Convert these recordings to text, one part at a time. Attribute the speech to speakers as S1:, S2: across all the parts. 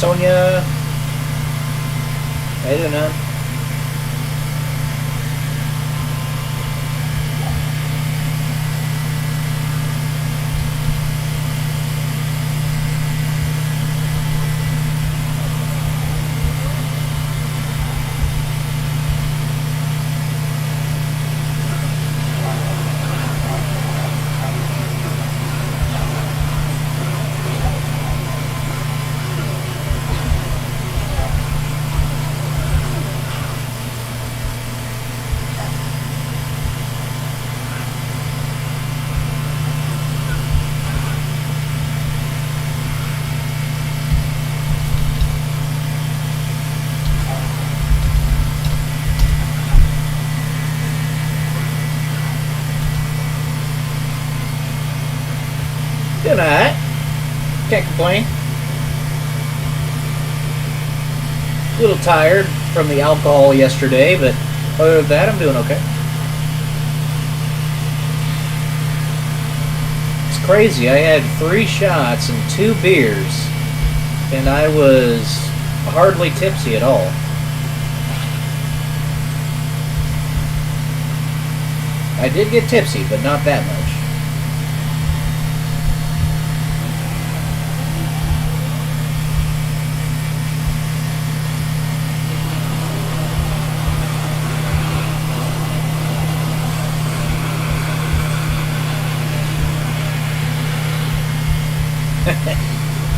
S1: Sonia. How you doing, hon? Doing alright. Can't complain. A little tired from the alcohol yesterday, but other than that, I'm doing okay. It's crazy. I had 3 shots and 2 beers, and I was hardly tipsy at all. I did get tipsy, but not that much.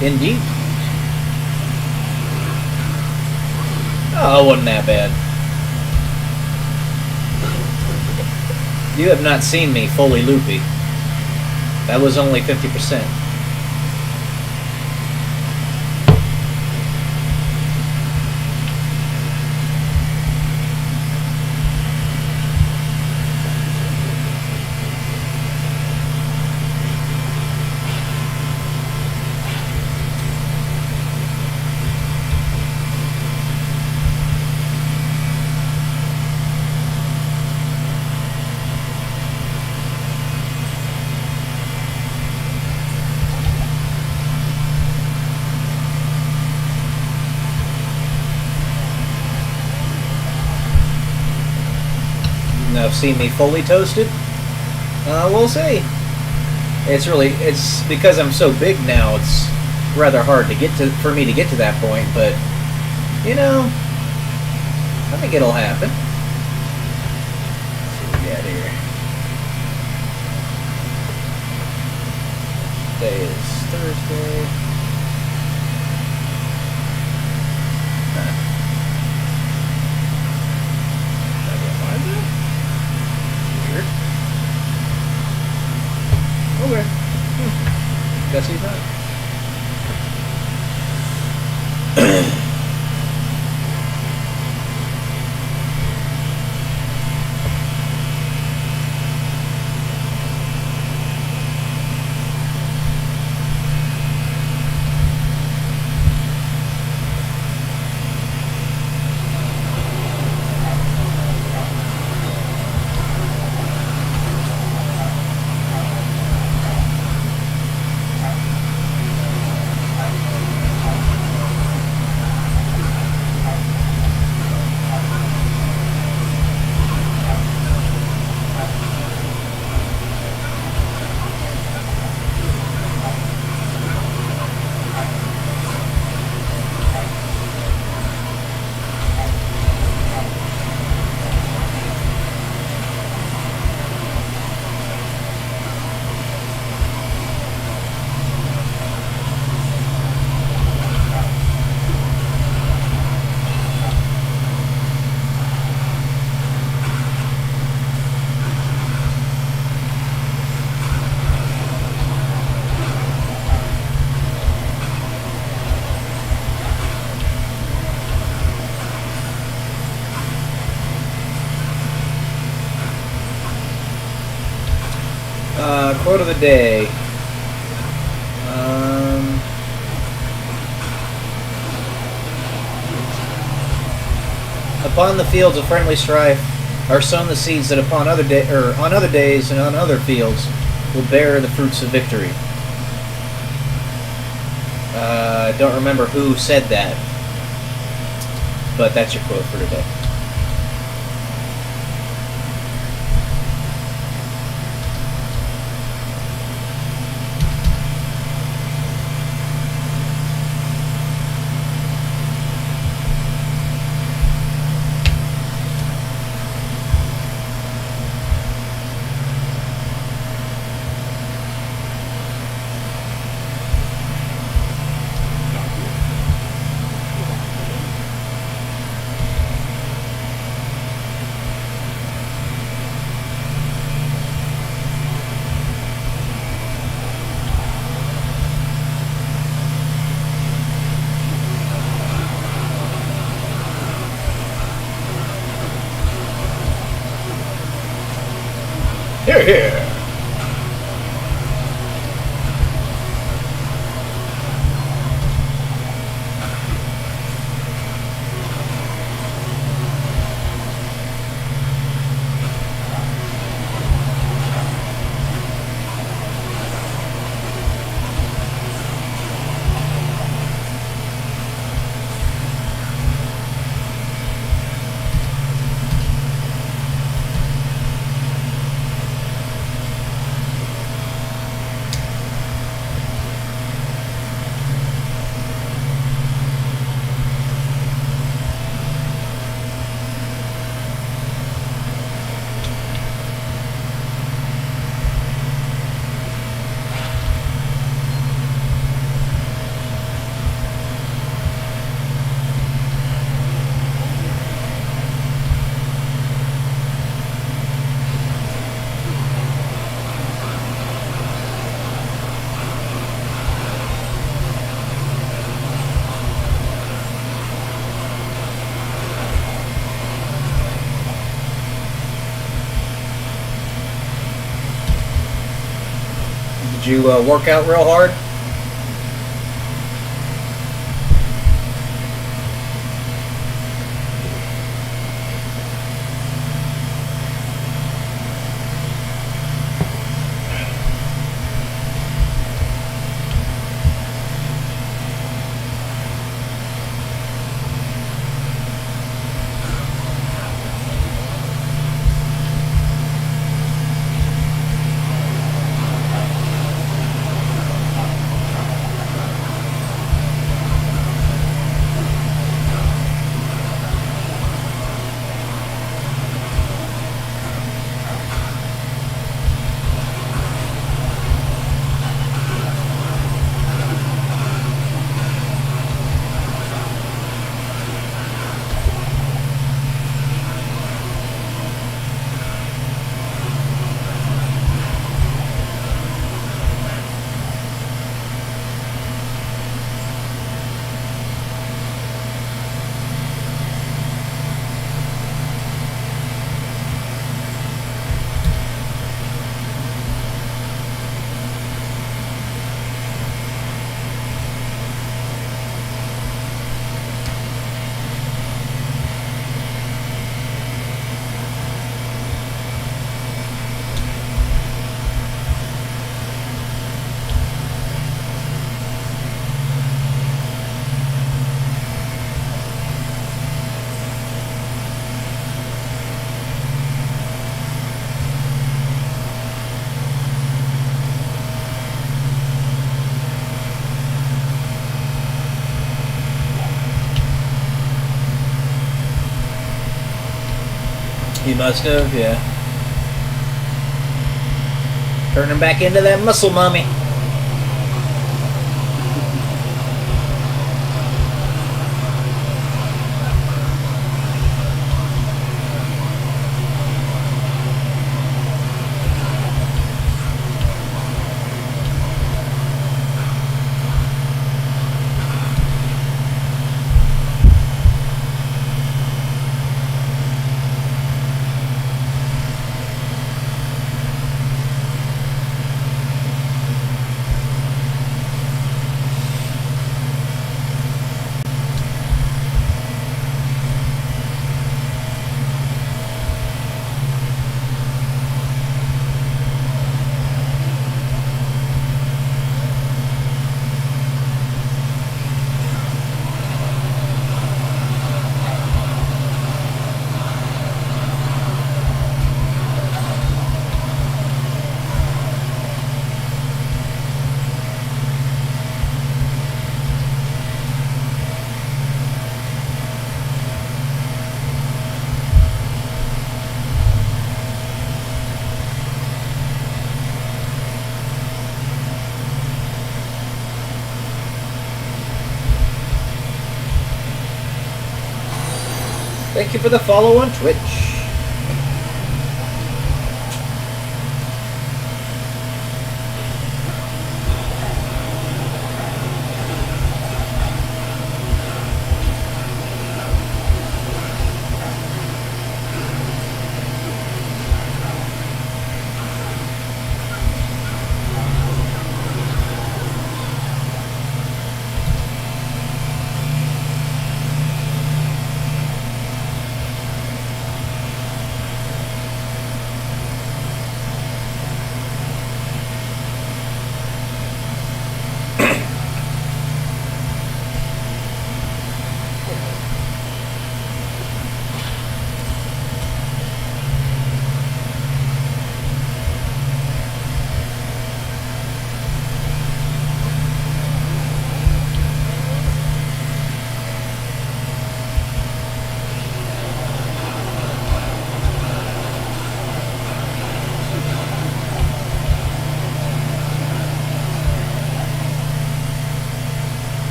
S1: Indeed. Oh, it wasn't that bad. You have not seen me fully loopy. That was only 50%. See me fully toasted? We'll see. It's because I'm so big now, it's rather hard for me to get to that point, but you know, I think it'll happen. Let's see what we got here. Today is Thursday. Okay. Guess he's not. Quote of the day. Upon the fields of friendly strife are sown the seeds that upon on other days and on other fields will bear the fruits of victory. I don't remember who said that, but that's your quote for today. Here, here. Did you work out real hard? He must have, yeah. Turning back into that muscle mummy. Thank you for the follow on Twitch.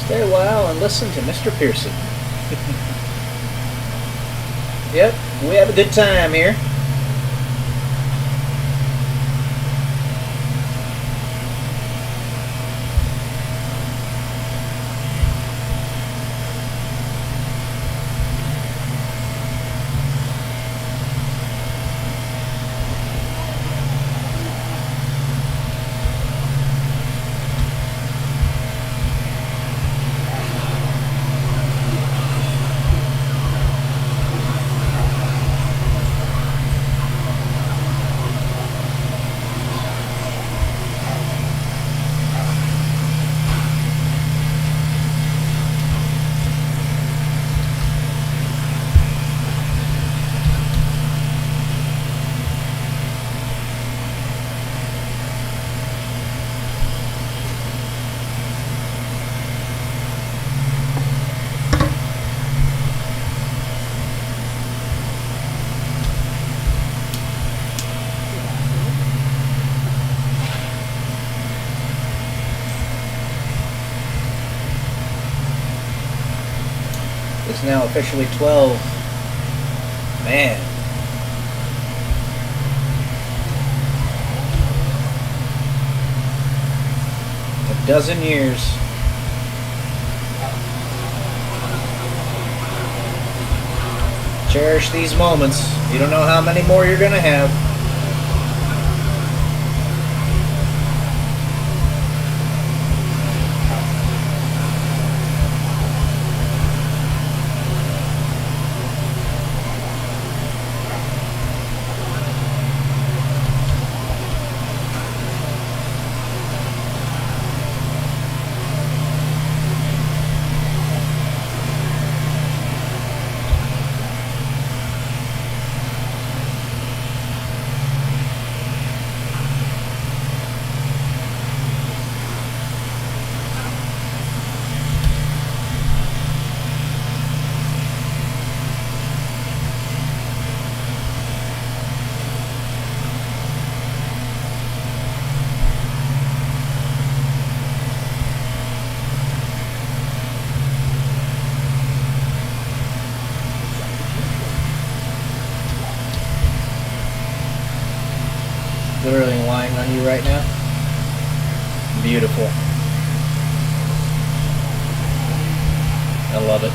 S1: Stay a while and listen to Mr. Pearson. Yep, we have a good time here. It's now officially 12. Man. A dozen years. Cherish these moments. You don't know how many more you're gonna have. Literally lying on you right now. Beautiful. I love it.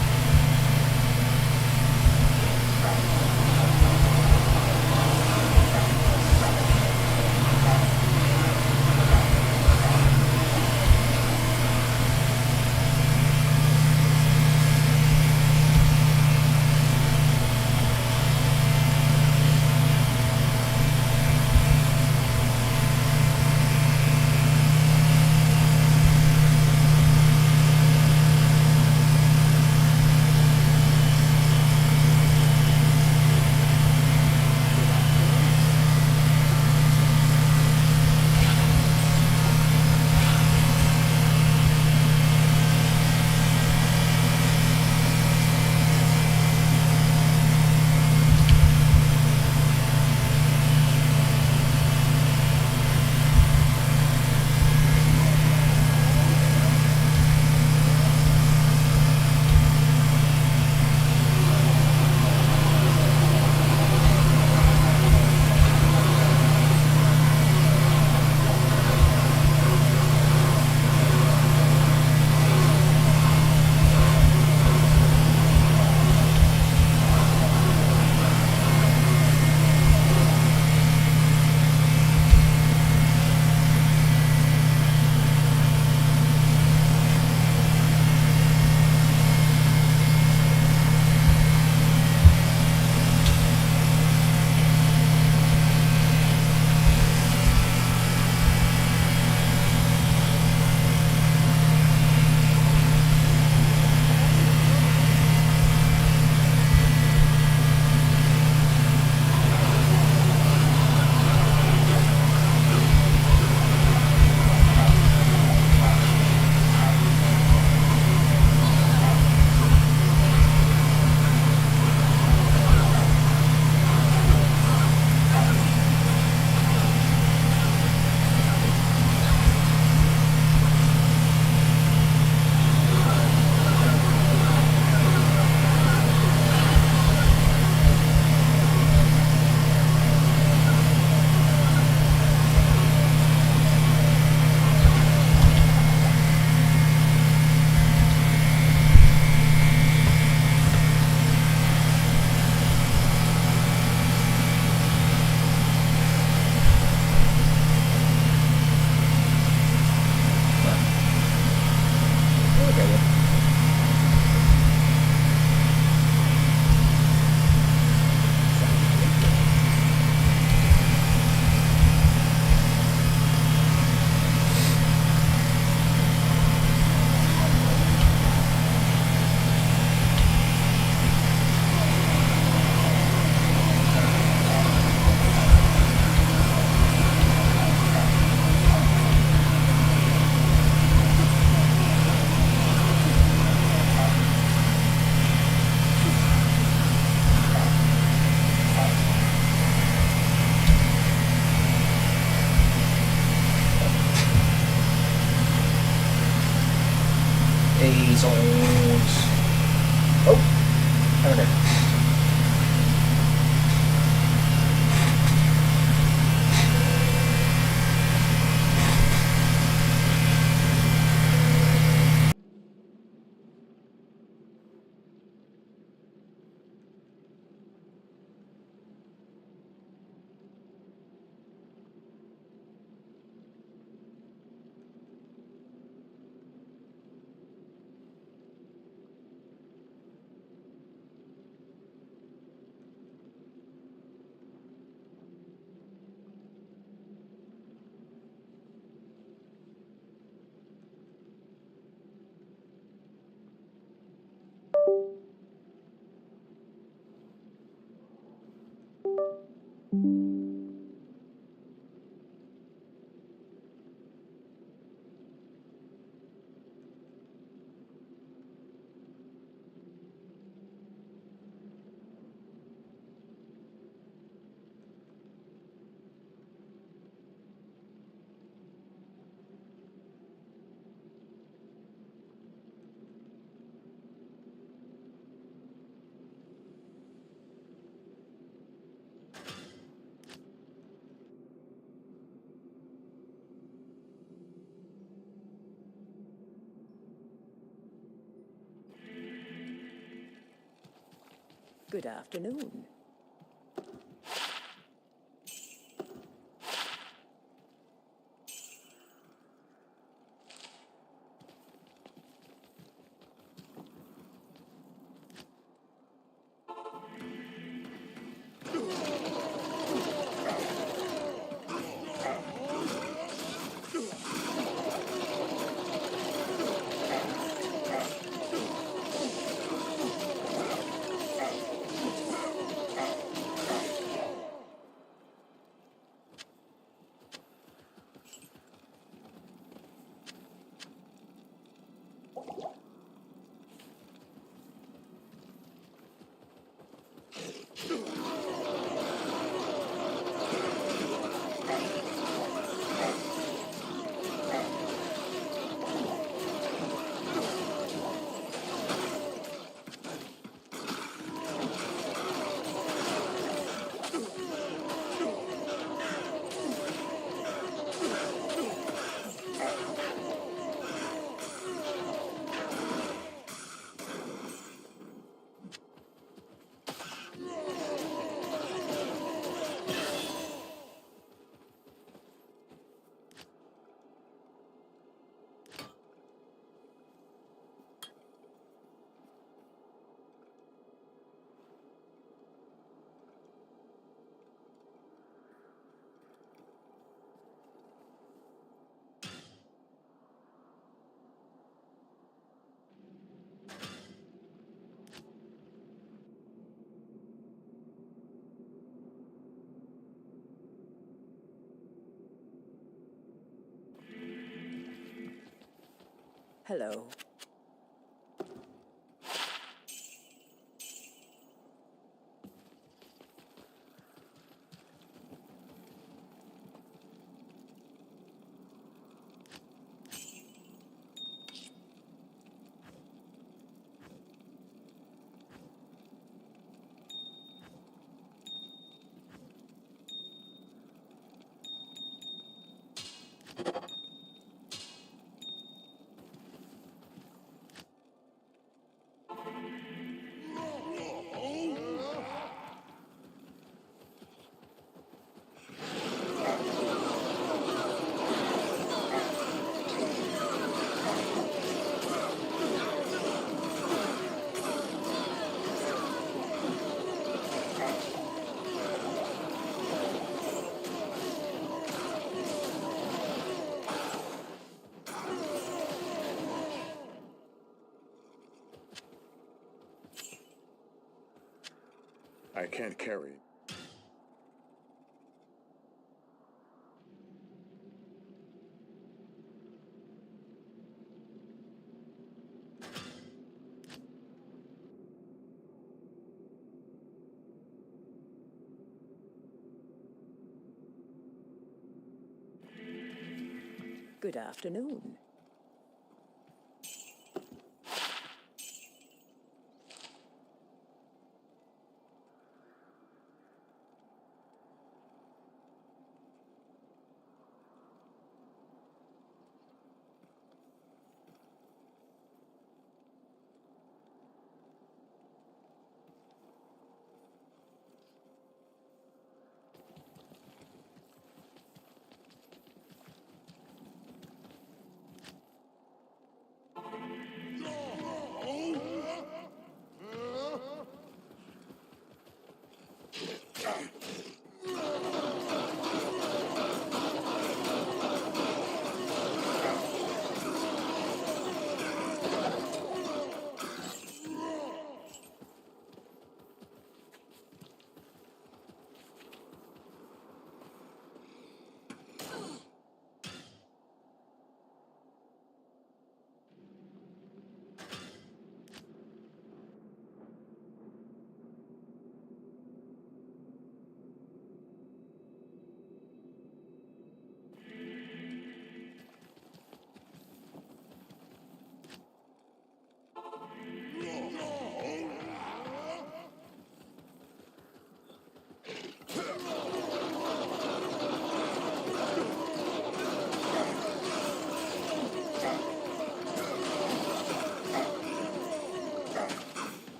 S1: rooms. Oh, haven't heard.
S2: Good afternoon. Hello.
S3: I can't carry.
S2: Good afternoon.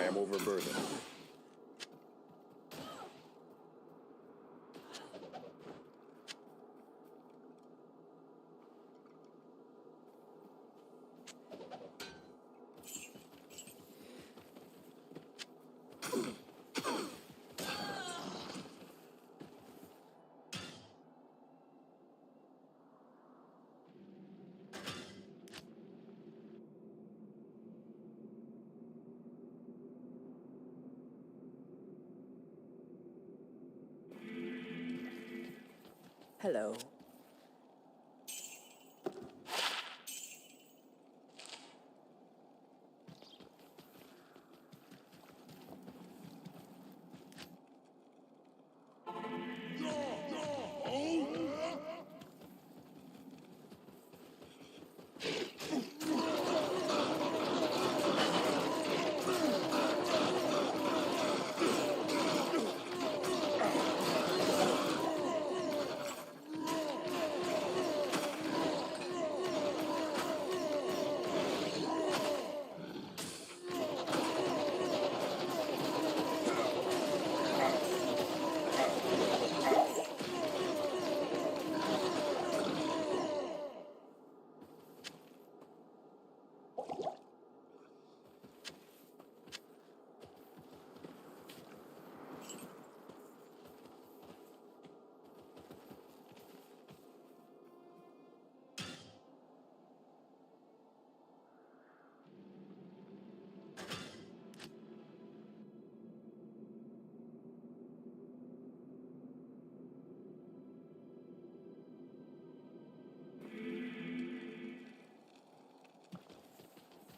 S3: I am overburdened.
S2: Hello.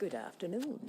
S2: Good afternoon.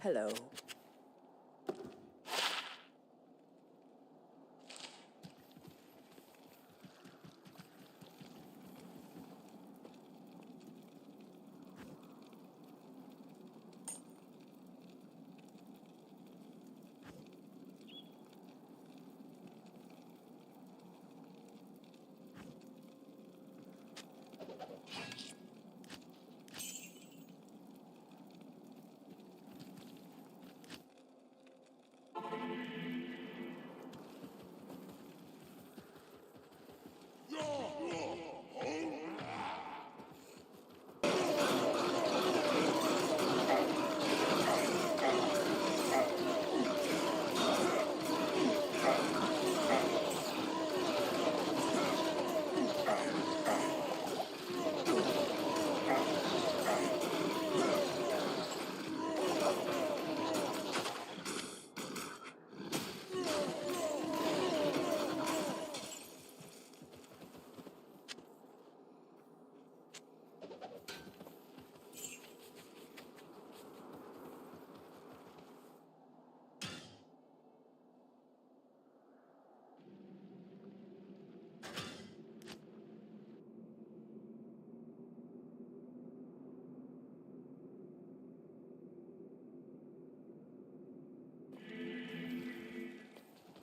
S2: Hello.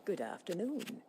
S2: Good afternoon.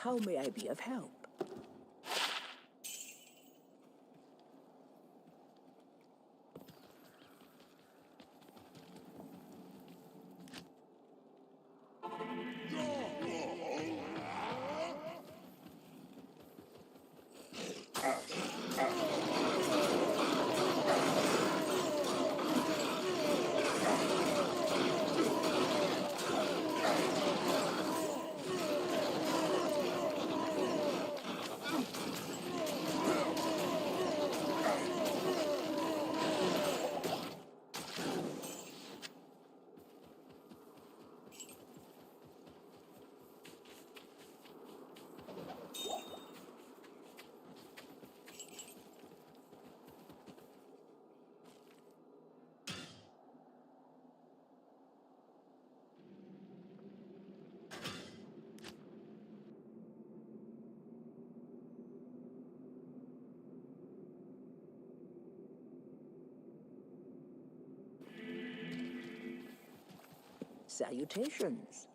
S2: How may I be of help? Salutations.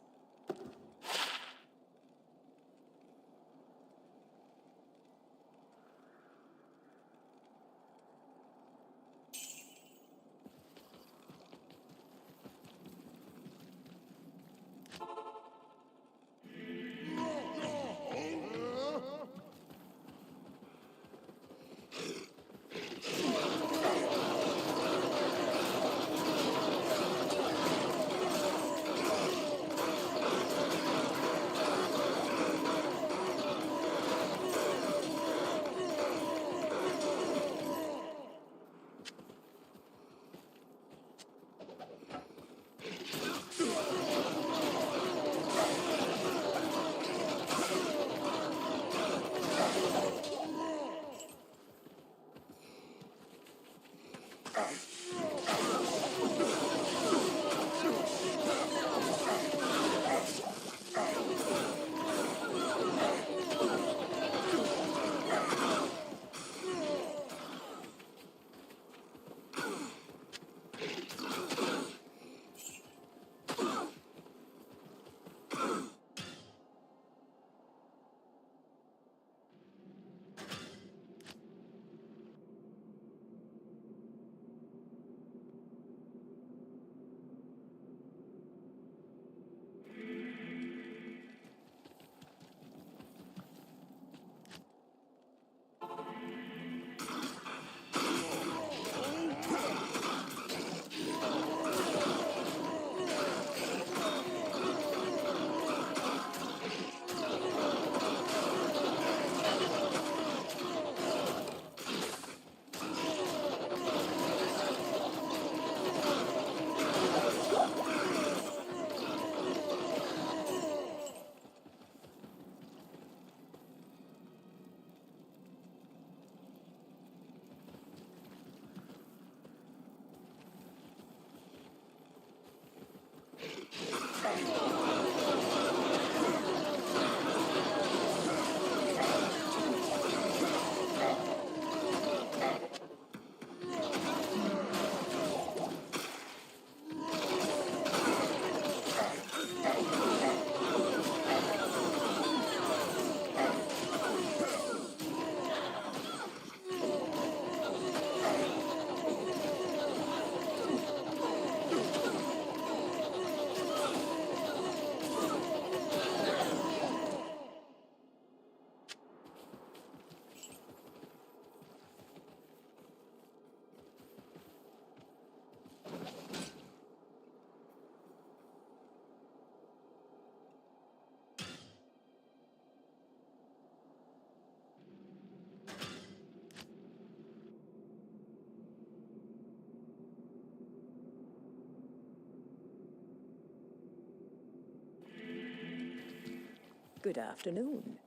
S2: Good afternoon.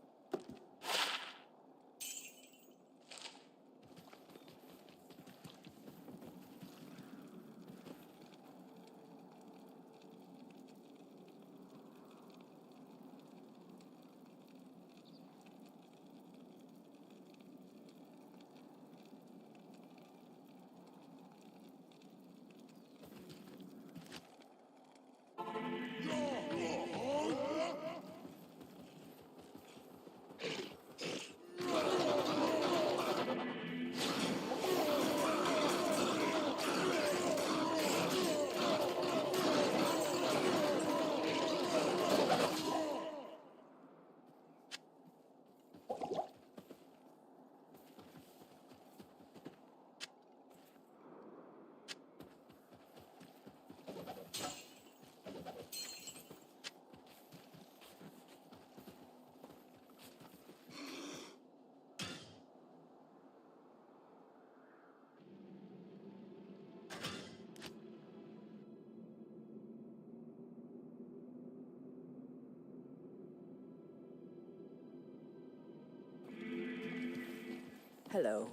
S2: Hello.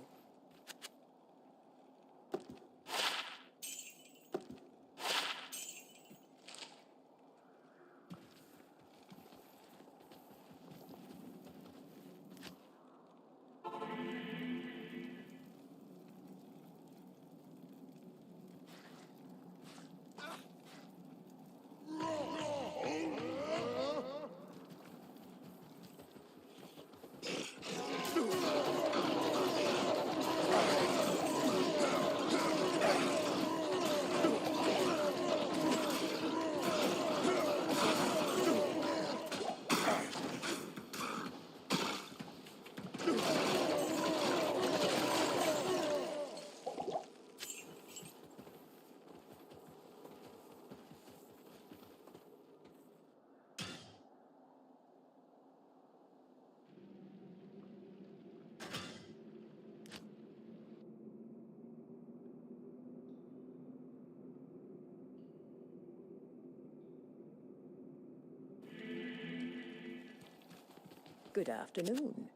S2: Good afternoon.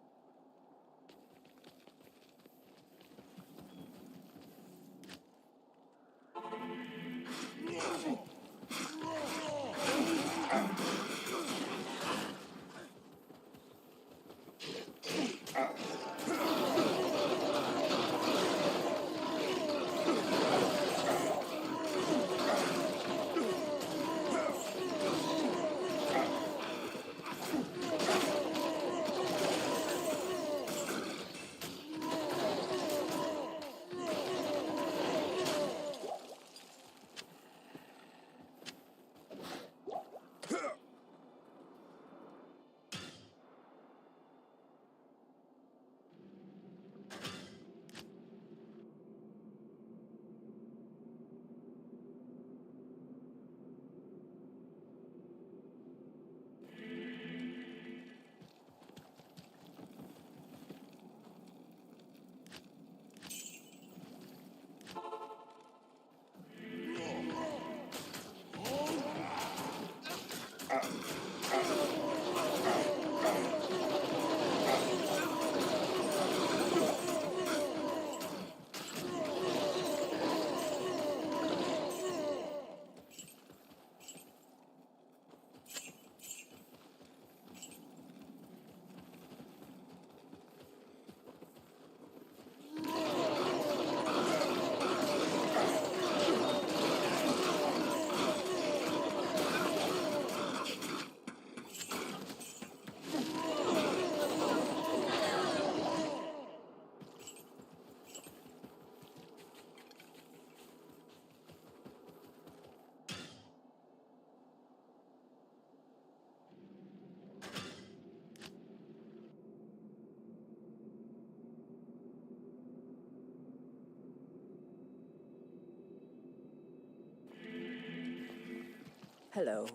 S2: Hello.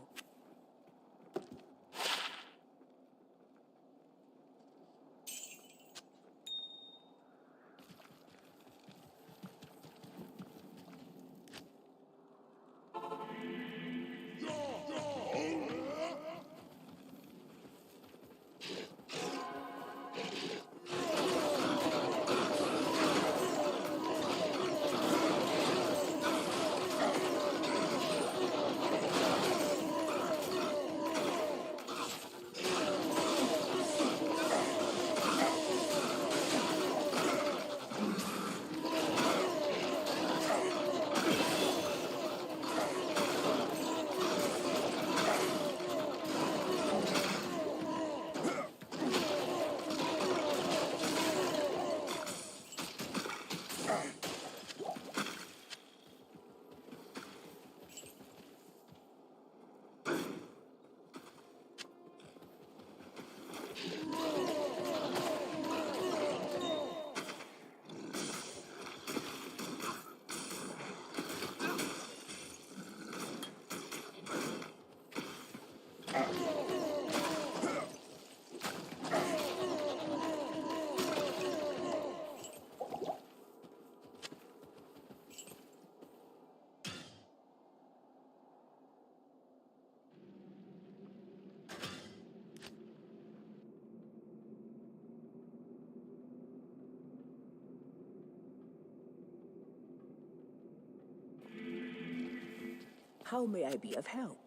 S2: How may I be of help?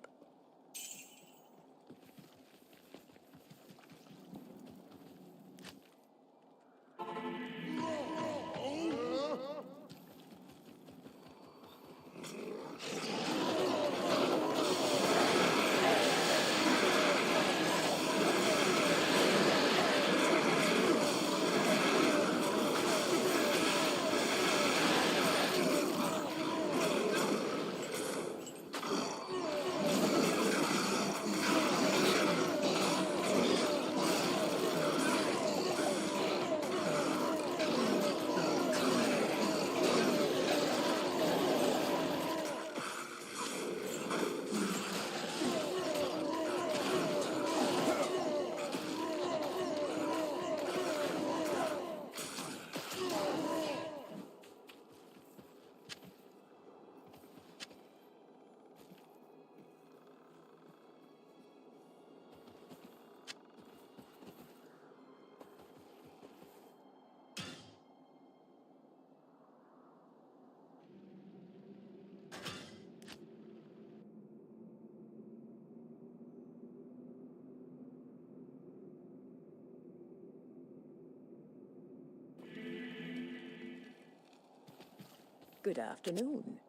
S2: Good afternoon.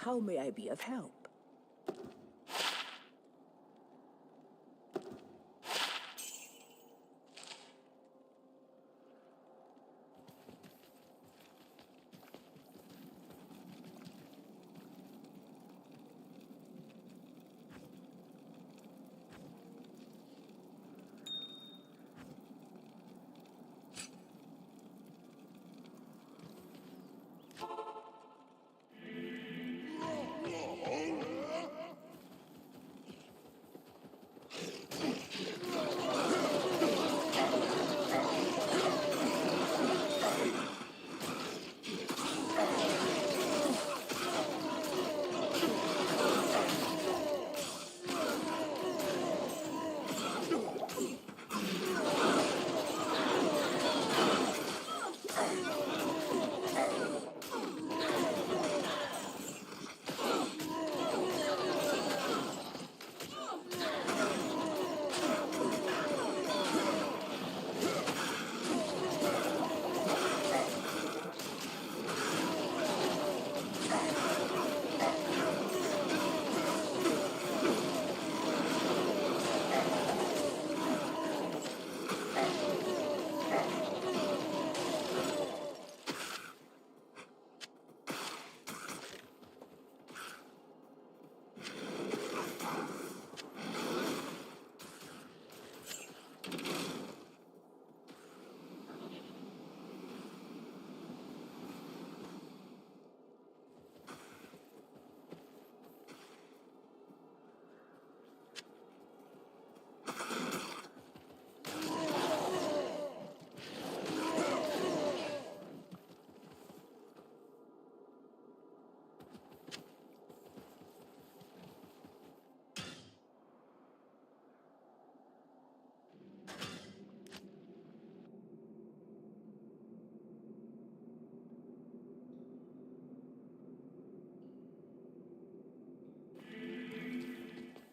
S2: How may I be of help?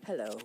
S2: Hello.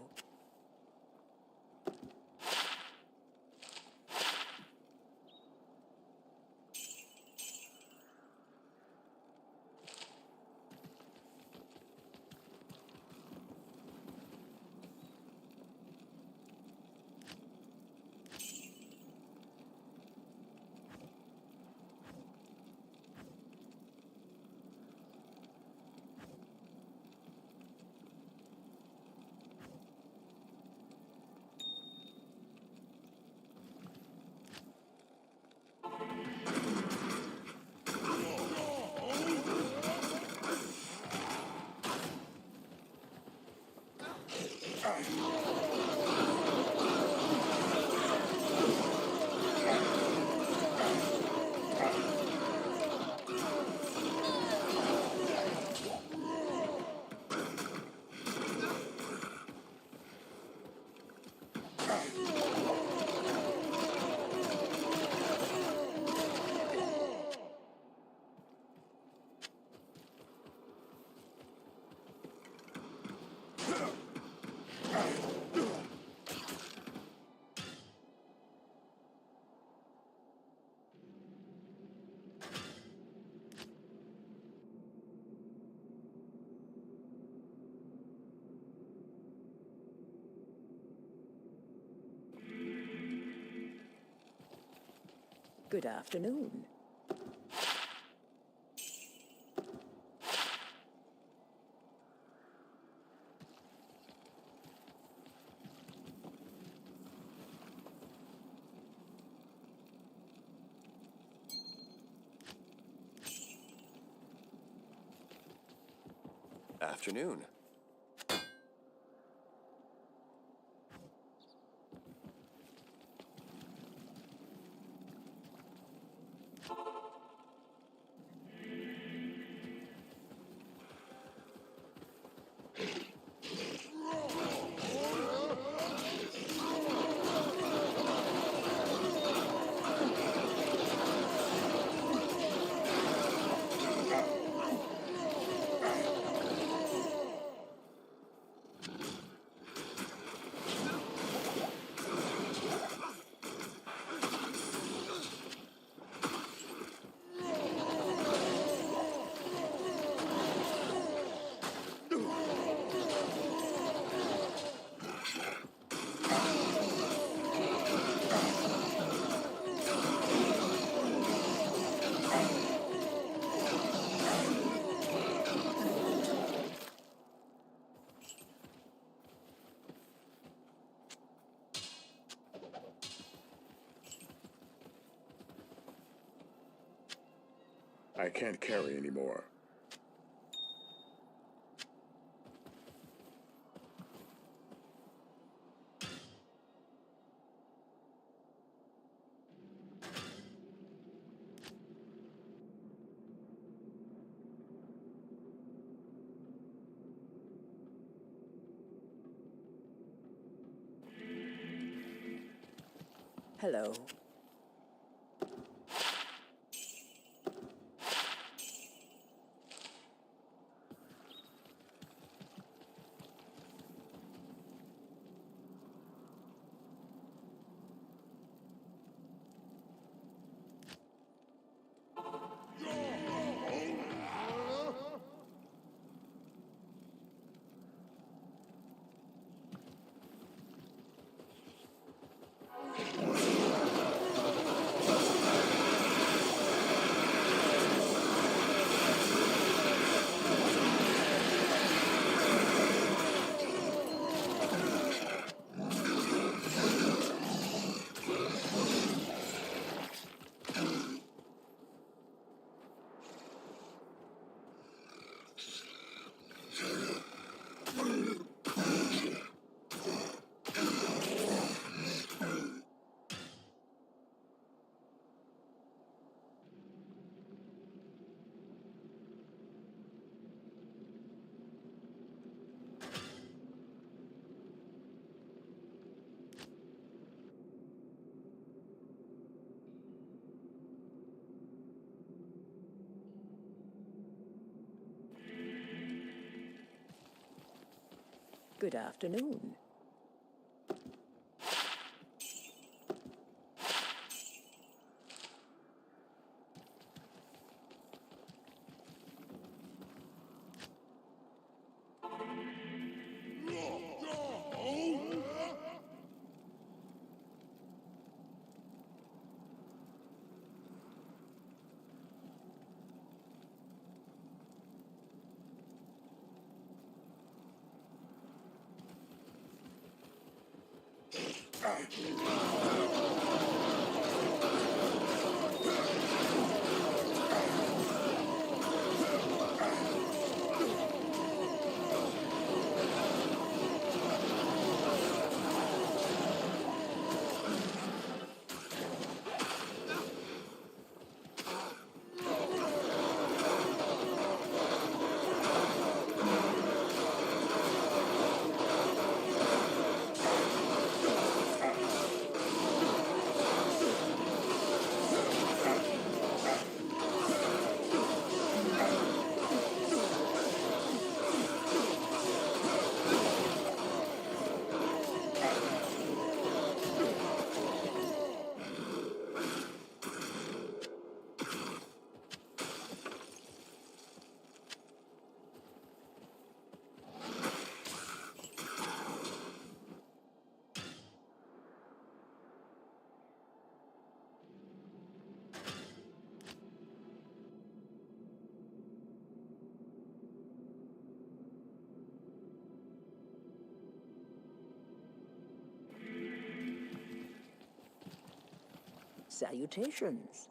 S2: Good afternoon.
S4: Afternoon.
S3: I can't carry anymore.
S2: Hello. Good afternoon. Salutations.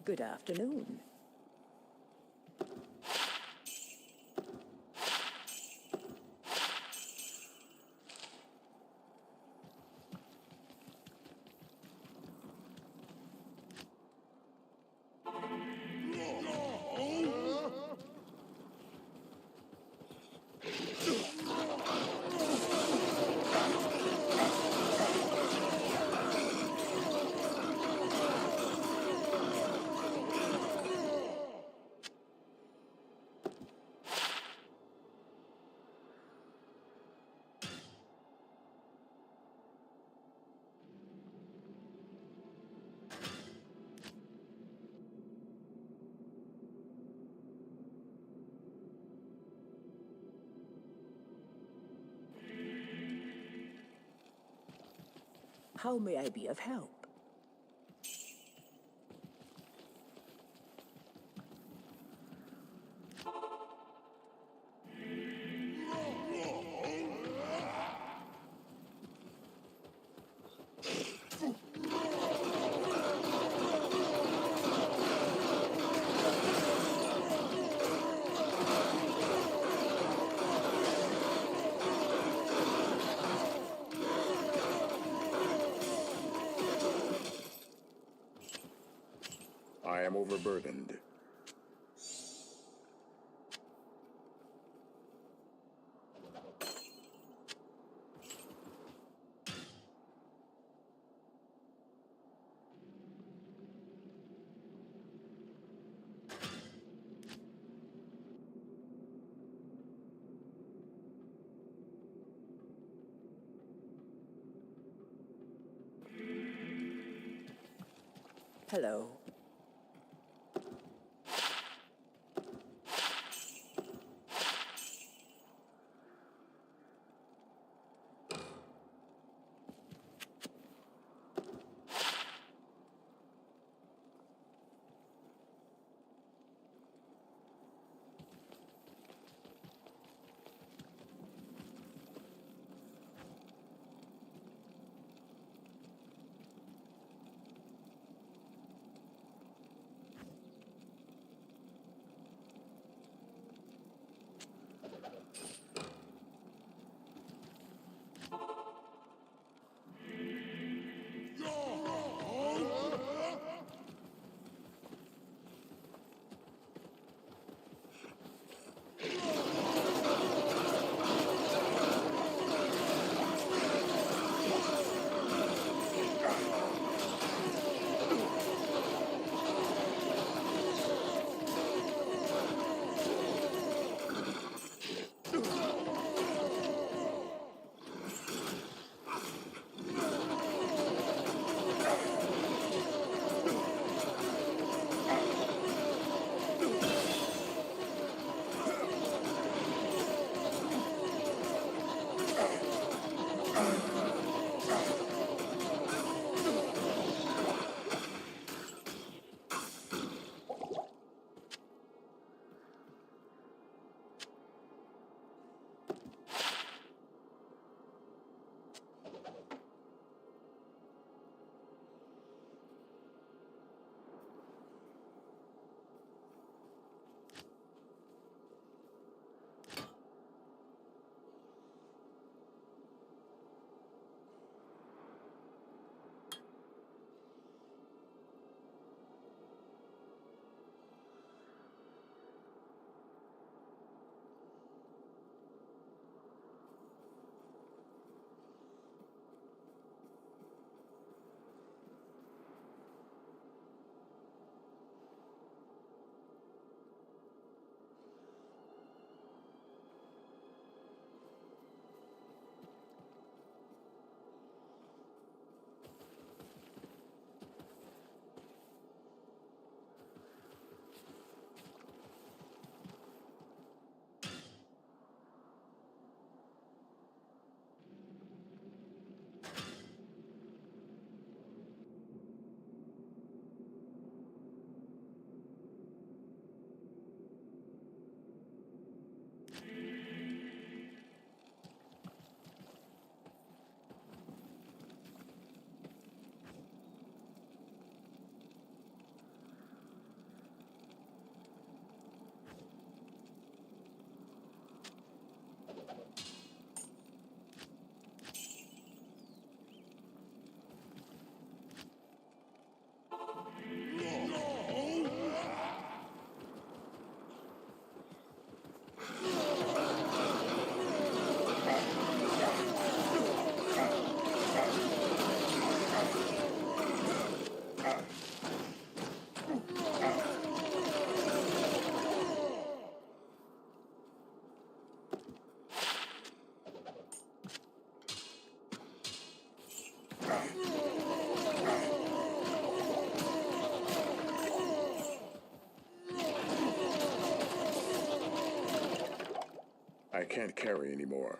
S2: Good afternoon. How may I be of help?
S3: I am overburdened.
S2: Hello.
S3: can't carry anymore.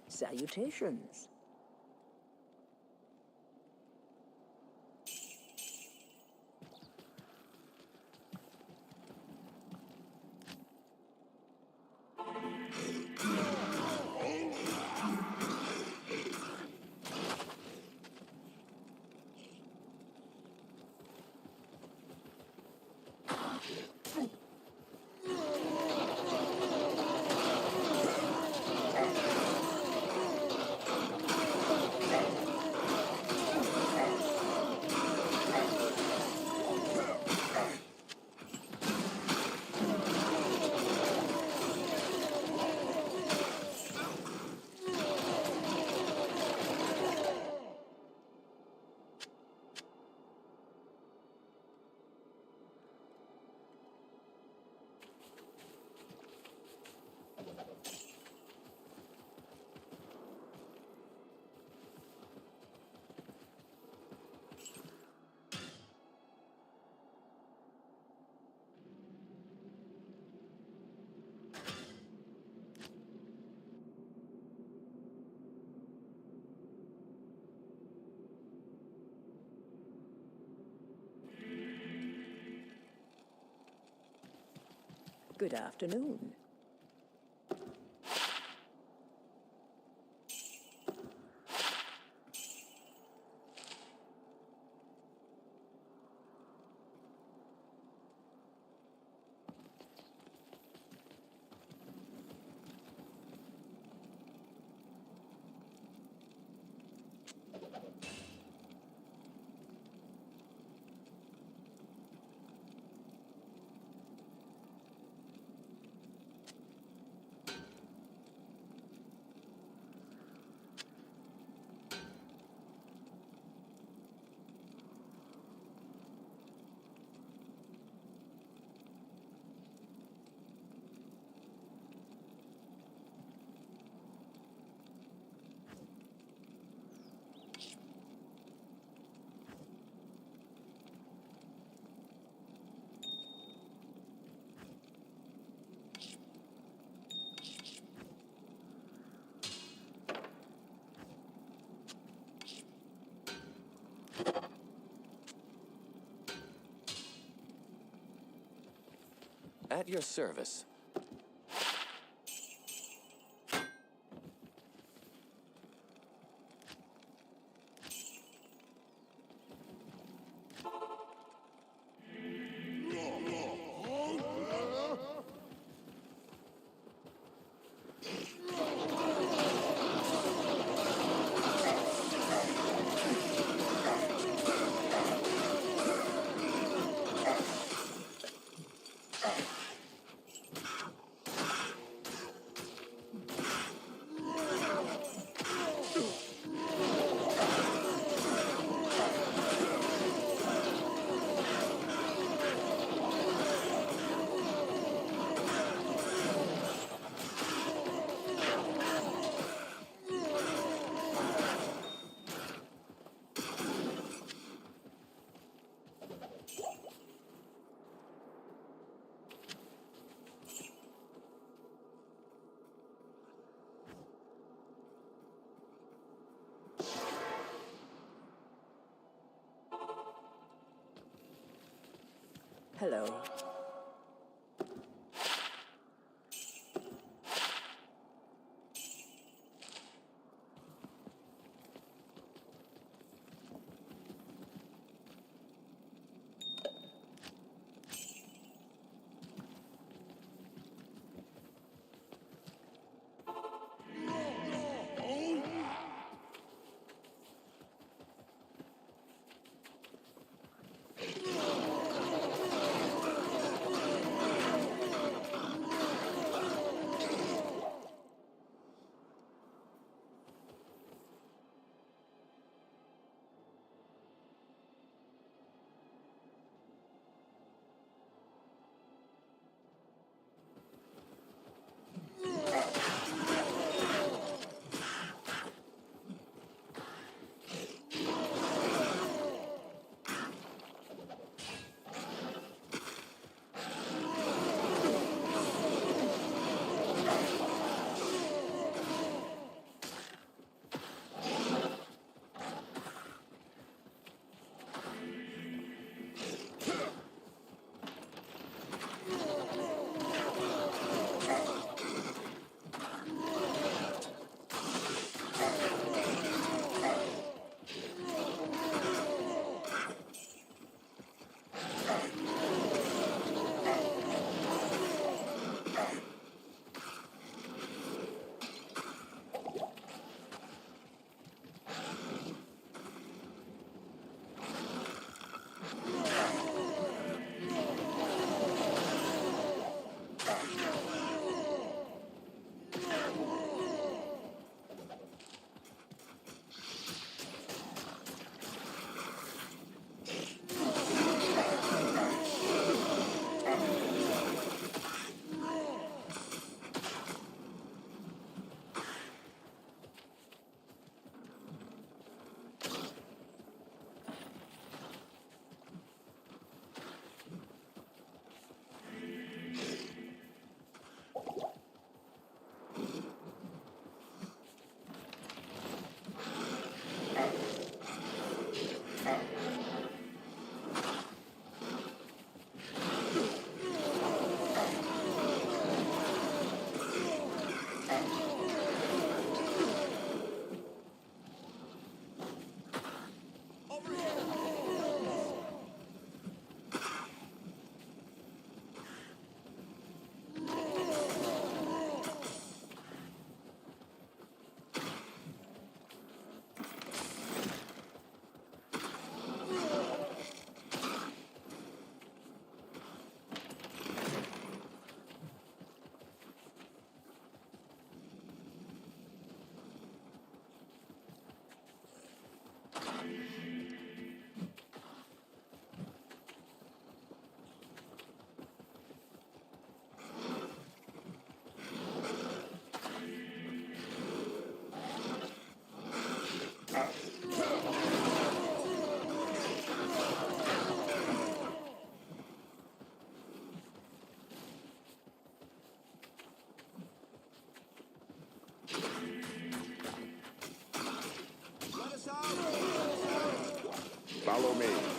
S2: Salutations. Good afternoon.
S4: At your service.
S2: Hello.
S3: me.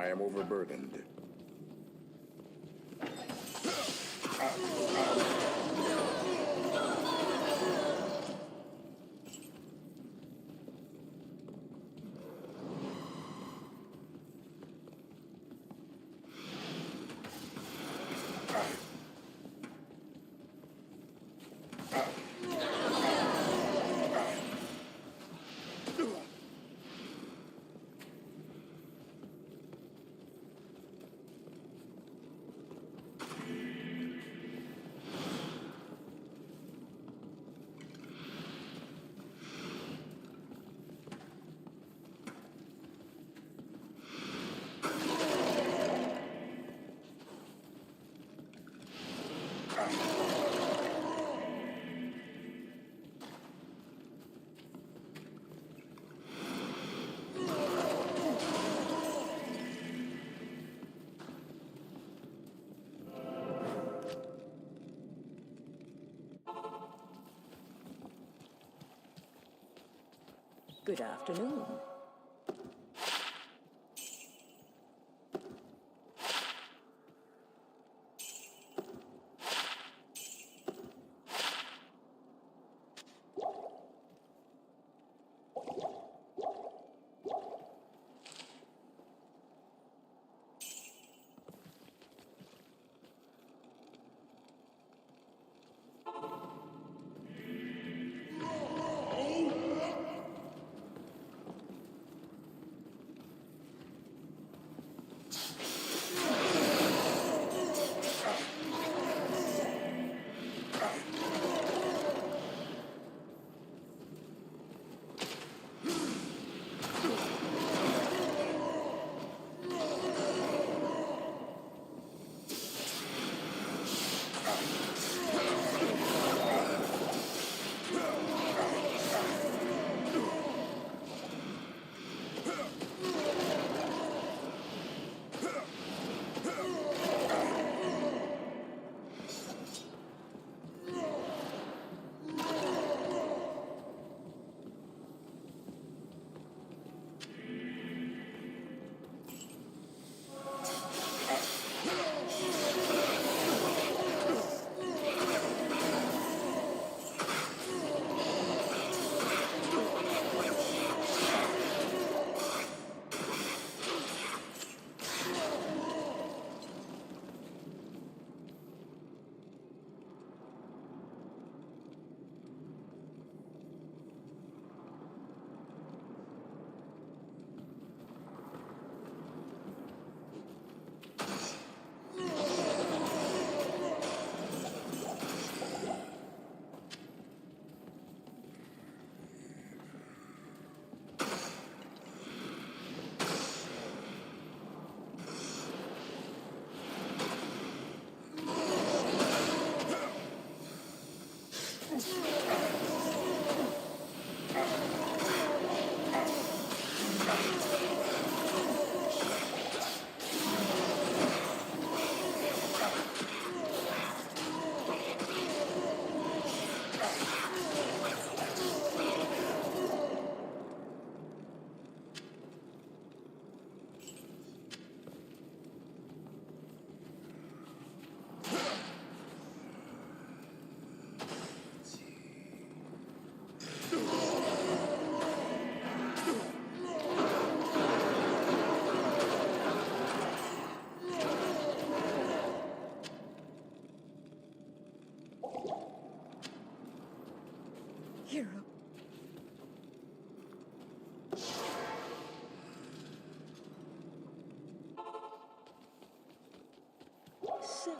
S3: I am overburdened.
S2: Good afternoon. Hero. So,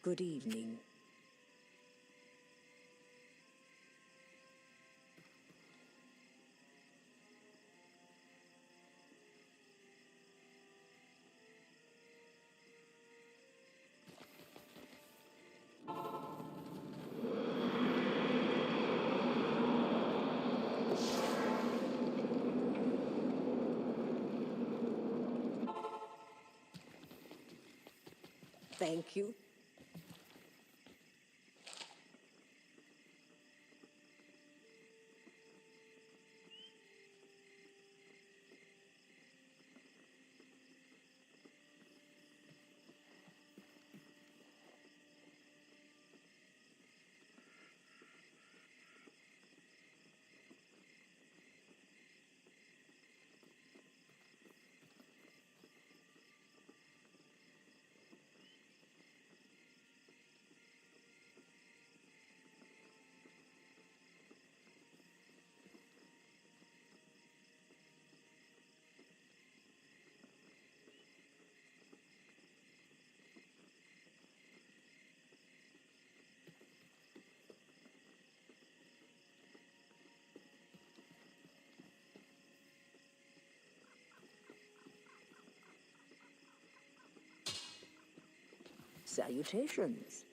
S2: good evening. Thank you. Salutations.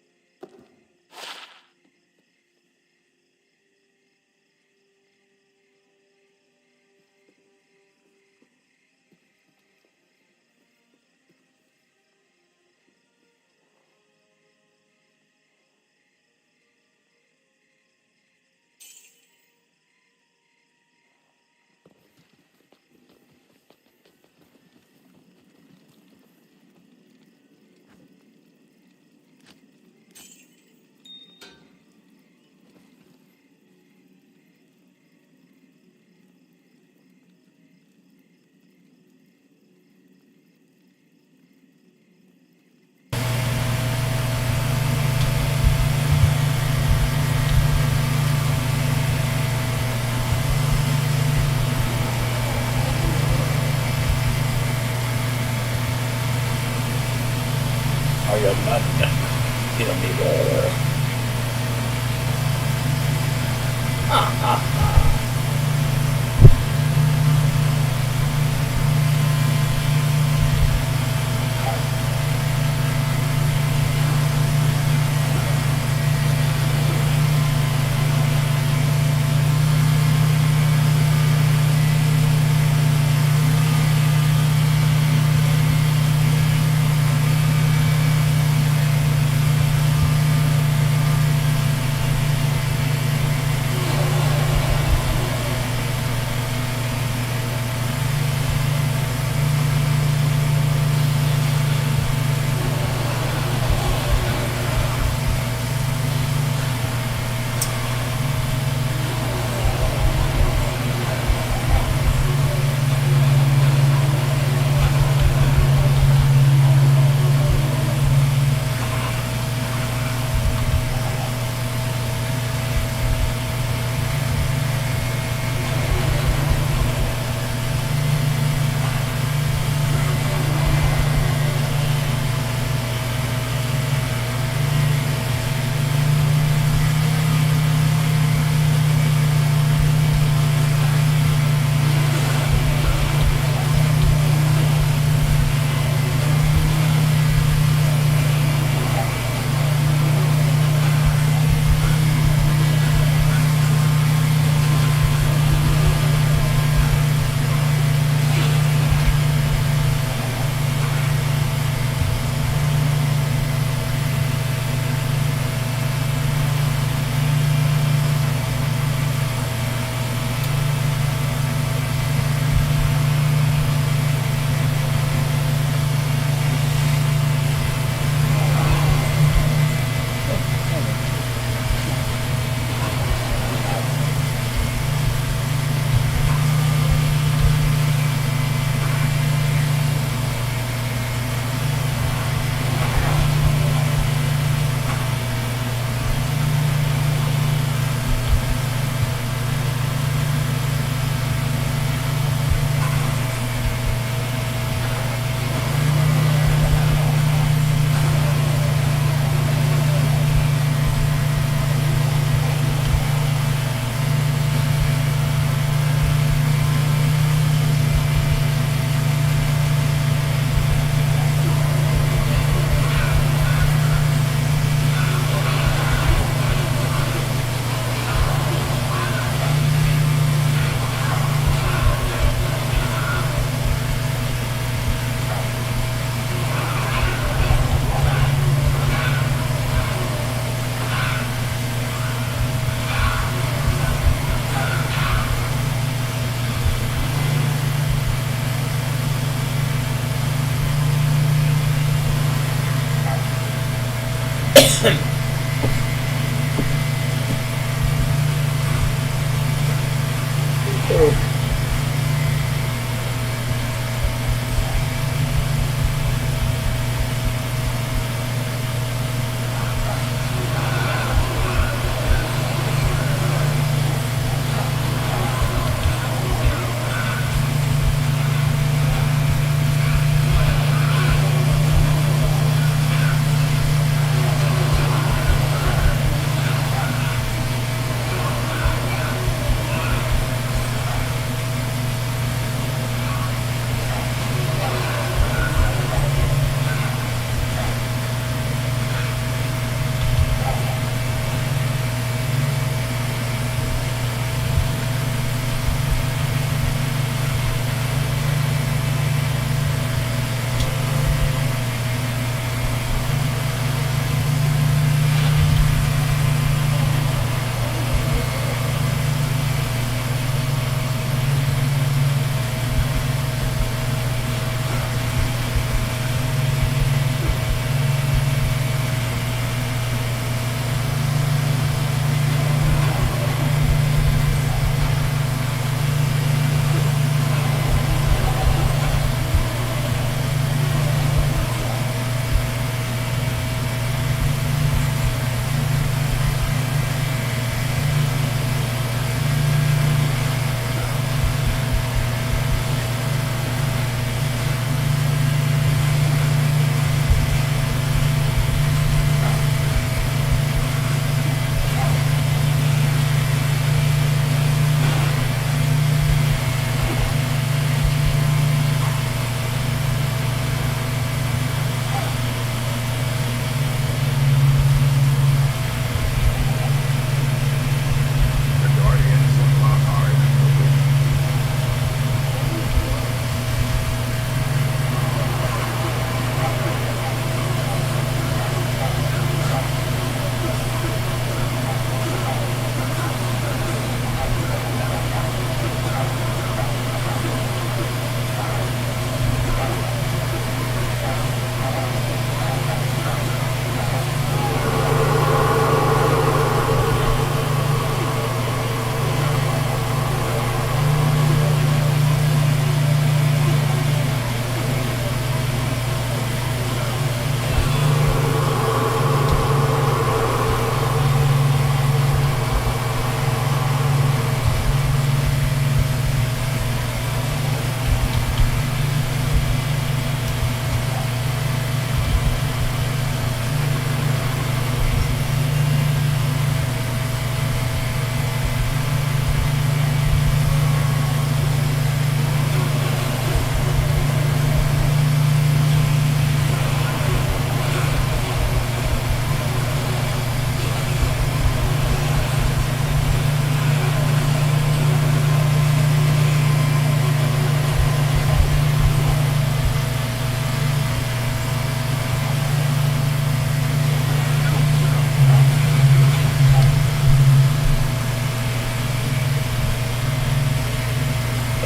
S1: Are you not kill me there?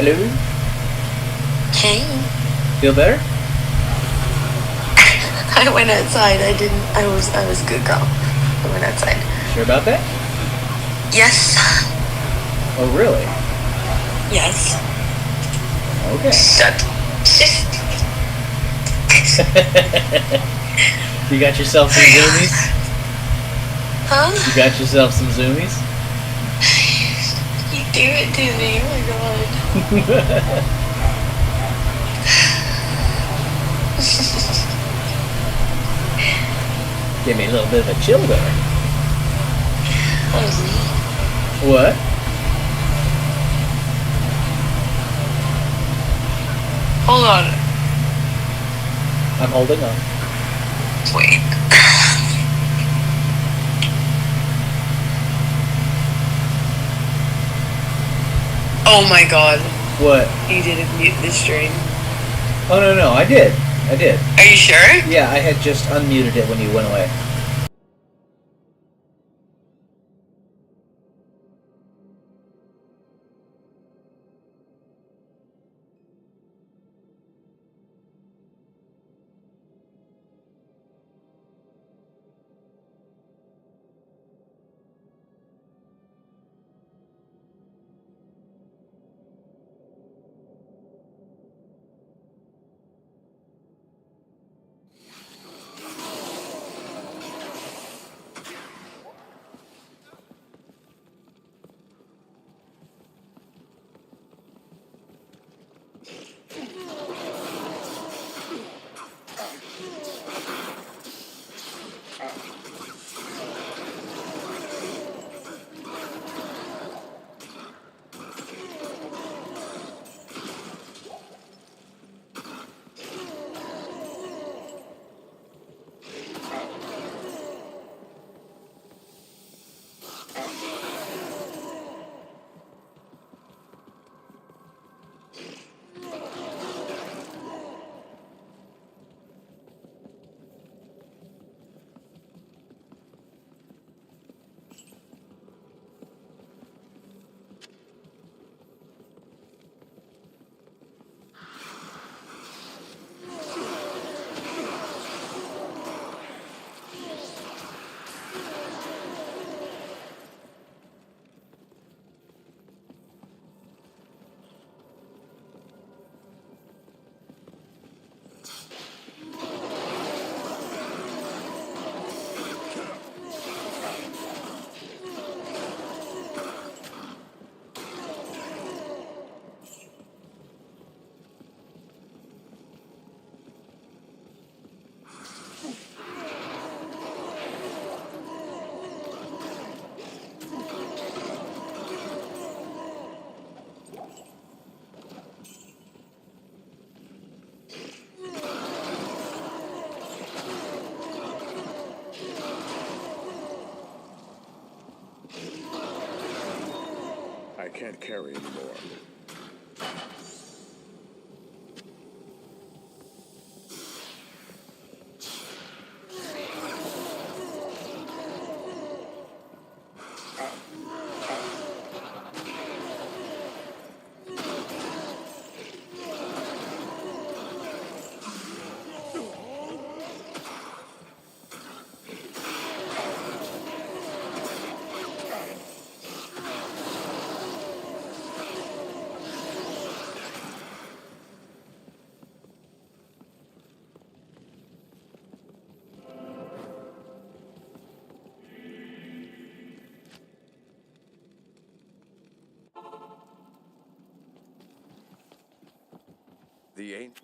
S1: Hello?
S5: Hey.
S1: Feel better?
S5: I went outside. I was a good girl. I went outside.
S1: Sure about that?
S5: Yes.
S1: Oh, really?
S5: Yes.
S1: Okay.
S5: Shut.
S1: You got yourself some zoomies?
S5: Huh?
S1: You got yourself some zoomies?
S5: You do it to me. Oh my god.
S1: Give me a little bit of a chill there.
S5: That was me.
S1: What?
S5: Hold on.
S1: I'm holding on.
S5: Wait. Oh my god.
S1: What?
S5: You didn't mute the stream.
S1: Oh, no, I did.
S5: Are you sure?
S1: Yeah, I had just unmuted it when you went away.
S3: I can't carry anymore.
S4: The ain't.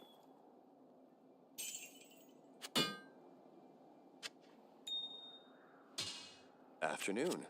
S4: Afternoon.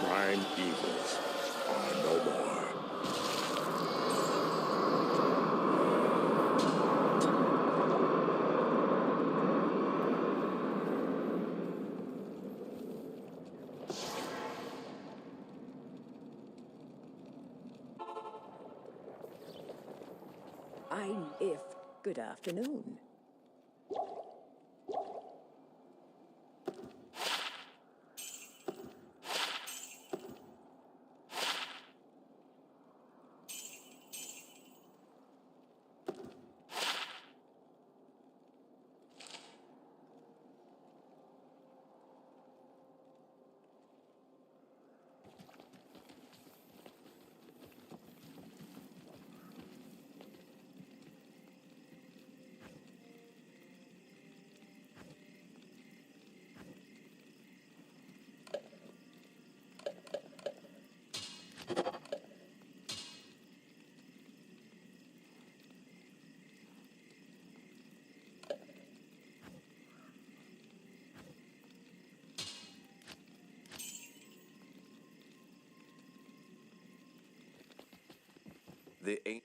S3: Prime evils are no more.
S2: I'm if. Good afternoon.
S4: The ain't.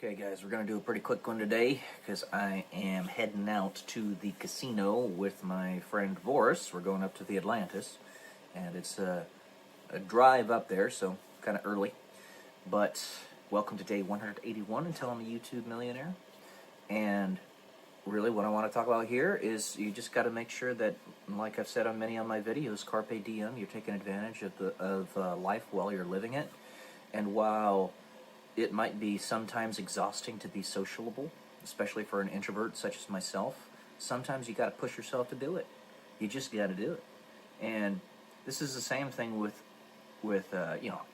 S6: Okay guys, we're going to do a pretty quick one today because I am heading out to the casino with my friend Boris. We're going up to the Atlantis, and it's a drive up there, so kind of early. But welcome to day 181 until I'm a YouTube millionaire. And really what I want to talk about here is you just got to make sure that, like I've said on many of my videos, carpe diem, you're taking advantage of life while you're living it. And while it might be sometimes exhausting to be sociable, especially for an introvert such as myself, sometimes you got to push yourself to do it. You just got to do it. And this is the same thing with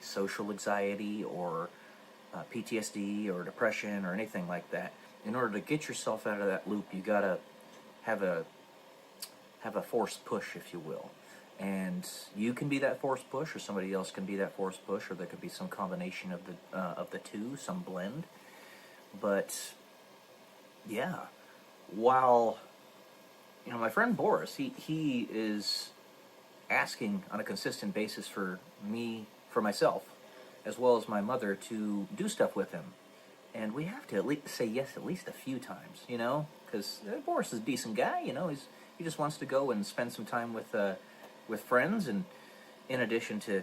S6: social anxiety or PTSD or depression or anything like that. In order to get yourself out of that loop, you got to have a forced push, if you will. And you can be that forced push, or somebody else can be that forced push, or there could be some combination of the two, some blend. But yeah, while my friend Boris, he is asking on a consistent basis for myself, as well as my mother, to do stuff with him, and we have to at least say yes at least a few times, because Boris is a decent guy, he just wants to go and spend some time with friends, and in addition to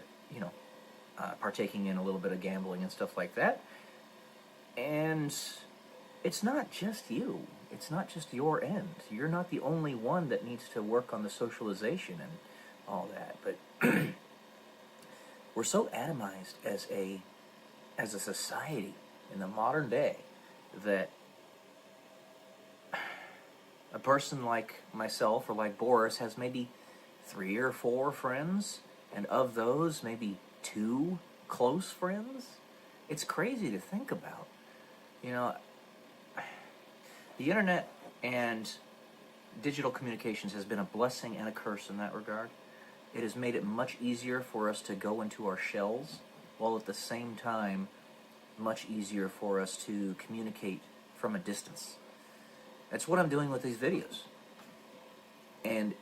S6: partaking in a little bit of gambling and stuff like that. And it's not just you, it's not just your end. You're not the only one that needs to work on the socialization and all that. But we're so atomized as a society in the modern day that a person like myself or like Boris has maybe 3 or 4 friends, and of those, maybe 2 close friends. It's crazy to think about. The internet and digital communications has been a blessing and a curse in that regard. It has made it much easier for us to go into our shells, while at the same time, much easier for us to communicate from a distance. That's what I'm doing with these videos. And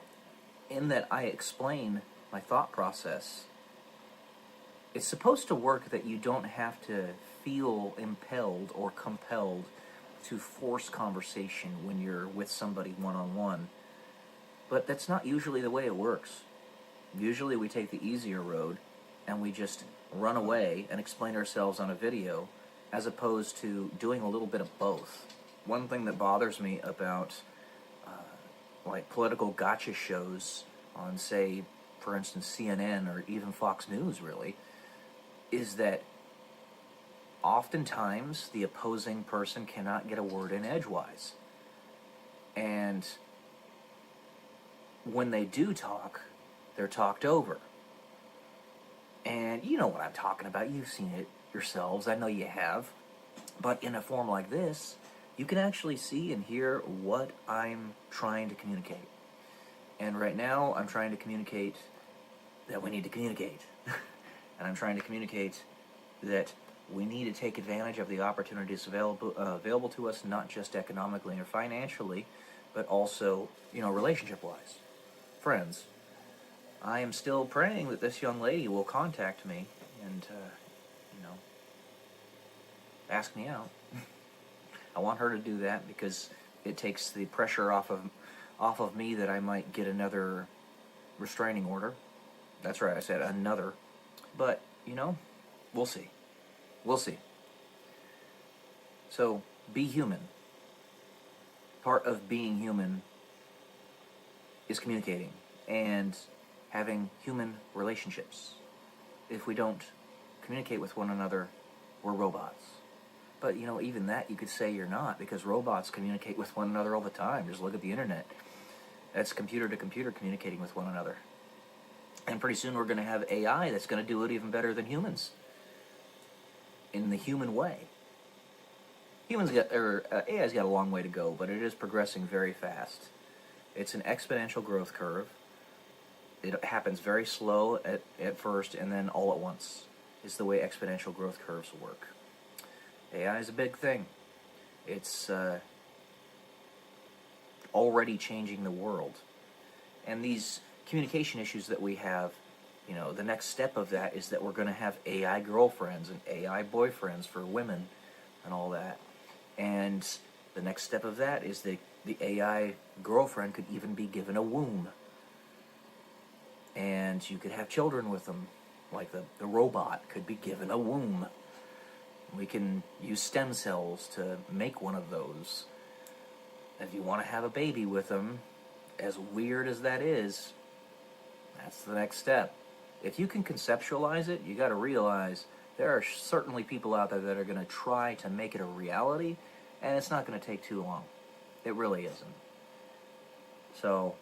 S6: in that I explain my thought process it's supposed to work that you don't have to feel impelled or compelled to force conversation when you're with somebody one-on-one. But that's not usually the way it works. Usually we take the easier road and we just run away and explain ourselves on a video, as opposed to doing a little bit of both. One thing that bothers me about like political gotcha shows on, say, for instance, CNN or even Fox News, really, is that oftentimes the opposing person cannot get a word in edgewise. And when they do talk, they're talked over. And you know what I'm talking about. You've seen it yourselves. I know you have. But in a form like this, you can actually see and hear what I'm trying to communicate. And right now, I'm trying to communicate that we need to communicate. And I'm trying to communicate that we need to take advantage of the opportunities available to us, not just economically or financially, but also, relationship-wise. Friends, I am still praying that this young lady will contact me and, ask me out. I want her to do that because it takes the pressure off of me that I might get another restraining order. That's right, I said another. But, we'll see. We'll see. So, be human. Part of being human is communicating and having human relationships. If we don't communicate with one another, we're robots. But, even that you could say you're not, because robots communicate with one another all the time. Just look at the internet. That's computer to computer communicating with one another. And pretty soon we're going to have AI that's going to do it even better than humans. In the human way. AI's got a long way to go, but it is progressing very fast. It's an exponential growth curve. It happens very slow at first, and then all at once is the way exponential growth curves work. AI is a big thing. It's already changing the world. And these communication issues that we have, the next step of that is that we're going to have AI girlfriends and AI boyfriends for women and all that. And the next step of that is the AI girlfriend could even be given a womb. And you could have children with them, like the robot could be given a womb. We can use stem cells to make one of those. If you want to have a baby with them, as weird as that is, that's the next step. If you can conceptualize it, you got to realize there are certainly people out there that are going to try to make it a reality, and it's not going to take too long. It really isn't. So,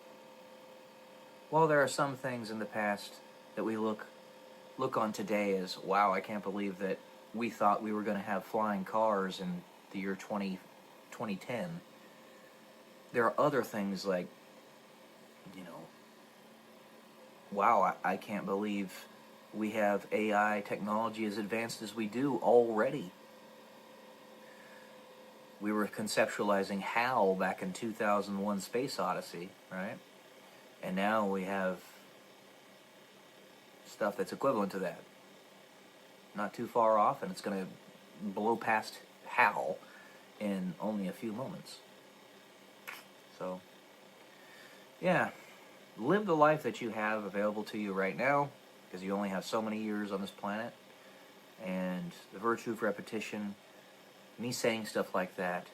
S6: while there are some things in the past that we look on today as, wow, I can't believe that we thought we were going to have flying cars in the year 2010, there are other things like, wow, I can't believe we have AI technology as advanced as we do already. We were conceptualizing HAL back in 2001 Space Odyssey, right? And now we have stuff that's equivalent to that. Not too far off, and it's going to blow past HAL in only a few moments. So, yeah. Live the life that you have available to you right now, because you only have so many years on this planet. And the virtue of repetition, me saying stuff like that,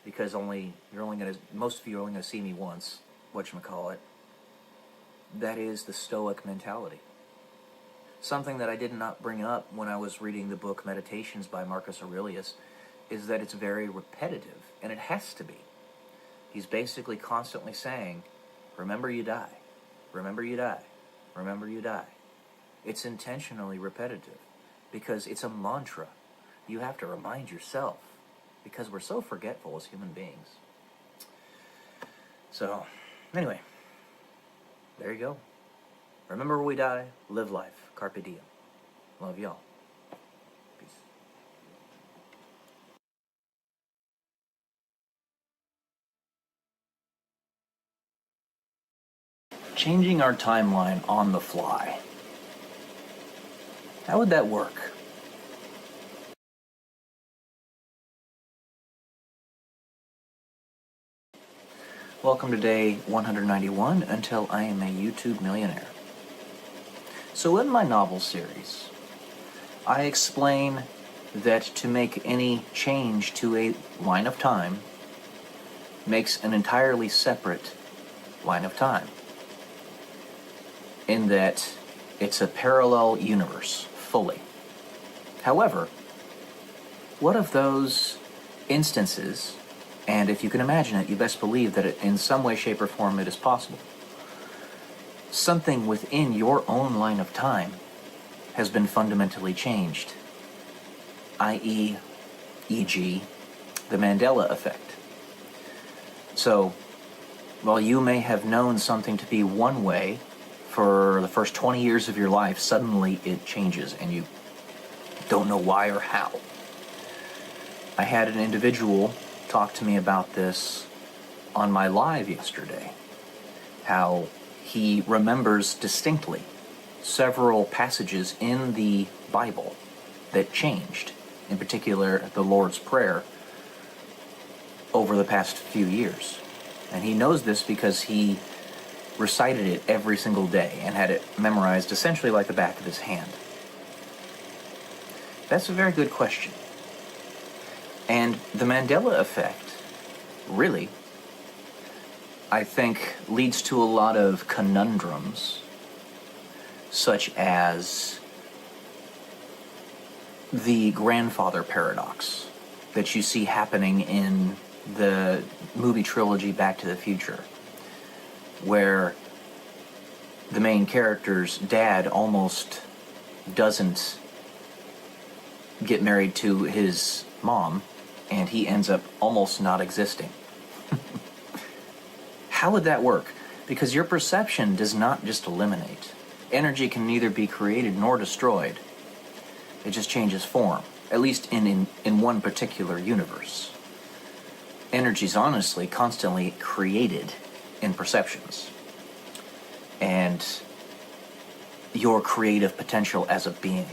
S6: because most of you are only going to see me once, whatchamacallit, that is the Stoic mentality. Something that I did not bring up when I was reading the book Meditations by Marcus Aurelius is that it's very repetitive, and it has to be. He's basically constantly saying, remember you die. Remember you die. Remember you die. It's intentionally repetitive because it's a mantra. You have to remind yourself because we're so forgetful as human beings. So, anyway, there you go. Remember we die, live life. Carpe diem. Love y'all. Peace. Changing our timeline on the fly. How would that work? Welcome to day 191, Until I Am a YouTube Millionaire. So in my novel series, I explain that to make any change to a line of time makes an entirely separate line of time, in that it's a parallel universe, fully. However, what of those instances, and if you can imagine it, you best believe that in some way, shape, or form it is possible, something within your own line of time has been fundamentally changed, i.e., e.g., the Mandela effect. So, while you may have known something to be one way for the first 20 years of your life, suddenly it changes and you don't know why or how. I had an individual talk to me about this on my live yesterday, how he remembers distinctly several passages in the Bible that changed, in particular the Lord's Prayer, over the past few years. And he knows this because he recited it every single day and had it memorized essentially like the back of his hand. That's a very good question. And the Mandela effect, really, I think, leads to a lot of conundrums, such as the grandfather paradox that you see happening in the movie trilogy Back to the Future, where the main character's dad almost doesn't get married to his mom, and he ends up almost not existing. How would that work? Because your perception does not just eliminate. Energy can neither be created nor destroyed. It just changes form, at least in one particular universe. Energy's honestly constantly created in perceptions. And your creative potential as a being.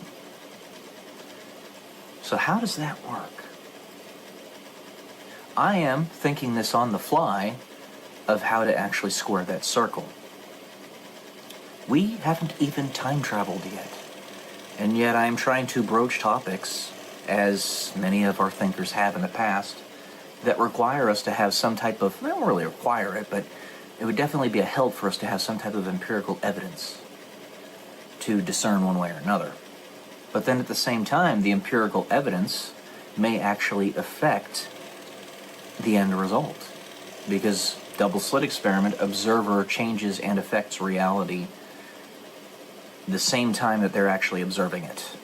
S6: So how does that work? I am thinking this on the fly of how to actually square that circle. We haven't even time traveled yet. And yet I'm trying to broach topics, as many of our thinkers have in the past, that require us to have some type of, they don't really require it, but it would definitely be a help for us to have some type of empirical evidence to discern one way or another. But then at the same time, the empirical evidence may actually affect the end result. Because double slit experiment, observer changes and affects reality the same time that they're actually observing it.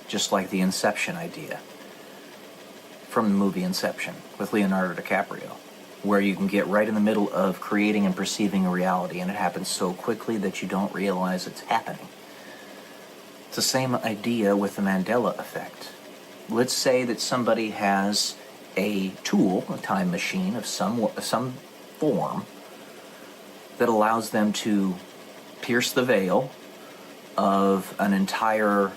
S6: Just like the Inception idea from the movie Inception with Leonardo DiCaprio, where you can get right in the middle of creating and perceiving a reality, and it happens so quickly that you don't realize it's happening. It's the same idea with the Mandela effect. Let's say that somebody has a tool, a time machine of some form, that allows them to pierce the veil of an entire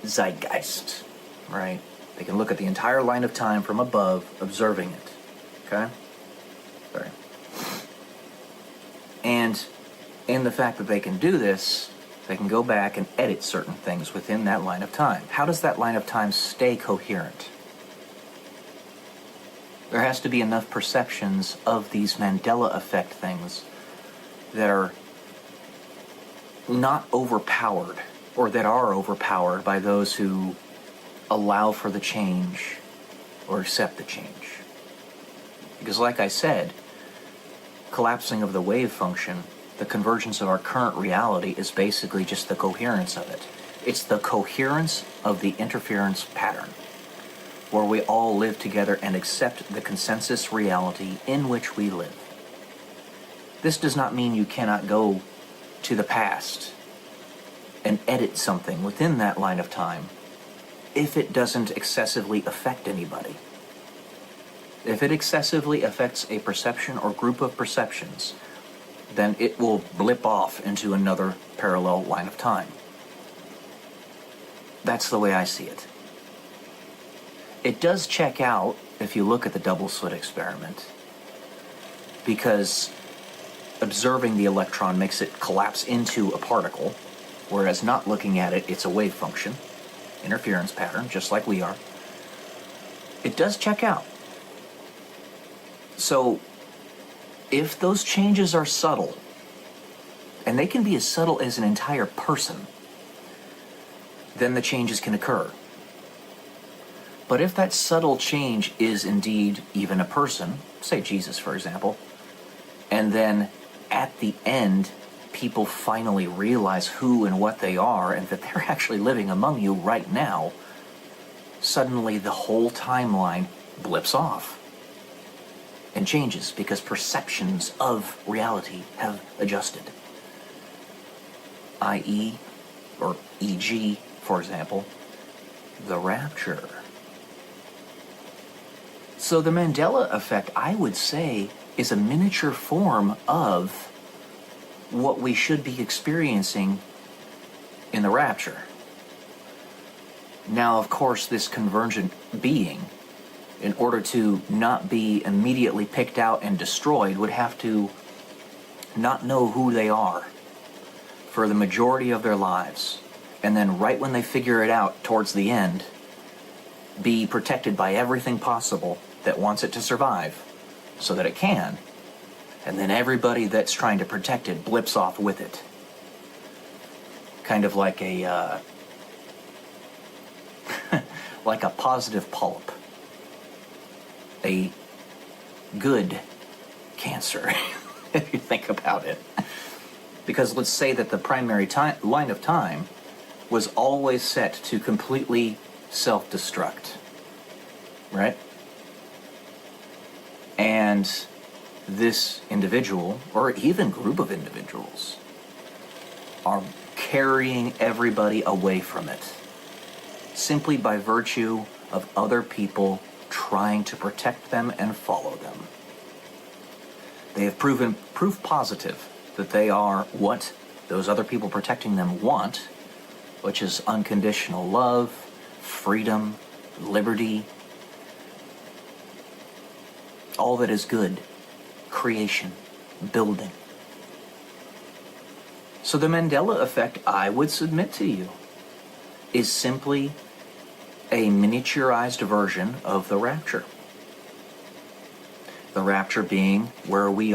S6: zeitgeist, right? They can look at the entire line of time from above, observing it, okay? Sorry. And in the fact that they can do this, they can go back and edit certain things within that line of time. How does that line of time stay coherent? There has to be enough perceptions of these Mandela effect things that are not overpowered, or that are overpowered by those who allow for the change or accept the change. Because like I said, collapsing of the wave function, the convergence of our current reality is basically just the coherence of it. It's the coherence of the interference pattern, where we all live together and accept the consensus reality in which we live. This does not mean you cannot go to the past and edit something within that line of time if it doesn't excessively affect anybody. If it excessively affects a perception or group of perceptions, then it will blip off into another parallel line of time. That's the way I see it. It does check out if you look at the double slit experiment, because observing the electron makes it collapse into a particle, whereas not looking at it, it's a wave function, interference pattern, just like we are. It does check out. So, if those changes are subtle, and they can be as subtle as an entire person, then the changes can occur. But if that subtle change is indeed even a person, say Jesus for example, and then at the end people finally realize who and what they are and that they're actually living among you right now, suddenly the whole timeline blips off and changes because perceptions of reality have adjusted. I.e., or e.g., for example, the rapture. So the Mandela effect, I would say, is a miniature form of what we should be experiencing in the rapture. Now, of course, this convergent being, in order to not be immediately picked out and destroyed, would have to not know who they are for the majority of their lives. And then right when they figure it out towards the end, be protected by everything possible that wants it to survive so that it can. And then everybody that's trying to protect it blips off with it. Kind of like a like a positive polyp. A good cancer, if you think about it. Because let's say that the primary line of time was always set to completely self-destruct, right? And this individual, or even group of individuals, are carrying everybody away from it, simply by virtue of other people trying to protect them and follow them. They have proven proof positive that they are what those other people protecting them want, which is unconditional love, freedom, liberty, all that is good, creation, building. So the Mandela effect, I would submit to you, is simply a miniaturized version of the rapture. The rapture being where we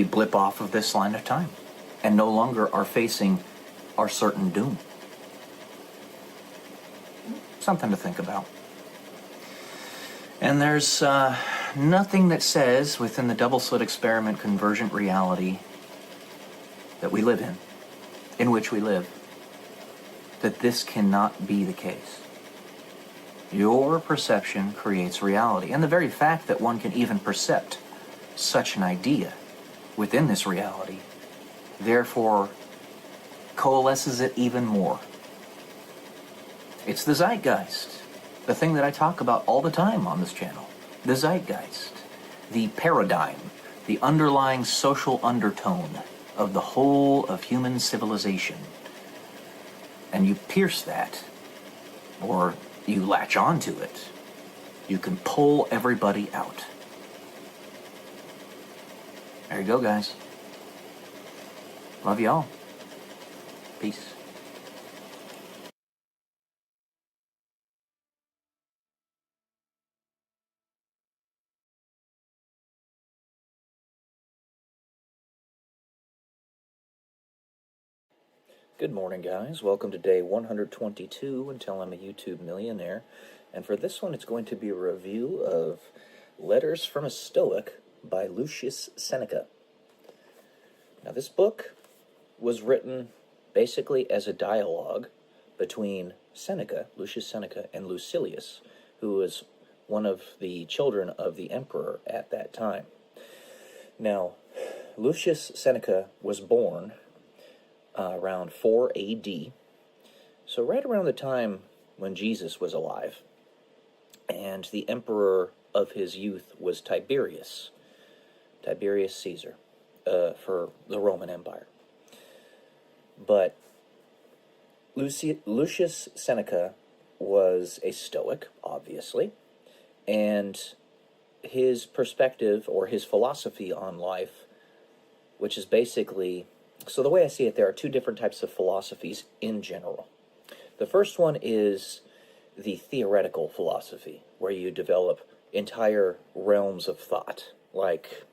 S6: blip off of this line of time and no longer are facing our certain doom. Something to think about. And there's nothing that says within the double slit experiment convergent reality that we live in which we live, that this cannot be the case. Your perception creates reality. And the very fact that one can even percept such an idea within this reality, therefore coalesces it even more. It's the zeitgeist, the thing that I talk about all the time on this channel. The zeitgeist, the paradigm, the underlying social undertone of the whole of human civilization. And you pierce that, or you latch onto it, you can pull everybody out. There you go, guys. Love y'all. Peace. Good morning, guys. Welcome to day 122 until I'm a YouTube millionaire. And for this one, it's going to be a review of Letters from a Stoic by Lucius Seneca. Now, this book was written basically as a dialogue between Seneca, Lucius Seneca, and Lucilius, who was one of the children of the emperor at that time. Now, Lucius Seneca was born around 4 AD, so right around the time when Jesus was alive, and the emperor of his youth was Tiberius Caesar, for the Roman Empire. But Lucius Seneca was a Stoic, obviously, and his perspective or his philosophy on life, which is basically, so the way I see it, there are two different types of philosophies in general. The first one is the theoretical philosophy, where you develop entire realms of thought, like,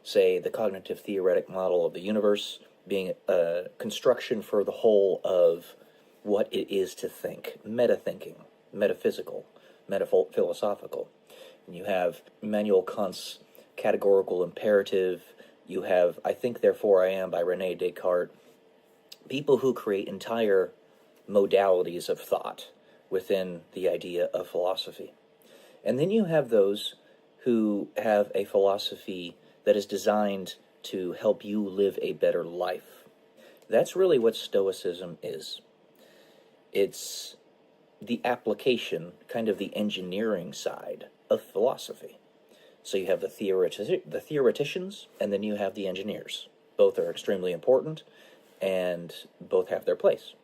S6: say, the cognitive theoretic model of the universe being a construction for the whole of what it is to think, meta-thinking, metaphysical, metaphilosophical. And you have Immanuel Kant's categorical imperative. You have I Think, Therefore I Am by Rene Descartes. People who create entire modalities of thought within the idea of philosophy. And then you have those who have a philosophy that is designed to help you live a better life. That's really what Stoicism is. It's the application, kind of the engineering side of philosophy. So you have the theoreticians, and then you have the engineers. Both are extremely important, and both have their place.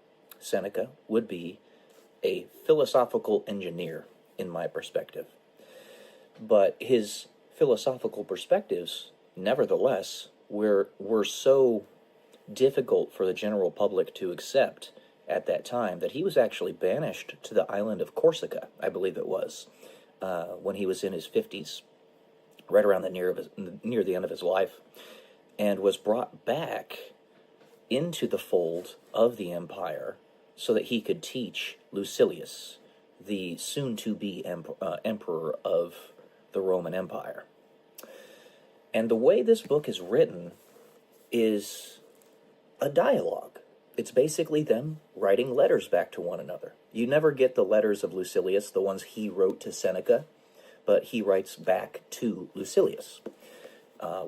S6: Seneca would be a philosophical engineer, in my perspective. But his philosophical perspectives, nevertheless, were so difficult for the general public to accept at that time that he was actually banished to the island of Corsica, I believe it was, when he was in his 50s, right around near the end of his life, and was brought back into the fold of the empire so that he could teach Lucilius, the soon-to-be emperor of the Roman Empire. And the way this book is written is a dialogue. It's basically them writing letters back to one another. You never get the letters of Lucilius, the ones he wrote to Seneca, but he writes back to Lucilius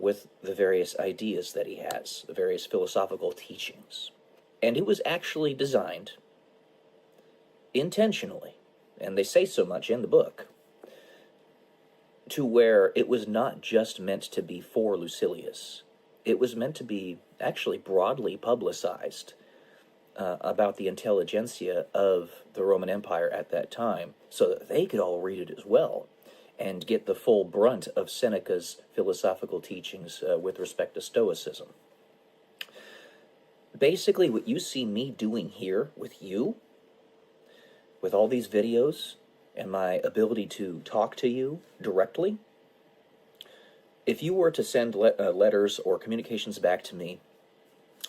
S6: with the various ideas that he has, the various philosophical teachings. And it was actually designed intentionally, and they say so much in the book, to where it was not just meant to be for Lucilius. It was meant to be actually broadly publicized about the intelligentsia of the Roman Empire at that time, so that they could all read it as well and get the full brunt of Seneca's philosophical teachings with respect to Stoicism. Basically, what you see me doing here with you, with all these videos, and my ability to talk to you directly, if you were to send letters or communications back to me,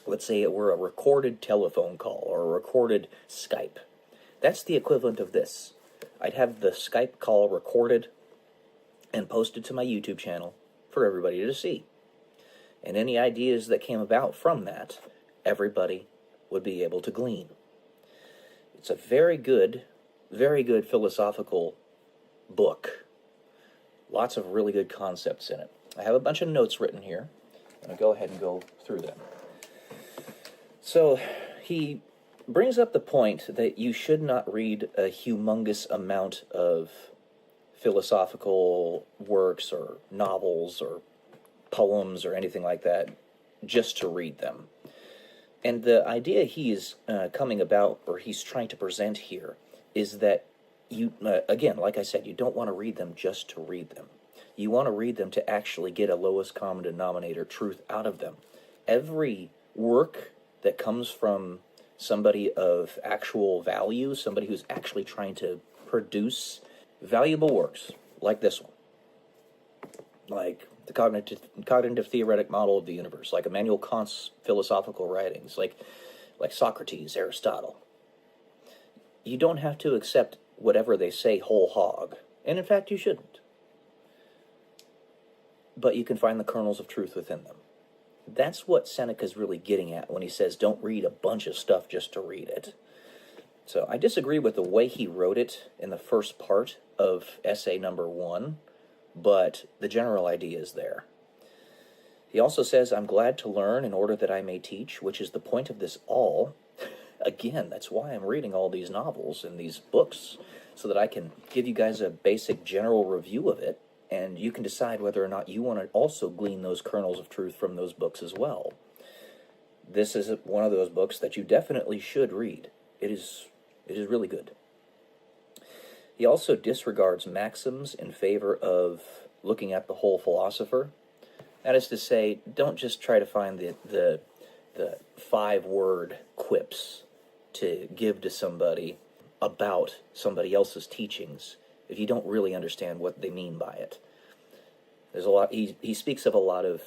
S6: let's say it were a recorded telephone call or a recorded Skype, that's the equivalent of this. I'd have the Skype call recorded and posted to my YouTube channel for everybody to see. And any ideas that came about from that, everybody would be able to glean. It's a very good philosophical book. Lots of really good concepts in it. I have a bunch of notes written here. I'll go ahead and go through them. So, he brings up the point that you should not read a humongous amount of philosophical works or novels or poems or anything like that just to read them. And the idea he is coming about, or he's trying to present here, is that you, again, like I said, you don't want to read them just to read them. You want to read them to actually get a lowest common denominator truth out of them. Every work that comes from somebody of actual value, somebody who's actually trying to produce valuable works, like this one, like the cognitive theoretic model of the universe, like Immanuel Kant's philosophical writings, like Socrates, Aristotle. You don't have to accept whatever they say whole hog, and in fact you shouldn't. But you can find the kernels of truth within them. That's what Seneca's really getting at when he says don't read a bunch of stuff just to read it. So I disagree with the way he wrote it in the first part of essay number 1, but the general idea is there. He also says, I'm glad to learn in order that I may teach, which is the point of this all. Again, that's why I'm reading all these novels and these books, so that I can give you guys a basic general review of it, and you can decide whether or not you want to also glean those kernels of truth from those books as well. This is one of those books that you definitely should read. It is really good. He also disregards maxims in favor of looking at the whole philosopher. That is to say, don't just try to find the 5-word quips to give to somebody about somebody else's teachings if you don't really understand what they mean by it. There's a lot. He speaks of a lot of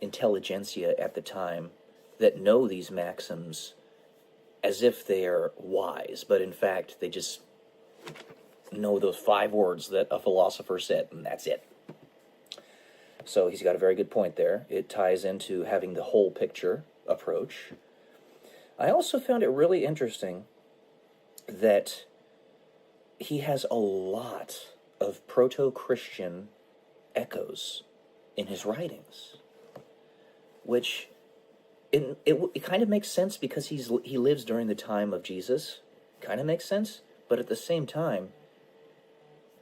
S6: intelligentsia at the time that know these maxims as if they are wise, but in fact they just know those 5 words that a philosopher said, and that's it. So he's got a very good point there. It ties into having the whole picture approach. I also found it really interesting that he has a lot of proto-Christian echoes in his writings, which it kind of makes sense because he lives during the time of Jesus. Kind of makes sense, but at the same time,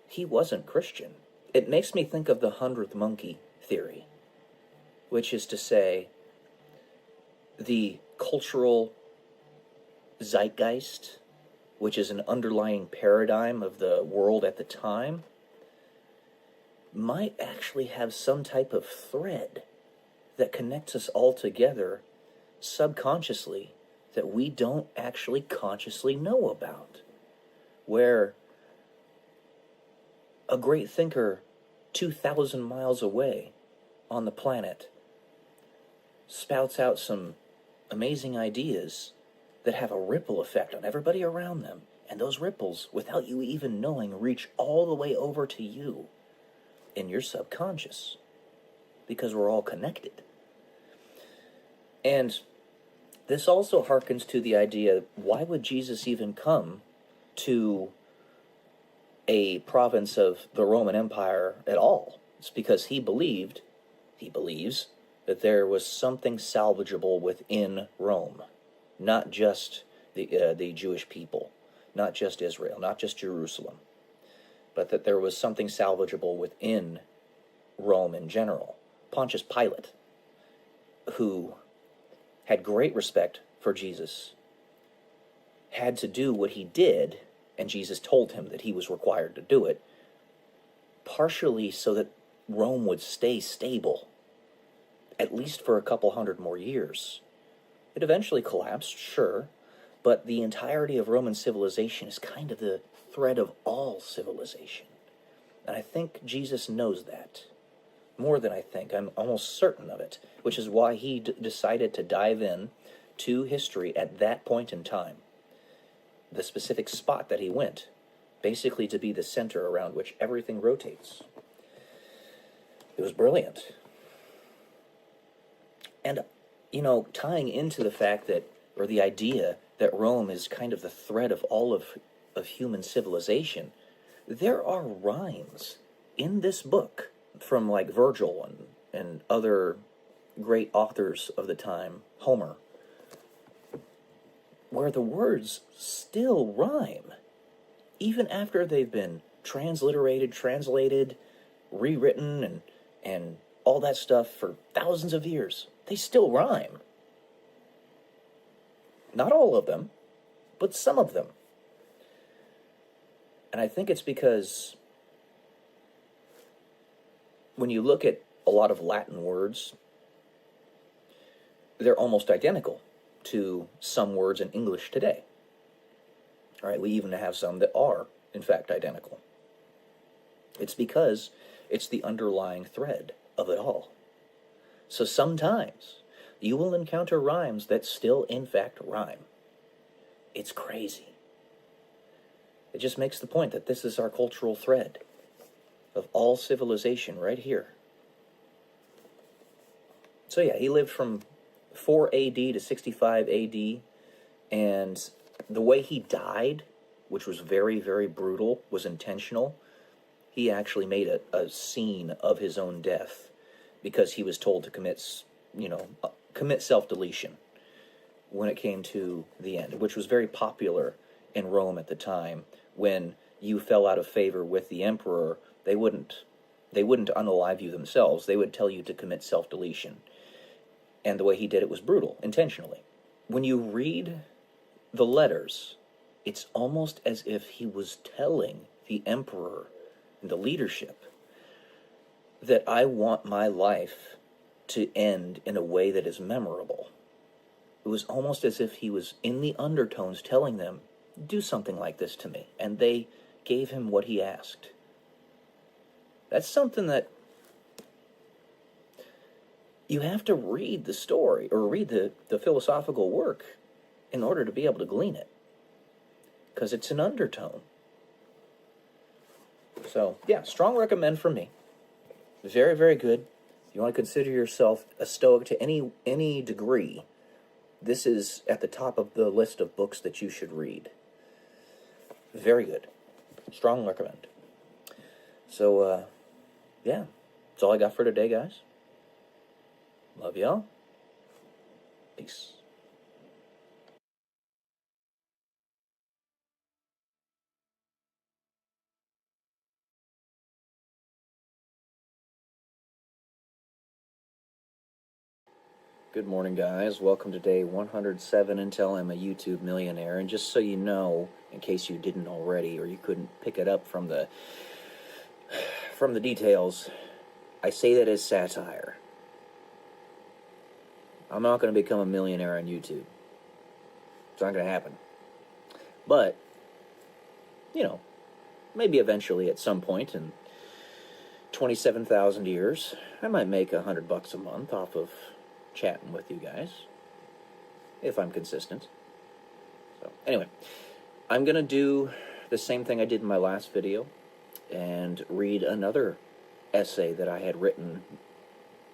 S6: he wasn't Christian. It makes me think of the 100th monkey theory, which is to say, the cultural zeitgeist, which is an underlying paradigm of the world at the time, might actually have some type of thread that connects us all together subconsciously that we don't actually consciously know about. Where a great thinker 2,000 miles away on the planet spouts out some amazing ideas that have a ripple effect on everybody around them, and those ripples, without you even knowing, reach all the way over to you in your subconscious, because we're all connected. And this also harkens to the idea, why would Jesus even come to a province of the Roman Empire at all? It's because he believes, that there was something salvageable within Rome. Not just the Jewish people, not just Israel, not just Jerusalem, but that there was something salvageable within Rome in general. Pontius Pilate, who had great respect for Jesus, had to do what he did, and Jesus told him that he was required to do it, partially so that Rome would stay stable, at least for a couple hundred more years. It eventually collapsed, sure, but the entirety of Roman civilization is kind of the thread of all civilization. And I think Jesus knows that. More than I think. I'm almost certain of it, which is why he decided to dive in to history at that point in time. The specific spot that he went, basically to be the center around which everything rotates. It was brilliant. And tying into the fact that, or the idea that Rome is kind of the thread of all of human civilization, there are rhymes in this book from like Virgil and other great authors of the time, Homer, where the words still rhyme, even after they've been translated, rewritten, and all that stuff for thousands of years. They still rhyme. Not all of them, but some of them. And I think it's because when you look at a lot of Latin words, they're almost identical to some words in English today. All right, we even have some that are, in fact, identical. It's because it's the underlying thread of it all. So sometimes you will encounter rhymes that still, in fact, rhyme. It's crazy. It just makes the point that this is our cultural thread of all civilization right here. So yeah, he lived from 4 AD to 65 AD, and the way he died, which was very, very brutal, was intentional. He actually made a scene of his own death because he was told to commit self-deletion when it came to the end, which was very popular in Rome at the time. When you fell out of favor with the emperor, they wouldn't unalive you themselves. They would tell you to commit self-deletion. And the way he did it was brutal, intentionally. When you read the letters, it's almost as if he was telling the emperor and the leadership that I want my life to end in a way that is memorable. It was almost as if he was in the undertones telling them, do something like this to me. And they gave him what he asked. That's something that you have to read the story or read the philosophical work in order to be able to glean it. Because it's an undertone. So, yeah, strong recommend from me. Very, very good. If you want to consider yourself a Stoic to any degree, this is at the top of the list of books that you should read. Very good. Strong recommend. So, yeah. That's all I got for today, guys. Love y'all. Peace. Good morning, guys. Welcome to day 107 until I'm a YouTube millionaire. And just so you know, in case you didn't already or you couldn't pick it up from the details, I say that as satire. I'm not going to become a millionaire on YouTube. It's not going to happen. But, you know, maybe eventually at some point in 27,000 years, I might make $100 a month off of chatting with you guys, if I'm consistent. So, anyway, I'm going to do the same thing I did in my last video and read another essay that I had written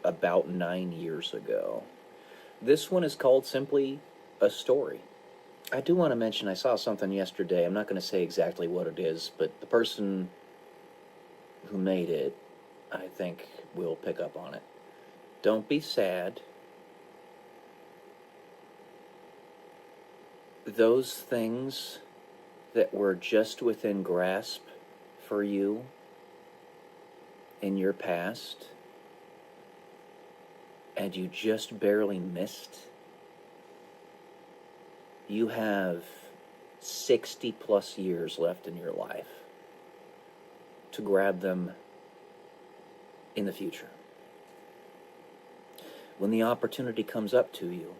S6: about 9 years ago. This one is called simply A Story. I do want to mention I saw something yesterday. I'm not going to say exactly what it is, but the person who made it, I think, will pick up on it. Don't be sad. Those things that were just within grasp for you in your past, and you just barely missed, you have 60 plus years left in your life to grab them in the future. When the opportunity comes up to you,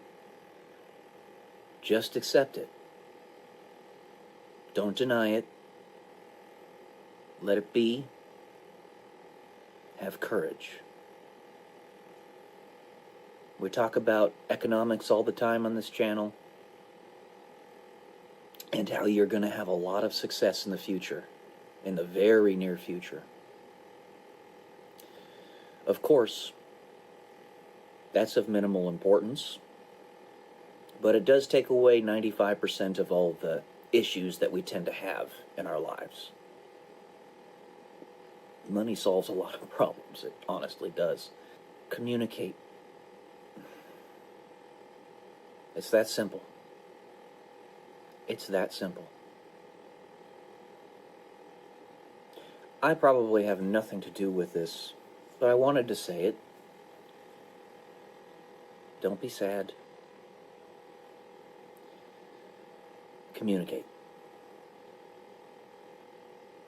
S6: just accept it. Don't deny it. Let it be. Have courage. We talk about economics all the time on this channel, and how you're going to have a lot of success in the future, in the very near future. Of course, that's of minimal importance, but it does take away 95% of all the issues that we tend to have in our lives. Money solves a lot of problems. It honestly does. Communicate. It's that simple. It's that simple. I probably have nothing to do with this, but I wanted to say it. Don't be sad. Communicate.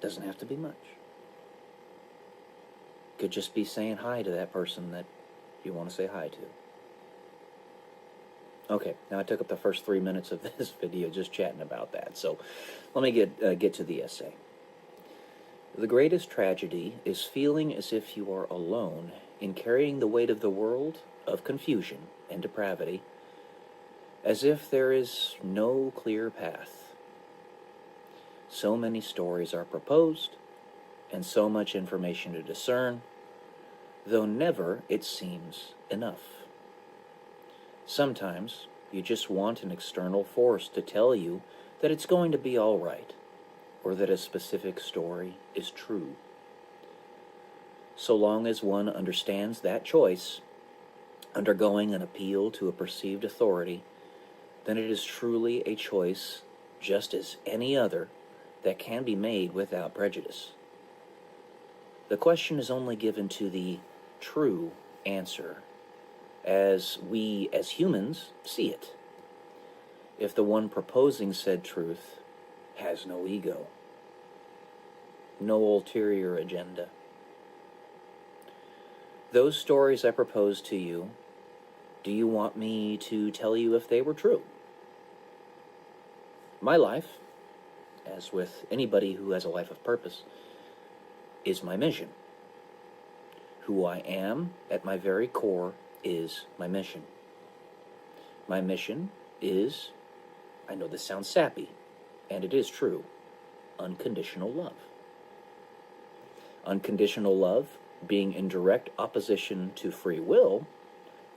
S6: Doesn't have to be much. Could just be saying hi to that person that you want to say hi to. Okay, now I took up the first 3 minutes of this video just chatting about that, so let me get to the essay. The greatest tragedy is feeling as if you are alone in carrying the weight of the world of confusion and depravity, as if there is no clear path. So many stories are proposed, and so much information to discern, though never, it seems, enough. Sometimes you just want an external force to tell you that it's going to be all right, or that a specific story is true. So long as one understands that choice, undergoing an appeal to a perceived authority, then it is truly a choice just as any other that can be made without prejudice. The question is only given to the true answer as we, as humans, see it. if the one proposing said truth has no ego, no ulterior agenda? Those stories I propose to you, do you want me to tell you if they were true? My life, as with anybody who has a life of purpose, is my mission. Who I am at my very core is my mission. My mission is, I know this sounds sappy, and it is true, unconditional love. Unconditional love, being in direct opposition to free will,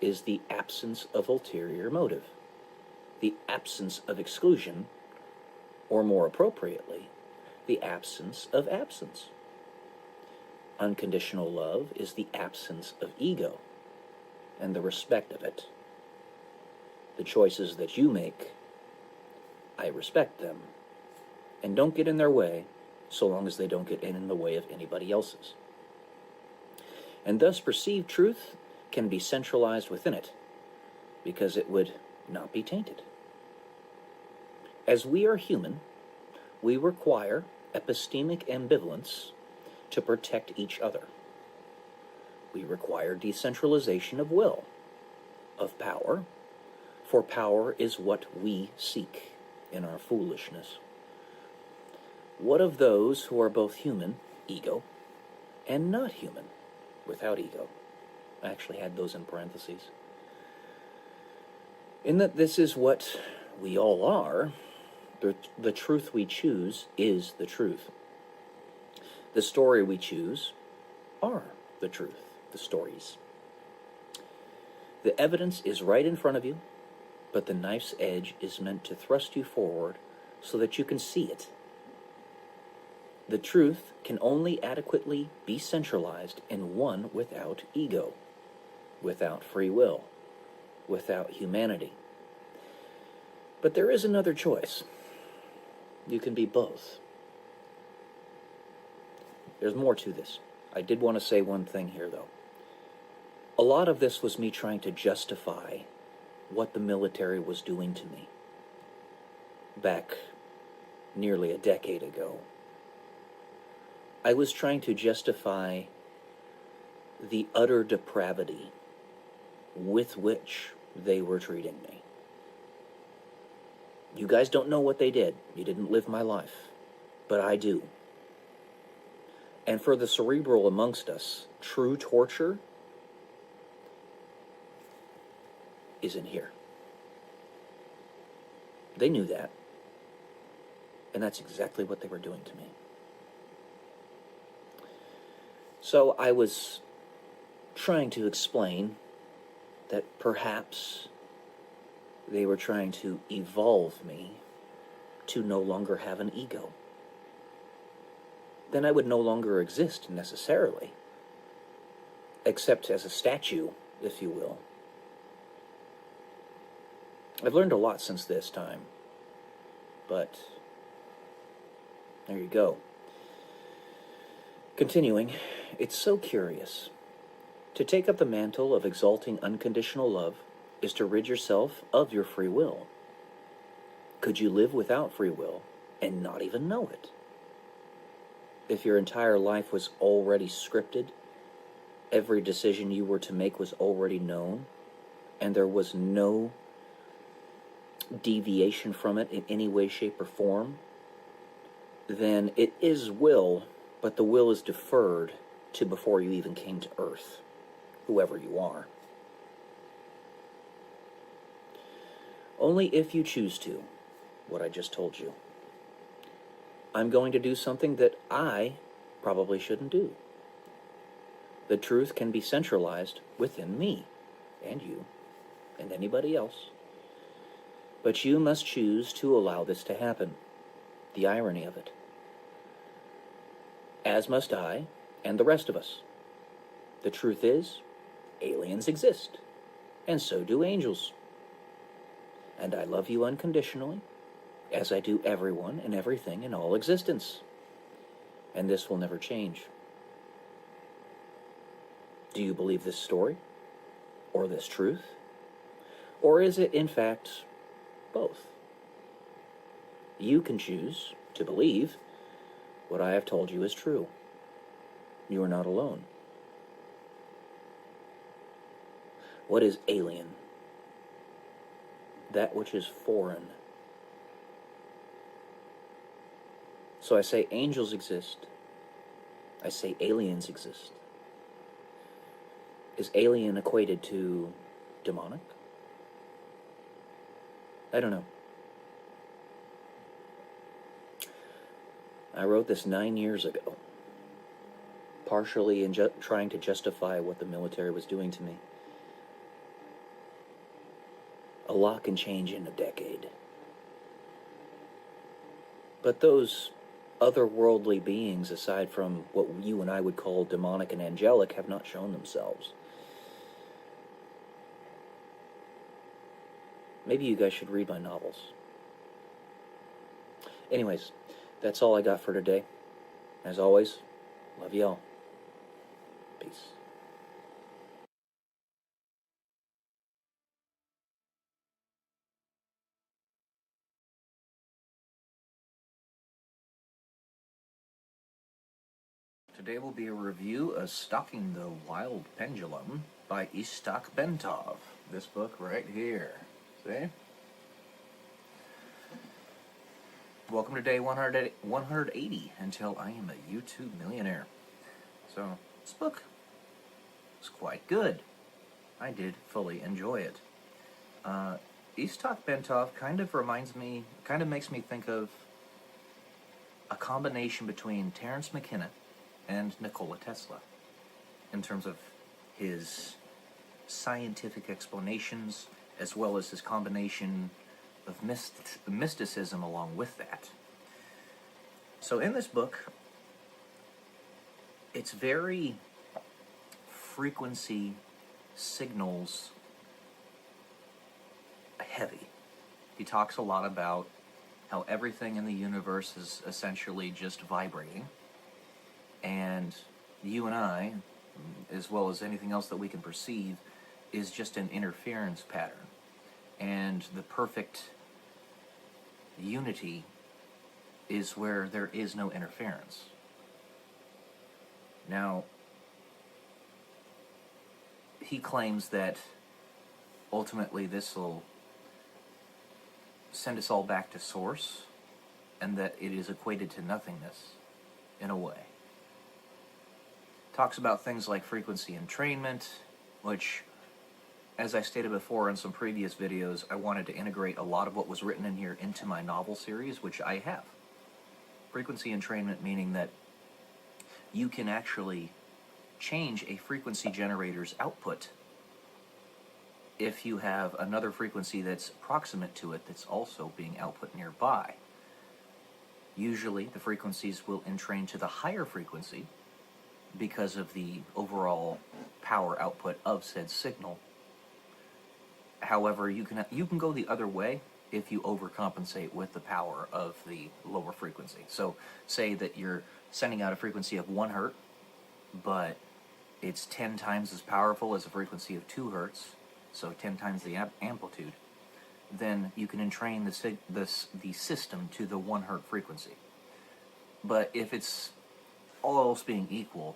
S6: is the absence of ulterior motive, the absence of exclusion, or more appropriately, the absence of absence. Unconditional love is the absence of ego and the respect of it. The choices that you make, I respect them, and don't get in their way so long as they don't get in the way of anybody else's. And thus perceived truth can be centralized within it, because it would not be tainted. As we are human, we require epistemic ambivalence to protect each other. We require decentralization of will, of power, for power is what we seek in our foolishness. What of those who are both human, ego, and not human, without ego? I actually had those in parentheses. In that this is what we all are, the truth we choose is the truth. The story we choose are the truth, the stories. The evidence is right in front of you, but the knife's edge is meant to thrust you forward so that you can see it. The truth can only adequately be centralized in one without ego, without free will, without humanity. But there is another choice. You can be both. There's more to this. I did want to say one thing here, though. A lot of this was me trying to justify what the military was doing to me back nearly a decade ago. I was trying to justify the utter depravity with which they were treating me. You guys don't know what they did. You didn't live my life. But I do. And for the cerebral amongst us, true torture is in here. They knew that. And that's exactly what they were doing to me. So I was trying to explain that perhaps they were trying to evolve me to no longer have an ego. Then I would no longer exist necessarily, except as a statue, if you will. I've learned a lot since this time, but there you go. Continuing, it's so curious. To take up the mantle of exalting unconditional love is to rid yourself of your free will. Could you live without free will and not even know it? If your entire life was already scripted, every decision you were to make was already known, and there was no deviation from it in any way, shape, or form, then it is will, but the will is deferred to before you even came to earth, whoever you are. Only if you choose to, what I just told you. I'm going to do something that I probably shouldn't do. The truth can be centralized within me, and you, and anybody else. But you must choose to allow this to happen. The irony of it. As must I, and the rest of us. The truth is, aliens exist, and so do angels. And I love you unconditionally, as I do everyone and everything in all existence. And this will never change. Do you believe this story? Or this truth? Or is it, in fact, both? you can choose to believe what I have told you is true. You are not alone. What is alien? That which is foreign. So I say angels exist. I say aliens exist. Is alien equated to demonic? I don't know. I wrote this 9 years ago, partially in trying to justify what the military was doing to me. A lot can change in a decade. But those otherworldly beings, aside from what you and I would call demonic and angelic, have not shown themselves. Maybe you guys should read my novels. Anyways, that's all I got for today. As always, love y'all. Peace. Today will be a review of Stalking the Wild Pendulum by Istak Bentov. This book right here. See? Welcome to day 180 until I am a YouTube millionaire. So, this book is quite good. I did fully enjoy it. Istak Bentov kind of makes me think of a combination between Terence McKenna and Nikola Tesla in terms of his scientific explanations as well as his combination of mysticism along with that. So in this book, it's very frequency signals heavy. He talks a lot about how everything in the universe is essentially just vibrating, and you and I, as well as anything else that we can perceive, is just an interference pattern. And the perfect unity is where there is no interference. Now, he claims that ultimately this will send us all back to source, and that it is equated to nothingness, in a way. Talks about things like frequency entrainment, which, as I stated before in some previous videos, I wanted to integrate a lot of what was written in here into my novel series, which I have. Frequency entrainment meaning that you can actually change a frequency generator's output if you have another frequency that's proximate to it that's also being output nearby. Usually the frequencies will entrain to the higher frequency because of the overall power output of said signal. However, you can go the other way if you overcompensate with the power of the lower frequency. So say that you're sending out a frequency of 1 hertz, but it's 10 times as powerful as a frequency of 2 hertz, so 10 times the amplitude, then you can entrain the system to the 1 hertz frequency. But if it's all else being equal,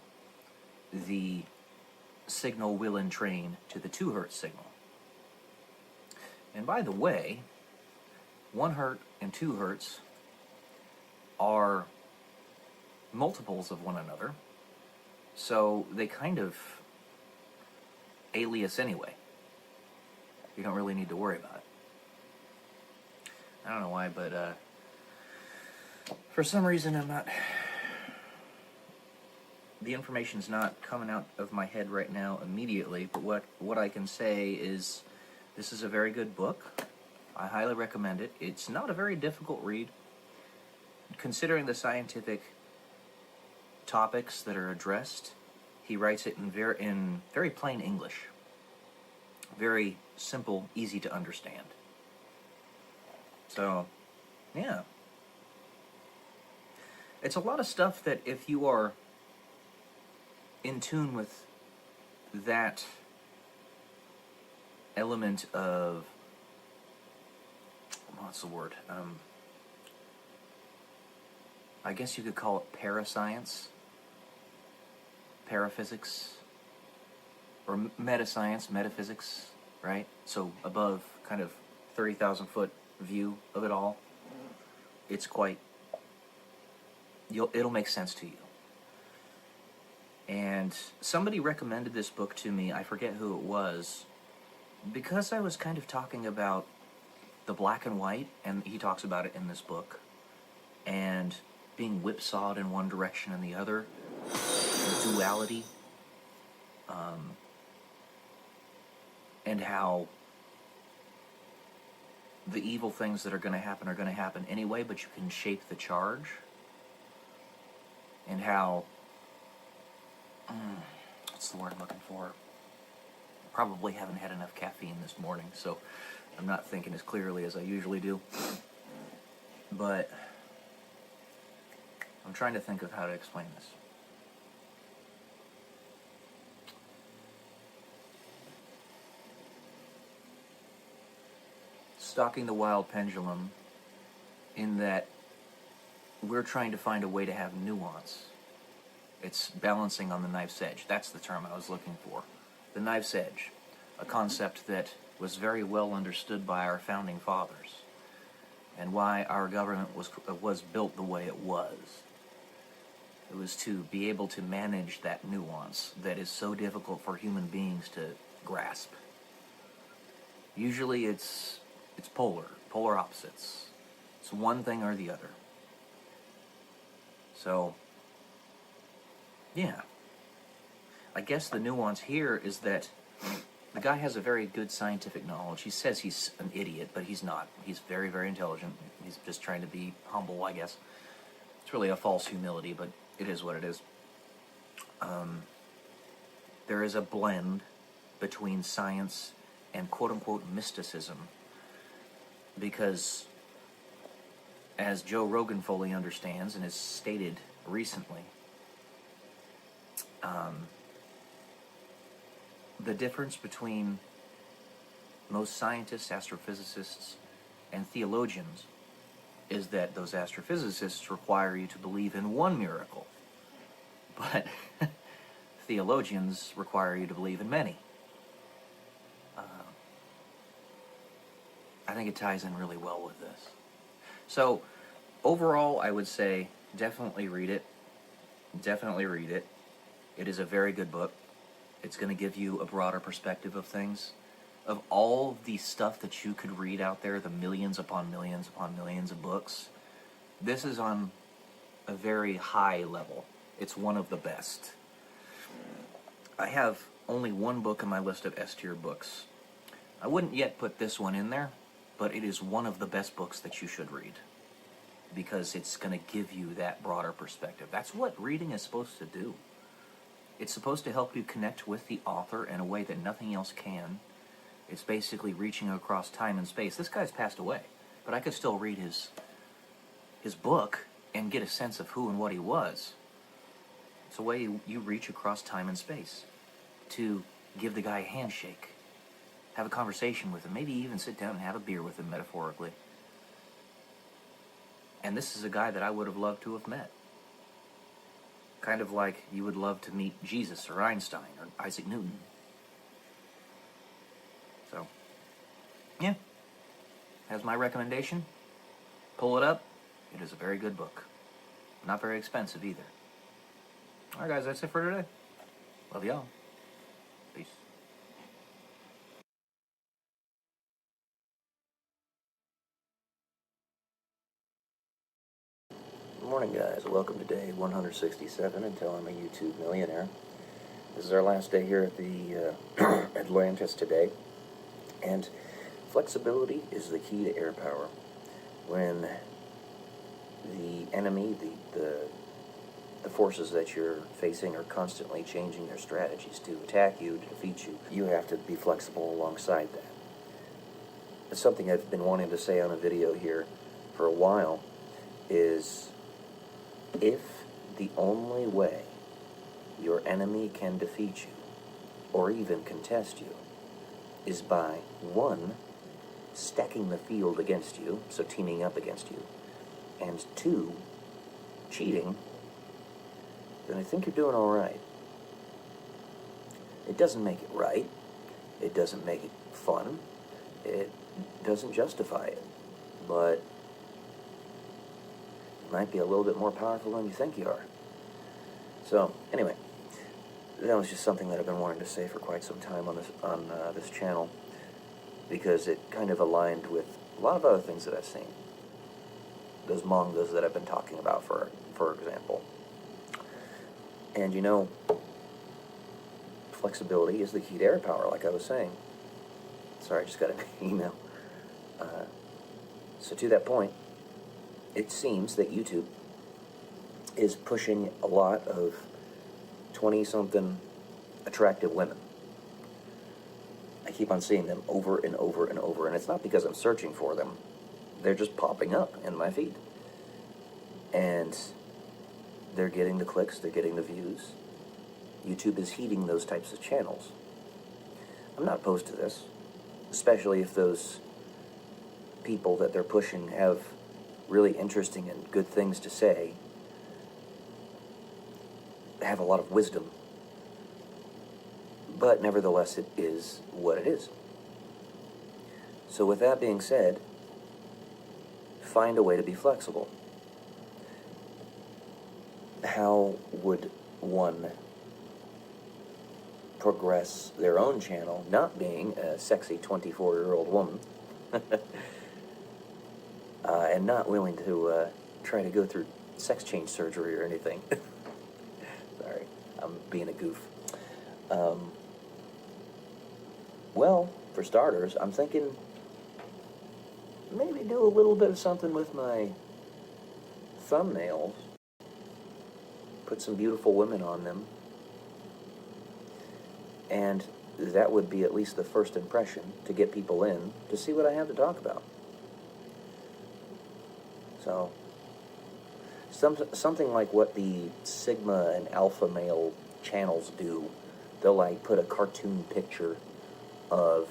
S6: the signal will entrain to the 2 hertz signal. And by the way, 1 hertz and 2 hertz are multiples of one another, so they kind of alias anyway. You don't really need to worry about it. I don't know why, but for some reason the information's not coming out of my head right now immediately, but what I can say is this is a very good book. I highly recommend it. It's not a very difficult read, considering the scientific topics that are addressed. He writes it in very plain English. Very simple, easy to understand. So, yeah. It's a lot of stuff that if you are in tune with that element of, what's the word? I guess you could call it parascience, paraphysics, or metascience, metaphysics, right? So above kind of 30,000 foot view of it all, it's quite, it'll make sense to you. And somebody recommended this book to me, I forget who it was, because I was kind of talking about the black and white, and he talks about it in this book, and being whipsawed in one direction and the other, duality, and how the evil things that are going to happen anyway, but you can shape the charge, and how, what's the word I'm looking for? Probably haven't had enough caffeine this morning, so I'm not thinking as clearly as I usually do. But I'm trying to think of how to explain this. Stalking the wild pendulum, in that we're trying to find a way to have nuance. It's balancing on the knife's edge. That's the term I was looking for. The knife's edge, a concept that was very well understood by our founding fathers, and why our government was built the way it was. It was to be able to manage that nuance that is so difficult for human beings to grasp. Usually it's polar opposites. It's one thing or the other. So, yeah. I guess the nuance here is that the guy has a very good scientific knowledge. He says he's an idiot, but he's not. He's very, very intelligent. He's just trying to be humble, I guess. It's really a false humility, but it is what it is. There is a blend between science and quote-unquote mysticism, because as Joe Rogan fully understands and has stated recently, the difference between most scientists, astrophysicists, and theologians is that those astrophysicists require you to believe in one miracle, but theologians require you to believe in many. I think it ties in really well with this. So, overall, I would say definitely read it. Definitely read it. It is a very good book. It's going to give you a broader perspective of things. Of all the stuff that you could read out there, the millions upon millions upon millions of books, this is on a very high level. It's one of the best. I have only one book on my list of S-tier books. I wouldn't yet put this one in there, but it is one of the best books that you should read, because it's going to give you that broader perspective. That's what reading is supposed to do. It's supposed to help you connect with the author in a way that nothing else can. It's basically reaching across time and space. This guy's passed away, but I could still read his book and get a sense of who and what he was. It's a way you reach across time and space to give the guy a handshake, have a conversation with him, maybe even sit down and have a beer with him, metaphorically. And this is a guy that I would have loved to have met. Kind of like you would love to meet Jesus or Einstein or Isaac Newton. So, yeah. That's my recommendation. Pull it up. It is a very good book. Not very expensive either. Alright guys, that's it for today. Love y'all. Peace. Good morning guys, welcome to day 167 until I'm a YouTube millionaire. This is our last day here at the Atlantis today, and flexibility is the key to air power. When the enemy, the forces that you're facing are constantly changing their strategies to attack you, to defeat you, you have to be flexible alongside that. It's something I've been wanting to say on a video here for a while, is if the only way your enemy can defeat you, or even contest you, is by, 1, stacking the field against you, so teaming up against you, and 2, cheating, then I think you're doing all right. It doesn't make it right. It doesn't make it fun. It doesn't justify it. But it might be a little bit more powerful than you think you are. So, anyway, that was just something that I've been wanting to say for quite some time on this channel, because it kind of aligned with a lot of other things that I've seen. Those mangas that I've been talking about, for example. And you know, flexibility is the key to air power, like I was saying. Sorry, I just got an email. So to that point, it seems that YouTube is pushing a lot of 20-something attractive women. I keep on seeing them over and over and over, and it's not because I'm searching for them. They're just popping up in my feed. And they're getting the clicks, they're getting the views. YouTube is heeding those types of channels. I'm not opposed to this, especially if those people that they're pushing have really interesting and good things to say, have a lot of wisdom. But nevertheless, it is what it is. So with that being said, find a way to be flexible. How would one progress their own channel, not being a sexy 24-year-old woman, and not willing to try to go through sex change surgery or anything? Sorry, I'm being a goof. Well, for starters, I'm thinking maybe do a little bit of something with my thumbnails. Put some beautiful women on them. And that would be at least the first impression to get people in to see what I have to talk about. So, something like what the Sigma and Alpha male channels do. They'll like put a cartoon picture of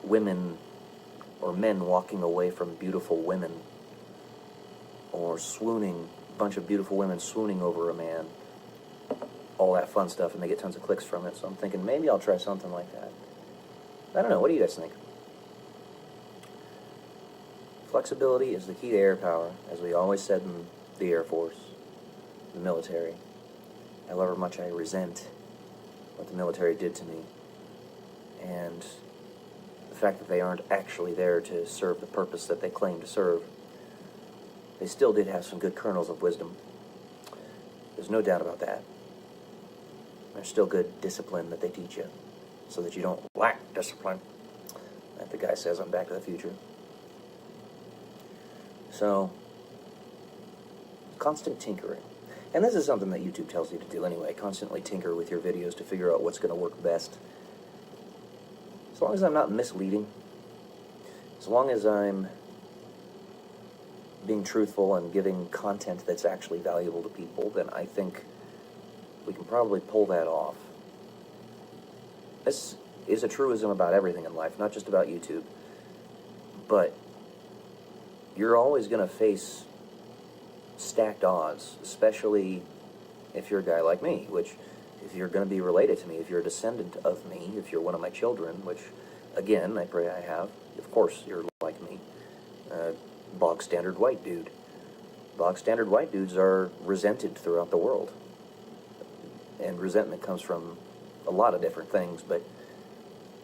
S6: women or men walking away from beautiful women, or swooning, a bunch of beautiful women swooning over a man, all that fun stuff, and they get tons of clicks from it. So I'm thinking maybe I'll try something like that. I don't know, what do you guys think? Flexibility is the key to air power, as we always said in the Air Force, the military. However much I resent what the military did to me, and the fact that they aren't actually there to serve the purpose that they claim to serve, they still did have some good kernels of wisdom. There's no doubt about that. There's still good discipline that they teach you, so that you don't lack discipline, like the guy says on Back to the Future. So, constant tinkering. And this is something that YouTube tells you to do anyway, constantly tinker with your videos to figure out what's going to work best. As long as I'm not misleading, as long as I'm being truthful and giving content that's actually valuable to people, then I think we can probably pull that off. This is a truism about everything in life, not just about YouTube. But you're always going to face stacked odds, especially if you're a guy like me, which, if you're going to be related to me, if you're a descendant of me, if you're one of my children, which, again, I pray I have, of course you're like me, bog standard white dude. Bog standard white dudes are resented throughout the world. And resentment comes from a lot of different things, but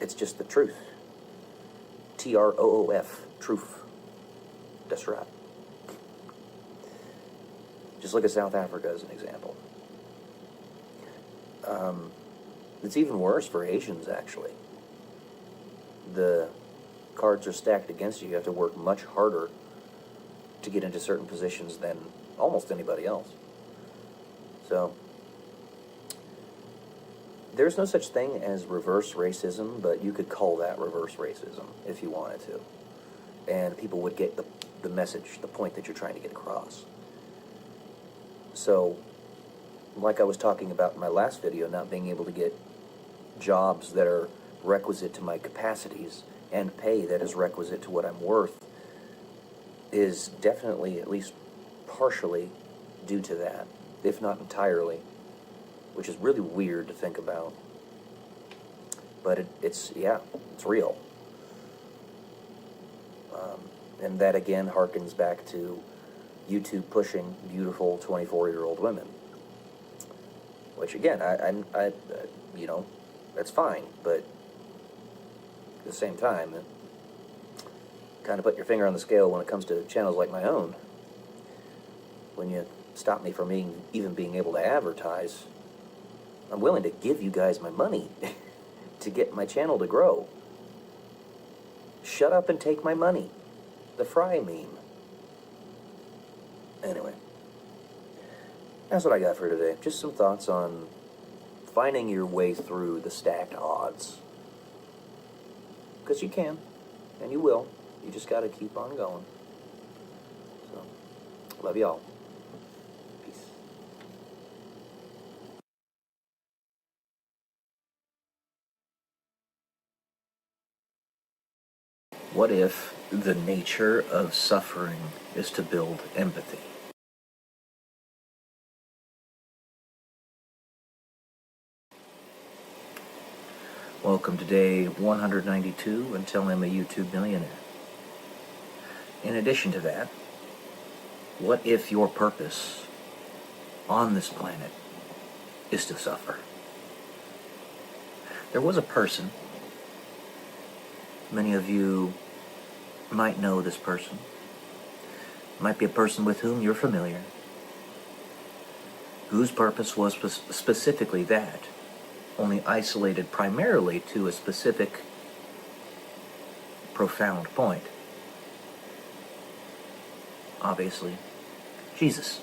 S6: it's just the truth. T-R-O-O-F, truth. That's right. Just look at South Africa as an example. It's even worse for Asians, actually. The cards are stacked against you. You have to work much harder to get into certain positions than almost anybody else. So, there's no such thing as reverse racism, but you could call that reverse racism if you wanted to. And people would get the message, the point that you're trying to get across. So, like I was talking about in my last video, not being able to get jobs that are requisite to my capacities and pay that is requisite to what I'm worth is definitely, at least partially, due to that, if not entirely, which is really weird to think about. But it's real. And that again harkens back to YouTube pushing beautiful 24-year-old women. Which again, I that's fine, but at the same time, kind of put your finger on the scale when it comes to channels like my own. When you stop me from even being able to advertise, I'm willing to give you guys my money to get my channel to grow. Shut up and take my money. The Fry meme. Anyway, that's what I got for today. Just some thoughts on finding your way through the stacked odds. Because you can, and you will. You just got to keep on going. So, love y'all. Peace. What if the nature of suffering is to build empathy? Welcome to day 192 until I'm a YouTube millionaire. In addition to that, what if your purpose on this planet is to suffer? There was a person, many of you might know this person, might be a person with whom you're familiar, whose purpose was specifically that, only isolated primarily to a specific profound point. Obviously, Jesus.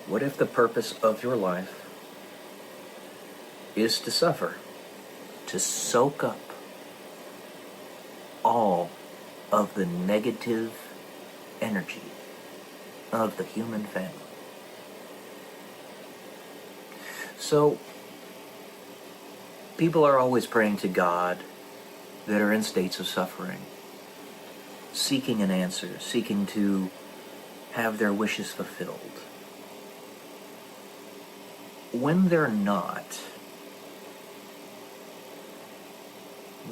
S6: What if the purpose of your life is to suffer, to soak up all of the negative energy of the human family? So, people are always praying to God that are in states of suffering, seeking an answer, seeking to have their wishes fulfilled. When they're not,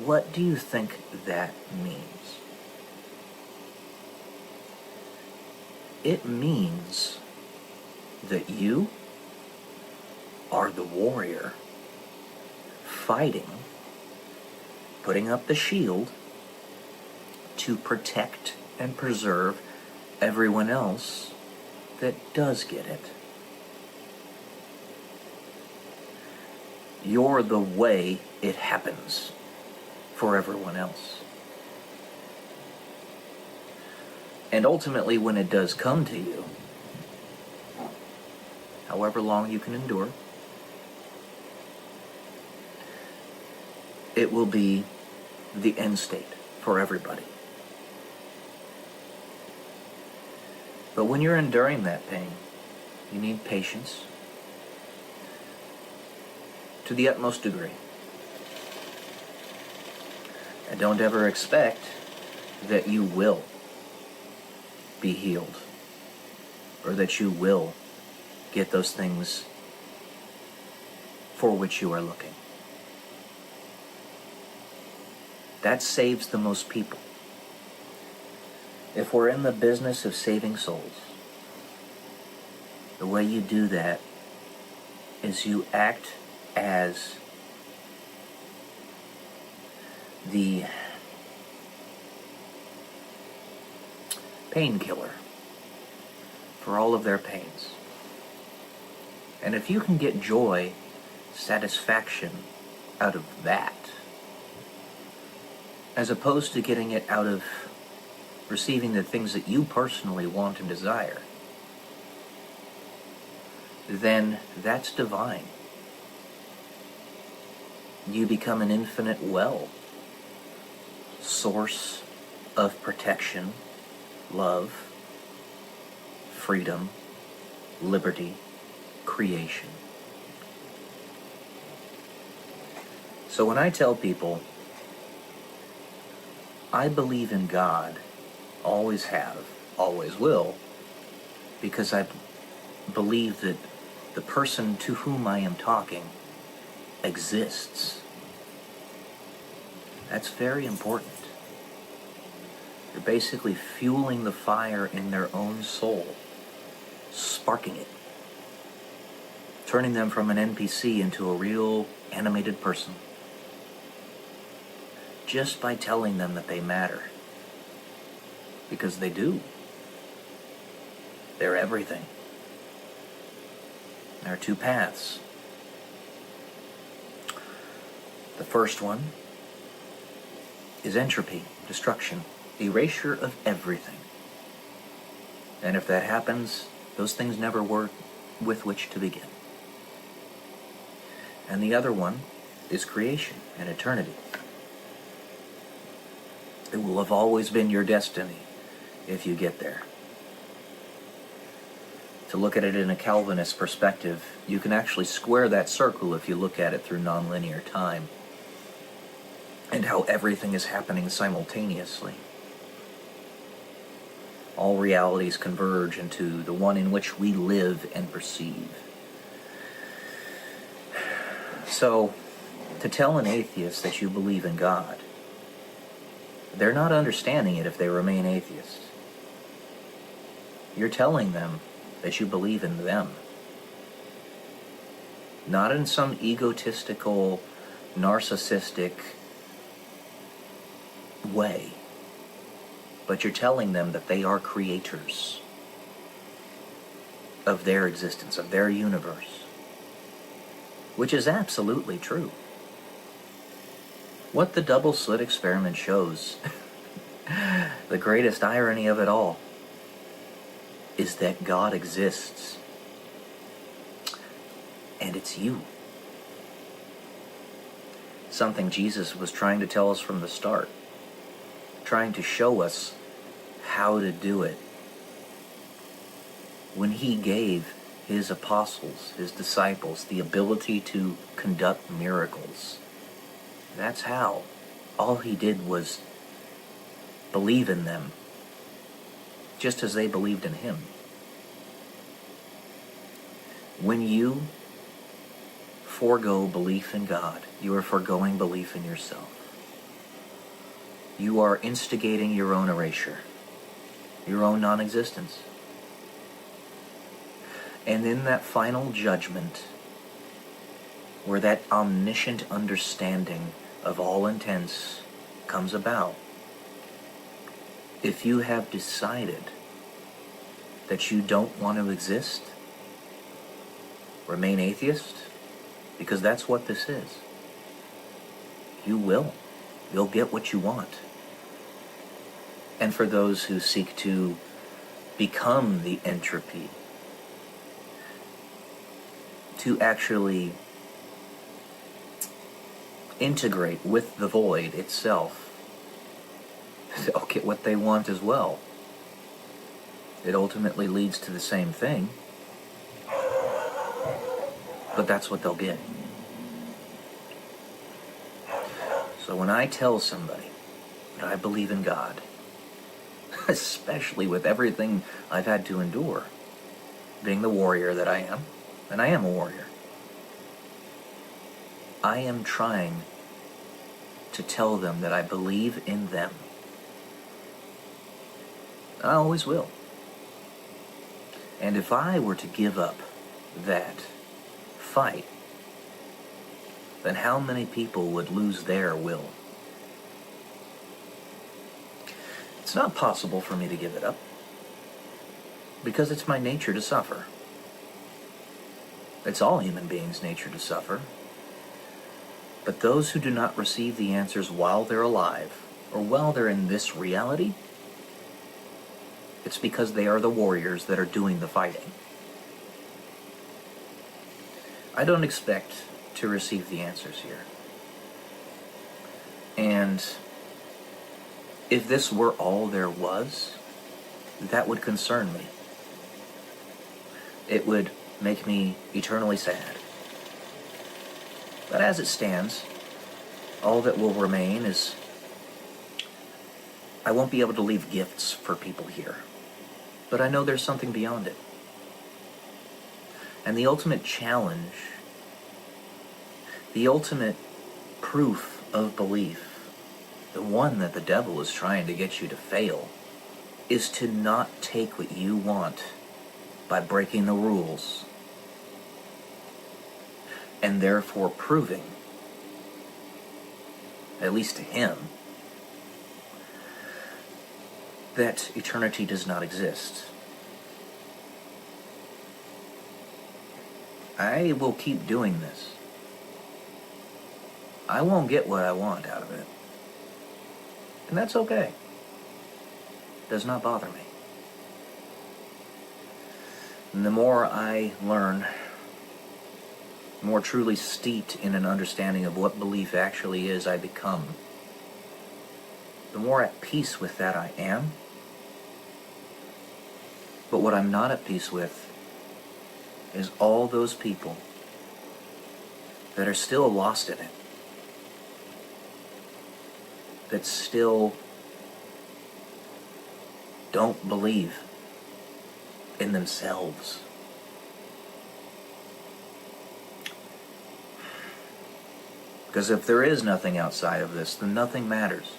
S6: what do you think that means? It means that you are the warrior fighting, putting up the shield to protect and preserve everyone else that does get it. You're the way it happens for everyone else. And ultimately, when it does come to you, however long you can endure, it will be the end state for everybody. But when you're enduring that pain, you need patience to the utmost degree. And don't ever expect that you will be healed or that you will get those things for which you are looking. That saves the most people. If we're in the business of saving souls, the way you do that is you act as the painkiller for all of their pains. And if you can get joy, satisfaction out of that, as opposed to getting it out of receiving the things that you personally want and desire, then that's divine. You become an infinite well, source of protection, love, freedom, liberty, creation. So when I tell people, I believe in God, always have, always will, because I believe that the person to whom I am talking exists. That's very important. You're basically fueling the fire in their own soul, sparking it, turning them from an NPC into a real animated person, just by telling them that they matter. Because they do. They're everything. There are two paths. The first one is entropy, destruction, erasure of everything. And if that happens, those things never were with which to begin. And the other one is creation and eternity. It will have always been your destiny if you get there. To look at it in a Calvinist perspective, you can actually square that circle if you look at it through nonlinear time and how everything is happening simultaneously. All realities converge into the one in which we live and perceive. So, to tell an atheist that you believe in God, they're not understanding it if they remain atheists. You're telling them that you believe in them. Not in some egotistical, narcissistic way, but you're telling them that they are creators of their existence, of their universe, which is absolutely true. What the double slit experiment shows, the greatest irony of it all, is that God exists. And it's you. Something Jesus was trying to tell us from the start. Trying to show us how to do it. When he gave his apostles, his disciples, the ability to conduct miracles. That's how. All he did was believe in them, just as they believed in him. When you forego belief in God, you are foregoing belief in yourself. You are instigating your own erasure, your own non-existence. And in that final judgment, where that omniscient understanding of all intents comes about, if you have decided that you don't want to exist, remain atheist, because that's what this is. You will. You'll get what you want. And for those who seek to become the entropy, to actually integrate with the void itself, they'll get what they want as well. It ultimately leads to the same thing, but that's what they'll get. So when I tell somebody that I believe in God, especially with everything I've had to endure, being the warrior that I am, and I am a warrior, I am trying to tell them that I believe in them. I always will. And if I were to give up that fight, then how many people would lose their will? It's not possible for me to give it up, because it's my nature to suffer. It's all human beings' nature to suffer. But those who do not receive the answers while they're alive, or while they're in this reality, it's because they are the warriors that are doing the fighting. I don't expect to receive the answers here. And if this were all there was, that would concern me. It would make me eternally sad. But as it stands, all that will remain is I won't be able to leave gifts for people here. But I know there's something beyond it. And the ultimate challenge, the ultimate proof of belief, the one that the devil is trying to get you to fail, is to not take what you want by breaking the rules, and therefore proving, at least to him, that eternity does not exist. I will keep doing this. I won't get what I want out of it. And that's okay. It does not bother me. And the more I learn, the more truly steeped in an understanding of what belief actually is I become, the more at peace with that I am. But what I'm not at peace with is all those people that are still lost in it, that still don't believe in themselves. Because if there is nothing outside of this, then nothing matters.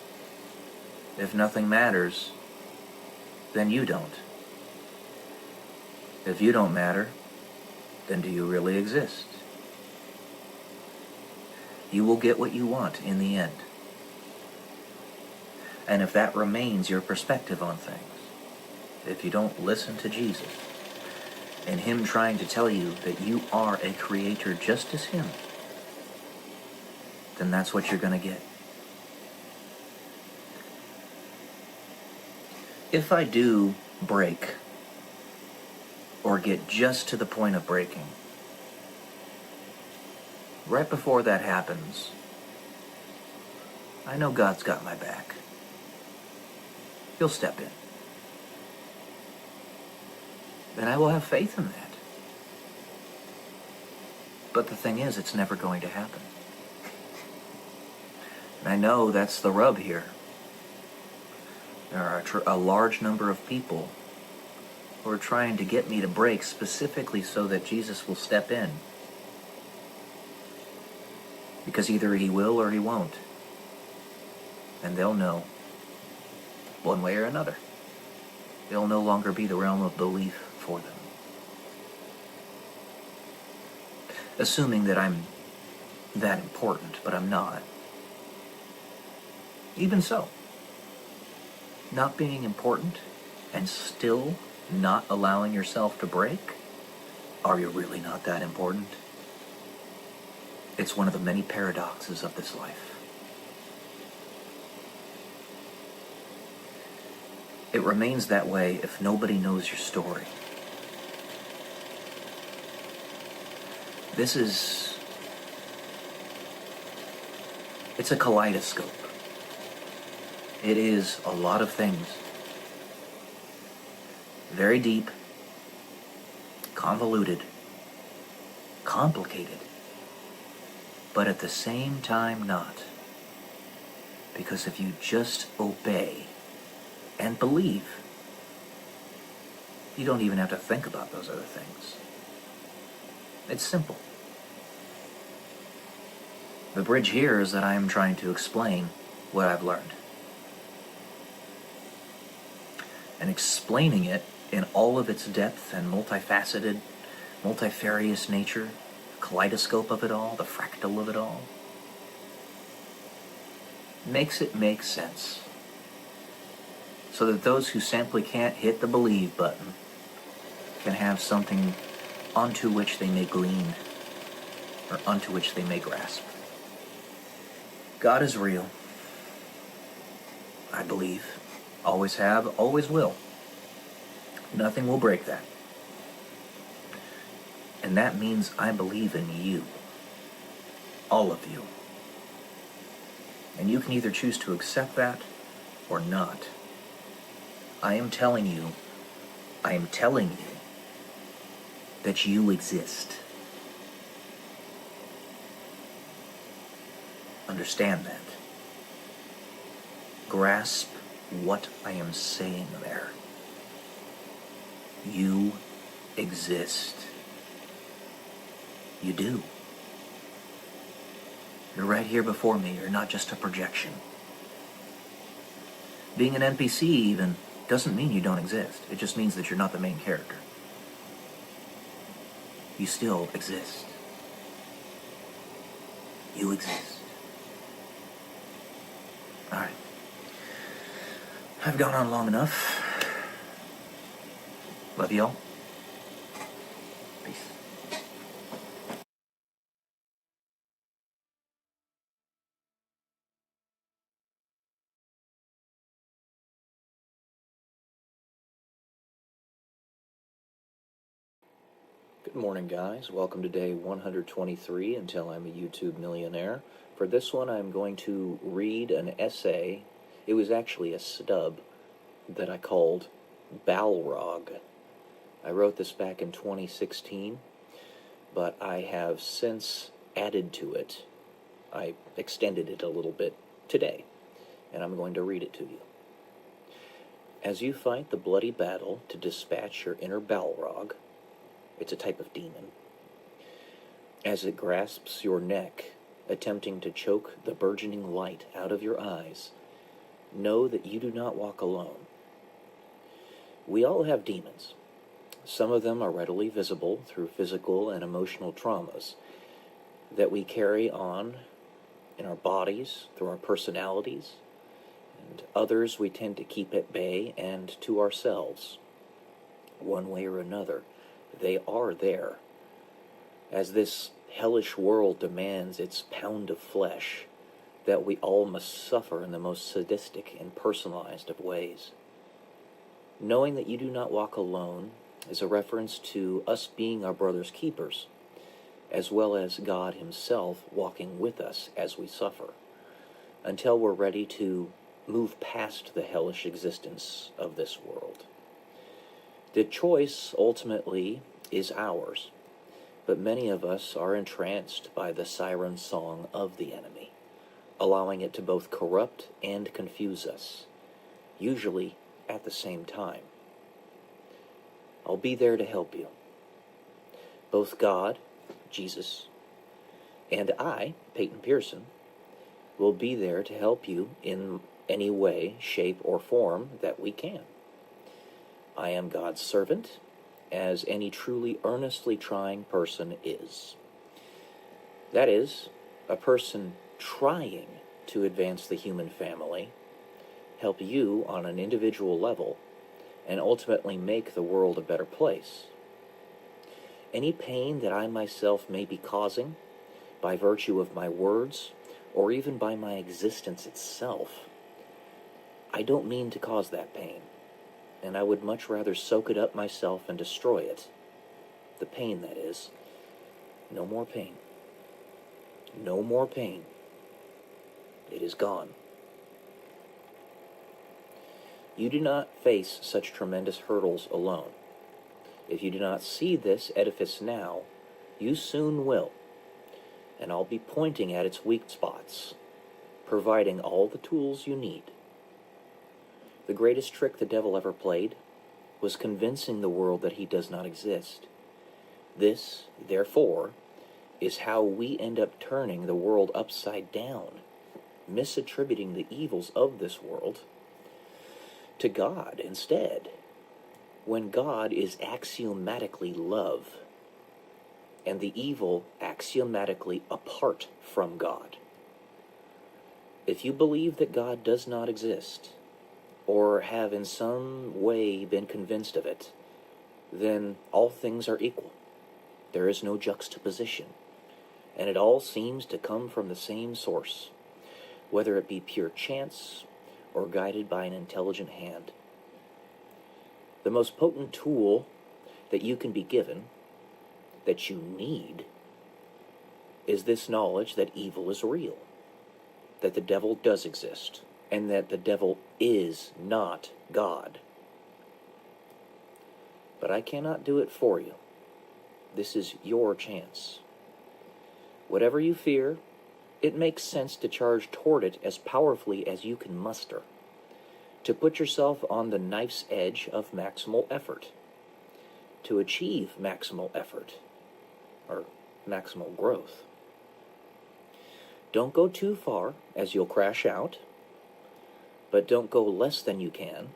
S6: If nothing matters, then you don't. If you don't matter, then do you really exist? You will get what you want in the end. And if that remains your perspective on things, if you don't listen to Jesus and him trying to tell you that you are a creator just as him, then that's what you're going to get. If I do break, or get just to the point of breaking, right before that happens, I know God's got my back. He'll step in. And I will have faith in that. But the thing is, it's never going to happen. And I know that's the rub here. There are a large number of people who are trying to get me to break specifically so that Jesus will step in. Because either he will or he won't. And they'll know, one way or another. It'll no longer be the realm of belief for them. Assuming that I'm that important, but I'm not. Even so, not being important and still not allowing yourself to break, are you really not that important? It's one of the many paradoxes of this life. It remains that way if nobody knows your story. It's a kaleidoscope. It is a lot of things. Very deep, convoluted, complicated, but at the same time not. Because if you just obey and believe, you don't even have to think about those other things. It's simple. The bridge here is that I am trying to explain what I've learned. And explaining it in all of its depth and multifaceted, multifarious nature, kaleidoscope of it all, the fractal of it all, makes it make sense. So that those who simply can't hit the believe button can have something onto which they may glean, or onto which they may grasp. God is real. I believe. Always have, always will. Nothing will break that. And that means I believe in you. All of you. And you can either choose to accept that or not. I am telling you that you exist. Understand that. Grasp what I am saying there. You exist. You do. You're right here before me. You're not just a projection. Being an NPC even doesn't mean you don't exist. It just means that you're not the main character. You still exist. You exist. Alright. I've gone on long enough. Love y'all. Peace.
S7: Good morning, guys. Welcome to day 123 until I'm a YouTube millionaire. For this one, I'm going to read an essay. It was actually a stub that I called Balrog. I wrote this back in 2016, but I have since added to it. I extended it a little bit today, and I'm going to read it to you. As you fight the bloody battle to dispatch your inner Balrog, it's a type of demon, as it grasps your neck, attempting to choke the burgeoning light out of your eyes, know that you do not walk alone. We all have demons. Some of them are readily visible through physical and emotional traumas that we carry on in our bodies, through our personalities, and others we tend to keep at bay and to ourselves. One way or another, they are there. As this hellish world demands its pound of flesh, that we all must suffer in the most sadistic and personalized of ways. Knowing that you do not walk alone is a reference to us being our brother's keepers, as well as God himself walking with us as we suffer, until we're ready to move past the hellish existence of this world. The choice, ultimately, is ours, but many of us are entranced by the siren song of the enemy, allowing it to both corrupt and confuse us, usually at the same time. I'll be there to help you. Both God, Jesus, and I, Peyton Pearson, will be there to help you in any way, shape, or form that we can. I am God's servant, as any truly earnestly trying person is. That is, a person trying to advance the human family, help you on an individual level, and ultimately make the world a better place. Any pain that I myself may be causing, by virtue of my words, or even by my existence itself, I don't mean to cause that pain, and I would much rather soak it up myself and destroy it. The pain, that is. No more pain. No more pain. It is gone. You do not face such tremendous hurdles alone. If you do not see this edifice now, you soon will, and I'll be pointing at its weak spots, providing all the tools you need. The greatest trick the devil ever played was convincing the world that he does not exist. This, therefore, is how we end up turning the world upside down, misattributing the evils of this world to God instead, when God is axiomatically love, and the evil axiomatically apart from God. If you believe that God does not exist, or have in some way been convinced of it, then all things are equal. There is no juxtaposition, and it all seems to come from the same source, whether it be pure chance or guided by an intelligent hand. The most potent tool that you can be given, that you need, is this knowledge that evil is real, that the devil does exist, and that the devil is not God. But I cannot do it for you. This is your chance. Whatever you fear, it makes sense to charge toward it as powerfully as you can muster, to put yourself on the knife's edge of maximal effort. to achieve maximal effort or maximal growth. Don't go too far, as you'll crash out, but don't go less than you can,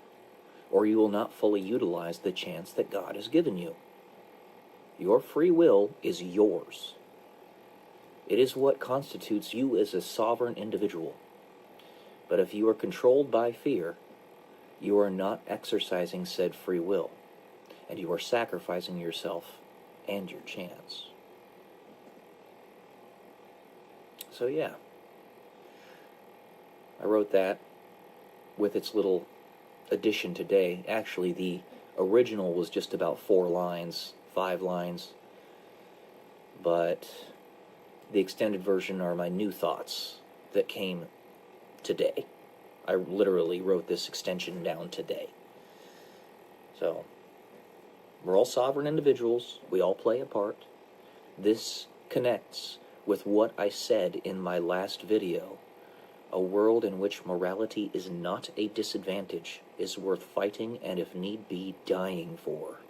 S7: or you will not fully utilize the chance that God has given you. Your free will is yours. It is what constitutes you as a sovereign individual. But if you are controlled by fear, you are not exercising said free will, and you are sacrificing yourself and your chance. So yeah, I wrote that with its little addition today. Actually, the original was just about 4 lines, 5 lines, but the extended version are my new thoughts that came today. I literally wrote this extension down today. So, we're all sovereign individuals. We all play a part. This connects with what I said in my last video. A world in which morality is not a disadvantage is worth fighting and, if need be, dying for.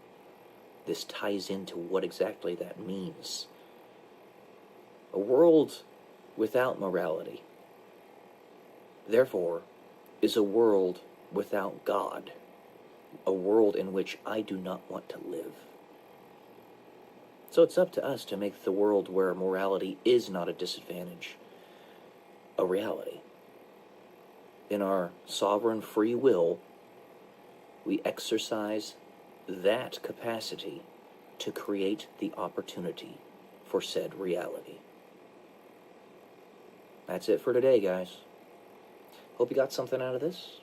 S7: This ties into what exactly that means. A world without morality, therefore, is a world without God. A world in which I do not want to live. So it's up to us to make the world where morality is not a disadvantage a reality. In our sovereign free will, we exercise that capacity to create the opportunity for said reality. That's it for today, guys. Hope you got something out of this.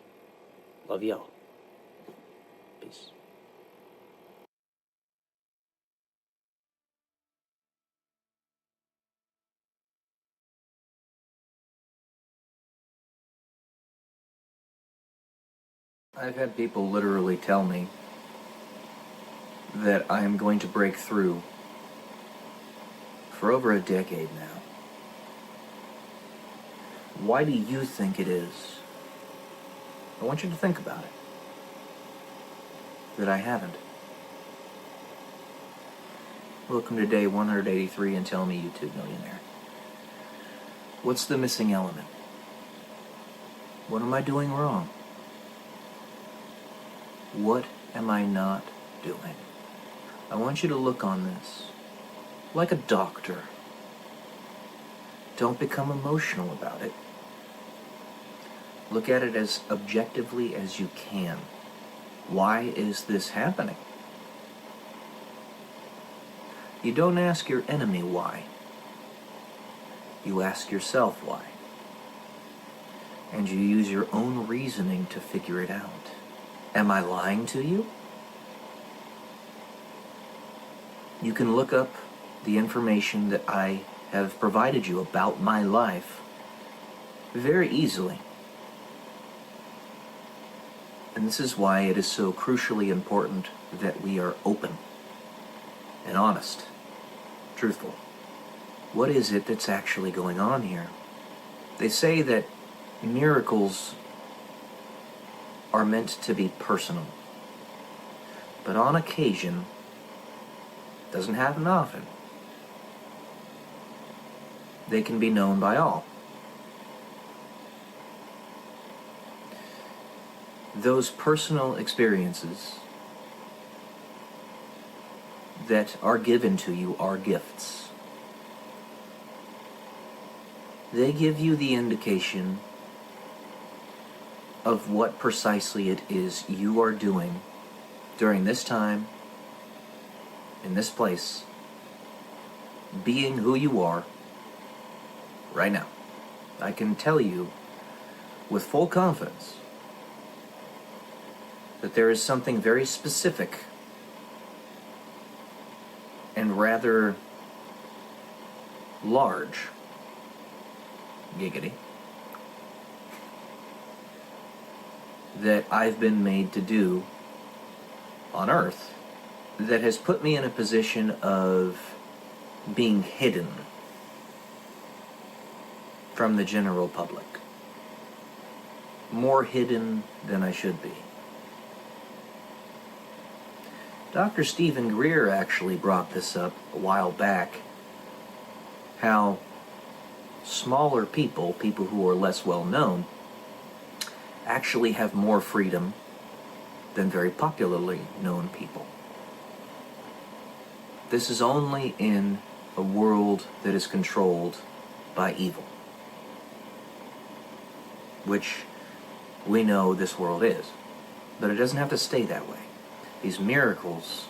S7: Love y'all. Peace. I've had people literally tell me that I am going to break through for over a decade now. Why do you think it is? I want you to think about it. That I haven't. Welcome to day 183 and Tell Me YouTube Millionaire. What's the missing element? What am I doing wrong? What am I not doing? I want you to look on this like a doctor. Don't become emotional about it. Look at it as objectively as you can. Why is this happening? You don't ask your enemy why. You ask yourself why. And you use your own reasoning to figure it out. Am I lying to you? You can look up the information that I have provided you about my life very easily. And this is why it is so crucially important that we are open and honest, truthful. What is it that's actually going on here? They say that miracles are meant to be personal. But on occasion, doesn't happen often, they can be known by all. Those personal experiences that are given to you are gifts. They give you the indication of what precisely it is you are doing during this time, in this place, being who you are right now. I can tell you with full confidence that there is something very specific and rather large, giggity, that I've been made to do on Earth that has put me in a position of being hidden from the general public. More hidden than I should be.
S6: Dr. Stephen Greer actually brought this up a while back, how smaller people who are less well known, actually have more freedom than very popularly known people. This is only in a world that is controlled by evil, which we know this world is. But it doesn't have to stay that way. These miracles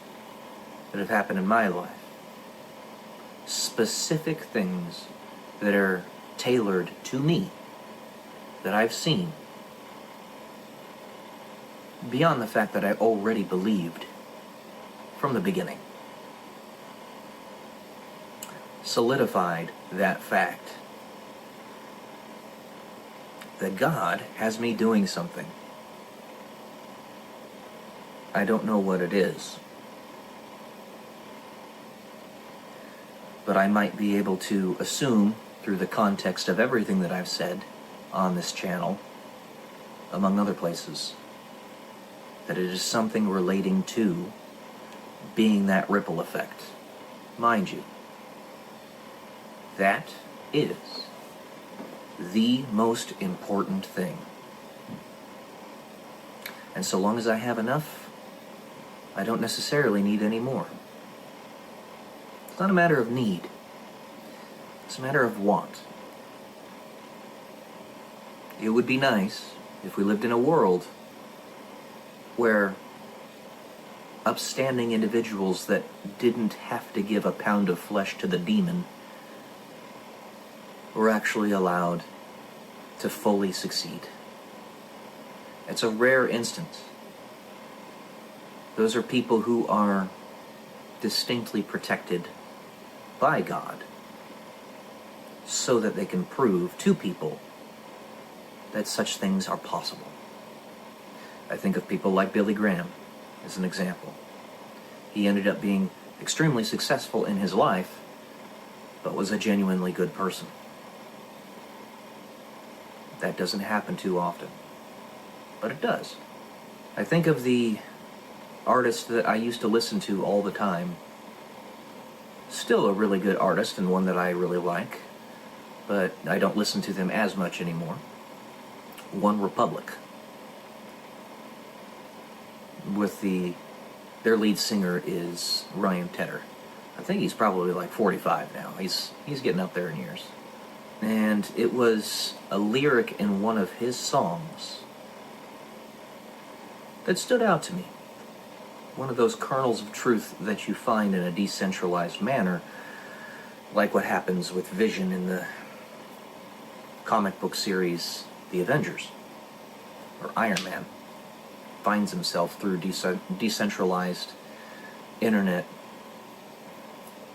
S6: that have happened in my life, specific things that are tailored to me, that I've seen, beyond the fact that I already believed from the beginning, solidified that fact that God has me doing something. I don't know what it is, but I might be able to assume, through the context of everything that I've said on this channel, among other places, that it is something relating to being that ripple effect. Mind you, that is the most important thing. And so long as I have enough, I don't necessarily need any more. It's not a matter of need. It's a matter of want. It would be nice if we lived in a world where upstanding individuals that didn't have to give a pound of flesh to the demon were actually allowed to fully succeed. It's a rare instance. Those are people who are distinctly protected by God so that they can prove to people that such things are possible. I think of people like Billy Graham as an example. He ended up being extremely successful in his life, but was a genuinely good person. That doesn't happen too often, but it does. I think of the artist that I used to listen to all the time, still a really good artist and one that I really like, but I don't listen to them as much anymore. One Republic, with their lead singer is Ryan Tedder. I think he's probably like 45 now. He's getting up there in years. And it was a lyric in one of his songs that stood out to me. One of those kernels of truth that you find in a decentralized manner, like what happens with Vision in the comic book series The Avengers, or Iron Man finds himself through decentralized internet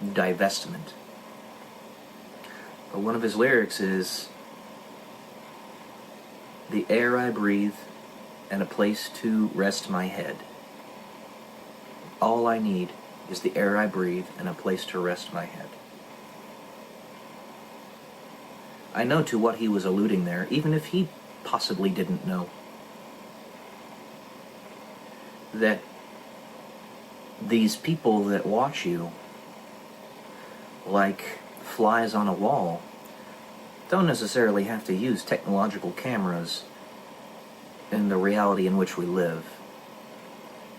S6: divestment. But one of his lyrics is, "The air I breathe and a place to rest my head. All I need is the air I breathe and a place to rest my head." I know to what he was alluding there, even if he possibly didn't know. That these people that watch you like flies on a wall don't necessarily have to use technological cameras in the reality in which we live.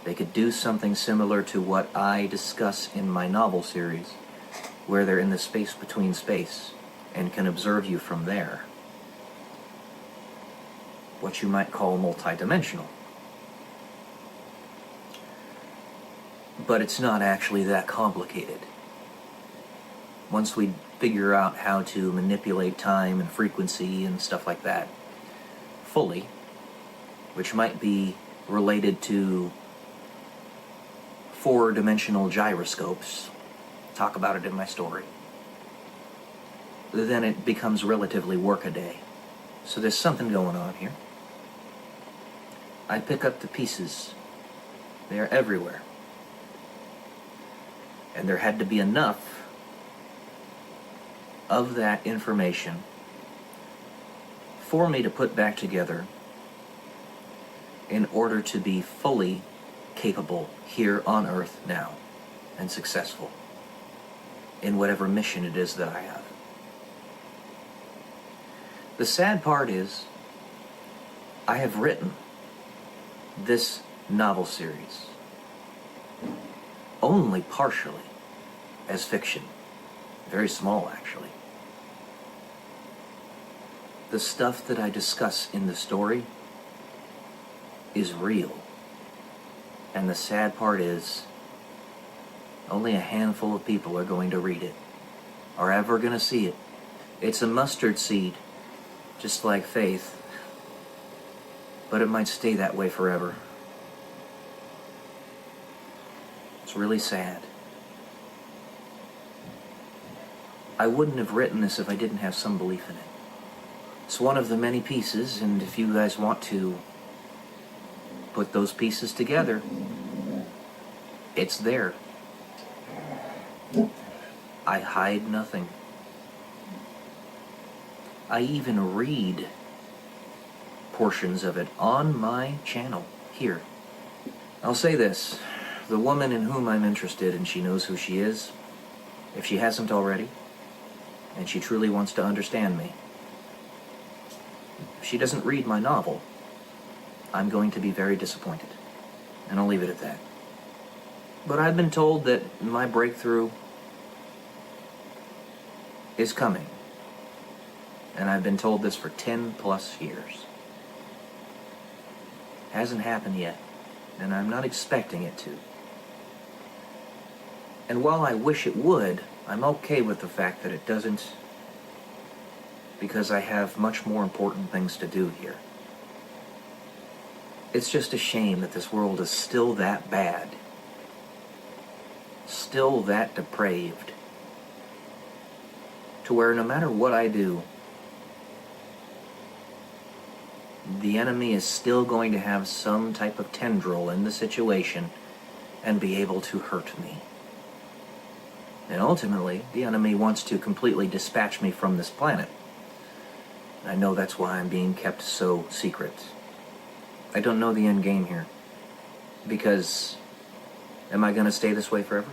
S6: They could do something similar to what I discuss in my novel series, where they're in the space between space and can observe you from there. What you might call multidimensional. But it's not actually that complicated. Once we figure out how to manipulate time and frequency and stuff like that fully, which might be related to four-dimensional gyroscopes, talk about it in my story, then it becomes relatively workaday. So there's something going on here. I pick up the pieces. They are everywhere. And there had to be enough of that information for me to put back together in order to be fully capable here on Earth now and successful in whatever mission it is that I have. The sad part is, I have written this novel series only partially as fiction. Very small, actually. The stuff that I discuss in the story is real. And the sad part is, only a handful of people are going to read it, are ever going to see it. It's a mustard seed, just like faith, but it might stay that way forever. It's really sad. I wouldn't have written this if I didn't have some belief in it. It's one of the many pieces, and if you guys want to put those pieces together, it's there. I hide nothing. I even read portions of it on my channel here. I'll say this, the woman in whom I'm interested, and she knows who she is, if she hasn't already, and she truly wants to understand me, if she doesn't read my novel, I'm going to be very disappointed. And I'll leave it at that. But I've been told that my breakthrough is coming. And I've been told this for 10 plus years. Hasn't happened yet, and I'm not expecting it to. And while I wish it would, I'm okay with the fact that it doesn't, because I have much more important things to do here. It's just a shame that this world is still that bad, still that depraved, to where no matter what I do, the enemy is still going to have some type of tendril in the situation and be able to hurt me. And ultimately, the enemy wants to completely dispatch me from this planet. I know that's why I'm being kept so secret. I don't know the end game here. Because, am I going to stay this way forever?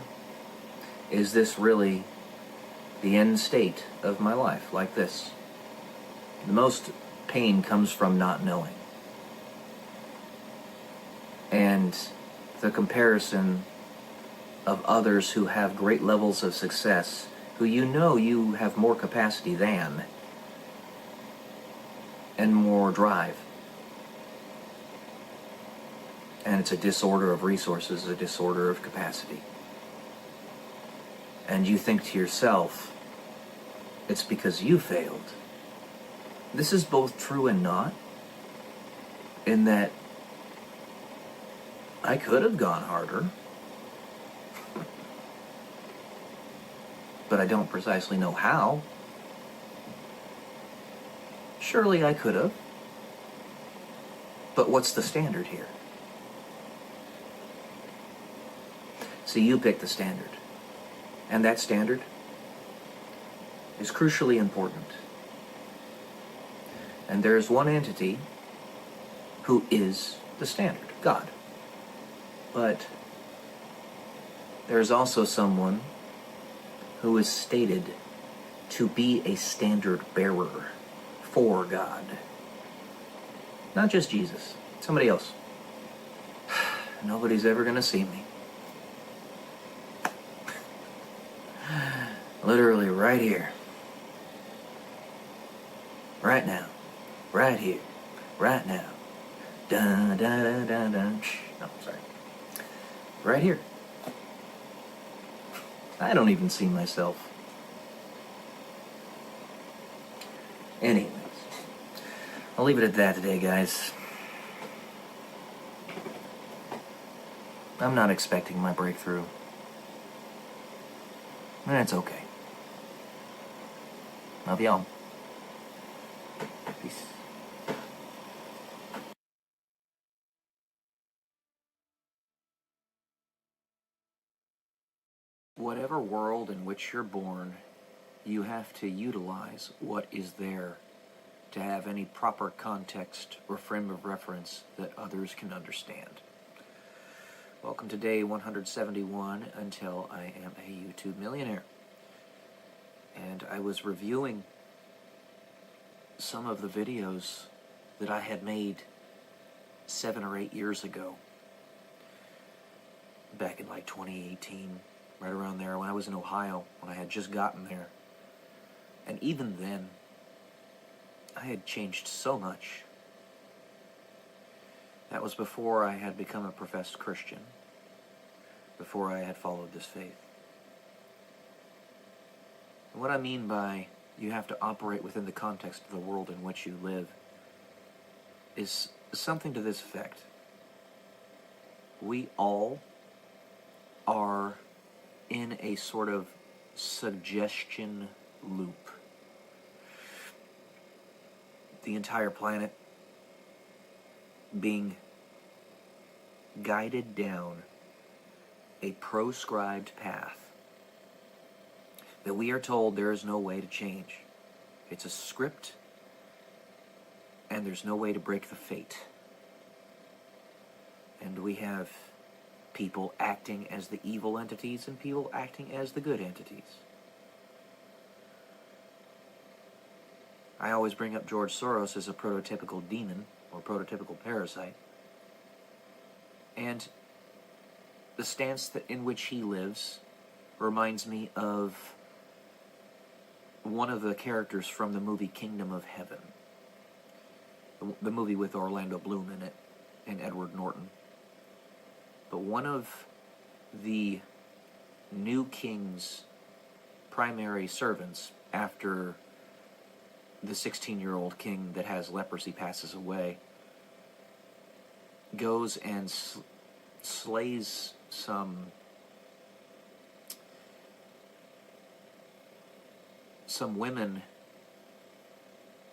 S6: Is this really the end state of my life, like this? The most pain comes from not knowing. And the comparison of others who have great levels of success, who you know you have more capacity than, and more drive. And it's a disorder of resources, a disorder of capacity. And you think to yourself, it's because you failed. This is both true and not, in that I could have gone harder, but I don't precisely know how. Surely I could have. But what's the standard here? See, you pick the standard. And that standard is crucially important. And there is one entity who is the standard, God. But there's also someone who is stated to be a standard bearer for God. Not just Jesus, somebody else. Nobody's ever going to see me. Literally right here. Right now. Right here. Right now. Dun dun dun dun dun. No, sorry. Right here. I don't even see myself. Anyways, I'll leave it at that today, guys. I'm not expecting my breakthrough. And it's okay. Love y'all. Peace. Whatever world in which you're born, you have to utilize what is there to have any proper context or frame of reference that others can understand. Welcome to day 171 until I am a YouTube millionaire. And I was reviewing some of the videos that I had made 7 or 8 years ago. Back in like 2018, right around there, when I was in Ohio, when I had just gotten there. And even then, I had changed so much. That was before I had become a professed Christian, before I had followed this faith. And what I mean by you have to operate within the context of the world in which you live is something to this effect. We all are in a sort of suggestion loop. The entire planet being guided down a proscribed path that we are told there is no way to change. It's a script, and there's no way to break the fate. And we have people acting as the evil entities and people acting as the good entities. I always bring up George Soros as a prototypical demon or prototypical parasite. And the stance in which he lives reminds me of one of the characters from the movie Kingdom of Heaven. The movie with Orlando Bloom in it and Edward Norton. But one of the new king's primary servants, after the 16-year-old king that has leprosy passes away, goes and slays some women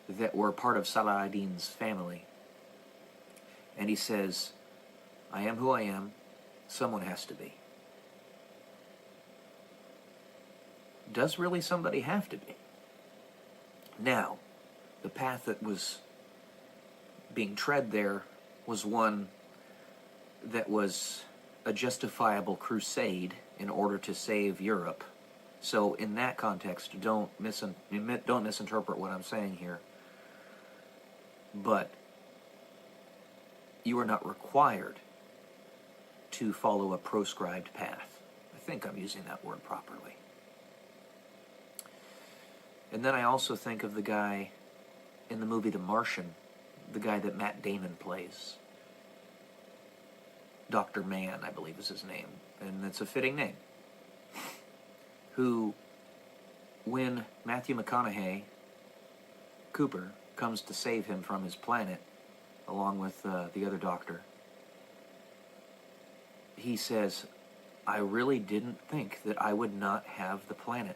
S6: that were part of Salah ad-Din's family. And he says, I am who I am, someone has to be. Does really somebody have to be? Now, the path that was being tread there was one that was a justifiable crusade in order to save Europe. So in that context, don't misinterpret what I'm saying here. But you are not required to follow a proscribed path. I think I'm using that word properly. And then I also think of the guy in the movie The Martian, the guy that Matt Damon plays. Dr. Mann, I believe is his name, and it's a fitting name. Who, when Matthew McConaughey, Cooper, comes to save him from his planet, along with the other doctor, he says, I really didn't think that I would not have the planet,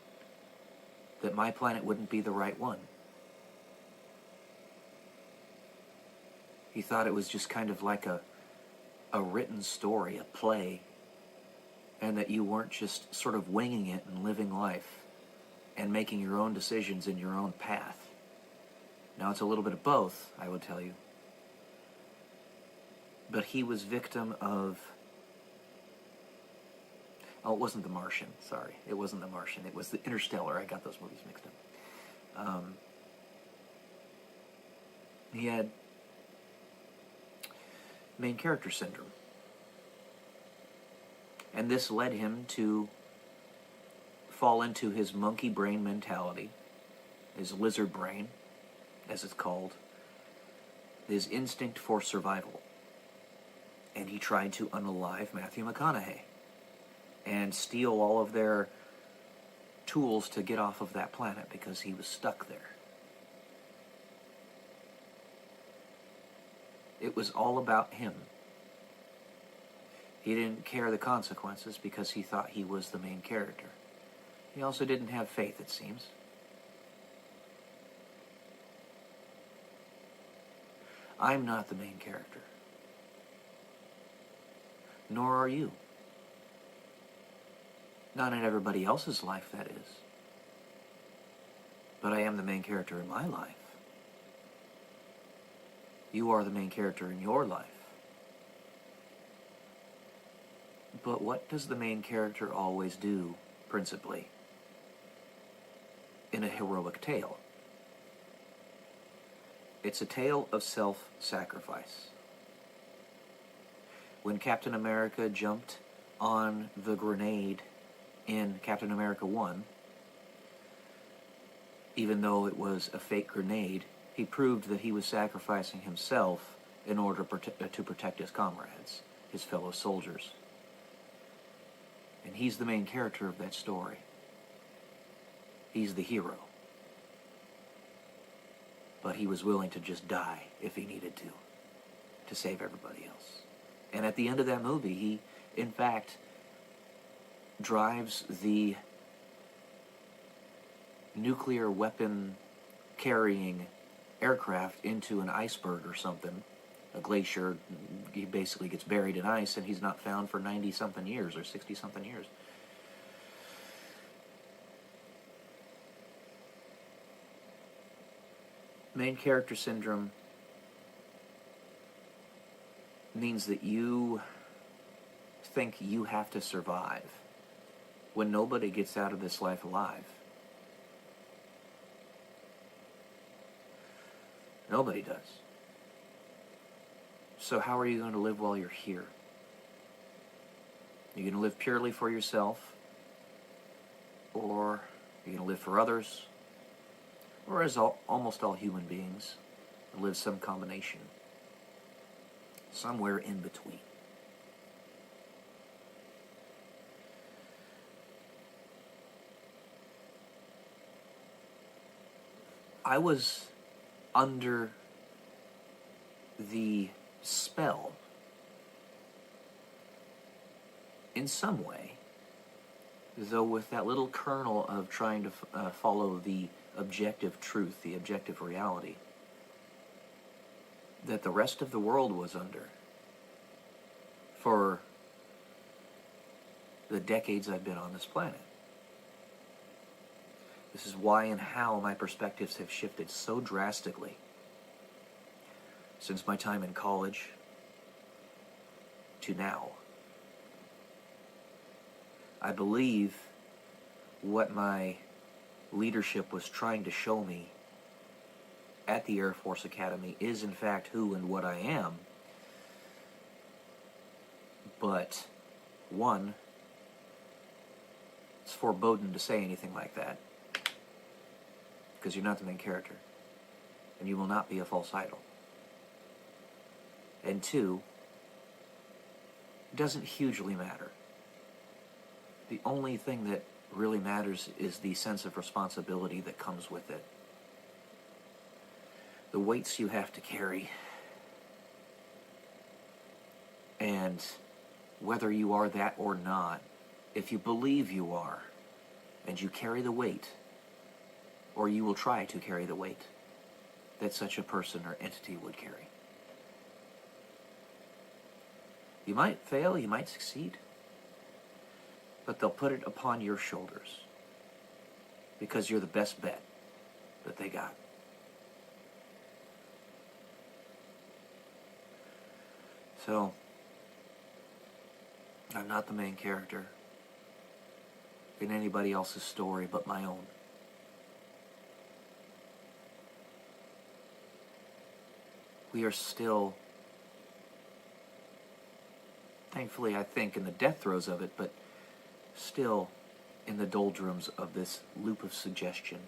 S6: that my planet wouldn't be the right one. He thought it was just kind of like a written story, a play, and that you weren't just sort of winging it and living life and making your own decisions in your own path. Now, it's a little bit of both, I would tell you. But he was victim of... Oh, it wasn't The Martian, sorry. It wasn't The Martian. It was The Interstellar. I got those movies mixed up. He had main character syndrome. And this led him to fall into his monkey brain mentality, his lizard brain, as it's called, his instinct for survival. And he tried to unalive Matthew McConaughey and steal all of their tools to get off of that planet because he was stuck there. It was all about him. He didn't care the consequences because he thought he was the main character. He also didn't have faith, it seems. I'm not the main character. Nor are you. Not in everybody else's life, that is. But I am the main character in my life. You are the main character in your life. But what does the main character always do, principally, in a heroic tale? It's a tale of self-sacrifice. When Captain America jumped on the grenade in Captain America 1, even though it was a fake grenade, he proved that he was sacrificing himself in order to protect his comrades, his fellow soldiers. And he's the main character of that story. He's the hero. But he was willing to just die if he needed to save everybody else. And at the end of that movie, he, in fact, drives the nuclear weapon carrying aircraft into an iceberg or something, a glacier. He basically gets buried in ice, and he's not found for 90-something years or 60-something years. Main character syndrome means that you think you have to survive when nobody gets out of this life alive. Nobody does. So how are you going to live while you're here? You're going to live purely for yourself, or you're going to live for others, or as almost all human beings, live some combination, somewhere in between. I was under the spell, in some way, though with that little kernel of trying to follow the objective truth, the objective reality, that the rest of the world was under for the decades I've been on this planet. This is why and how my perspectives have shifted so drastically since my time in college to now. I believe what my leadership was trying to show me at the Air Force Academy is in fact who and what I am. But, one, it's foreboding to say anything like that, because you're not the main character, and you will not be a false idol. And two, it doesn't hugely matter. The only thing that really matters is the sense of responsibility that comes with it. The weights you have to carry, and whether you are that or not, if you believe you are, and you carry the weight, or you will try to carry the weight that such a person or entity would carry. You might fail, you might succeed, but they'll put it upon your shoulders because you're the best bet that they got. So, I'm not the main character in anybody else's story but my own. We are still, thankfully I think, in the death throes of it, but still in the doldrums of this loop of suggestion,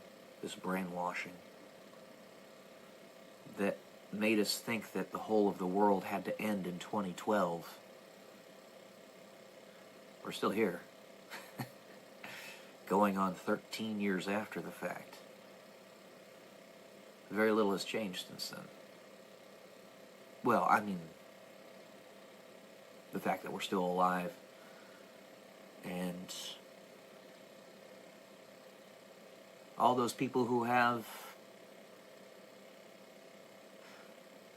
S6: this brainwashing, that made us think that the whole of the world had to end in 2012. We're still here, going on 13 years after the fact. Very little has changed since then. Well, I mean, the fact that we're still alive, and all those people who have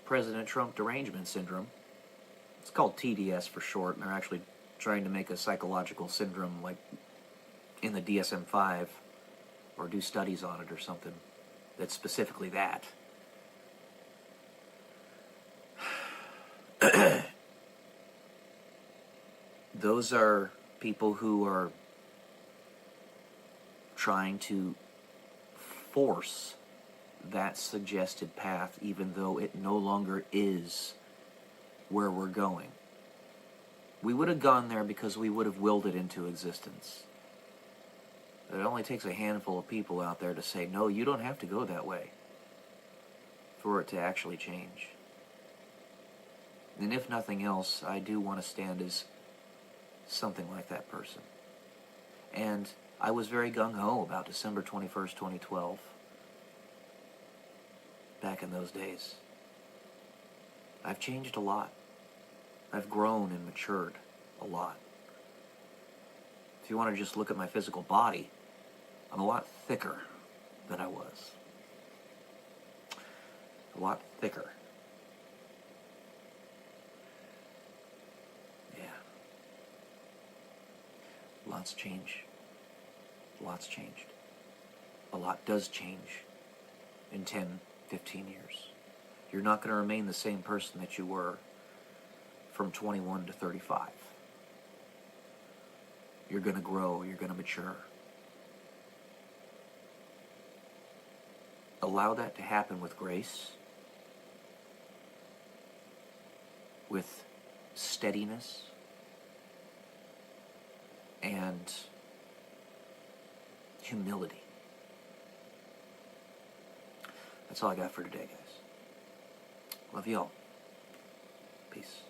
S6: President Trump derangement syndrome. It's called TDS for short, and they're actually trying to make a psychological syndrome like in the DSM-5 or do studies on it or something that's specifically that. those are people who are trying to force that suggested path, even though it no longer is where we're going. We would have gone there because we would have willed it into existence. It only takes a handful of people out there to say, no, you don't have to go that way, for it to actually change. And if nothing else, I do want to stand as something like that person. And I was very gung-ho about December 21st, 2012, back in those days. I've changed a lot. I've grown and matured a lot. If you want to just look at my physical body, I'm a lot thicker than I was. A lot thicker. Yeah. Lots change. Lots changed. A lot does change in 10, 15 years. You're not going to remain the same person that you were from 21 to 35. You're going to grow. You're going to mature. Allow that to happen with grace, with steadiness, and humility. That's all I got for today, guys. Love you all. Peace.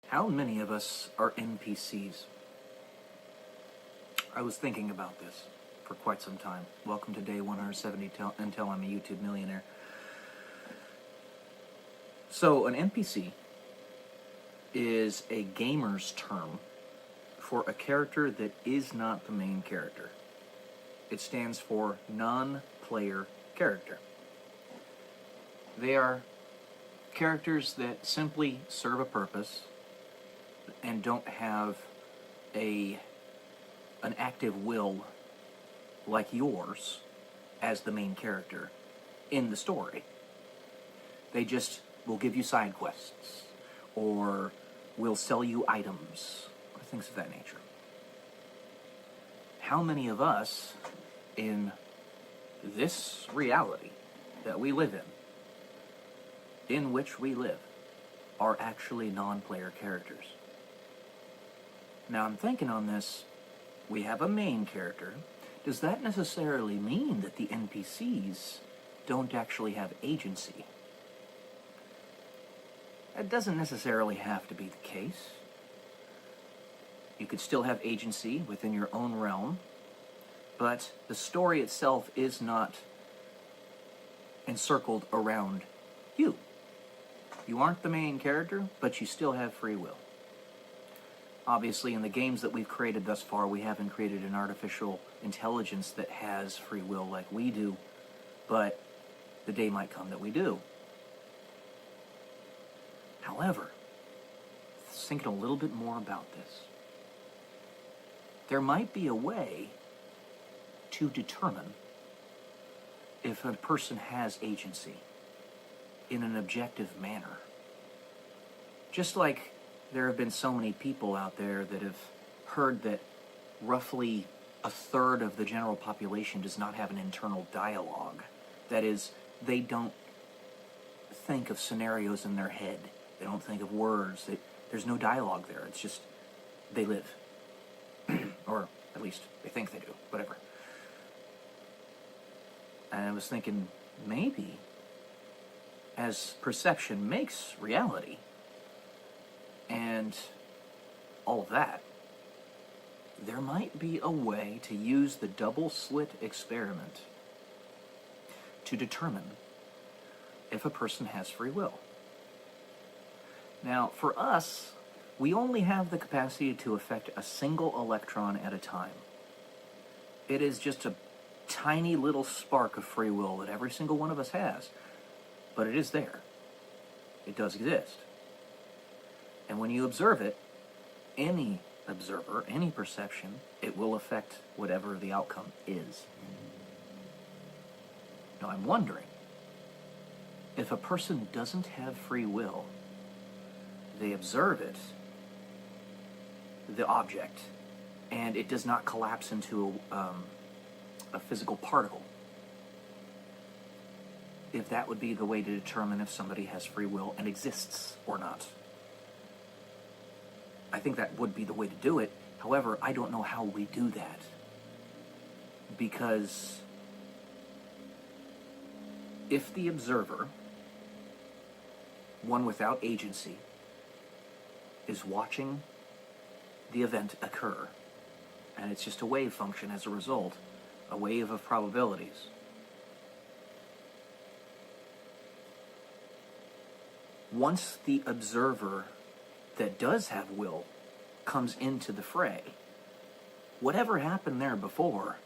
S6: How many of us are NPCs? I was thinking about this for quite some time. Welcome to day 170 until I'm a YouTube millionaire. So, an NPC is a gamer's term for a character that is not the main character. It stands for non-player character. They are characters that simply serve a purpose and don't have an active will like yours as the main character in the story. They just will give you side quests, or will sell you items, or things of that nature. How many of us in this reality that we live in which we live, are actually non-player characters? Now, I'm thinking on this, we have a main character. Does that necessarily mean that the NPCs don't actually have agency? That doesn't necessarily have to be the case. You could still have agency within your own realm, but the story itself is not encircled around you. You aren't the main character, but you still have free will. Obviously, in the games that we've created thus far, we haven't created an artificial intelligence that has free will like we do, but the day might come that we do. However, thinking a little bit more about this, there might be a way to determine if a person has agency in an objective manner. Just like there have been so many people out there that have heard that roughly a third of the general population does not have an internal dialogue. That is, they don't think of scenarios in their head. They don't think of words. There's no dialogue there. It's just, they live. Or at least they think they do. Whatever. And I was thinking, maybe, as perception makes reality, and all of that, there might be a way to use the double slit experiment to determine if a person has free will. Now, for us, we only have the capacity to affect a single electron at a time. It is just a tiny little spark of free will that every single one of us has, but it is there. It does exist. And when you observe it, any observer, any perception, it will affect whatever the outcome is. Now, I'm wondering, If a person doesn't have free will, they observe it, the object, and it does not collapse into a physical particle. If that would be the way to determine if somebody has free will and exists or not. I think that would be the way to do it. However, I don't know how we do that. Because if the observer, one without agency, is watching the event occur, and it's just a wave function as a result, a wave of probabilities, once the observer that does have will comes into the fray, whatever happened there before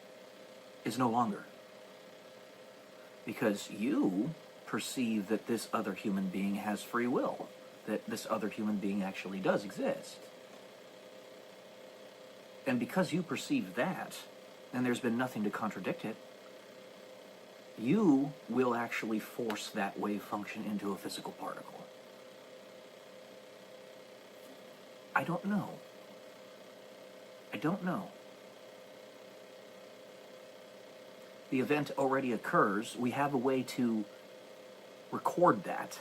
S6: is no longer. Because you perceive that this other human being has free will, that this other human being actually does exist. And because you perceive that, and there's been nothing to contradict it, you will actually force that wave function into a physical particle. I don't know. I don't know. The event already occurs. We have a way to record that.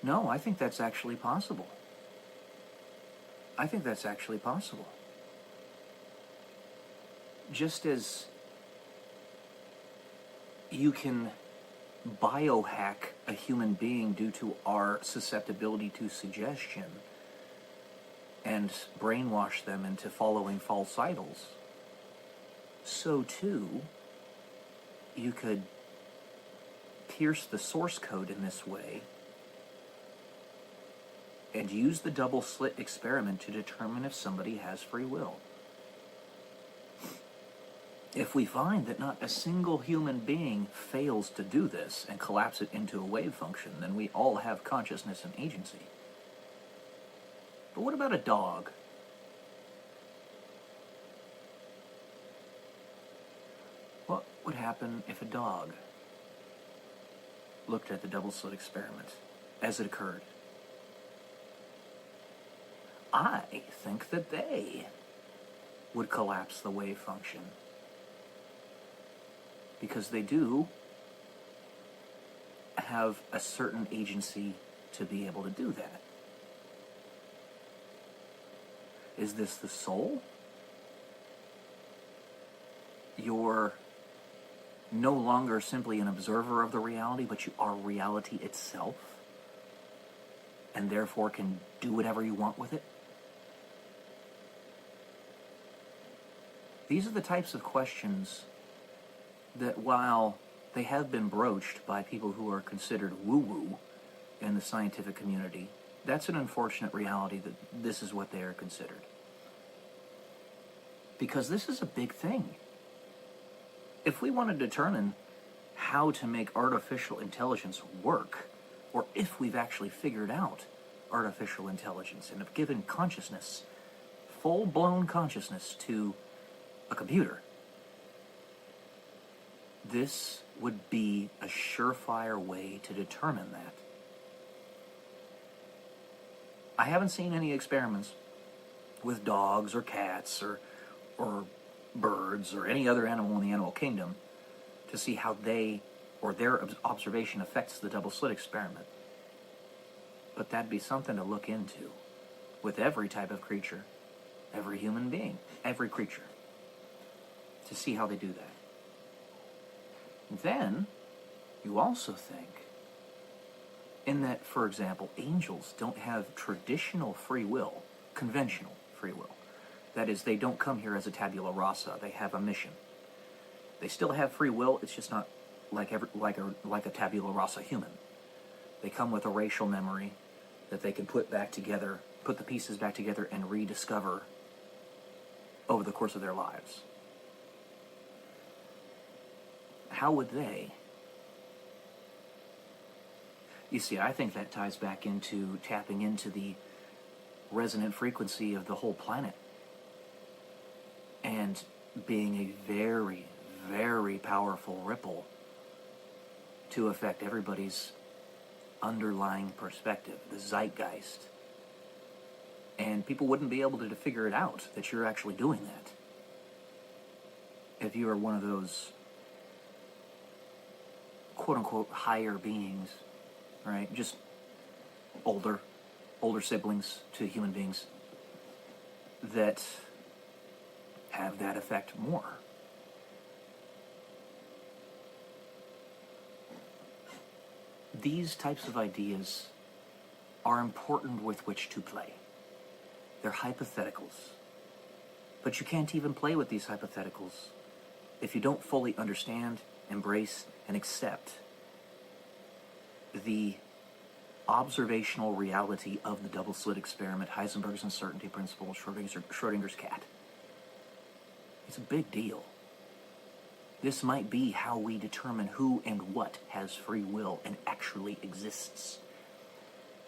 S6: No, I think that's actually possible. I think that's actually possible. Just as you can biohack a human being due to our susceptibility to suggestion and brainwash them into following false idols, so too you could pierce the source code in this way and use the double slit experiment to determine if somebody has free will. If we find that not a single human being fails to do this and collapse it into a wave function, then we all have consciousness and agency. But what about a dog? What would happen if a dog looked at the double slit experiment as it occurred? I think that they would collapse the wave function. Because they do have a certain agency to be able to do that. Is this the soul? You're no longer simply an observer of the reality, but you are reality itself, and therefore can do whatever you want with it? These are the types of questions that, while they have been broached by people who are considered woo-woo in the scientific community, that's an unfortunate reality that this is what they are considered. Because this is a big thing. If we want to determine how to make artificial intelligence work, or if we've actually figured out artificial intelligence and have given consciousness, full-blown consciousness to a computer, this would be a surefire way to determine that. I haven't seen any experiments with dogs or cats or birds or any other animal in the animal kingdom to see how they or their observation affects the double slit experiment. But that'd be something to look into with every type of creature, every human being, every creature, to see how they do that. Then, you also think, in that, for example, angels don't have traditional free will, conventional free will. That is, they don't come here as a tabula rasa. They have a mission. They still have free will. It's just not like a tabula rasa human. They come with a racial memory that they can put back together, put the pieces back together, and rediscover over the course of their lives. How would they? You see, I think that ties back into tapping into the resonant frequency of the whole planet and being a very, very powerful powerful ripple to affect everybody's underlying perspective, the zeitgeist. And people wouldn't be able to figure it out that you're actually doing that if you are one of those quote-unquote higher beings, right? Just older siblings to human beings that have that effect more. These types of ideas are important with which to play. They're hypotheticals. But you can't even play with these hypotheticals if you don't fully understand, embrace, and accept the observational reality of the double-slit experiment, Heisenberg's uncertainty principle, Schrodinger's cat. It's a big deal. This might be how we determine who and what has free will and actually exists.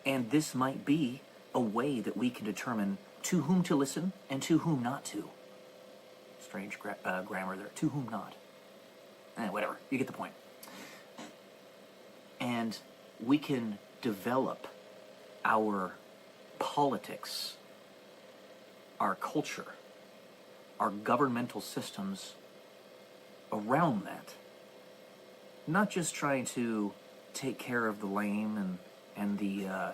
S6: And this might be a way that we can determine to whom to listen and to whom not to. Strange grammar there. To whom not. Whatever. You get the point. And we can develop our politics, our culture, our governmental systems around that. Not just trying to take care of the lame and the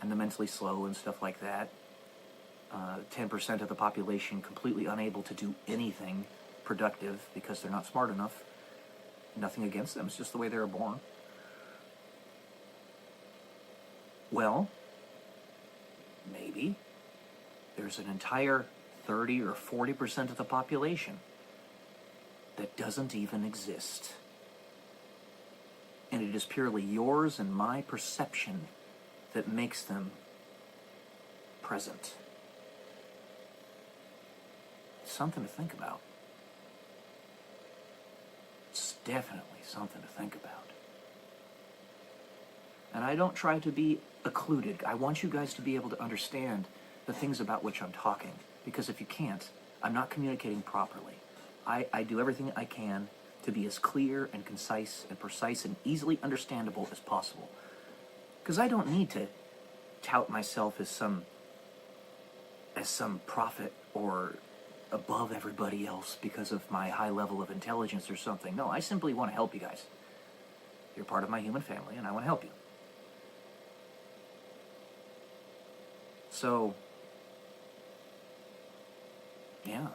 S6: mentally slow and stuff like that. 10% of the population completely unable to do anything productive because they're not smart enough. Nothing against them, it's just the way they were born. Well, maybe there's an entire 30 or 40% of the population that doesn't even exist. And it is purely yours and my perception that makes them present. Something to think about. It's definitely something to think about. And I don't try to be occluded. I want you guys to be able to understand the things about which I'm talking. Because if you can't, I'm not communicating properly. I do everything I can to be as clear and concise and precise and easily understandable as possible. Because I don't need to tout myself as some prophet or above everybody else because of my high level of intelligence or something. No, I simply want to help you guys. You're part of my human family and I want to help you. So, yeah.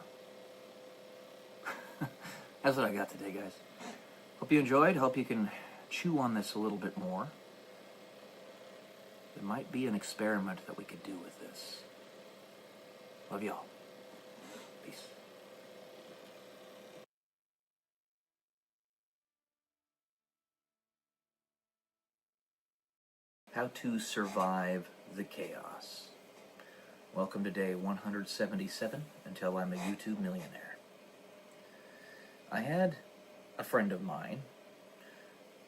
S6: That's what I got today, guys. Hope you enjoyed. Hope you can chew on this a little bit more. There might be an experiment that we could do with this. Love y'all. Peace. How to survive the chaos. Welcome to day 177 until I'm a YouTube millionaire. I had a friend of mine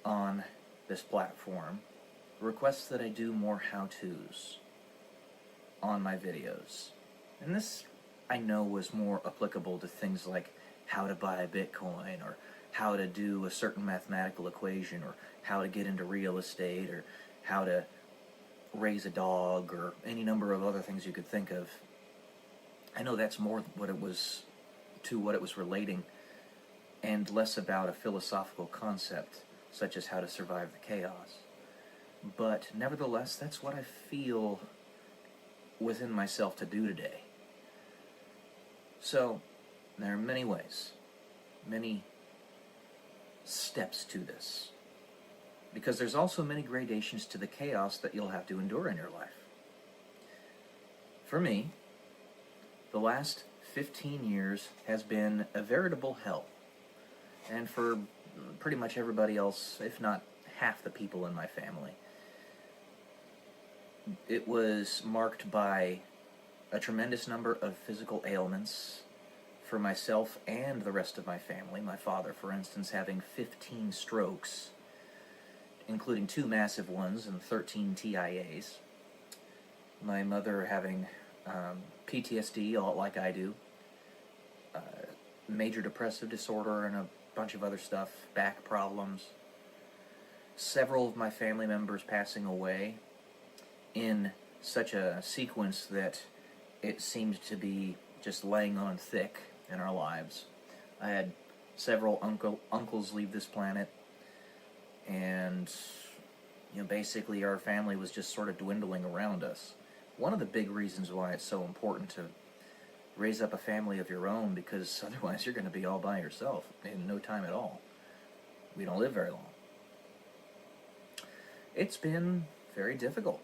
S6: on this platform request that I do more how-tos on my videos. And this, I know, was more applicable to things like how to buy a Bitcoin, or how to do a certain mathematical equation, or how to get into real estate, or how to raise a dog, or any number of other things you could think of. I know that's more what it was relating, and less about a philosophical concept such as how to survive the chaos. But nevertheless, that's what I feel within myself to do today. So, there are many ways, many steps to this. Because there's also many gradations to the chaos that you'll have to endure in your life. For me, the last 15 years has been a veritable hell. And for pretty much everybody else, if not half the people in my family. It was marked by a tremendous number of physical ailments for myself and the rest of my family. My father, for instance, having 15 strokes, including 2 massive ones and 13 TIAs. My mother having PTSD, like I do. major depressive disorder and a bunch of other stuff, back problems. Several of my family members passing away in such a sequence that it seemed to be just laying on thick in our lives. I had several uncles leave this planet, and basically our family was just sort of dwindling around us. One of the big reasons why it's so important to raise up a family of your own, because otherwise you're going to be all by yourself in no time at all. We don't live very long. It's been very difficult.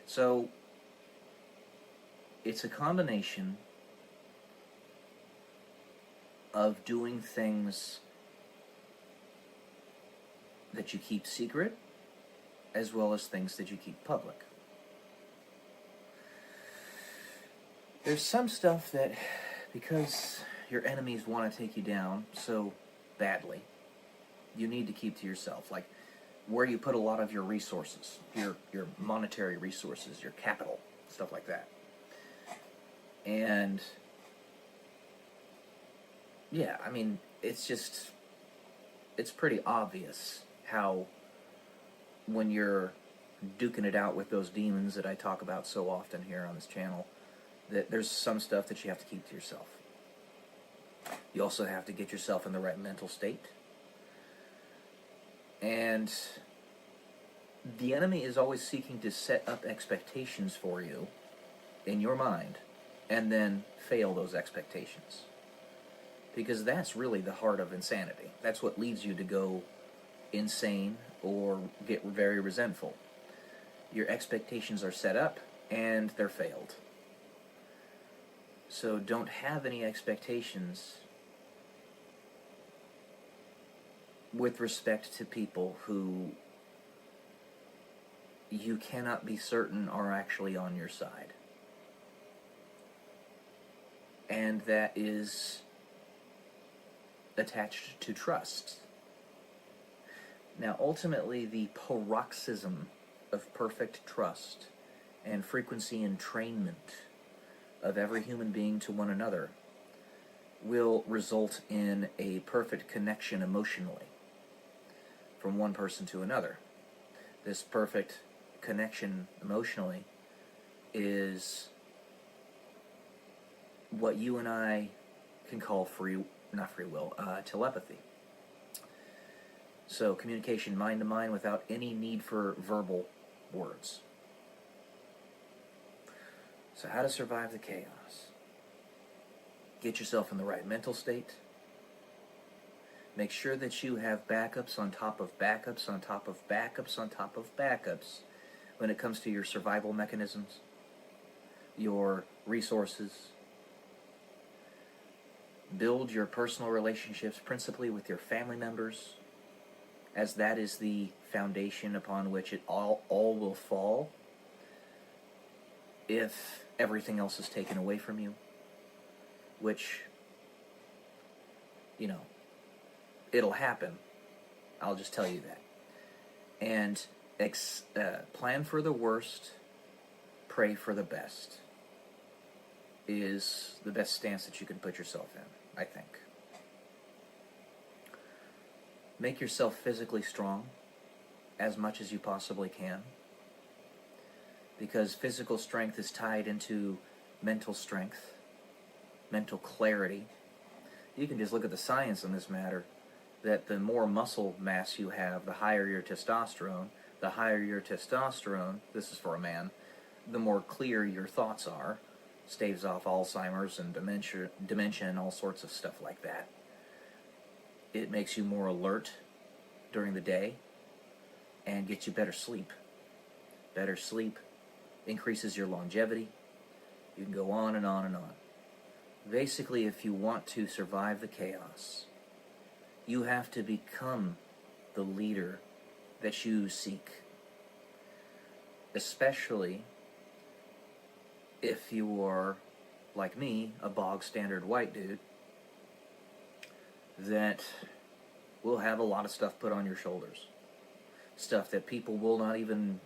S6: So it's a combination of doing things that you keep secret as well as things that you keep public. There's some stuff that, because your enemies want to take you down so badly, you need to keep to yourself. Like where you put a lot of your resources, your monetary resources, your capital, stuff like that. And yeah, I mean, it's pretty obvious how when you're duking it out with those demons that I talk about so often here on this channel, that there's some stuff that you have to keep to yourself. You also have to get yourself in the right mental state. And the enemy is always seeking to set up expectations for you in your mind and then fail those expectations. Because that's really the heart of insanity. That's what leads you to go insane or get very resentful. Your expectations are set up and they're failed. So don't have any expectations with respect to people who you cannot be certain are actually on your side. And that is attached to trust. Now, ultimately, the paroxysm of perfect trust and frequency entrainment of every human being to one another will result in a perfect connection emotionally from one person to another. This perfect connection emotionally is what you and I can call telepathy. So communication mind to mind without any need for verbal words. So how to survive the chaos? Get yourself in the right mental state. Make sure that you have backups on top of backups on top of backups on top of backups when it comes to your survival mechanisms, your resources. Build your personal relationships principally with your family members, as that is the foundation upon which it all will fall if everything else is taken away from you, which, it'll happen. I'll just tell you that. And plan for the worst, pray for the best is the best stance that you can put yourself in, I think. Make yourself physically strong as much as you possibly can, because physical strength is tied into mental strength, mental clarity. You can just look at the science on this matter, that the more muscle mass you have, the higher your testosterone. The higher your testosterone, this is for a man, the more clear your thoughts are. Staves off Alzheimer's and dementia and all sorts of stuff like that. It makes you more alert during the day and gets you better sleep. Better sleep increases your longevity. You can go on and on and on. Basically, if you want to survive the chaos, you have to become the leader that you seek. Especially if you are, like me, a bog standard white dude that will have a lot of stuff put on your shoulders. Stuff that people will not even...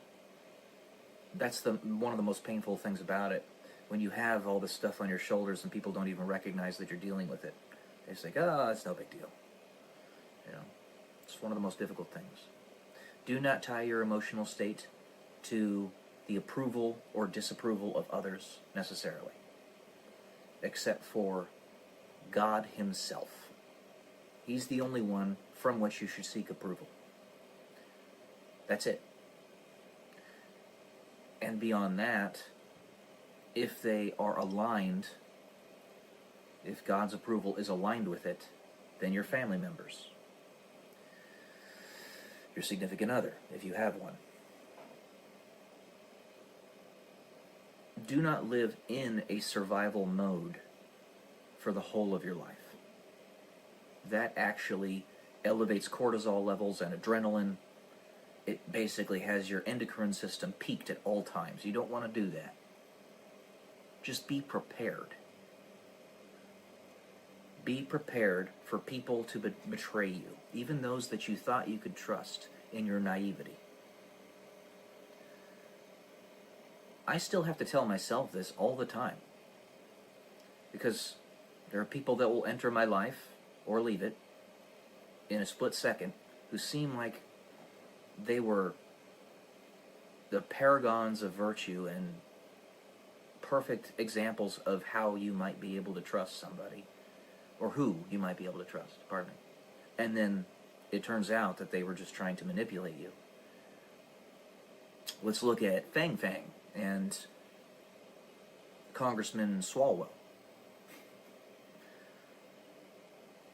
S6: That's one of the most painful things about it. when you have all this stuff on your shoulders and people don't even recognize that you're dealing with it. They just think, oh, it's no big deal. You know, it's one of the most difficult things. Do not tie your emotional state to the approval or disapproval of others necessarily, except for God himself. He's the only one from which you should seek approval. That's it. And beyond that, if they are aligned, if God's approval is aligned with it, then your family members, your significant other, if you have one. Do not live in a survival mode for the whole of your life. That actually elevates cortisol levels and adrenaline. It basically has your endocrine system peaked at all times. You don't want to do that. Just be prepared. Be prepared for people to betray you, even those that you thought you could trust in your naivety. I still have to tell myself this all the time, because there are people that will enter my life or leave it in a split second who seem like they were the paragons of virtue and perfect examples of how you might be able to trust somebody, or who you might be able to trust, pardon me. And then it turns out that they were just trying to manipulate you. Let's look at Fang Fang and Congressman Swalwell.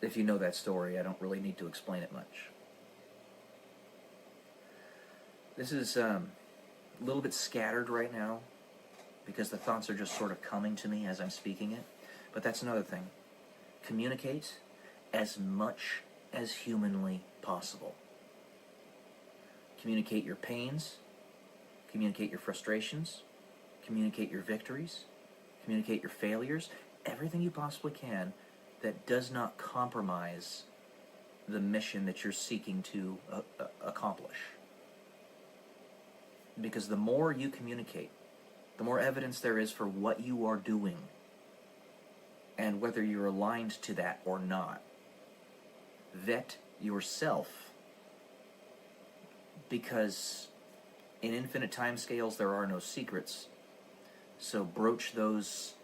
S6: If you know that story, I don't really need to explain it much. This is a little bit scattered right now because the thoughts are just sort of coming to me as I'm speaking it. But that's another thing. Communicate as much as humanly possible. Communicate your pains, communicate your frustrations, communicate your victories, communicate your failures, everything you possibly can that does not compromise the mission that you're seeking to accomplish. Because the more you communicate, the more evidence there is for what you are doing and whether you're aligned to that or not. Vet yourself, because in infinite timescales there are no secrets. So broach those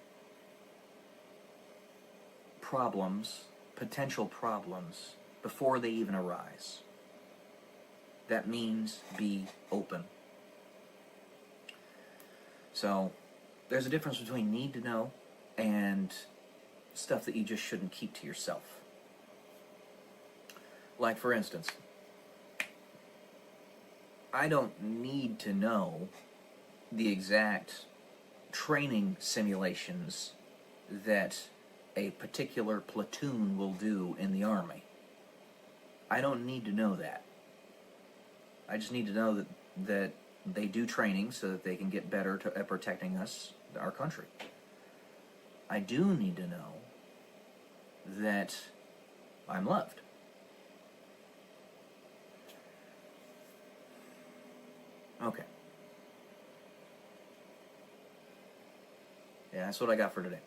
S6: problems, potential problems, before they even arise. That means be open. So there's a difference between need to know and stuff that you just shouldn't keep to yourself. Like, for instance, I don't need to know the exact training simulations that a particular platoon will do in the Army. I don't need to know that. I just need to know that they do training so that they can get better at protecting us, our country. I do need to know that I'm loved. Okay. Yeah, that's what I got for today.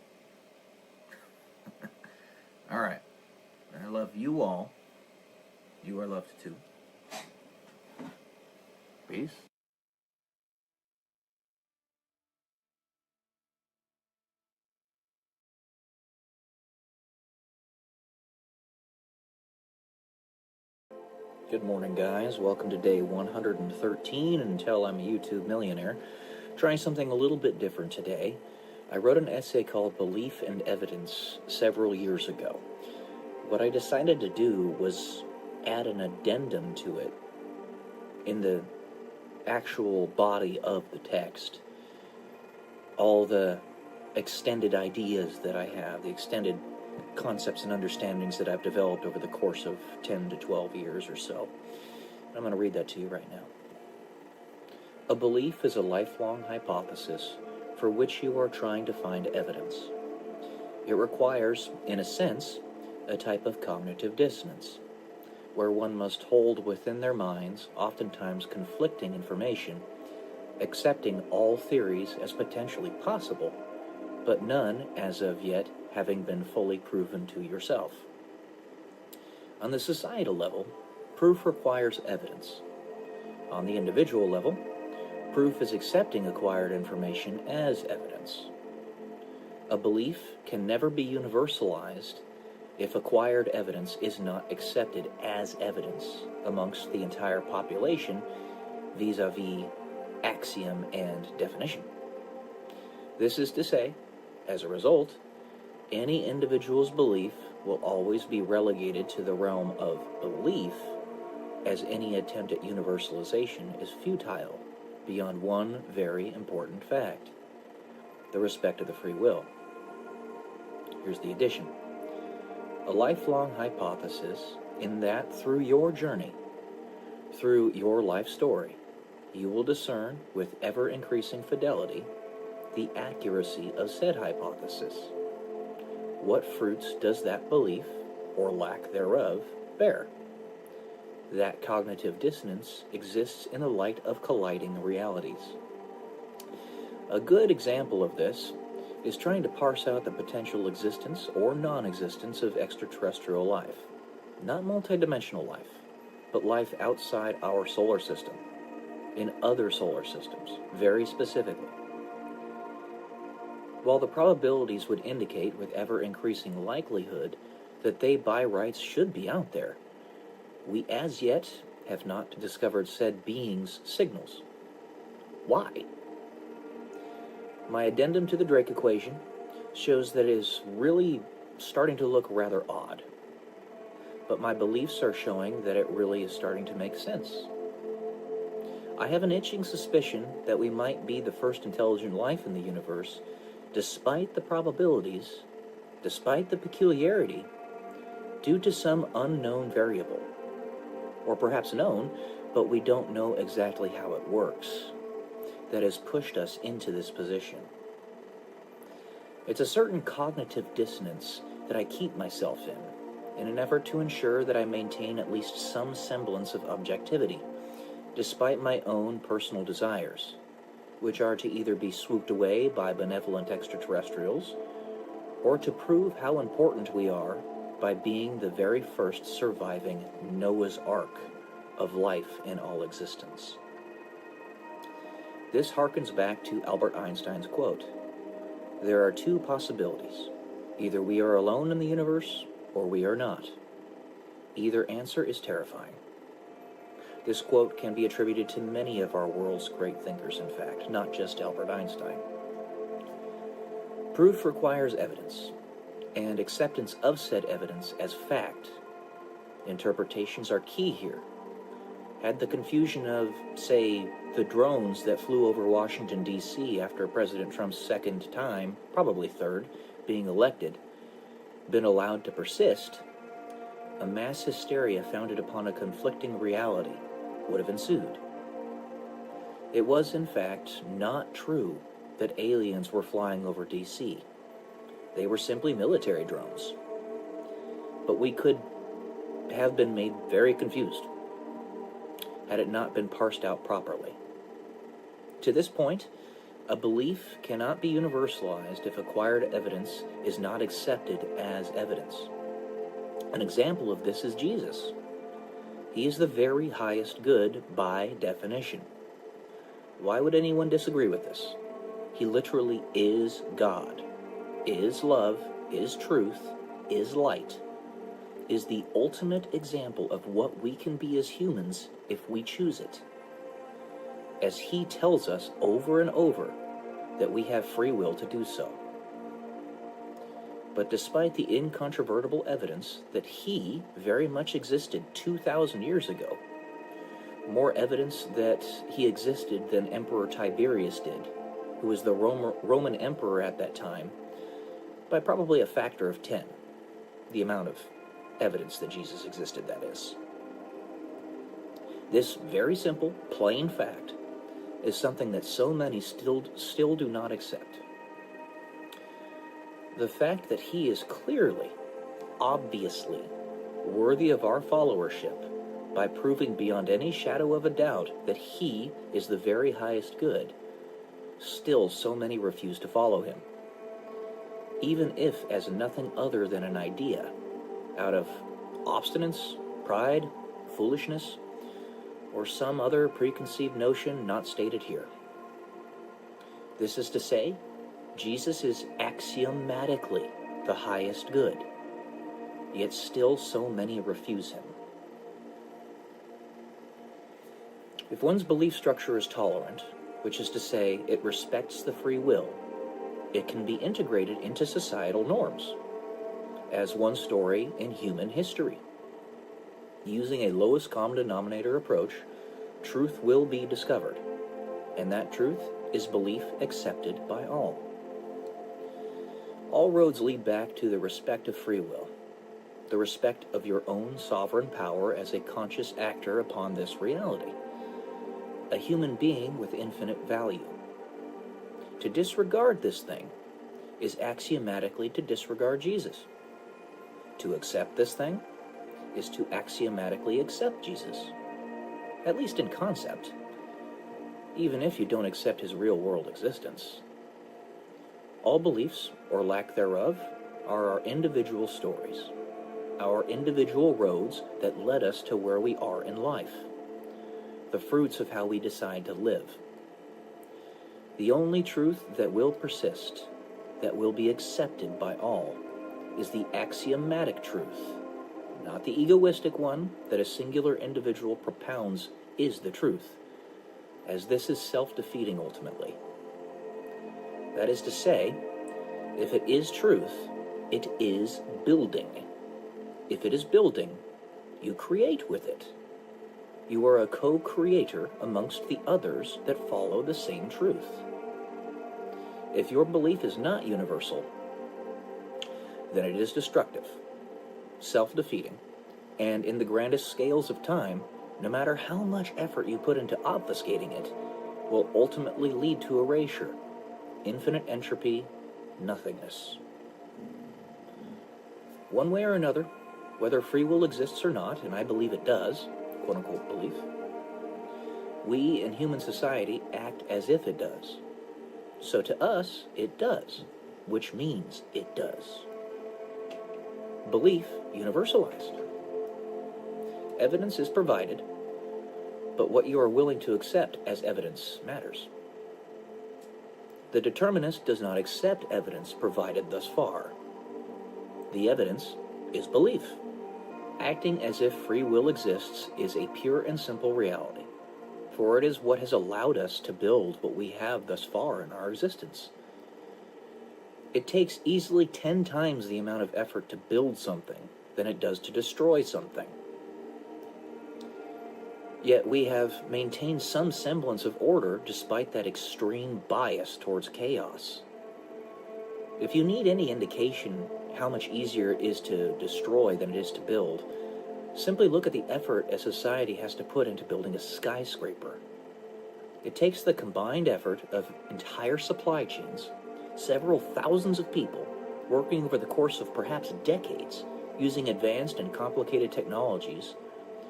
S6: All right. I love you all. You are loved too. Peace.
S7: Good morning, guys. Welcome to day 113 until I'm a YouTube millionaire. Trying something a little bit different today. I wrote an essay called Belief and Evidence several years ago. What I decided to do was add an addendum to it in the actual body of the text. All the extended ideas that I have, the extended concepts and understandings that I've developed over the course of 10 to 12 years or so. I'm going to read that to you right now. A belief is a lifelong hypothesis for which you are trying to find evidence. It requires, in a sense, a type of cognitive dissonance, where one must hold within their minds oftentimes conflicting information, accepting all theories as potentially possible, but none, as of yet, having been fully proven to yourself. On the societal level, proof requires evidence. On the individual level, proof is accepting acquired information as evidence. A belief can never be universalized if acquired evidence is not accepted as evidence amongst the entire population vis-a-vis axiom and definition. This is to say, as a result, any individual's belief will always be relegated to the realm of belief, as any attempt at universalization is futile beyond one very important fact: the respect of the free will. Here's the addition. A lifelong hypothesis in that through your journey, through your life story, you will discern with ever-increasing fidelity the accuracy of said hypothesis. What fruits does that belief, or lack thereof, bear? That cognitive dissonance exists in the light of colliding realities. A good example of this is trying to parse out the potential existence or non-existence of extraterrestrial life. Not multidimensional life, but life outside our solar system, in other solar systems, very specifically. While the probabilities would indicate with ever-increasing likelihood that they by rights should be out there, we as yet have not discovered said beings' signals. Why? My addendum to the Drake equation shows that it is really starting to look rather odd, but my beliefs are showing that it really is starting to make sense. I have an itching suspicion that we might be the first intelligent life in the universe, despite the probabilities, despite the peculiarity, due to some unknown variable. Or perhaps known, but we don't know exactly how it works, that has pushed us into this position. It's a certain cognitive dissonance that I keep myself in an effort to ensure that I maintain at least some semblance of objectivity, despite my own personal desires, which are to either be swooped away by benevolent extraterrestrials, or to prove how important we are by being the very first surviving Noah's Ark of life in all existence. This harkens back to Albert Einstein's quote: "There are two possibilities. Either we are alone in the universe, or we are not. Either answer is terrifying." This quote can be attributed to many of our world's great thinkers, in fact, not just Albert Einstein. Proof requires evidence, and acceptance of said evidence as fact. Interpretations are key here. Had the confusion of, say, the drones that flew over Washington, D.C. after President Trump's second time, probably third, being elected, been allowed to persist, a mass hysteria founded upon a conflicting reality would have ensued. It was, in fact, not true that aliens were flying over D.C. They were simply military drones. But we could have been made very confused had it not been parsed out properly. To this point, a belief cannot be universalized if acquired evidence is not accepted as evidence. An example of this is Jesus. He is the very highest good by definition. Why would anyone disagree with this? He literally is God, is love, is truth, is light, is the ultimate example of what we can be as humans if we choose it. As he tells us over and over that we have free will to do so. But despite the incontrovertible evidence that he very much existed 2,000 years ago, more evidence that he existed than Emperor Tiberius did, who was the Roman emperor at that time, by probably a factor of 10, the amount of evidence that Jesus existed, that is. This very simple, plain fact is something that so many still do not accept. The fact that he is clearly, obviously, worthy of our followership by proving beyond any shadow of a doubt that he is the very highest good, still so many refuse to follow him. even if as nothing other than an idea, out of obstinance, pride, foolishness, or some other preconceived notion not stated here. This is to say, Jesus is axiomatically the highest good, yet still so many refuse him. If one's belief structure is tolerant, which is to say it respects the free will, it can be integrated into societal norms, as one story in human history. Using a lowest common denominator approach, truth will be discovered, and that truth is belief accepted by all. All roads lead back to the respect of free will, the respect of your own sovereign power as a conscious actor upon this reality, a human being with infinite value. To disregard this thing is axiomatically to disregard Jesus. To accept this thing is to axiomatically accept Jesus, at least in concept, even if you don't accept his real-world existence. All beliefs, or lack thereof, are our individual stories, our individual roads that led us to where we are in life, the fruits of how we decide to live. The only truth that will persist, that will be accepted by all, is the axiomatic truth, not the egoistic one that a singular individual propounds is the truth, as this is self-defeating ultimately. That is to say, if it is truth, it is building. If it is building, you create with it. You are a co-creator amongst the others that follow the same truth. If your belief is not universal, then it is destructive, self-defeating, and in the grandest scales of time, no matter how much effort you put into obfuscating it, will ultimately lead to erasure, infinite entropy, nothingness. One way or another, whether free will exists or not, and I believe it does, quote-unquote belief, we in human society act as if it does. So to us, it does, which means it does. Belief universalized. Evidence is provided, but what you are willing to accept as evidence matters. The determinist does not accept evidence provided thus far. The evidence is belief. Acting as if free will exists is a pure and simple reality, for it is what has allowed us to build what we have thus far in our existence. It takes easily 10 times the amount of effort to build something than it does to destroy something. Yet we have maintained some semblance of order despite that extreme bias towards chaos. If you need any indication how much easier it is to destroy than it is to build, simply look at the effort a society has to put into building a skyscraper. It takes the combined effort of entire supply chains, several thousands of people working over the course of perhaps decades, using advanced and complicated technologies,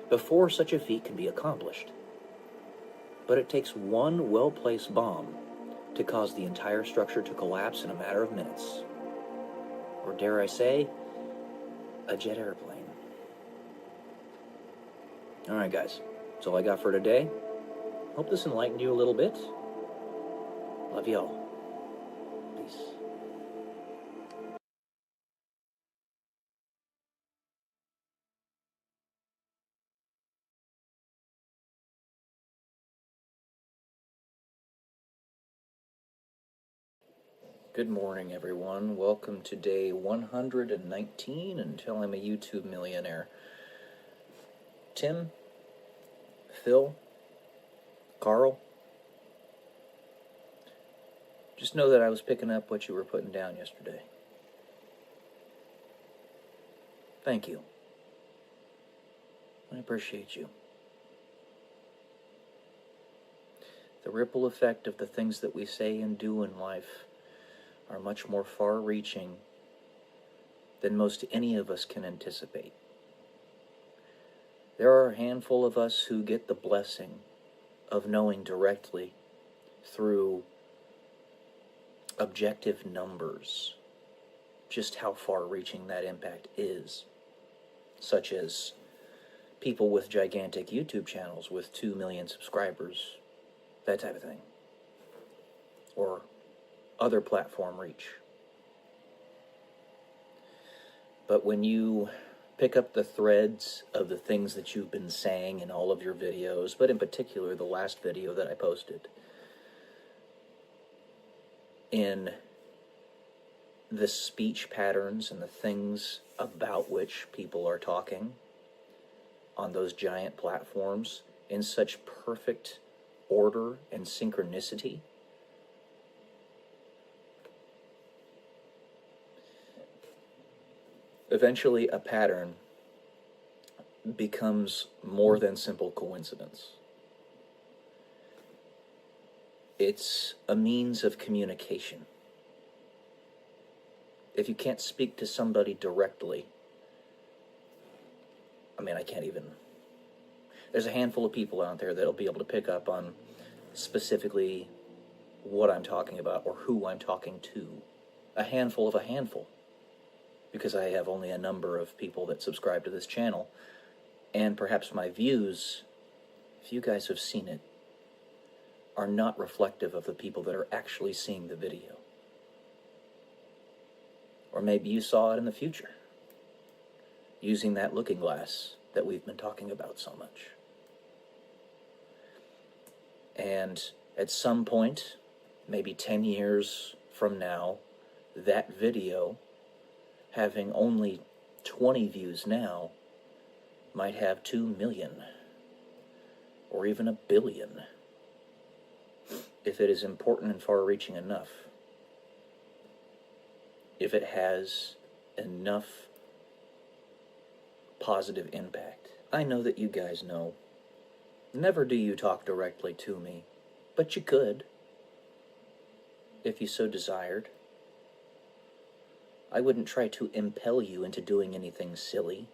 S7: before such a feat can be accomplished. But it takes one well-placed bomb to cause the entire structure to collapse in a matter of minutes. Or dare I say, a jet airplane. Alright guys, that's all I got for today. Hope this enlightened you a little bit. Love y'all. Peace. Good morning, everyone. Welcome to day 119 until I'm a YouTube millionaire. Tim, Phil, Carl, just know that I was picking up what you were putting down yesterday. Thank you. I appreciate you. The ripple effect of the things that we say and do in life are much more far-reaching than most any of us can anticipate. There are a handful of us who get the blessing of knowing directly through objective numbers just how far-reaching that impact is, such as people with gigantic YouTube channels with 2 million subscribers, that type of thing, or other platform reach. But when you pick up the threads of the things that you've been saying in all of your videos, but in particular the last video that I posted, in the speech patterns and the things about which people are talking on those giant platforms in such perfect order and synchronicity, eventually a pattern becomes more than simple coincidence. It's a means of communication. If you can't speak to somebody directly, I mean, I can't even... There's a handful of people out there that'll be able to pick up on specifically what I'm talking about or who I'm talking to. A handful of a handful. Because I have only a number of people that subscribe to this channel. And perhaps my views, if you guys have seen it, are not reflective of the people that are actually seeing the video. Or maybe you saw it in the future, using that looking glass that we've been talking about so much. And at some point, maybe 10 years from now, that video, having only 20 views now, might have 2 million, or even 1 billion, if it is important and far-reaching enough. If it has enough positive impact. I know that you guys know. Never do you talk directly to me, but you could, if you so desired. I wouldn't try to impel you into doing anything silly.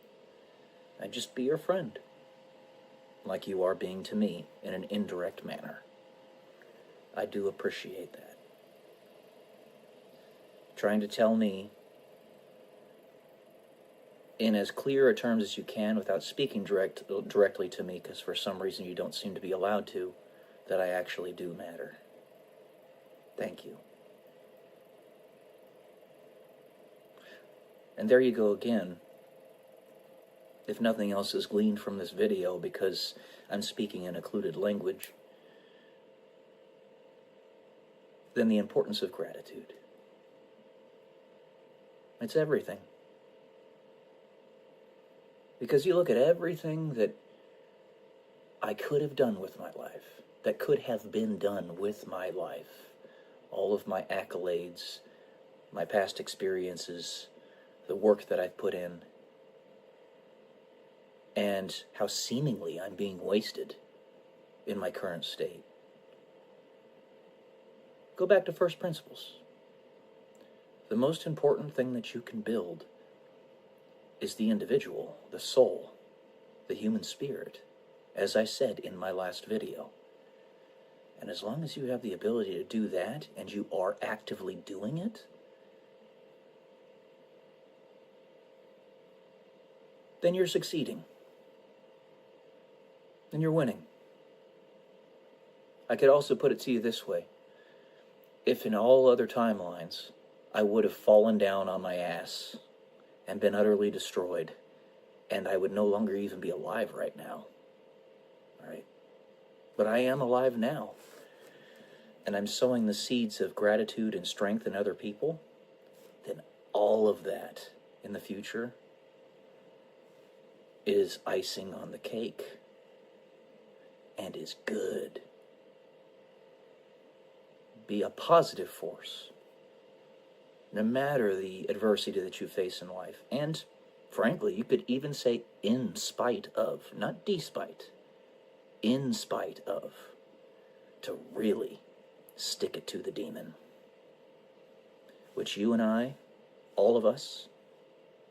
S7: I'd just be your friend, like you are being to me in an indirect manner. I do appreciate that. Trying to tell me in as clear a terms as you can without speaking directly to me, because for some reason you don't seem to be allowed to, that I actually do matter. Thank you. And there you go again. If nothing else is gleaned from this video, because I'm speaking in occluded language, then the importance of gratitude. It's everything. Because you look at everything that I could have done with my life, that could have been done with my life, all of my accolades, my past experiences, the work that I've put in, and how seemingly I'm being wasted in my current state. Go back to first principles. The most important thing that you can build is the individual, the soul, the human spirit, as I said in my last video. And as long as you have the ability to do that, and you are actively doing it, then you're succeeding. Then you're winning. I could also put it to you this way. If in all other timelines, I would have fallen down on my ass and been utterly destroyed, and I would no longer even be alive right now. All right? But I am alive now, and I'm sowing the seeds of gratitude and strength in other people, then all of that in the future is icing on the cake and is good. Be a positive force, no matter the adversity that you face in life. And frankly, you could even say in spite of, not despite, in spite of, to really stick it to the demon, which you and I, all of us,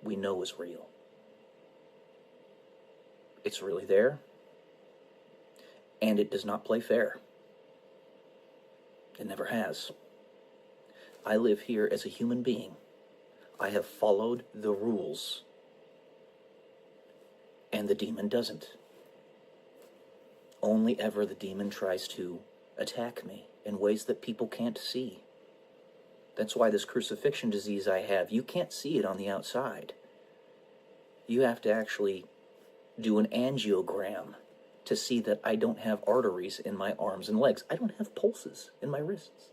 S7: we know is real. It's really there, and it does not play fair. It never has. I live here as a human being. I have followed the rules, and the demon doesn't. Only ever the demon tries to attack me in ways that people can't see. That's why this crucifixion disease I have, you can't see it on the outside. You have to actually do an angiogram to see that I don't have arteries in my arms and legs. I don't have pulses in my wrists.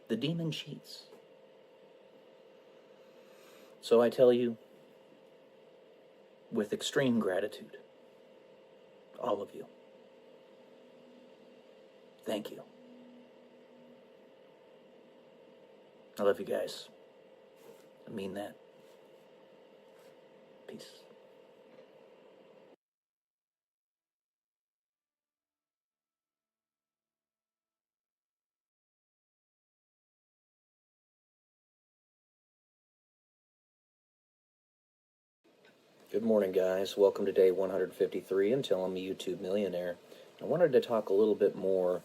S7: The demon cheats. So I tell you, with extreme gratitude, all of you, thank you. I love you guys. I mean that. Peace. Good morning, guys. Welcome to day 153 until I'm a YouTube millionaire. I wanted to talk a little bit more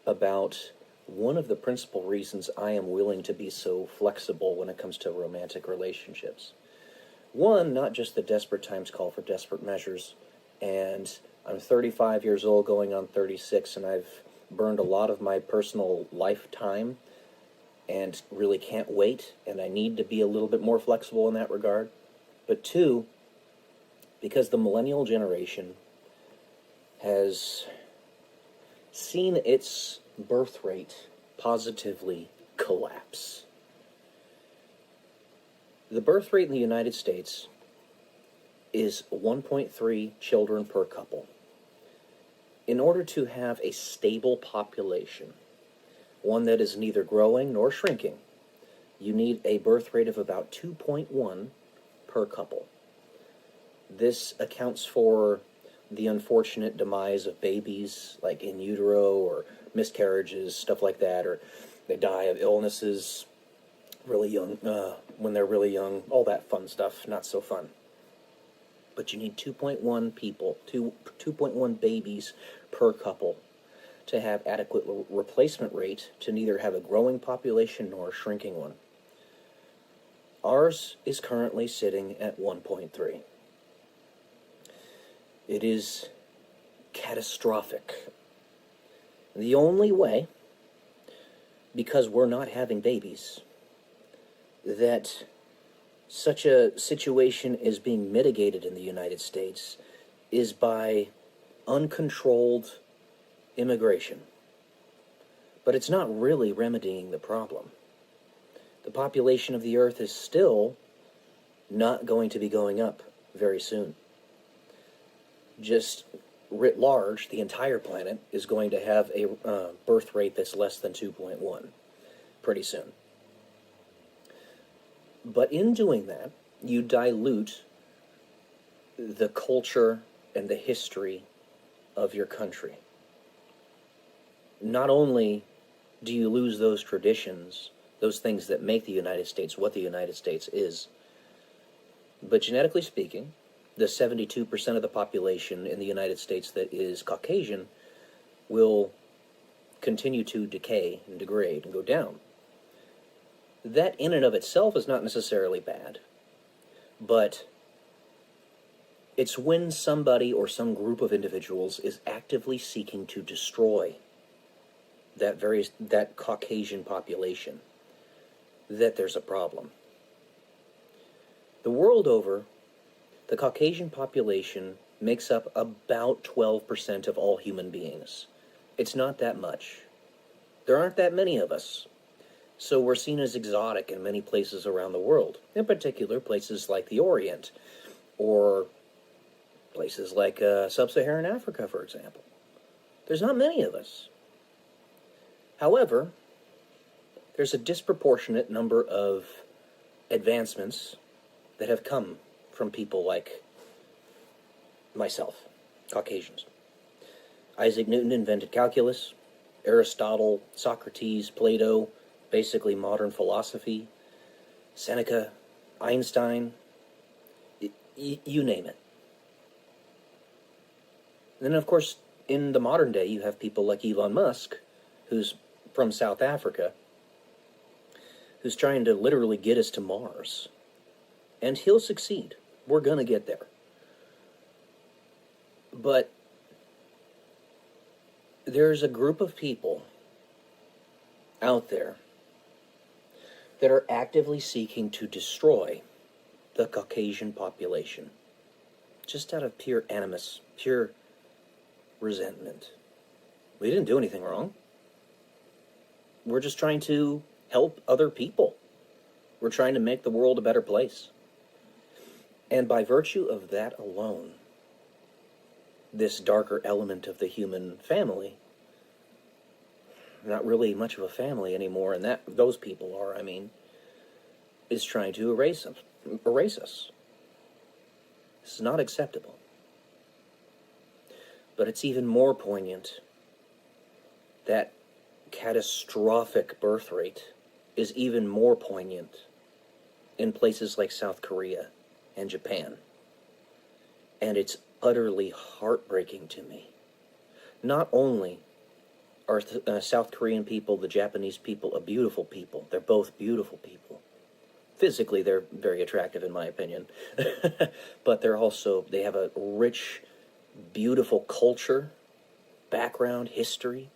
S7: about one of the principal reasons I am willing to be so flexible when it comes to romantic relationships. One, not just the desperate times call for desperate measures, and I'm 35 years old going on 36, and I've burned a lot of my personal lifetime and really can't wait, and I need to be a little bit more flexible in that regard. But two, because the millennial generation has seen its birth rate positively collapse. The birth rate in the United States is 1.3 children per couple. In order to have a stable population, one that is neither growing nor shrinking, you need a birth rate of about 2.1 per couple. This accounts for the unfortunate demise of babies, like in utero or miscarriages, stuff like that, or they die of illnesses really young, when they're really young, all that fun stuff, not so fun. But you need 2.1 people, 2.1 babies per couple to have adequate replacement rate to neither have a growing population nor a shrinking one. Ours is currently sitting at 1.3. It is catastrophic. The only way, because we're not having babies, that such a situation is being mitigated in the United States is by uncontrolled immigration. But it's not really remedying the problem. The population of the earth is still not going to be going up very soon. Just writ large, the entire planet is going to have a birth rate that's less than 2.1 pretty soon. But in doing that, you dilute the culture and the history of your country. Not only do you lose those traditions, those things that make the United States what the United States is, but genetically speaking, the 72% of the population in the United States that is Caucasian will continue to decay and degrade and go down. That in and of itself is not necessarily bad, but it's when somebody or some group of individuals is actively seeking to destroy that Caucasian population that there's a problem. The world over, the Caucasian population makes up about 12% of all human beings. It's not that much. There aren't that many of us. So we're seen as exotic in many places around the world, in particular places like the Orient, or places like sub-Saharan Africa, for example. There's not many of us. However, there's a disproportionate number of advancements that have come from people like myself, Caucasians. Isaac Newton invented calculus. Aristotle, Socrates, Plato, basically modern philosophy. Seneca, Einstein, you name it. And then, of course, in the modern day, you have people like Elon Musk, who's from South Africa, who's trying to literally get us to Mars. And he'll succeed. We're going to get there. But there's a group of people out there that are actively seeking to destroy the Caucasian population. Just out of pure animus, pure resentment. We didn't do anything wrong. We're just trying to help other people. We're trying to make the world a better place. And by virtue of that alone, this darker element of the human family, not really much of a family anymore, and those people are, is trying to erase us. This is not acceptable. But it's even more poignant that catastrophic birth rate is even more poignant in places like South Korea and Japan. And it's utterly heartbreaking to me. Not only are South Korean people, the Japanese people, a beautiful people. They're both beautiful people. Physically, they're very attractive, in my opinion. But they have a rich, beautiful culture, background, history,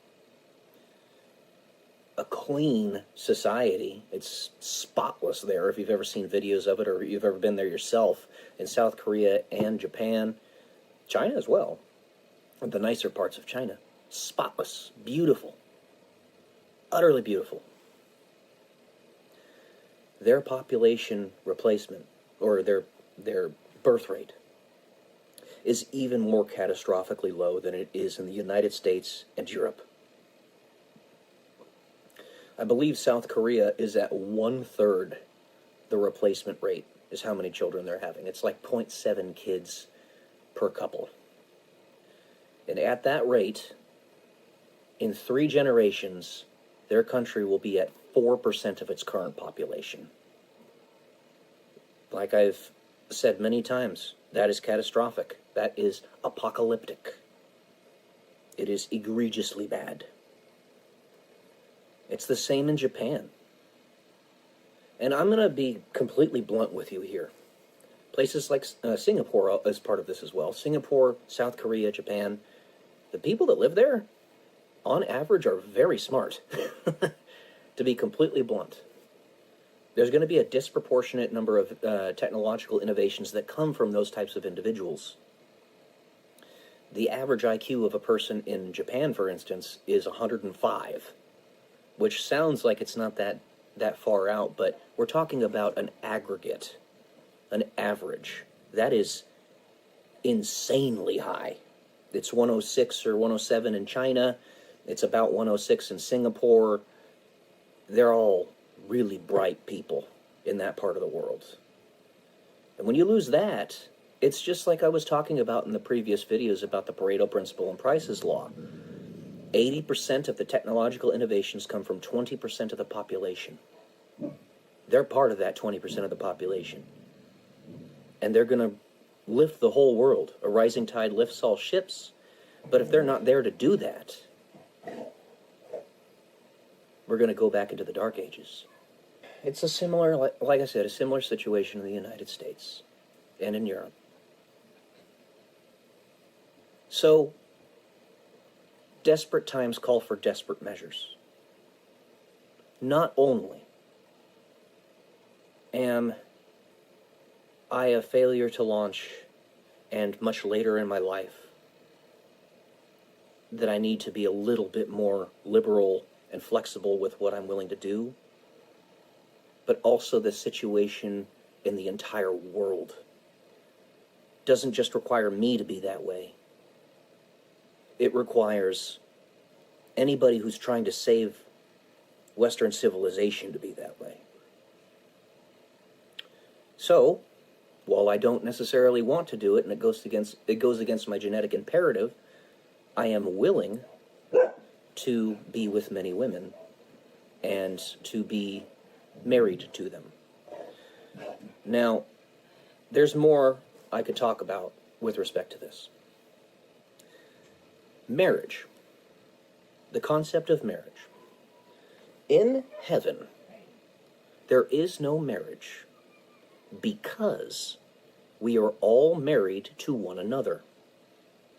S7: a clean society. It's spotless there, if you've ever seen videos of it or you've ever been there yourself, in South Korea and Japan, China as well, the nicer parts of China. Spotless, beautiful, utterly beautiful. Their population replacement, or their birth rate, is even more catastrophically low than it is in the United States and Europe. I believe South Korea is at 1/3 the replacement rate is how many children they're having. It's like 0.7 kids per couple. And at that rate, in 3 generations, their country will be at 4% of its current population. Like I've said many times, that is catastrophic. That is apocalyptic. It is egregiously bad. It's the same in Japan. And I'm going to be completely blunt with you here. Places like Singapore is part of this as well. Singapore, South Korea, Japan. The people that live there, on average, are very smart. To be completely blunt. There's going to be a disproportionate number of technological innovations that come from those types of individuals. The average IQ of a person in Japan, for instance, is 105, which sounds like it's not that far out, but we're talking about an aggregate, an average. That is insanely high. It's 106 or 107 in China. It's about 106 in Singapore. They're all really bright people in that part of the world. And when you lose that, it's just like I was talking about in the previous videos about the Pareto principle and Price's law. 80% of the technological innovations come from 20% of the population. They're part of that 20% of the population. And they're going to lift the whole world. A rising tide lifts all ships. But if they're not there to do that, we're going to go back into the Dark Ages. It's a similar, like I said, a similar situation in the United States and in Europe. So, desperate times call for desperate measures. Not only am I a failure to launch, and much later in my life, that I need to be a little bit more liberal and flexible with what I'm willing to do, but also the situation in the entire world doesn't just require me to be that way. It requires anybody who's trying to save Western civilization to be that way. So, while I don't necessarily want to do it, and it goes against my genetic imperative, I am willing to be with many women and to be married to them. Now, there's more I could talk about with respect to this. Marriage. The concept of marriage. In heaven, There is no marriage because we are all married to one another.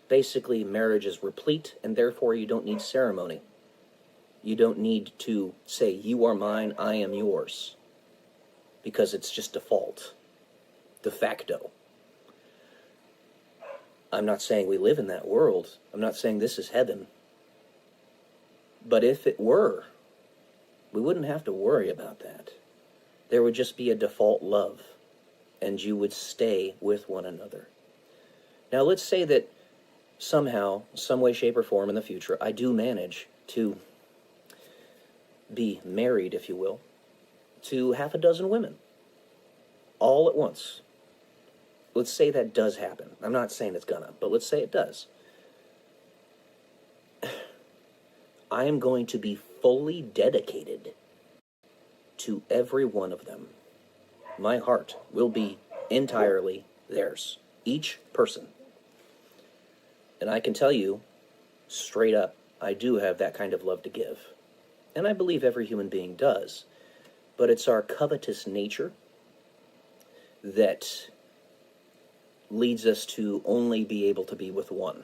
S7: Basically, marriage is replete, and therefore you don't need ceremony. You don't need to say, you are mine, I am yours, because it's just default, de facto. I'm not saying we live in that world. I'm not saying this is heaven. But if it were, we wouldn't have to worry about that. There would just be a default love, and you would stay with one another. Now, let's say that somehow, some way, shape, or form in the future, I do manage to be married, if you will, to half a dozen women, all at once. Let's say that does happen. I'm not saying it's gonna, but let's say it does. I am going to be fully dedicated to every one of them. My heart will be entirely theirs, each person. And I can tell you, straight up, I do have that kind of love to give. And I believe every human being does. But it's our covetous nature that leads us to only be able to be with one.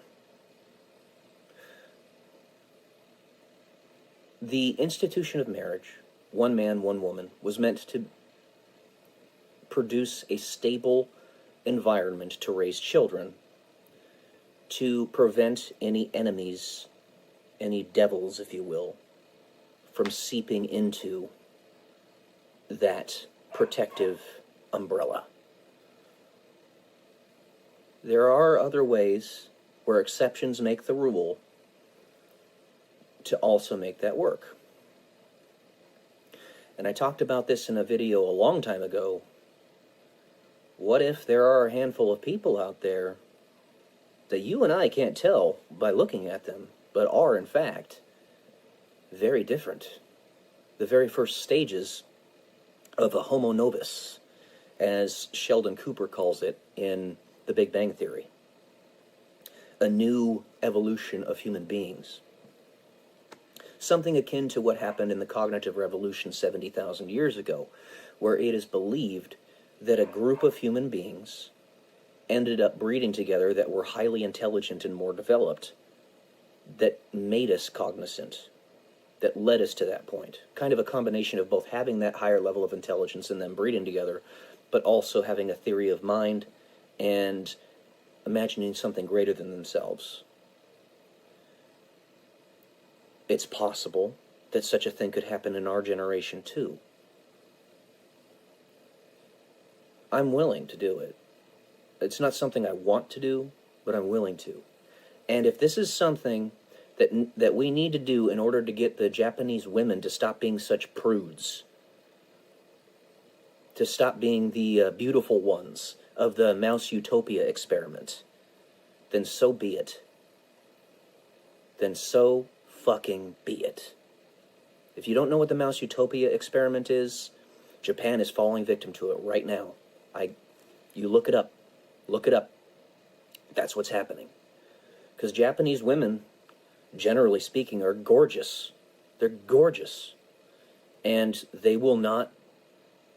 S7: The institution of marriage, one man, one woman, was meant to produce a stable environment to raise children, to prevent any enemies, any devils, if you will, from seeping into that protective umbrella. There are other ways where exceptions make the rule to also make that work. And I talked about this in a video a long time ago. What if there are a handful of people out there that you and I can't tell by looking at them, but are, in fact, very different? The very first stages of a homo novus, as Sheldon Cooper calls it in The Big Bang Theory. A new evolution of human beings. Something akin to what happened in the cognitive revolution 70,000 years ago, where it is believed that a group of human beings ended up breeding together that were highly intelligent and more developed, that made us cognizant, that led us to that point. Kind of a combination of both having that higher level of intelligence and them breeding together, but also having a theory of mind and imagining something greater than themselves. It's possible that such a thing could happen in our generation too. I'm willing to do it. It's not something I want to do, but I'm willing to. And if this is something that we need to do in order to get the Japanese women to stop being such prudes, to stop being the beautiful ones of the Mouse Utopia experiment, then so be it. Then so fucking be it. If you don't know what the Mouse Utopia experiment is, Japan is falling victim to it right now. You look it up. Look it up. That's what's happening. Because Japanese women, generally speaking, are gorgeous. They're gorgeous. And they will not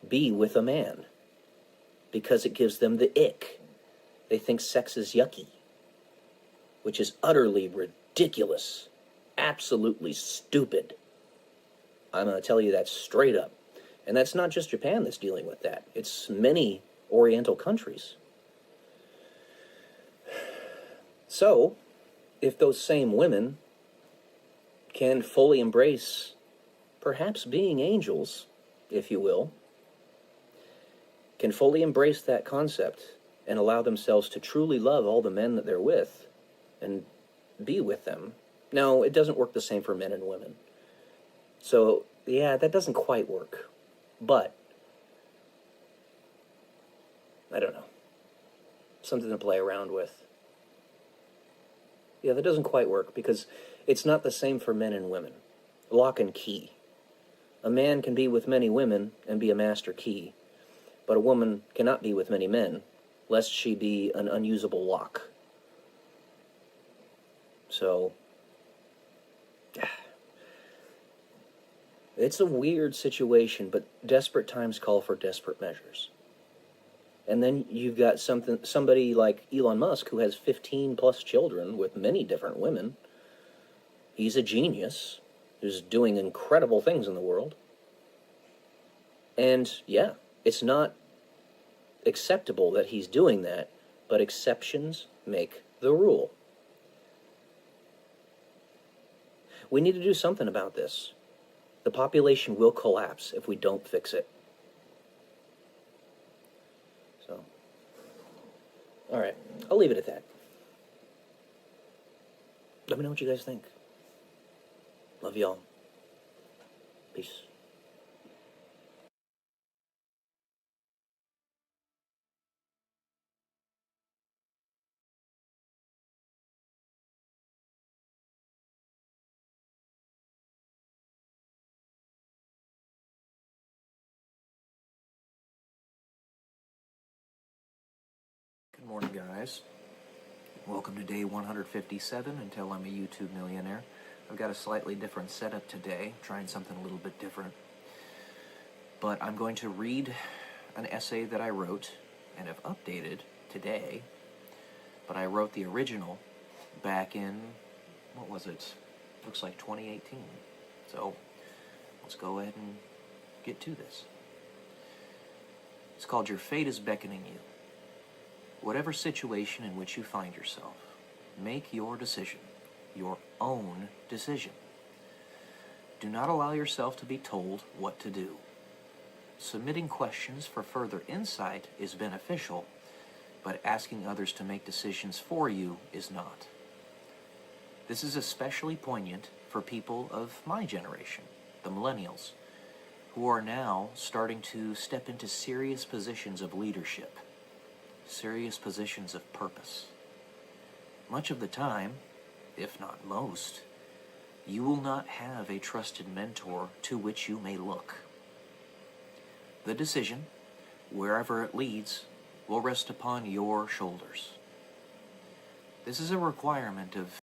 S7: be with a man because it gives them the ick. They think sex is yucky, which is utterly ridiculous. Absolutely stupid. I'm going to tell you that straight up. And that's not just Japan that's dealing with that. It's many Oriental countries. So, if those same women can fully embrace perhaps being angels, if you will, can fully embrace that concept and allow themselves to truly love all the men that they're with and be with them. Now, it doesn't work the same for men and women. So, yeah, that doesn't quite work. But, I don't know. Something to play around with. Yeah, that doesn't quite work because it's not the same for men and women. Lock and key. A man can be with many women and be a master key, but a woman cannot be with many men, lest she be an unusable lock. So, It's a weird situation, but desperate times call for desperate measures. And then you've got somebody like Elon Musk who has 15 plus children with many different women. He's a genius who's doing incredible things in the world. And yeah, it's not acceptable that he's doing that, but exceptions make the rule. We need to do something about this. The population will collapse if we don't fix it. So, all right, I'll leave it at that. Let me know what you guys think. Love y'all. Peace.
S6: Good morning, guys. Welcome to day 157 until I'm a YouTube millionaire. I've got a slightly different setup today, trying something a little bit different. But I'm going to read an essay that I wrote and have updated today. But I wrote the original back in, what was it? Looks like 2018. So let's go ahead and get to this. It's called Your Fate is Beckoning You. Whatever situation in which you find yourself, make your decision, your own decision. Do not allow yourself to be told what to do. Submitting questions for further insight is beneficial, but asking others to make decisions for you is not. This is especially poignant for people of my generation, the millennials, who are now starting to step into serious positions of leadership. Serious positions of purpose. Much of the time, if not most, you will not have a trusted mentor to which you may look. The decision, wherever it leads, will rest upon your shoulders. This is a requirement of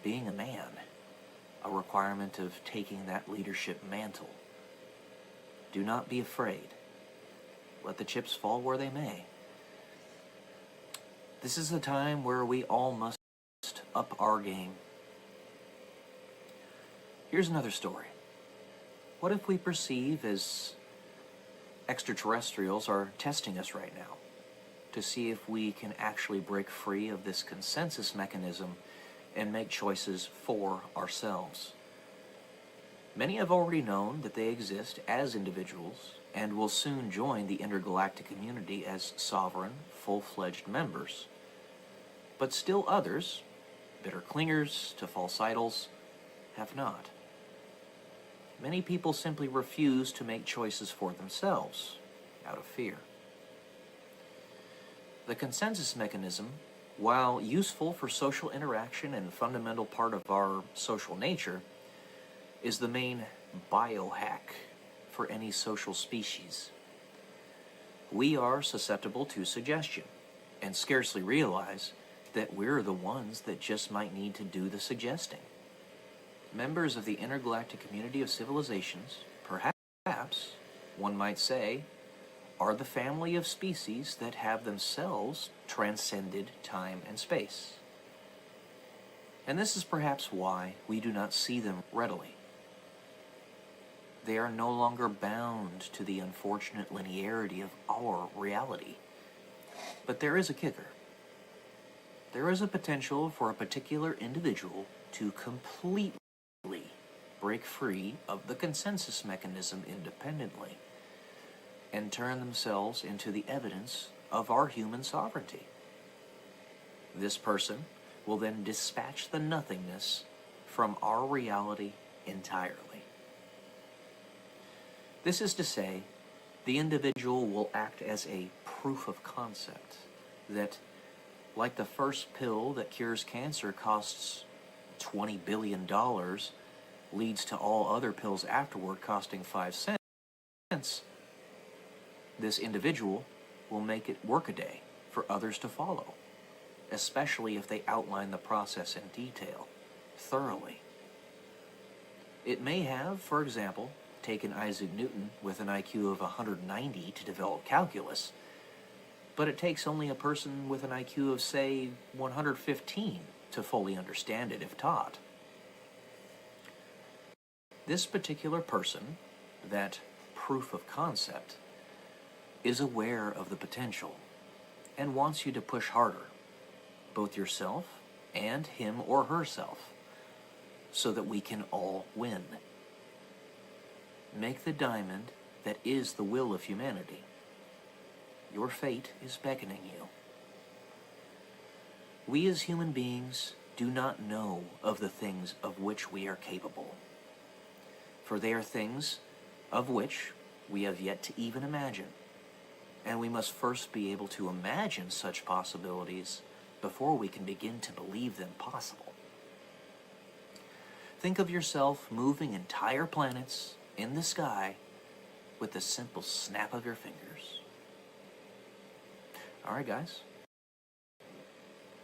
S6: being a man, a requirement of taking that leadership mantle. Do not be afraid. Let the chips fall where they may. This is a time where we all must up our game. Here's another story. What if we perceive as extraterrestrials are testing us right now to see if we can actually break free of this consensus mechanism and make choices for ourselves? Many have already known that they exist as individuals and will soon join the intergalactic community as sovereign, full-fledged members. But still others, bitter clingers to false idols, have not. Many people simply refuse to make choices for themselves, out of fear. The consensus mechanism, while useful for social interaction and a fundamental part of our social nature, is the main biohack for any social species. We are susceptible to suggestion and scarcely realize that we're the ones that just might need to do the suggesting. Members of the intergalactic community of civilizations, perhaps, one might say, are the family of species that have themselves transcended time and space. And this is perhaps why we do not see them readily. They are no longer bound to the unfortunate linearity of our reality. But there is a kicker. There is a potential for a particular individual to completely break free of the consensus mechanism independently and turn themselves into the evidence of our human sovereignty. This person will then dispatch the nothingness from our reality entirely. This is to say, the individual will act as a proof of concept that, like the first pill that cures cancer costs $20 billion, leads to all other pills afterward costing 5 cents, this individual will make it work a day for others to follow, especially if they outline the process in detail, thoroughly. It may have, for example, taken Isaac Newton with an IQ of 190 to develop calculus, but it takes only a person with an IQ of, say, 115 to fully understand it if taught. This particular person, that proof of concept, is aware of the potential and wants you to push harder, both yourself and him or herself, so that we can all win. Make the diamond that is the will of humanity. Your fate is beckoning you. We as human beings do not know of the things of which we are capable, for they are things of which we have yet to even imagine, and we must first be able to imagine such possibilities before we can begin to believe them possible. Think of yourself moving entire planets in the sky with the simple snap of your fingers. All right, guys.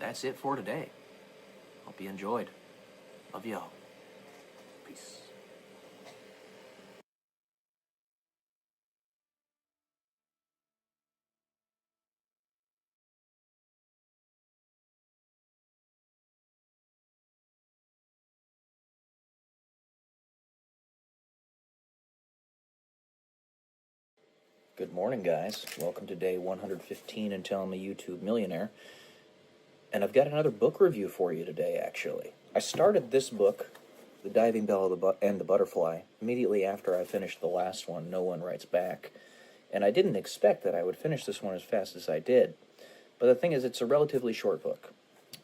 S6: That's it for today. Hope you enjoyed. Love y'all. Peace.
S7: Good morning, guys. Welcome to day 115 until I'm a YouTube millionaire. And I've got another book review for you today, actually. I started this book, The Diving Bell and the Butterfly, immediately after I finished the last one, No One Writes Back. And I didn't expect that I would finish this one as fast as I did. But the thing is, it's a relatively short book.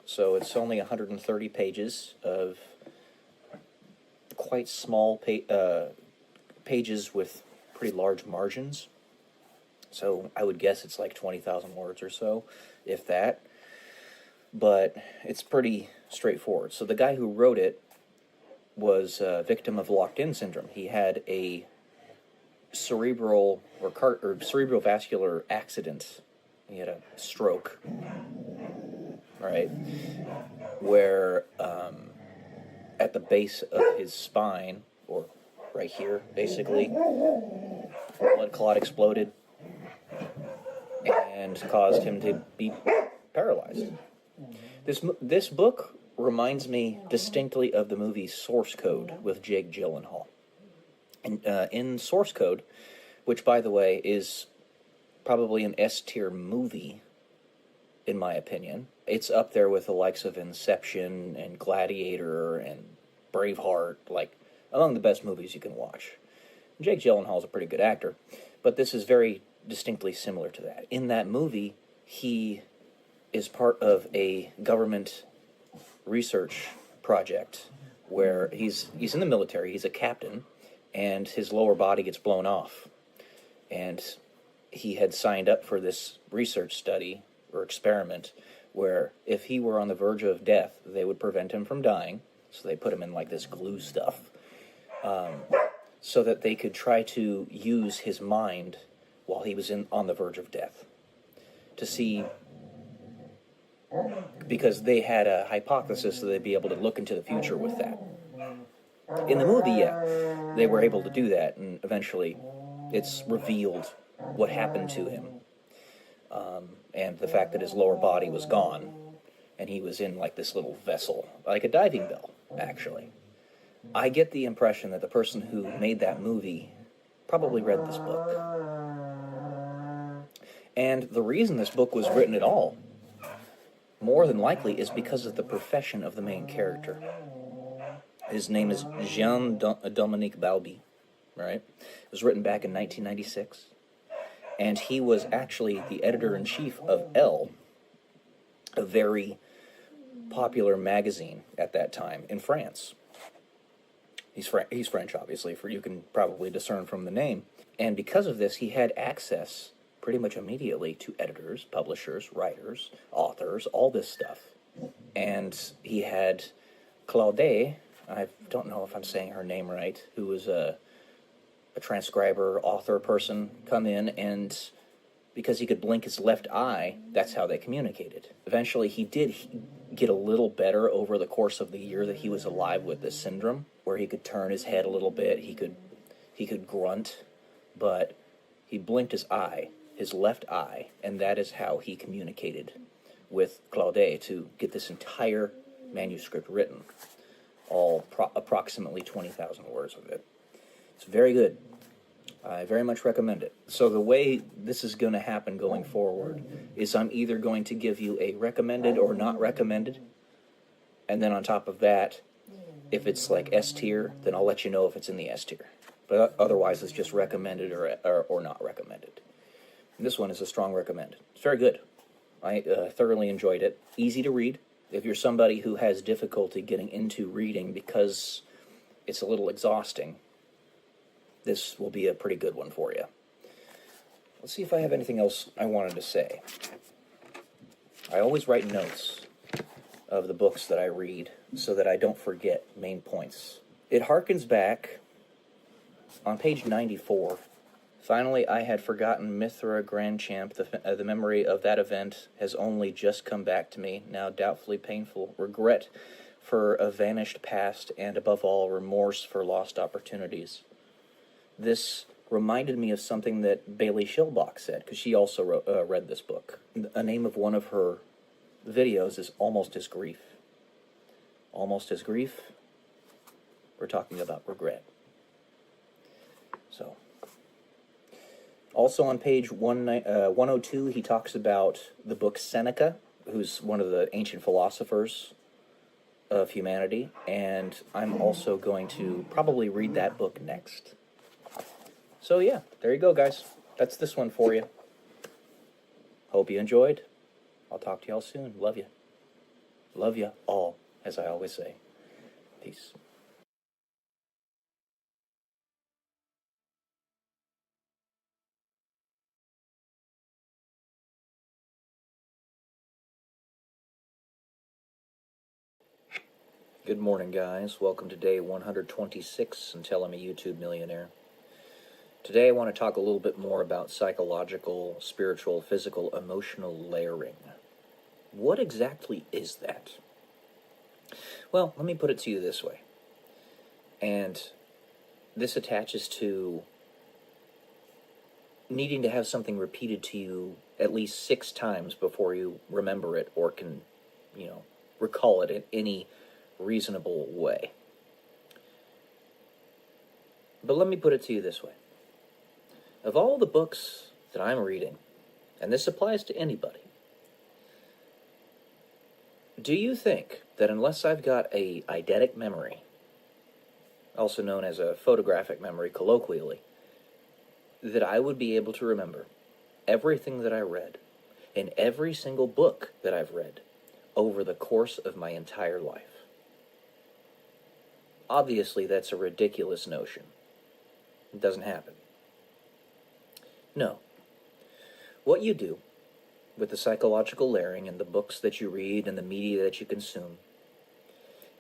S7: So it's only 130 pages of quite small pages with pretty large margins. So I would guess it's like 20,000 words or so, if that. But it's pretty straightforward. So the guy who wrote it was a victim of locked-in syndrome. He had a cerebral or cerebrovascular accident. He had a stroke, right, where at the base of his spine, or right here, basically, blood clot exploded and caused him to be paralyzed. This book reminds me distinctly of the movie Source Code with Jake Gyllenhaal. And in Source Code, which, by the way, is probably an S-tier movie, in my opinion, it's up there with the likes of Inception and Gladiator and Braveheart, like among the best movies you can watch. Jake Gyllenhaal is a pretty good actor, but this is very distinctly similar to that. In that movie, he is part of a government research project where he's in the military, he's a captain, and his lower body gets blown off. And he had signed up for this research study or experiment where if he were on the verge of death, they would prevent him from dying. So they put him in like this glue stuff so that they could try to use his mind while he was on the verge of death to see, because they had a hypothesis that they'd be able to look into the future with that. In the movie, yeah, they were able to do that, and eventually it's revealed what happened to him, and the fact that his lower body was gone, and he was in like this little vessel, like a diving bell, actually. I get the impression that the person who made that movie probably read this book. And the reason this book was written at all, more than likely, is because of the profession of the main character. His name is Jean-Dominique Balbi, right? It was written back in 1996. And he was actually the editor-in-chief of Elle, a very popular magazine at that time in France. He's French, obviously, for you can probably discern from the name. And because of this, he had access pretty much immediately to editors, publishers, writers, authors, all this stuff. And he had Claude, I don't know if I'm saying her name right, who was a transcriber, author person, come in, and because he could blink his left eye, that's how they communicated. Eventually, he did get a little better over the course of the year that he was alive with this syndrome, where he could turn his head a little bit, he could he could grunt, but he blinked his left eye, and that is how he communicated with Claude to get this entire manuscript written, all approximately 20,000 words of it. It's very good. I very much recommend it. So the way this is going to happen going forward is I'm either going to give you a recommended or not recommended, and then on top of that, if it's like S tier, then I'll let you know if it's in the S tier. But otherwise, it's just recommended or not recommended. And this one is a strong recommend. It's very good. I thoroughly enjoyed it. Easy to read. If you're somebody who has difficulty getting into reading because it's a little exhausting, this will be a pretty good one for you. Let's see if I have anything else I wanted to say. I always write notes of the books that I read so that I don't forget main points. It harkens back on page 94. Finally, I had forgotten Mithra Grand Champ. The memory of that event has only just come back to me, now doubtfully painful. Regret for a vanished past, and above all, remorse for lost opportunities. This reminded me of something that Bailey Schilbach said, because she also read this book. A name of one of her videos is Almost as Grief. Almost as Grief, we're talking about regret. So, also on page 102, he talks about the book Seneca, who's one of the ancient philosophers of humanity, and I'm also going to probably read that book next. So yeah, there you go, guys. That's this one for you. Hope you enjoyed. I'll talk to y'all soon. Love you. Love you all, as I always say. Peace. Good morning, guys. Welcome to day 126 until I'm a YouTube millionaire. Today I want to talk a little bit more about psychological, spiritual, physical, emotional layering. What exactly is that? Well, let me put it to you this way. And this attaches to needing to have something repeated to you at least 6 times before you remember it or can, recall it in any reasonable way. But let me put it to you this way. Of all the books that I'm reading, and this applies to anybody, do you think that unless I've got a eidetic memory, also known as a photographic memory colloquially, that I would be able to remember everything that I read in every single book that I've read over the course of my entire life? Obviously, that's a ridiculous notion. It doesn't happen. No. What you do with the psychological layering and the books that you read and the media that you consume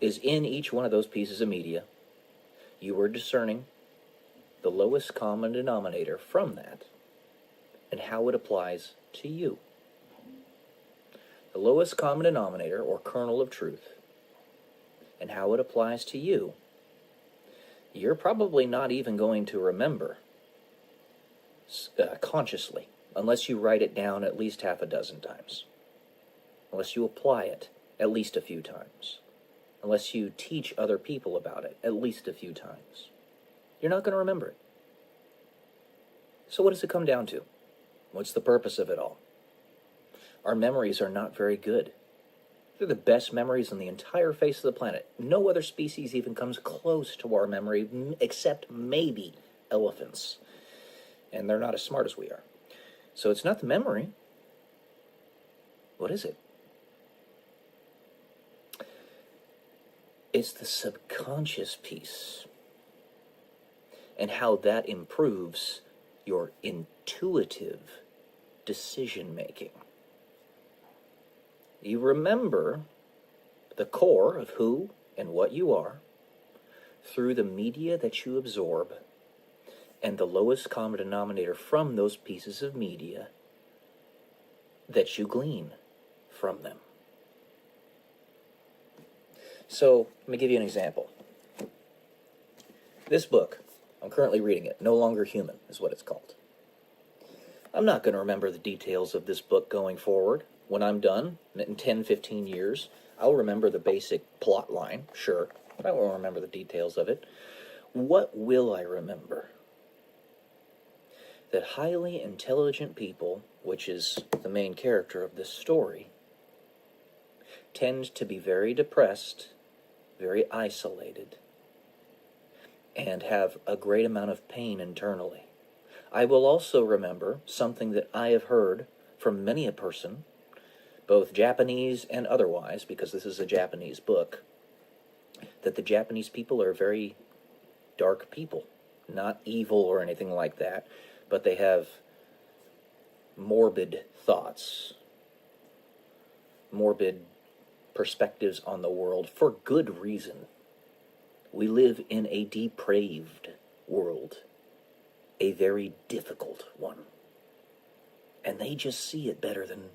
S7: is in each one of those pieces of media, you are discerning the lowest common denominator from that and how it applies to you. The lowest common denominator, or kernel of truth, and how it applies to you, you're probably not even going to remember consciously, unless you write it down at least half a dozen times, unless you apply it at least a few times, unless you teach other people about it at least a few times. You're not going to remember it. So what does it come down to? What's the purpose of it all? Our memories are not very good. They're the best memories on the entire face of the planet. No other species even comes close to our memory, except maybe elephants. And they're not as smart as we are. So it's not the memory. What is it? It's the subconscious piece. And how that improves your intuitive decision-making. You remember the core of who and what you are through the media that you absorb and the lowest common denominator from those pieces of media that you glean from them. So, let me give you an example. This book, I'm currently reading it. No Longer Human is what it's called. I'm not going to remember the details of this book going forward. When I'm done, in 10, 15 years, I'll remember the basic plot line, sure, but I won't remember the details of it. What will I remember? That highly intelligent people, which is the main character of this story, tend to be very depressed, very isolated, and have a great amount of pain internally. I will also remember something that I have heard from many a person, both Japanese and otherwise, because this is a Japanese book, that the Japanese people are very dark people. Not evil or anything like that, but they have morbid thoughts, morbid perspectives on the world for good reason. We live in a depraved world, a very difficult one. And they just see it better than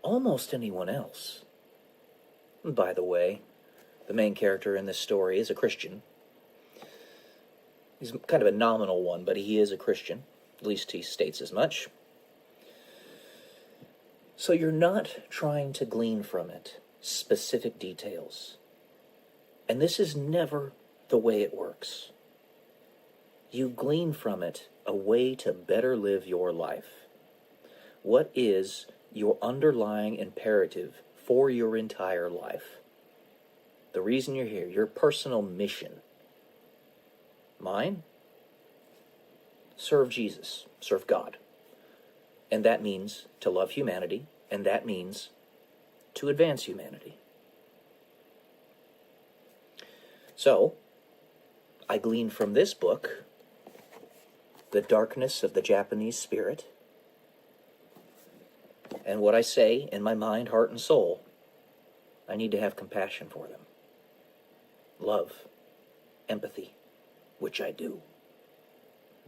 S7: almost anyone else. And by the way, the main character in this story is a Christian. He's kind of a nominal one, but he is a Christian. At least he states as much. So you're not trying to glean from it specific details. And this is never the way it works. You glean from it a way to better live your life. What is your underlying imperative for your entire life? The reason you're here, your personal mission. Mine? Serve Jesus, serve God. And that means to love humanity, and that means to advance humanity. So, I glean from this book the darkness of the Japanese spirit, and what I say in my mind, heart, and soul, I need to have compassion for them. Love, empathy, which I do.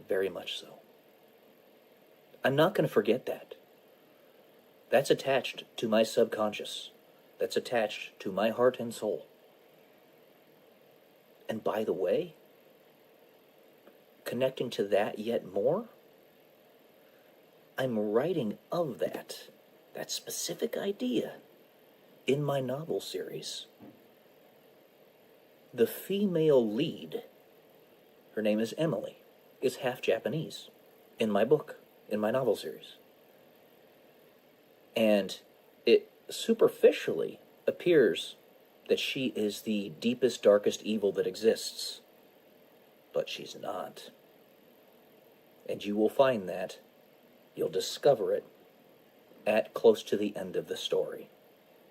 S7: Very much so. I'm not going to forget that. That's attached to my subconscious. That's attached to my heart and soul. And by the way, connecting to that yet more, I'm writing of that specific idea in my novel series. The female lead, her name is Emily, is half Japanese in my book, in my novel series. And it superficially appears that she is the deepest, darkest evil that exists. But she's not. And you will find that, you'll discover it, at close to the end of the story.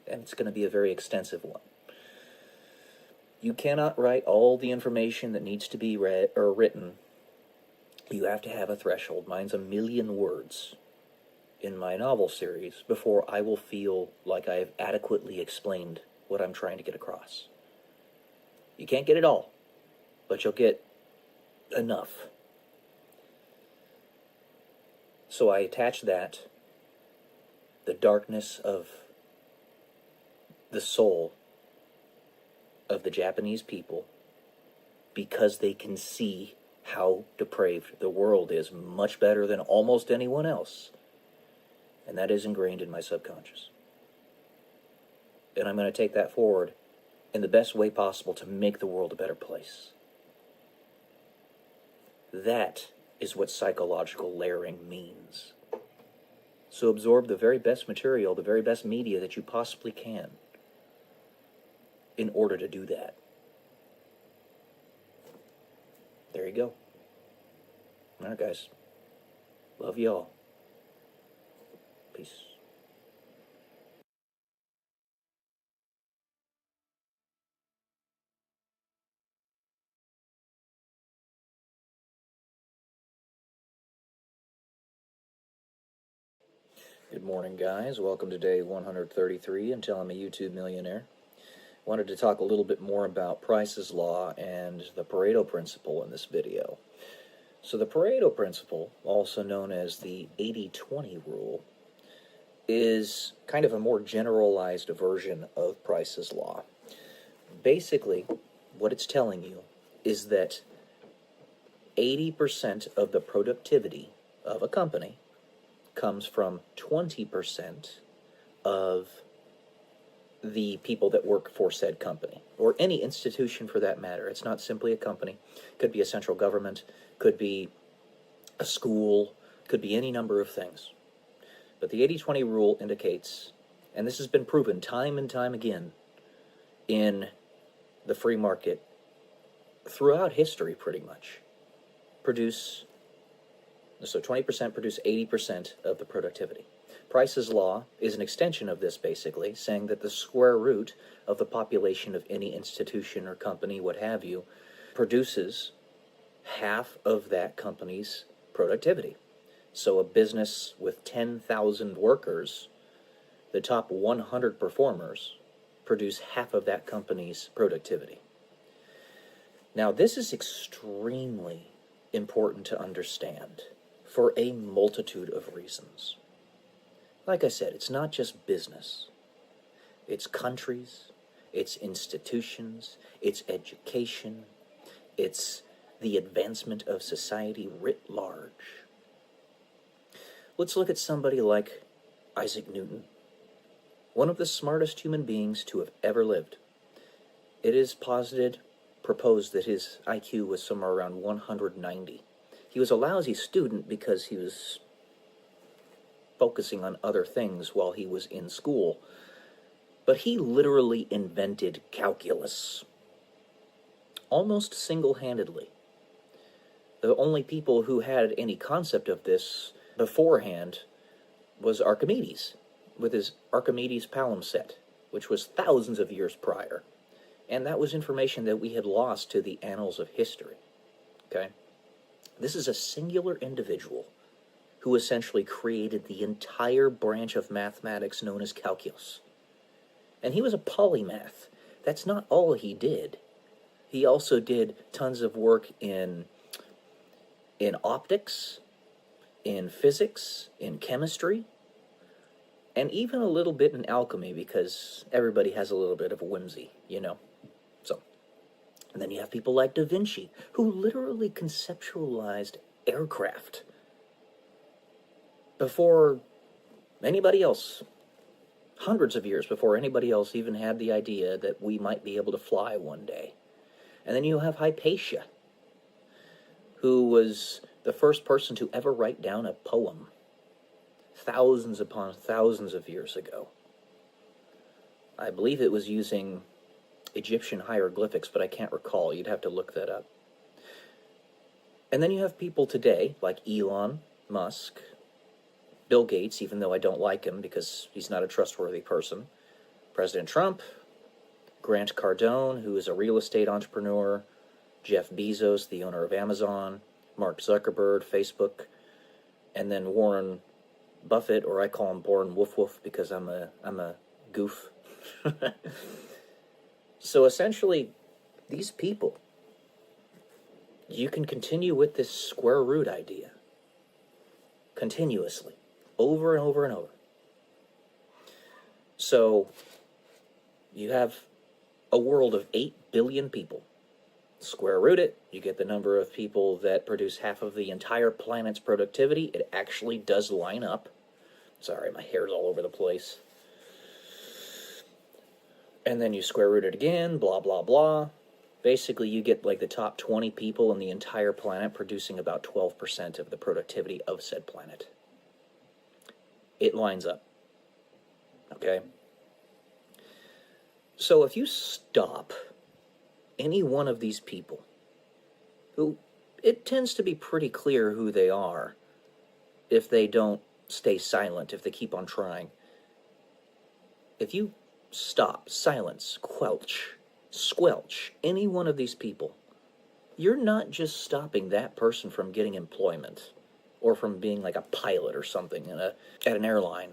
S7: And it's going to be a very extensive one. You cannot write all the information that needs to be read or written. You have to have a threshold. Mine's 1 million words in my novel series before I will feel like I have adequately explained what I'm trying to get across. You can't get it all, but you'll get enough. So I attach that, the darkness of the soul of the Japanese people, because they can see how depraved the world is much better than almost anyone else. And that is ingrained in my subconscious. And I'm going to take that forward in the best way possible to make the world a better place. That is what psychological layering means. So absorb the very best material, the very best media that you possibly can in order to do that. There you go. All right, guys. Love y'all. Peace. Good morning, guys. Welcome to day 133 until I'm a YouTube millionaire. Wanted to talk a little bit more about Price's Law and the Pareto Principle in this video. So the Pareto Principle, also known as the 80-20 rule, is kind of a more generalized version of Price's Law. Basically, what it's telling you is that 80% of the productivity of a company comes from 20% of the people that work for said company, or any institution for that matter. It's not simply a company. Could be a central government, could be a school, could be any number of things. But the 80-20 rule indicates, and this has been proven time and time again in the free market throughout history pretty much, so 20% produce 80% of the productivity. Price's law is an extension of this, basically, saying that the square root of the population of any institution or company, what have you, produces half of that company's productivity. So a business with 10,000 workers, the top 100 performers, produce half of that company's productivity. Now, this is extremely important to understand for a multitude of reasons. Like I said, it's not just business. It's countries, it's institutions, it's education, it's the advancement of society writ large. Let's look at somebody like Isaac Newton, one of the smartest human beings to have ever lived. It is proposed that his IQ was somewhere around 190. He was a lousy student because he was focusing on other things while he was in school. But he literally invented calculus, almost single-handedly. The only people who had any concept of this beforehand was Archimedes, with his Archimedes palimpsest, which was thousands of years prior. And that was information that we had lost to the annals of history. Okay? This is a singular individual who essentially created the entire branch of mathematics known as calculus. And he was a polymath. That's not all he did. He also did tons of work in optics, in physics, in chemistry, and even a little bit in alchemy, because everybody has a little bit of a whimsy, you know. So, and then you have people like Da Vinci, who literally conceptualized aircraft before anybody else, hundreds of years before anybody else even had the idea that we might be able to fly one day. And then you have Hypatia, who was the first person to ever write down a poem thousands upon thousands of years ago. I believe it was using Egyptian hieroglyphics, but I can't recall. You'd have to look that up. And then you have people today like Elon Musk, Bill Gates, even though I don't like him because he's not a trustworthy person, President Trump, Grant Cardone, who is a real estate entrepreneur, Jeff Bezos, the owner of Amazon, Mark Zuckerberg, Facebook, and then Warren Buffett, or I call him Warren Woof Woof because I'm a goof. So essentially, these people, you can continue with this square root idea continuously, over and over and over. So you have a world of 8 billion people. Square root it, you get the number of people that produce half of the entire planet's productivity. It actually does line up. Sorry, my hair's all over the place. And then you square root it again, blah, blah, blah. Basically, you get like the top 20 people in the entire planet producing about 12% of the productivity of said planet. It lines up. Okay? So if you stop any one of these people, who it tends to be pretty clear who they are if they don't stay silent, if they keep on trying. If you stop, silence, squelch any one of these people, you're not just stopping that person from getting employment or from being like a pilot or something at an airline,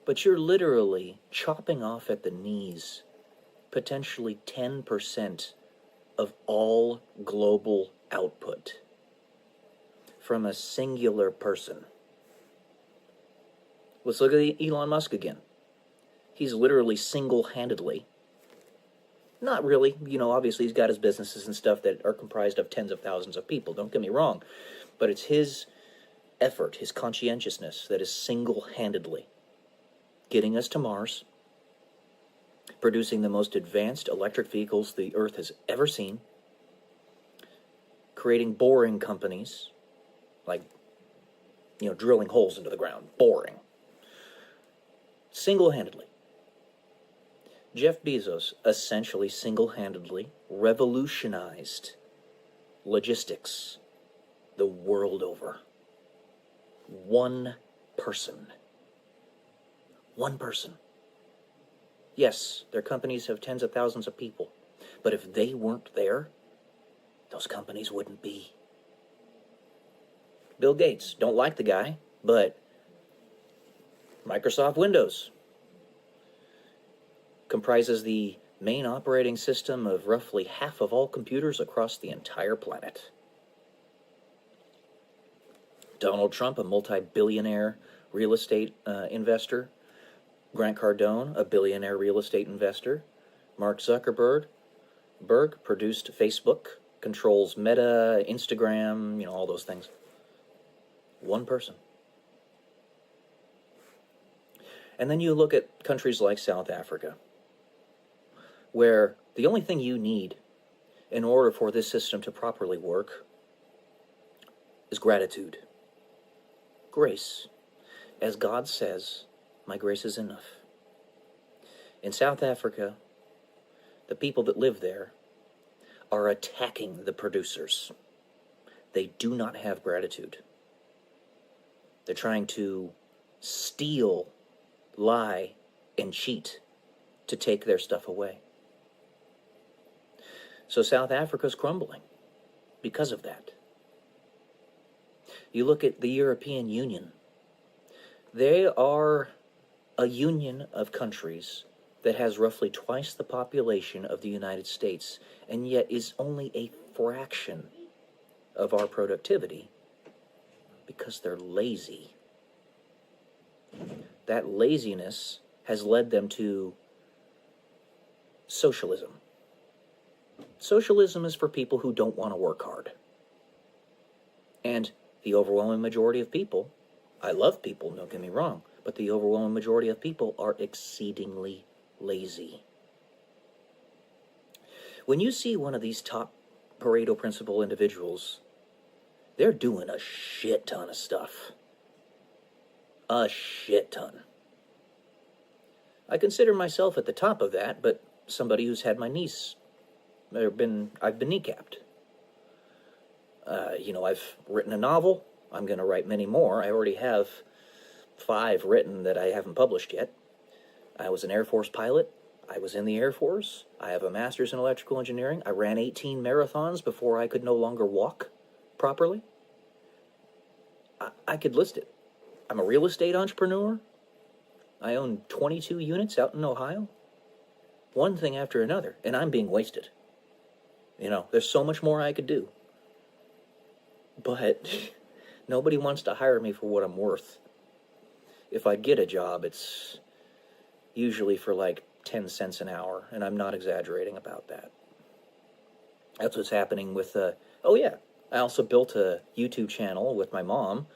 S7: but you're literally chopping off at the knees potentially 10% of all global output from a singular person. Let's look at Elon Musk again. He's literally single-handedly Not really. You know, obviously he's got his businesses and stuff that are comprised of tens of thousands of people. Don't get me wrong. But it's his effort, his conscientiousness that is single-handedly getting us to Mars, producing the most advanced electric vehicles the Earth has ever seen, creating boring companies, like, you know, drilling holes into the ground, boring. Single-handedly. Jeff Bezos essentially single-handedly revolutionized logistics the world over. One person. One person. Yes, their companies have tens of thousands of people, but if they weren't there, those companies wouldn't be. Bill Gates, don't like the guy, but Microsoft Windows comprises the main operating system of roughly half of all computers across the entire planet. Donald Trump, a multi-billionaire real estate investor. Grant Cardone, a billionaire real estate investor. Mark Zuckerberg produced Facebook, controls Meta, Instagram, you know, all those things. One person. And then you look at countries like South Africa, where the only thing you need in order for this system to properly work is gratitude. Grace. As God says, my grace is enough. In South Africa, the people that live there are attacking the producers. They do not have gratitude. They're trying to steal, lie, and cheat to take their stuff away. So South Africa's crumbling because of that. You look at the European Union. They are a union of countries that has roughly twice the population of the United States, and yet is only a fraction of our productivity because they're lazy. That laziness has led them to socialism. Socialism is for people who don't want to work hard. And the overwhelming majority of people, I love people, don't get me wrong, but the overwhelming majority of people are exceedingly lazy. When you see one of these top Pareto principle individuals, they're doing a shit ton of stuff. A shit ton. I consider myself at the top of that, but somebody who's had my knees, I've been kneecapped. I've written a novel. I'm going to write many more. I already have 5 written that I haven't published yet. I was an Air Force pilot. I was in the Air Force. I have a master's in electrical engineering. I ran 18 marathons before I could no longer walk properly. I could list it. I'm a real estate entrepreneur. I own 22 units out in Ohio. One thing after another, and I'm being wasted. You know, there's so much more I could do. But nobody wants to hire me for what I'm worth. If I get a job, it's usually for like 10 cents an hour, and I'm not exaggerating about that. That's what's happening with, I also built a YouTube channel with my mom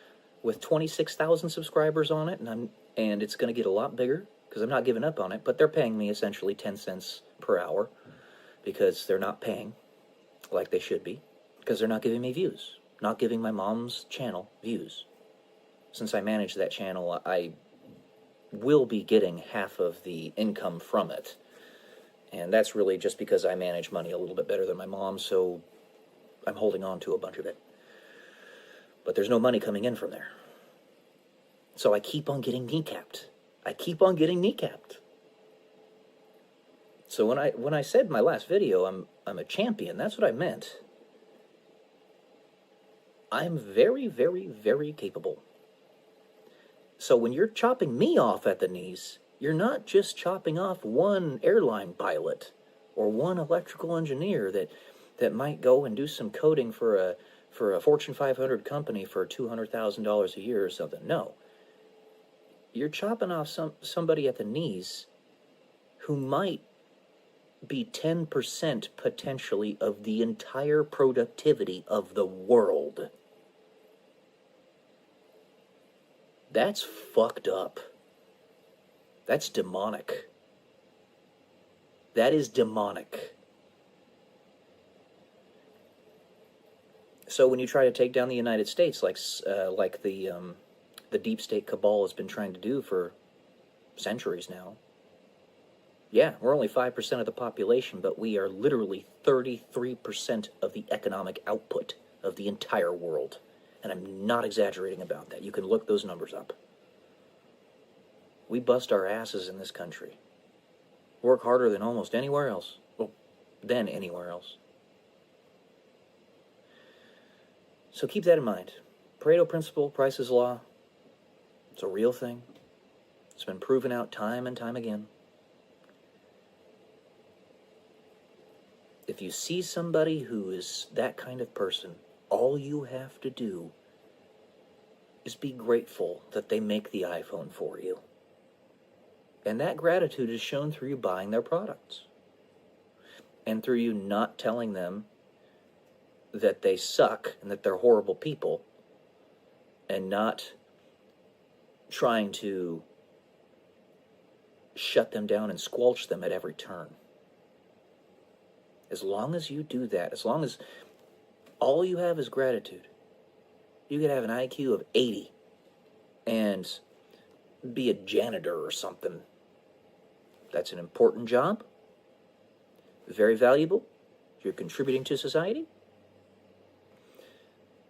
S7: with 26,000 subscribers on it, and it's going to get a lot bigger because I'm not giving up on it, but they're paying me essentially 10 cents per hour because they're not paying like they should be, because they're not giving me views, not giving my mom's channel views. Since I manage that channel, I will be getting half of the income from it. And that's really just because I manage money a little bit better than my mom, so I'm holding on to a bunch of it. But there's no money coming in from there. So I keep on getting kneecapped. So when I said in my last video, I'm a champion, that's what I meant. I'm very, very, very capable. So when you're chopping me off at the knees, you're not just chopping off one airline pilot or one electrical engineer that might go and do some coding for a Fortune 500 company for $200,000 a year or something. No. You're chopping off somebody at the knees who might be 10% potentially of the entire productivity of the world. That's fucked up. That's demonic. That is demonic. So when you try to take down the United States, like the deep state cabal has been trying to do for centuries now, yeah, we're only 5% of the population, but we are literally 33% of the economic output of the entire world. And I'm not exaggerating about that. You can look those numbers up. We bust our asses in this country. Work harder than almost anywhere else. Well, than anywhere else. So keep that in mind. Pareto principle, Price's law, it's a real thing. It's been proven out time and time again. If you see somebody who is that kind of person, all you have to do is be grateful that they make the iPhone for you. And that gratitude is shown through you buying their products. And through you not telling them that they suck and that they're horrible people. And not trying to shut them down and squelch them at every turn. As long as you do that, as long as all you have is gratitude, you could have an IQ of 80 and be a janitor or something. That's an important job. Very valuable. You're contributing to society.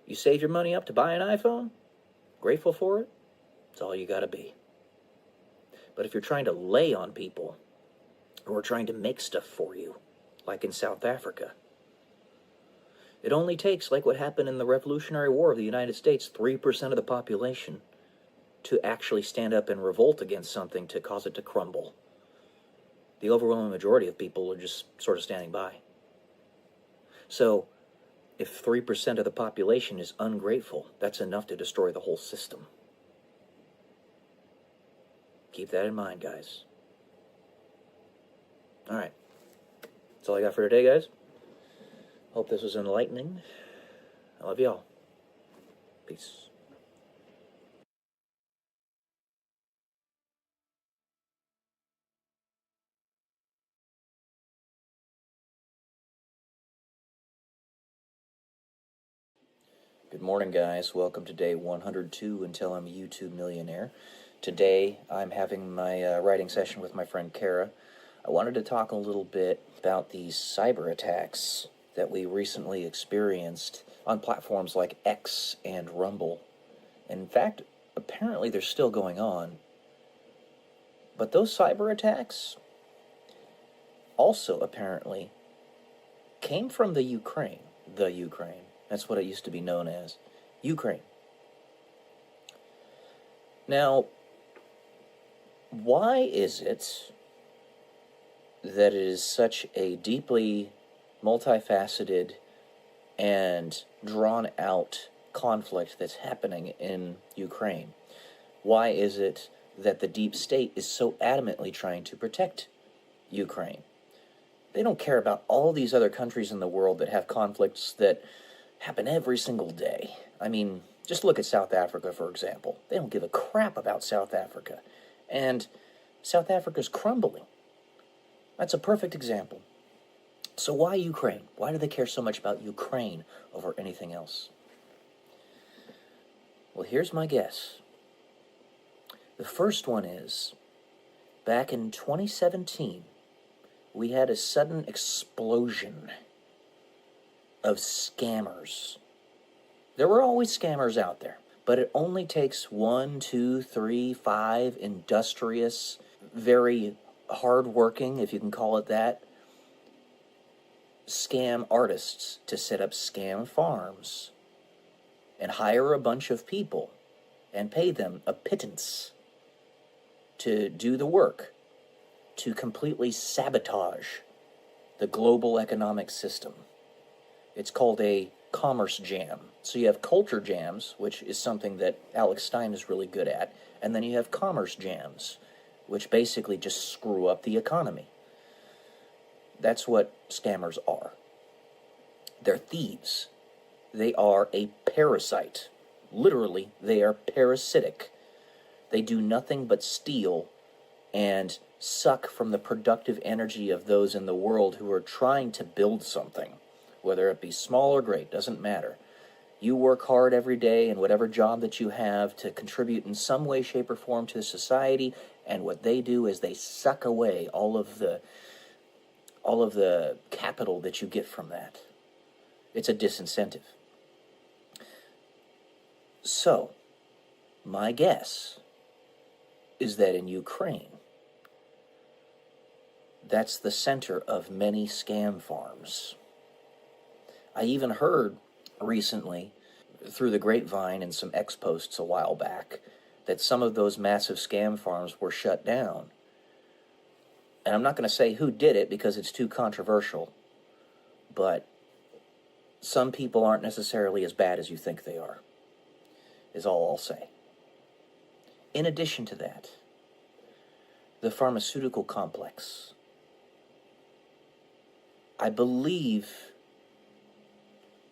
S7: You save your money up to buy an iPhone. Grateful for it. That's all you gotta be. But if you're trying to lay on people, or trying to make stuff for you, like in South Africa, it only takes, like what happened in the Revolutionary War of the United States, 3% of the population to actually stand up and revolt against something to cause it to crumble. The overwhelming majority of people are just sort of standing by. So, if 3% of the population is ungrateful, that's enough to destroy the whole system. Keep that in mind, guys. Alright. That's all I got for today, guys. Hope this was enlightening. I love y'all. Peace. Good morning, guys. Welcome to day 102 until I'm a YouTube millionaire. Today, I'm having my writing session with my friend Kara. I wanted to talk a little bit about these cyber attacks that we recently experienced on platforms like X and Rumble. In fact, apparently they're still going on. But those cyber attacks also apparently came from the Ukraine. The Ukraine. That's what it used to be known as. Ukraine. Now, why is it that it is such a deeply multifaceted and drawn-out conflict that's happening in Ukraine? Why is it that the deep state is so adamantly trying to protect Ukraine? They don't care about all these other countries in the world that have conflicts that happen every single day. I mean, just look at South Africa, for example. They don't give a crap about South Africa. And South Africa's crumbling. That's a perfect example. So why Ukraine? Why do they care so much about Ukraine over anything else? Well, here's my guess. The first one is, back in 2017, we had a sudden explosion of scammers. There were always scammers out there, but it only takes 1, 2, 3, 5 industrious, very hardworking, if you can call it that, scam artists to set up scam farms and hire a bunch of people and pay them a pittance to do the work, to completely sabotage the global economic system. It's called a commerce jam. So you have culture jams, which is something that Alex Stein is really good at, and then you have commerce jams, which basically just screw up the economy. That's what scammers are. They're thieves. They are a parasite. Literally, they are parasitic. They do nothing but steal and suck from the productive energy of those in the world who are trying to build something. Whether it be small or great, doesn't matter. You work hard every day in whatever job that you have to contribute in some way, shape, or form to society, and what they do is they suck away all of the capital that you get from that. It's a disincentive. So, my guess is that in Ukraine, that's the center of many scam farms. I even heard recently, through the grapevine and some X-posts a while back, that some of those massive scam farms were shut down. And I'm not going to say who did it because it's too controversial, but some people aren't necessarily as bad as you think they are, is all I'll say. In addition to that, the pharmaceutical complex. I believe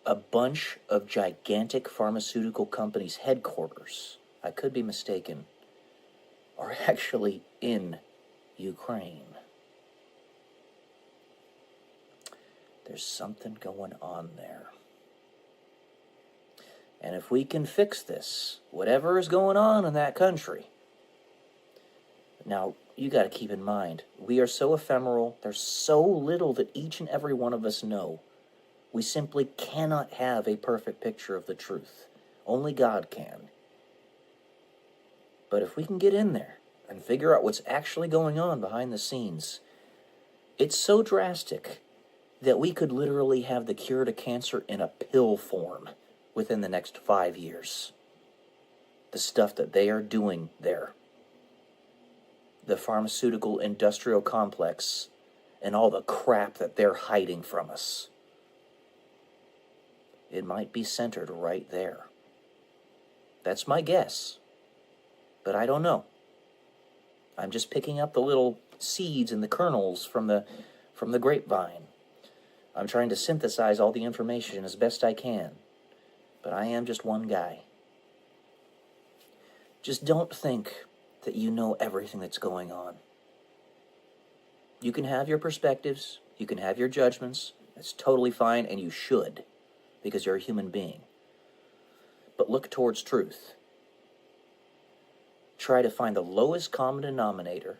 S7: a bunch of gigantic pharmaceutical companies' headquarters, I could be mistaken, are actually in Ukraine. There's something going on there. And if we can fix this, whatever is going on in that country. Now, you got to keep in mind, we are so ephemeral, there's so little that each and every one of us know. We simply cannot have a perfect picture of the truth. Only God can. But if we can get in there and figure out what's actually going on behind the scenes, it's so drastic that we could literally have the cure to cancer in a pill form within the next 5 years. The stuff that they are doing there. The pharmaceutical industrial complex and all the crap that they're hiding from us. It might be centered right there. That's my guess. But I don't know. I'm just picking up the little seeds and the kernels from the grapevine. I'm trying to synthesize all the information as best I can. But I am just one guy. Just don't think that you know everything that's going on. You can have your perspectives, you can have your judgments, that's totally fine, and you should, because you're a human being. But look towards truth. Try to find the lowest common denominator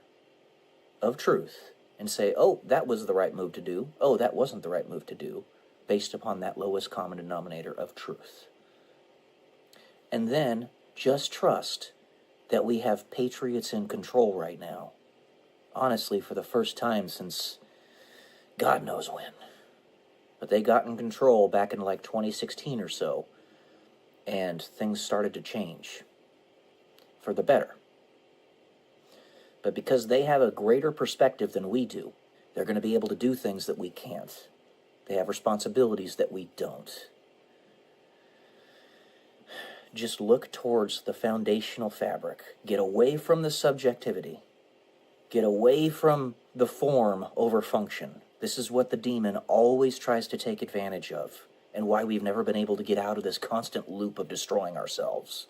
S7: of truth and say, oh, that was the right move to do, oh, that wasn't the right move to do, based upon that lowest common denominator of truth. And then just trust that we have patriots in control right now. Honestly, for the first time since God knows when. But they got in control back in like 2016 or so, and things started to change for the better. But because they have a greater perspective than we do, they're going to be able to do things that we can't. They have responsibilities that we don't. Just look towards the foundational fabric. Get away from the subjectivity. Get away from the form over function. This is what the demon always tries to take advantage of, and why we've never been able to get out of this constant loop of destroying ourselves.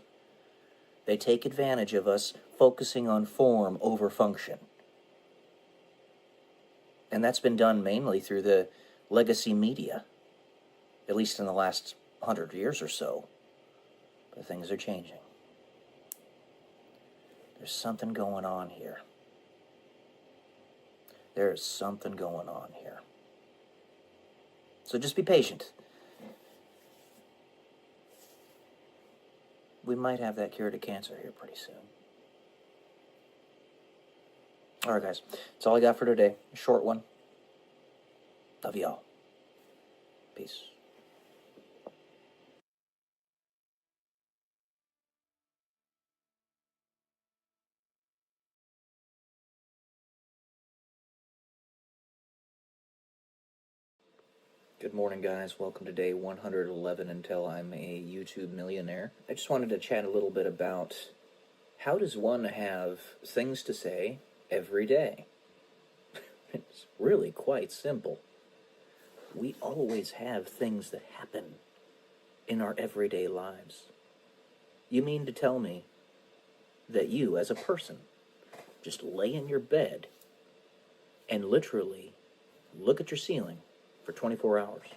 S7: They take advantage of us focusing on form over function. And that's been done mainly through the legacy media, at least in the last 100 years or so. But things are changing. There's something going on here. There is something going on here. So just be patient. We might have that cure to cancer here pretty soon. Alright guys, that's all I got for today. A short one. Love y'all. Peace. Good morning, guys. Welcome to day 111 until I'm a YouTube millionaire. I just wanted to chat a little bit about how does one have things to say every day? It's really quite simple. We always have things that happen in our everyday lives. You mean to tell me that you, as a person, just lay in your bed and literally look at your ceiling for 24 hours?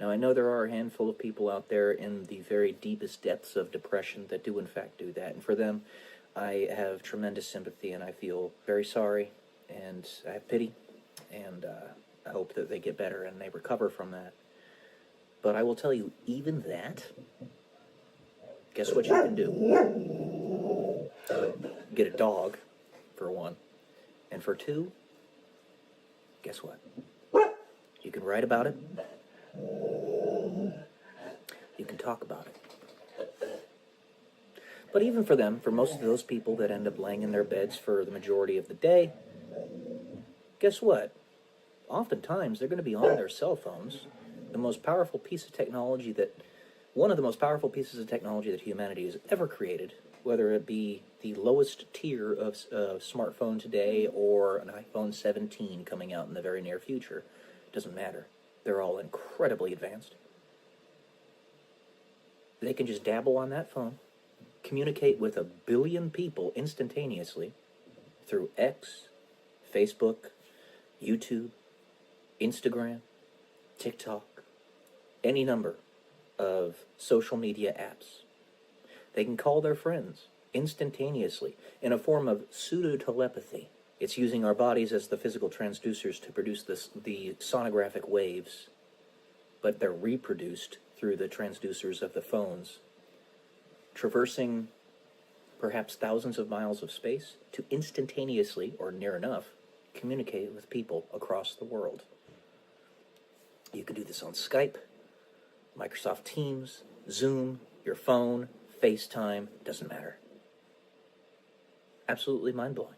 S7: Now, I know there are a handful of people out there in the very deepest depths of depression that do in fact do that, and for them, I have tremendous sympathy, and I feel very sorry, and I have pity, and I hope that they get better and they recover from that. But I will tell you, even that, guess what you can do? Get a dog, for one, and for two, guess what? You can write about it. You can talk about it. But even for them, for most of those people that end up laying in their beds for the majority of the day, guess what? Oftentimes, they're going to be on their cell phones. The most powerful piece of technology one of the most powerful pieces of technology that humanity has ever created, whether it be the lowest tier of smartphone today or an iPhone 17 coming out in the very near future, doesn't matter. They're all incredibly advanced. They can just dabble on that phone, communicate with 1 billion people instantaneously through X, Facebook, YouTube, Instagram, TikTok, any number of social media apps. They can call their friends instantaneously in a form of pseudo-telepathy. It's using our bodies as the physical transducers to produce the sonographic waves, but they're reproduced through the transducers of the phones, traversing perhaps thousands of miles of space to instantaneously, or near enough, communicate with people across the world. You can do this on Skype, Microsoft Teams, Zoom, your phone, FaceTime, doesn't matter. Absolutely mind-blowing.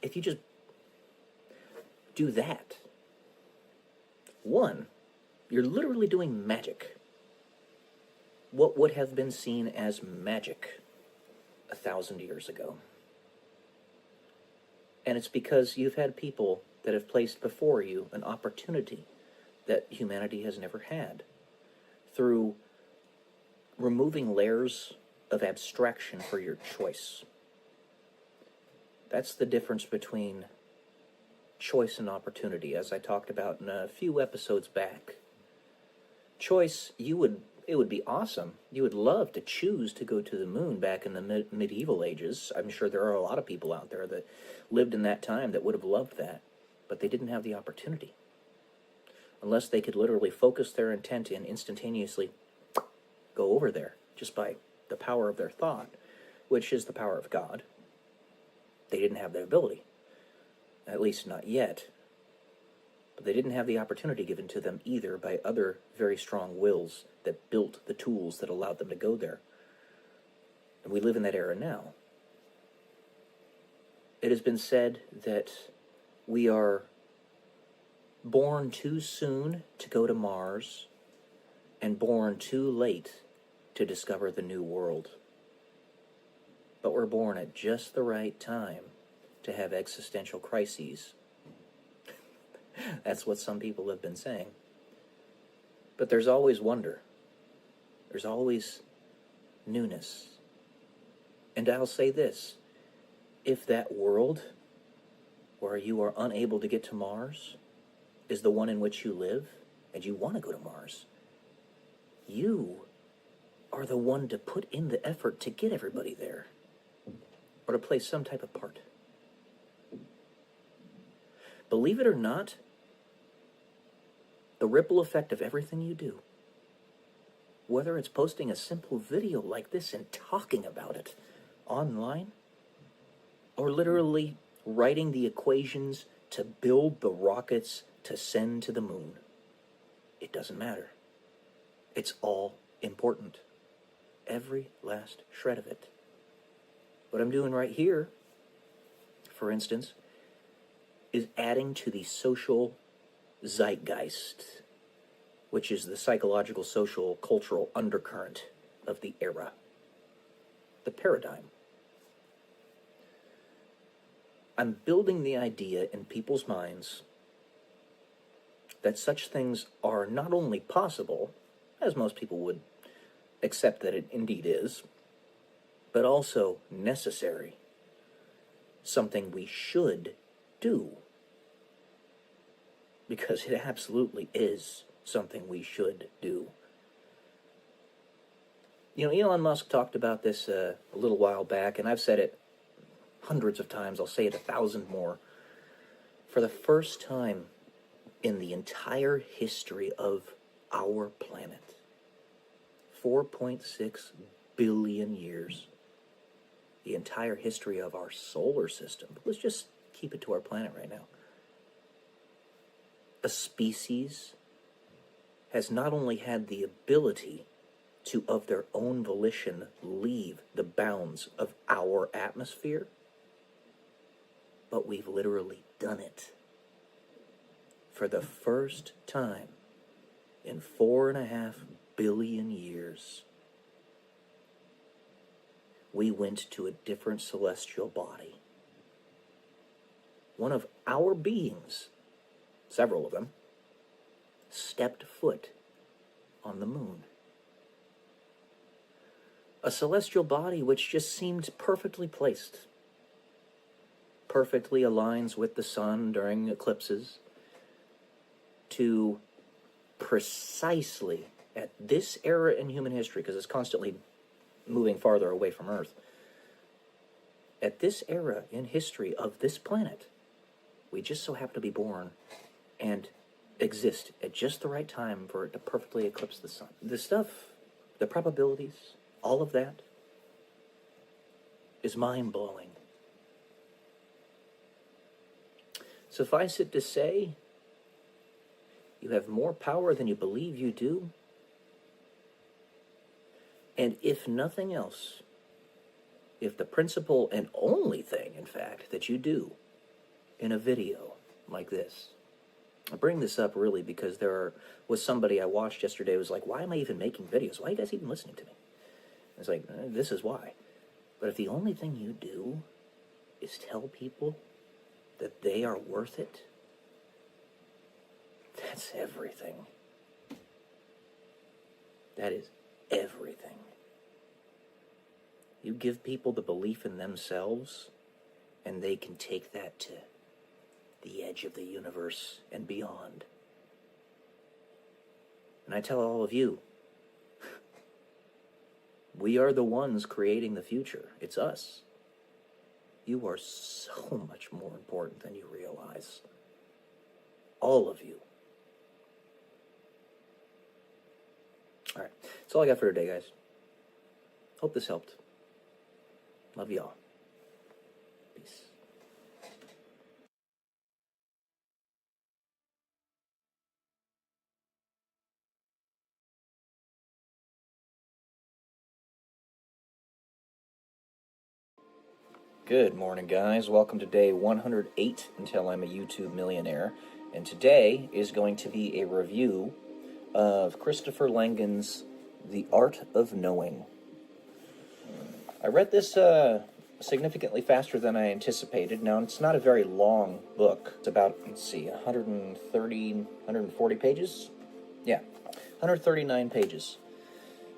S7: If you just do that, one, you're literally doing magic. What would have been seen as magic 1,000 years ago. And it's because you've had people that have placed before you an opportunity that humanity has never had, through removing layers of abstraction for your choice. That's the difference between choice and opportunity, as I talked about in a few episodes back. Choice, it would be awesome. You would love to choose to go to the moon back in the medieval ages. I'm sure there are a lot of people out there that lived in that time that would have loved that, but they didn't have the opportunity. Unless they could literally focus their intent and instantaneously go over there, just by the power of their thought, which is the power of God. They didn't have that ability. At least not yet. But they didn't have the opportunity given to them either by other very strong wills that built the tools that allowed them to go there. And we live in that era now. It has been said that we are born too soon to go to Mars and born too late to discover the new world. But we're born at just the right time to have existential crises. That's what some people have been saying. But there's always wonder. There's always newness. And I'll say this, if that world where you are unable to get to Mars is the one in which you live, and you want to go to Mars, you are the one to put in the effort to get everybody there, or to play some type of part. Believe it or not, the ripple effect of everything you do, whether it's posting a simple video like this and talking about it online, or literally writing the equations to build the rockets to send to the moon, it doesn't matter. It's all important. Every last shred of it. What I'm doing right here, for instance, is adding to the social zeitgeist, which is the psychological, social, cultural undercurrent of the era, the paradigm. I'm building the idea in people's minds that such things are not only possible, as most people would accept that it indeed is, but also necessary, something we should do. Because it absolutely is something we should do. You know, Elon Musk talked about this a little while back, and I've said it hundreds of times. I'll say it 1,000 more. For the first time in the entire history of our planet, 4.6 billion years, the entire history of our solar system, but let's just keep it to our planet right now, a species has not only had the ability to, of their own volition, leave the bounds of our atmosphere, but we've literally done it. For the first time in 4.5 billion years, we went to a different celestial body. One of our beings, several of them, stepped foot on the moon. A celestial body which just seemed perfectly placed, perfectly aligns with the sun during eclipses, to precisely at this era in human history, because it's constantly moving farther away from Earth, at this era in history of this planet, we just so happen to be born and exist at just the right time for it to perfectly eclipse the sun. The stuff, the probabilities, all of that is mind-blowing. Suffice it to say, you have more power than you believe you do. And if nothing else, if the principal and only thing, in fact, that you do in a video like this, I bring this up really because was somebody I watched yesterday who was like, why am I even making videos? Why are you guys even listening to me? It's like, this is why. But if the only thing you do is tell people that they are worth it, that's everything. That is everything. You give people the belief in themselves, and they can take that to the edge of the universe and beyond. And I tell all of you, we are the ones creating the future. It's us. You are so much more important than you realize. All of you. All right. That's all I got for today, guys. Hope this helped. Love y'all. Peace. Good morning, guys. Welcome to day 108 until I'm a YouTube millionaire. And today is going to be a review of Christopher Langan's The Art of Knowing. I read this significantly faster than I anticipated. Now, it's not a very long book. It's about, 140 pages? Yeah, 139 pages.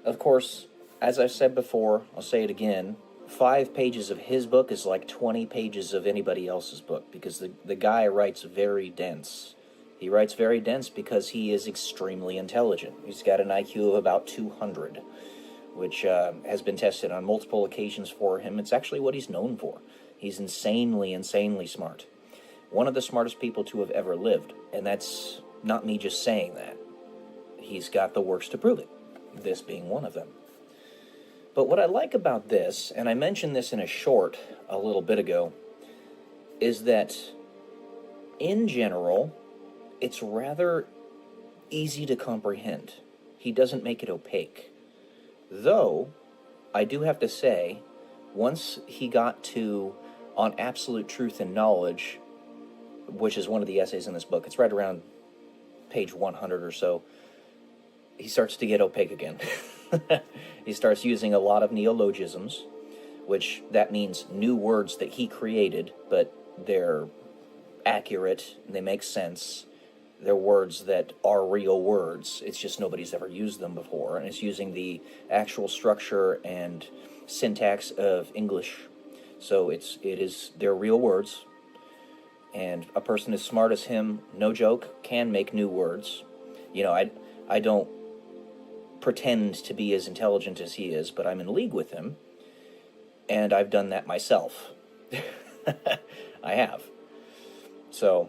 S7: Of course, as I've said before, I'll say it again, 5 pages of his book is like 20 pages of anybody else's book, because the guy writes very dense. He writes very dense because he is extremely intelligent. He's got an IQ of about 200, which has been tested on multiple occasions for him. It's actually what he's known for. He's insanely, insanely smart. One of the smartest people to have ever lived, and that's not me just saying that. He's got the works to prove it, this being one of them. But what I like about this, and I mentioned this in a short a little bit ago, is that in general, it's rather easy to comprehend. He doesn't make it opaque. Though, I do have to say, once he got to On Absolute Truth and Knowledge, which is one of the essays in this book, it's right around page 100 or so, he starts to get opaque again. He starts using a lot of neologisms, which that means new words that he created, but they're accurate, they make sense, they're words that are real words. It's just nobody's ever used them before, and it's using the actual structure and syntax of English. So they're real words, and a person as smart as him, no joke, can make new words. You know, I don't pretend to be as intelligent as he is, but I'm in league with him, and I've done that myself. I have. So,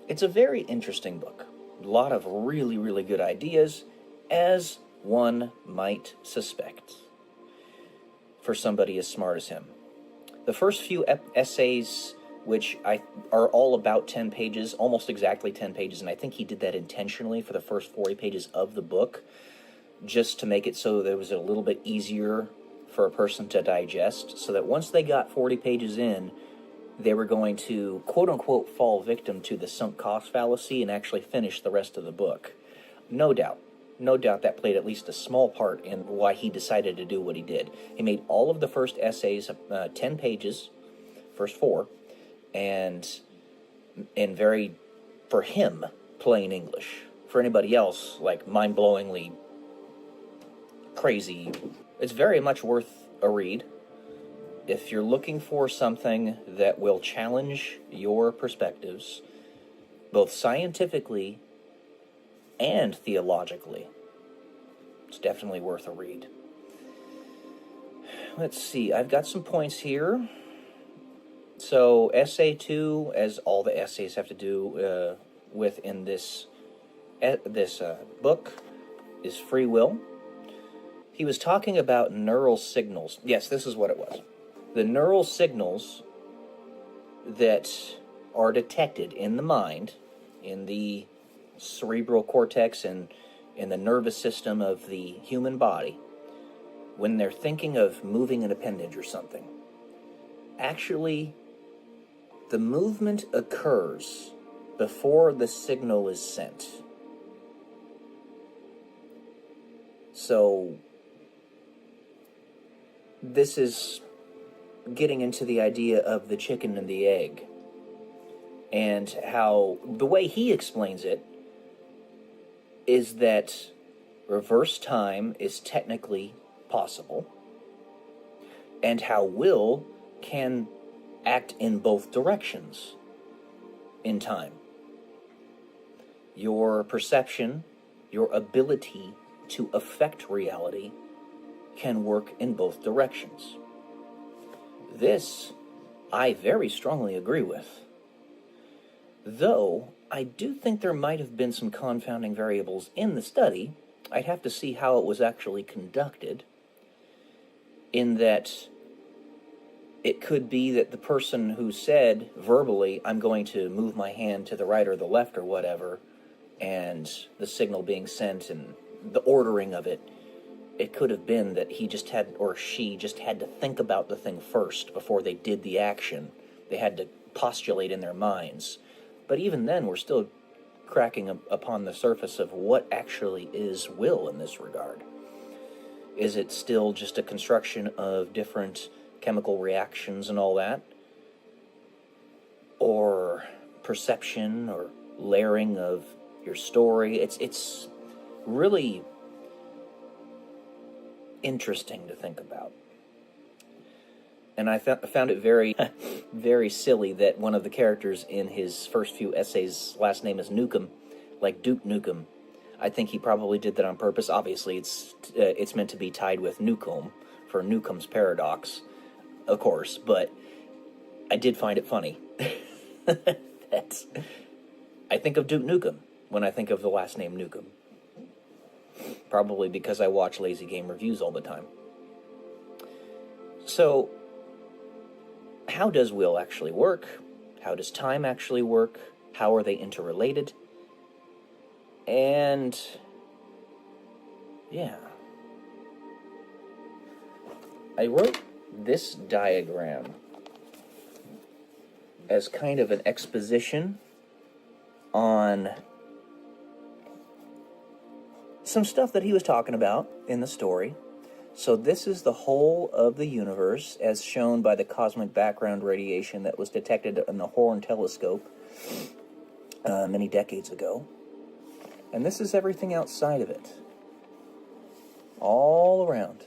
S7: it's a very interesting book. A lot of really, really good ideas, as one might suspect, for somebody as smart as him. The first few essays, which are all about 10 pages, almost exactly 10 pages, and I think he did that intentionally for the first 40 pages of the book, just to make it so that it was a little bit easier for a person to digest, so that once they got 40 pages in, they were going to, quote-unquote, fall victim to the sunk cost fallacy and actually finish the rest of the book. No doubt that played at least a small part in why he decided to do what he did. He made all of the first essays 10 pages, first 4, and in very, for him, plain English. For anybody else, like, mind-blowingly crazy. It's very much worth a read. If you're looking for something that will challenge your perspectives, both scientifically and theologically, it's definitely worth a read. Let's see, I've got some points here. So, essay 2, as all the essays have to do with in this book, is free will. He was talking about neural signals. Yes, this is what it was. The neural signals that are detected in the mind, in the cerebral cortex and in the nervous system of the human body, when they're thinking of moving an appendage or something, actually, the movement occurs before the signal is sent. So, this is getting into the idea of the chicken and the egg, and how the way he explains it is that reverse time is technically possible, and how will can act in both directions in time. Your perception, your ability to affect reality can work in both directions. This, I very strongly agree with. Though, I do think there might have been some confounding variables in the study. I'd have to see how it was actually conducted, in that it could be that the person who said verbally, I'm going to move my hand to the right or the left or whatever, and the signal being sent and the ordering of it, it could have been that he just had, or she just had to think about the thing first before they did the action. They had to postulate in their minds. But even then, we're still cracking upon the surface of what actually is will in this regard. Is it still just a construction of different chemical reactions and all that? Or perception or layering of your story? It's really interesting to think about. And I found it very, very silly that one of the characters in his first few essays' last name is Nukem, like Duke Nukem. I think he probably did that on purpose. Obviously, it's meant to be tied with Newcomb, for Newcomb's paradox, of course, but I did find it funny. I think of Duke Nukem when I think of the last name Nukem. Probably because I watch Lazy Game reviews all the time. So, how does will actually work? How does time actually work? How are they interrelated? And, yeah. I wrote this diagram as kind of an exposition on some stuff that he was talking about in the story. So this is the whole of the universe, as shown by the cosmic background radiation that was detected in the Horn telescope many decades ago. And this is everything outside of it. All around.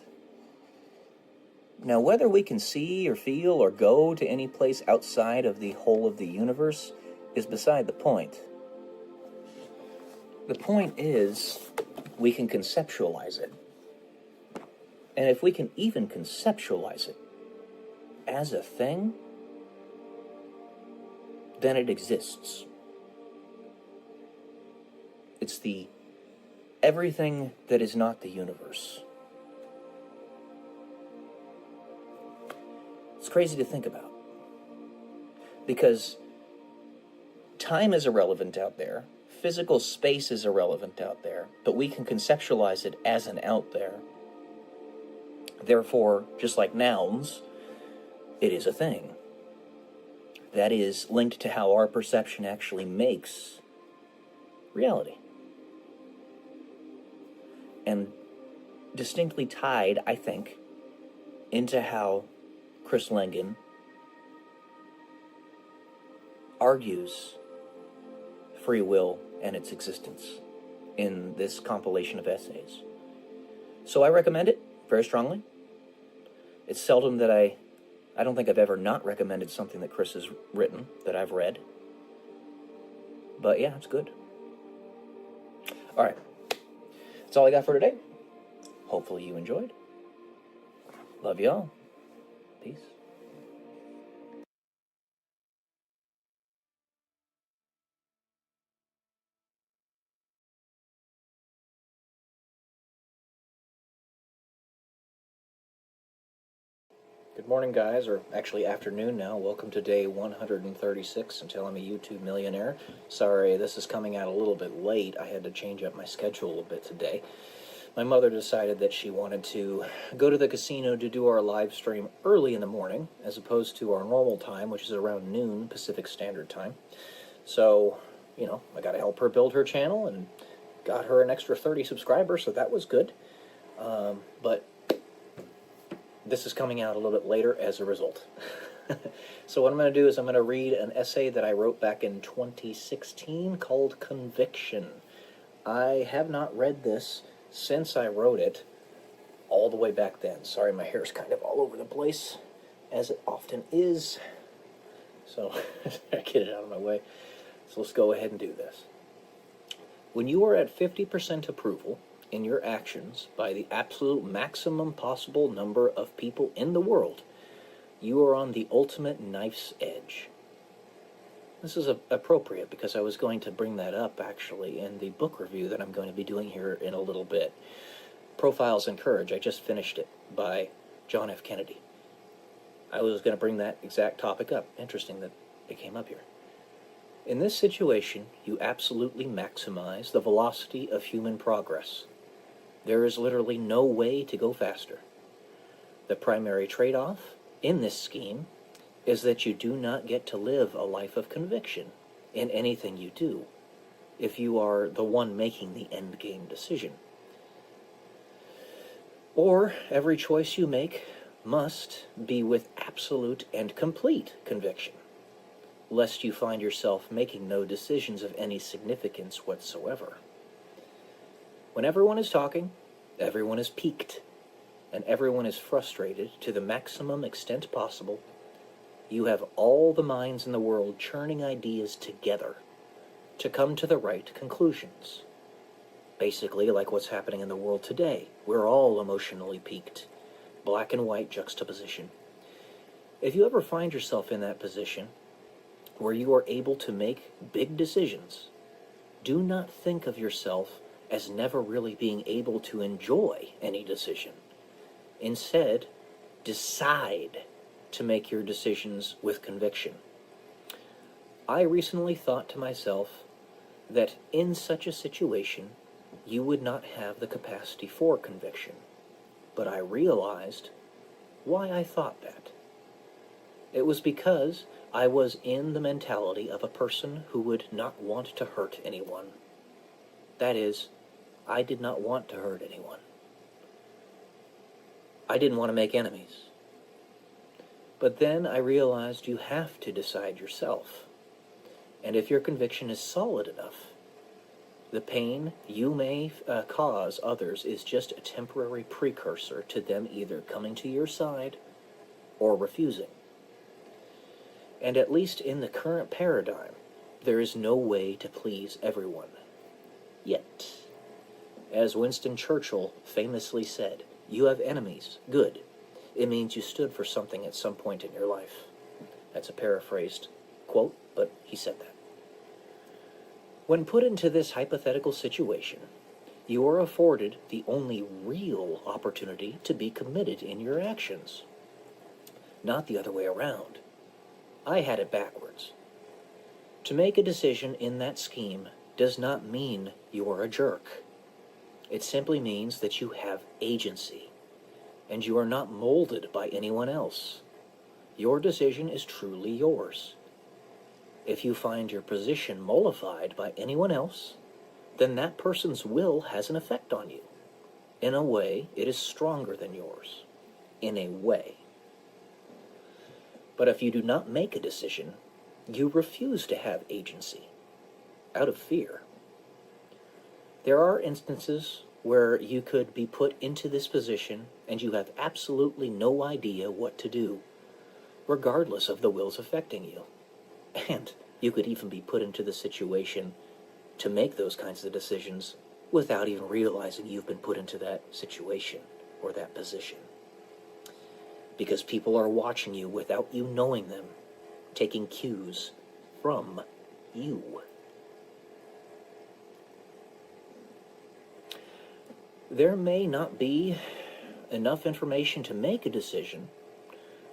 S7: Now, whether we can see or feel or go to any place outside of the whole of the universe is beside the point. The point is, we can conceptualize it. And if we can even conceptualize it as a thing, then it exists. It's the everything that is not the universe. It's crazy to think about. Because time is irrelevant out there, physical space is irrelevant out there, but we can conceptualize it as an out there. Therefore, just like nouns, it is a thing. That is linked to how our perception actually makes reality. And distinctly tied, I think, into how Chris Langan argues free will and its existence in this compilation of essays. So I recommend it very strongly. It's seldom that I don't think I've ever not recommended something that Chris has written that I've read. But yeah, it's good. All right. That's all I got for today. Hopefully you enjoyed. Love y'all. Peace. Good morning, guys, or actually afternoon now. Welcome to day 136 until I'm a YouTube millionaire. Sorry, this is coming out a little bit late. I had to change up my schedule a bit today. My mother decided that she wanted to go to the casino to do our live stream early in the morning, as opposed to our normal time, which is around noon Pacific Standard Time. So, I got to help her build her channel and got her an extra 30 subscribers, so that was good. But this is coming out a little bit later as a result. So what I'm going to do is I'm going to read an essay that I wrote back in 2016 called Conviction. I have not read this since I wrote it all the way back then. Sorry, my hair's kind of all over the place, as it often is. So I get it out of my way. So let's go ahead and do this. When you are at 50% approval in your actions by the absolute maximum possible number of people in the world, you are on the ultimate knife's edge. This is appropriate because I was going to bring that up actually in the book review that I'm going to be doing here in a little bit. Profiles in Courage, I just finished it by John F. Kennedy. I was going to bring that exact topic up. Interesting that it came up here. In this situation, you absolutely maximize the velocity of human progress. There is literally no way to go faster. The primary trade-off in this scheme is that you do not get to live a life of conviction in anything you do, if you are the one making the endgame decision. Or every choice you make must be with absolute and complete conviction, lest you find yourself making no decisions of any significance whatsoever. When everyone is talking, everyone is piqued, and everyone is frustrated to the maximum extent possible, you have all the minds in the world churning ideas together to come to the right conclusions. Basically, like what's happening in the world today. We're all emotionally piqued. Black and white juxtaposition. If you ever find yourself in that position, where you are able to make big decisions, do not think of yourself as never really being able to enjoy any decision. Instead, decide to make your decisions with conviction. I recently thought to myself that in such a situation, you would not have the capacity for conviction. But I realized why I thought that. It was because I was in the mentality of a person who would not want to hurt anyone. That is, I did not want to hurt anyone. I didn't want to make enemies. But then I realized you have to decide yourself. And if your conviction is solid enough, the pain you may cause others is just a temporary precursor to them either coming to your side or refusing. And at least in the current paradigm, there is no way to please everyone. Yet, as Winston Churchill famously said, you have enemies. Good. It means you stood for something at some point in your life. That's a paraphrased quote, but he said that. When put into this hypothetical situation, you are afforded the only real opportunity to be committed in your actions. Not the other way around. I had it backwards. To make a decision in that scheme does not mean you are a jerk. It simply means that you have agency, and you are not molded by anyone else. Your decision is truly yours. If you find your position mollified by anyone else, then that person's will has an effect on you. In a way, it is stronger than yours. In a way. But if you do not make a decision, you refuse to have agency, out of fear. There are instances where you could be put into this position and you have absolutely no idea what to do, regardless of the wills affecting you. And you could even be put into the situation to make those kinds of decisions without even realizing you've been put into that situation or that position. Because people are watching you without you knowing them, taking cues from you. There may not be enough information to make a decision,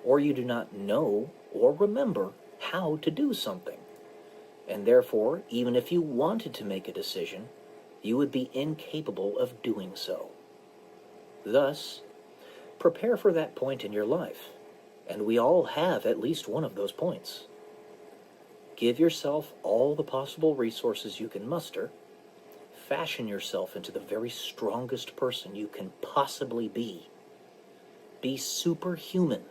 S7: or you do not know or remember how to do something. And therefore, even if you wanted to make a decision, you would be incapable of doing so. Thus, prepare for that point in your life, and we all have at least one of those points. Give yourself all the possible resources you can muster. Fashion yourself into the very strongest person you can possibly be. Be superhuman,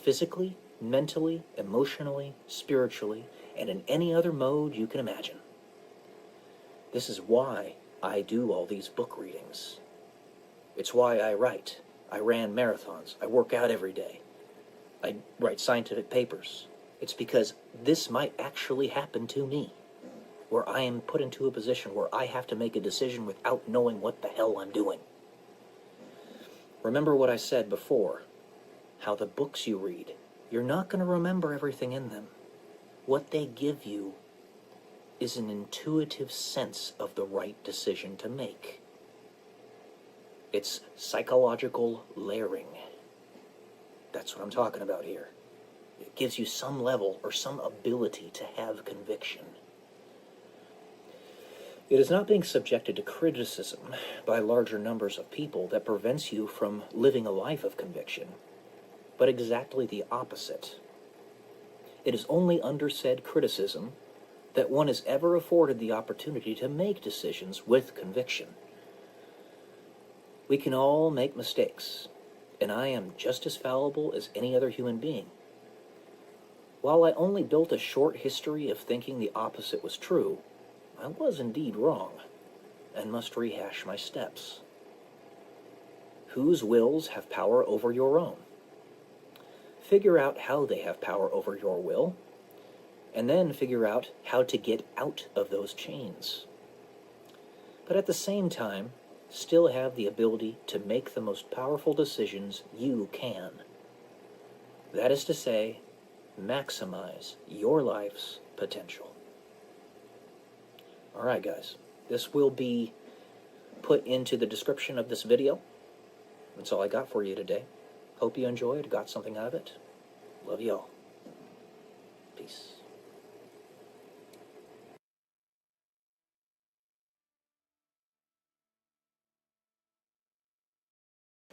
S7: physically, mentally, emotionally, spiritually, and in any other mode you can imagine. This is why I do all these book readings. It's why I write. I ran marathons. I work out every day. I write scientific papers. It's because this might actually happen to me, where I am put into a position where I have to make a decision without knowing what the hell I'm doing. Remember what I said before, how the books you read, you're not going to remember everything in them. What they give you is an intuitive sense of the right decision to make. It's psychological layering. That's what I'm talking about here. It gives you some level or some ability to have conviction. It is not being subjected to criticism by larger numbers of people that prevents you from living a life of conviction, but exactly the opposite. It is only under said criticism that one is ever afforded the opportunity to make decisions with conviction. We can all make mistakes, and I am just as fallible as any other human being. While I only built a short history of thinking the opposite was true, I was indeed wrong, and must rehash my steps. Whose wills have power over your own? Figure out how they have power over your will, and then figure out how to get out of those chains. But at the same time, still have the ability to make the most powerful decisions you can. That is to say, maximize your life's potential. Alright guys, this will be put into the description of this video. That's all I got for you today. Hope you enjoyed, got something out of it. Love y'all. Peace.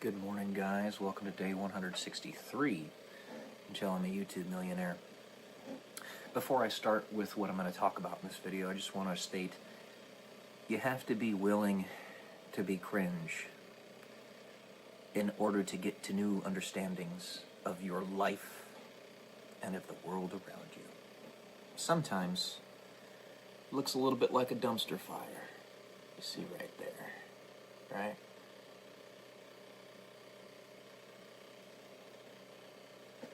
S7: Good morning, guys. Welcome to day 163 until I'm a YouTube millionaire. Before I start with what I'm going to talk about in this video, I just want to state you have to be willing to be cringe.
S6: in order to get to new understandings of your life and of the world around you. Sometimes it looks a little bit like a dumpster fire. You see right there, right?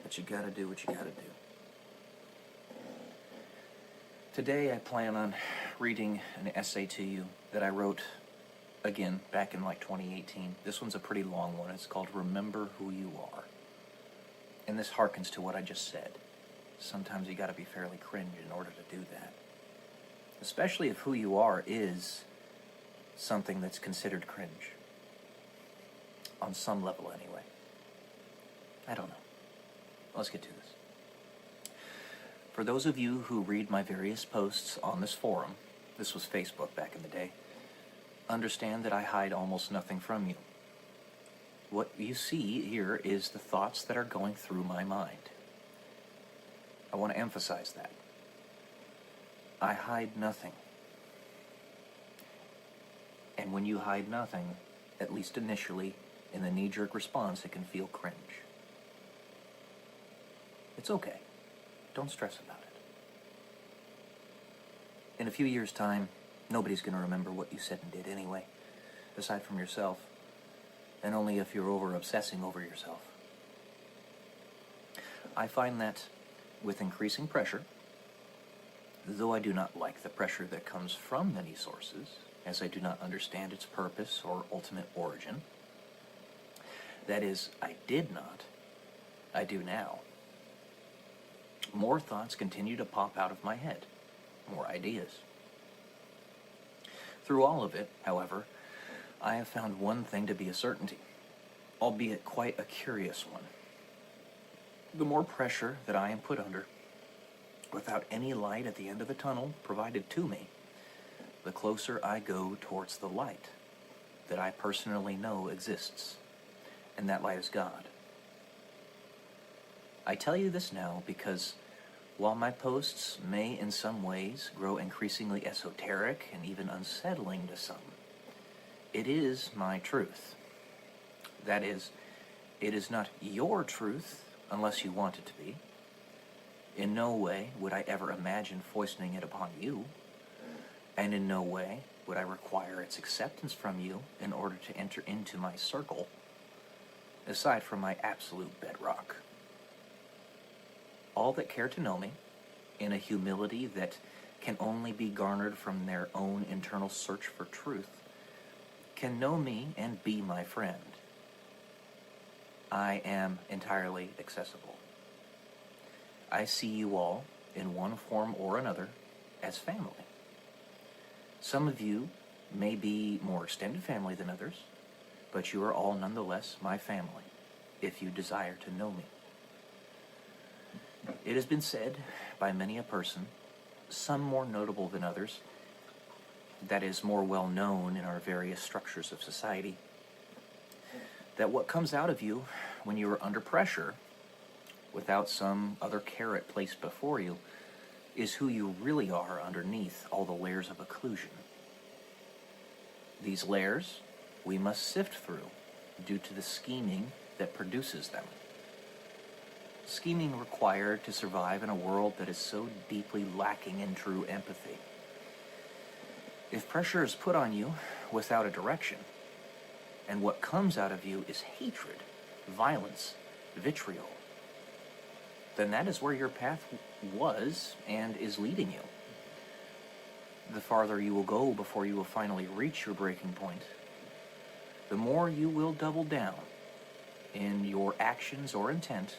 S6: But you gotta do what you gotta do. Today I plan on reading an essay to you that I wrote, again, back in like 2018. This one's a pretty long one. It's called Remember Who You Are. And this harkens to what I just said. Sometimes you gotta be fairly cringe in order to do that. Especially if who you are is something that's considered cringe. On some level, anyway. I don't know. Let's get to this. For those of you who read my various posts on this forum, this was Facebook back in the day, understand that I hide almost nothing from you. What you see here is the thoughts that are going through my mind. I want to emphasize that. I hide nothing. And when you hide nothing, at least initially, in the knee-jerk response, it can feel cringe. It's okay. Don't stress about it. In a few years' time, nobody's going to remember what you said and did anyway, aside from yourself, and only if you're over-obsessing over yourself. I find that with increasing pressure, though I do not like the pressure that comes from many sources, as I do not understand its purpose or ultimate origin, that is, I did not, I do now. More thoughts continue to pop out of my head, more ideas. Through all of it, however, I have found one thing to be a certainty, albeit quite a curious one. The more pressure that I am put under, without any light at the end of the tunnel provided to me, the closer I go towards the light that I personally know exists, and that light is God. I tell you this now because while my posts may in some ways grow increasingly esoteric and even unsettling to some, it is my truth. That is, it is not your truth unless you want it to be. In no way would I ever imagine foisting it upon you, and in no way would I require its acceptance from you in order to enter into my circle, aside from my absolute bedrock. All that care to know me, in a humility that can only be garnered from their own internal search for truth, can know me and be my friend. I am entirely accessible. I see you all, in one form or another, as family. Some of you may be more extended family than others, but you are all nonetheless my family, if you desire to know me. It has been said by many a person, some more notable than others, that is more well known in our various structures of society, that what comes out of you when you are under pressure, without some other carrot placed before you, is who you really are underneath all the layers of occlusion. These layers we must sift through due to the scheming that produces them. Scheming required to survive in a world that is so deeply lacking in true empathy. If pressure is put on you without a direction, and what comes out of you is hatred, violence, vitriol, then that is where your path was and is leading you. The farther you will go before you will finally reach your breaking point, the more you will double down in your actions or intent,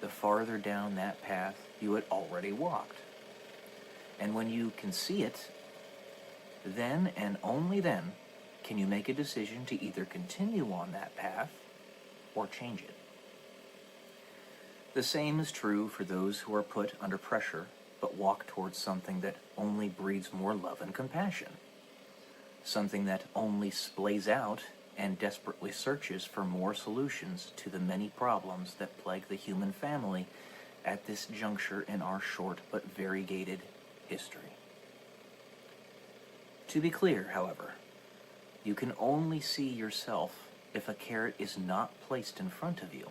S6: the farther down that path you had already walked. And when you can see it, then and only then can you make a decision to either continue on that path or change it. The same is true for those who are put under pressure but walk towards something that only breeds more love and compassion, something that only splays out and desperately searches for more solutions to the many problems that plague the human family at this juncture in our short but variegated history. To be clear, however, you can only see yourself if a carrot is not placed in front of you.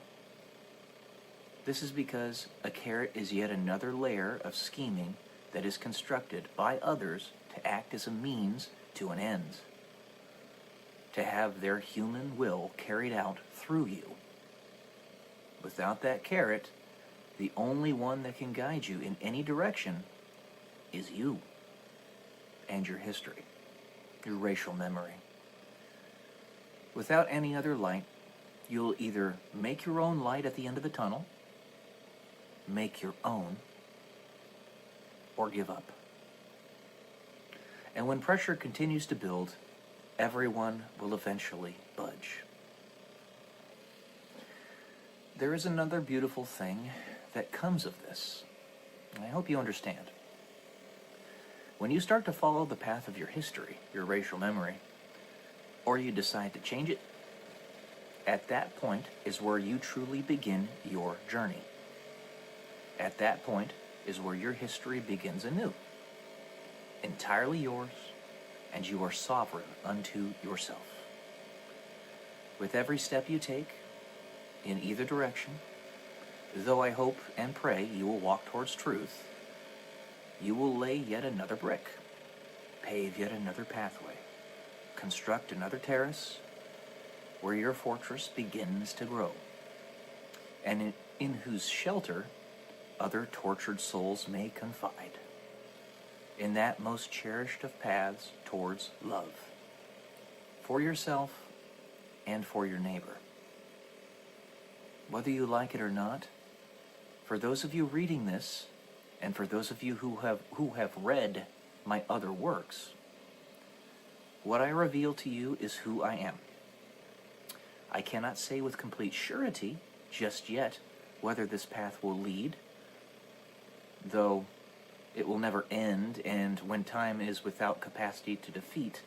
S6: This is because a carrot is yet another layer of scheming that is constructed by others to act as a means to an end, to have their human will carried out through you. Without that carrot, the only one that can guide you in any direction is you and your history, your racial memory. Without any other light, you'll either make your own light at the end of the tunnel, make your own, or give up. And when pressure continues to build, everyone will eventually budge. There is another beautiful thing that comes of this, and I hope you understand. When you start to follow the path of your history, your racial memory, or you decide to change it, at that point is where you truly begin your journey. At that point is where your history begins anew, entirely yours, and you are sovereign unto yourself. With every step you take, in either direction, though I hope and pray you will walk towards truth, you will lay yet another brick, pave yet another pathway, construct another terrace where your fortress begins to grow, and in whose shelter other tortured souls may confide, in that most cherished of paths towards love, for yourself and for your neighbor. Whether you like it or not, for those of you reading this, and for those of you who have read my other works, what I reveal to you is who I am. I cannot say with complete surety just yet whether this path will lead, though it will never end, and when time is without capacity to defeat,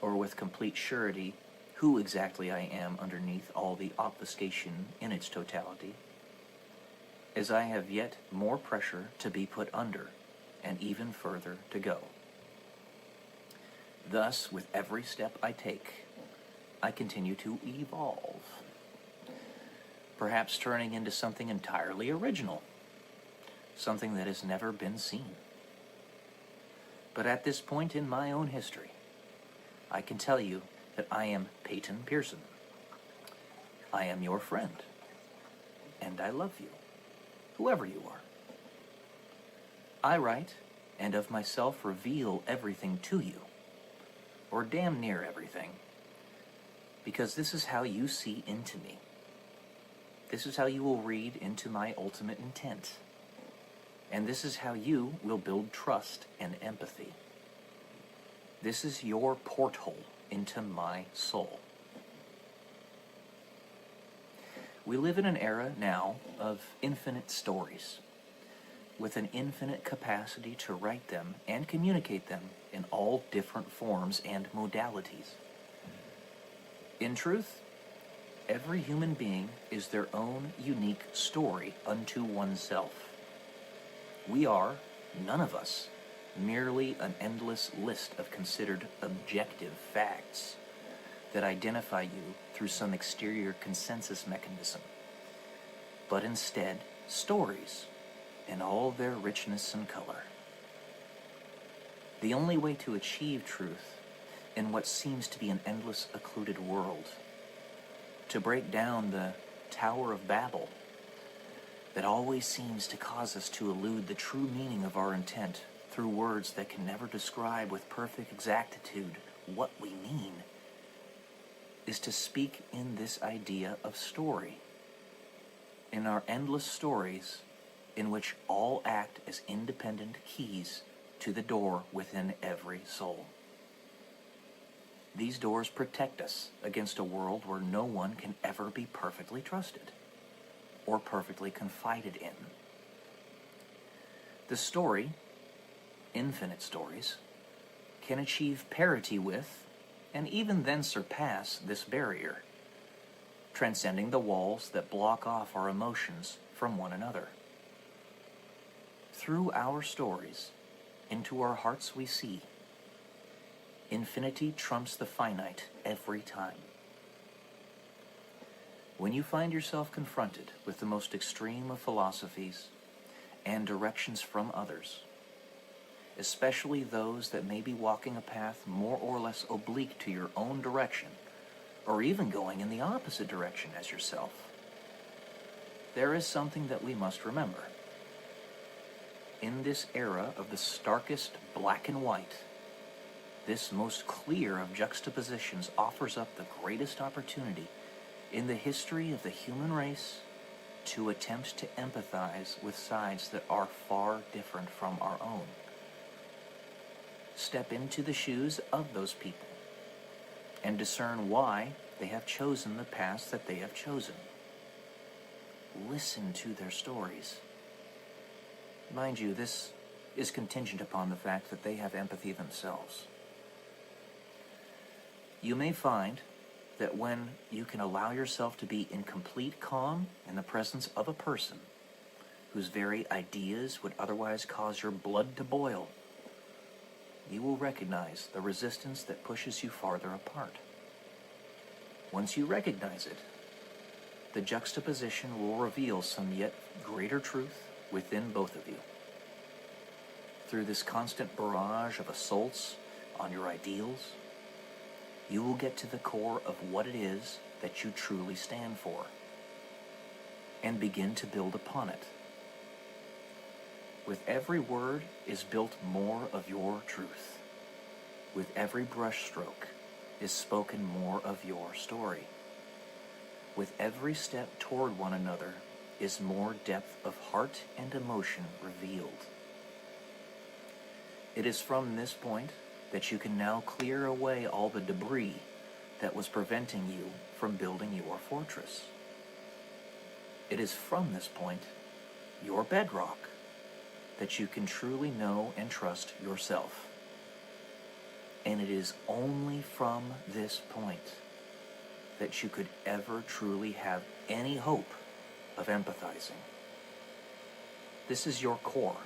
S6: or with complete surety who exactly I am underneath all the obfuscation in its totality, as I have yet more pressure to be put under, and even further to go. Thus, with every step I take, I continue to evolve, perhaps turning into something entirely original, something that has never been seen. But at this point in my own history, I can tell you that I am Peyton Pearson. I am your friend, and I love you, whoever you are. I write, and of myself reveal everything to you, or damn near everything, because this is how you see into me. This is how you will read into my ultimate intent. And this is how you will build trust and empathy. This is your porthole into my soul. We live in an era now of infinite stories, with an infinite capacity to write them and communicate them in all different forms and modalities. In truth, every human being is their own unique story unto oneself. We are, none of us, merely an endless list of considered objective facts that identify you through some exterior consensus mechanism, but instead stories in all their richness and color. The only way to achieve truth in what seems to be an endless occluded world, to break down the Tower of Babel that always seems to cause us to elude the true meaning of our intent through words that can never describe with perfect exactitude what we mean, is to speak in this idea of story, in our endless stories in which all act as independent keys to the door within every soul. These doors protect us against a world where no one can ever be perfectly trusted or perfectly confided in. The story, infinite stories, can achieve parity with, and even then surpass, this barrier, transcending the walls that block off our emotions from one another. Through our stories, into our hearts we see, infinity trumps the finite every time. When you find yourself confronted with the most extreme of philosophies and directions from others, especially those that may be walking a path more or less oblique to your own direction, or even going in the opposite direction as yourself, there is something that we must remember. In this era of the starkest black and white, this most clear of juxtapositions offers up the greatest opportunity in the history of the human race to attempt to empathize with sides that are far different from our own. Step into the shoes of those people and discern why they have chosen the paths that they have chosen. Listen to their stories. Mind you, this is contingent upon the fact that they have empathy themselves. You may find that when you can allow yourself to be in complete calm in the presence of a person whose very ideas would otherwise cause your blood to boil, you will recognize the resistance that pushes you farther apart. Once you recognize it, the juxtaposition will reveal some yet greater truth within both of you. Through this constant barrage of assaults on your ideals, you will get to the core of what it is that you truly stand for and begin to build upon it. With every word is built more of your truth. With every brushstroke is spoken more of your story. With every step toward one another is more depth of heart and emotion revealed. It is from this point that you can now clear away all the debris that was preventing you from building your fortress. It is from this point, your bedrock, that you can truly know and trust yourself. And it is only from this point that you could ever truly have any hope of empathizing. This is your core,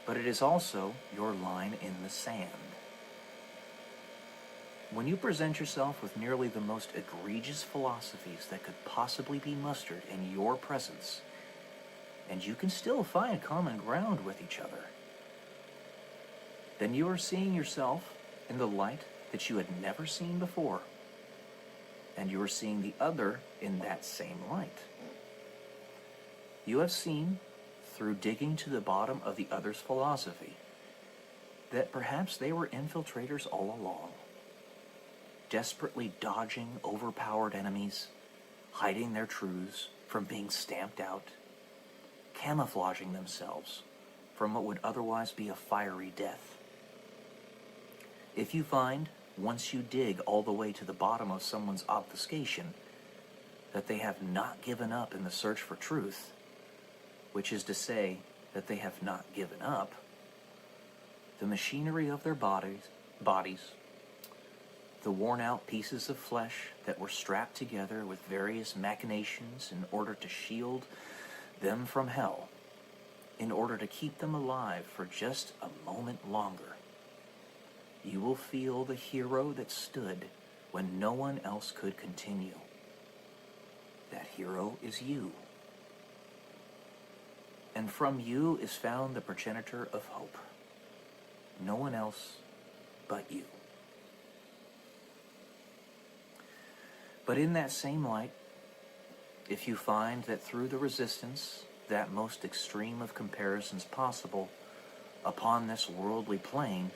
S6: but it is also your line in the sand. When you present yourself with nearly the most egregious philosophies that could possibly be mustered in your presence, and you can still find common ground with each other, then you are seeing yourself in the light that you had never seen before, and you are seeing the other in that same light. You have seen, through digging to the bottom of the other's philosophy, that perhaps they were infiltrators all along, desperately dodging overpowered enemies, hiding their truths from being stamped out, camouflaging themselves from what would otherwise be a fiery death. If you find, once you dig all the way to the bottom of someone's obfuscation, that they have not given up in the search for truth, which is to say that they have not given up, the machinery of their bodies, the worn-out pieces of flesh that were strapped together with various machinations in order to shield them from hell, in order to keep them alive for just a moment longer, you will feel the hero that stood when no one else could continue. That hero is you. And from you is found the progenitor of hope. No one else but you. But in that same light, if you find that through the resistance, that most extreme of comparisons possible, upon this worldly plane,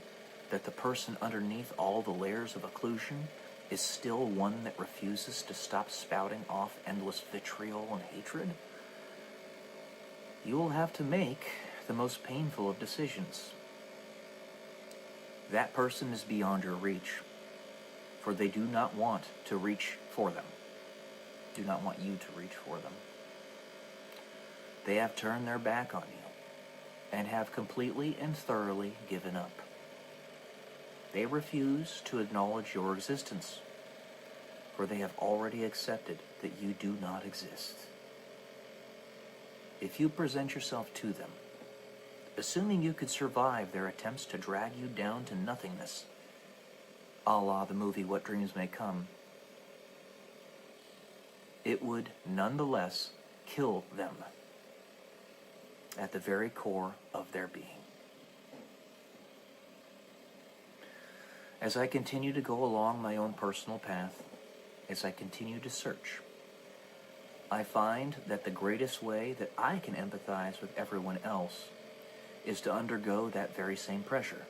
S6: that the person underneath all the layers of occlusion is still one that refuses to stop spouting off endless vitriol and hatred, you will have to make the most painful of decisions. That person is beyond your reach, for they do not want to reach for them. Do not want you to reach for them. They have turned their back on you and have completely and thoroughly given up. They refuse to acknowledge your existence, for they have already accepted that you do not exist. If you present yourself to them, assuming you could survive their attempts to drag you down to nothingness, a la the movie What Dreams May Come, it would nonetheless kill them at the very core of their being. As I continue to go along my own personal path, as I continue to search, I find that the greatest way that I can empathize with everyone else is to undergo that very same pressure,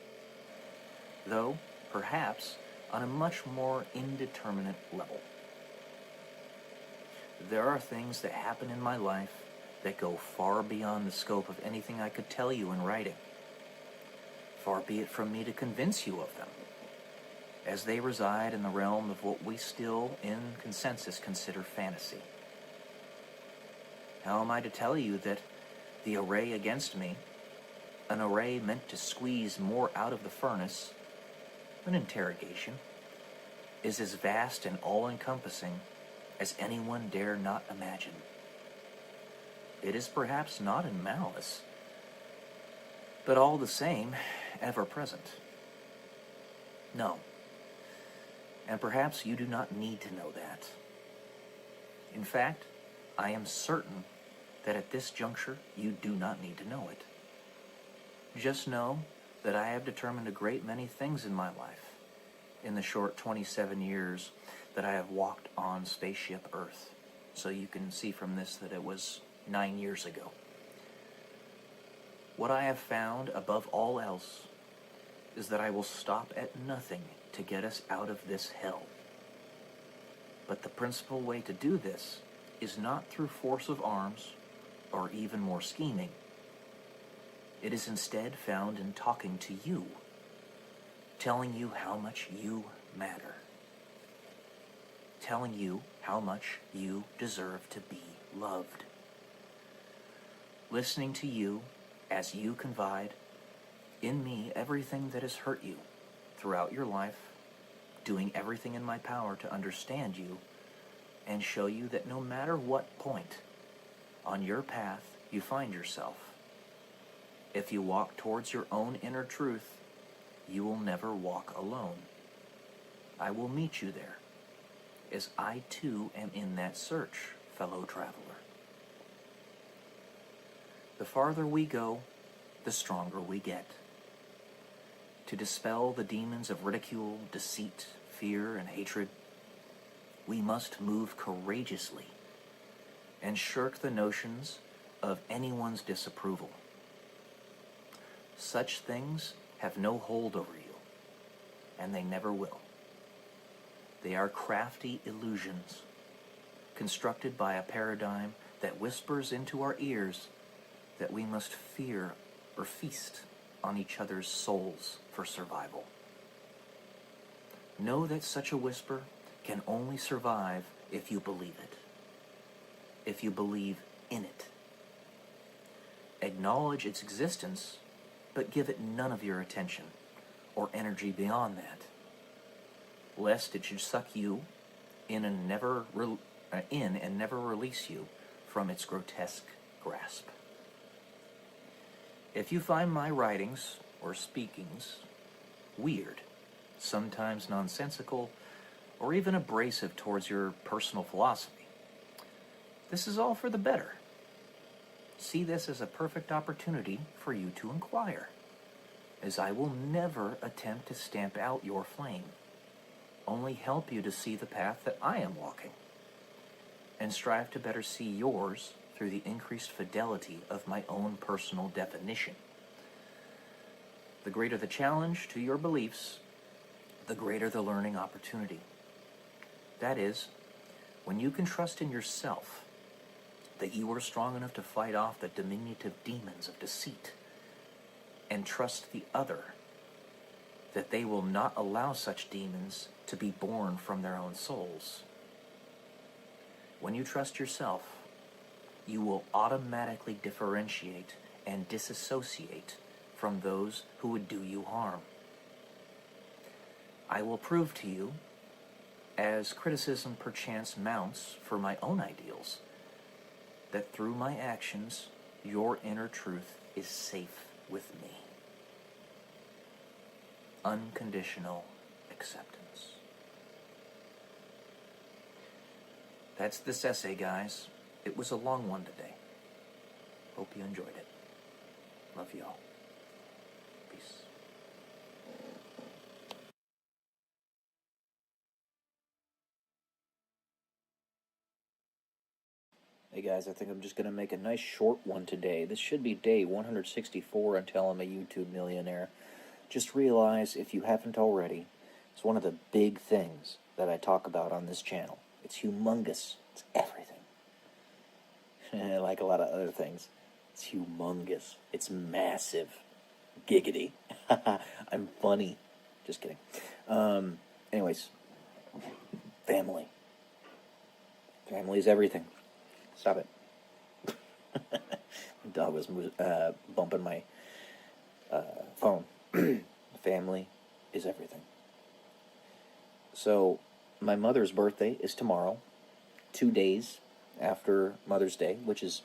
S6: though perhaps on a much more indeterminate level. There are things that happen in my life that go far beyond the scope of anything I could tell you in writing. Far be it from me to convince you of them, as they reside in the realm of what we still, in consensus, consider fantasy. How am I to tell you that the array against me, an array meant to squeeze more out of the furnace, an interrogation, is as vast and all-encompassing as anyone dare not imagine? It is perhaps not in malice, but all the same, ever present. No. And perhaps you do not need to know that. In fact, I am certain that at this juncture you do not need to know it. Just know that I have determined a great many things in my life in the short 27 years that I have walked on spaceship Earth. So you can see from this that it was 9 years ago. What I have found above all else is that I will stop at nothing to get us out of this hell. But the principal way to do this is not through force of arms or even more scheming. It is instead found in talking to you, telling you how much you matter, telling you how much you deserve to be loved, listening to you as you confide in me everything that has hurt you throughout your life, doing everything in my power to understand you and show you that no matter what point on your path you find yourself, if you walk towards your own inner truth, you will never walk alone. I will meet you there, as I too am in that search, fellow traveler. The farther we go, the stronger we get. To dispel the demons of ridicule, deceit, fear, and hatred, we must move courageously and shirk the notions of anyone's disapproval. Such things have no hold over you, and they never will. They are crafty illusions, constructed by a paradigm that whispers into our ears that we must fear or feast on each other's souls for survival. Know that such a whisper can only survive if you believe it, if you believe in it. Acknowledge its existence, but give it none of your attention or energy beyond that, lest it should suck you in and never release you from its grotesque grasp. If you find my writings or speakings weird, sometimes nonsensical, or even abrasive towards your personal philosophy, this is all for the better. See this as a perfect opportunity for you to inquire, as I will never attempt to stamp out your flame, only help you to see the path that I am walking, and strive to better see yours through the increased fidelity of my own personal definition. The greater the challenge to your beliefs, the greater the learning opportunity. That is, when you can trust in yourself that you are strong enough to fight off the diminutive demons of deceit, and trust the other that they will not allow such demons to be born from their own souls. When you trust yourself, you will automatically differentiate and disassociate from those who would do you harm. I will prove to you, as criticism perchance mounts for my own ideals, that through my actions, your inner truth is safe with me. Unconditional acceptance. that's this essay, guys. It was a long one today. Hope you enjoyed it. Love y'all. Peace.
S7: Hey guys, I think I'm just going to make a nice short one today. This should be day 164 until I'm a YouTube millionaire. Just realize, if you haven't already, it's one of the big things that I talk about on this channel. It's humongous. It's everything. Like a lot of other things. It's humongous. It's massive. Giggity. I'm funny. Just kidding. Anyways. Family. Family is everything. Stop it. The dog was bumping my phone. Family is everything. So, my mother's birthday is tomorrow, 2 days after Mother's Day, which is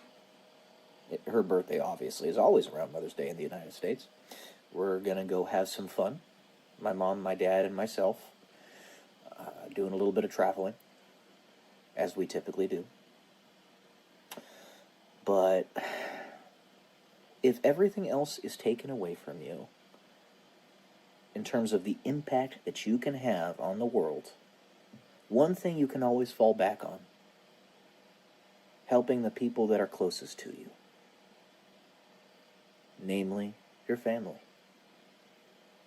S7: her birthday, obviously, is always around Mother's Day in the United States. We're going to go have some fun. My mom, my dad, and myself doing a little bit of traveling, as we typically do. But if everything else is taken away from you, in terms of the impact that you can have on the world, one thing you can always fall back on: helping the people that are closest to you. Namely, your family.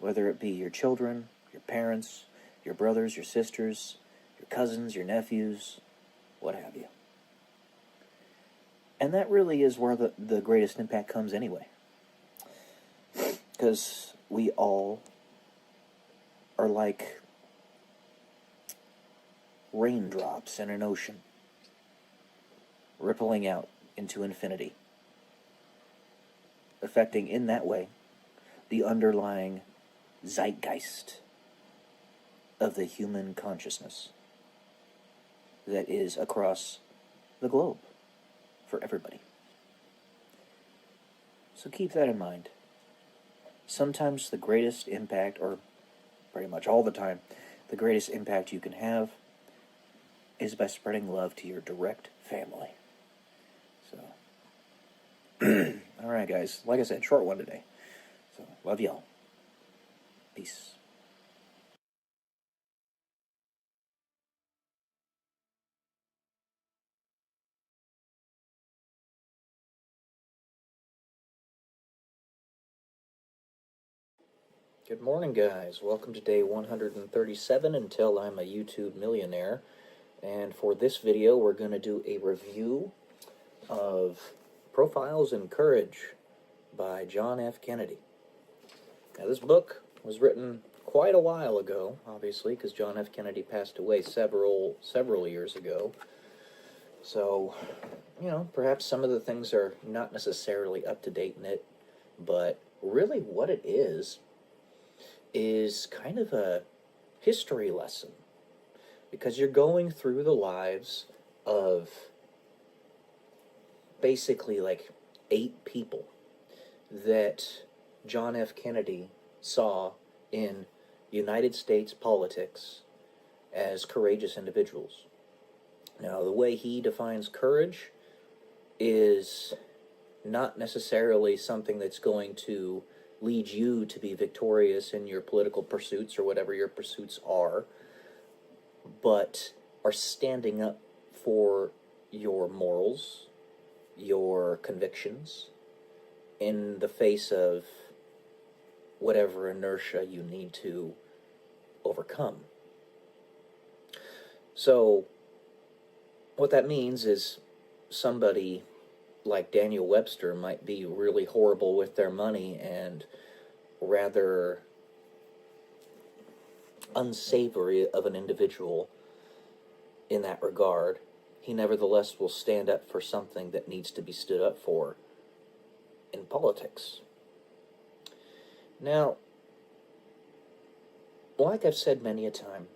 S7: Whether it be your children, your parents, your brothers, your sisters, your cousins, your nephews, what have you. And that really is where the greatest impact comes anyway. Because we all are like raindrops in an ocean, rippling out into infinity, affecting in that way the underlying zeitgeist of the human consciousness that is across the globe for everybody. So keep that in mind. Sometimes the greatest impact, or pretty much all the time, the greatest impact you can have is by spreading love to your direct family. So, alright guys, like I said, short one today. So, love y'all. Peace. Good morning, guys. Welcome to day 137 until I'm a YouTube millionaire. And for this video, we're going to do a review of Profiles in Courage by John F. Kennedy. Now, this book was written quite a while ago, obviously, because John F. Kennedy passed away several years ago. So, you know, perhaps some of the things are not necessarily up to date in it, but really what it is kind of a history lesson, because you're going through the lives of basically like 8 people that John F. Kennedy saw in United States politics as courageous individuals. Now, the way he defines courage is not necessarily something that's going to lead you to be victorious in your political pursuits or whatever your pursuits are, but are standing up for your morals, your convictions, in the face of whatever inertia you need to overcome. So, what that means is somebody like Daniel Webster might be really horrible with their money and rather unsavory of an individual in that regard. He nevertheless will stand up for something that needs to be stood up for in politics. Now, like I've said many a time,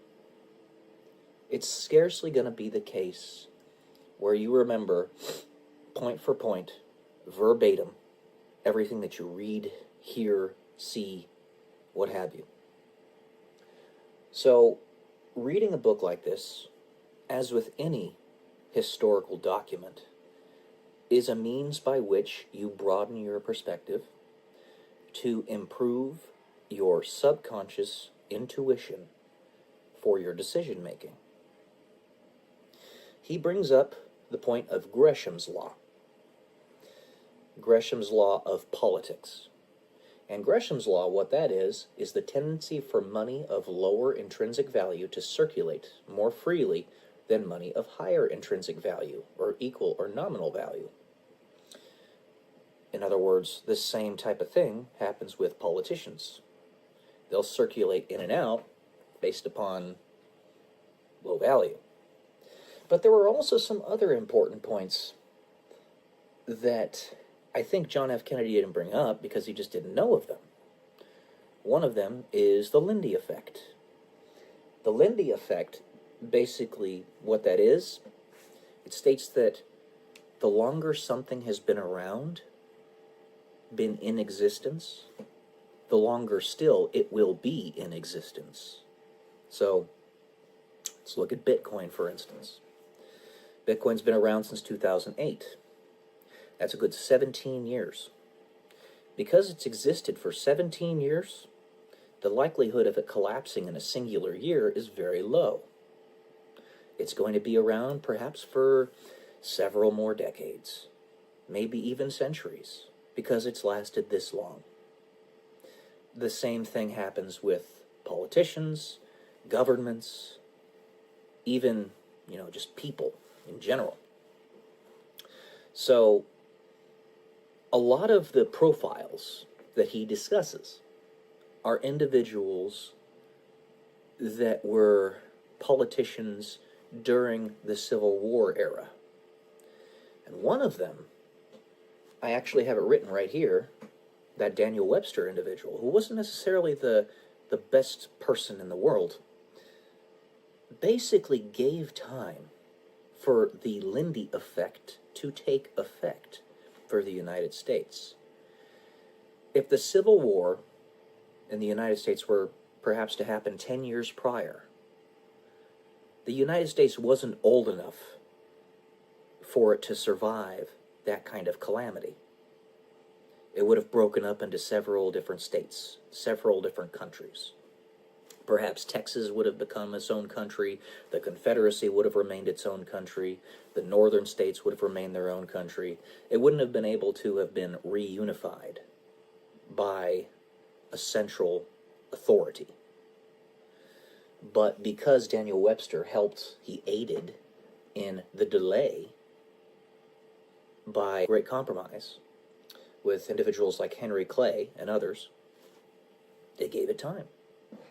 S7: it's scarcely going to be the case where you remember point for point, verbatim, everything that you read, hear, see, what have you. So, reading a book like this, as with any historical document is a means by which you broaden your perspective to improve your subconscious intuition for your decision making. He brings up the point of Gresham's law. Gresham's law of politics. And Gresham's law, what that is the tendency for money of lower intrinsic value to circulate more freely than money of higher intrinsic value, or equal or nominal value. In other words, this same type of thing happens with politicians. They'll circulate in and out based upon low value. But there were also some other important points that I think John F. Kennedy didn't bring up because he just didn't know of them. One of them is the Lindy effect. The Lindy effect, basically what that is, it states that the longer something has been around, been in existence, the longer still it will be in existence. So, let's look at Bitcoin, for instance. Bitcoin's been around since 2008. That's a good 17 years. Because it's existed for 17 years, the likelihood of it collapsing in a singular year is very low. It's going to be around perhaps for several more decades, maybe even centuries, because it's lasted this long. The same thing happens with politicians, governments, even, just people in general. So, a lot of the profiles that he discusses are individuals that were politicians during the Civil War era. And one of them, I actually have it written right here, that Daniel Webster individual, who wasn't necessarily the best person in the world, basically gave time for the Lindy effect to take effect for the United States. If the Civil War in the United States were perhaps to happen 10 years prior, the United States wasn't old enough for it to survive that kind of calamity. It would have broken up into several different states, several different countries. Perhaps Texas would have become its own country, the Confederacy would have remained its own country, the northern states would have remained their own country. It wouldn't have been able to have been reunified by a central authority. But because Daniel Webster he aided in the delay by great compromise with individuals like Henry Clay and others, they gave it time.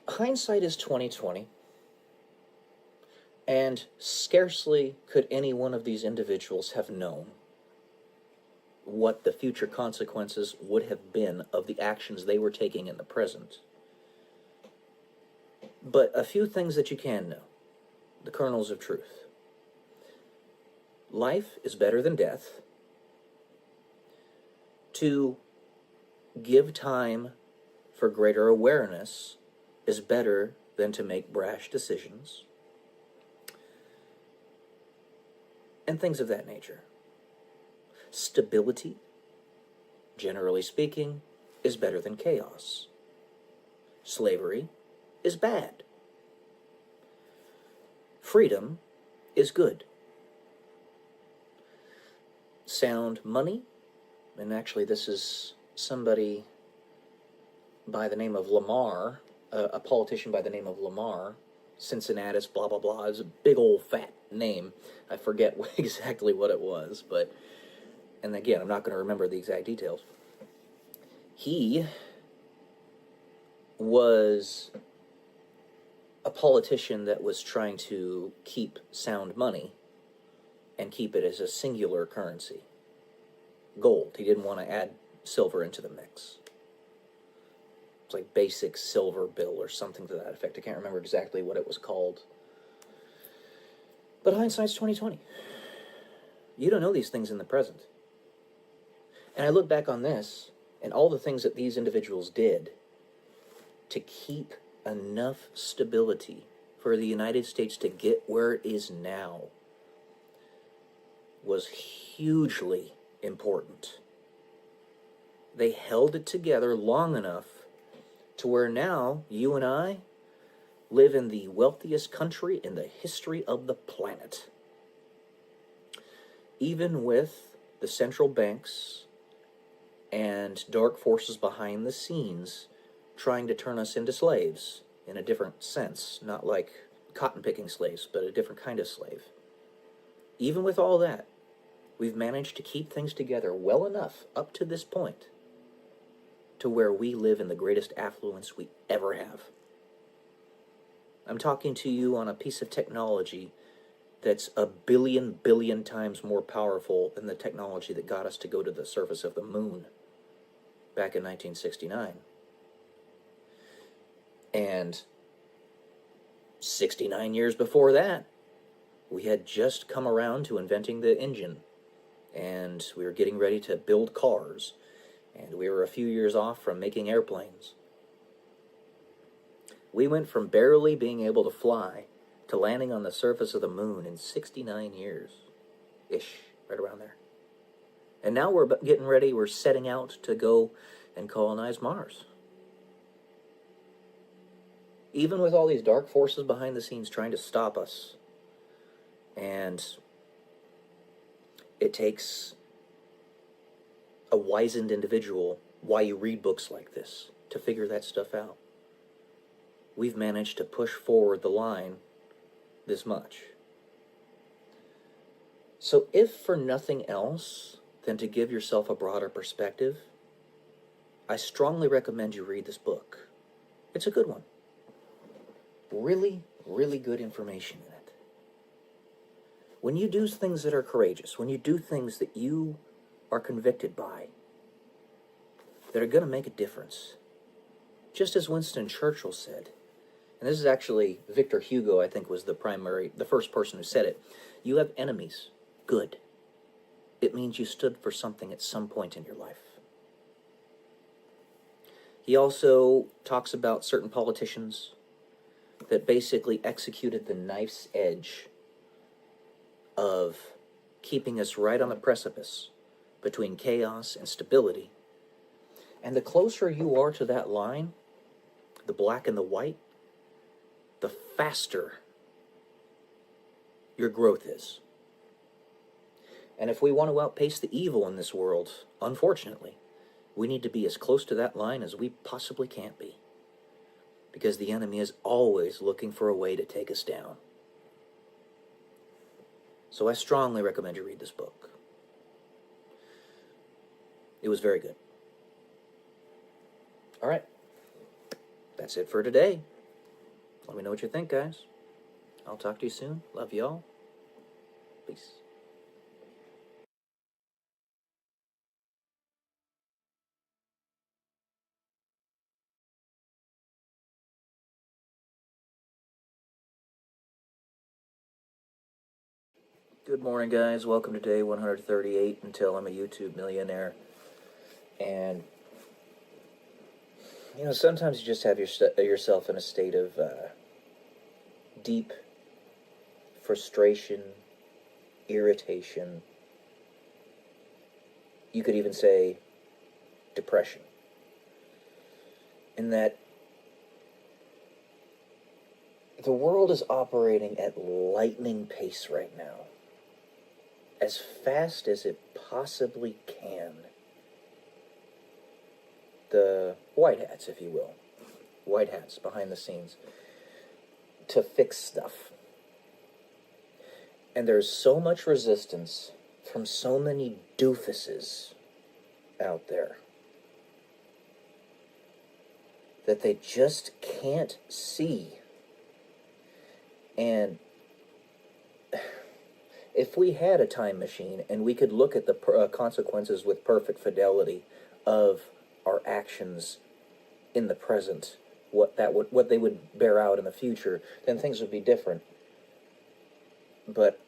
S7: Hindsight is 20/20, and scarcely could any one of these individuals have known what the future consequences would have been of the actions they were taking in the present. But a few things that you can know, the kernels of truth. Life is better than death. To give time for greater awareness is better than to make brash decisions, and things of that nature. Stability, generally speaking, is better than chaos. Slavery is bad. Freedom is good. Sound money, and actually this is somebody by the name of Lamar, a politician by the name of Lamar, Cincinnatus, blah, blah, blah. It's a big old fat name. I forget exactly what it was, but, and again, I'm not going to remember the exact details. He was a politician that was trying to keep sound money and keep it as a singular currency. Gold. He didn't want to add silver into the mix. It's like basic silver bill or something to that effect. I can't remember exactly what it was called. But hindsight's 20/20. You don't know these things in the present. And I look back on this and all the things that these individuals did to keep enough stability for the United States to get where it is now. was hugely important. They held it together long enough to where now you and I live in the wealthiest country in the history of the planet. Even with the central banks and dark forces behind the scenes trying to turn us into slaves in a different sense, not like cotton-picking slaves, but a different kind of slave. Even with all that, we've managed to keep things together well enough up to this point to where we live in the greatest affluence we ever have. I'm talking to you on a piece of technology that's a billion times more powerful than the technology that got us to go to the surface of the moon back in 1969. And 69 years before that, we had just come around to inventing the engine, and we were getting ready to build cars, and we were a few years off from making airplanes. We went from barely being able to fly to landing on the surface of the moon in 69 years-ish, right around there. And now we're getting ready, we're setting out to go and colonize Mars. Even with all these dark forces behind the scenes trying to stop us, and it takes a wizened individual, why you read books like this, to figure that stuff out. We've managed to push forward the line this much. So if for nothing else than to give yourself a broader perspective, I strongly recommend you read this book. It's a good one. Really, really good information in it. When you do things that are courageous, when you do things that you are convicted by, that are going to make a difference, just as Winston Churchill said, and this is actually Victor Hugo, I think, was the first person who said it. You have enemies. Good. It means you stood for something at some point in your life. He also talks about certain politicians that basically executed the knife's edge of keeping us right on the precipice between chaos and stability. And the closer you are to that line, the black and the white, the faster your growth is. And if we want to outpace the evil in this world, unfortunately, we need to be as close to that line as we possibly can be. Because the enemy is always looking for a way to take us down. So I strongly recommend you read this book. It was very good. All right. That's it for today. Let me know what you think, guys. I'll talk to you soon. Love y'all. Peace. Good morning, guys. Welcome to day 138 until I'm a YouTube millionaire. And, you know, sometimes you just have yourself in a state of deep frustration, irritation. You could even say depression. In that the world is operating at lightning pace right now. As fast as it possibly can. The white hats, if you will. White hats behind the scenes. To fix stuff. And there's so much resistance from so many doofuses out there that they just can't see. And if we had a time machine and we could look at the consequences with perfect fidelity of our actions in the present, what they would bear out in the future, then things would be different. But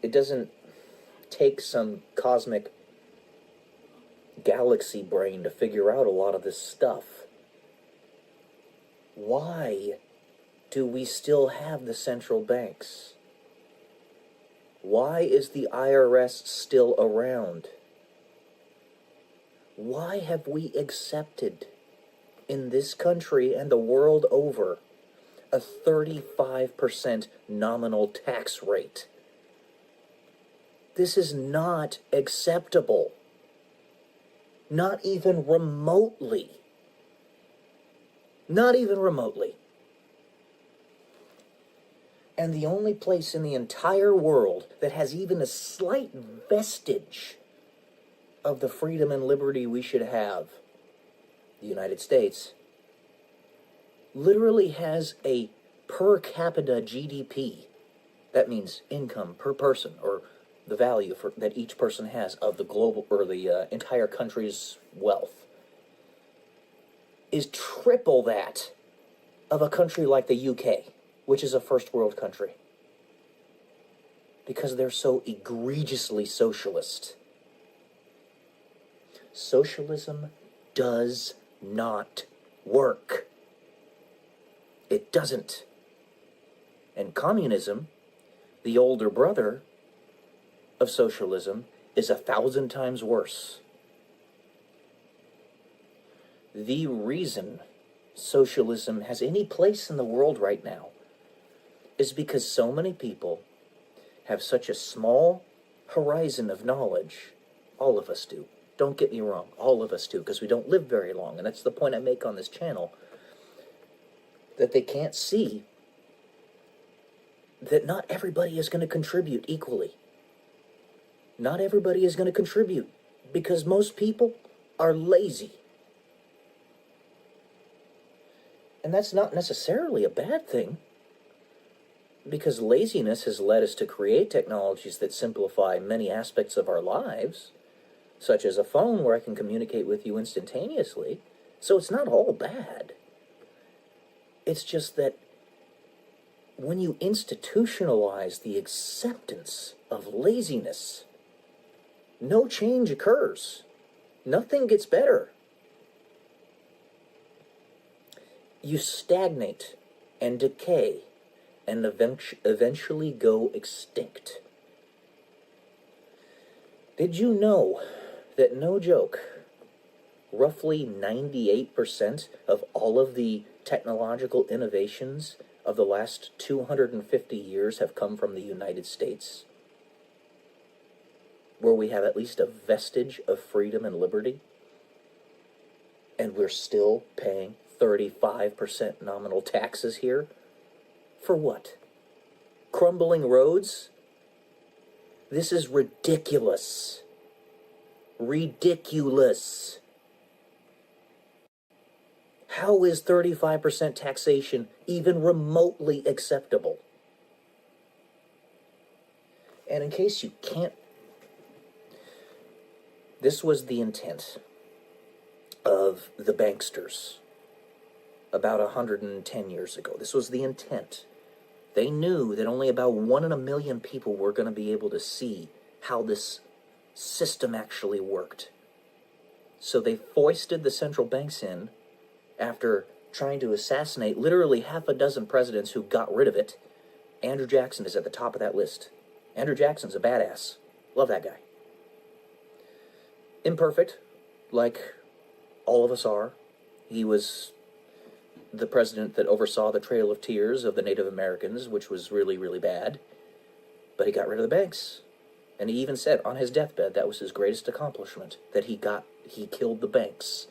S7: it doesn't take some cosmic galaxy brain to figure out a lot of this stuff. Why do we still have the central banks? Why is the IRS still around? Why have we accepted in this country and the world over a 35% nominal tax rate? This is not acceptable. Not even remotely. Not even remotely. And the only place in the entire world that has even a slight vestige of the freedom and liberty we should have, the United States, literally has a per capita GDP. That means income per person, or the value that each person has of the global or the entire country's wealth, is triple that of a country like the UK, which is a first world country, because they're so egregiously socialist. Socialism does not work. It doesn't. And communism, the older brother of socialism, is 1,000 times worse. The reason socialism has any place in the world right now is because so many people have such a small horizon of knowledge. All of us do. Don't get me wrong. All of us do, because we don't live very long. And that's the point I make on this channel. That they can't see that not everybody is going to contribute equally. Not everybody is going to contribute, because most people are lazy. And that's not necessarily a bad thing, because laziness has led us to create technologies that simplify many aspects of our lives, such as a phone where I can communicate with you instantaneously. So it's not all bad. It's just that when you institutionalize the acceptance of laziness, no change occurs. Nothing gets better. You stagnate and decay and eventually go extinct. Did you know that, no joke, roughly 98% of all of the technological innovations of the last 250 years have come from the United States, where we have at least a vestige of freedom and liberty, and we're still paying 35% nominal taxes here? For what? Crumbling roads? This is ridiculous. Ridiculous. How is 35% taxation even remotely acceptable? And in case you can't, this was the intent of the banksters about 110 years ago. This was the intent. They knew that only about 1 in a million people were going to be able to see how this system actually worked. So they foisted the central banks in after trying to assassinate literally half a dozen presidents who got rid of it. Andrew Jackson is at the top of that list. Andrew Jackson's a badass. Love that guy. Imperfect, like all of us are. He was the president that oversaw the Trail of Tears of the Native Americans, which was really, really bad. But he got rid of the banks. And he even said on his deathbed that was his greatest accomplishment, that he killed the banks.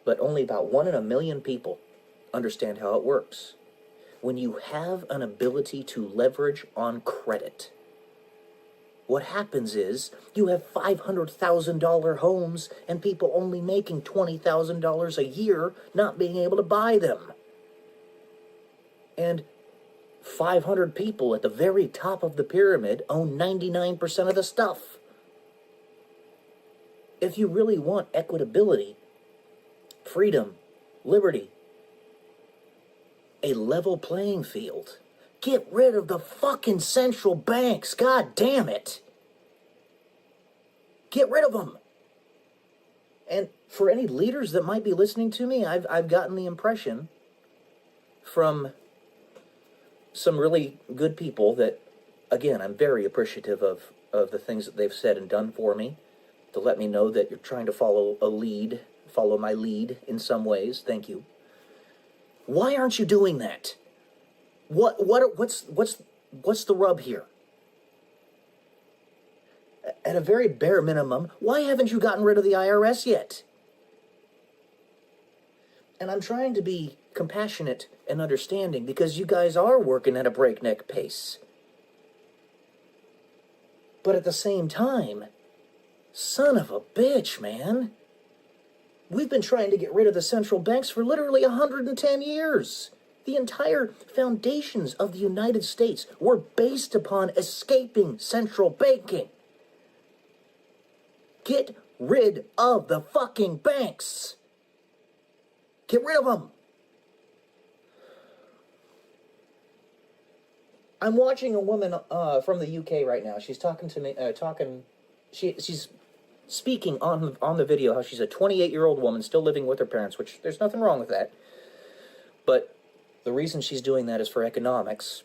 S7: But only about 1 in a million people understand how it works. When you have an ability to leverage on credit, what happens is you have $500,000 homes and people only making $20,000 a year not being able to buy them. And 500 people at the very top of the pyramid own 99% of the stuff. If you really want equitability, freedom, liberty, a level playing field, get rid of the fucking central banks. God damn it. Get rid of them. And for any leaders that might be listening to me, I've gotten the impression from some really good people that again, I'm very appreciative of the things that they've said and done for me, to let me know that you're trying to follow my lead in some ways. Thank you. Why aren't you doing that? What's the rub here? At a very bare minimum, why haven't you gotten rid of the IRS yet? And I'm trying to be compassionate and understanding because you guys are working at a breakneck pace. But at the same time, son of a bitch, man. We've been trying to get rid of the central banks for literally 110 years. The entire foundations of the United States were based upon escaping central banking. Get rid of the fucking banks. Get rid of them. I'm watching a woman from the UK right now. She's talking to me, she's speaking on the video how she's a 28-year-old woman still living with her parents, which there's nothing wrong with that. But the reason she's doing that is for economics.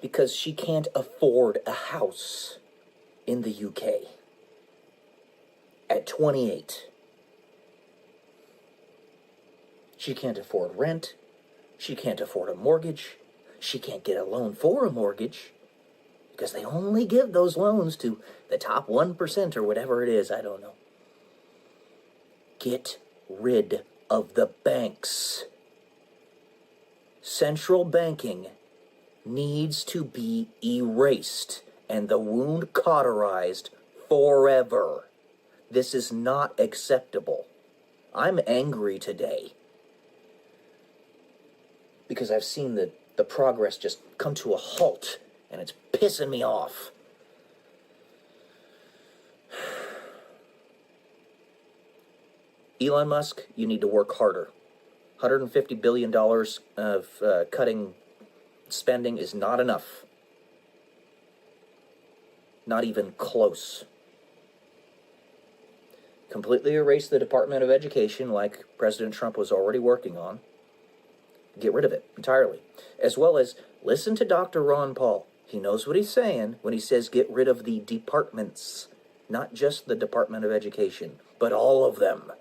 S7: Because she can't afford a house in the UK at 28. She can't afford rent. She can't afford a mortgage. She can't get a loan for a mortgage because they only give those loans to the top 1% or whatever it is. I don't know. Get rid of the banks. Central banking needs to be erased and the wound cauterized forever. This is not acceptable. I'm angry today because I've seen the progress just come to a halt, and it's pissing me off. Elon Musk, you need to work harder. $150 billion of cutting spending is not enough. Not even close. Completely erase the Department of Education like President Trump was already working on. Get rid of it entirely. As well as listen to Dr. Ron Paul. He knows what he's saying when he says get rid of the departments. Not just the Department of Education, but all of them.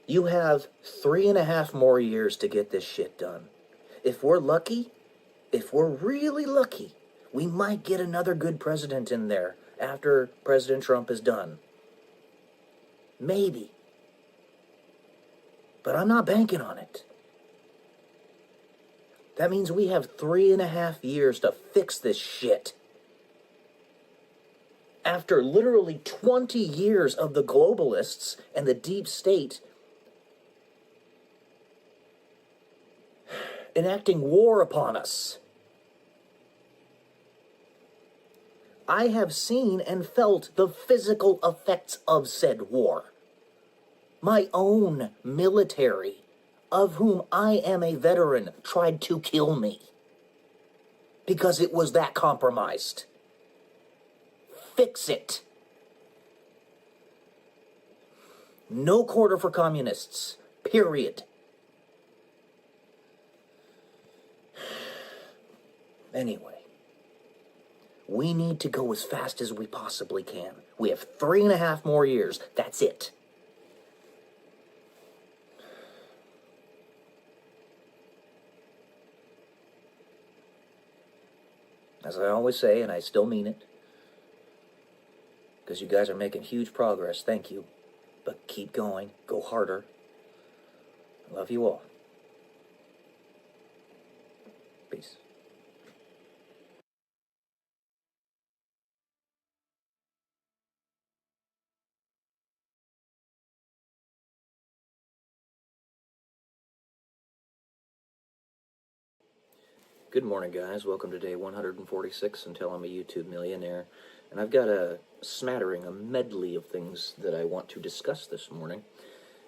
S7: You have 3.5 more years to get this shit done. If we're lucky, if we're really lucky, we might get another good president in there after President Trump is done. Maybe. But I'm not banking on it. That means we have 3.5 years to fix this shit. After literally 20 years of the globalists and the deep state enacting war upon us. I have seen and felt the physical effects of said war. My own military, of whom I am a veteran, tried to kill me because it was that compromised. Fix it. No quarter for communists. Period. Anyway, we need to go as fast as we possibly can. We have 3.5 more years. That's it. As I always say, and I still mean it, because you guys are making huge progress, thank you. But keep going, go harder. I love you all. Peace. Good morning, guys. Welcome to day 146 until I'm a YouTube millionaire. And I've got a smattering, a medley of things that I want to discuss this morning.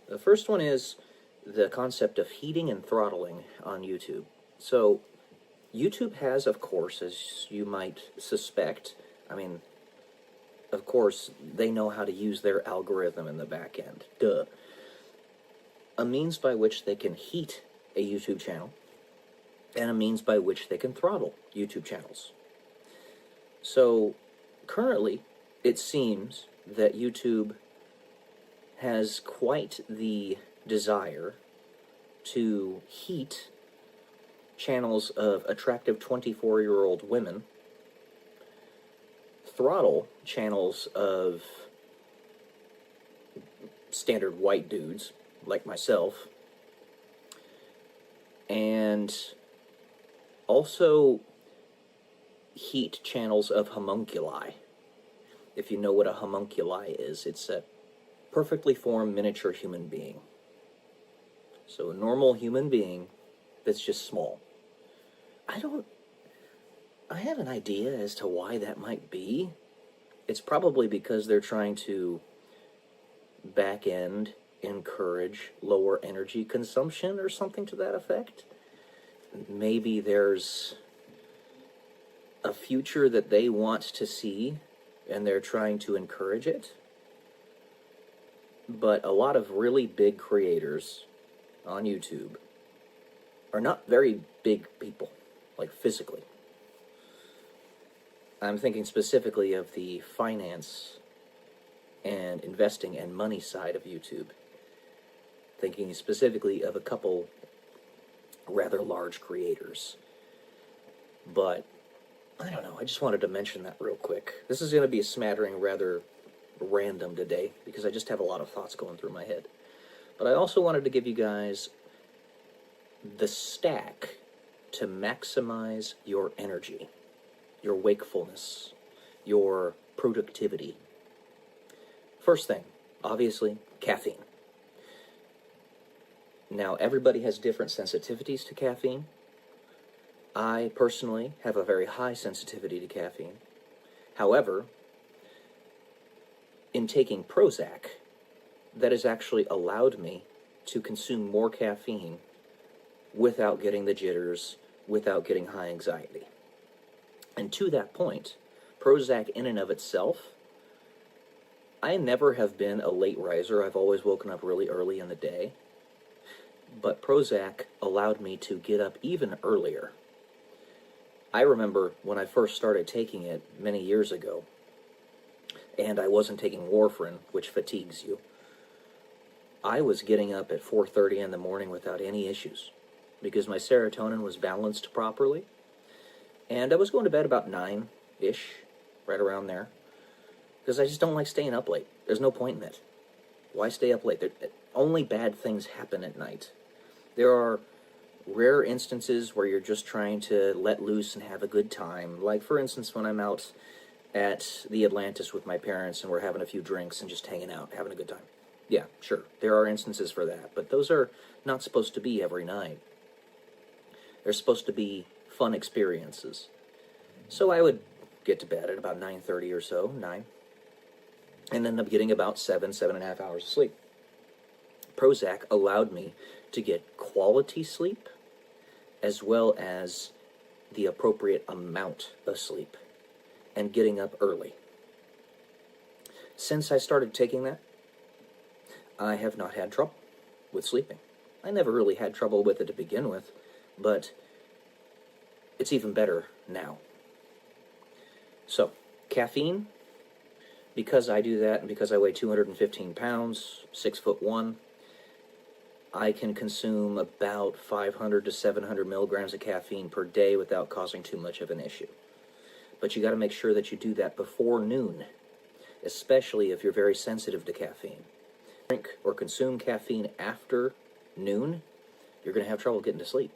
S7: The first one is the concept of heating and throttling on YouTube. So, YouTube has, of course, as you might suspect, of course, they know how to use their algorithm in the back end. Duh. A means by which they can heat a YouTube channel and a means by which they can throttle YouTube channels. So currently, it seems that YouTube has quite the desire to heat channels of attractive 24-year-old women, throttle channels of standard white dudes like myself, and also heat channels of homunculi. If you know what a homunculi is, it's a perfectly formed miniature human being. So a normal human being that's just small. I have an idea as to why that might be. It's probably because they're trying to back end encourage lower energy consumption or something to that effect. Maybe there's a future that they want to see and they're trying to encourage it. But a lot of really big creators on YouTube are not very big people, like physically. I'm thinking specifically of the finance and investing and money side of YouTube. Thinking specifically of a couple rather large creators. But, I don't know, I just wanted to mention that real quick. This is going to be a smattering rather random today, because I just have a lot of thoughts going through my head. But I also wanted to give you guys the stack to maximize your energy, your wakefulness, your productivity. First thing, obviously, caffeine. Now, everybody has different sensitivities to caffeine. I personally have a very high sensitivity to caffeine. However, in taking Prozac, that has actually allowed me to consume more caffeine without getting the jitters, without getting high anxiety. And to that point, Prozac in and of itself, I never have been a late riser. I've always woken up really early in the day. But Prozac allowed me to get up even earlier. I remember when I first started taking it many years ago, and I wasn't taking warfarin, which fatigues you, I was getting up at 4:30 in the morning without any issues, because my serotonin was balanced properly, and I was going to bed about 9-ish, right around there, because I just don't like staying up late. There's no point in it. Why stay up late? Only bad things happen at night. There are rare instances where you're just trying to let loose and have a good time. Like, for instance, when I'm out at the Atlantis with my parents and we're having a few drinks and just hanging out, having a good time. Yeah, sure, there are instances for that, but those are not supposed to be every night. They're supposed to be fun experiences. So I would get to bed at about 9:30 or so, 9, and end up getting about 7.5 hours of sleep. Prozac allowed me to get quality sleep as well as the appropriate amount of sleep and getting up early. Since I started taking that, I have not had trouble with sleeping. I never really had trouble with it to begin with, but it's even better now. So, caffeine, because I do that and because I weigh 215 pounds, 6'1", I can consume about 500 to 700 milligrams of caffeine per day without causing too much of an issue. But you got to make sure that you do that before noon, especially if you're very sensitive to caffeine. Drink or consume caffeine after noon, you're going to have trouble getting to sleep.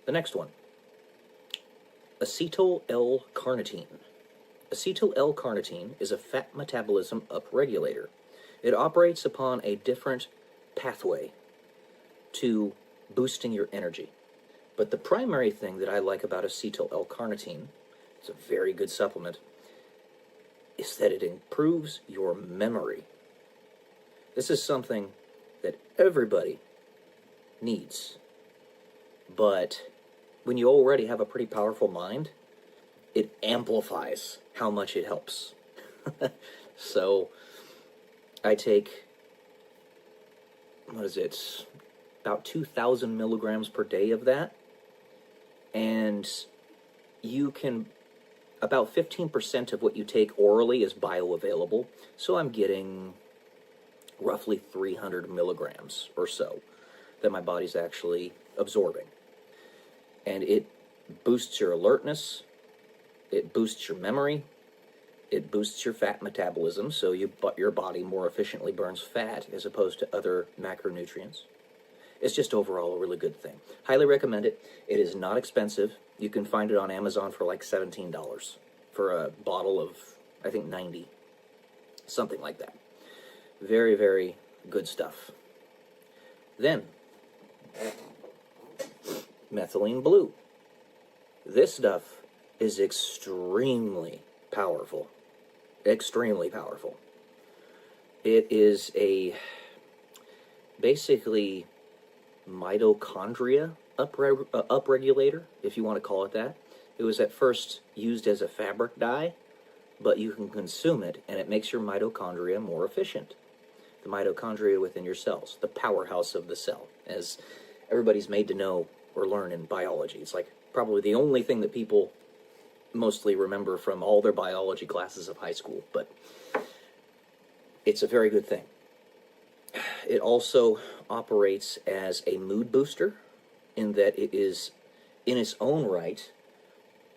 S7: The next one, acetyl L-carnitine. Acetyl L-carnitine is a fat metabolism upregulator. It operates upon a different pathway to boosting your energy. But the primary thing that I like about acetyl L-carnitine, it's a very good supplement, is that it improves your memory. This is something that everybody needs. But when you already have a pretty powerful mind, it amplifies how much it helps. So I take, about 2,000 milligrams per day of that, and you can, about 15% of what you take orally is bioavailable, so I'm getting roughly 300 milligrams or so that my body's actually absorbing. And it boosts your alertness, it boosts your memory, it boosts your fat metabolism, so your body more efficiently burns fat as opposed to other macronutrients. It's just overall a really good thing. Highly recommend it. It is not expensive. You can find it on Amazon for like $17 for a bottle of, I think, 90. Something like that. Very, very good stuff. Then, methylene blue. This stuff is extremely powerful. Extremely powerful. It is basically mitochondria upregulator, if you want to call it that. It was at first used as a fabric dye, but you can consume it, and it makes your mitochondria more efficient. The mitochondria within your cells, the powerhouse of the cell, as everybody's made to know or learn in biology. It's like probably the only thing that people mostly remember from all their biology classes of high school, but it's a very good thing. It also operates as a mood booster in that it is, in its own right,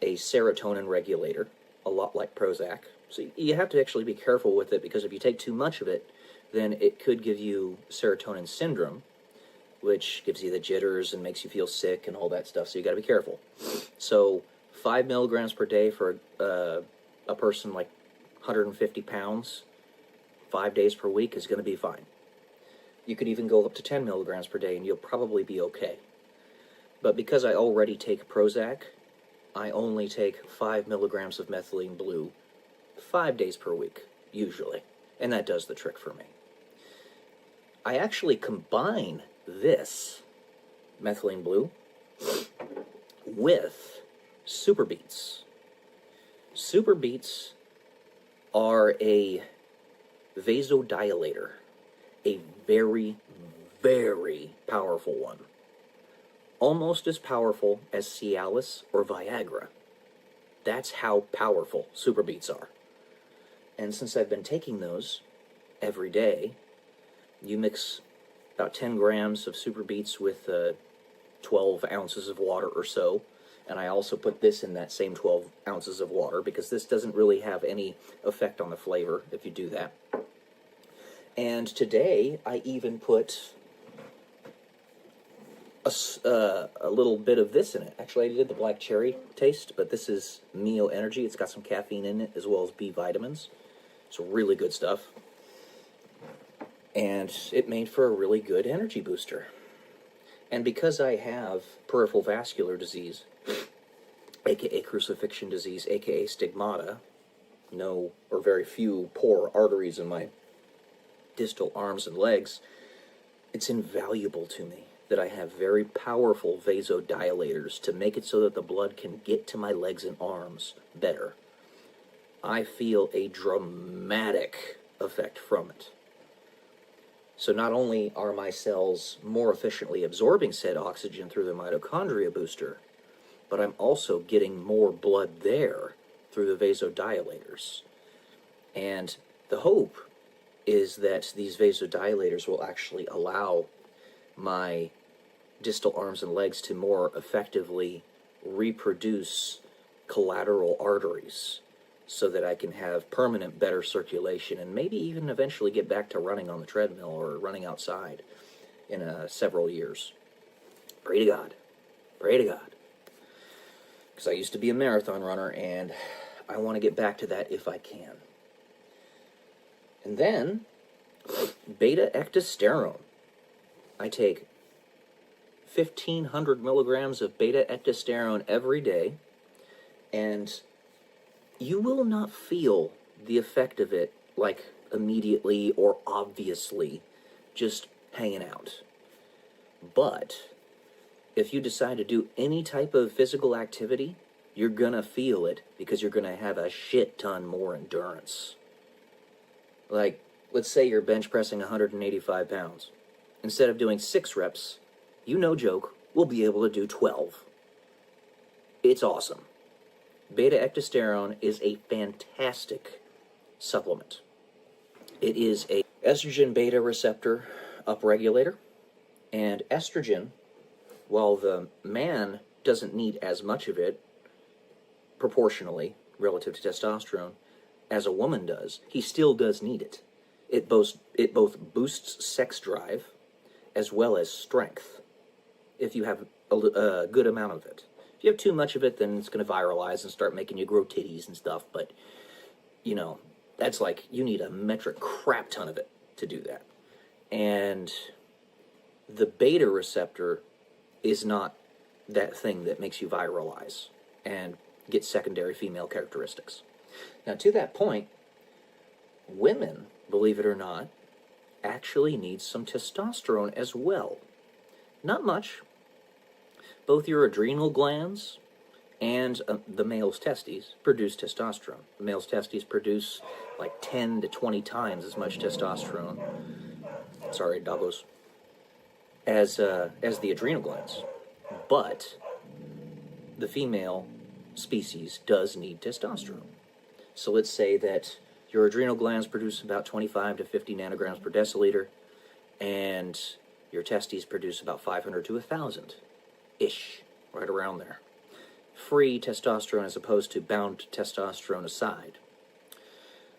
S7: a serotonin regulator, a lot like Prozac. So you have to actually be careful with it, because if you take too much of it, then it could give you serotonin syndrome, which gives you the jitters and makes you feel sick and all that stuff, so you got to be careful. So 5 milligrams per day for a person like 150 pounds, 5 days per week is going to be fine. You could even go up to 10 milligrams per day and you'll probably be okay. But because I already take Prozac, I only take 5 milligrams of methylene blue 5 days per week, usually. And that does the trick for me. I actually combine this methylene blue with super beets. Super beets are a vasodilator, a very, very powerful one. Almost as powerful as Cialis or Viagra. That's how powerful super beets are. And since I've been taking those every day, you mix about 10 grams of super beets with 12 ounces of water or so. And I also put this in that same 12 ounces of water, because this doesn't really have any effect on the flavor if you do that. And today, I even put a little bit of this in it. Actually, I did the black cherry taste, but this is Mio Energy. It's got some caffeine in it, as well as B vitamins. It's really good stuff. And it made for a really good energy booster. And because I have peripheral vascular disease, aka crucifixion disease, aka stigmata, no or very few poor arteries in my distal arms and legs, it's invaluable to me that I have very powerful vasodilators to make it so that the blood can get to my legs and arms better. I feel a dramatic effect from it. So not only are my cells more efficiently absorbing said oxygen through the mitochondria booster, but I'm also getting more blood there through the vasodilators. And the hope is that these vasodilators will actually allow my distal arms and legs to more effectively reproduce collateral arteries, so that I can have permanent better circulation and maybe even eventually get back to running on the treadmill or running outside in several years. Pray to God. Pray to God. Because I used to be a marathon runner, and I want to get back to that if I can. And then, beta-ectosterone. I take 1,500 milligrams of beta-ectosterone every day, and you will not feel the effect of it, like, immediately or obviously just hanging out. But if you decide to do any type of physical activity, you're gonna feel it, because you're gonna have a shit ton more endurance. Like, let's say you're bench pressing 185 pounds. Instead of doing 6 reps,
S6: you no joke, will be able to do 12. It's awesome. Beta-ectosterone is a fantastic supplement. It is a estrogen beta receptor upregulator, and estrogen, while the man doesn't need as much of it proportionally relative to testosterone as a woman does, he still does need it. It both boosts sex drive as well as strength if you have a good amount of it. If you have too much of it, then it's going to viralize and start making you grow titties and stuff, but, you know, that's like, you need a metric crap ton of it to do that. And the beta receptor is not that thing that makes you viralize and get secondary female characteristics. Now, to that point, women, believe it or not, actually need some testosterone as well. Not much. Both your adrenal glands and the male's testes produce testosterone. The male's testes produce like 10 to 20 times as much testosterone, sorry, doggos, as the adrenal glands. But the female species does need testosterone. So let's say that your adrenal glands produce about 25 to 50 nanograms per deciliter, and your testes produce about 500 to 1,000-ish, right around there. Free testosterone as opposed to bound testosterone aside.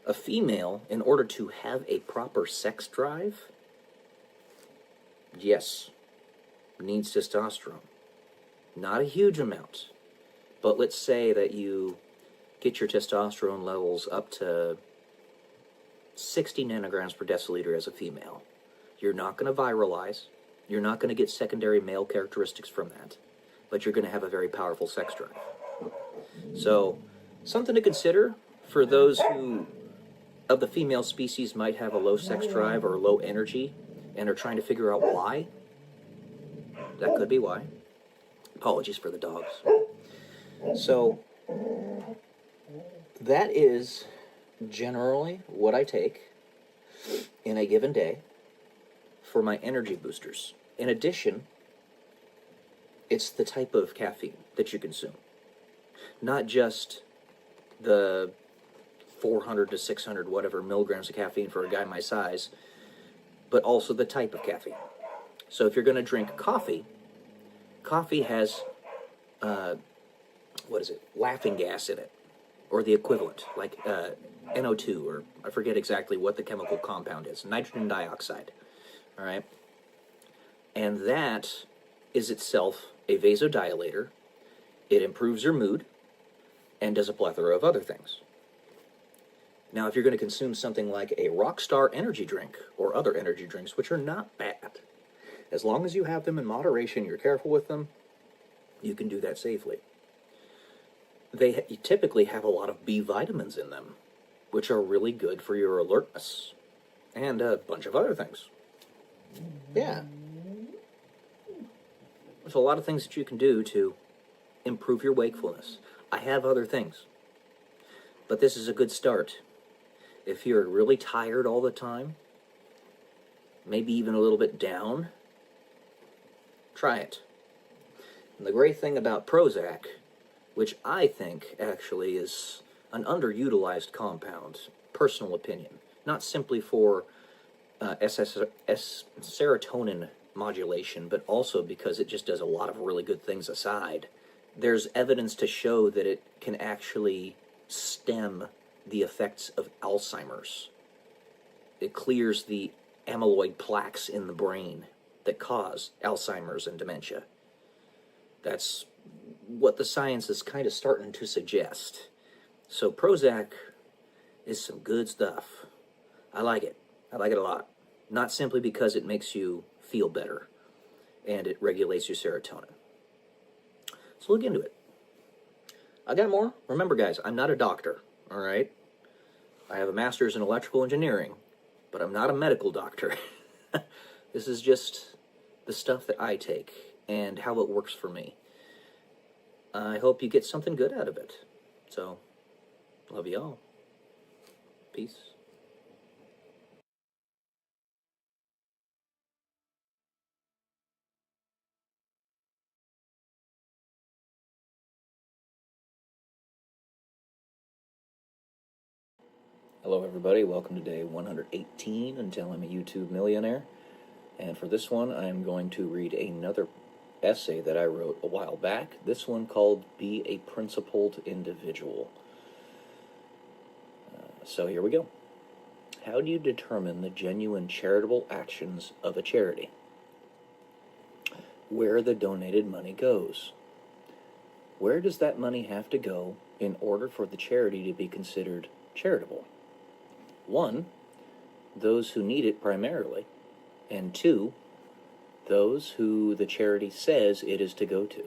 S6: A female, in order to have a proper sex drive, yes, needs testosterone. Not a huge amount, but let's say that you get your testosterone levels up to 60 nanograms per deciliter as a female. You're not going to viralize. You're not going to get secondary male characteristics from that, but you're going to have a very powerful sex drive. So, something to consider for those who, of the female species, might have a low sex drive or low energy and are trying to figure out why. That could be why. Apologies for the dogs. So, that is generally what I take in a given day for my energy boosters. In addition, it's the type of caffeine that you consume. Not just the 400 to 600 whatever milligrams of caffeine for a guy my size, but also the type of caffeine. So if you're going to drink coffee, coffee has, laughing gas in it, or the equivalent, like NO2, or I forget exactly what the chemical compound is, nitrogen dioxide, all right? And that is itself a vasodilator. It improves your mood and does a plethora of other things. Now, if you're going to consume something like a Rockstar energy drink or other energy drinks, which are not bad, as long as you have them in moderation, you're careful with them, you can do that safely. They typically have a lot of B vitamins in them, which are really good for your alertness, and a bunch of other things. Yeah. There's a lot of things that you can do to improve your wakefulness. I have other things, but this is a good start. If you're really tired all the time, maybe even a little bit down, try it. And the great thing about Prozac, which I think actually is an underutilized compound, personal opinion, not simply for serotonin modulation, but also because it just does a lot of really good things aside. There's evidence to show that it can actually stem the effects of Alzheimer's. It clears the amyloid plaques in the brain that cause Alzheimer's and dementia. That's what the science is kind of starting to suggest. So Prozac is some good stuff. I like it. I like it a lot. Not simply because it makes you feel better and it regulates your serotonin. So look into it. I got more. Remember, guys, I'm not a doctor, all right? I have a master's in electrical engineering, but I'm not a medical doctor. This is just the stuff that I take and how it works for me. I hope you get something good out of it. So, love y'all. Peace.
S7: Hello, everybody. Welcome to day 118 until I'm a YouTube millionaire. And for this one, I'm going to read another essay that I wrote a while back. This one called Be a Principled Individual. So here we go. How do you determine the genuine charitable actions of a charity? Where the donated money goes. Where does that money have to go in order for the charity to be considered charitable? 1, those who need it primarily, and 2, those who the charity says it is to go to.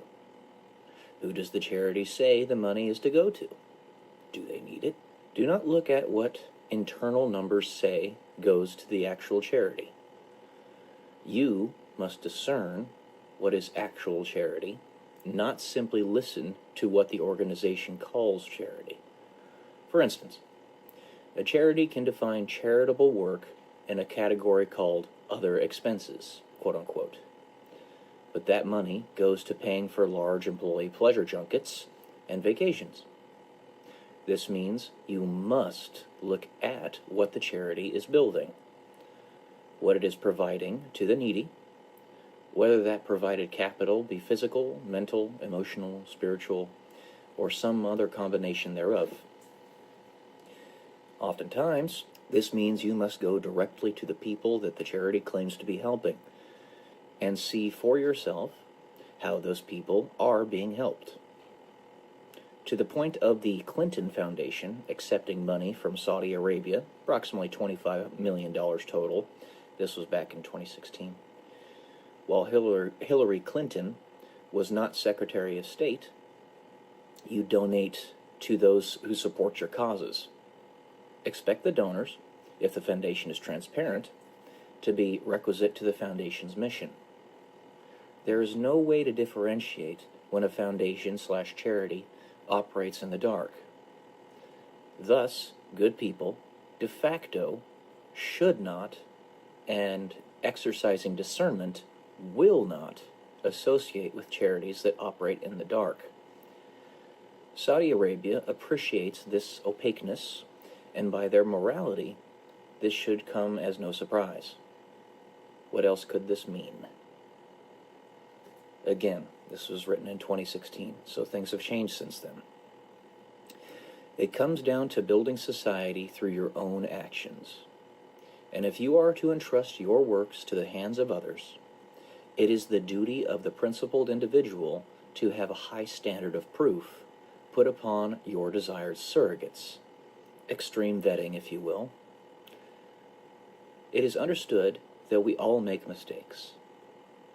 S7: Who does the charity say the money is to go to? Do they need it? Do not look at what internal numbers say goes to the actual charity. You must discern what is actual charity, not simply listen to what the organization calls charity. For instance, a charity can define charitable work in a category called other expenses, quote unquote. But that money goes to paying for large employee pleasure junkets and vacations. This means you must look at what the charity is building, what it is providing to the needy, whether that provided capital be physical, mental, emotional, spiritual, or some other combination thereof. Oftentimes, this means you must go directly to the people that the charity claims to be helping and see for yourself how those people are being helped. To the point of the Clinton Foundation accepting money from Saudi Arabia, approximately $25 million total. This was back in 2016. While Hillary Clinton was not Secretary of State, you donate to those who support your causes. Expect the donors, if the foundation is transparent, to be requisite to the foundation's mission. There is no way to differentiate when a foundation/charity operates in the dark. Thus, good people, de facto, should not, and exercising discernment, will not associate with charities that operate in the dark. Saudi Arabia appreciates this opaqueness, and by their morality, this should come as no surprise. What else could this mean? Again, this was written in 2016, so things have changed since then. It comes down to building society through your own actions. And if you are to entrust your works to the hands of others, it is the duty of the principled individual to have a high standard of proof put upon your desired surrogates. Extreme vetting, if you will. It is understood that we all make mistakes,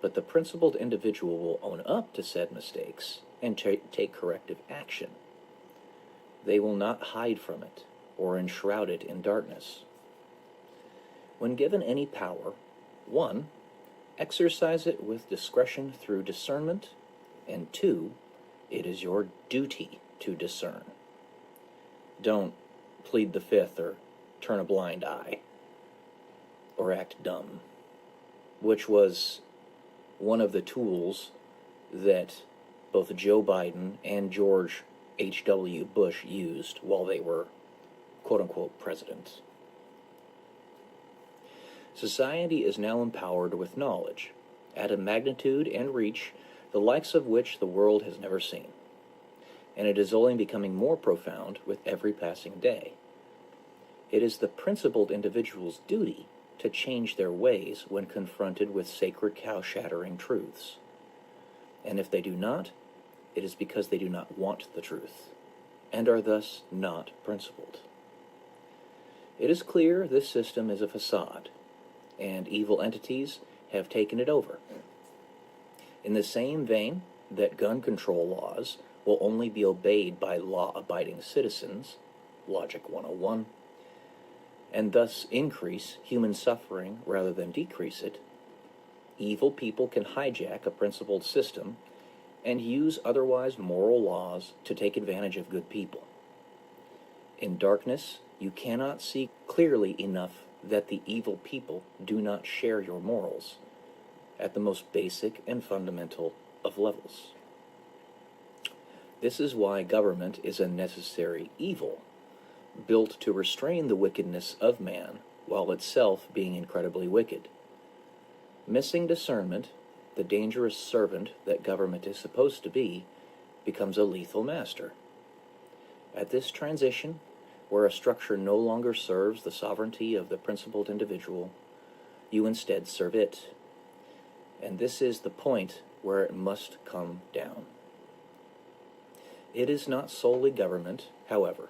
S7: but the principled individual will own up to said mistakes and take corrective action. They will not hide from it or enshroud it in darkness. When given any power, 1, exercise it with discretion through discernment, and 2, it is your duty to discern. Don't plead the fifth or turn a blind eye or act dumb, which was one of the tools that both Joe Biden and George H.W. Bush used while they were quote-unquote president. Society is now empowered with knowledge at a magnitude and reach the likes of which the world has never seen, and it is only becoming more profound with every passing day. It is the principled individual's duty to change their ways when confronted with sacred cow-shattering truths. And if they do not, it is because they do not want the truth, and are thus not principled. It is clear this system is a facade, and evil entities have taken it over. In the same vein that gun control laws will only be obeyed by law-abiding citizens, Logic 101, and thus increase human suffering rather than decrease it, evil people can hijack a principled system and use otherwise moral laws to take advantage of good people. In darkness, you cannot see clearly enough that the evil people do not share your morals at the most basic and fundamental of levels. This is why government is a necessary evil, built to restrain the wickedness of man, while itself being incredibly wicked. Missing discernment, the dangerous servant that government is supposed to be, becomes a lethal master. At this transition, where a structure no longer serves the sovereignty of the principled individual, you instead serve it. And this is the point where it must come down. It is not solely government, however.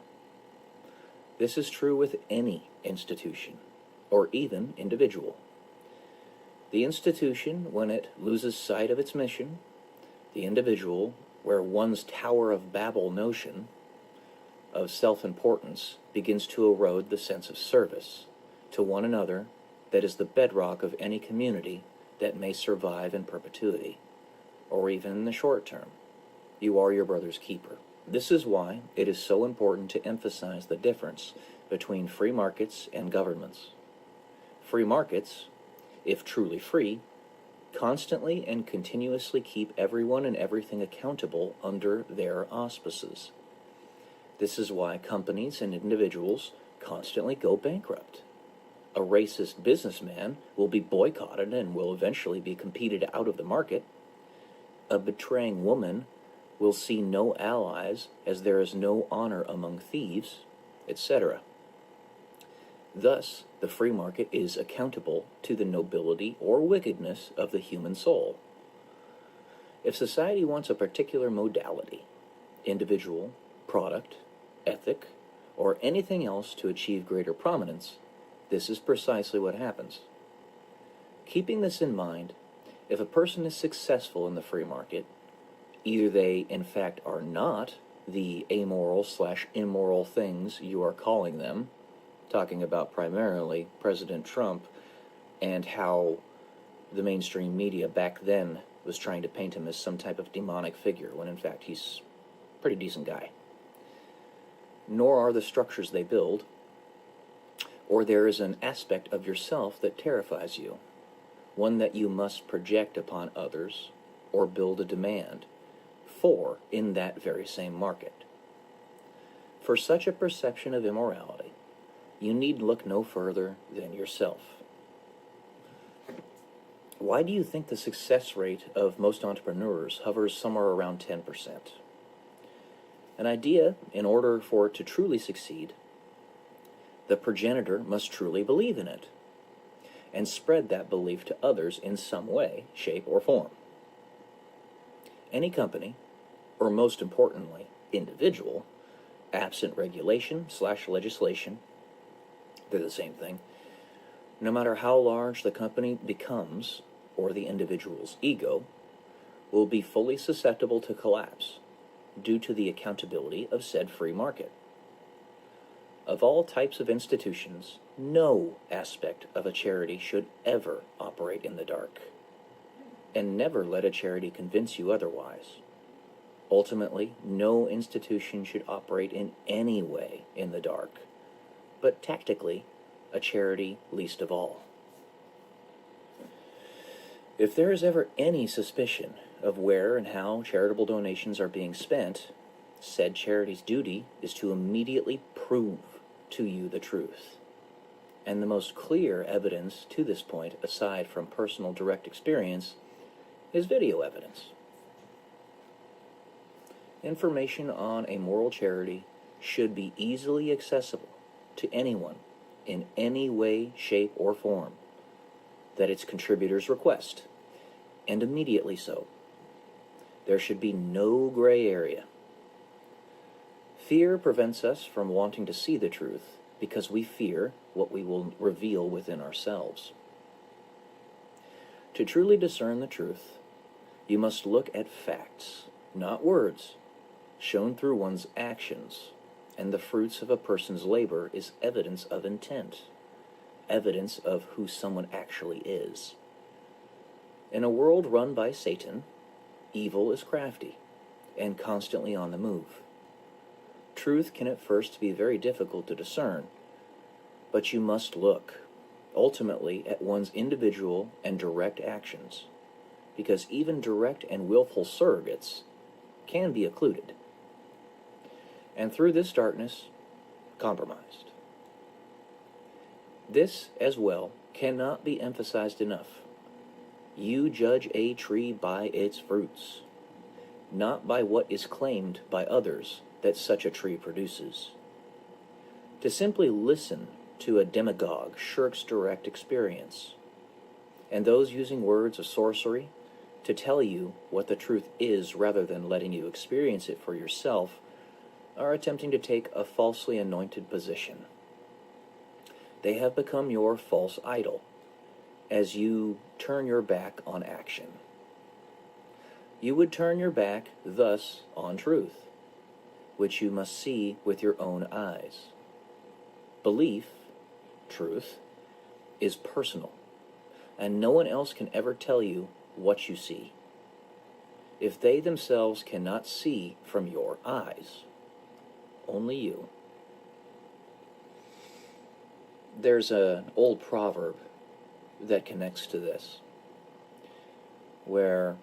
S7: This is true with any institution, or even individual. The institution, when it loses sight of its mission, the individual, where one's Tower of Babel notion of self-importance begins to erode the sense of service to one another that is the bedrock of any community that may survive in perpetuity, or even in the short term. You are your brother's keeper. This is why it is so important to emphasize the difference between free markets and governments. Free markets, if truly free, constantly and continuously keep everyone and everything accountable under their auspices. This is why companies and individuals constantly go bankrupt. A racist businessman will be boycotted and will eventually be competed out of the market. A betraying woman will see no allies as there is no honor among thieves, etc. Thus, the free market is accountable to the nobility or wickedness of the human soul. If society wants a particular modality, individual, product, ethic, or anything else to achieve greater prominence, this is precisely what happens. Keeping this in mind, if a person is successful in the free market, either they in fact are not the amoral/immoral things you are calling them, talking about primarily President Trump and how the mainstream media back then was trying to paint him as some type of demonic figure, when in fact he's a pretty decent guy. Nor are the structures they build, or there is an aspect of yourself that terrifies you, one that you must project upon others or build a demand for in that very same market. For such a perception of immorality, you need look no further than yourself. Why do you think the success rate of most entrepreneurs hovers somewhere around 10%? An idea, in order for it to truly succeed, the progenitor must truly believe in it and spread that belief to others in some way, shape, or form. Any company, or most importantly, individual, absent regulation/legislation, they're the same thing, no matter how large the company becomes or the individual's ego, will be fully susceptible to collapse due to the accountability of said free market. Of all types of institutions, no aspect of a charity should ever operate in the dark. And never let a charity convince you otherwise. Ultimately, no institution should operate in any way in the dark, but tactically, a charity least of all. If there is ever any suspicion of where and how charitable donations are being spent, said charity's duty is to immediately prove to you the truth. And the most clear evidence to this point, aside from personal direct experience, is video evidence. Information on a moral charity should be easily accessible to anyone in any way, shape, or form that its contributors request, and immediately so. There should be no gray area. Fear prevents us from wanting to see the truth because we fear what we will reveal within ourselves. To truly discern the truth, you must look at facts, not words, shown through one's actions, and the fruits of a person's labor is evidence of intent, evidence of who someone actually is. In a world run by Satan, evil is crafty and constantly on the move. Truth can at first be very difficult to discern, but you must look, ultimately, at one's individual and direct actions, because even direct and willful surrogates can be occluded. And through this darkness, compromised. This, as well, cannot be emphasized enough. You judge a tree by its fruits, not by what is claimed by others that such a tree produces. To simply listen to a demagogue shirks direct experience, and those using words of sorcery to tell you what the truth is rather than letting you experience it for yourself are attempting to take a falsely anointed position. They have become your false idol as you turn your back on action. You would turn your back, thus, on truth, which you must see with your own eyes. Belief, truth, is personal, and no one else can ever tell you what you see, if they themselves cannot see from your eyes. Only you. There's an old proverb that connects to this, where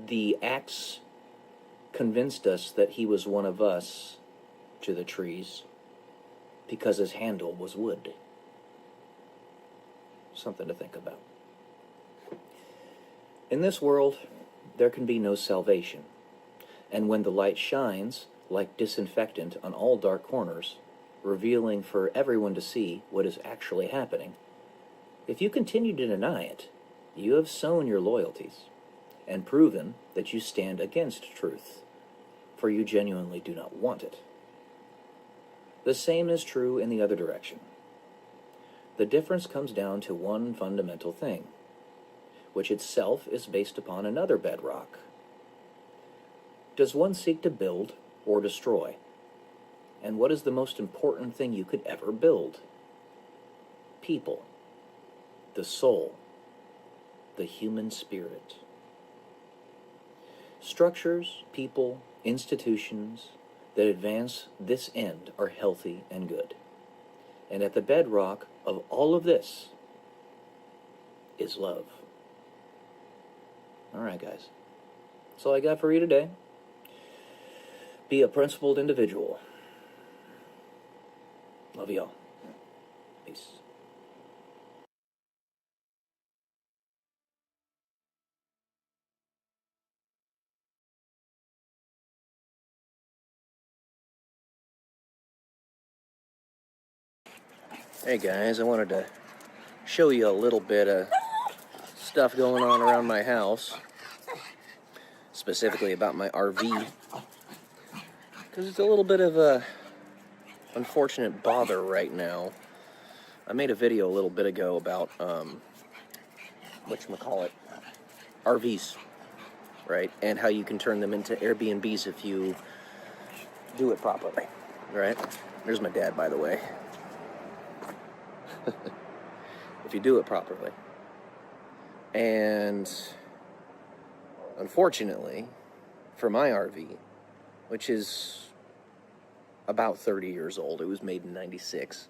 S7: the axe convinced us that he was one of us to the trees because his handle was wood. Something to think about. In this world, there can be no salvation, and when the light shines like disinfectant on all dark corners, revealing for everyone to see what is actually happening, if you continue to deny it, you have sown your loyalties and proven that you stand against truth, for you genuinely do not want it. The same is true in the other direction. The difference comes down to one fundamental thing, which itself is based upon another bedrock. Does one seek to build or destroy? And what is the most important thing you could ever build? People, the soul, the human spirit. Structures, people, institutions that advance this end are healthy and good. And at the bedrock of all of this is love. All right, guys. That's all I got for you today. Be a principled individual. Love y'all. Peace. Hey guys, I wanted to show you a little bit of stuff going on around my house, specifically about my RV, because it's a little bit of a unfortunate bother right now. I made a video a little bit ago about whatchamacallit, RVs, right, and how you can turn them into Airbnbs if you do it properly, right? There's my dad, by the way. If you do it properly. And unfortunately, for my RV, which is about 30 years old, it was made in 96,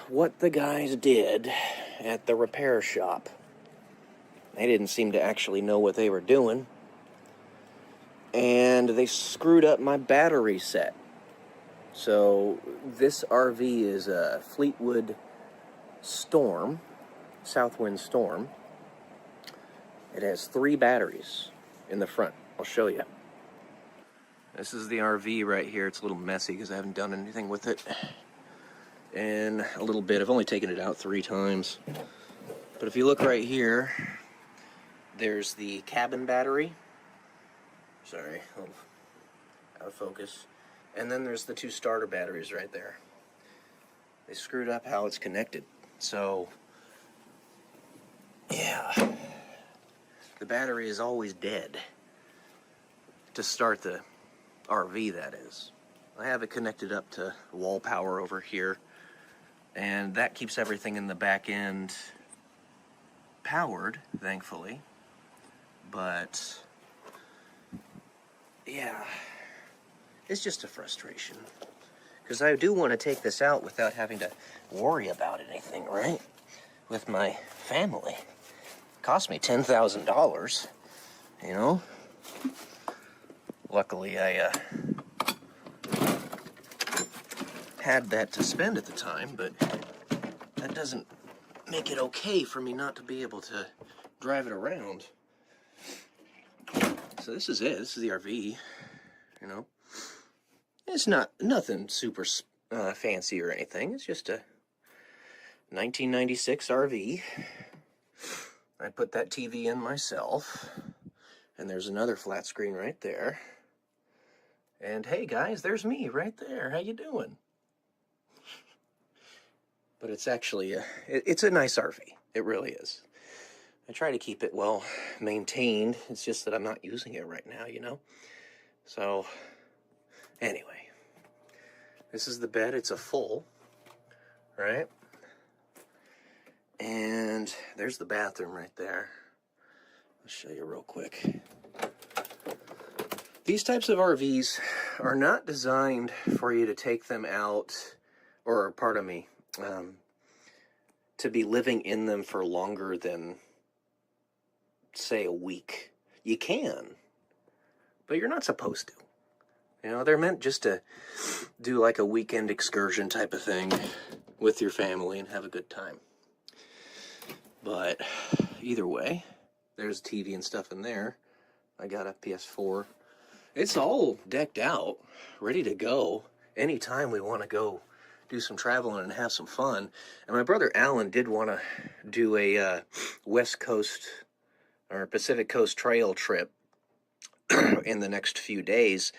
S7: what the guys did at the repair shop, they didn't seem to actually know what they were doing, and they screwed up my battery set. So this RV is a Fleetwood Storm, Southwind Storm. It has 3 batteries in the front. I'll show you. This is the RV right here. It's a little messy because I haven't done anything with it in a little bit. I've only taken it out 3 times. But if you look right here, there's the cabin battery. Sorry, a little out of focus. And then there's the 2 starter batteries right there. They screwed up how it's connected. So, yeah. The battery is always dead. To start the RV, that is. I have it connected up to wall power over here. And that keeps everything in the back end powered, thankfully. But, yeah. It's just a frustration. Because I do want to take this out without having to worry about anything, right? With my family. It cost me $10,000, you know?
S8: luckily I had that to spend at the time, but that doesn't make it okay for me not to be able to drive it around. So this is it. This is the RV, you know. It's nothing super fancy or anything. It's just a 1996 RV. I put that TV in myself, and there's another flat screen right there. And hey guys, there's me right there. How you doing? But it's actually it's a nice RV. It really is. I try to keep it well maintained. It's just that I'm not using it right now, you know. So anyway, this is the bed. It's a full, right? And there's the bathroom right there. I'll show you real quick. These types of RVs are not designed for you to take them out, or pardon me, to be living in them for longer than, say, a week. You can, but you're not supposed to. You know, they're meant just to do like a weekend excursion type of thing with your family and have a good time. But either way, there's TV and stuff in there. I got a PS4. It's all decked out, ready to go. Anytime we want to go do some traveling and have some fun. And my brother Alan did want to do a West Coast or Pacific Coast Trail trip in the next few days.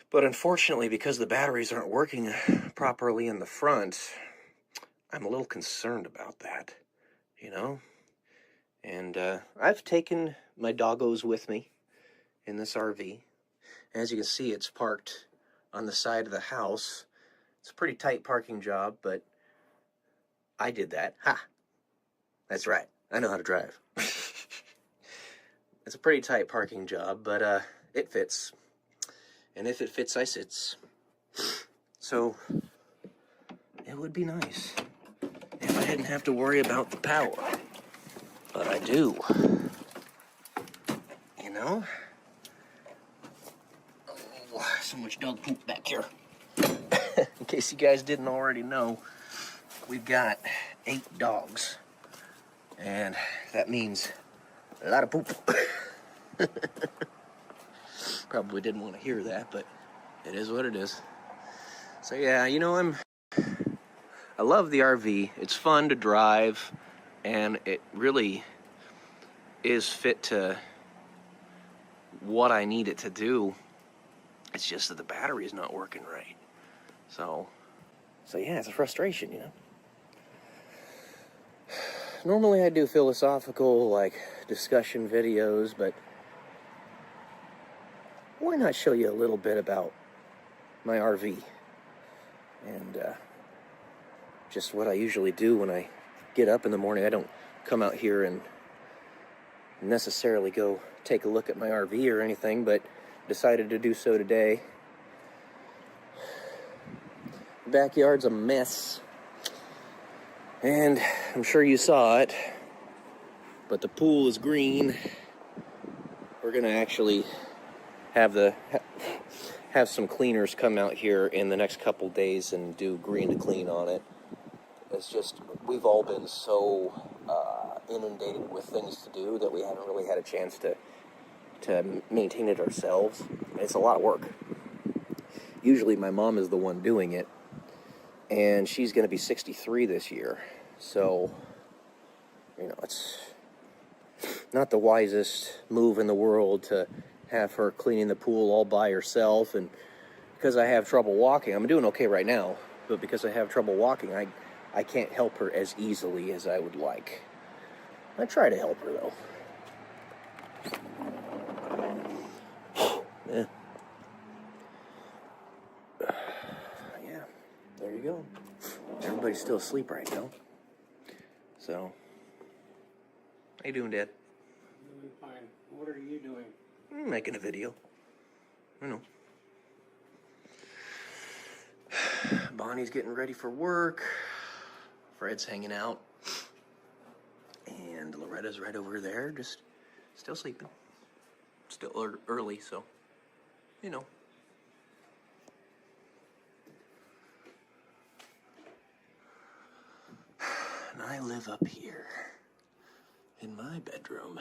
S8: But unfortunately, because the batteries aren't working properly in the front, I'm a little concerned about that, you know? And I've taken my doggos with me in this RV. As you can see, it's parked on the side of the house. It's a pretty tight parking job, but I did that. Ha! That's right. I know how to drive. It's a pretty tight parking job, but it fits. And if it fits, I sits. So it would be nice if I didn't have to worry about the power. But I do. You know? Oh, so much dog poop back here. In case you guys didn't already know, we've got 8 dogs. And that means a lot of poop. Probably didn't want to hear that, but it is what it is. So yeah, you know, I love the RV. It's fun to drive, and it really is fit to what I need it to do. It's just that the battery is not working right. So yeah, it's a frustration, you know. Normally I do philosophical, like, discussion videos, but why not show you a little bit about my RV and just what I usually do when I get up in the morning. I don't come out here and necessarily go take a look at my RV or anything, but decided to do so today. The backyard's a mess, and I'm sure you saw it, but the pool is green. We're gonna actually have some cleaners come out here in the next couple days and do green to clean on it. It's just, we've all been so inundated with things to do that we haven't really had a chance to maintain it ourselves. It's a lot of work. Usually my mom is the one doing it, and she's going to be 63 this year. So, you know, it's not the wisest move in the world to have her cleaning the pool all by herself. And because I have trouble walking, I'm doing okay right now, but because I have trouble walking, I can't help her as easily as I would like. I try to help her, though. Yeah. Yeah, there you go. Everybody's still asleep right now. So, how you doing, Dad?
S9: Doing fine. What are you doing?
S8: I'm making a video. I know. Bonnie's getting ready for work. Fred's hanging out. And Loretta's right over there, just still sleeping. Still early, so you know. And I live up here in my bedroom.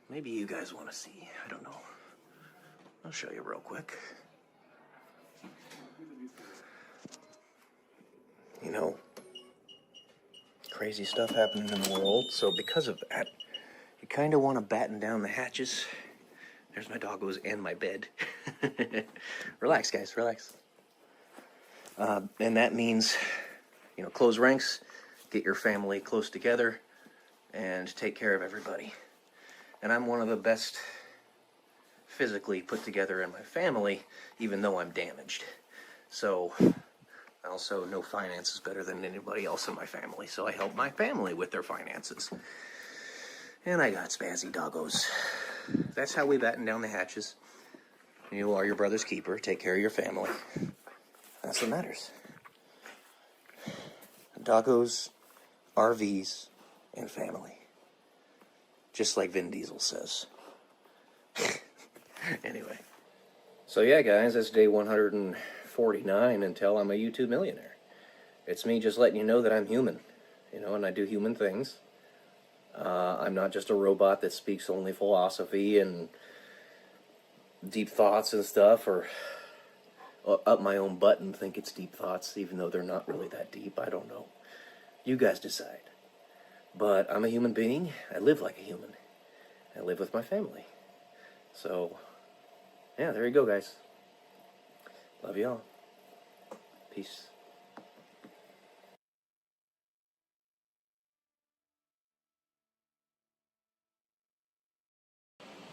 S8: Maybe you guys want to see. I don't know. I'll show you real quick. You know, crazy stuff happening in the world. So because of that, you kind of want to batten down the hatches. There's my doggos and my bed. Relax, guys, relax. And that means, you know, close ranks, get your family close together, and take care of everybody. And I'm one of the best physically put together in my family, even though I'm damaged. So I also know finances better than anybody else in my family, so I help my family with their finances. And I got spazzy doggos. That's how we batten down the hatches. You are your brother's keeper. Take care of your family. That's what matters. Doggos, RVs, and family. Just like Vin Diesel says. Anyway. So yeah, guys, that's day 149 until I'm a YouTube millionaire. It's me just letting you know that I'm human, you know, and I do human things. I'm not just a robot that speaks only philosophy and deep thoughts and stuff, or up my own butt and think it's deep thoughts, even though they're not really that deep. I don't know. You guys decide. But I'm a human being. I live like a human. I live with my family. So, yeah, there you go, guys. Love y'all. Peace.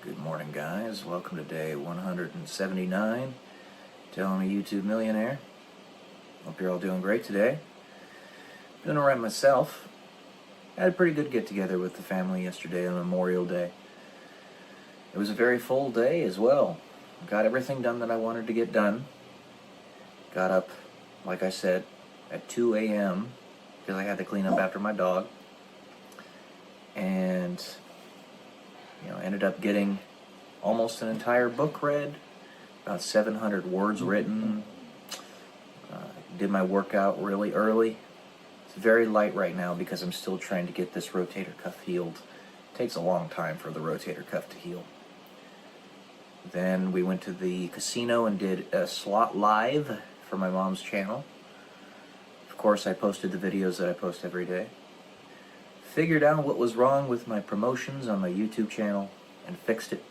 S6: Good morning, guys. Welcome to day 179. Tell I'm a YouTube millionaire. Hope you're all doing great today. Doing alright myself. Had a pretty good get-together with the family yesterday on Memorial Day. It was a very full day as well. Got everything done that I wanted to get done. Got up, like I said, at 2 a.m. because I had to clean up after my dog. And, you know, ended up getting almost an entire book read, about 700 words written. Did my workout really early. It's very light right now because I'm still trying to get this rotator cuff healed. It takes a long time for the rotator cuff to heal. Then we went to the casino and did a slot live for my mom's channel. Of course, I posted the videos that I post every day. Figured out what was wrong with my promotions on my YouTube channel and fixed it.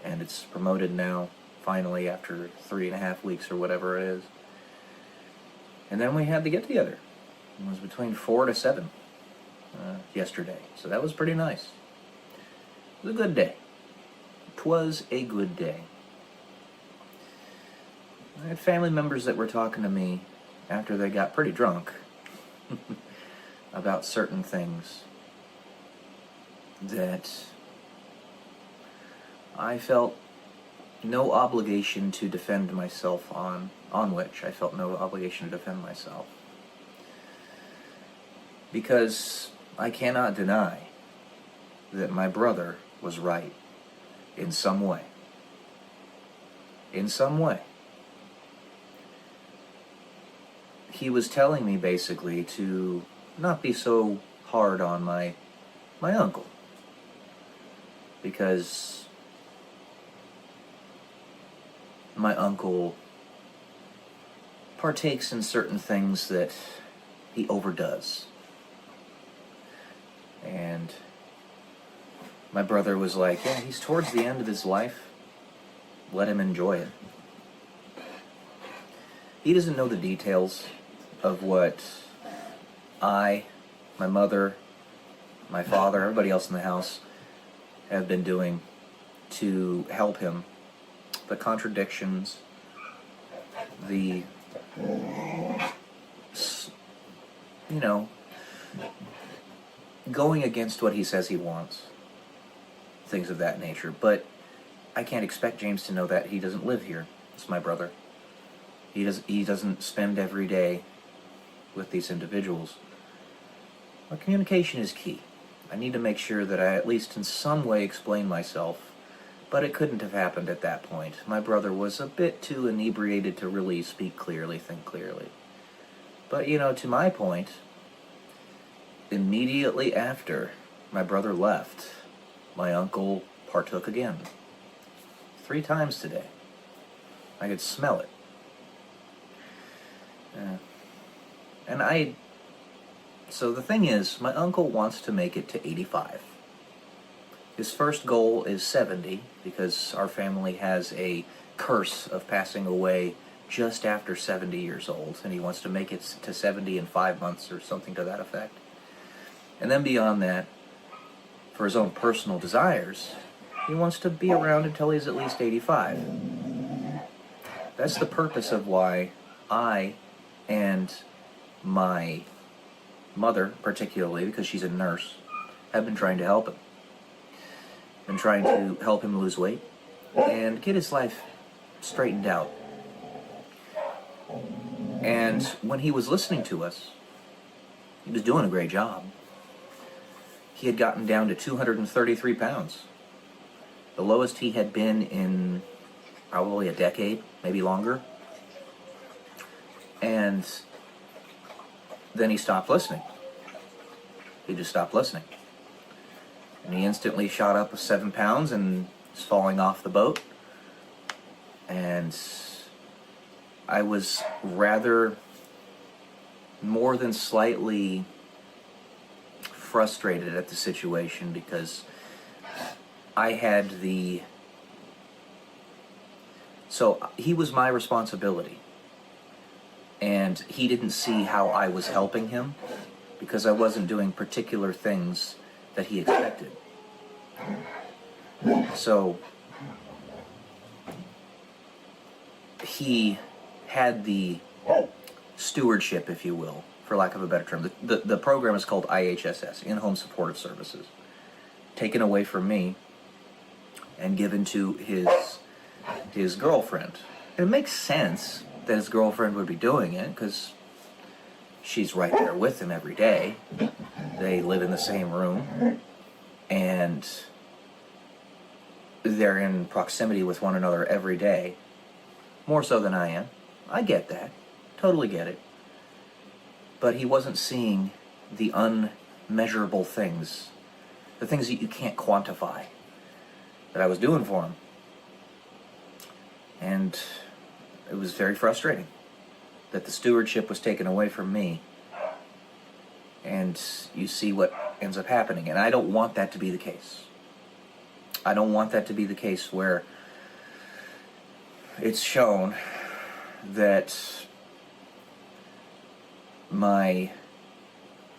S6: And it's promoted now, finally, after 3.5 weeks or whatever it is. And then we had the get-together. It was between 4 to 7 yesterday. So that was pretty nice. It was a good day. 'Twas a good day. I had family members that were talking to me after they got pretty drunk about certain things that I felt no obligation to defend myself on which I felt no obligation to defend myself. Because I cannot deny that my brother was right in some way. In some way. He was telling me basically to not be so hard on my uncle. Because my uncle partakes in certain things that he overdoes. And my brother was like, yeah, he's towards the end of his life. Let him enjoy it. He doesn't know the details of what I, my mother, my father, everybody else in the house have been doing to help him. The contradictions, the, you know, going against what he says he wants. Things of that nature. But I can't expect James to know that. He doesn't live here. It's my brother. He doesn't spend every day with these individuals. Our communication is key. I need to make sure that I at least in some way explain myself But it couldn't have happened at that point. My brother was a bit too inebriated to really speak clearly, think clearly. But, to my point, immediately after my brother left, my uncle partook again. 3 times today. I could smell it. So the thing is, my uncle wants to make it to 85. His first goal is 70, because our family has a curse of passing away just after 70 years old, and he wants to make it to 70 in 5 months or something to that effect. And then beyond that, for his own personal desires, he wants to be around until he's at least 85. That's the purpose of why I and my mother, particularly, because she's a nurse, have been trying to help him. Been trying to help him lose weight and get his life straightened out. And when he was listening to us, he was doing a great job. He had gotten down to 233 pounds. The lowest he had been in probably a decade, maybe longer. And then he stopped listening. He just stopped listening. And he instantly shot up 7 pounds and is falling off the boat. And I was rather more than slightly frustrated at the situation, because I had so he was my responsibility, and he didn't see how I was helping him because I wasn't doing particular things that he expected. So he had the stewardship, if you will, for lack of a better term. The program is called IHSS, In-Home Supportive Services, taken away from me and given to his girlfriend. And it makes sense that his girlfriend would be doing it, because she's right there with him every day. They live in the same room, and they're in proximity with one another every day, more so than I am. I get that. Totally get it. But he wasn't seeing the unmeasurable things, the things that you can't quantify, that I was doing for him. And it was very frustrating that the stewardship was taken away from me. And you see what ends up happening. And I don't want that to be the case. I don't want that to be the case where it's shown that my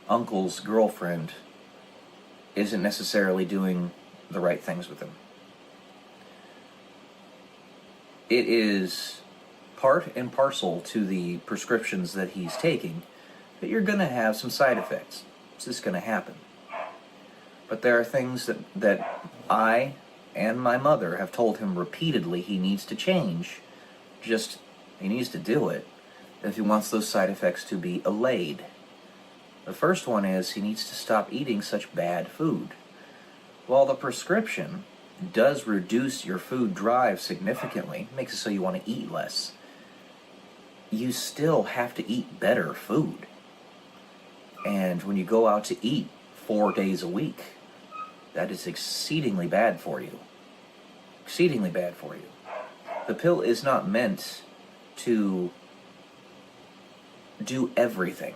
S6: uncle's girlfriend isn't necessarily doing the right things with him. It is part and parcel to the prescriptions that he's taking that you're going to have some side effects. It's just going to happen. But there are things that I and my mother have told him repeatedly he needs to change. Just, he needs to do it if he wants those side effects to be allayed. The first one is he needs to stop eating such bad food. While the prescription does reduce your food drive significantly, makes it so you want to eat less, you still have to eat better food. And when you go out to eat 4 days a week, that is exceedingly bad for you. Exceedingly bad for you. The pill is not meant to do everything.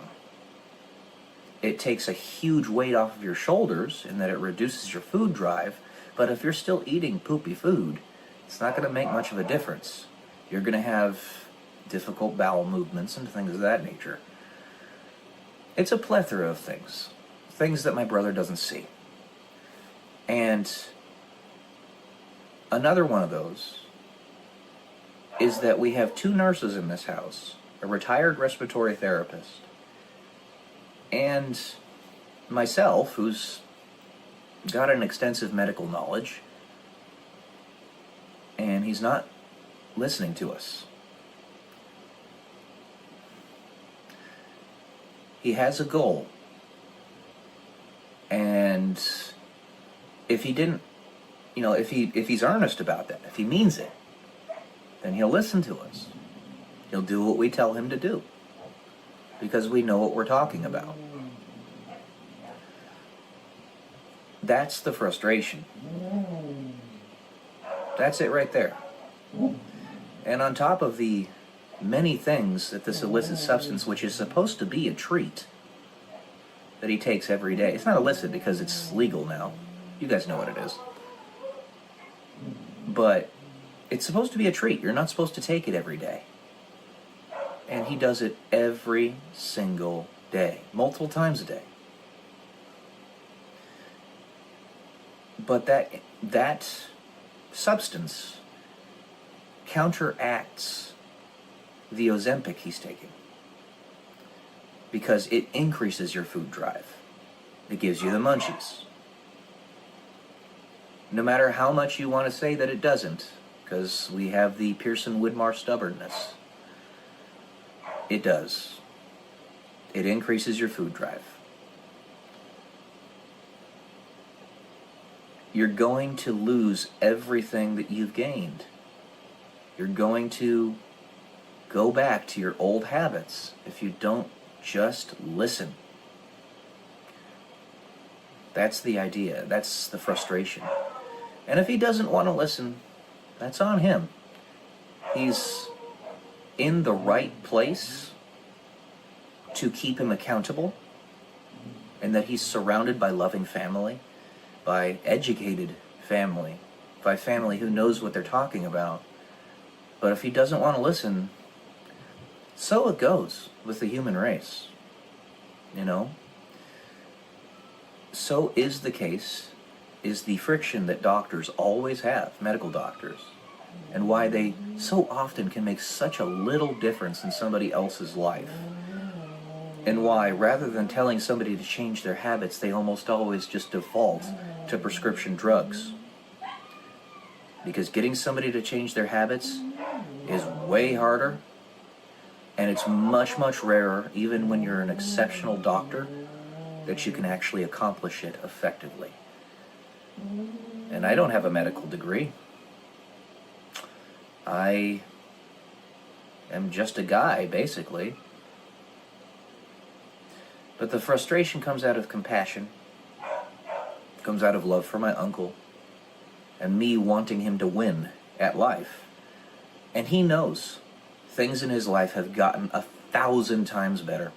S6: It takes a huge weight off of your shoulders in that it reduces your food drive, but if you're still eating poopy food, it's not going to make much of a difference. You're going to have difficult bowel movements and things of that nature. It's a plethora of things. Things that my brother doesn't see. And another one of those is that we have 2 nurses in this house, a retired respiratory therapist, and myself, who's got an extensive medical knowledge, and he's not listening to us. He has a goal, and if he didn't if he's earnest about that, if he means it, then he'll listen to us. He'll do what we tell him to do, because we know what we're talking about. That's the frustration. That's it right there. And on top of the many things that this illicit substance, which is supposed to be a treat, that he takes every day. It's not illicit because it's legal now. You guys know what it is. But it's supposed to be a treat. You're not supposed to take it every day. And he does it every single day, multiple times a day. But that substance counteracts the Ozempic he's taking, because it increases your food drive. It gives you the munchies. No matter how much you want to say that it doesn't, because we have the Pearson-Widmar stubbornness, it does. It increases your food drive. You're going to lose everything that you've gained. You're going to go back to your old habits if you don't just listen. That's the idea. That's the frustration. And if he doesn't want to listen, that's on him. He's in the right place to keep him accountable, and that he's surrounded by loving family, by educated family, by family who knows what they're talking about. But if he doesn't want to listen, so it goes with the human race, So is the case, is the friction that doctors always have, medical doctors, and why they so often can make such a little difference in somebody else's life. And why, rather than telling somebody to change their habits, they almost always just default to prescription drugs. Because getting somebody to change their habits is way harder, and it's much, much rarer, even when you're an exceptional doctor, that you can actually accomplish it effectively. And I don't have a medical degree. I am just a guy, basically. But the frustration comes out of compassion, comes out of love for my uncle, and me wanting him to win at life. And he knows things in his life have gotten 1,000 times better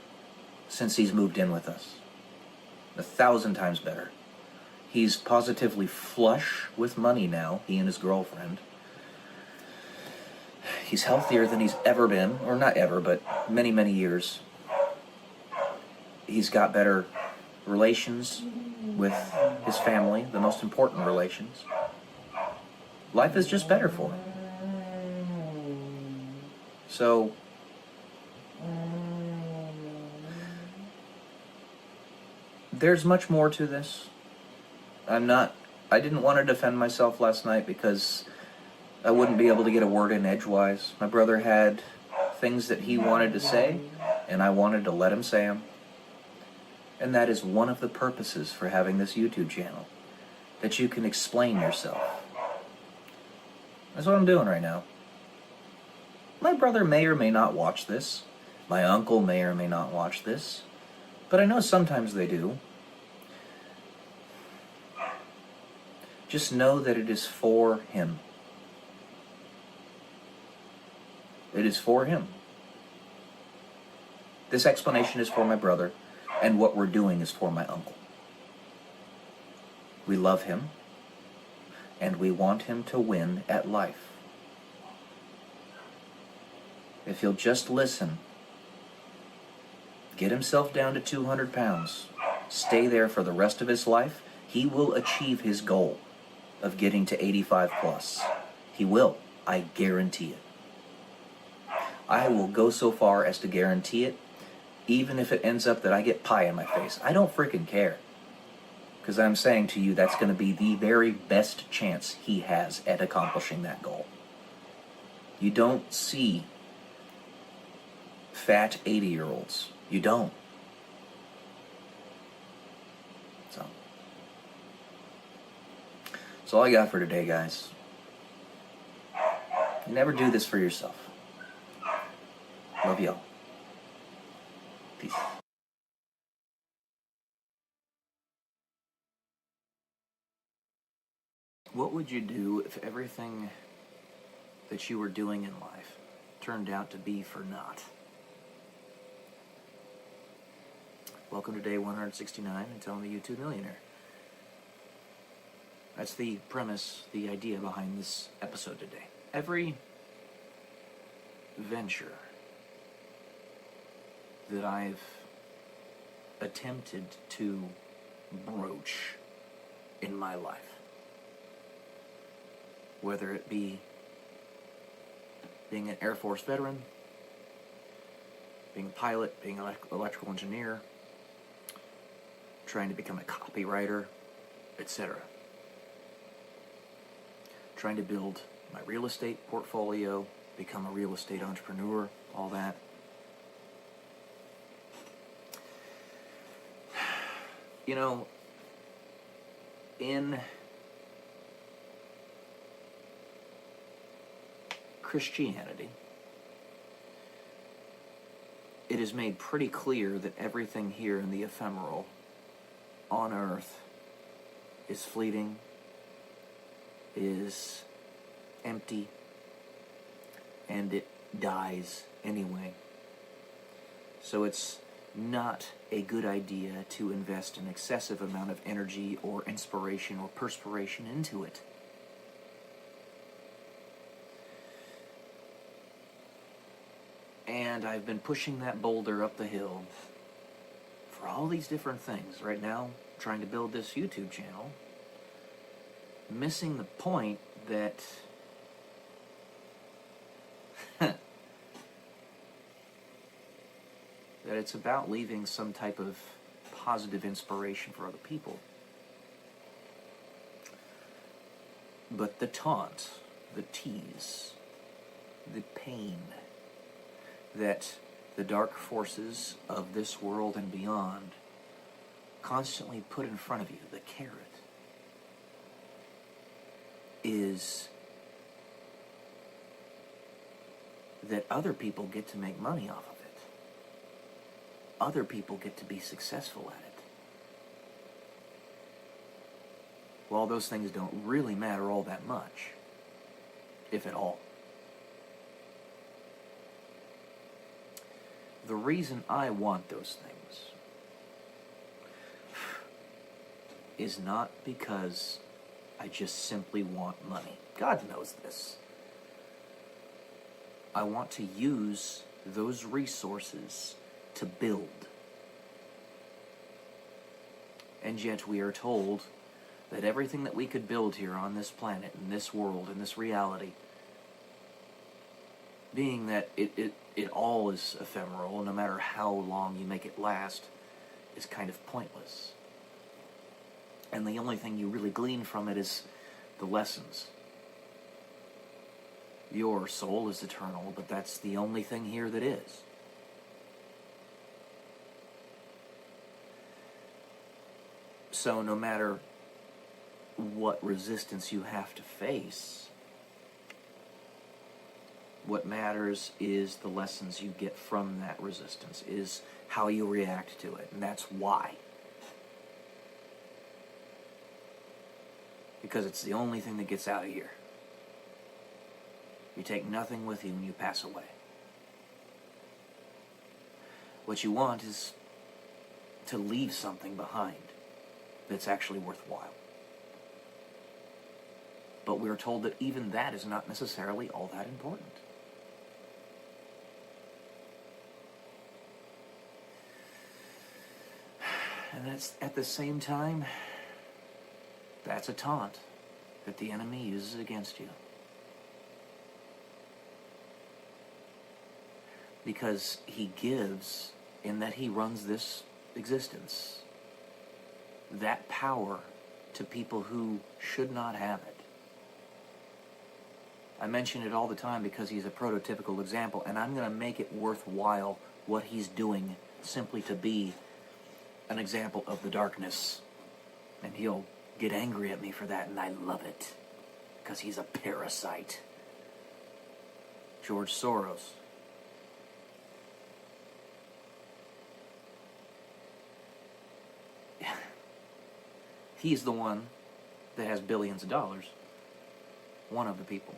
S6: since he's moved in with us. 1,000 times better. He's positively flush with money now, he and his girlfriend. He's healthier than he's ever been, or not ever, but many, many years. He's got better relations with his family, the most important relations. Life is just better for him. So, there's much more to this. I didn't want to defend myself last night because I wouldn't be able to get a word in edgewise. My brother had things that he wanted to say, and I wanted to let him say them. And that is one of the purposes for having this YouTube channel, that you can explain yourself. That's what I'm doing right now. My brother may or may not watch this. My uncle may or may not watch this. But I know sometimes they do. Just know that it is for him. It is for him. This explanation is for my brother, and what we're doing is for my uncle. We love him, and we want him to win at life. If he'll just listen, get himself down to 200 pounds, stay there for the rest of his life, he will achieve his goal of getting to 85 plus. He will. I guarantee it. I will go so far as to guarantee it, even if it ends up that I get pie in my face. I don't freaking care. Because I'm saying to you, that's going to be the very best chance he has at accomplishing that goal. You don't see fat 80-year-olds. You don't. That's all I got for today, guys. Never do this for yourself. Love y'all. Peace. What would you do if everything that you were doing in life turned out to be for naught? Welcome to day 169 until I'm a YouTube millionaire. That's the premise, the idea behind this episode today. Every venture that I've attempted to broach in my life, whether it be being an Air Force veteran, being a pilot, being an electrical engineer, trying to become a copywriter, etc. Trying to build my real estate portfolio, become a real estate entrepreneur, all that. You know, in Christianity, it is made pretty clear that everything here in the ephemeral on earth is fleeting, is empty, and it dies anyway. So it's not a good idea to invest an excessive amount of energy or inspiration or perspiration into it. And I've been pushing that boulder up the hill for all these different things. Right now, trying to build this YouTube channel, missing the point that that it's about leaving some type of positive inspiration for other people. But the taunt, the tease, the pain that the dark forces of this world and beyond constantly put in front of you, the carrot, is that other people get to make money off of it. Other people get to be successful at it. Well, those things don't really matter all that much, if at all. The reason I want those things is not because I just simply want money. God knows this. I want to use those resources to build. And yet we are told that everything that we could build here on this planet, in this world, in this reality, being that it all is ephemeral, no matter how long you make it last, is kind of pointless. And the only thing you really glean from it is the lessons. Your soul is eternal, but that's the only thing here that is. So no matter what resistance you have to face, what matters is the lessons you get from that resistance, is how you react to it, and that's why. Because it's the only thing that gets out of here. You take nothing with you when you pass away. What you want is to leave something behind that's actually worthwhile. But we're told that even that is not necessarily all that important. And that's, at the same time, that's a taunt that the enemy uses against you. Because he gives, in that he runs this existence, that power to people who should not have it. I mention it all the time because he's a prototypical example, and I'm going to make it worthwhile what he's doing simply to be an example of the darkness. And he'll get angry at me for that, and I love it. Because he's a parasite. George Soros. He's the one that has billions of dollars. One of the people.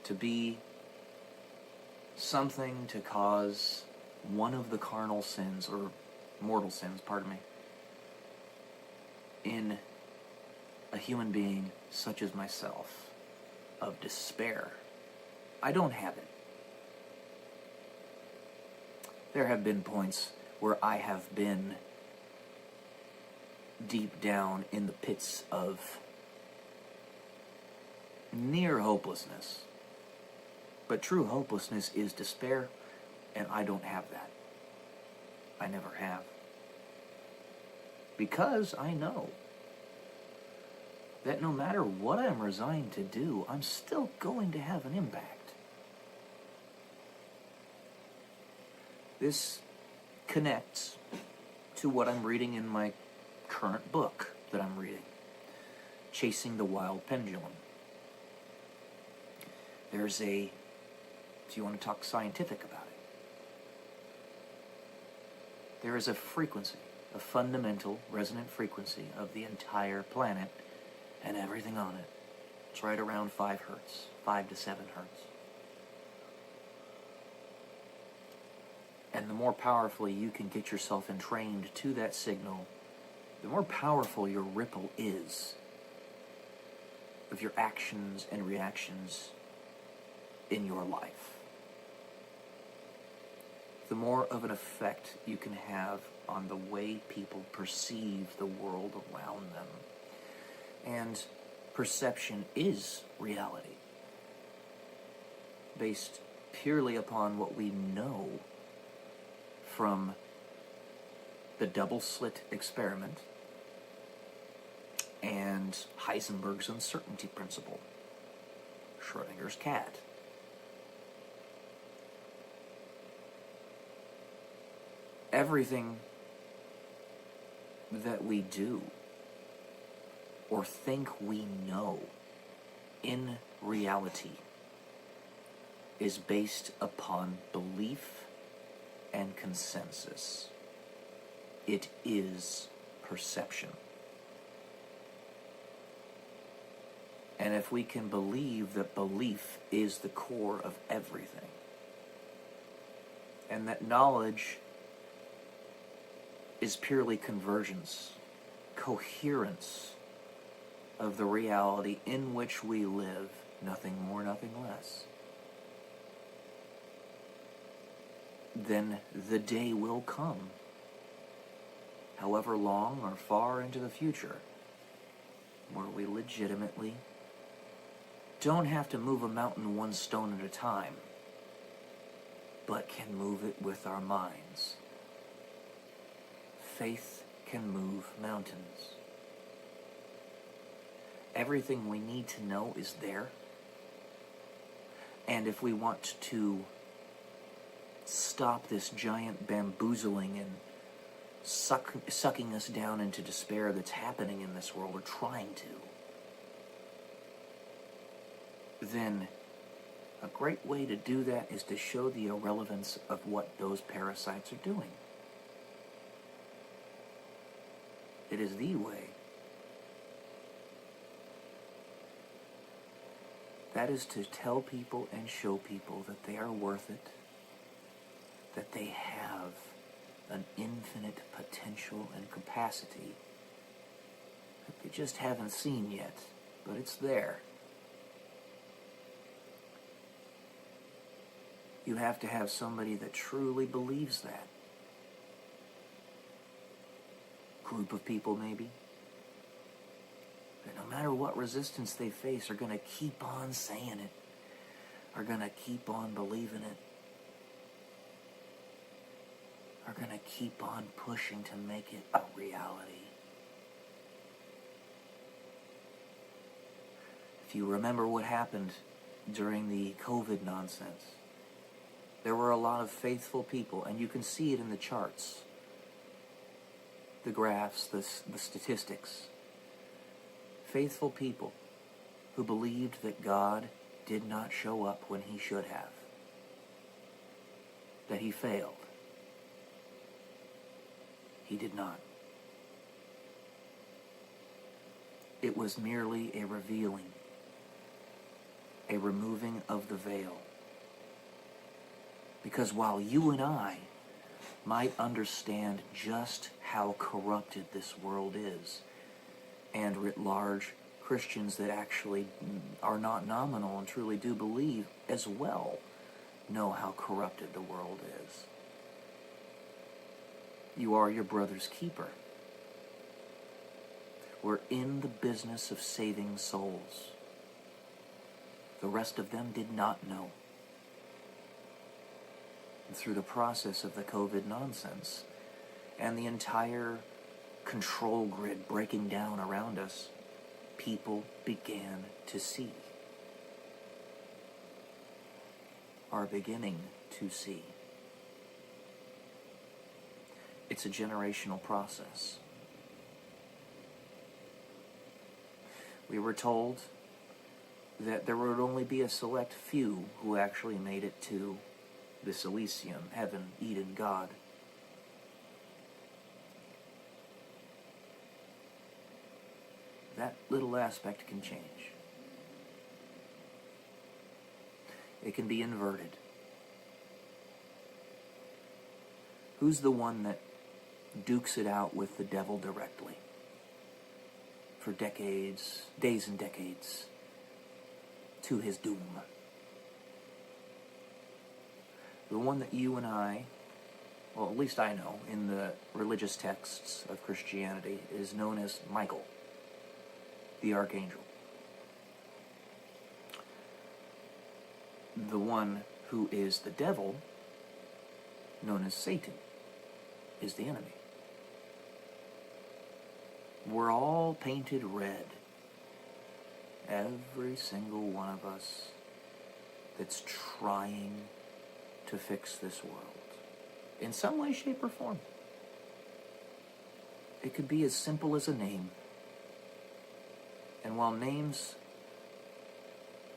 S6: To be something to cause one of the carnal sins, or mortal sins, pardon me, in a human being such as myself, of despair. I don't have it. There have been points where I have been deep down in the pits of near hopelessness. But true hopelessness is despair, and I don't have that. I never have. Because I know that no matter what I'm resigned to do, I'm still going to have an impact. This connects to what I'm reading in my current book that I'm reading, Chasing the Wild Pendulum. There's a, if you want to talk scientific about it, there is a frequency, a fundamental resonant frequency of the entire planet and everything on it. It's right around 5 hertz, 5 to 7 hertz. And the more powerfully you can get yourself entrained to that signal, the more powerful your ripple is of your actions and reactions in your life. The more of an effect you can have on the way people perceive the world around them. And perception is reality, based purely upon what we know from the double-slit experiment and Heisenberg's uncertainty principle, Schrodinger's cat. Everything that we do or think we know in reality is based upon belief and consensus. It is perception. And if we can believe that belief is the core of everything, and that knowledge is purely convergence, coherence of the reality in which we live, nothing more, nothing less, then the day will come, however long or far into the future, where we legitimately don't have to move a mountain one stone at a time, but can move it with our minds. Faith can move mountains. Everything we need to know is there. And if we want to stop this giant bamboozling and sucking us down into despair that's happening in this world, or trying to, then a great way to do that is to show the irrelevance of what those parasites are doing. It is the way. That is to tell people and show people that they are worth it, that they have an infinite potential and capacity that they just haven't seen yet, but it's there. You have to have somebody that truly believes that. Group of people, maybe, that no matter what resistance they face are going to keep on saying it, are going to keep on believing it, are going to keep on pushing to make it a reality. If you remember what happened during the COVID nonsense, there were a lot of faithful people, and you can see it in the charts, the graphs, the statistics. Faithful people who believed that God did not show up when he should have, that he failed. He did not. It was merely a revealing, a removing of the veil. Because while you and I might understand just how corrupted this world is, and writ large, Christians that actually are not nominal and truly do believe as well know how corrupted the world is. You are your brother's keeper. We're in the business of saving souls. The rest of them did not know. And through the process of the COVID nonsense and the entire control grid breaking down around us, people began to see, are beginning to see. It's a generational process. We were told that there would only be a select few who actually made it to this Elysium, heaven, Eden, God. That little aspect can change. It can be inverted. Who's the one that dukes it out with the devil directly? For decades, days and decades, to his doom. The one that you and I, well, at least I know, in the religious texts of Christianity, is known as Michael, the archangel. The one who is the devil, known as Satan, is the enemy. We're all painted red. Every single one of us that's trying to fix this world. In some way, shape, or form. It could be as simple as a name. And while names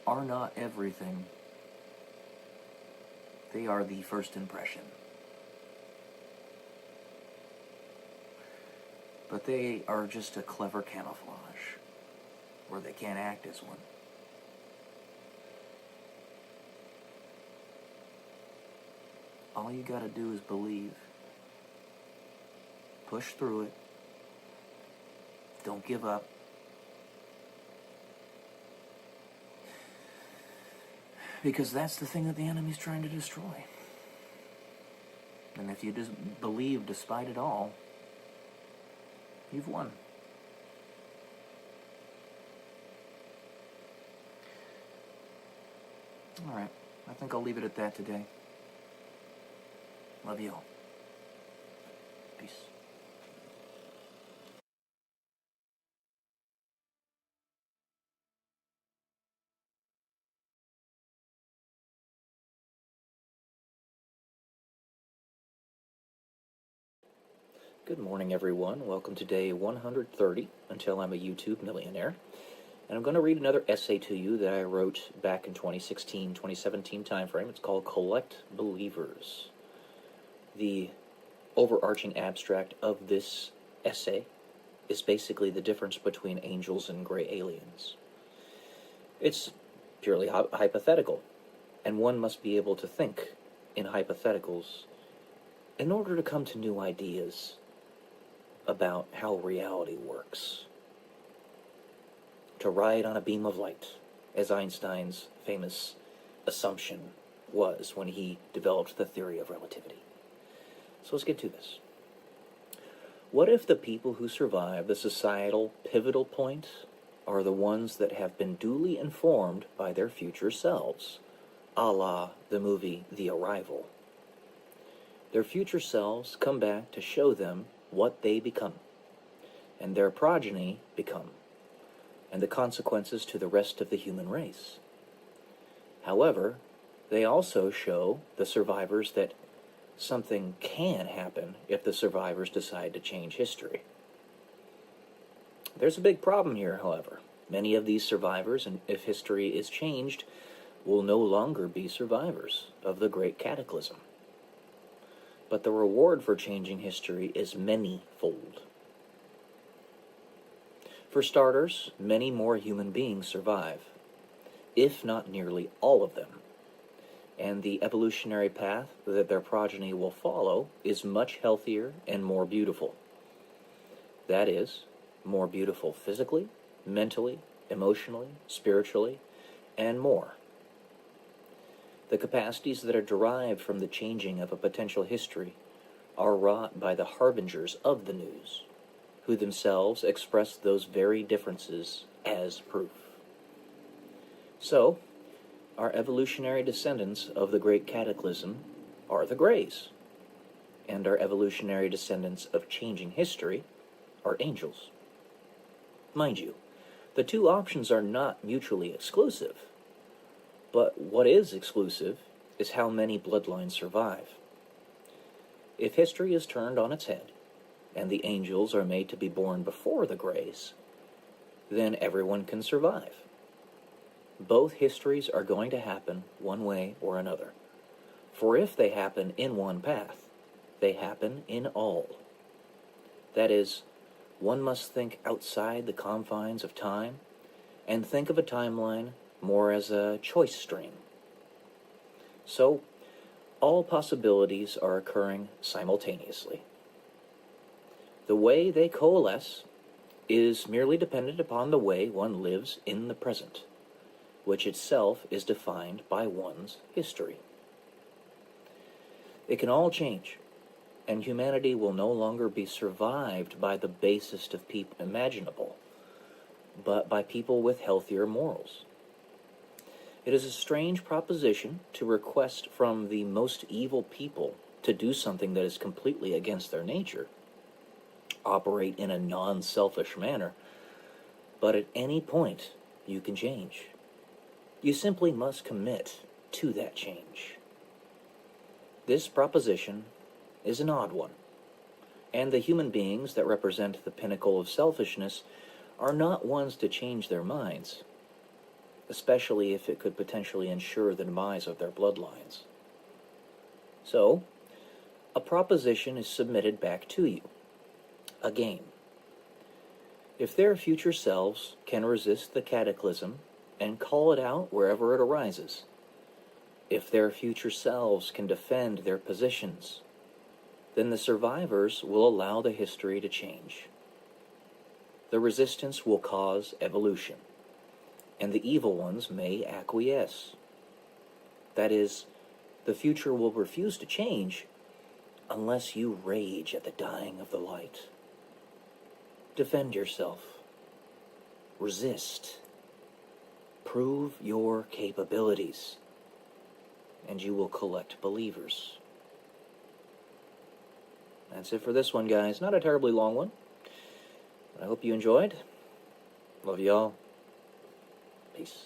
S6: are not everything, they are the first impression. But they are just a clever camouflage, where they can't act as one. All you gotta do is believe. Push through it. Don't give up. Because that's the thing that the enemy's trying to destroy. And if you just believe despite it all, you've won. All right. I think I'll leave it at that today. Love you all. Peace.
S7: Good morning, everyone. Welcome to day 130, Until I'm a YouTube Millionaire. And I'm going to read another essay to you that I wrote back in 2016-2017 timeframe. It's called Collect Believers. The overarching abstract of this essay is basically the difference between angels and gray aliens. It's purely hypothetical, and one must be able to think in hypotheticals in order to come to new ideas about how reality works. To ride on a beam of light, as Einstein's famous assumption was when he developed the theory of relativity. So let's get to this. What if the people who survive the societal pivotal point are the ones that have been duly informed by their future selves, a la the movie The Arrival? Their future selves come back to show them what they become, and their progeny become, and the consequences to the rest of the human race. However, they also show the survivors that something can happen if the survivors decide to change history. There's a big problem here, however. Many of these survivors, and if history is changed, will no longer be survivors of the Great Cataclysm. But the reward for changing history is many-fold. For starters, many more human beings survive, if not nearly all of them. And the evolutionary path that their progeny will follow is much healthier and more beautiful. That is, more beautiful physically, mentally, emotionally, spiritually, and more. The capacities that are derived from the changing of a potential history are wrought by the harbingers of the news, who themselves express those very differences as proof. So, our evolutionary descendants of the Great Cataclysm are the Greys, and our evolutionary descendants of changing history are angels. Mind you, the two options are not mutually exclusive, but what is exclusive is how many bloodlines survive. If history is turned on its head, and the angels are made to be born before the Greys, then everyone can survive. Both histories are going to happen one way or another. For if they happen in one path, they happen in all. That is, one must think outside the confines of time and think of a timeline more as a choice stream. So, all possibilities are occurring simultaneously. The way they coalesce is merely dependent upon the way one lives in the present, which itself is defined by one's history. It can all change, and humanity will no longer be survived by the basest of people imaginable, but by people with healthier morals. It is a strange proposition to request from the most evil people to do something that is completely against their nature, operate in a non-selfish manner, but at any point you can change. You simply must commit to that change. This proposition is an odd one, and the human beings that represent the pinnacle of selfishness are not ones to change their minds, especially if it could potentially ensure the demise of their bloodlines. So, a proposition is submitted back to you. A game. If their future selves can resist the cataclysm and call it out wherever it arises, if their future selves can defend their positions, then the survivors will allow the history to change. The resistance will cause evolution, and the evil ones may acquiesce. That is, the future will refuse to change unless you rage at the dying of the light. Defend yourself. Resist. Prove your capabilities, and you will collect believers. That's it for this one, guys. Not a terribly long one. I hope you enjoyed. Love y'all. Peace.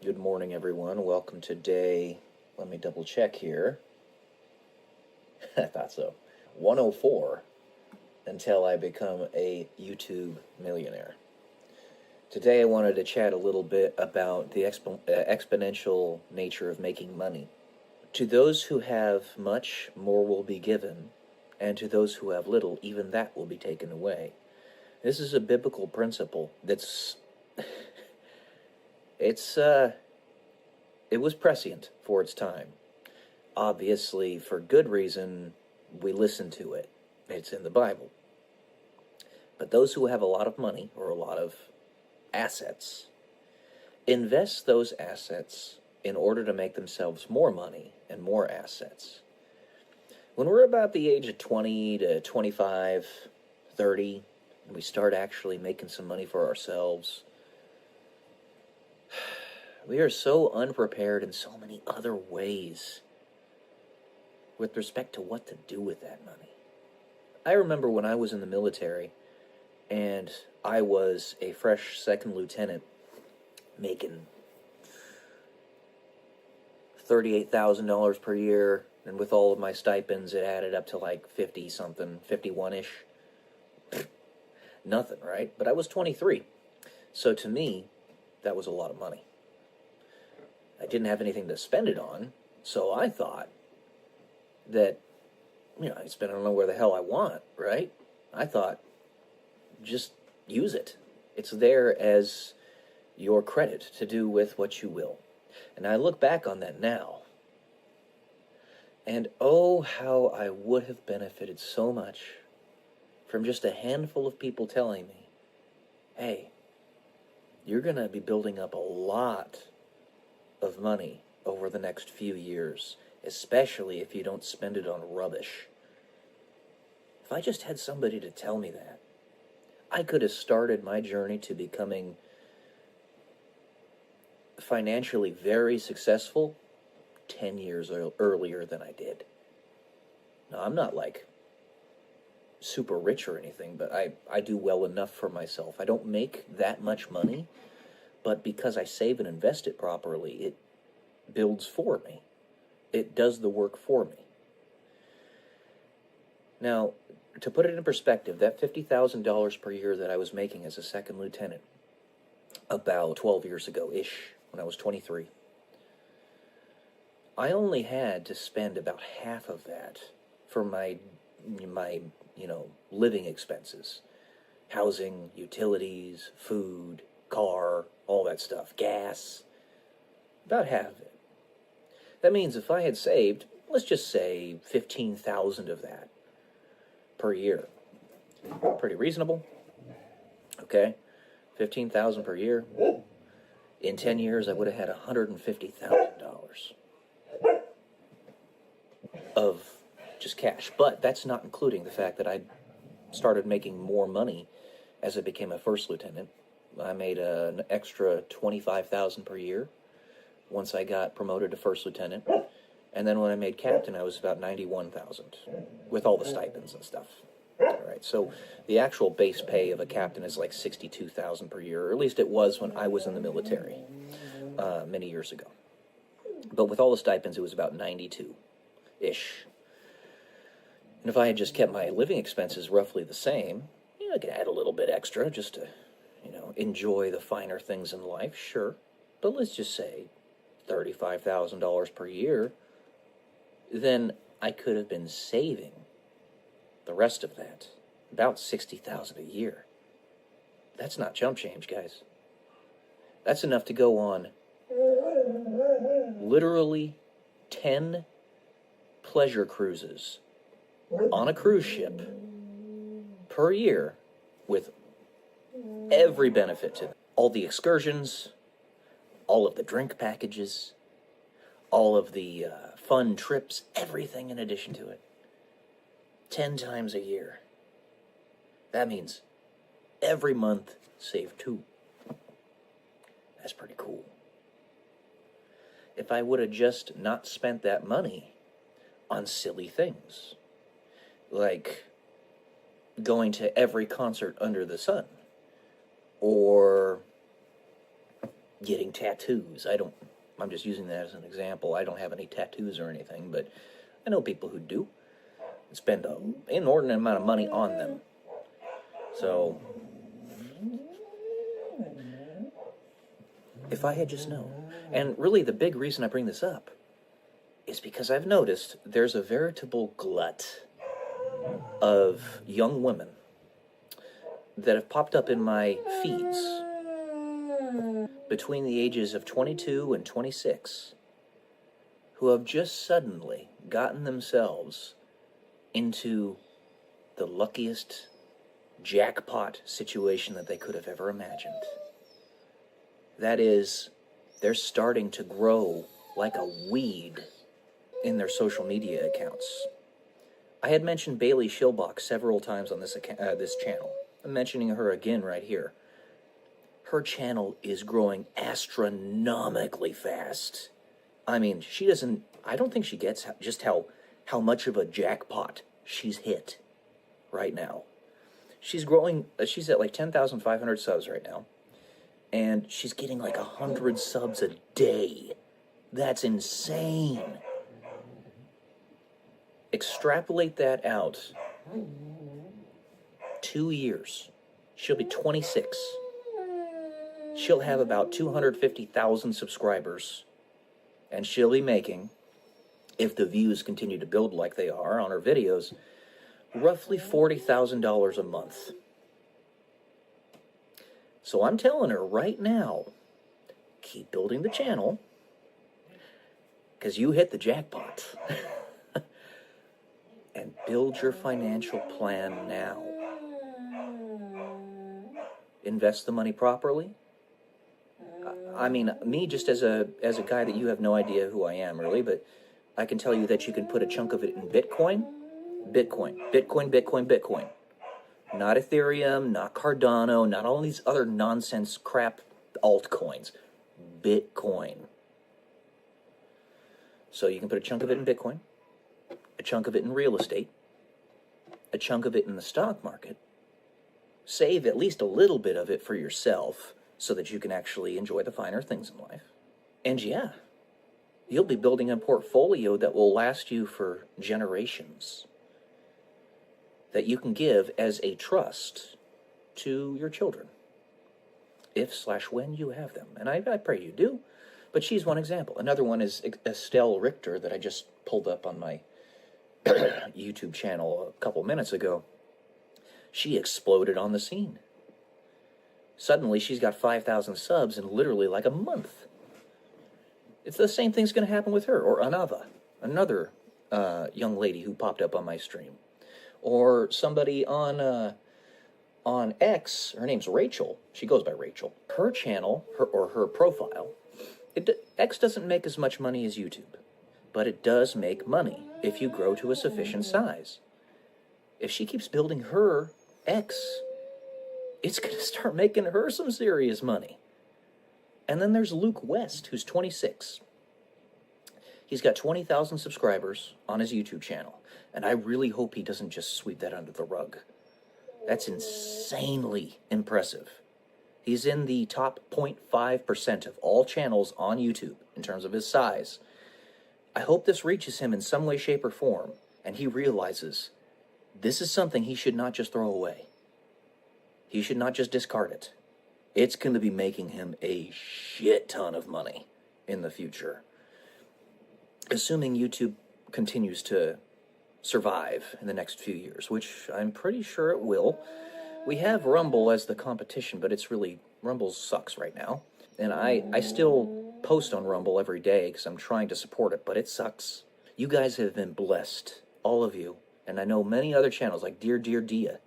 S7: Good morning, everyone. Welcome to day, let me double check here. I thought so. 104 until I become a YouTube millionaire. Today I wanted to chat a little bit about the exponential nature of making money. To those who have much, more will be given, and to those who have little, even that will be taken away. This is a biblical principle that's... it was prescient for its time. Obviously, for good reason, we listen to it. It's in the Bible. But those who have a lot of money, or a lot of assets, invest those assets in order to make themselves more money and more assets. When we're about the age of 20 to 25, 30, and we start actually making some money for ourselves, we are so unprepared in so many other ways with respect to what to do with that money. I remember when I was in the military and I was a fresh second lieutenant making $38,000 per year, and with all of my stipends, it added up to like 50 something, 51-ish. Nothing, right? But I was 23. So to me, that was a lot of money. I didn't have anything to spend it on, so I thought that, I spend it on where the hell I want, right? I thought, just use it. It's there as your credit to do with what you will. And I look back on that now, and oh, how I would have benefited so much from just a handful of people telling me, hey, you're going to be building up a lot of money over the next few years, especially if you don't spend it on rubbish. If I just had somebody to tell me that, I could have started my journey to becoming financially very successful 10 years earlier than I did. Now, I'm not like super rich or anything, but I do well enough for myself. I don't make that much money, but because I save and invest it properly, it builds for me. It does the work for me. Now, to put it in perspective, that $50,000 per year that I was making as a second lieutenant about 12 years ago-ish, when I was 23, I only had to spend about half of that for my living expenses. Housing, utilities, food, car, all that stuff, gas, about half of it. That means if I had saved, let's just say 15,000 of that per year. Pretty reasonable. Okay? 15,000 per year. In 10 years, I would have had $150,000 of just cash. But that's not including the fact that I started making more money as I became a first lieutenant. I made an extra $25,000 per year once I got promoted to first lieutenant. And then when I made captain, I was about $91,000 with all the stipends and stuff. All right, so the actual base pay of a captain is like $62,000 per year, or at least it was when I was in the military many years ago. But with all the stipends, it was about 92-ish. And if I had just kept my living expenses roughly the same, I could add a little bit extra just to, enjoy the finer things in life, sure. But let's just say $35,000 per year, then I could have been saving the rest of that, about $60,000 a year. That's not chump change, guys. That's enough to go on literally 10 pleasure cruises on a cruise ship per year with every benefit to them. All the excursions, all of the drink packages, all of the fun trips, everything in addition to it. 10 times a year. That means every month save 2. That's pretty cool. If I would have just not spent that money on silly things, like going to every concert under the sun, or getting tattoos. I'm just using that as an example. I don't have any tattoos or anything, but I know people who do and spend an inordinate amount of money on them. So, if I had just known, and really the big reason I bring this up is because I've noticed there's a veritable glut of young women that have popped up in my feeds between the ages of 22 and 26 who have just suddenly gotten themselves into the luckiest jackpot situation that they could have ever imagined. That is, they're starting to grow like a weed in their social media accounts. I had mentioned Bailey Schilbach several times on this channel. I'm mentioning her again right here. Her channel is growing astronomically fast. I mean, I don't think she gets just how much of a jackpot she's hit right now. She's growing, she's at like 10,500 subs right now. And she's getting like 100 subs a day. That's insane. Extrapolate that out. 2 years. She'll be 26. She'll have about 250,000 subscribers. And she'll be making, if the views continue to build like they are on her videos, roughly $40,000 a month. So I'm telling her right now, keep building the channel, because you hit the jackpot. And build your financial plan now. Invest the money properly. I mean, me just as a guy that you have no idea who I am really, but I can tell you that you can put a chunk of it in Bitcoin. Not Ethereum, not Cardano, not all these other nonsense crap altcoins. Bitcoin. So you can put a chunk of it in Bitcoin, a chunk of it in real estate, a chunk of it in the stock market. Save at least a little bit of it for yourself so that you can actually enjoy the finer things in life. And yeah, you'll be building a portfolio that will last you for generations, that you can give as a trust to your children, if/when you have them. And I pray you do, but she's one example. Another one is Estelle Richter that I just pulled up on my YouTube channel a couple minutes ago. She exploded on the scene. Suddenly she's got 5,000 subs in literally like a month. It's the same thing's going to happen with her. Or Anava, another young lady who popped up on my stream. Or somebody on X, her name's Rachel. She goes by Rachel. Her channel, her profile, X doesn't make as much money as YouTube, but it does make money if you grow to a sufficient size. If she keeps building her X, it's going to start making her some serious money. And then there's Luke West, who's 26. He's got 20,000 subscribers on his YouTube channel, and I really hope he doesn't just sweep that under the rug. That's insanely impressive. He's in the top 0.5% of all channels on YouTube in terms of his size. I hope this reaches him in some way, shape, or form, and he realizes this is something he should not just throw away. He should not just discard it. It's going to be making him a shit ton of money in the future. Assuming YouTube continues to survive in the next few years, which I'm pretty sure it will. We have Rumble as the competition, but it's really, Rumble sucks right now. And I still post on Rumble every day because I'm trying to support it, but it sucks. You guys have been blessed, all of you. And I know many other channels like Dear Dia.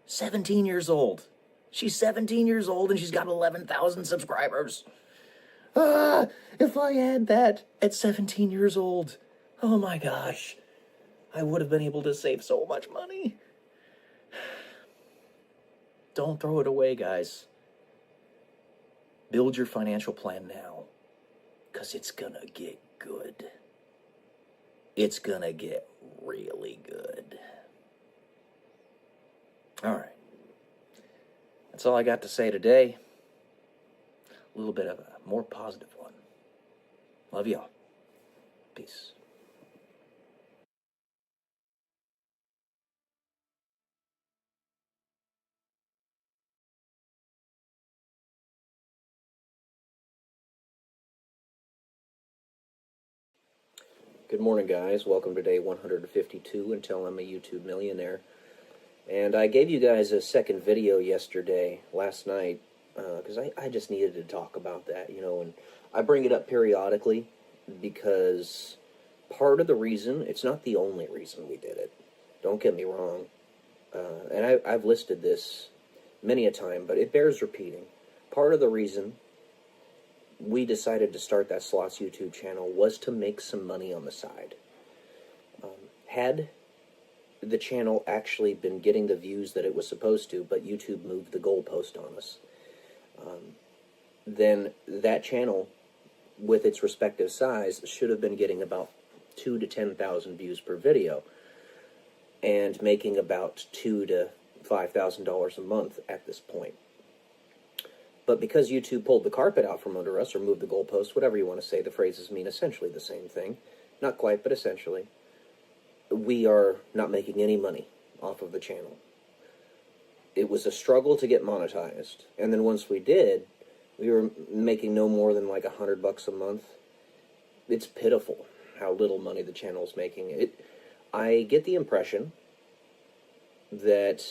S7: 17 years old. She's 17 years old and she's got 11,000 subscribers. If I had that at 17 years old, oh my gosh, I would have been able to save so much money. Don't throw it away, guys. Build your financial plan now, because it's gonna get good. It's gonna get really good. All right. That's all I got to say today. A little bit of a more positive one. Love y'all. Peace. Good morning, guys. Welcome to day 152 until I'm a YouTube millionaire. And I gave you guys a second video last night, because I just needed to talk about that, and I bring it up periodically because part of the reason, it's not the only reason we did it, don't get me wrong, and I've listed this many a time, but it bears repeating. Part of the reason we decided to start that Slots YouTube channel was to make some money on the side. Had the channel actually been getting the views that it was supposed to, but YouTube moved the goalpost on us, then that channel, with its respective size, should have been getting about 2,000 to 10,000 views per video. and making about $2,000 to $5,000 a month at this point. But because YouTube pulled the carpet out from under us, or moved the goalpost, whatever you want to say, the phrases mean essentially the same thing. Not quite, but essentially. We are not making any money off of the channel. It was a struggle to get monetized, and then once we did, we were making no more than like $100 a month. It's pitiful how little money the channel's making. I get the impression that,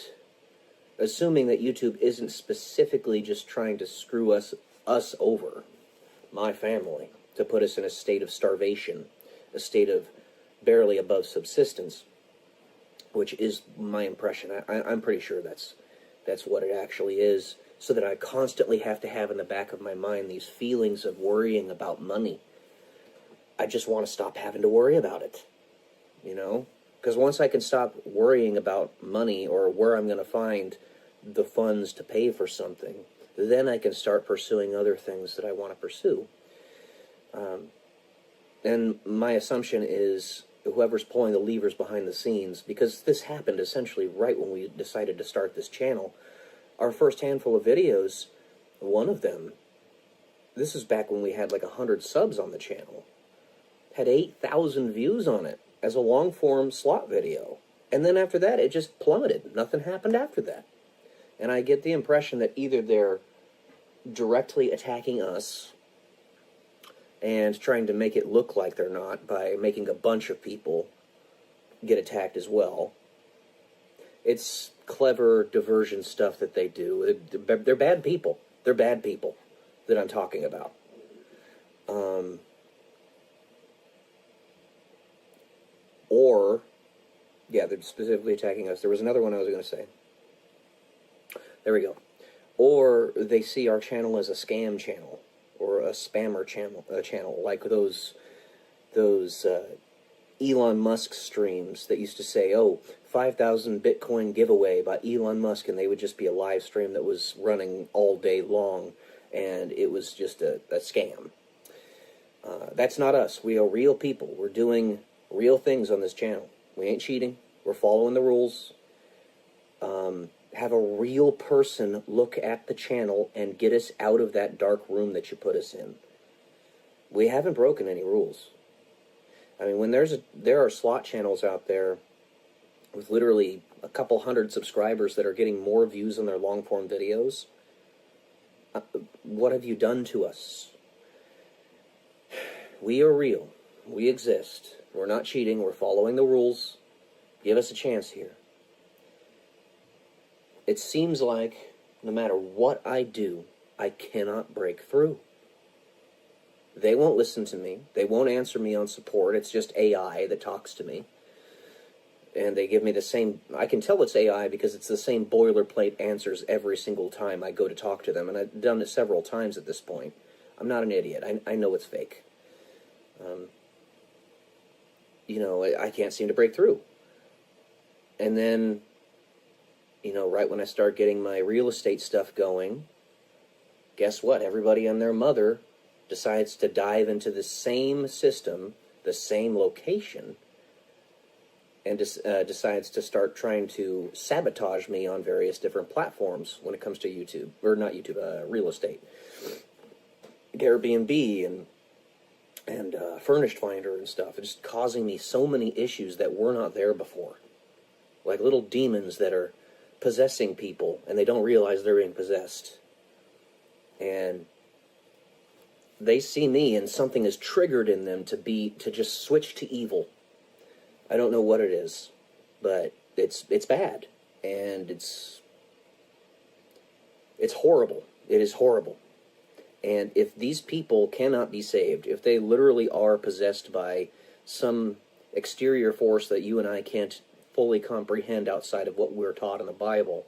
S7: assuming that YouTube isn't specifically just trying to screw us over, my family, to put us in a state of starvation, a state of barely above subsistence, which is my impression. I'm pretty sure that's what it actually is, so that I constantly have to have in the back of my mind these feelings of worrying about money. I just want to stop having to worry about it, you know? Because once I can stop worrying about money or where I'm going to find the funds to pay for something, then I can start pursuing other things that I want to pursue. And my assumption is whoever's pulling the levers behind the scenes, because this happened essentially right when we decided to start this channel, our first handful of videos, one of them, this is back when we had like 100 subs on the channel, had 8,000 views on it as a long-form slot video. And then after that, it just plummeted. Nothing happened after that. And I get the impression that either they're directly attacking us and trying to make it look like they're not by making a bunch of people get attacked as well. It's clever diversion stuff that they do. They're bad people. They're bad people that I'm talking about. Or, yeah, they're specifically attacking us. There was another one I was going to say. There we go. Or they see our channel as a scam channel, or a spammer channel, like those Elon Musk streams that used to say, oh, 5,000 Bitcoin giveaway by Elon Musk, and they would just be a live stream that was running all day long, and it was just a scam. That's not us. We are real people. We're doing real things on this channel. We ain't cheating. We're following the rules. Have a real person look at the channel and get us out of that dark room that you put us in. We haven't broken any rules. I mean, when there are slot channels out there with literally a couple hundred subscribers that are getting more views on their long-form videos, what have you done to us? We are real. We exist. We're not cheating. We're following the rules. Give us a chance here. It seems like no matter what I do, I cannot break through. They won't listen to me. They won't answer me on support. It's just AI that talks to me. And they give me the same... I can tell it's AI because it's the same boilerplate answers every single time I go to talk to them. And I've done it several times at this point. I'm not an idiot. I know it's fake. You know, I can't seem to break through. And then, you know, right when I start getting my real estate stuff going, guess what? Everybody and their mother decides to dive into the same system, the same location, and decides to start trying to sabotage me on various different platforms when it comes to YouTube, or not YouTube, real estate. Airbnb and Furnished Finder and stuff. It's just causing me so many issues that were not there before. Like little demons that are possessing people, and they don't realize they're being possessed. And they see me, and something is triggered in them to just switch to evil. I don't know what it is, but it's bad, and it's horrible. It is horrible. And if these people cannot be saved, if they literally are possessed by some exterior force that you and I can't fully comprehend outside of what we're taught in the Bible,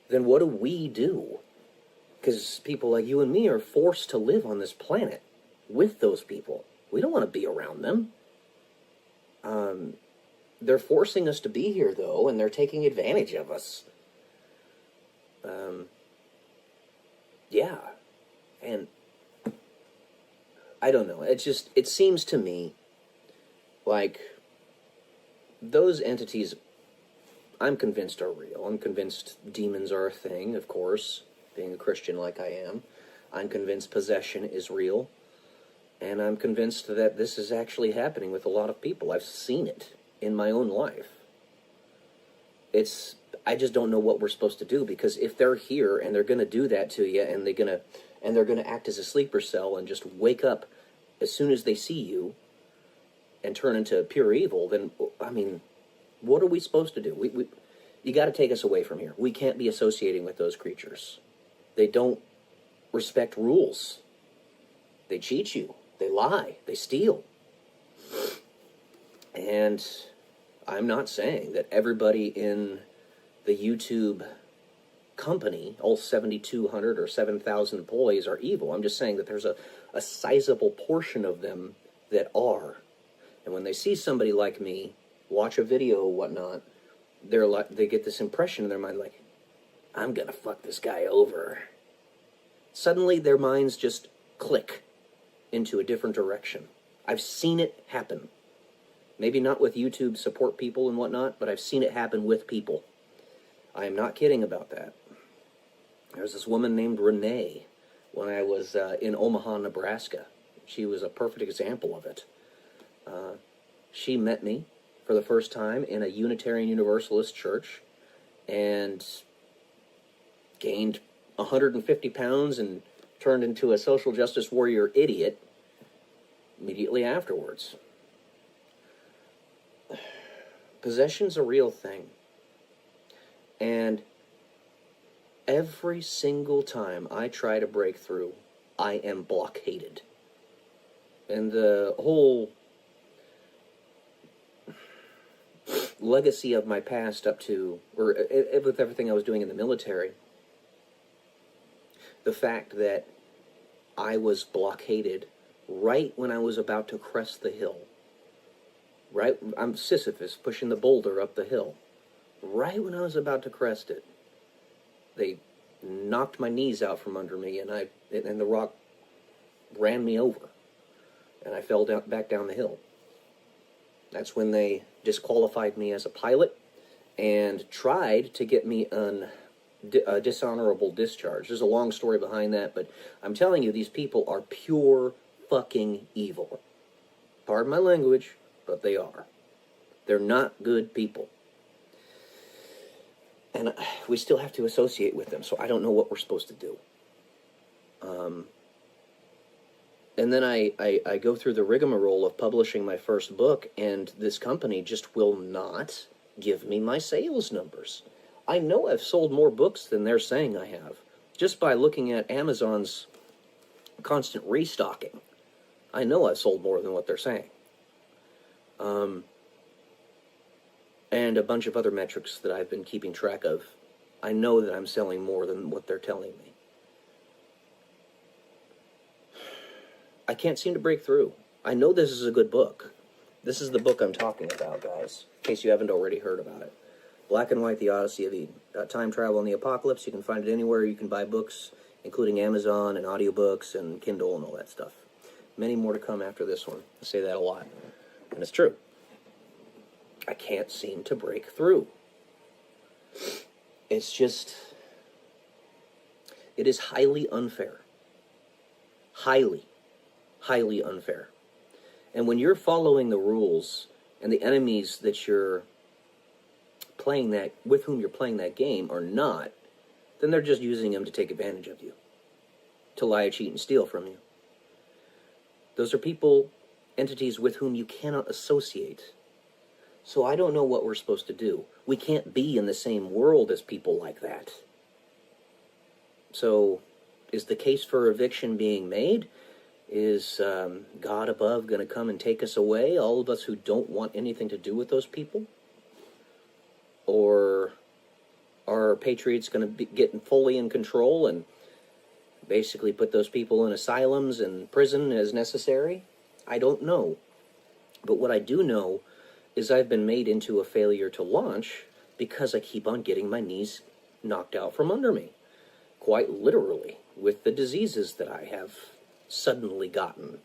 S7: then what do we do? Because people like you and me are forced to live on this planet with those people. We don't want to be around them. They're forcing us to be here, though, and they're taking advantage of us. Yeah. And I don't know. It seems to me like those entities I'm convinced are real. I'm convinced demons are a thing, of course, being a Christian like I am. I'm convinced possession is real. And I'm convinced that this is actually happening with a lot of people. I've seen it in my own life. I just don't know what we're supposed to do, because if they're here and they're going to do that to you, and they're going to act as a sleeper cell and just wake up as soon as they see you and turn into pure evil, then, I mean, what are we supposed to do? You got to take us away from here. We can't be associating with those creatures. They don't respect rules. They cheat you. They lie. They steal. And I'm not saying that everybody in the YouTube company, all 7,200 or 7,000 employees, are evil. I'm just saying that there's a sizable portion of them that are. And when they see somebody like me watch a video or whatnot, they get this impression in their mind, like, I'm gonna fuck this guy over. Suddenly their minds just click into a different direction. I've seen it happen. Maybe not with YouTube support people and whatnot, but I've seen it happen with people. I am not kidding about that. There's this woman named Renee when I was in Omaha, Nebraska. She was a perfect example of it. She met me for the first time in a Unitarian Universalist church and gained 150 pounds and turned into a social justice warrior idiot immediately afterwards. Possession's a real thing. And every single time I try to break through, I am blockaded. And the whole legacy of my past up to, or with everything I was doing in the military, the fact that I was blockaded right when I was about to crest the hill. Right, I'm Sisyphus pushing the boulder up the hill. Right when I was about to crest it, they knocked my knees out from under me, and the rock ran me over, and I fell back down the hill. That's when they disqualified me as a pilot and tried to get me a dishonorable discharge. There's a long story behind that, but I'm telling you, these people are pure fucking evil. Pardon my language, but they are. They're not good people. And we still have to associate with them, so I don't know what we're supposed to do. And then I go through the rigmarole of publishing my first book, and this company just will not give me my sales numbers. I know I've sold more books than they're saying I have, just by looking at Amazon's constant restocking. I know I've sold more than what they're saying. And a bunch of other metrics that I've been keeping track of. I know that I'm selling more than what they're telling me. I can't seem to break through. I know this is a good book. This is the book I'm talking about, guys, in case you haven't already heard about it. Black and White, The Odyssey of Eden. Time Travel and the Apocalypse. You can find it anywhere you can buy books, including Amazon and audiobooks and Kindle and all that stuff. Many more to come after this one. I say that a lot. And it's true. I can't seem to break through. It's just, it is highly unfair. Highly unfair. And when you're following the rules and the enemies that you're playing that, with whom you're playing that game are not, then they're just using them to take advantage of you, to lie, cheat, and steal from you. Those are people, entities with whom you cannot associate. So I don't know what we're supposed to do. We can't be in the same world as people like that. So, is the case for eviction being made? Is God above going to come and take us away, all of us who don't want anything to do with those people? Or are patriots going to be getting fully in control and basically put those people in asylums and prison as necessary? I don't know. But what I do know is I've been made into a failure to launch because I keep on getting my knees knocked out from under me. Quite literally, with the diseases that I have suddenly gotten,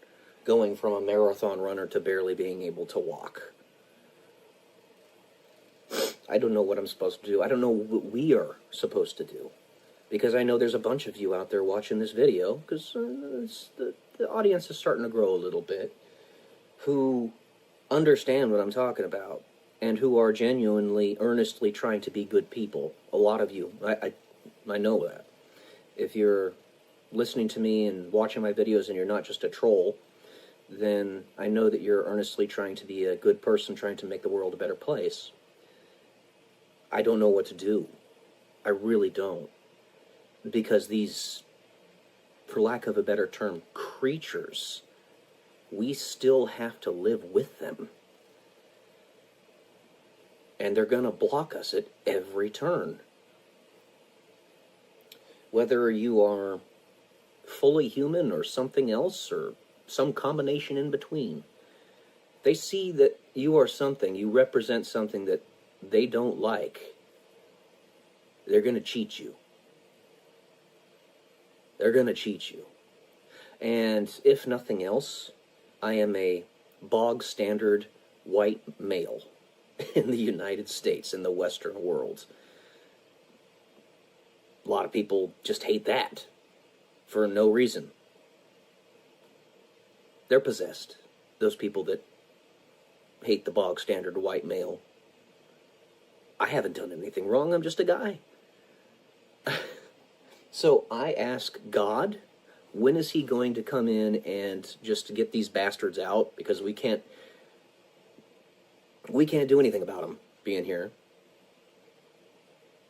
S7: going from a marathon runner to barely being able to walk. I don't know what I'm supposed to do. I don't know what we are supposed to do. Because I know there's a bunch of you out there watching this video, because the audience is starting to grow a little bit, who understand what I'm talking about, and who are genuinely, earnestly trying to be good people. A lot of you. I know that. If you're listening to me and watching my videos and you're not just a troll, then I know that you're earnestly trying to be a good person, trying to make the world a better place. I don't know what to do. I really don't. Because these, for lack of a better term, creatures, we still have to live with them. And they're going to block us at every turn. Whether you are fully human or something else or some combination in between, they see that you are something, you represent something that they don't like. They're going to cheat you. They're going to cheat you. And if nothing else, I am a bog standard white male in the United States, in the Western world. A lot of people just hate that for no reason. They're possessed, those people that hate the bog standard white male. I haven't done anything wrong, I'm just a guy. So I ask God, when is he going to come in and just get these bastards out? Because we can't do anything about them being here.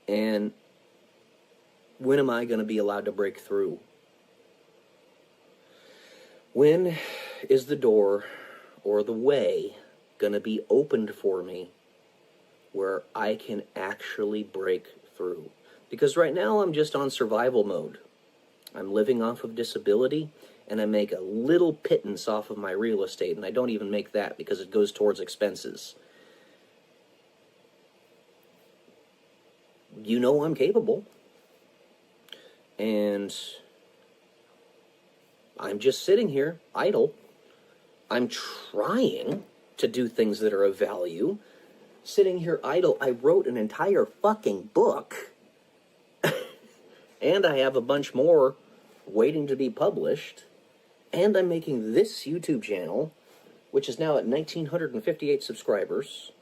S7: And when am I going to be allowed to break through? When is the door or the way going to be opened for me where I can actually break through? Because right now I'm just on survival mode. I'm living off of disability, and I make a little pittance off of my real estate, and I don't even make that because it goes towards expenses. You know I'm capable. And I'm just sitting here, idle. I'm trying to do things that are of value. Sitting here idle, I wrote an entire fucking book. And I have a bunch more waiting to be published. And I'm making this YouTube channel, which is now at 1,958 subscribers.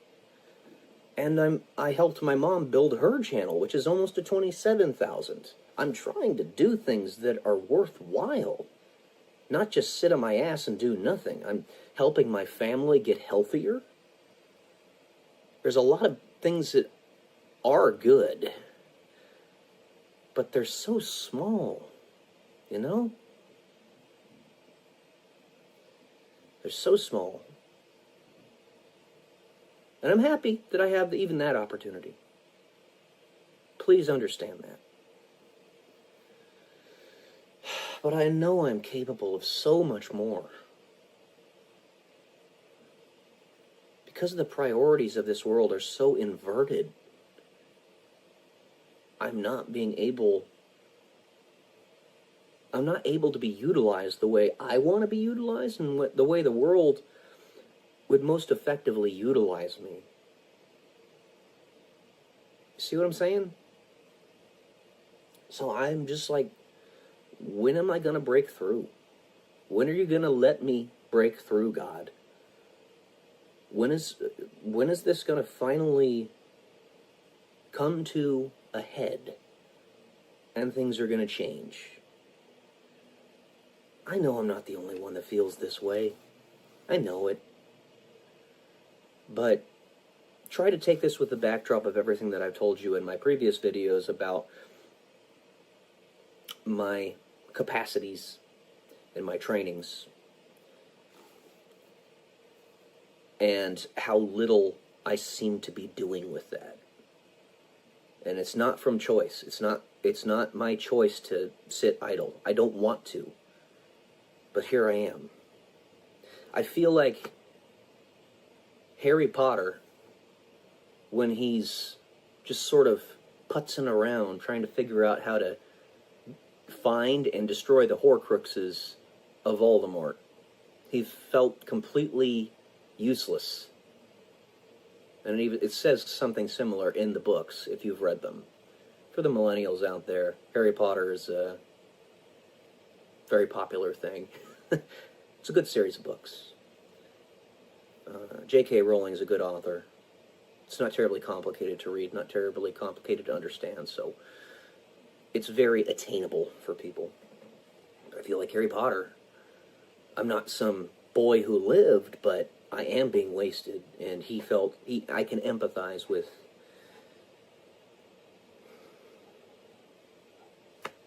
S7: And I helped my mom build her channel, which is almost to 27,000. I'm trying to do things that are worthwhile. Not just sit on my ass and do nothing. I'm helping my family get healthier. There's a lot of things that are good, but they're so small, you know? They're so small. And I'm happy that I have even that opportunity. Please understand that. But I know I'm capable of so much more. Because the priorities of this world are so inverted, I'm not able to be utilized the way I want to be utilized and the way the world would most effectively utilize me. See what I'm saying? So I'm just like, when am I going to break through? When are you going to let me break through, God? When is this going to finally come to a head and things are going to change? I know I'm not the only one that feels this way. I know it. But try to take this with the backdrop of everything that I've told you in my previous videos about my capacities and my trainings and how little I seem to be doing with that. And it's not from choice. It's not my choice to sit idle. I don't want to. But here I am. I feel like Harry Potter, when he's just sort of putzing around trying to figure out how to find and destroy the Horcruxes of Voldemort. He felt completely useless. And it says something similar in the books, if you've read them. For the millennials out there, Harry Potter is a very popular thing. It's a good series of books. J.K. Rowling is a good author. It's not terribly complicated to read, not terribly complicated to understand, so it's very attainable for people. I feel like Harry Potter, I'm not some boy who lived, but I am being wasted, and I can empathize with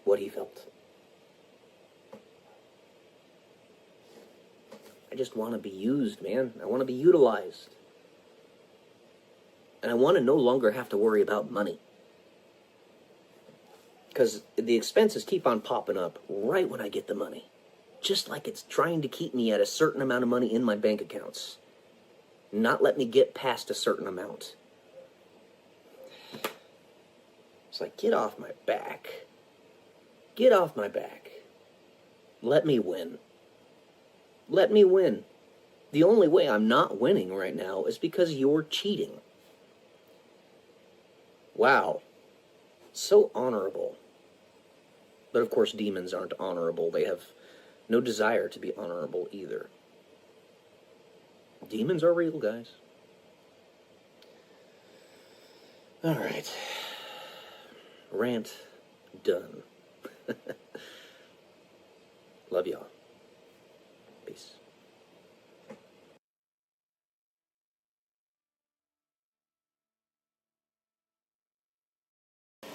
S7: what he felt. I just want to be used, man. I want to be utilized. And I want to no longer have to worry about money. Because the expenses keep on popping up right when I get the money. Just like it's trying to keep me at a certain amount of money in my bank accounts. Not let me get past a certain amount. It's like, get off my back. Get off my back. Let me win. Let me win. The only way I'm not winning right now is because you're cheating. Wow. So honorable. But of course, demons aren't honorable. They have no desire to be honorable either. Demons are real, guys. All right. Rant done. Love y'all. Peace.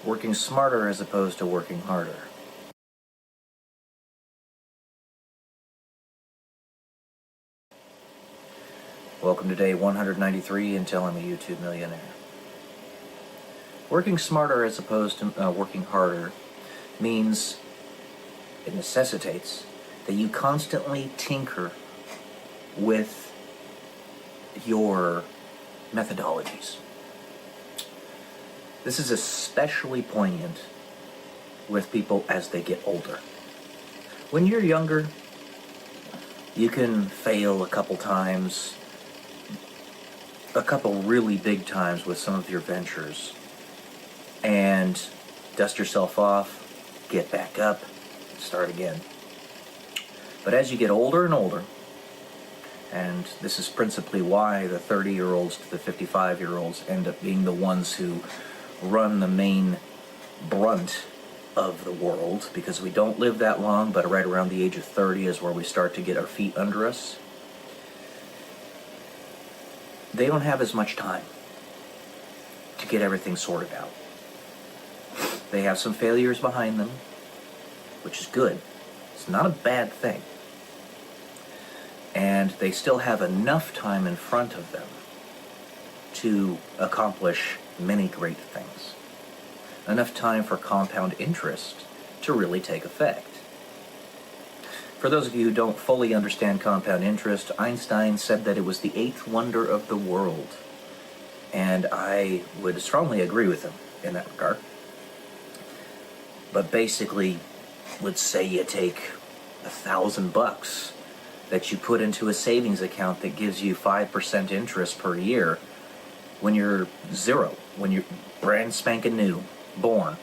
S6: Working smarter as opposed to working harder. Welcome to day 193 until I'm a YouTube millionaire. Working smarter as opposed to working harder means, it necessitates, that you constantly tinker with your methodologies. This is especially poignant with people as they get older. When you're younger, you can fail a couple times, a couple really big times with some of your ventures, and dust yourself off, get back up, start again. But as you get older and older, and this is principally why the 30-year-olds to the 55-year-olds end up being the ones who run the main brunt of the world, because we don't live that long, but right around the age of 30 is where we start to get our feet under us. They don't have as much time to get everything sorted out. They have some failures behind them, which is good. It's not a bad thing. And they still have enough time in front of them to accomplish many great things. Enough time for compound interest to really take effect. For those of you who don't fully understand compound interest, Einstein said that it was the eighth wonder of the world. And I would strongly agree with him in that regard. But basically, let's say you take $1,000 that you put into a savings account that gives you 5% interest per year when you're zero, when you're brand spanking new, born.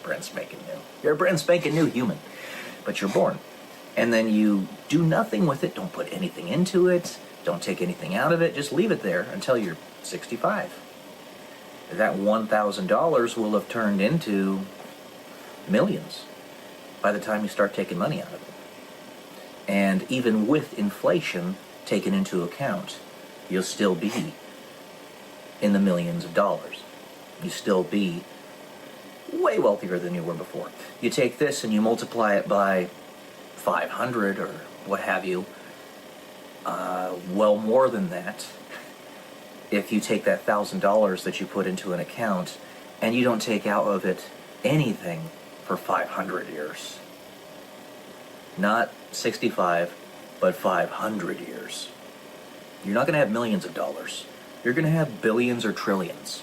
S6: Brand spanking new. You're a brand spanking new human, but you're born. And then you do nothing with it, don't put anything into it, don't take anything out of it, just leave it there until you're 65. That $1,000 will have turned into millions by the time you start taking money out of it. And even with inflation taken into account, you'll still be in the millions of dollars. You still be way wealthier than you were before. You take this and you multiply it by 500 or what have you, well more than that. If you take that $1,000 that you put into an account and you don't take out of it anything for 500 years. Not 65, but 500 years. You're not going to have millions of dollars. You're going to have billions or trillions.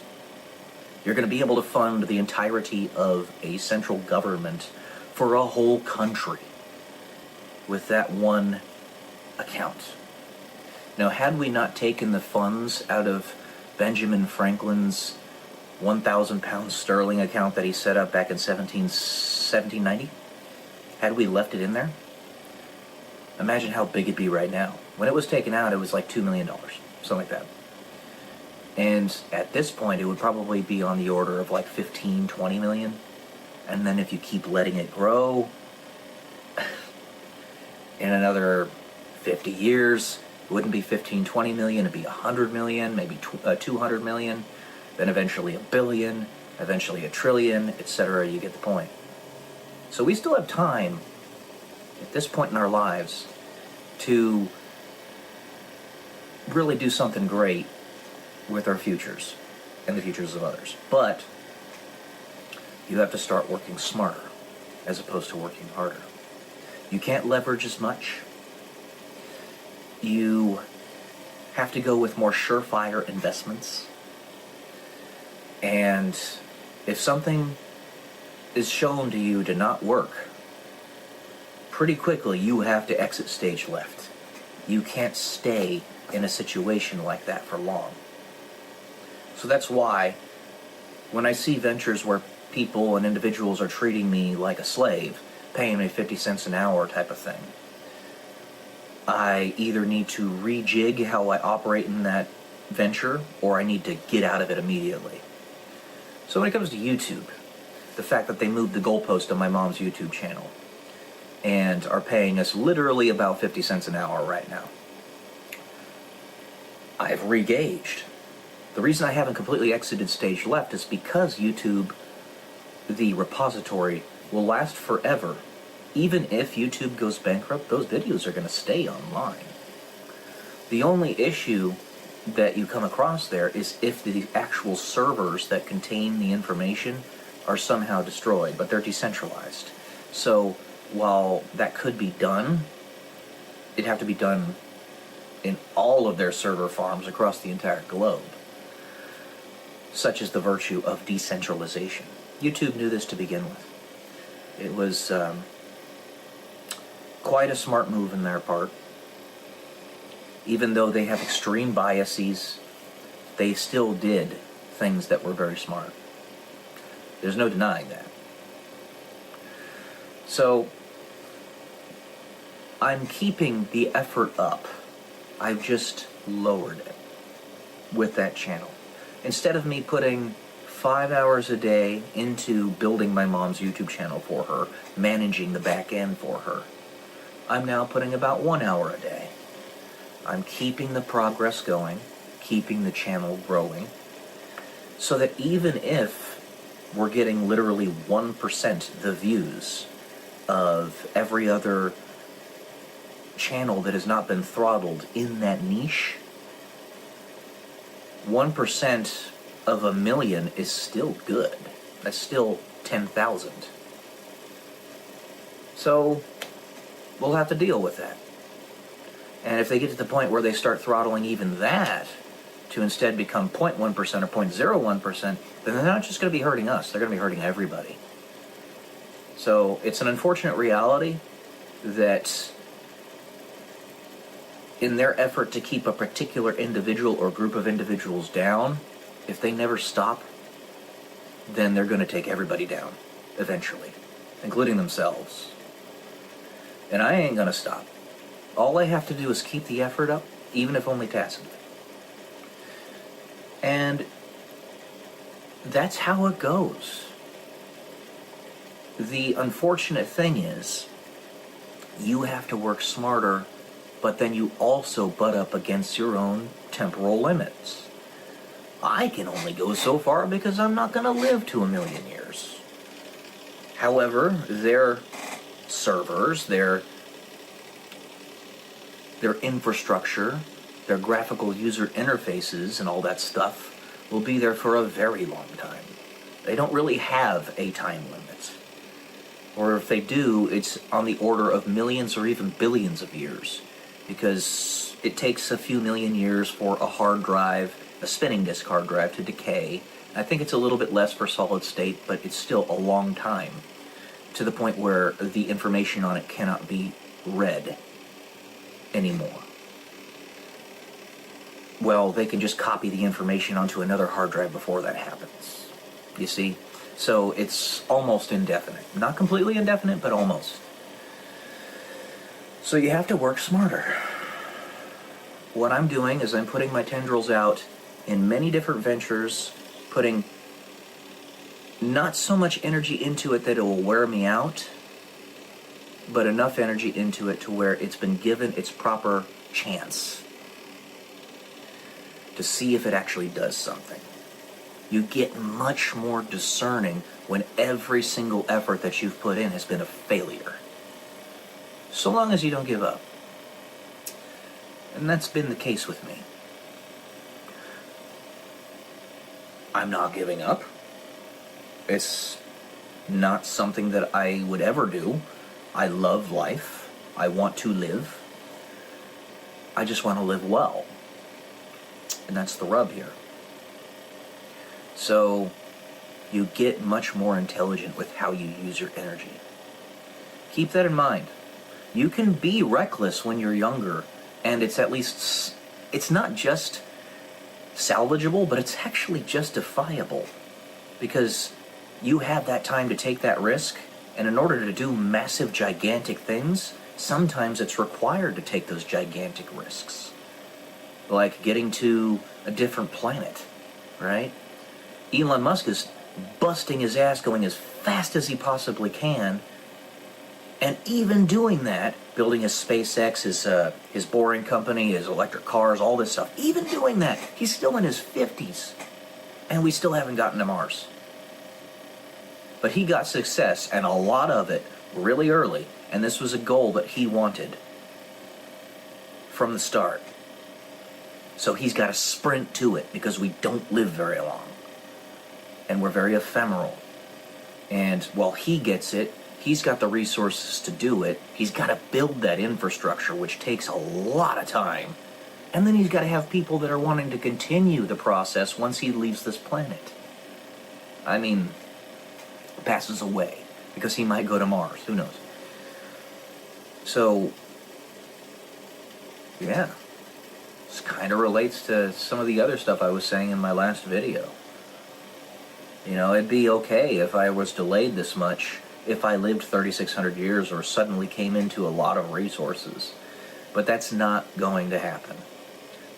S6: You're going to be able to fund the entirety of a central government for a whole country with that one account. Now, had we not taken the funds out of Benjamin Franklin's 1,000 pounds sterling account that he set up back in 1790? Had we left it in there? Imagine how big it'd be right now. When it was taken out, it was like $2 million, something like that. And at this point, it would probably be on the order of like 15, 20 million. And then if you keep letting it grow, in another 50 years, it wouldn't be 15, 20 million, it'd be 100 million, maybe 200 million, then eventually a billion, eventually a trillion, etc. You get the point. So we still have time, at this point in our lives, to really do something great with our futures and the futures of others. But you have to start working smarter as opposed to working harder. You can't leverage as much. You have to go with more surefire investments. And if something is shown to you to not work, pretty quickly you have to exit stage left. You can't stay in a situation like that for long. So that's why when I see ventures where people and individuals are treating me like a slave, paying me 50 cents an hour type of thing, I either need to rejig how I operate in that venture, or I need to get out of it immediately. So when it comes to YouTube, the fact that they moved the goalpost on my mom's YouTube channel and are paying us literally about 50 cents an hour right now, I've re-gauged. The reason I haven't completely exited stage left is because YouTube, the repository, will last forever. Even if YouTube goes bankrupt, those videos are going to stay online. The only issue that you come across there is if the actual servers that contain the information are somehow destroyed, but they're decentralized. So while that could be done, it'd have to be done in all of their server farms across the entire globe. Such is the virtue of decentralization. YouTube knew this to begin with. It was quite a smart move on their part. Even though they have extreme biases, they still did things that were very smart. There's no denying that. So, I'm keeping the effort up. I've just lowered it with that channel. Instead of me putting 5 hours a day into building my mom's YouTube channel for her, managing the back end for her, I'm now putting about 1 hour a day. I'm keeping the progress going, keeping the channel growing, so that even if we're getting literally 1% the views of every other channel that has not been throttled in that niche, 1% of a million is still good. That's still 10,000. So we'll have to deal with that. And if they get to the point where they start throttling even that to instead become 0.1% or 0.01%, then they're not just going to be hurting us, they're going to be hurting everybody. So it's an unfortunate reality that in their effort to keep a particular individual or group of individuals down, if they never stop, then they're going to take everybody down eventually, including themselves. And I ain't going to stop. All I have to do is keep the effort up, even if only tacitly. And that's how it goes. The unfortunate thing is, you have to work smarter, but then you also butt up against your own temporal limits. I can only go so far because I'm not going to live to 1,000,000 years. However, their servers, their infrastructure, their graphical user interfaces and all that stuff will be there for a very long time. They don't really have a time limit. Or if they do, it's on the order of millions or even billions of years, because it takes a few million years for a hard drive, a spinning disk hard drive, to decay. I think it's a little bit less for solid state, but it's still a long time, to the point where the information on it cannot be read anymore. well, they can just copy the information onto another hard drive before that happens. You see? So it's almost indefinite. Not completely indefinite, but almost. So you have to work smarter. What I'm doing is I'm putting my tendrils out in many different ventures, putting not so much energy into it that it will wear me out, but enough energy into it to where it's been given its proper chance to see if it actually does something. You get much more discerning when every single effort that you've put in has been a failure. So long as you don't give up. And that's been the case with me. I'm not giving up. It's not something that I would ever do. I love life. I want to live. I just want to live well. And that's the rub here. So you get much more intelligent with how you use your energy. Keep that in mind. You can be reckless when you're younger, and it's at least, it's not just salvageable, but it's actually justifiable. Because you have that time to take that risk, and in order to do massive, gigantic things, sometimes it's required to take those gigantic risks. Like getting to a different planet, right? Elon Musk is busting his ass going as fast as he possibly can, and even doing that, building his SpaceX, his Boring Company, his electric cars, all this stuff, even doing that, he's still in his 50s, and we still haven't gotten to Mars. But he got success, and a lot of it, really early, and this was a goal that he wanted from the start. So he's got to sprint to it, because we don't live very long. And we're very ephemeral. And while he gets it, he's got the resources to do it. He's got to build that infrastructure, which takes a lot of time. And then he's got to have people that are wanting to continue the process once he leaves this planet. I mean, passes away, because he might go to Mars. Who knows? So, yeah. This kind of relates to some of the other stuff I was saying in my last video. You know, it'd be okay if I was delayed this much, if I lived 3,600 years or suddenly came into a lot of resources. But that's not going to happen.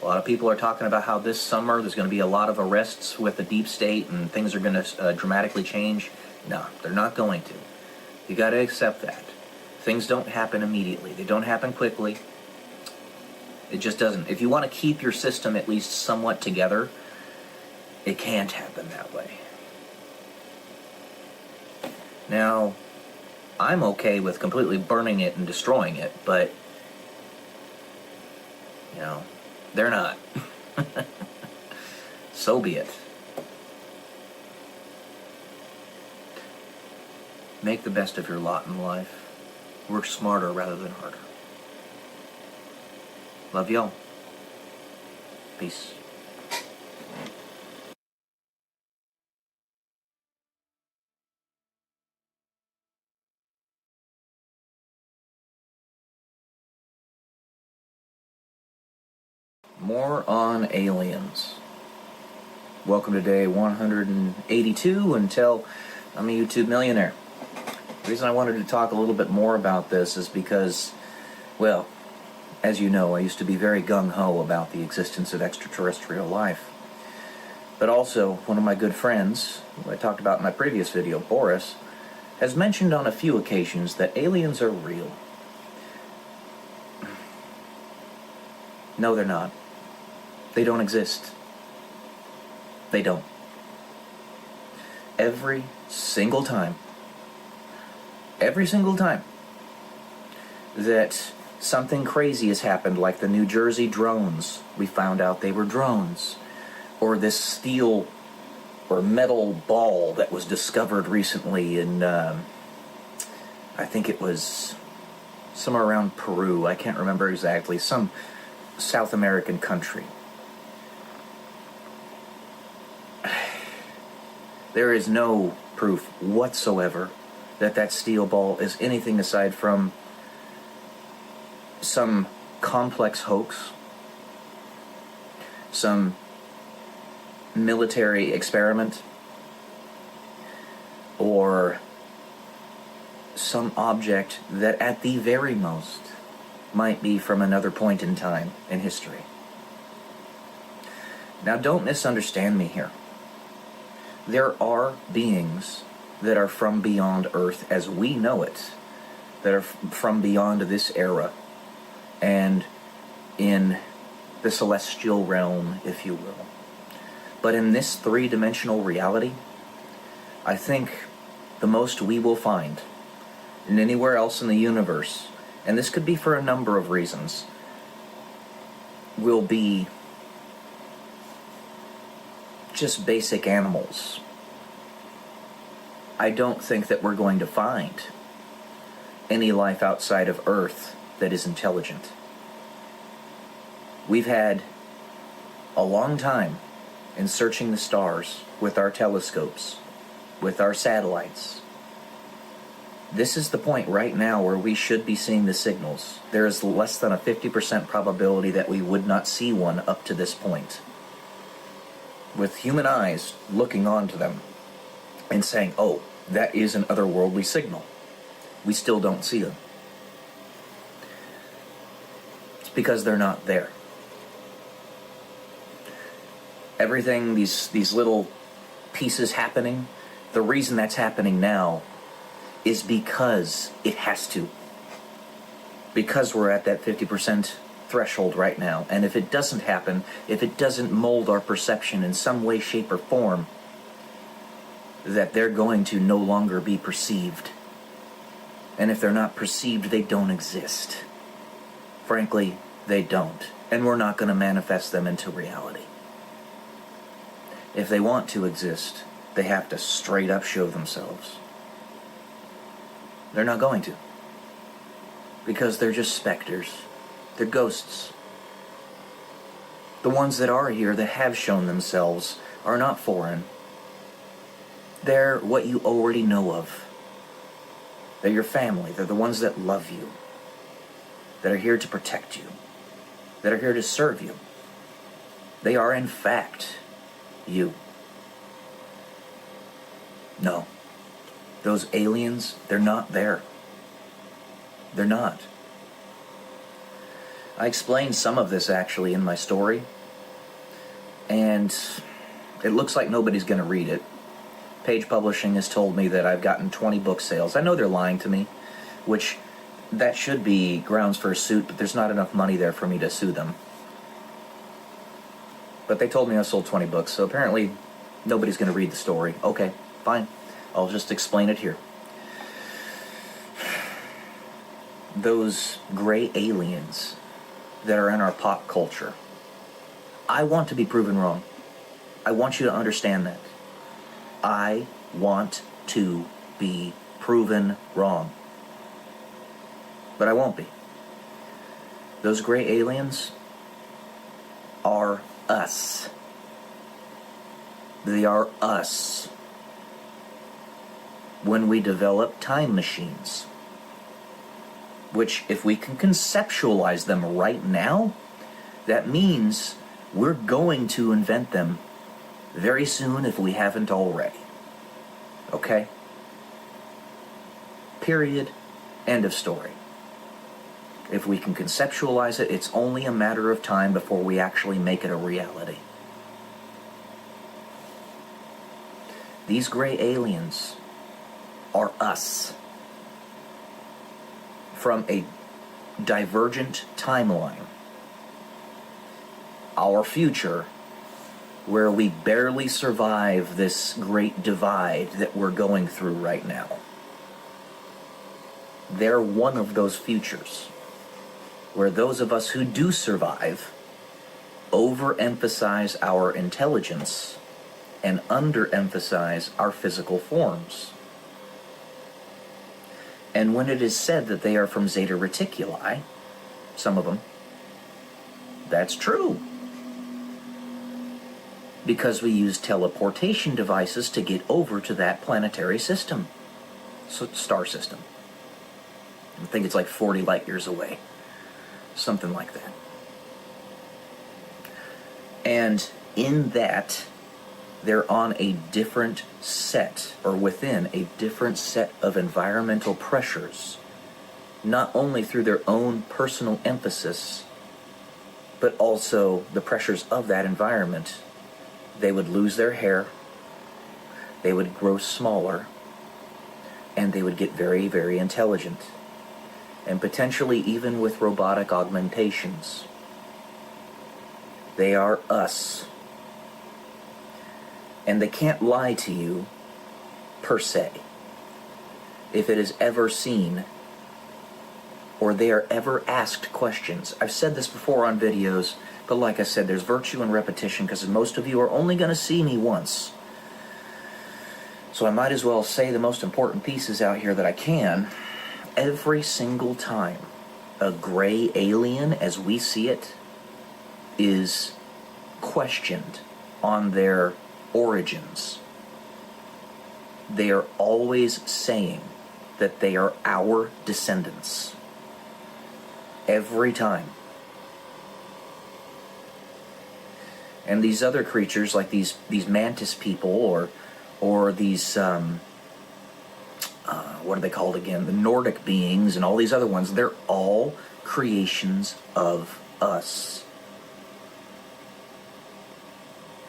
S6: A lot of people are talking about how this summer there's going to be a lot of arrests with the deep state and things are going to dramatically change. No, they're not going to. You got to accept that. Things don't happen immediately. They don't happen quickly. It just doesn't. If you want to keep your system at least somewhat together, it can't happen that way. Now, I'm okay with completely burning it and destroying it, but, you know, they're not. So be it. Make the best of your lot in life. Work smarter rather than harder. Love y'all. Peace. More on aliens. Welcome to day 182 until I'm a YouTube millionaire. The reason I wanted to talk a little bit more about this is because, well, as you know, I used to be very gung-ho about the existence of extraterrestrial life. But also, one of my good friends, who I talked about in my previous video, Boris, has mentioned on a few occasions that aliens are real. No, they're not. They don't exist. They don't. Every single time that something crazy has happened, like the New Jersey drones, we found out they were drones, or this steel or metal ball that was discovered recently in, I think it was somewhere around Peru, I can't remember exactly, some South American country. There is no proof whatsoever that that steel ball is anything aside from some complex hoax. some military experiment or some object that at the very most might be from another point in time in history. Now, don't misunderstand me here. There are beings that are from beyond Earth as we know it, that are from beyond this era, and in the celestial realm, if you will. But in this three-dimensional reality, I think the most we will find in anywhere else in the universe, and this could be for a number of reasons, will be just basic animals. I don't think that we're going to find any life outside of Earth that is intelligent. We've had a long time in searching the stars with our telescopes, with our satellites. This is the point right now where we should be seeing the signals. There is less than a 50% probability that we would not see one up to this point. With human eyes looking onto them and saying, oh, that is an otherworldly signal. We still don't see them. It's because they're not there. Everything, these little pieces happening, the reason that's happening now is because it has to. Because we're at that 50% threshold right now. And if it doesn't happen, if it doesn't mold our perception in some way, shape, or form, that they're going to no longer be perceived. And if they're not perceived, they don't exist. Frankly, they don't. And we're not going to manifest them into reality. If they want to exist, they have to straight up show themselves. They're not going to. Because they're just specters. They're ghosts. The ones that are here that have shown themselves are not foreign. They're what you already know of. They're your family. They're the ones that love you. That are here to protect you. That are here to serve you. They are, in fact, you. No. Those aliens, they're not there. They're not. I explained some of this actually in my story, and it looks like nobody's going to read it. Page Publishing has told me that I've gotten 20 book sales. I know they're lying to me, which that should be grounds for a suit, but there's not enough money there for me to sue them. But they told me I sold 20 books, so apparently nobody's going to read the story. Okay, fine. I'll just explain it here. Those gray aliens that are in our pop culture, I want to be proven wrong. I want you to understand that. I want to be proven wrong. But I won't be. Those gray aliens are us. They are us. When we develop time machines, which if we can conceptualize them right now, that means we're going to invent them very soon if we haven't already. Okay? Period. End of story. If we can conceptualize it, it's only a matter of time before we actually make it a reality. These gray aliens are us from a divergent timeline. Our future, where we barely survive this great divide that we're going through right now. They're one of those futures, where those of us who do survive overemphasize our intelligence and underemphasize our physical forms. And when it is said that they are from Zeta Reticuli, some of them, that's true. Because we use teleportation devices to get over to that planetary system, star system. I think it's like 40 light years away. Something like that. And in that, they're on a different set, or within a different set of environmental pressures, not only through their own personal emphasis, but also the pressures of that environment. They would lose their hair, they would grow smaller, and they would get very, very intelligent, and potentially even with robotic augmentations. They are us. And they can't lie to you, per se, if it is ever seen, or they are ever asked questions. I've said this before on videos, but like I said, there's virtue in repetition, because most of you are only going to see me once. So I might as well say the most important pieces out here that I can. Every single time a gray alien, as we see it, is questioned on their origins, they are always saying that they are our descendants. Every time. And these other creatures, like these mantis people, or these what are they called again? The Nordic beings and all these other ones, they're all creations of us.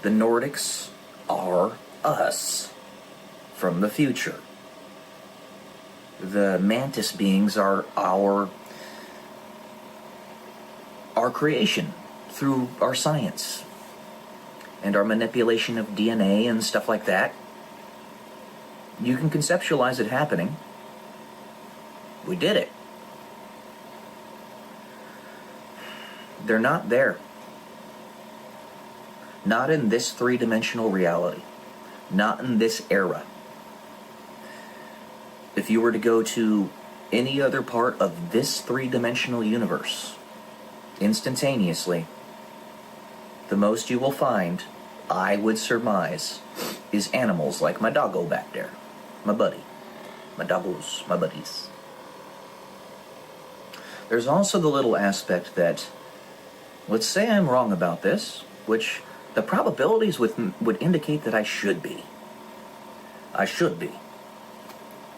S6: The Nordics are us from the future. The mantis beings are our creation through our science and our manipulation of DNA and stuff like that. You can conceptualize it happening. We did it. They're not there. Not in this three-dimensional reality. Not in this era. If you were to go to any other part of this three-dimensional universe, instantaneously, the most you will find, I would surmise, is animals like my doggo back there. My buddy. My doggos. My buddies. There's also the little aspect that, let's say I'm wrong about this, which the probabilities would indicate that I should be. I should be.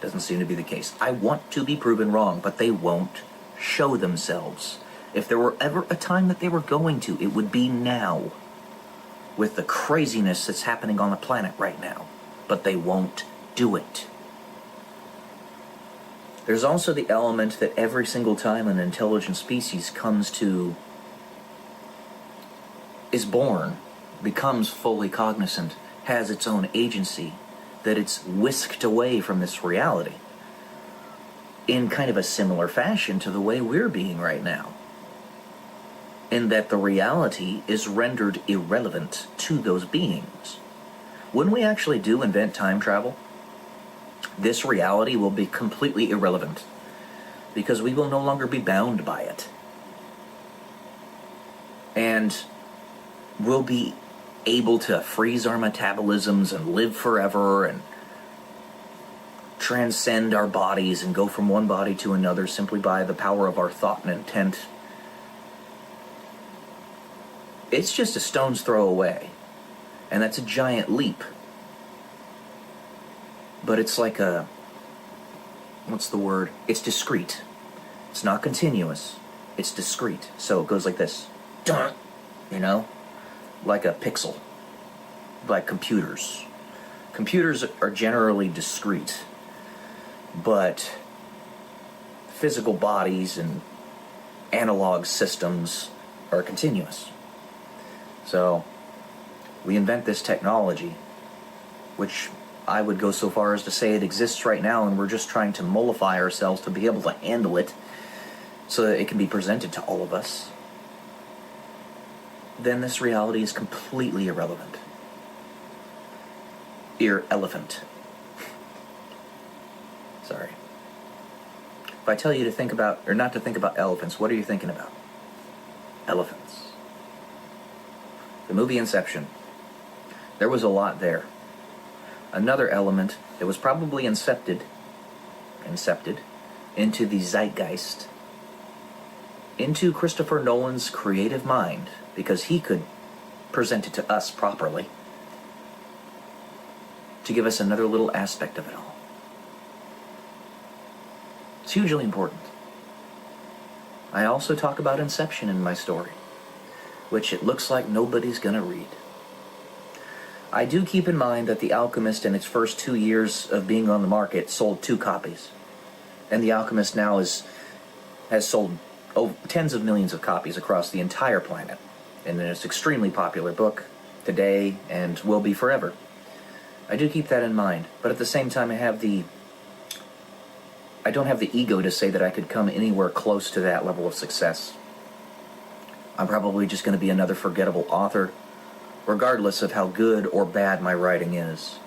S6: Doesn't seem to be the case. I want to be proven wrong, but they won't show themselves. If there were ever a time that they were going to, it would be now, with the craziness that's happening on the planet right now. But they won't do it. There's also the element that every single time an intelligent species is born, becomes fully cognizant, has its own agency, that it's whisked away from this reality in kind of a similar fashion to the way we're being right now. In that the reality is rendered irrelevant to those beings. When we actually do invent time travel, this reality will be completely irrelevant, because we will no longer be bound by it. And we'll be able to freeze our metabolisms and live forever and transcend our bodies and go from one body to another simply by the power of our thought and intent. It's just a stone's throw away. And that's a giant leap. But it's like a, what's the word? It's discrete. It's not continuous. It's discrete. So it goes like this. You know? Like a pixel. Like computers. Computers are generally discrete. But physical bodies and analog systems are continuous. So we invent this technology, which I would go so far as to say it exists right now, and we're just trying to mollify ourselves to be able to handle it so that it can be presented to all of us. Then this reality is completely irrelevant. Irrelevant. Sorry. If I tell you to think about, or not to think about elephants, what are you thinking about? Elephants. The movie Inception. There was a lot there. Another element that was probably incepted into the zeitgeist, into Christopher Nolan's creative mind, because he could presented to us properly, to give us another little aspect of it all. It's hugely important. I also talk about Inception in my story, which it looks like nobody's gonna read. I do keep in mind that The Alchemist in its first 2 years of being on the market sold 2 copies. And The Alchemist now has sold tens of millions of copies across the entire planet. And it's an extremely popular book today and will be forever. I do keep that in mind, but at the same time I don't have the ego to say that I could come anywhere close to that level of success. I'm probably just going to be another forgettable author, regardless of how good or bad my writing is.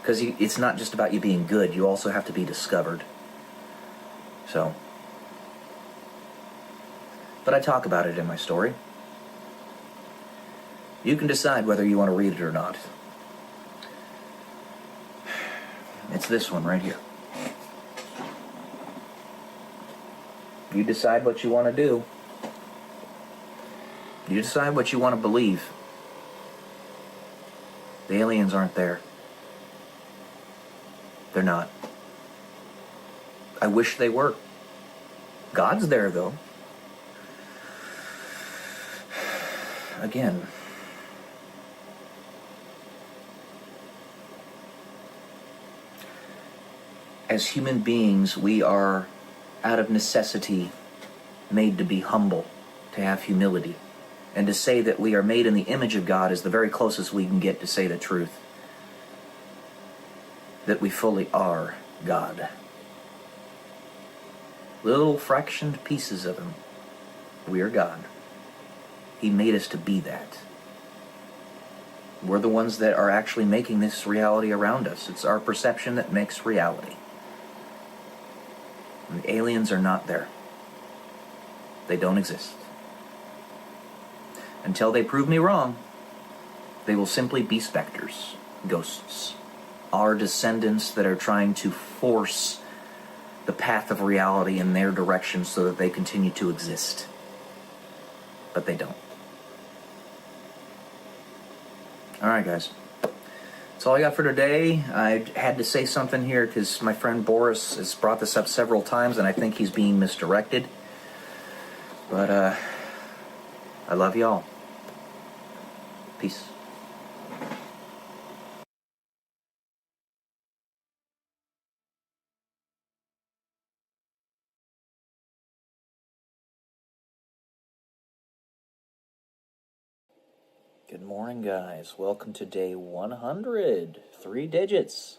S6: Because it's not just about you being good, you also have to be discovered. So. But I talk about it in my story. You can decide whether you want to read it or not. It's this one right here. You decide what you want to do. You decide what you want to believe. The aliens aren't there. They're not. I wish they were. God's there, though. Again, as human beings, we are, out of necessity, made to be humble, to have humility. And to say that we are made in the image of God is the very closest we can get to say the truth. That we fully are God. Little fractioned pieces of Him. We are God. He made us to be that. We're the ones that are actually making this reality around us. It's our perception that makes reality. And the aliens are not there. They don't exist. Until they prove me wrong, they will simply be specters, ghosts, our descendants that are trying to force the path of reality in their direction so that they continue to exist. But they don't. Alright, guys. That's all I got for today. I had to say something here because my friend Boris has brought this up several times and I think he's being misdirected. But, I love y'all. Peace. Good morning, guys. Welcome to day 100. 3 digits.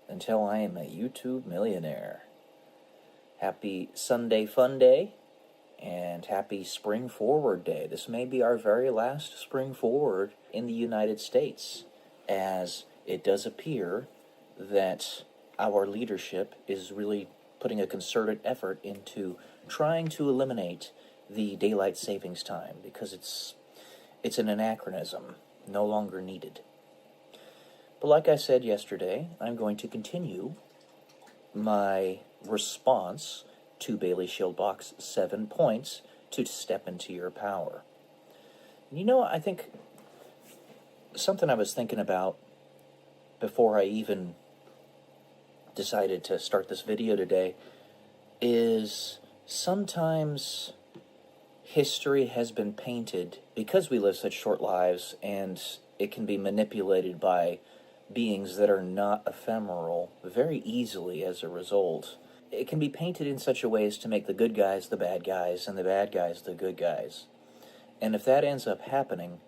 S6: Until I am a YouTube millionaire. Happy Sunday Fun Day. And happy Spring Forward Day. This may be our very last Spring Forward in the United States, as it does appear that our leadership is really putting a concerted effort into trying to eliminate the daylight savings time, because it's an anachronism, no longer needed. But like I said yesterday, I'm going to continue my response to Bailey Shield Box 7 points to step into your power. You know, I think something I was thinking about before I even decided to start this video today is sometimes history has been painted, because we live such short lives and it can be manipulated by beings that are not ephemeral very easily as a result. It can be painted in such a way as to make the good guys the bad guys and the bad guys the good guys. And if that ends up happening,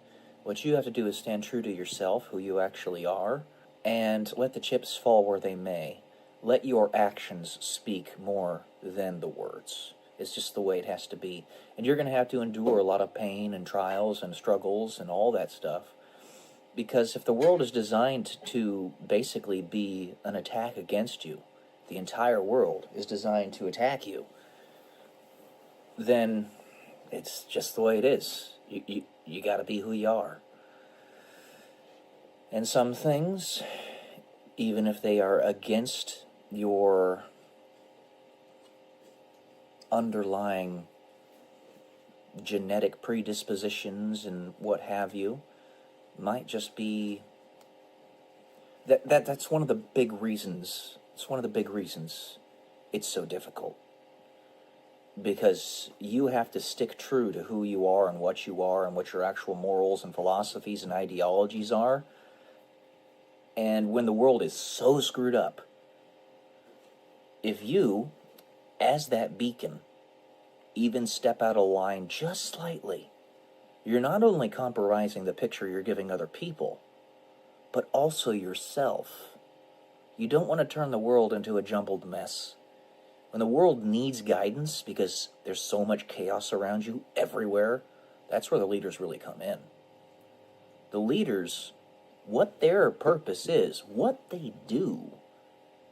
S6: what you have to do is stand true to yourself, who you actually are, and let the chips fall where they may. Let your actions speak more than the words. It's just the way it has to be. And you're going to have to endure a lot of pain and trials and struggles and all that stuff. Because if the world is designed to basically be an attack against you, the entire world is designed to attack you, then it's just the way it is. You got to be who you are. And some things, even if they are against your underlying
S7: genetic predispositions and what have you might just be that's one of the big reasons. It's one of the big reasons it's so difficult, because you have to stick true to who you are and what your actual morals and philosophies and ideologies are. And when the world is so screwed up, if you, as that beacon, even step out of line just slightly, you're not only compromising the picture you're giving other people, but also yourself. You don't want to turn the world into a jumbled mess. When the world needs guidance because there's so much chaos around you everywhere, that's where the leaders really come in. The leaders, what their purpose is, what they do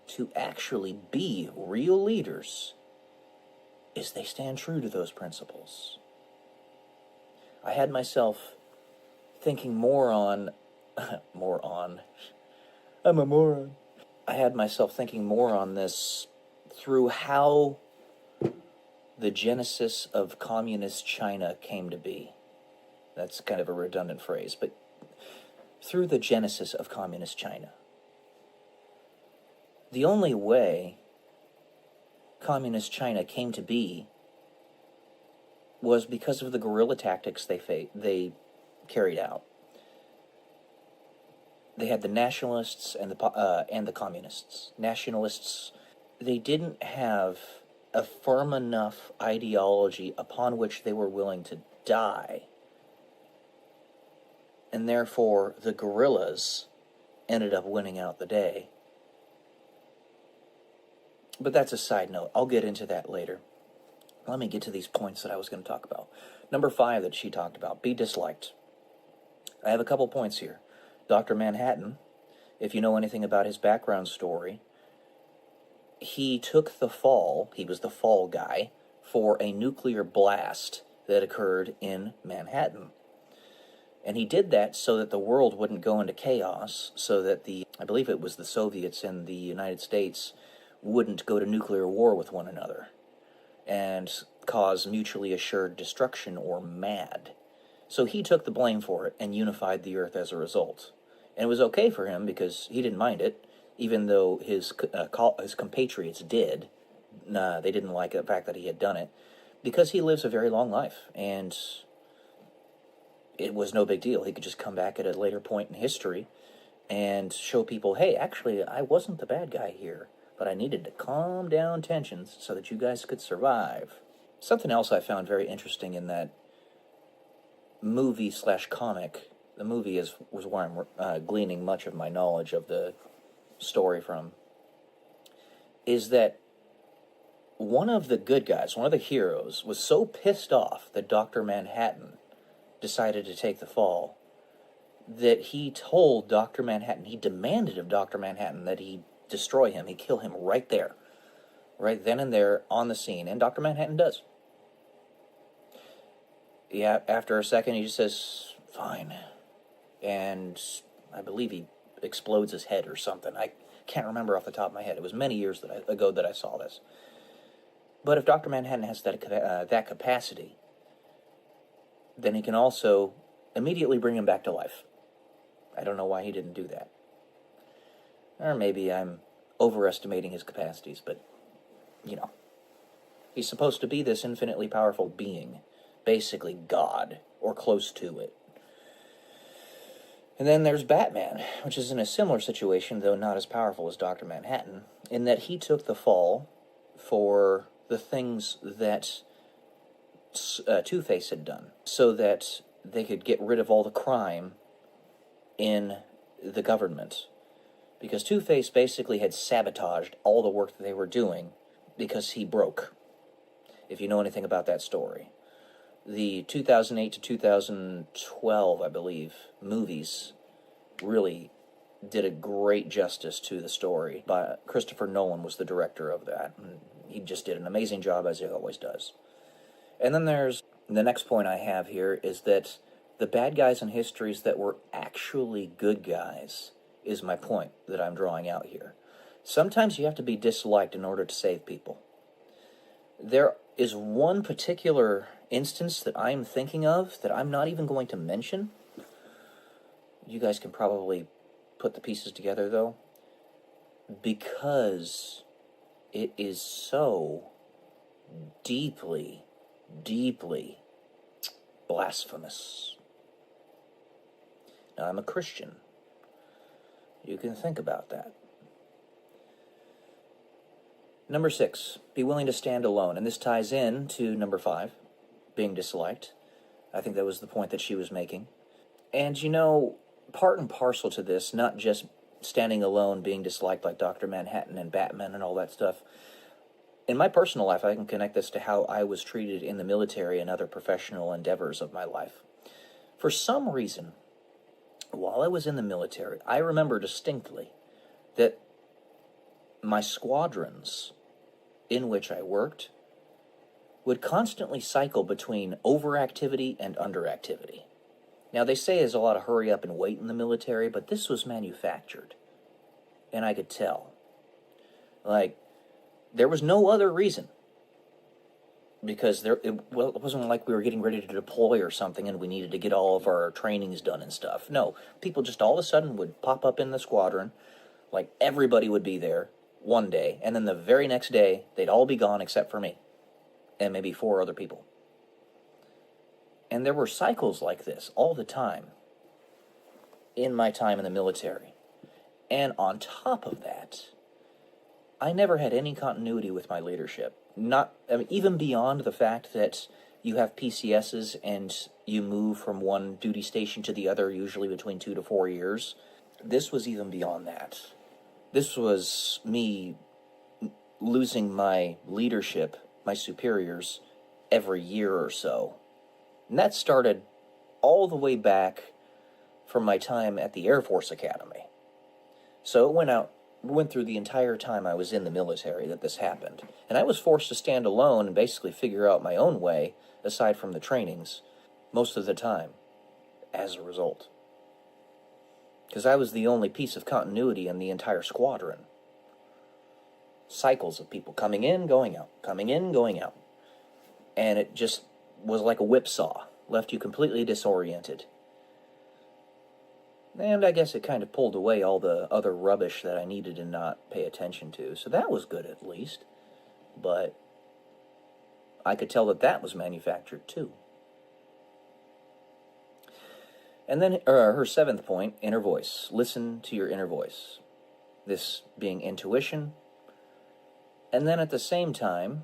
S7: to actually be real leaders, is they stand true to those principles. I had myself thinking more on, I'm a moron. I had myself thinking more on this through how the genesis of communist China came to be. That's kind of a redundant phrase, but through the genesis of communist China. The only way communist China came to be was because of the guerrilla tactics they carried out. They had the nationalists and the communists. Nationalists, they didn't have a firm enough ideology upon which they were willing to die. And therefore, the guerrillas ended up winning out the day. But that's a side note. I'll get into that later. Let me get to these points that I was going to talk about. Number 5 that she talked about, be disliked. I have a couple points here. Dr. Manhattan, if you know anything about his background story, he took the fall, he was the fall guy, for a nuclear blast that occurred in Manhattan. And he did that so that the world wouldn't go into chaos, so that I believe it was the Soviets and the United States wouldn't go to nuclear war with one another and cause mutually assured destruction or MAD. So he took the blame for it and unified the earth as a result. And it was okay for him because he didn't mind it, even though his compatriots did. They didn't like the fact that he had done it, because he lives a very long life, and it was no big deal. He could just come back at a later point in history and show people, hey, actually, I wasn't the bad guy here, but I needed to calm down tensions so that you guys could survive. Something else I found very interesting in that movie/comic, the movie was where I'm gleaning much of my knowledge of the story from, is that one of the good guys, one of the heroes, was so pissed off that Dr. Manhattan decided to take the fall that he told Dr. Manhattan, he demanded of Dr. Manhattan that he destroy him, he kill him right there, right then and there on the scene, and Dr. Manhattan does. Yeah, after a second he just says, fine, and I believe he explodes his head or something. I can't remember off the top of my head. It was many years ago that I saw this. But if Dr. Manhattan has that capacity, then he can also immediately bring him back to life. I don't know why he didn't do that. Or maybe I'm overestimating his capacities, but, he's supposed to be this infinitely powerful being, basically God, or close to it. And then there's Batman, which is in a similar situation, though not as powerful as Dr. Manhattan, in that he took the fall for the things that Two-Face had done, so that they could get rid of all the crime in the government. Because Two-Face basically had sabotaged all the work that they were doing because he broke, if you know anything about that story. The 2008 to 2012, I believe, movies really did a great justice to the story. Christopher Nolan was the director of that, and he just did an amazing job, as he always does. And then there's the next point I have here is that the bad guys in histories that were actually good guys is my point that I'm drawing out here. Sometimes you have to be disliked in order to save people. There is one particular instance that I'm thinking of that I'm not even going to mention. You guys can probably put the pieces together, though, because it is so deeply, deeply blasphemous. Now, I'm a Christian. You can think about that. Number 6, be willing to stand alone. And this ties in to number 5, being disliked. I think that was the point that she was making. And, you know, part and parcel to this, not just standing alone, being disliked like Dr. Manhattan and Batman and all that stuff. In my personal life, I can connect this to how I was treated in the military and other professional endeavors of my life. For some reason, while I was in the military, I remember distinctly that my squadrons in which I worked would constantly cycle between overactivity and underactivity. Now, they say there's a lot of hurry up and wait in the military, but this was manufactured. And I could tell. Like, there was no other reason. Because it wasn't like we were getting ready to deploy or something and we needed to get all of our trainings done and stuff. No, people just all of a sudden would pop up in the squadron, like everybody would be there one day, and then the very next day, they'd all be gone except for me, and maybe 4 other people. And there were cycles like this all the time in my time in the military. And on top of that, I never had any continuity with my leadership. Even beyond the fact that you have PCSs and you move from one duty station to the other, usually between 2 to 4 years. This was even beyond that. This was me losing my leadership, my superiors, every year or so. And that started all the way back from my time at the Air Force Academy. So it went through the entire time I was in the military that this happened. And I was forced to stand alone and basically figure out my own way, aside from the trainings, most of the time, as a result. Because I was the only piece of continuity in the entire squadron. Cycles of people coming in, going out, coming in, going out. And it just was like a whipsaw, left you completely disoriented. And I guess it kind of pulled away all the other rubbish that I needed to not pay attention to. So that was good at least. But I could tell that was manufactured too. And then her 7th point, inner voice. Listen to your inner voice. This being intuition. And then at the same time,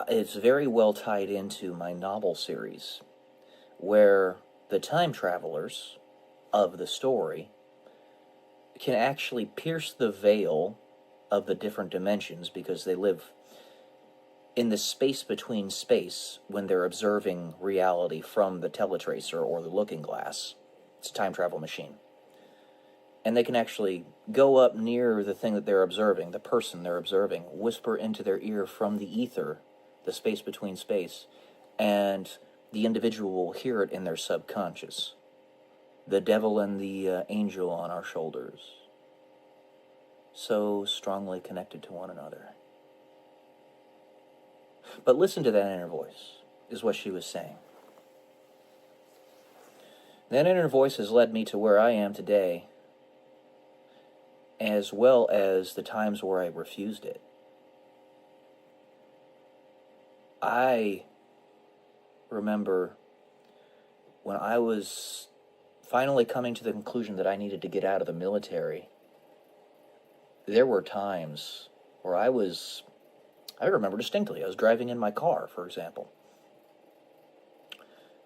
S7: it's very well tied into my novel series, where the time travelers of the story can actually pierce the veil of the different dimensions because they live in the space between space when they're observing reality from the teletracer or the looking glass. It's a time travel machine. And they can actually go up near the thing that they're observing, the person they're observing, whisper into their ear from the ether, the space between space, and the individual will hear it in their subconscious. The devil and the angel on our shoulders. So strongly connected to one another. But listen to that inner voice, is what she was saying. That inner voice has led me to where I am today, as well as the times where I refused it. I remember when I was finally coming to the conclusion that I needed to get out of the military, there were times where I remember distinctly, I was driving in my car, for example,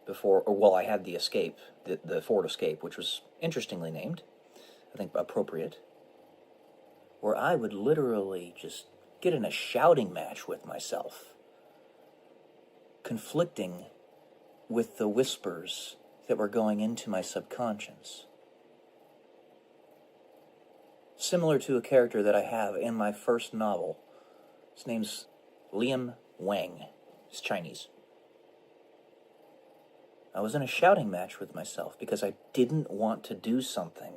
S7: I had the Escape, the Ford Escape, which was interestingly named, I think appropriate, where I would literally just get in a shouting match with myself, conflicting with the whispers that were going into my subconscious. Similar to a character that I have in my first novel. His name's Liam Wang. He's Chinese. I was in a shouting match with myself because I didn't want to do something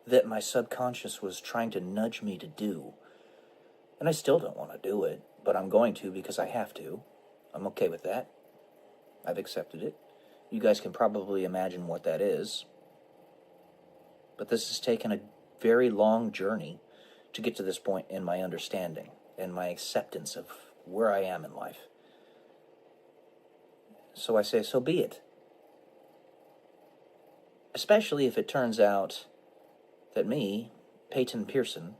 S7: that my subconscious was trying to nudge me to do. And I still don't want to do it, but I'm going to because I have to. I'm okay with that. I've accepted it. You guys can probably imagine what that is. But this has taken a very long journey to get to this point in my understanding and my acceptance of where I am in life. So I say, so be it. Especially if it turns out that me, Peyton Pearson,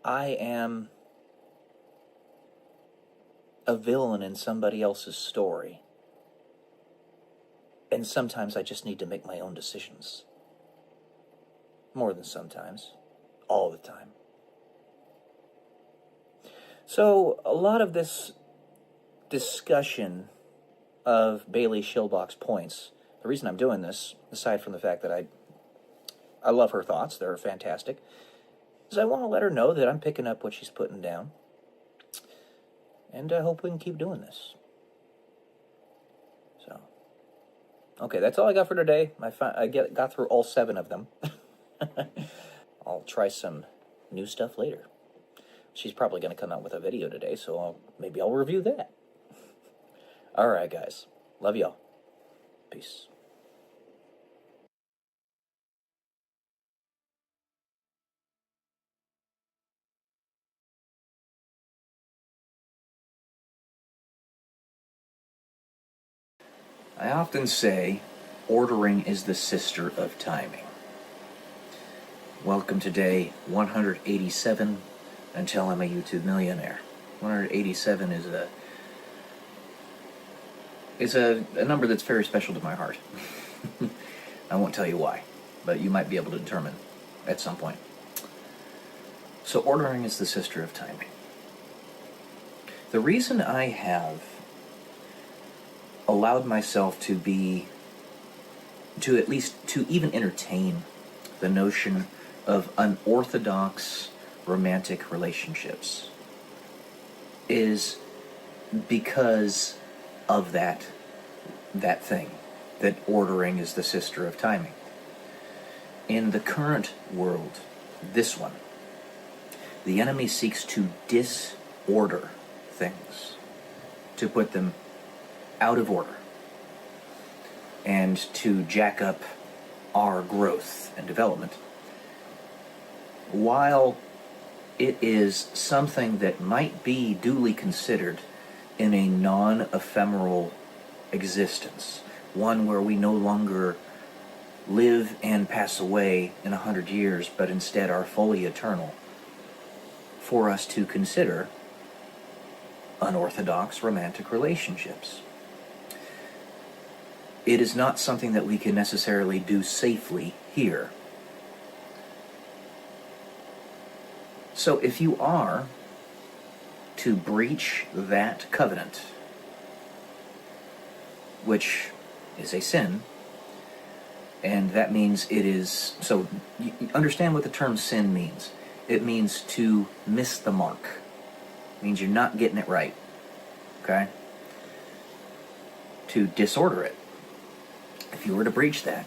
S7: I am a villain in somebody else's story. And sometimes I just need to make my own decisions. More than sometimes. All the time. So, a lot of this discussion of Bailey Schilbach's points, the reason I'm doing this, aside from the fact that I love her thoughts, they're fantastic, is I want to let her know that I'm picking up what she's putting down. And I hope we can keep doing this. So, okay, that's all I got for today. I got through all 7 of them. I'll try some new stuff later. She's probably going to come out with a video today, so maybe I'll review that. All right, guys. Love y'all. Peace. I often say, ordering is the sister of timing. Welcome to day 187 until I'm a YouTube millionaire. 187 is a number that's very special to my heart. I won't tell you why, but you might be able to determine at some point. So ordering is the sister of timing. The reason I have allowed myself to even entertain the notion of unorthodox romantic relationships is because of that thing, that ordering is the sister of timing. In the current world, this one, the enemy seeks to disorder things, to put them out of order, and to jack up our growth and development, while it is something that might be duly considered in a non-ephemeral existence, one where we no longer live and pass away in 100 years, but instead are fully eternal, for us to consider unorthodox romantic relationships. It is not something that we can necessarily do safely here. So if you are to breach that covenant, which is a sin, and that means it is, so you understand what the term sin means. It means to miss the mark. It means you're not getting it right, okay? To disorder it. If you were to breach that,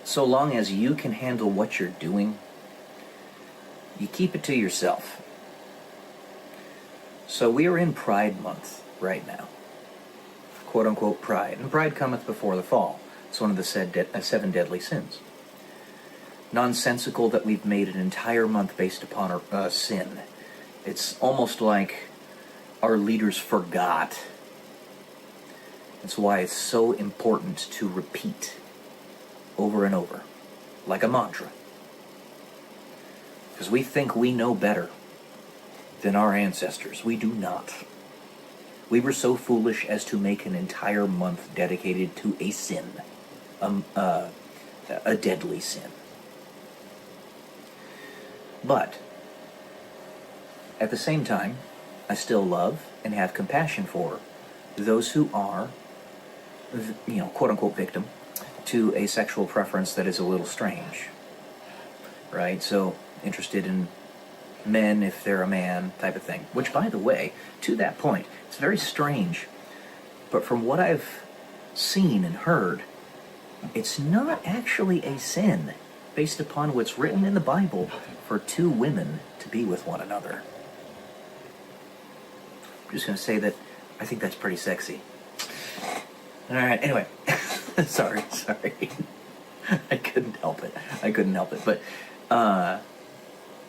S7: so long as you can handle what you're doing, you keep it to yourself. So we are in Pride Month right now. Quote-unquote pride. And pride cometh before the fall. It's one of the 7 deadly sins. Nonsensical that we've made an entire month based upon our sin. It's almost like our leaders forgot. That's why it's so important to repeat over and over, like a mantra. Because we think we know better than our ancestors. We do not. We were so foolish as to make an entire month dedicated to a sin, a deadly sin. But at the same time, I still love and have compassion for those who are, quote-unquote victim to a sexual preference that is a little strange, right? So interested in men if they're a man type of thing, which, by the way, to that point, it's very strange, but from what I've seen and heard, it's not actually a sin
S6: based upon what's written in the Bible for two women to be with one another. I'm just going to say that I think that's pretty sexy. All right, anyway. sorry. I couldn't help it. But,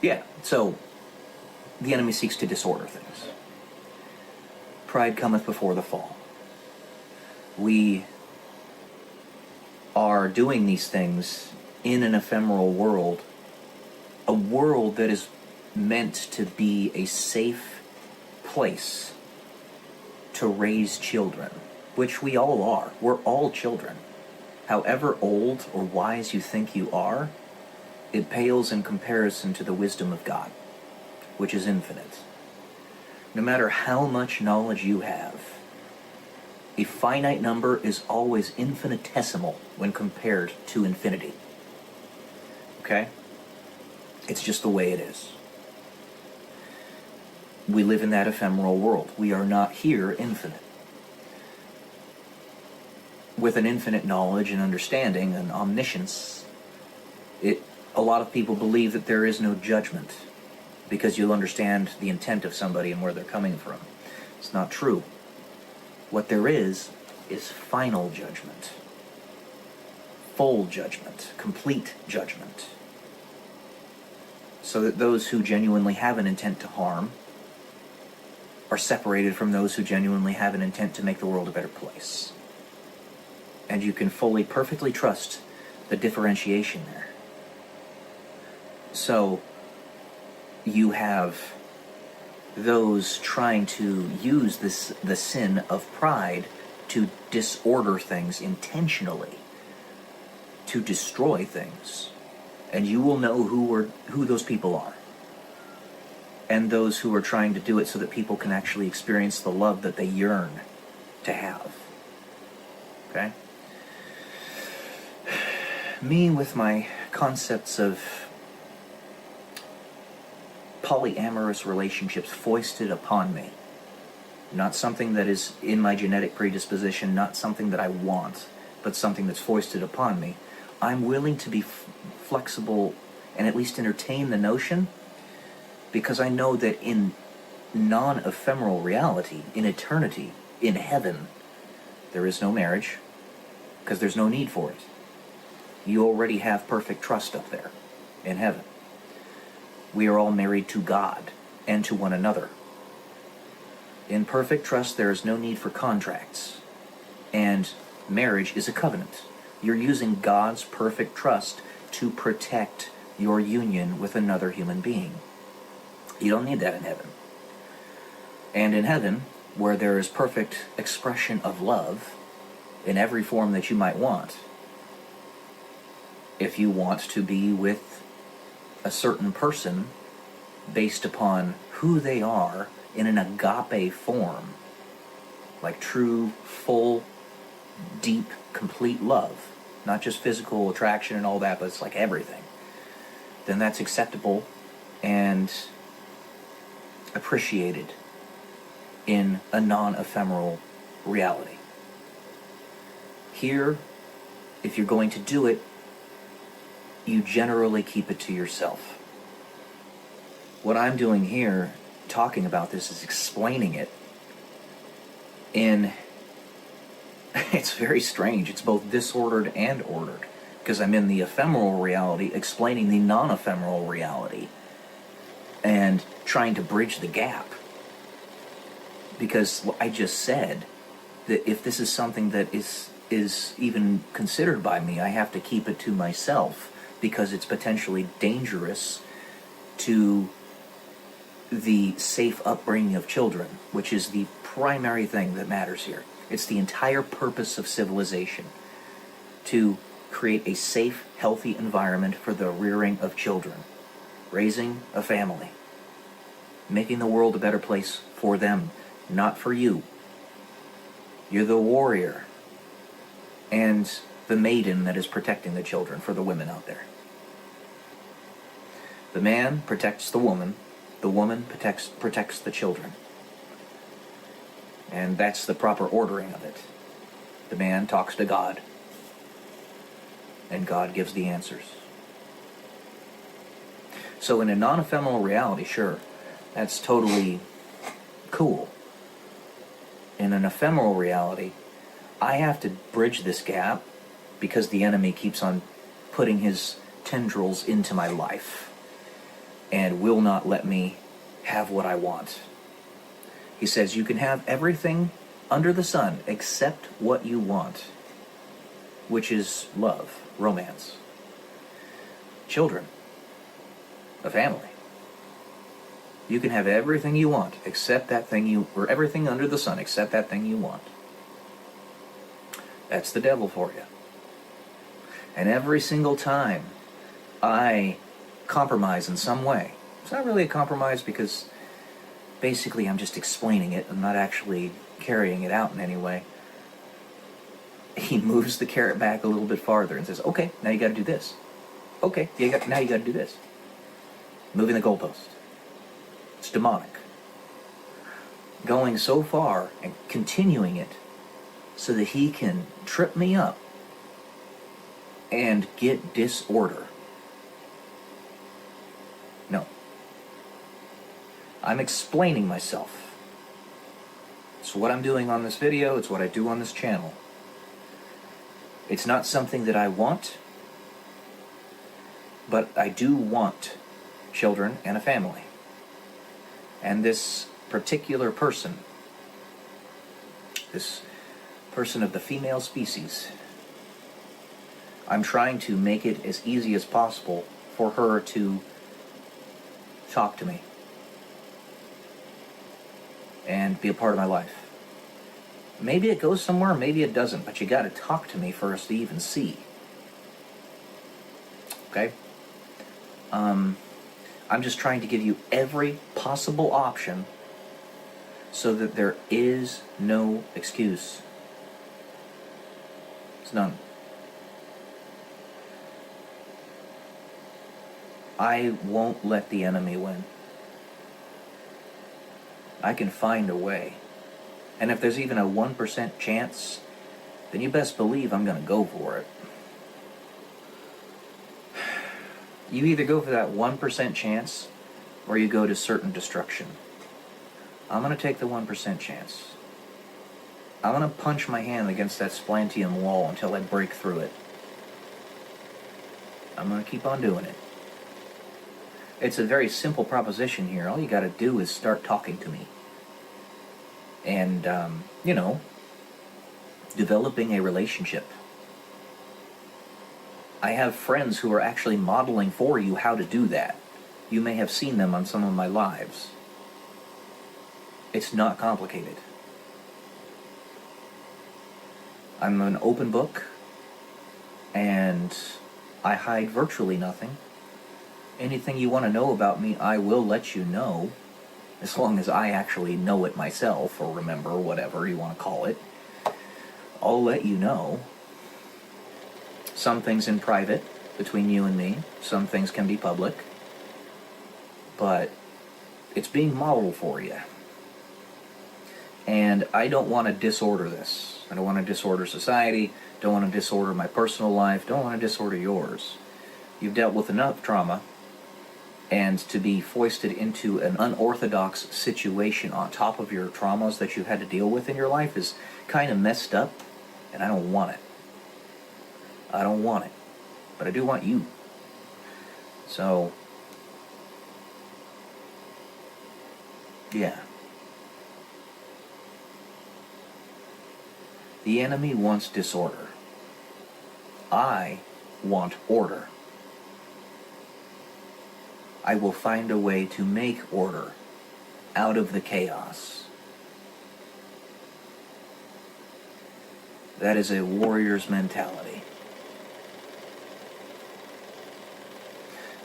S6: yeah, so the enemy seeks to disorder things. Pride cometh before the fall. We are doing these things in an ephemeral world, a world that is meant to be a safe place to raise children, which we all are. We're all children. However old or wise you think you are, it pales in comparison to the wisdom of God, which is infinite. No matter how much knowledge you have, a finite number is always infinitesimal when compared to infinity. Okay? It's just the way it is. We live in that ephemeral world. We are not here infinite. With an infinite knowledge and understanding and omniscience, a lot of people believe that there is no judgment because you'll understand the intent of somebody and where they're coming from. It's not true. What there is final judgment, full judgment, complete judgment, so that those who genuinely have an intent to harm are separated from those who genuinely have an intent to make the world a better place. And you can fully, perfectly trust the differentiation there. So, you have those trying to use the sin of pride to disorder things intentionally, to destroy things. And you will know who those people are. And those who are trying to do it so that people can actually experience the love that they yearn to have. Okay? Me with my concepts of polyamorous relationships foisted upon me. Not something that is in my genetic predisposition, not something that I want, but something that's foisted upon me. I'm willing to be flexible and at least entertain the notion, because I know that in non-ephemeral reality, in eternity, in heaven, there is no marriage, because there's no need for it. You already have perfect trust up there in heaven. We are all married to God and to one another. In perfect trust, there is no need for contracts. And marriage is a covenant. You're using God's perfect trust to protect your union with another human being. You don't need that in heaven. And in heaven, where there is perfect expression of love in every form that you might want, if you want to be with a certain person based upon who they are in an agape form, like true, full, deep, complete love, not just physical attraction and all that, but it's like everything, then that's acceptable and appreciated in a non-ephemeral reality. Here, if you're going to do it, you generally keep it to yourself. What I'm doing here, talking about this, is explaining it it's very strange. It's both disordered and ordered, because I'm in the ephemeral reality explaining the non-ephemeral reality and trying to bridge the gap. Because I just said that if this is something that is even considered by me, I have to keep it to myself, because it's potentially dangerous to the safe upbringing of children, which is the primary thing that matters here. It's the entire purpose of civilization, to create a safe, healthy environment for the rearing of children, raising a family, making the world a better place for them, not for you. You're the warrior and the maiden that is protecting the children for the women out there. The man protects the woman protects the children. And that's the proper ordering of it. The man talks to God, and God gives the answers. So in a non-ephemeral reality, sure, that's totally cool. In an ephemeral reality, I have to bridge this gap because the enemy keeps on putting his tendrils into my life and will not let me have what I want. He says, you can have everything under the sun except what you want, which is love, romance, children, a family. You can have everything you want except that thing or everything under the sun except that thing you want. That's the devil for you. And every single time I compromise in some way, it's not really a compromise because basically I'm just explaining it. I'm not actually carrying it out in any way. He moves the carrot back a little bit farther and says, okay, now you got to do this. Okay, now you got to do this. Moving the goalpost. It's demonic. Going so far and continuing it so that he can trip me up and get disorder. No. I'm explaining myself. It's what I'm doing on this video. It's what I do on this channel. It's not something that I want, but I do want children and a family. And this particular person, this person of the female species, I'm trying to make it as easy as possible for her to talk to me and be a part of my life. Maybe it goes somewhere, maybe it doesn't, but you got to talk to me first to even see. Okay? I'm just trying to give you every possible option so that there is no excuse. It's none. I won't let the enemy win. I can find a way. And if there's even a 1% chance, then you best believe I'm going to go for it. You either go for that 1% chance, or you go to certain destruction. I'm going to take the 1% chance. I'm going to punch my hand against that splantium wall until I break through it. I'm going to keep on doing it. It's a very simple proposition here. All you got to do is start talking to me. And, developing a relationship. I have friends who are actually modeling for you how to do that. You may have seen them on some of my lives. It's not complicated. I'm an open book, and I hide virtually nothing. Anything you want to know about me, I will let you know, as long as I actually know it myself, or remember, whatever you want to call it. I'll let you know. Some things in private, between you and me. Some things can be public. But it's being modeled for you. And I don't want to disorder this. I don't want to disorder society. Don't want to disorder my personal life. Don't want to disorder yours. You've dealt with enough trauma. And to be foisted into an unorthodox situation on top of your traumas that you've had to deal with in your life is kind of messed up. And I don't want it. I don't want it. But I do want you. So, yeah. The enemy wants disorder. I want order. I will find a way to make order out of the chaos. That is a warrior's mentality.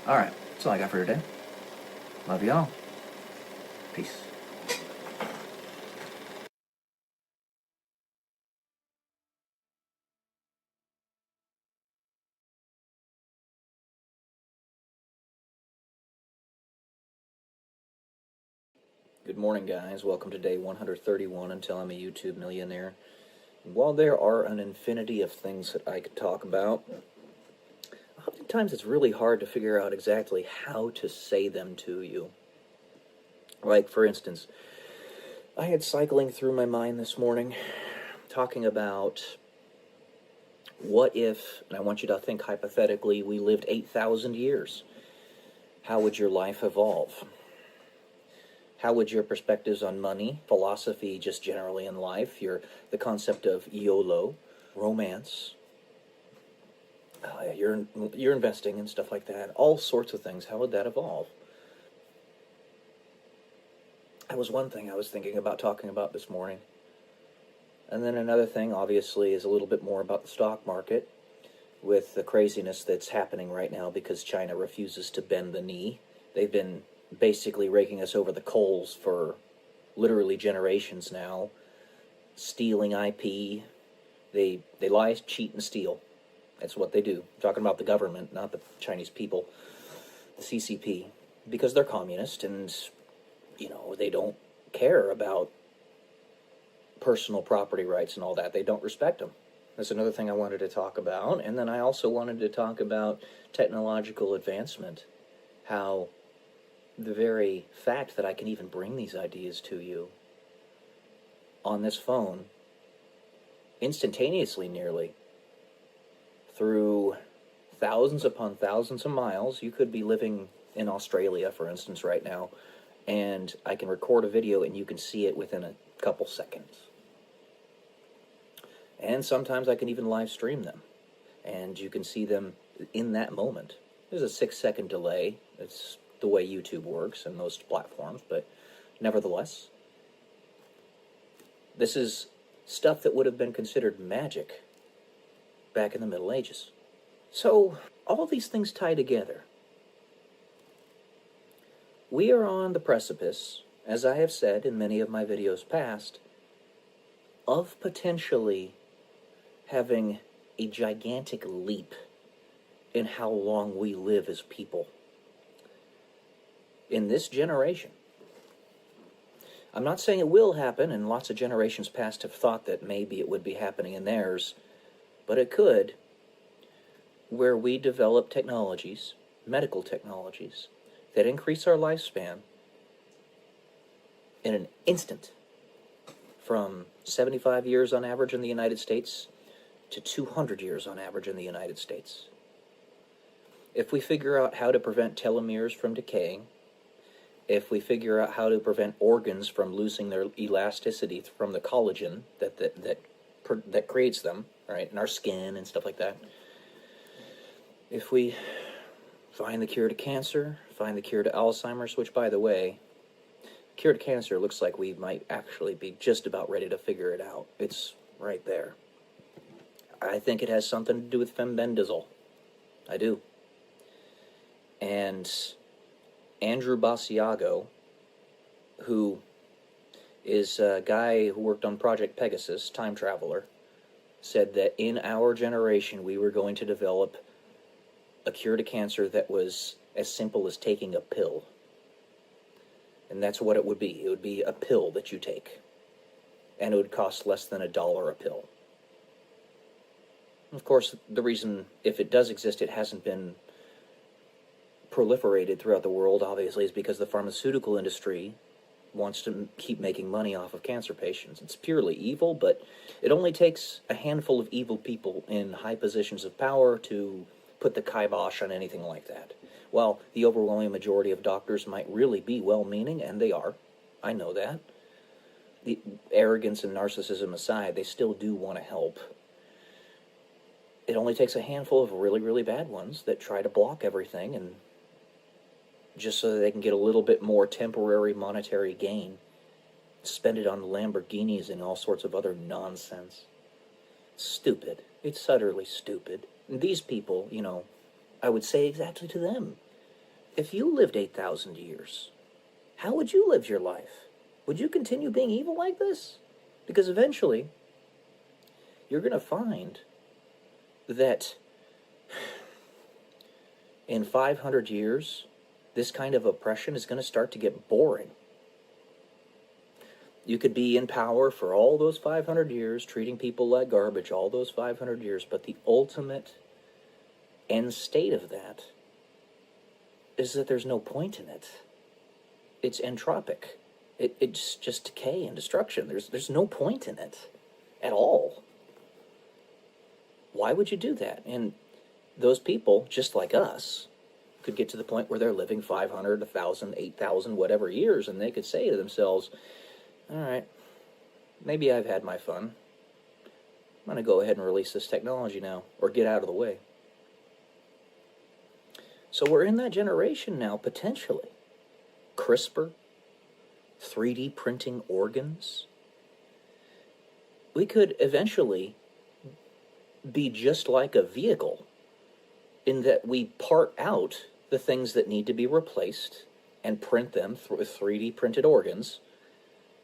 S6: Alright, that's all I got for today. Love y'all. Peace.
S7: Good morning, guys. Welcome to day 131 until I'm a YouTube millionaire. While there are an infinity of things that I could talk about, sometimes it's really hard to figure out exactly how to say them to you. Like, for instance, I had cycling through my mind this morning, talking about what if, and I want you to think hypothetically, we lived 8,000 years. How would your life evolve? How would your perspectives on money, philosophy just generally in life, the concept of YOLO, romance, your investing and stuff like that, all sorts of things, how would that evolve? That was one thing I was thinking about talking about this morning. And then another thing, obviously, is a little bit more about the stock market, with the craziness that's happening right now because China refuses to bend the knee. They've been basically raking us over the coals for literally generations now, stealing IP. They lie, cheat, and steal. That's what they do. I'm talking about the government, not the Chinese people, the CCP, because they're communist and, they don't care about personal property rights and all that. They don't respect them. That's another thing I wanted to talk about. And then I also wanted to talk about technological advancement, how the very fact that I can even bring these ideas to you on this phone, instantaneously nearly, through thousands upon thousands of miles. You could be living in Australia, for instance, right now, and I can record a video and you can see it within a couple seconds. And sometimes I can even live stream them, and you can see them in that moment. There's a 6-second delay. It's the way YouTube works and most platforms, but nevertheless, this is stuff that would have been considered magic back in the Middle Ages. So, all these things tie together. We are on the precipice, as I have said in many of my videos past, of potentially having a gigantic leap in how long we live as people. In this generation. I'm not saying it will happen, and lots of generations past have thought that maybe it would be happening in theirs, but it could, where we develop technologies, medical technologies, that increase our lifespan in an instant, from 75 years on average in the United States to 200 years on average in the United States. If we figure out how to prevent telomeres from decaying, if we figure out how to prevent organs from losing their elasticity from the collagen that creates them, right, in our skin and stuff like that, if we find the cure to cancer, find the cure to Alzheimer's, which, by the way, cure to cancer looks like we might actually be just about ready to figure it out. It's right there. I think it has something to do with fembendazole. I do. And Andrew Basiago, who is a guy who worked on Project Pegasus, time traveler, said that in our generation we were going to develop a cure to cancer that was as simple as taking a pill. And that's what it would be. It would be a pill that you take. And it would cost less than $1 a pill. Of course, the reason, if it does exist, it hasn't been proliferated throughout the world, obviously, is because the pharmaceutical industry wants to keep making money off of cancer patients. It's purely evil, but it only takes a handful of evil people in high positions of power to put the kibosh on anything like that. While the overwhelming majority of doctors might really be well-meaning, and they are, I know that, the arrogance and narcissism aside, they still do want to help. It only takes a handful of really, really bad ones that try to block everything, and just so that they can get a little bit more temporary monetary gain, spend it on Lamborghinis and all sorts of other nonsense. Stupid. It's utterly stupid. And these people, I would say exactly to them, if you lived 8,000 years, how would you live your life? Would you continue being evil like this? Because eventually, you're going to find that in 500 years, this kind of oppression is going to start to get boring. You could be in power for all those 500 years, treating people like garbage all those 500 years, but the ultimate end state of that is that there's no point in it. It's entropic. It's just decay and destruction. There's no point in it at all. Why would you do that? And those people, just like us, could get to the point where they're living 500, 1,000, 8,000, whatever years, and they could say to themselves, all right, maybe I've had my fun. I'm going to go ahead and release this technology now, or get out of the way. So we're in that generation now, potentially. CRISPR, 3D printing organs. We could eventually be just like a vehicle in that we part out the things that need to be replaced and print them through 3D printed organs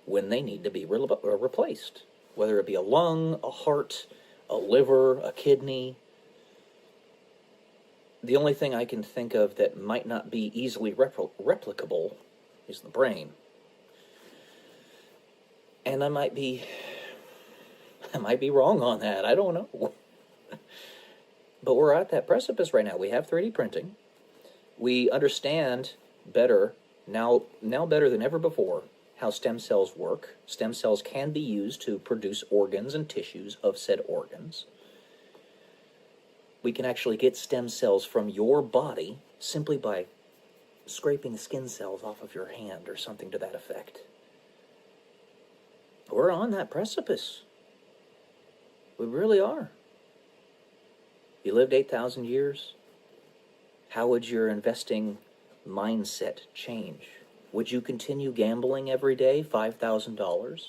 S7: when they need to be replaced. Whether it be a lung, a heart, a liver, a kidney. The only thing I can think of that might not be easily replicable is the brain. And I might be wrong on that. I don't know. But we're at that precipice right now. We have 3D printing. We understand better, now better than ever before, how stem cells work. Stem cells can be used to produce organs and tissues of said organs. We can actually get stem cells from your body simply by scraping skin cells off of your hand or something to that effect. We're on that precipice. We really are. You lived 8,000 years. How would your investing mindset change? Would you continue gambling every day, $5,000?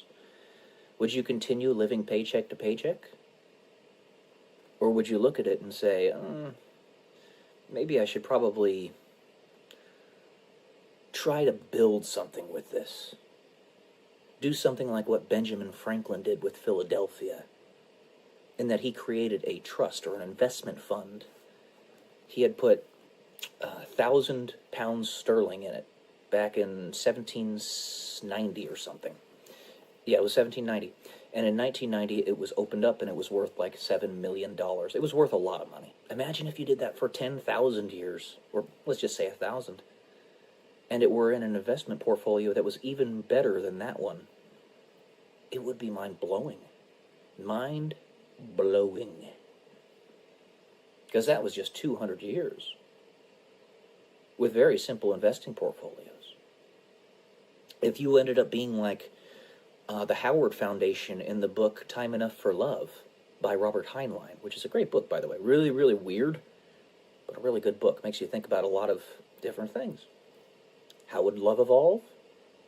S7: Would you continue living paycheck to paycheck? Or would you look at it and say, maybe I should probably try to build something with this. Do something like what Benjamin Franklin did with Philadelphia, in that he created a trust or an investment fund. He had put 1,000 pounds sterling in it back in 1790 or something. Yeah, it was 1790. And in 1990, it was opened up and it was worth like $7 million. It was worth a lot of money. Imagine if you did that for 10,000 years, or let's just say 1,000, and it were in an investment portfolio that was even better than that one. It would be mind-blowing. Mind-blowing. Because that was just 200 years with very simple investing portfolios. If you ended up being like the Howard Foundation in the book Time Enough for Love by Robert Heinlein, which is a great book, by the way. Really, really weird, but a really good book. Makes you think about a lot of different things. How would love evolve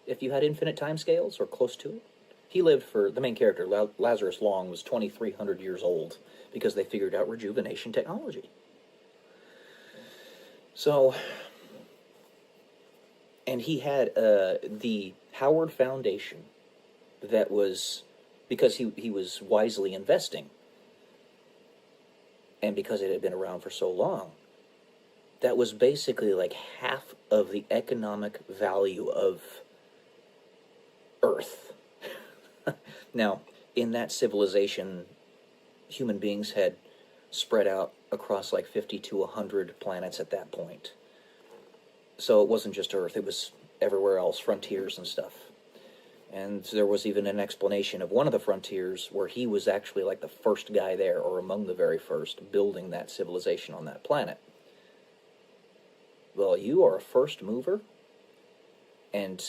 S7: if you had infinite time scales or close to it? He lived for, the main character, Lazarus Long, was 2,300 years old because they figured out rejuvenation technology. So, and he had the Howard Foundation that was, because he was wisely investing, and because it had been around for so long, that was basically like half of the economic value of Earth. Now, in that civilization, human beings had spread out across like 50 to 100 planets at that point. So it wasn't just Earth, it was everywhere else, frontiers and stuff. And there was even an explanation of one of the frontiers where he was actually like the first guy there, or among the very first, building that civilization on that planet. Well, you are a first mover, and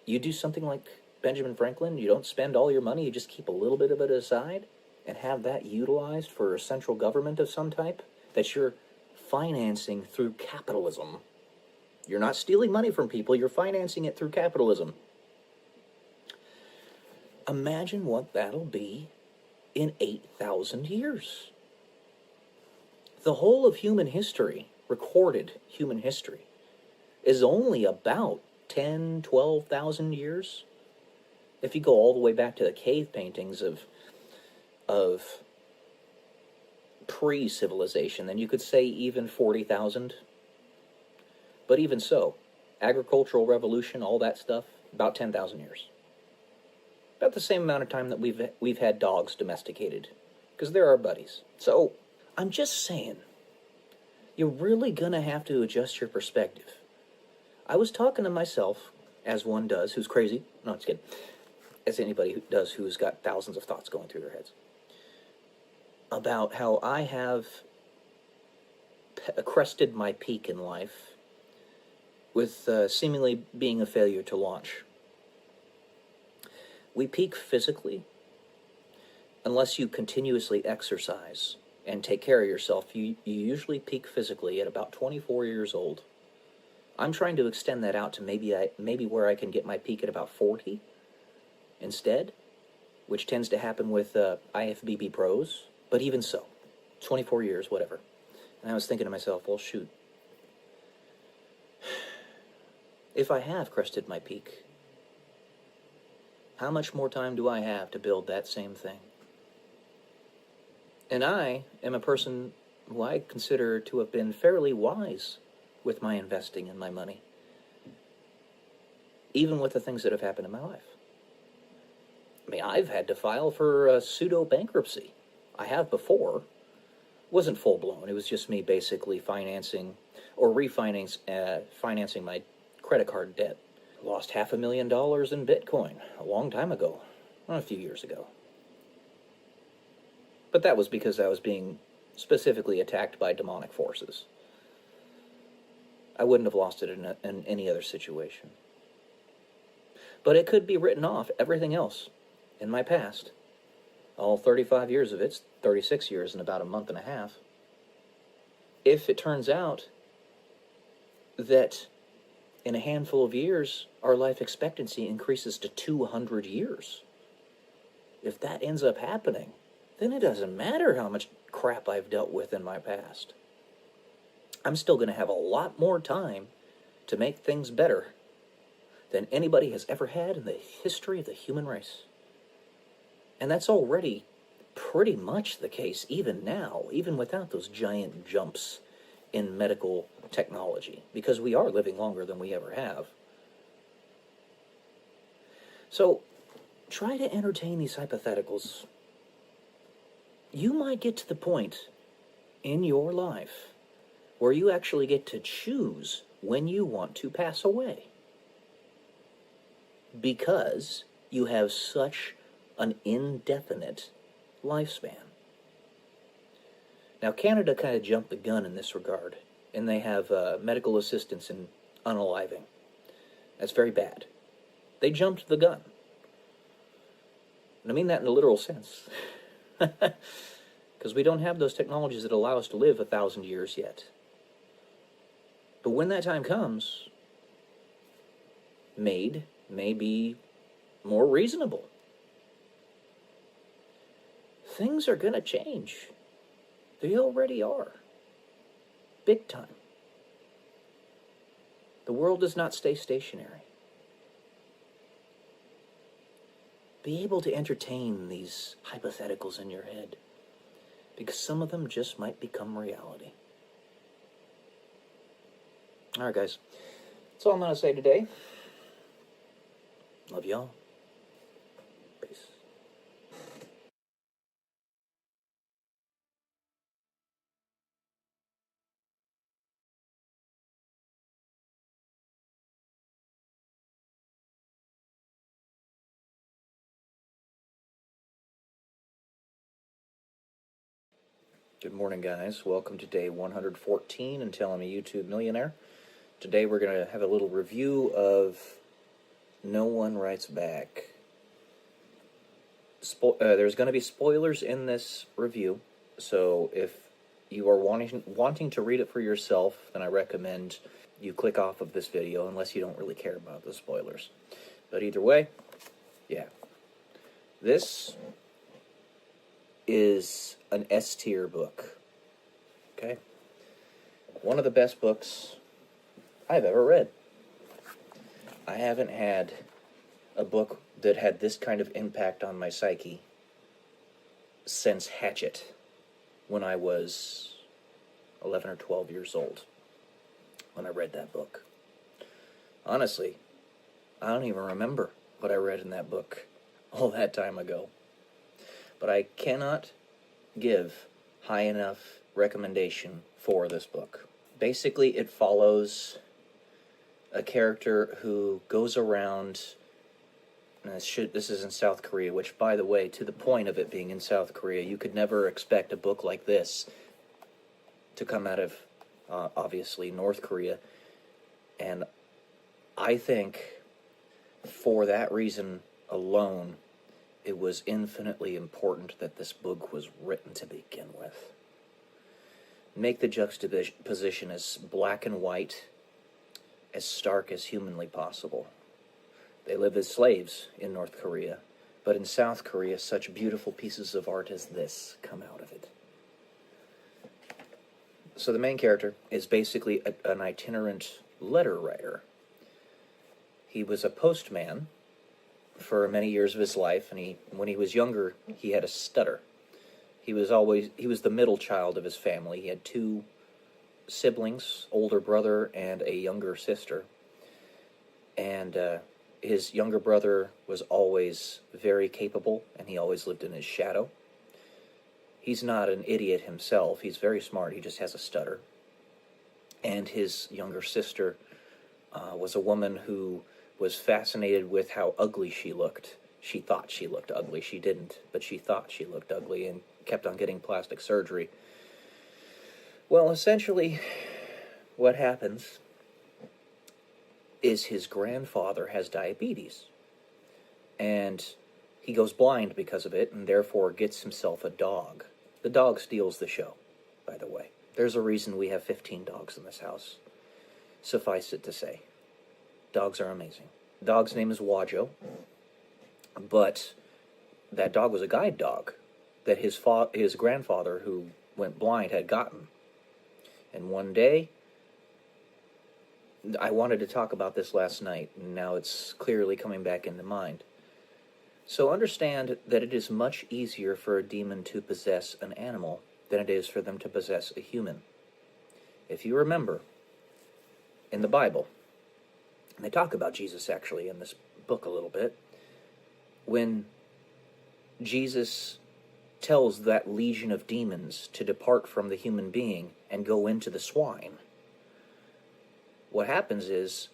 S7: you do something like Benjamin Franklin. You don't spend all your money, you just keep a little bit of it aside and have that utilized for a central government of some type that you're financing through capitalism. You're not stealing money from people, you're financing it through capitalism. Imagine what that'll be in 8,000 years. The whole of human history, recorded human history, is only about 10, 12,000 years. If you go all the way back to the cave paintings of pre-civilization, then you could say even 40,000. But even so, agricultural revolution, all that stuff, about 10,000 years. About the same amount of time that we've had dogs domesticated, because they're our buddies. So, I'm just saying, you're really going to have to adjust your perspective. I was talking to myself, as one does, who's crazy. No, just kidding. As anybody who does who's got thousands of thoughts going through their heads. About how I have crested my peak in life with seemingly being a failure to launch. We peak physically unless you continuously exercise and take care of yourself. You usually peak physically at about 24 years old. I'm trying to extend that out to maybe where I can get my peak at about 40 instead, which tends to happen with IFBB pros. But even so, 24 years, whatever. And I was thinking to myself, well, shoot. If I have crested my peak, how much more time do I have to build that same thing? And I am a person who I consider to have been fairly wise with my investing and my money, even with the things that have happened in my life. I mean, I've had to file for pseudo-bankruptcy. I have before. It wasn't full-blown. It was just me basically financing my credit card debt. Lost $500,000 in Bitcoin a long time ago, a few years ago. But that was because I was being specifically attacked by demonic forces. I wouldn't have lost it in any other situation. But it could be written off, everything else, in my past. All 35 years of it's 36 years in about a month and a half. If it turns out that in a handful of years, our life expectancy increases to 200 years. If that ends up happening, then it doesn't matter how much crap I've dealt with in my past. I'm still going to have a lot more time to make things better than anybody has ever had in the history of the human race. And that's already pretty much the case even now, even without those giant jumps in medical technology, because we are living longer than we ever have. So try to entertain these hypotheticals. You might get to the point in your life where you actually get to choose when you want to pass away, because you have such an indefinite lifespan. Now, Canada kind of jumped the gun in this regard, and they have medical assistance in unaliving. That's very bad. They jumped the gun. And I mean that in a literal sense. Because we don't have those technologies that allow us to live 1,000 years yet. But when that time comes, may be more reasonable. Things are going to change. They already are. Big time. The world does not stay stationary. Be able to entertain these hypotheticals in your head, because some of them just might become reality. All right, guys. That's all I'm going to say today. Love y'all. Peace. Good morning, guys. Welcome to day 114 until I'm a YouTube millionaire. Today we're going to have a little review of No One Writes Back. There's going to be spoilers in this review, so if you are wanting to read it for yourself, then I recommend you click off of this video unless you don't really care about the spoilers. But either way, yeah. This is an S-tier book, okay? One of the best books I've ever read. I haven't had a book that had this kind of impact on my psyche since Hatchet, when I was 11 or 12 years old, when I read that book. Honestly, I don't even remember what I read in that book all that time ago. But I cannot give high enough recommendation for this book. Basically, it follows a character who goes around, and this is in South Korea, which, by the way, to the point of it being in South Korea, you could never expect a book like this to come out of, obviously, North Korea. And I think, for that reason alone, it was infinitely important that this book was written to begin with. Make the juxtaposition as black and white, as stark as humanly possible. They live as slaves in North Korea, but in South Korea, such beautiful pieces of art as this come out of it. So the main character is basically an itinerant letter writer. He was a postman for many years of his life, and when he was younger, he had a stutter. He was the middle child of his family. He had 2 siblings, older brother and a younger sister. And his younger brother was always very capable, and he always lived in his shadow. He's not an idiot himself. He's very smart. He just has a stutter. And his younger sister was a woman who was fascinated with how ugly she looked. She thought she looked ugly. She didn't, but she thought she looked ugly and kept on getting plastic surgery. Well, essentially, what happens is his grandfather has diabetes, and he goes blind because of it, and therefore gets himself a dog. The dog steals the show, by the way. There's a reason we have 15 dogs in this house. Suffice it to say, dogs are amazing. The dog's name is Wajo, but that dog was a guide dog that his grandfather, who went blind, had gotten. And one day, I wanted to talk about this last night, and now it's clearly coming back into mind. So understand that it is much easier for a demon to possess an animal than it is for them to possess a human. If you remember, in the Bible, and they talk about Jesus actually in this book a little bit, when Jesus tells that legion of demons to depart from the human being and go into the swine, what happens is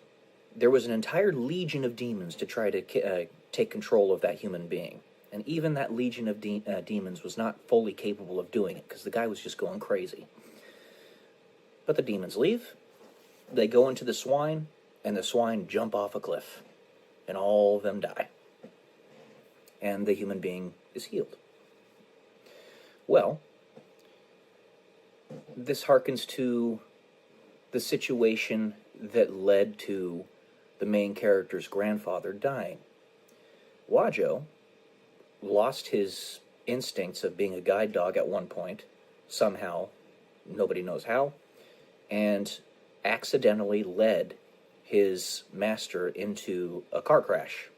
S7: there was an entire legion of demons to try to take control of that human being. And even that legion of demons was not fully capable of doing it because the guy was just going crazy. But the demons leave, they go into the swine, and the swine jump off a cliff, and all of them die. And the human being is healed. Well, this harkens to the situation that led to the main character's grandfather dying. Wajo lost his instincts of being a guide dog at one point, somehow, nobody knows how, and accidentally led his master into a car crash.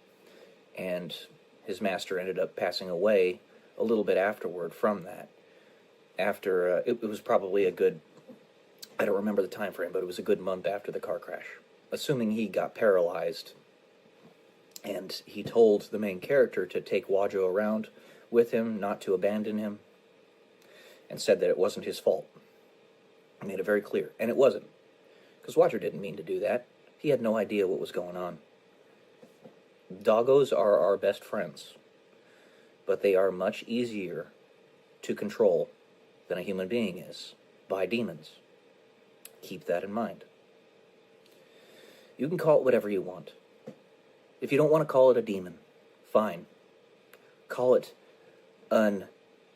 S7: And his master ended up passing away a little bit afterward from that. After, it was probably a good, I don't remember the time frame, but it was a good month after the car crash. Assuming he got paralyzed, and he told the main character to take Wajo around with him, not to abandon him, and said that it wasn't his fault. He made it very clear, and it wasn't, because Wajo didn't mean to do that. He had no idea what was going on. Doggos are our best friends, but they are much easier to control than a human being is by demons. Keep that in mind. You can call it whatever you want. If you don't want to call it a demon, fine. Call it an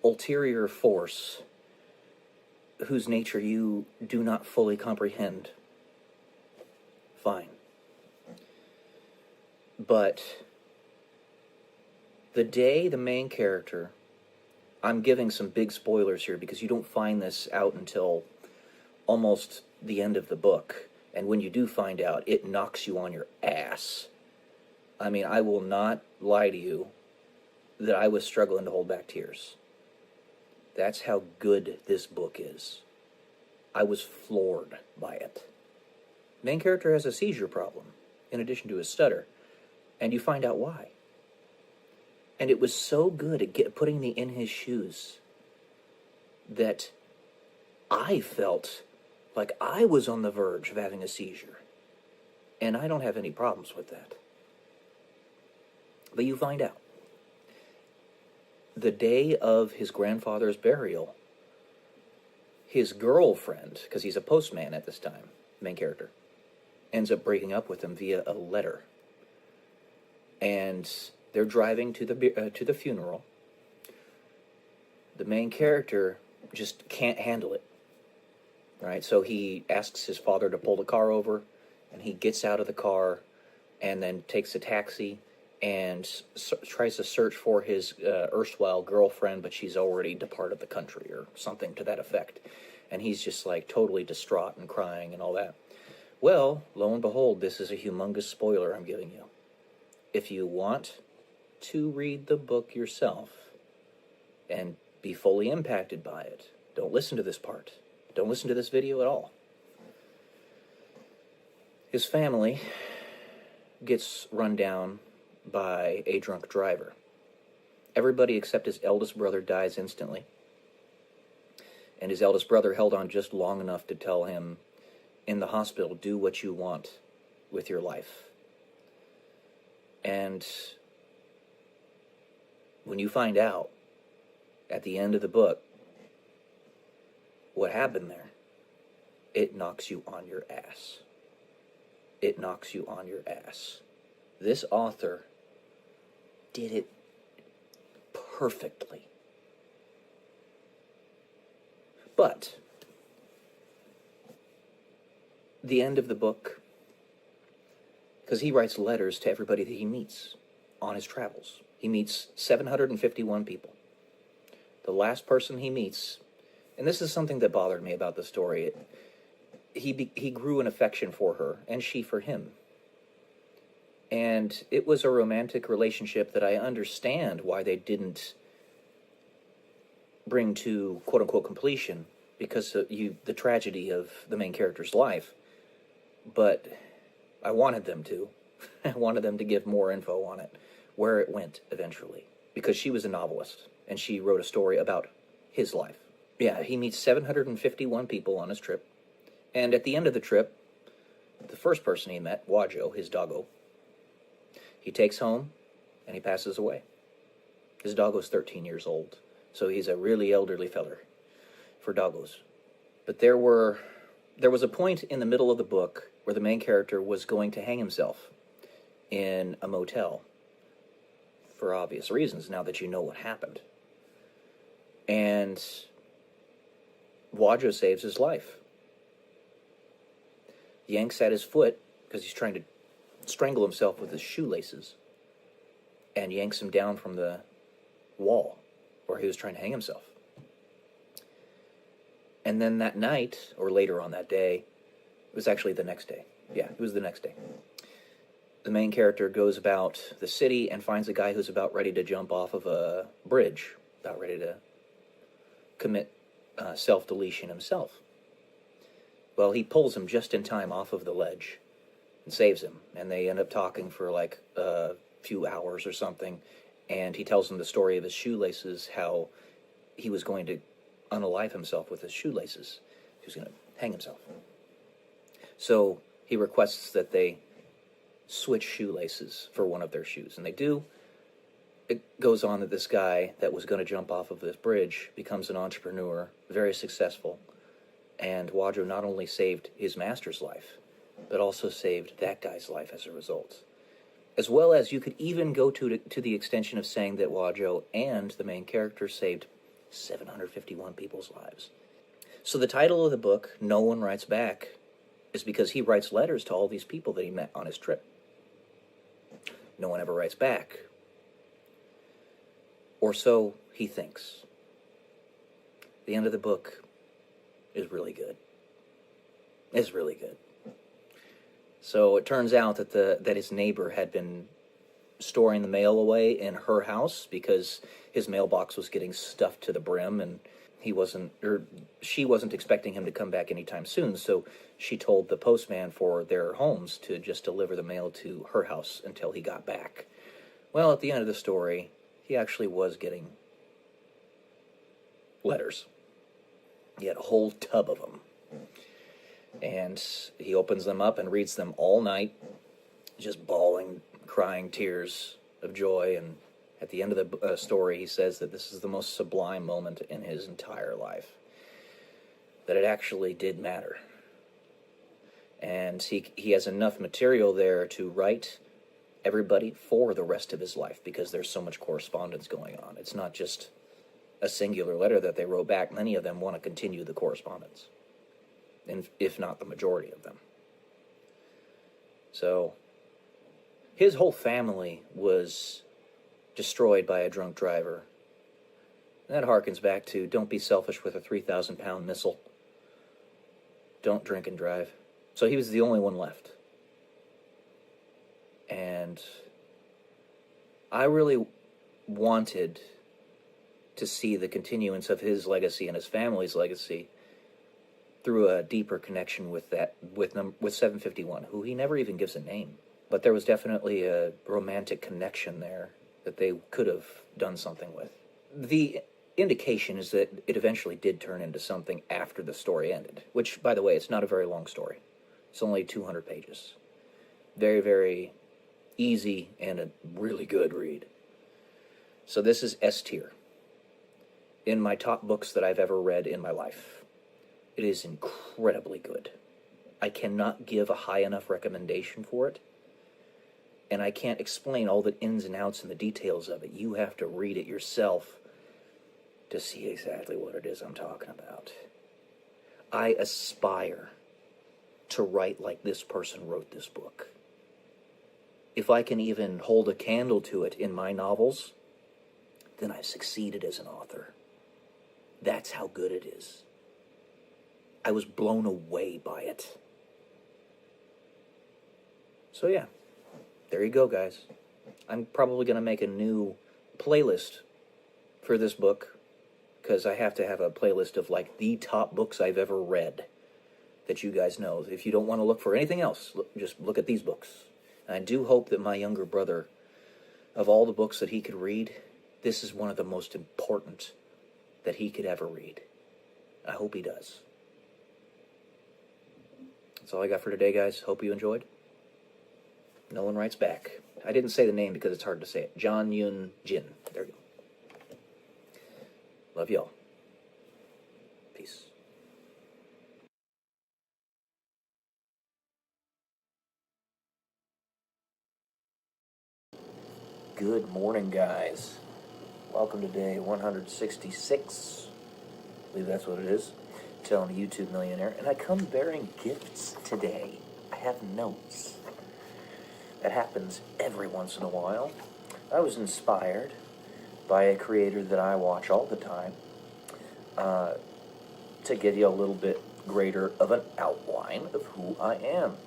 S7: ulterior force whose nature you do not fully comprehend. Fine. But the day the main character, I'm giving some big spoilers here because you don't find this out until almost the end of the book. And when you do find out, it knocks you on your ass. I mean, I will not lie to you that I was struggling to hold back tears. That's how good this book is. I was floored by it. Main character has a seizure problem, in addition to his stutter, and you find out why. And it was so good at putting me in his shoes that I felt Like, I was on the verge of having a seizure. And I don't have any problems with that. But you find out. The day of his grandfather's burial, his girlfriend, because he's a postman at this time, main character, ends up breaking up with him via a letter. And they're driving to the funeral. The main character just can't handle it, right? So he asks his father to pull the car over, and he gets out of the car and then takes a taxi and tries to search for his erstwhile girlfriend, but she's already departed the country or something to that effect. And he's just like totally distraught and crying and all that. Well, lo and behold, this is a humongous spoiler I'm giving you. If you want to read the book yourself and be fully impacted by it, don't listen to this part. Don't listen to this video at all. His family gets run down by a drunk driver. Everybody except his eldest brother dies instantly. And his eldest brother held on just long enough to tell him, in the hospital, do what you want with your life. And when you find out at the end of the book what happened there, it knocks you on your ass. It knocks you on your ass. This author did it perfectly. But the end of the book, because he writes letters to everybody that he meets on his travels. He meets 751 people. The last person he meets, and this is something that bothered me about the story, he grew an affection for her, and she for him. And it was a romantic relationship that I understand why they didn't bring to quote-unquote completion, because of the tragedy of the main character's life. But I wanted them to. I wanted them to give more info on it, where it went eventually. Because she was a novelist, and she wrote a story about his life. Yeah, he meets 751 people on his trip. And at the end of the trip, the first person he met, Wajo, his doggo, he takes home, and he passes away. His doggo's 13 years old, so he's a really elderly feller for doggos. But there was a point in the middle of the book where the main character was going to hang himself in a motel, for obvious reasons, now that you know what happened. And Wajo saves his life. Yanks at his foot, because he's trying to strangle himself with his shoelaces, and yanks him down from the wall where he was trying to hang himself. And then that night, or later on that day, it was actually the next day. Yeah, it was the next day. The main character goes about the city and finds a guy who's about ready to jump off of a bridge, about ready to commit self-deletion himself. Well, he pulls him just in time off of the ledge and saves him. And they end up talking for like a few hours or something. And he tells him the story of his shoelaces, how he was going to unalive himself with his shoelaces. He was going to hang himself. So he requests that they switch shoelaces for one of their shoes. And they do. It goes on that this guy that was going to jump off of this bridge becomes an entrepreneur, very successful. And Wajo not only saved his master's life, but also saved that guy's life as a result. As well as you could even go to the extension of saying that Wajo and the main character saved 751 people's lives. So the title of the book, No One Writes Back, is because he writes letters to all these people that he met on his trip. No one ever writes back. Or so he thinks. The end of the book is really good. It's really good. So it turns out that his neighbor had been storing the mail away in her house because his mailbox was getting stuffed to the brim, and she wasn't expecting him to come back anytime soon. So she told the postman for their homes to just deliver the mail to her house until he got back. Well, at the end of the story, he actually was getting letters. He had a whole tub of them. And he opens them up and reads them all night, just bawling, crying tears of joy. And at the end of the story, he says that this is the most sublime moment in his entire life, that it actually did matter. And he has enough material there to write everybody for the rest of his life, because there's so much correspondence going on. It's not just a singular letter that they wrote back. Many of them want to continue the correspondence, and if not the majority of them. So his whole family was destroyed by a drunk driver. And that harkens back to don't be selfish with a 3,000-pound missile. Don't drink and drive. So he was the only one left. And I really wanted to see the continuance of his legacy and his family's legacy through a deeper connection with 751, who he never even gives a name. But there was definitely a romantic connection there that they could have done something with. The indication is that it eventually did turn into something after the story ended, which, by the way, it's not a very long story. It's only 200 pages. Very, very easy and a really good read. So this is S tier in my top books that I've ever read in my life. It is incredibly good. I cannot give a high enough recommendation for it, and I can't explain all the ins and outs and the details of it. You have to read it yourself to see exactly what it is I'm talking about. I aspire to write like this person wrote this book. If I can even hold a candle to it in my novels, then I've succeeded as an author. That's how good it is. I was blown away by it. So yeah, there you go, guys. I'm probably going to make a new playlist for this book, because I have to have a playlist of like the top books I've ever read that you guys know. If you don't want to look for anything else, just look at these books. And I do hope that my younger brother, of all the books that he could read, this is one of the most important that he could ever read. I hope he does. That's all I got for today, guys. Hope you enjoyed. No one writes back. I didn't say the name because it's hard to say it. John Yun Jin. There you go. Love y'all. Peace. Good morning, guys. Welcome to day 166. I believe that's what it is. Telling a YouTube millionaire. And I come bearing gifts today. I have notes. That happens every once in a while. I was inspired by a creator that I watch all the time to give you a little bit greater of an outline of who I am.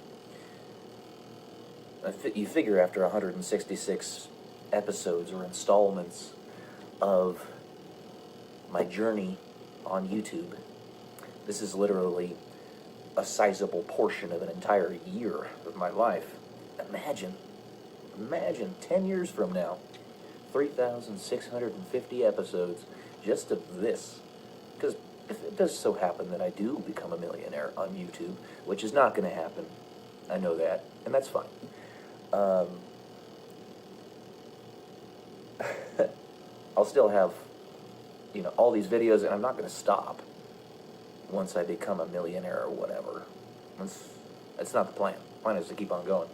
S7: You figure after 166 episodes or installments of my journey on YouTube, this is literally a sizable portion of an entire year of my life. Imagine 10 years from now, 3,650 episodes just of this. Because if it does so happen that I do become a millionaire on YouTube, which is not going to happen, I know that, and that's fine. I'll still have, all these videos, and I'm not going to stop once I become a millionaire or whatever. That's not the plan. The plan is to keep on going.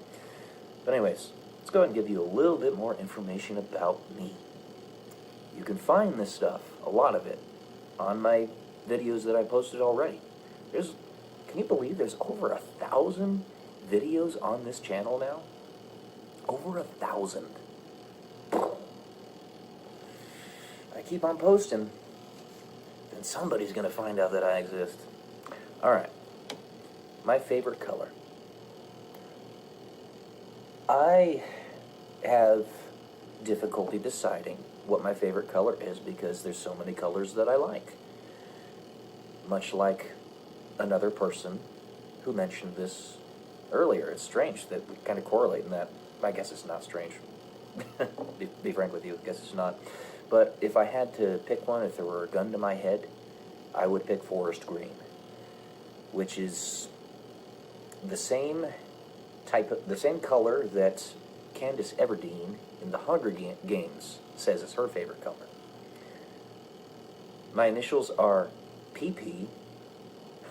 S7: But anyways, let's go ahead and give you a little bit more information about me. You can find this stuff, a lot of it, on my videos that I posted already. Can you believe there's over 1,000 videos on this channel now? Over 1,000. I keep on posting, and somebody's going to find out that I exist. Alright, my favorite color. I have difficulty deciding what my favorite color is because there's so many colors that I like. Much like another person who mentioned this earlier. It's strange that we kind of correlate in that. I guess it's not strange. be frank with you, I guess it's not. But if I had to pick one, if there were a gun to my head, I would pick forest green, which is the same the same color that Candace Everdeen in the Hunger Games says is her favorite color. My initials are PP,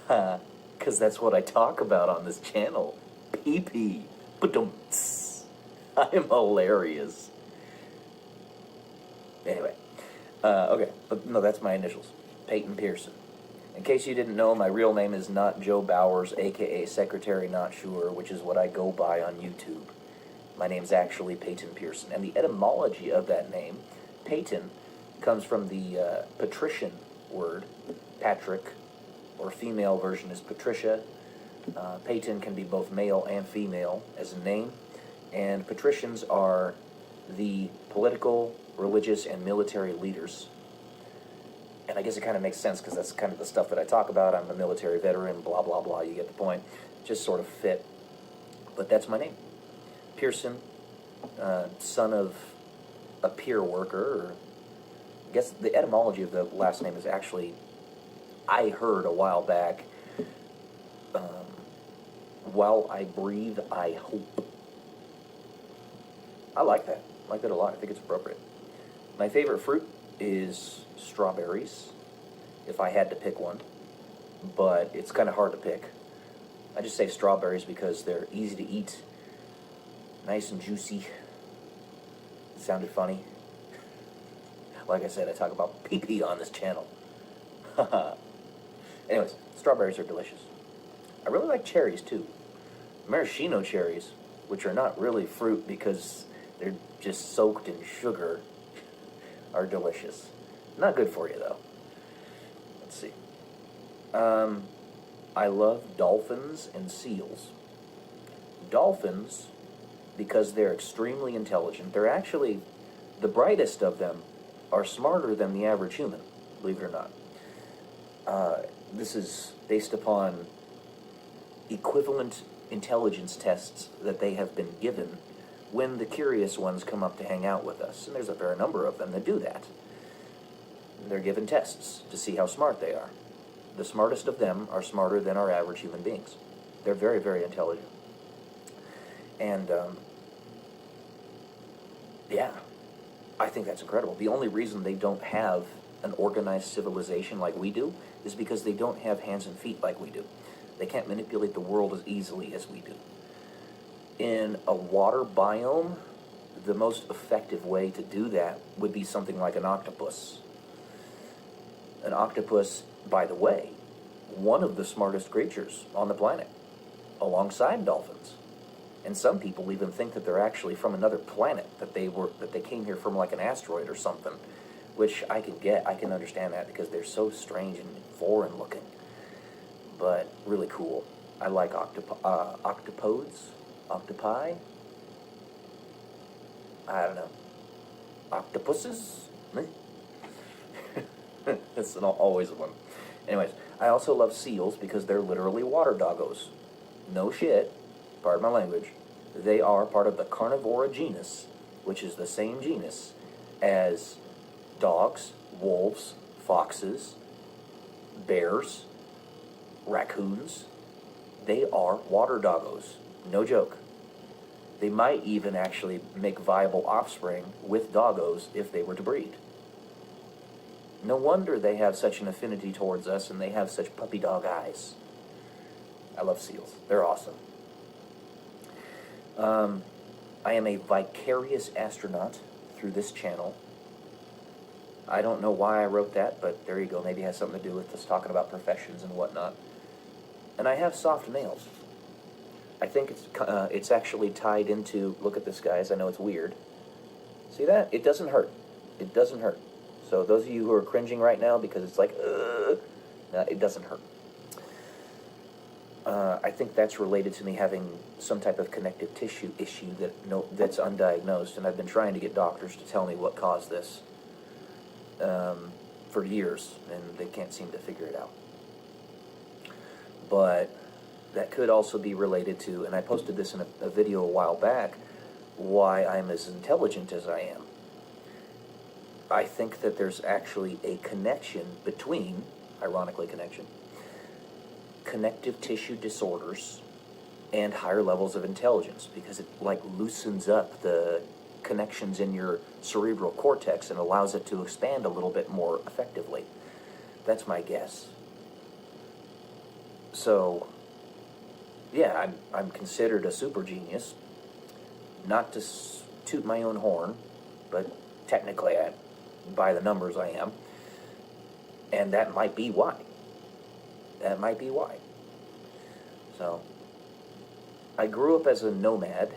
S7: because that's what I talk about on this channel. PP. Ba-dum-ts. I am hilarious. Anyway, okay, but no, that's my initials. Peyton Pearson. In case you didn't know, my real name is not Joe Bowers, aka Secretary Not Sure, which is what I go by on YouTube. My name's actually Peyton Pearson, and the etymology of that name, Peyton, comes from the patrician word, Patrick, or female version is Patricia. Peyton can be both male and female as a name, and patricians are the political, religious, and military leaders. And I guess it kind of makes sense because that's kind of the stuff that I talk about. I'm a military veteran, blah, blah, blah, you get the point. Just sort of fit. But that's my name. Pearson, son of a pier worker, or I guess the etymology of the last name is actually, I heard a while back, while I breathe, I hope. I like that. I like that a lot. I think it's appropriate. My favorite fruit is strawberries, if I had to pick one, but it's kind of hard to pick. I just say strawberries because they're easy to eat, nice and juicy. It sounded funny. Like I said, I talk about pee-pee on this channel. Anyways, strawberries are delicious. I really like cherries too. Maraschino cherries, which are not really fruit because they're just soaked in sugar, are delicious. Not good for you though. Let's see. I love dolphins and seals. Dolphins, because they're extremely intelligent. They're actually, the brightest of them are smarter than the average human, believe it or not. This is based upon equivalent intelligence tests that they have been given when the curious ones come up to hang out with us. And there's a fair number of them that do that. They're given tests to see how smart they are. The smartest of them are smarter than our average human beings. They're very, very intelligent. And, yeah, I think that's incredible. The only reason they don't have an organized civilization like we do is because they don't have hands and feet like we do. They can't manipulate the world as easily as we do. In a water biome, the most effective way to do that would be something like an octopus. An octopus, by the way, one of the smartest creatures on the planet, alongside dolphins. And some people even think that they're actually from another planet, that they came here from like an asteroid or something, which I can understand that because they're so strange and foreign looking. But really cool. I like octopodes, octopi. I don't know. Octopuses? That's always one. Anyways, I also love seals because they're literally water doggos. No shit, pardon my language. They are part of the Carnivora genus, which is the same genus as dogs, wolves, foxes, bears, raccoons. They are water doggos. No joke. They might even actually make viable offspring with doggos if they were to breed. No wonder they have such an affinity towards us and they have such puppy dog eyes. I love seals. They're awesome. I am a vicarious astronaut through this channel. I don't know why I wrote that, but there you go. Maybe it has something to do with us talking about professions and whatnot. And I have soft nails. I think it's actually tied into, look at this, guys. I know it's weird. See that? It doesn't hurt. It doesn't hurt. So those of you who are cringing right now because it's like, no, it doesn't hurt. I think that's related to me having some type of connective tissue issue that's undiagnosed, and I've been trying to get doctors to tell me what caused this for years, and they can't seem to figure it out. But that could also be related to, and I posted this in a video a while back, why I'm as intelligent as I am. I think that there's actually a connection between, ironically connective tissue disorders and higher levels of intelligence, because it like loosens up the connections in your cerebral cortex and allows it to expand a little bit more effectively. That's my guess. So, yeah, I'm considered a super genius. Not to toot my own horn, but technically, by the numbers, I am. And that might be why. That might be why. So, I grew up as a nomad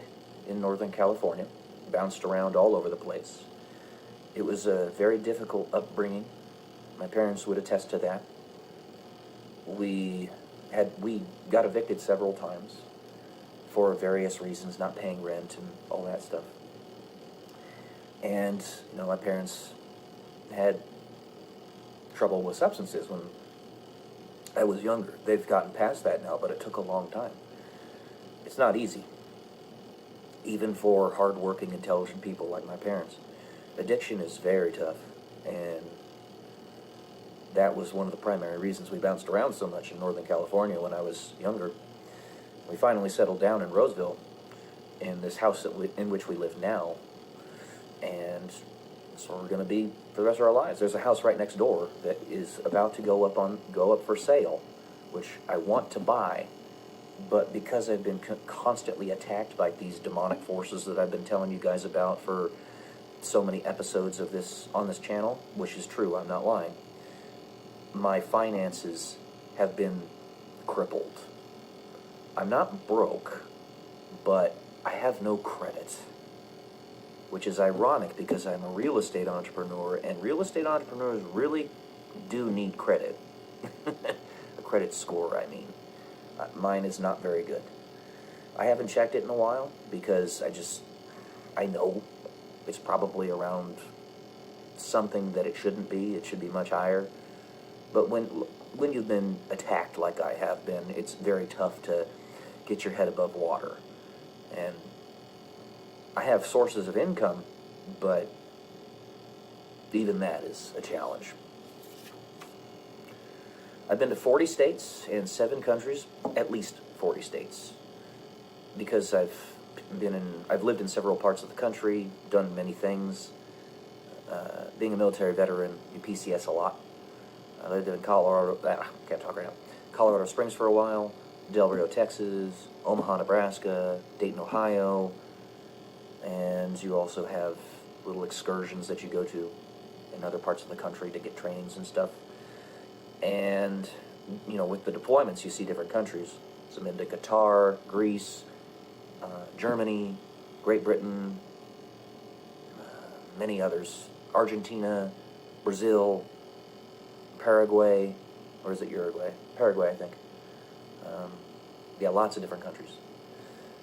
S7: in Northern California, bounced around all over the place. It was a very difficult upbringing. My parents would attest to that. We got evicted several times for various reasons, not paying rent and all that stuff. And, my parents had trouble with substances when I was younger. They've gotten past that now, but it took a long time. It's not easy, even for hardworking, intelligent people like my parents. Addiction is very tough, and that was one of the primary reasons we bounced around so much in Northern California when I was younger. We finally settled down in Roseville, in this house in which we live now, and so we're going to be for the rest of our lives. There's a house right next door that is about to go up for sale, which I want to buy, but because I've been constantly attacked by these demonic forces that I've been telling you guys about for so many episodes of this on this channel, which is true, I'm not lying, my finances have been crippled. I'm not broke, but I have no credit, which is ironic because I'm a real estate entrepreneur, and real estate entrepreneurs really do need credit. A credit score, I mean. Mine is not very good. I haven't checked it in a while because I know it's probably around something that it shouldn't be. It should be much higher. But when you've been attacked like I have been, it's very tough to get your head above water. And I have sources of income, but even that is a challenge. I've been to 40 states and 7 countries, at least 40 states, because I've lived in several parts of the country, done many things. Being a military veteran, you PCS a lot. I lived in Colorado Springs for a while, Del Rio, Texas, Omaha, Nebraska, Dayton, Ohio, and you also have little excursions that you go to in other parts of the country to get trainings and stuff. And, with the deployments, you see different countries. So I've been to Qatar, Greece, Germany, Great Britain, many others, Argentina, Brazil, Paraguay, or is it Uruguay? Paraguay, I think. Lots of different countries.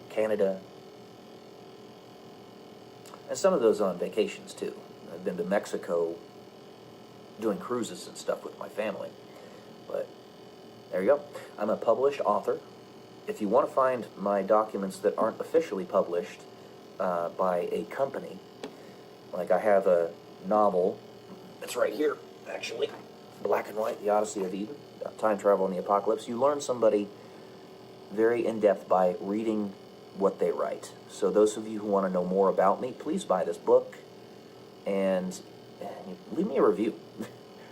S7: Canada. And some of those on vacations, too. I've been to Mexico doing cruises and stuff with my family. But there you go. I'm a published author. If you want to find my documents that aren't officially published by a company, like I have a novel, it's right here, actually, black and white, The Odyssey of Eden, Time Travel in the Apocalypse. You learn somebody very in-depth by reading what they write. So those of you who want to know more about me, please buy this book and leave me a review.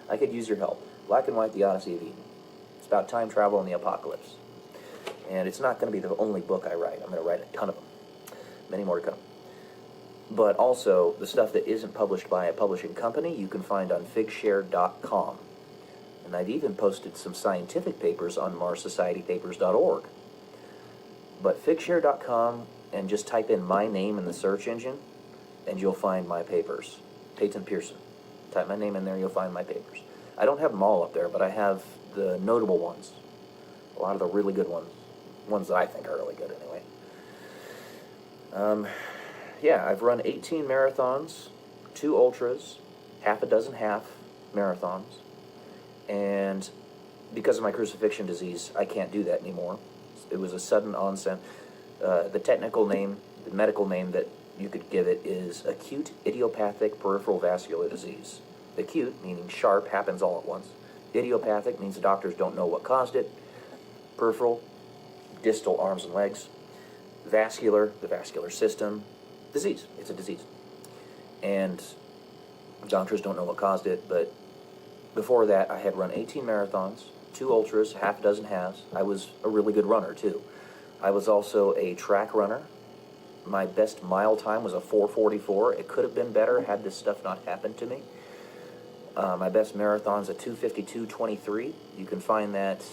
S7: I could use your help. Black and White, The Odyssey of Eden. It's about time travel and the apocalypse. And it's not going to be the only book I write. I'm going to write a ton of them. Many more to come. But also, the stuff that isn't published by a publishing company, you can find on figshare.com. And I've even posted some scientific papers on marssocietypapers.org. But figshare.com, and just type in my name in the search engine, and you'll find my papers. Peyton Pearson. Type my name in there, you'll find my papers. I don't have them all up there, but I have the notable ones. A lot of the really good ones. Ones that I think are really good, anyway. I've run 18 marathons, 2 ultras, half a dozen half marathons. And because of my crucifixion disease, I can't do that anymore. It was a sudden onset. The technical name, the medical name that you could give it is acute idiopathic peripheral vascular disease. Acute, meaning sharp, happens all at once. Idiopathic means the doctors don't know what caused it. Peripheral, distal arms and legs. Vascular, the vascular system. Disease. It's a disease. And doctors don't know what caused it, but before that, I had run 18 marathons, 2 ultras, half a dozen halves. I was a really good runner, too. I was also a track runner. My best mile time was a 4:44. It could have been better had this stuff not happened to me. My best marathon's a 2:52:23. You can find that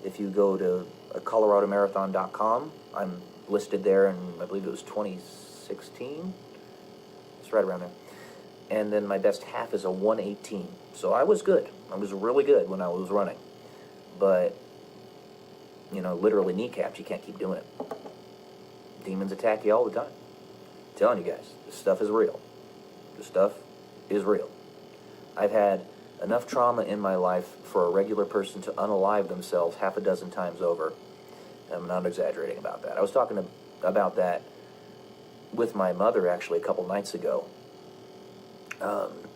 S7: if you go to coloradomarathon.com. I'm listed there, and I believe it was 2016. It's right around there. And then my best half is a 1:18. So I was good. I was really good when I was running. But, literally kneecapped. You can't keep doing it. Demons attack you all the time. I'm telling you guys, this stuff is real. This stuff is real. I've had enough trauma in my life for a regular person to unalive themselves half a dozen times over. I'm not exaggerating about that. I was talking about that with my mother, actually, a couple nights ago.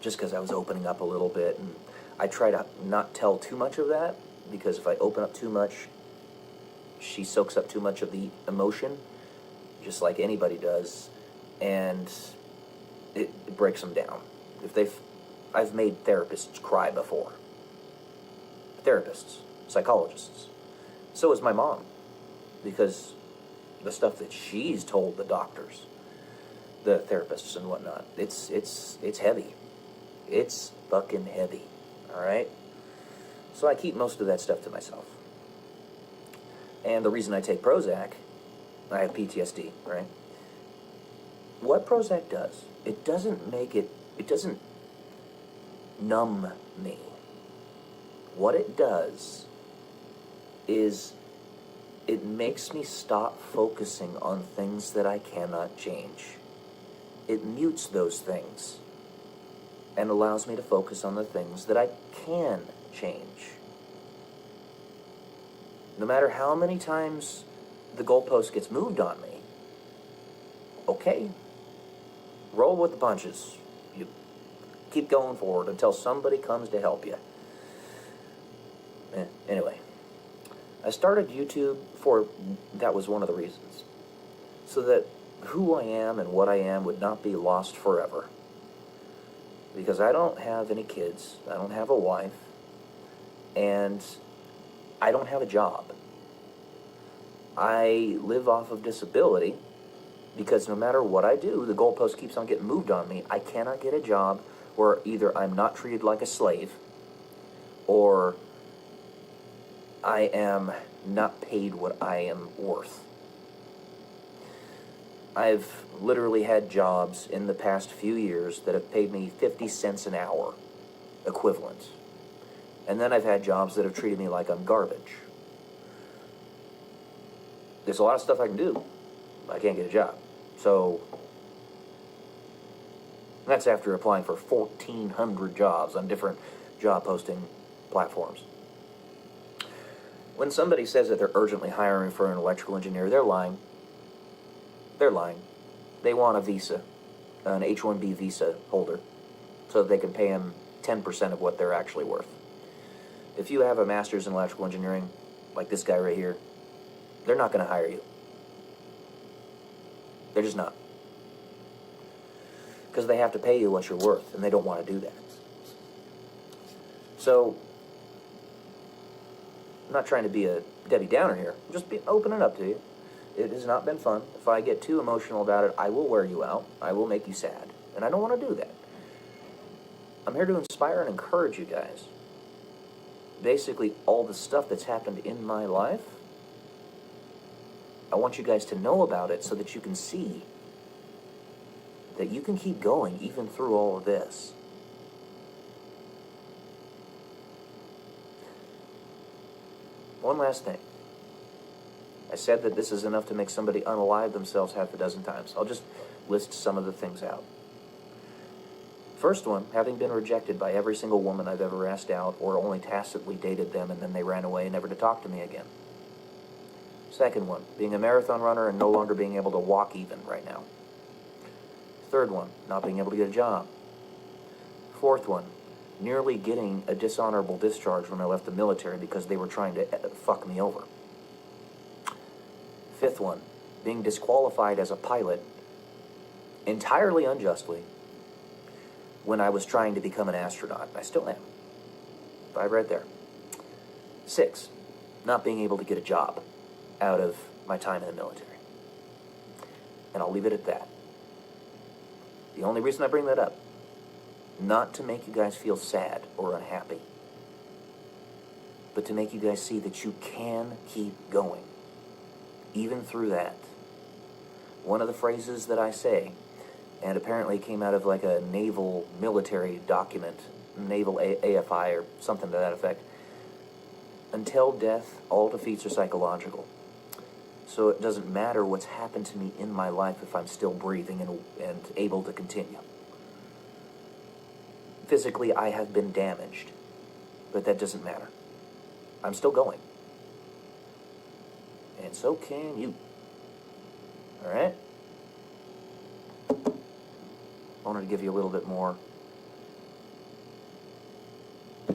S7: Just because I was opening up a little bit. And I try to not tell too much of that, because if I open up too much, she soaks up too much of the emotion, just like anybody does, and it breaks them down. I've made therapists cry before. Therapists, psychologists. So is my mom, because the stuff that she's told the doctors, the therapists and whatnot, it's heavy. It's fucking heavy, all right? So I keep most of that stuff to myself. And the reason I take Prozac, I have PTSD, right? What Prozac does, it doesn't numb me. What it does is it makes me stop focusing on things that I cannot change. It mutes those things and allows me to focus on the things that I can change. No matter how many times the goalpost gets moved on me, okay, roll with the punches. You keep going forward until somebody comes to help you. Anyway, I started YouTube that was one of the reasons. So that who I am and what I am would not be lost forever. Because I don't have any kids, I don't have a wife, and I don't have a job. I live off of disability because no matter what I do, the goalpost keeps on getting moved on me. I cannot get a job where either I'm not treated like a slave or I am not paid what I am worth. I've literally had jobs in the past few years that have paid me 50 cents an hour equivalent. And then I've had jobs that have treated me like I'm garbage. There's a lot of stuff I can do. I can't get a job. So that's after applying for 1,400 jobs on different job posting platforms. When somebody says that they're urgently hiring for an electrical engineer, they're lying. They're lying. They want a visa, an H-1B visa holder, so that they can pay them 10% of what they're actually worth. If you have a master's in electrical engineering, like this guy right here, they're not going to hire you. They're just not. Because they have to pay you what you're worth, and they don't want to do that. So, I'm not trying to be a Debbie Downer here. I'm just opening up to you. It has not been fun. If I get too emotional about it, I will wear you out. I will make you sad. And I don't want to do that. I'm here to inspire and encourage you guys. Basically, all the stuff that's happened in my life, I want you guys to know about it so that you can see that you can keep going even through all of this. One last thing. I said that this is enough to make somebody unalive themselves half a dozen times. I'll just list some of the things out. First one, having been rejected by every single woman I've ever asked out or only tacitly dated them and then they ran away never to talk to me again. Second one, being a marathon runner and no longer being able to walk even right now. Third one, not being able to get a job. Fourth one, nearly getting a dishonorable discharge when I left the military because they were trying to fuck me over. Fifth one, being disqualified as a pilot entirely unjustly when I was trying to become an astronaut. I still am. I read there. 6, not being able to get a job out of my time in the military. And I'll leave it at that. The only reason I bring that up, not to make you guys feel sad or unhappy, but to make you guys see that you can keep going, even through that. One of the phrases that I say, and apparently came out of like a naval military document, naval AFI or something to that effect, until death, all defeats are psychological. So it doesn't matter what's happened to me in my life if I'm still breathing and able to continue. Physically, I have been damaged, but that doesn't matter. I'm still going. And so can you. All right? I wanted to give you a little bit more.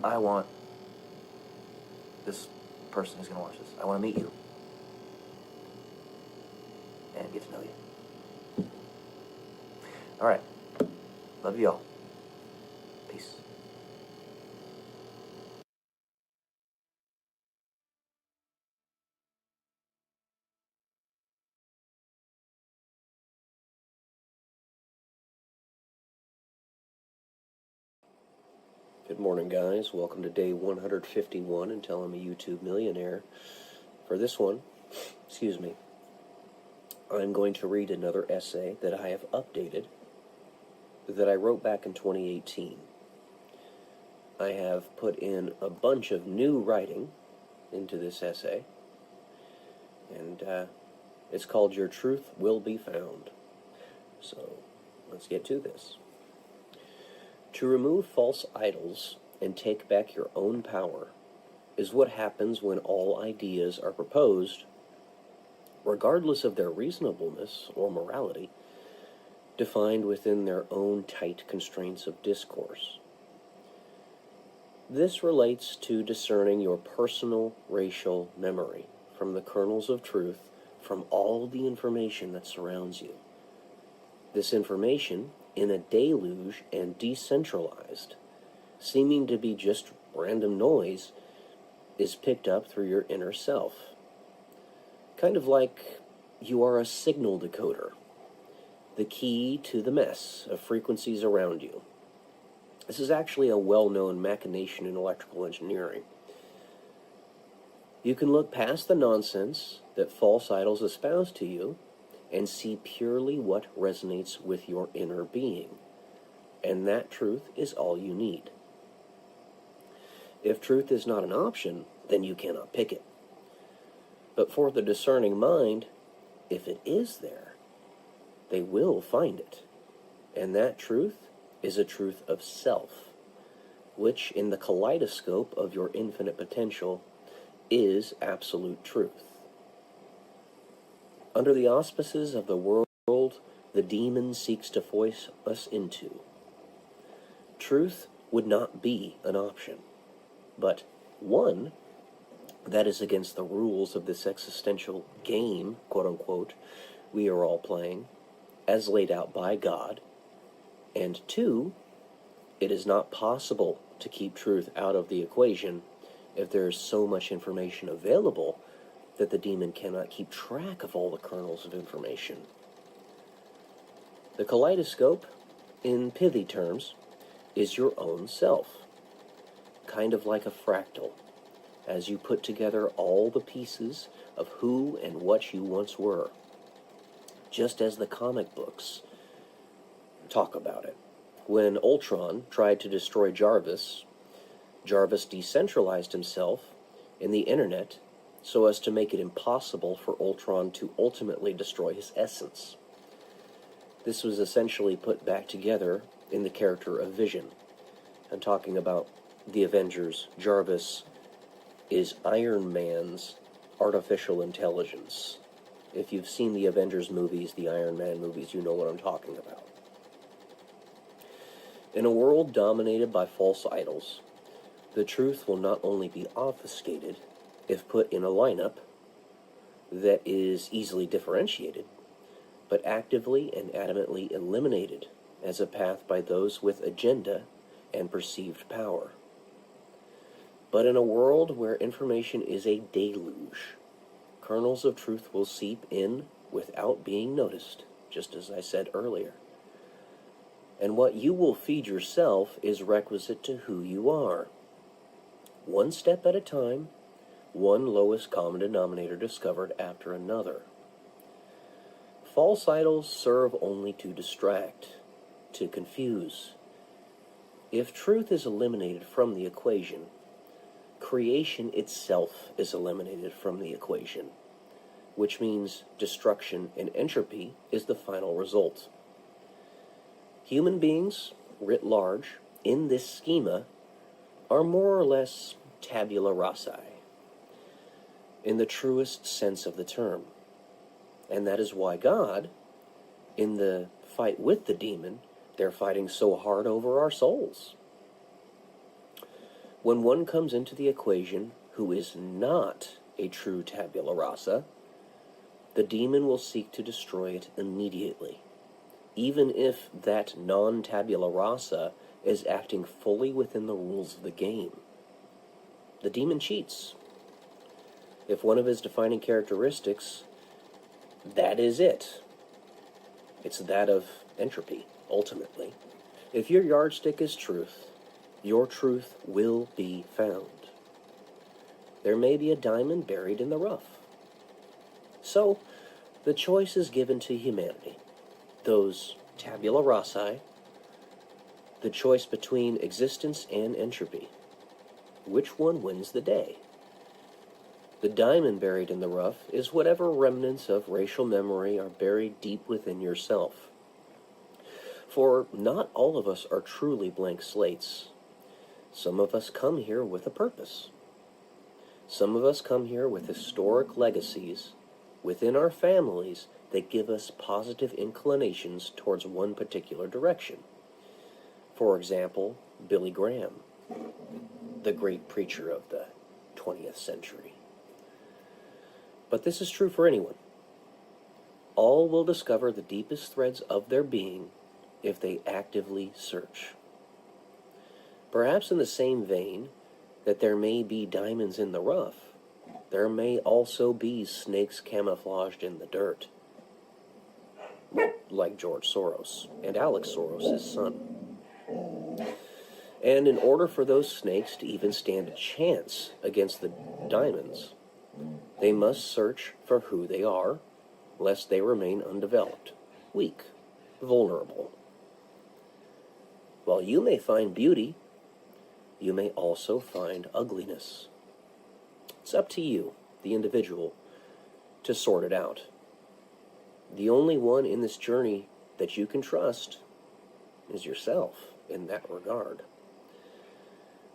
S7: I want this person who's going to watch this, I want to meet you and get to know you. All right. Love you all. Peace.
S10: Good morning, guys. Welcome to day 151 until I'm a YouTube millionaire. For this one, I'm going to read another essay that I have updated that I wrote back in 2018. I have put in a bunch of new writing into this essay, and it's called Your Truth Will Be Found. So, let's get to this. To remove false idols and take back your own power is what happens when all ideas are proposed, regardless of their reasonableness or morality, defined within their own tight constraints of discourse. This relates to discerning your personal racial memory from the kernels of truth from all the information that surrounds you. This information, in a deluge and decentralized, seeming to be just random noise, is picked up through your inner self. Kind of like you are a signal decoder, the key to the mess of frequencies around you. This is actually a well-known machination in electrical engineering. You can look past the nonsense that false idols espouse to you and see purely what resonates with your inner being. And that truth is all you need. If truth is not an option, then you cannot pick it. But for the discerning mind, if it is there, they will find it. And that truth is a truth of self, which in the kaleidoscope of your infinite potential is absolute truth. Under the auspices of the world the demon seeks to force us into, truth would not be an option, but one that is against the rules of this existential game, quote-unquote, we are all playing, as laid out by God, and two, it is not possible to keep truth out of the equation if there is so much information available that the demon cannot keep track of all the kernels of information. The kaleidoscope, in pithy terms, is your own self, kind of like a fractal, as you put together all the pieces of who and what you once were, just as the comic books talk about it. When Ultron tried to destroy Jarvis, Jarvis decentralized himself in the internet so as to make it impossible for Ultron to ultimately destroy his essence. This was essentially put back together in the character of Vision. I'm talking about the Avengers. Jarvis is Iron Man's artificial intelligence. If you've seen the Avengers movies, the Iron Man movies, you know what I'm talking about. In a world dominated by false idols, the truth will not only be obfuscated, if put in a lineup, that is easily differentiated, but actively and adamantly eliminated as a path by those with agenda and perceived power. But in a world where information is a deluge, kernels of truth will seep in without being noticed, just as I said earlier. And what you will feed yourself is requisite to who you are. One step at a time, one lowest common denominator discovered after another. False idols serve only to distract, to confuse. If truth is eliminated from the equation, creation itself is eliminated from the equation, which means destruction and entropy is the final result. Human beings, writ large, in this schema, are more or less tabula rasa, in the truest sense of the term. And that is why God, in the fight with the demon, they're fighting so hard over our souls. When one comes into the equation who is not a true tabula rasa, the demon will seek to destroy it immediately, even if that non-tabula rasa is acting fully within the rules of the game. The demon cheats. If one of his defining characteristics, that is it. It's that of entropy, ultimately. If your yardstick is truth, your truth will be found. There may be a diamond buried in the rough. So, the choice is given to humanity. Those tabula rasa, the choice between existence and entropy. Which one wins the day? The diamond buried in the rough is whatever remnants of racial memory are buried deep within yourself. For not all of us are truly blank slates. Some of us come here with a purpose. Some of us come here with historic legacies within our families that give us positive inclinations towards one particular direction. For example, Billy Graham, the great preacher of the 20th century. But this is true for anyone. All will discover the deepest threads of their being if they actively search. Perhaps in the same vein that there may be diamonds in the rough, there may also be snakes camouflaged in the dirt. Like George Soros and Alex Soros, his son. And in order for those snakes to even stand a chance against the diamonds, they must search for who they are, lest they remain undeveloped, weak, vulnerable. While you may find beauty, you may also find ugliness. It's up to you, the individual, to sort it out. The only one in this journey that you can trust is yourself in that regard.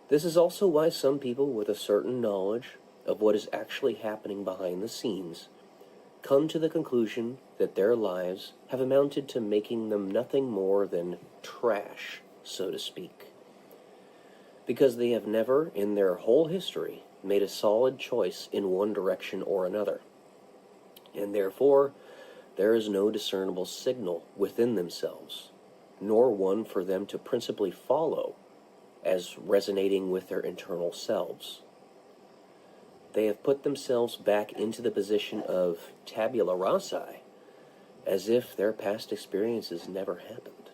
S10: This is also why some people with a certain knowledge of what is actually happening behind the scenes come to the conclusion that their lives have amounted to making them nothing more than trash, so to speak. Because they have never, in their whole history, made a solid choice in one direction or another. And therefore, there is no discernible signal within themselves, nor one for them to principally follow as resonating with their internal selves. They have put themselves back into the position of tabula rasa, as if their past experiences never happened.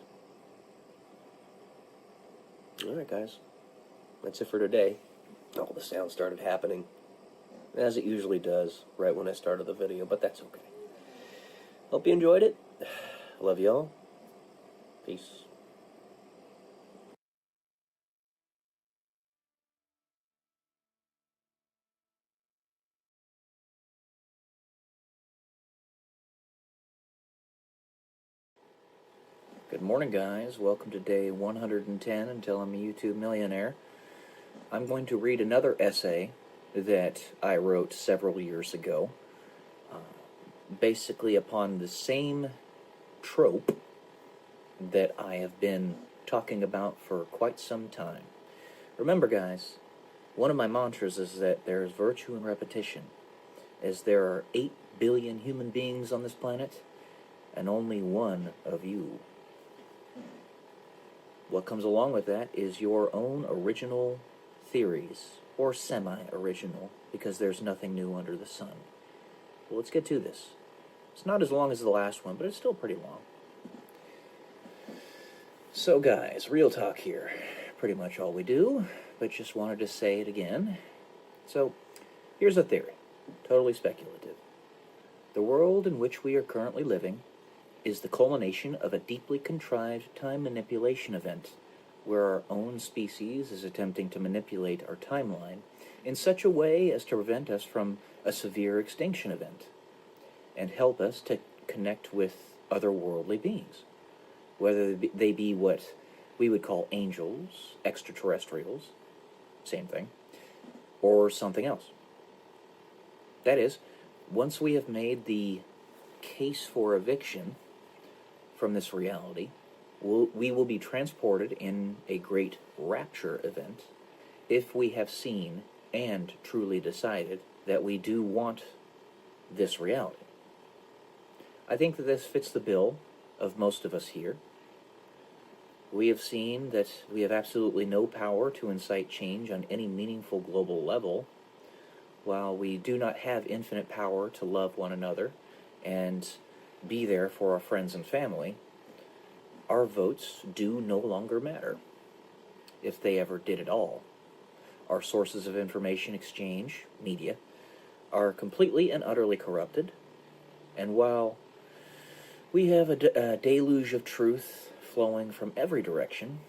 S10: Alright guys, that's it for today. All the sound started happening, as it usually does, right when I started the video, but that's okay. Hope you enjoyed it. Love y'all. Peace.
S6: Good morning, guys. Welcome to day 110 until I'm a YouTube millionaire. I'm going to read another essay that I wrote several years ago, basically upon the same trope that I have been talking about for quite some time. Remember, guys, one of my mantras is that there is virtue in repetition, as there are 8
S7: billion human beings on this planet, and only one of you. What comes along with that is your own original theories, or semi-original, because there's nothing new under the sun. Well, let's get to this. It's not as long as the last one, but it's still pretty long. So guys, real talk here. Pretty much all we do, but just wanted to say it again. So, here's a theory, totally speculative. The world in which we are currently living is the culmination of a deeply contrived time manipulation event, where our own species is attempting to manipulate our timeline in such a way as to prevent us from a severe extinction event, and help us to connect with otherworldly beings, whether they be what we would call angels, extraterrestrials, same thing, or something else. That is, once we have made the case for eviction from this reality, we will be transported in a great rapture event if we have seen and truly decided that we do want this reality. I think that this fits the bill of most of us here. We have seen that we have absolutely no power to incite change on any meaningful global level, while we do not have infinite power to love one another and be there for our friends and family. Our votes do no longer matter, if they ever did at all. Our sources of information exchange, media, are completely and utterly corrupted, and while we have a deluge of truth flowing from every direction,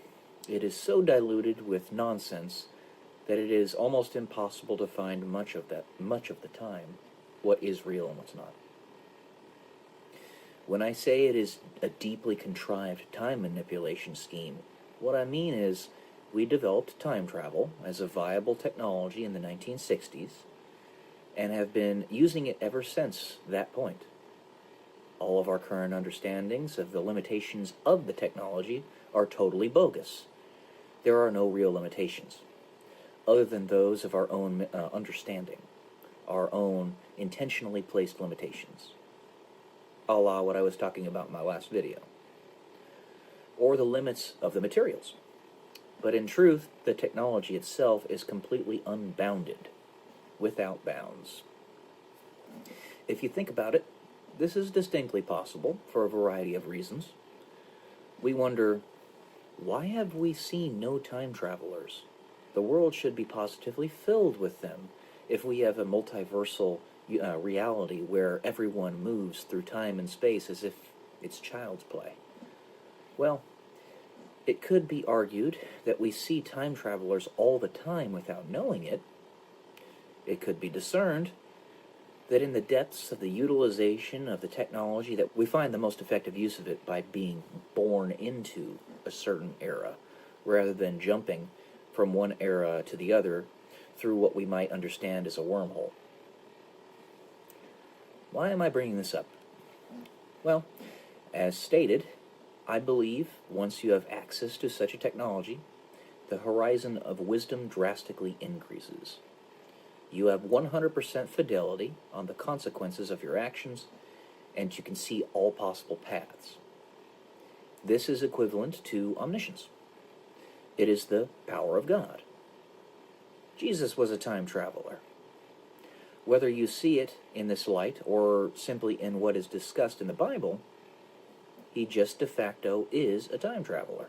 S7: it is so diluted with nonsense that it is almost impossible to find much of the time what is real and what's not. When I say it is a deeply contrived time manipulation scheme, what I mean is we developed time travel as a viable technology in the 1960s and have been using it ever since that point. All of our current understandings of the limitations of the technology are totally bogus. There are no real limitations, other than those of our own understanding, our own intentionally placed limitations, a la what I was talking about in my last video, or the limits of the materials. But in truth, the technology itself is completely unbounded, without bounds. If you think about it, this is distinctly possible for a variety of reasons. We wonder, why have we seen no time travelers? The world should be positively filled with them if we have a multiversal reality where everyone moves through time and space as if it's child's play. Well, it could be argued that we see time travelers all the time without knowing it. It could be discerned that in the depths of the utilization of the technology that we find the most effective use of it by being born into a certain era, rather than jumping from one era to the other through what we might understand as a wormhole. Why am I bringing this up? Well, as stated, I believe once you have access to such a technology, the horizon of wisdom drastically increases. You have 100% fidelity on the consequences of your actions, and you can see all possible paths. This is equivalent to omniscience. It is the power of God. Jesus was a time traveler. Whether you see it in this light or simply in what is discussed in the Bible, he just de facto is a time traveler,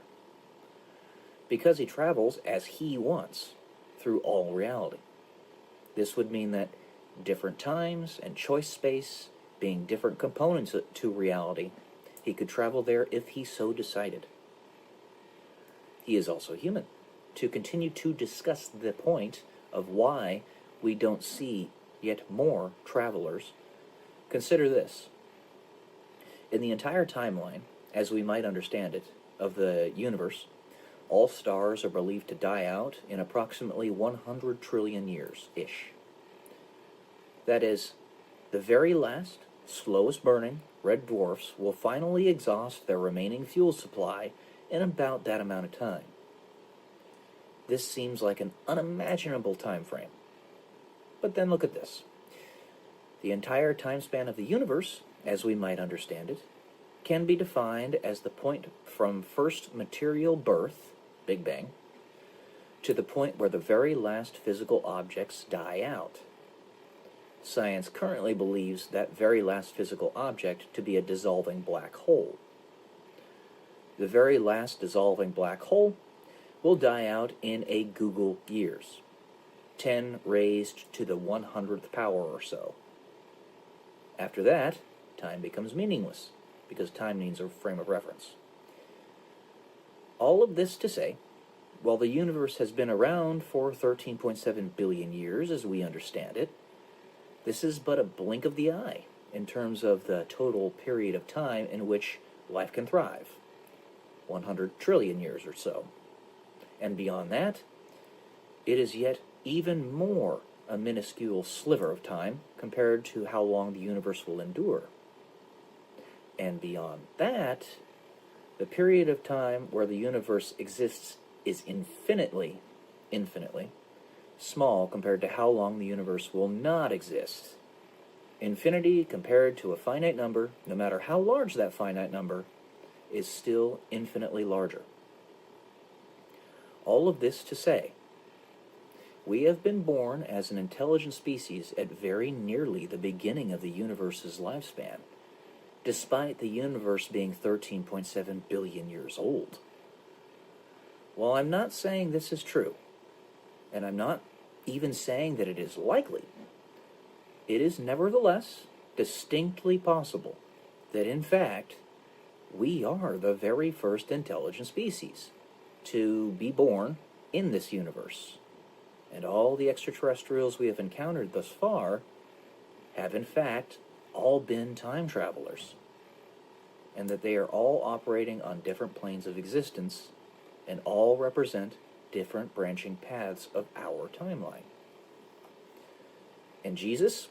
S7: because he travels as he wants through all reality. This would mean that different times and choice space being different components to reality, he could travel there if he so decided. He is also human. To continue to discuss the point of why we don't see yet more travelers, consider this. In the entire timeline, as we might understand it, of the universe, all stars are believed to die out in approximately 100 trillion years-ish. That is, the very last, slowest burning red dwarfs will finally exhaust their remaining fuel supply in about that amount of time. This seems like an unimaginable time frame. But then look at this.
S10: The entire time span of the universe, as we might understand it, can be defined as the point from first material birth, Big Bang, to the point where the very last physical objects die out. Science currently believes that very last physical object to be a dissolving black hole. The very last dissolving black hole will die out in a Google years, 10 raised to the 100th power or so. After that, time becomes meaningless, because time needs a frame of reference. All of this to say, while the universe has been around for 13.7 billion years as we understand it, this is but a blink of the eye in terms of the total period of time in which life can thrive, 100 trillion years or so. And beyond that, it is yet even more a minuscule sliver of time compared to how long the universe will endure. And beyond that, the period of time where the universe exists is infinitely small compared to how long the universe will not exist. Infinity compared to a finite number, no matter how large that finite number, is still infinitely larger. All of this to say, we have been born as an intelligent species at very nearly the beginning of the universe's lifespan, despite the universe being 13.7 billion years old. While I'm not saying this is true, and I'm not even saying that it is likely, it is nevertheless distinctly possible that in fact we are the very first intelligent species to be born in this universe. And all the extraterrestrials we have encountered thus far have in fact all been time travelers, and that they are all operating on different planes of existence and all represent different branching paths of our timeline. And Jesus,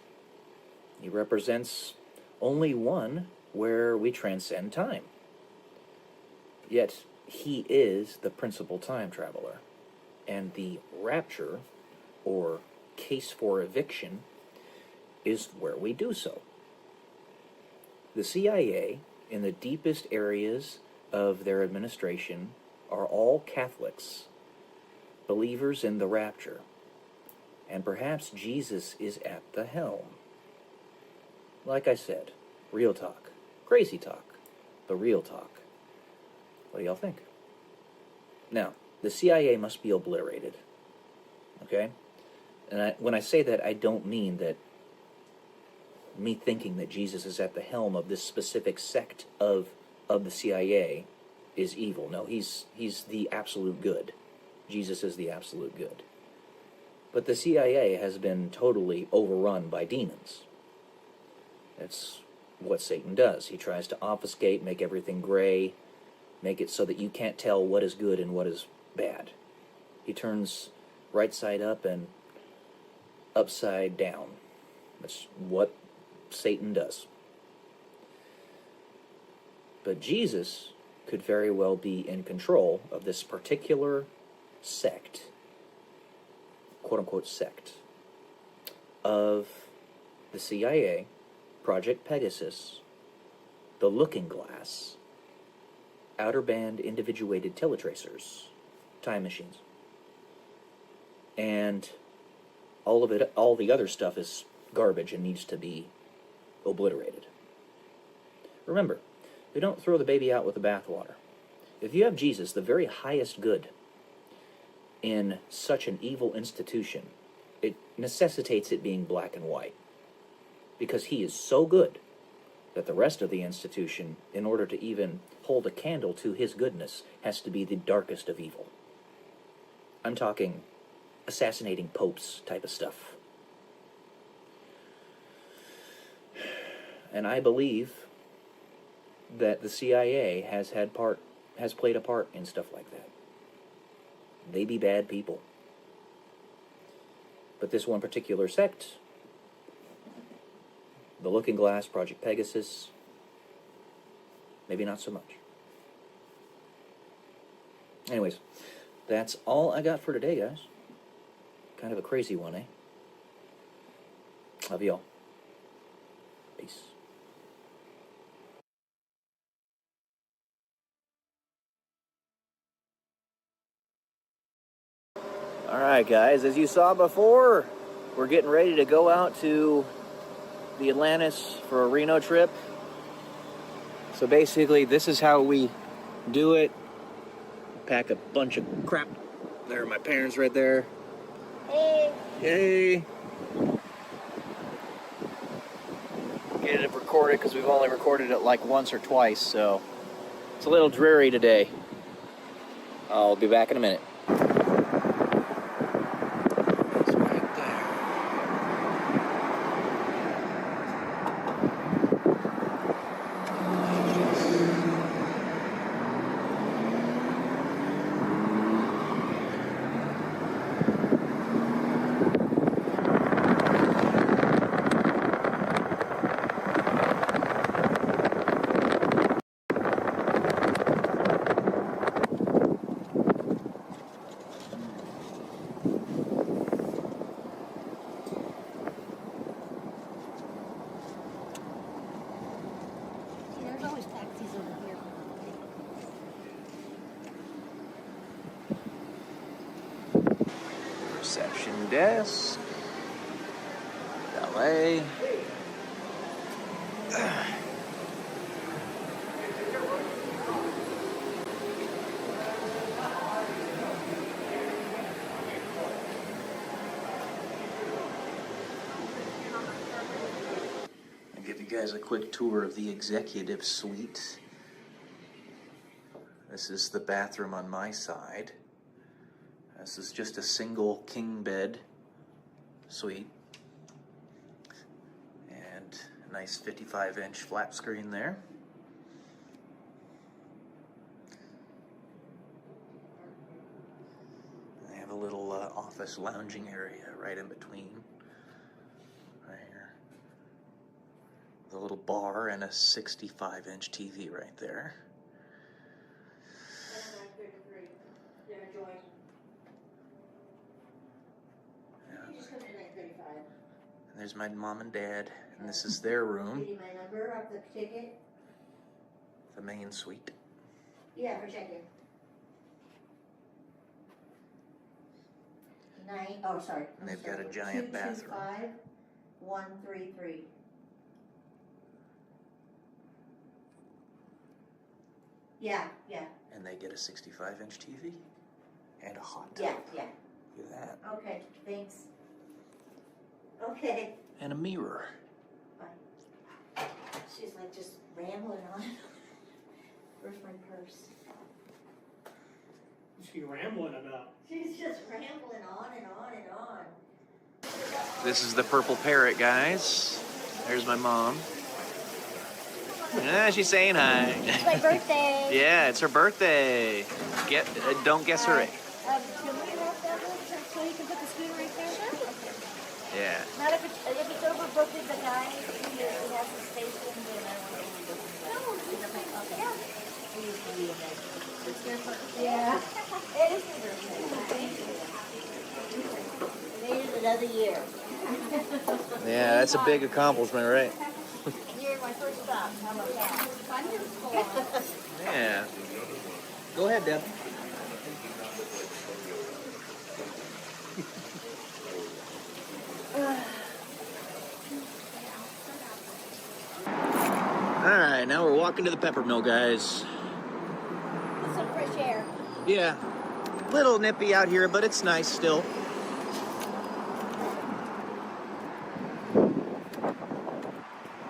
S10: he represents only one where we transcend time. Yet he is the principal time traveler, and the rapture, or case for eviction, is where we do so. The CIA, in the deepest areas of their administration, are all Catholics, believers in the rapture, and perhaps Jesus is at the helm. Like I said, real talk, crazy talk, but real talk. What do y'all think? Now, the CIA must be obliterated, okay? And when I say that, I don't mean that me thinking that Jesus is at the helm of this specific sect of the CIA is evil. No, he's the absolute good. Jesus is the absolute good. But the CIA has been totally overrun by demons. That's what Satan does. He tries to obfuscate, make everything gray, make it so that you can't tell what is good and what is bad. He turns right side up and upside down. That's what Satan does. But Jesus could very well be in control of this particular sect, quote-unquote sect, of the CIA, Project Pegasus, the Looking Glass, outer band individuated teletracers, time machines, and all of it, all the other stuff is garbage and needs to be obliterated. Remember, we don't throw the baby out with the bathwater. If you have Jesus, the very highest good, in such an evil institution, it necessitates it being black and white, because he is so good that the rest of the institution, in order to even hold a candle to his goodness, has to be the darkest of evil. I'm talking assassinating popes type of stuff. And I believe that the CIA has played a part in stuff like that. They be bad people. But this one particular sect, the Looking Glass, Project Pegasus, maybe not so much. Anyways, that's all I got for today, guys. Kind of a crazy one, eh? Love y'all.
S7: Alright guys, as you saw before, we're getting ready to go out to the Atlantis for a Reno trip. So basically, this is how we do it. Pack a bunch of crap. There are my parents right there.
S5: Hey.
S7: Yay! Get it recorded because we've only recorded it like once or twice, so it's a little dreary today. I'll be back in a minute.
S5: There's always taxis over here.
S7: Reception desk. Valet. I'll give you guys a quick tour of the executive suite. This is the bathroom on my side. This is just a single king bed suite. And a nice 55-inch flat screen there. They have a little office lounging area right in between. Right here. The little bar and a 65-inch TV right there. And there's my mom and dad, and this is their room.
S5: Give you my number of the ticket?
S7: The main suite.
S5: Yeah, for check-in. 9,
S7: And they've got a giant bathroom.
S5: 225-133. Yeah.
S7: And they get a 65-inch TV and a hot tub.
S5: Yeah.
S7: Look at that.
S5: Okay, thanks. Okay.
S7: And a mirror.
S5: Bye. She's like just rambling on. Where's my purse?
S9: What's she rambling about?
S5: She's just rambling on and on and on.
S7: This is the purple parrot, guys. There's my mom. Yeah, she's saying hi.
S5: It's my birthday.
S7: Yeah, it's her birthday. Don't guess her age.
S5: Can we wrap that up so you can put the spoon right there?
S7: Yeah.
S5: Not if it's overbooked with the guy who has the station, then I want to overbook him. No, okay. Yeah. We used to be in there. It's their birthday. Yeah. It is their birthday. Made it another year.
S7: Yeah, that's a big accomplishment, right?
S5: You're my first stop. How about that?
S7: Yeah. Go ahead, Deb. Alright, now we're walking to the pepper mill, guys.
S5: Get some fresh air.
S7: Yeah. Little nippy out here, but it's nice still.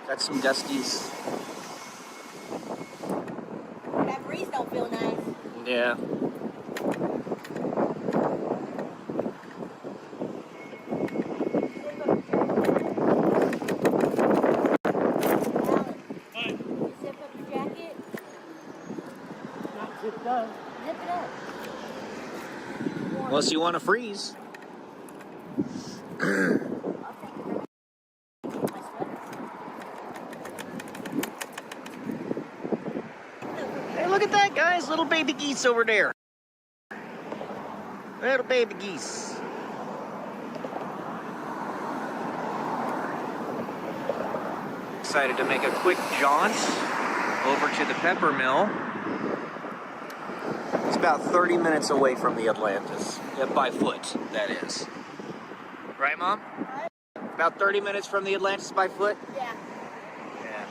S7: Got some dusties.
S5: That breeze don't feel nice.
S7: Yeah.
S5: Zip up your jacket.
S9: Not zipped up.
S5: Zip it up.
S7: Unless you want to freeze. Hey, look at that, guys. Little baby geese over there. Little baby geese. Excited to make a quick jaunt over to the pepper mill.
S6: It's about 30 minutes away from the Atlantis. By foot, that is. Right, Mom? About 30 minutes from the Atlantis by foot?
S5: Yeah.
S6: Yeah.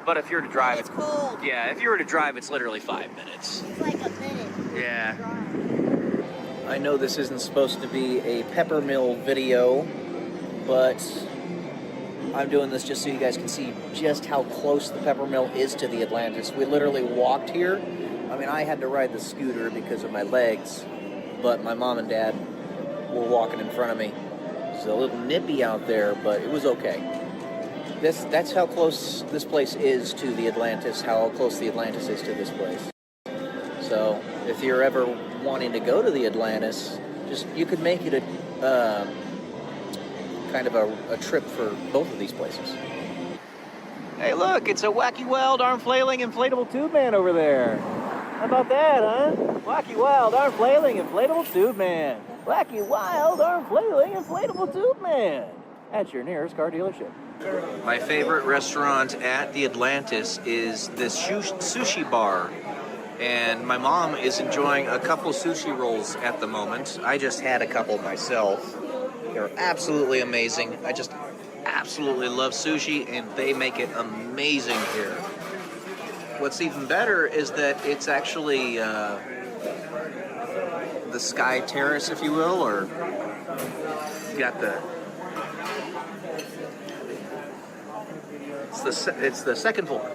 S6: But if you're to drive,
S5: It's cold.
S6: Yeah, if you were to drive, it's literally 5 minutes.
S5: It's like a minute.
S6: Yeah.
S5: Drive.
S6: I know this isn't supposed to be a peppermill video, but I'm doing this just so you guys can see just how close the peppermill is to the Atlantis. We literally walked here. I mean, I had to ride the scooter because of my legs, but my mom and dad were walking in front of me. It's a little nippy out there, but it was okay. That's how close this place is to the Atlantis, how close the Atlantis is to this place. So, if you're ever wanting to go to the Atlantis, you could make it a kind of a trip for both of these places. Hey, look, it's a wacky, wild, arm flailing, inflatable tube man over there. How about that, huh? Wacky, wild, arm flailing, inflatable tube man. Wacky, wild, arm flailing, inflatable tube man. At your nearest car dealership. My favorite restaurant at the Atlantis is this sushi bar. And my mom is enjoying a couple sushi rolls at the moment. I just had a couple myself. They're absolutely amazing. I just absolutely love sushi, and they make it amazing here. What's even better is that it's actually the Sky Terrace, if you will, or you got it's the second floor,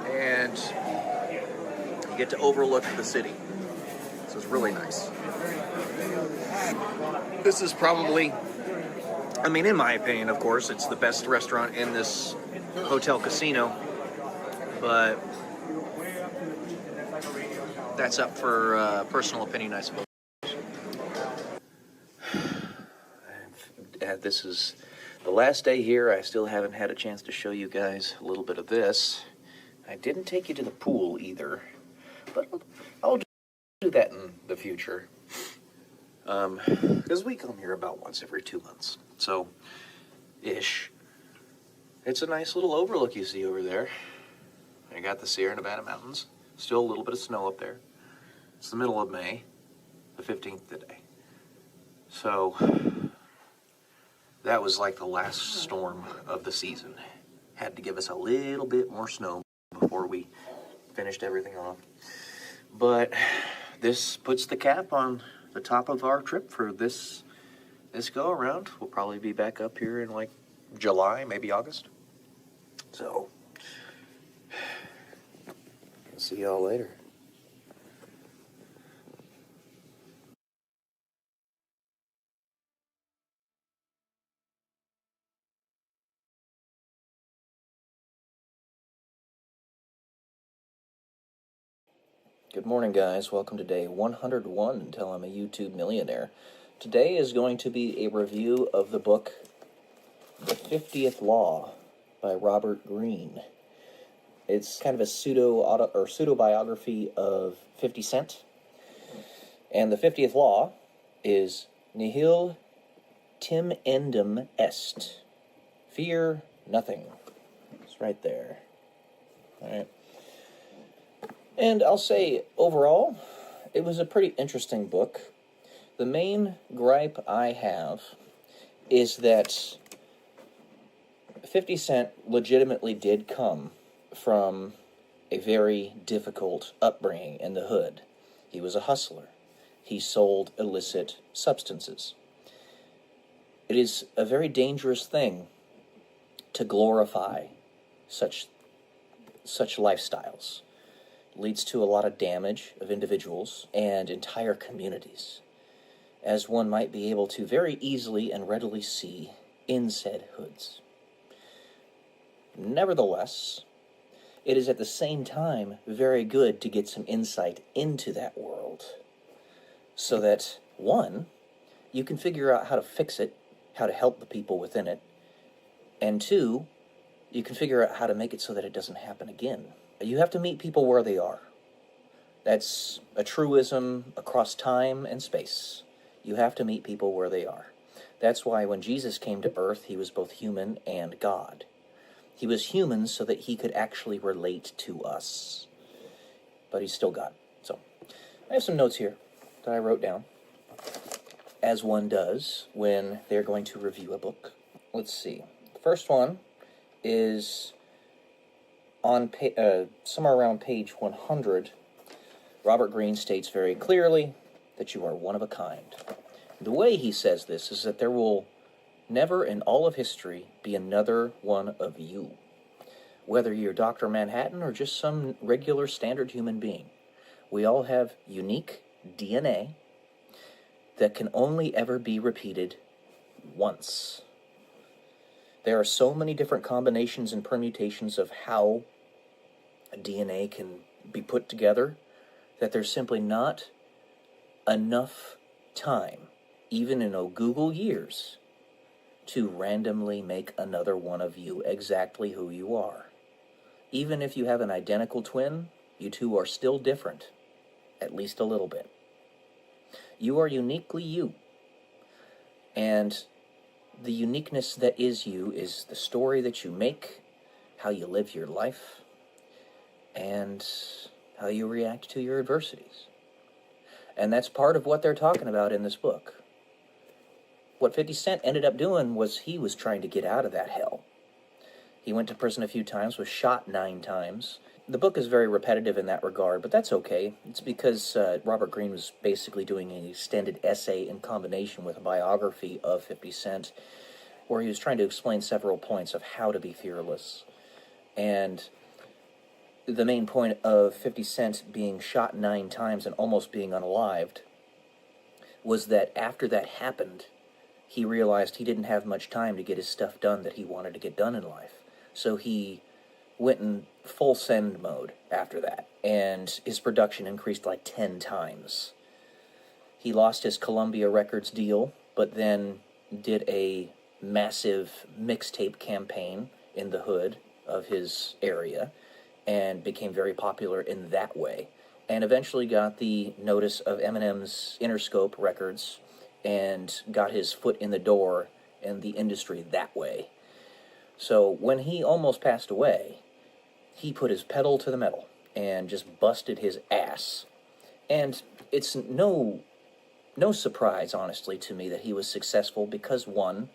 S6: and you get to overlook the city. So it's really nice. This is probably, I mean, in my opinion, of course, it's the best restaurant in this hotel casino, but that's up for personal opinion, I suppose. This is the last day here. I still haven't had a chance to show you guys a little bit of this. I didn't take you to the pool either, but I'll do that in the future. Because we come here about once every 2 months, so ish. It's a nice little overlook you see over there. I got the Sierra Nevada mountains. Still a little bit of snow up there. It's the middle of May, the 15th today. So that was like the last storm of the season. Had to give us a little bit more snow before we finished everything off. But this puts the cap on the top of our trip for this go around. We'll probably be back up here in like July, maybe August. So, I'll see y'all later. Good morning, guys. Welcome to day 101 until I'm a YouTube millionaire. Today is going to be a review of the book The 50th Law by Robert Greene. It's kind of a pseudo-biography of 50 Cent. And the 50th Law is Nihil timendum est. Fear nothing. It's right there. All right. And I'll say, overall, it was a pretty interesting book. The main gripe I have is that 50 Cent legitimately did come from a very difficult upbringing in the hood. He was a hustler. He sold illicit substances. It is a very dangerous thing to glorify such lifestyles. Leads to a lot of damage of individuals and entire communities, as one might be able to very easily and readily see in said hoods. Nevertheless, it is at the same time very good to get some insight into that world, so that, one, you can figure out how to fix it, how to help the people within it, and two, you can figure out how to make it so that it doesn't happen again. You have to meet people where they are. That's a truism across time and space. You have to meet people where they are. That's why when Jesus came to earth, he was both human and God. He was human so that he could actually relate to us. But he's still God.
S10: I have some notes here that I wrote down, as one does when they're going to review a book. Let's see. The first one is on somewhere around page 100. Robert Greene states very clearly that you are one of a kind. The way he says this is that there will never in all of history be another one of you. Whether you're Dr. Manhattan or just some regular standard human being, we all have unique DNA that can only ever be repeated once. There are so many different combinations and permutations of how DNA can be put together that there's simply not enough time, even in Google years, to randomly make another one of you exactly who you are. Even if you have an identical twin, you two are still different, at least a little bit. You are uniquely you. And the uniqueness that is you is the story that you make, how you live your life, and how you react to your adversities. And that's part of what they're talking about in this book. What 50 Cent ended up doing was he was trying to get out of that hell. He went to prison a few times, was shot 9 times. The book is very repetitive in that regard, but that's okay. It's because Robert Greene was basically doing an extended essay in combination with a biography of 50 Cent, where he was trying to explain several points of how to be fearless. And the main point of 50 Cent being shot 9 times and almost being unalived was that after that happened, he realized he didn't have much time to get his stuff done that he wanted to get done in life. So he went in full send mode after that, and his production increased like 10 times. He lost his Columbia Records deal, but then did a massive mixtape campaign in the hood of his area, and became very popular in that way, and eventually got the notice of Eminem's Interscope Records, and got his foot in the door in the industry that way. So when he almost passed away, he put his pedal to the metal and just busted his ass. And it's no surprise, honestly, to me that he was successful because, one,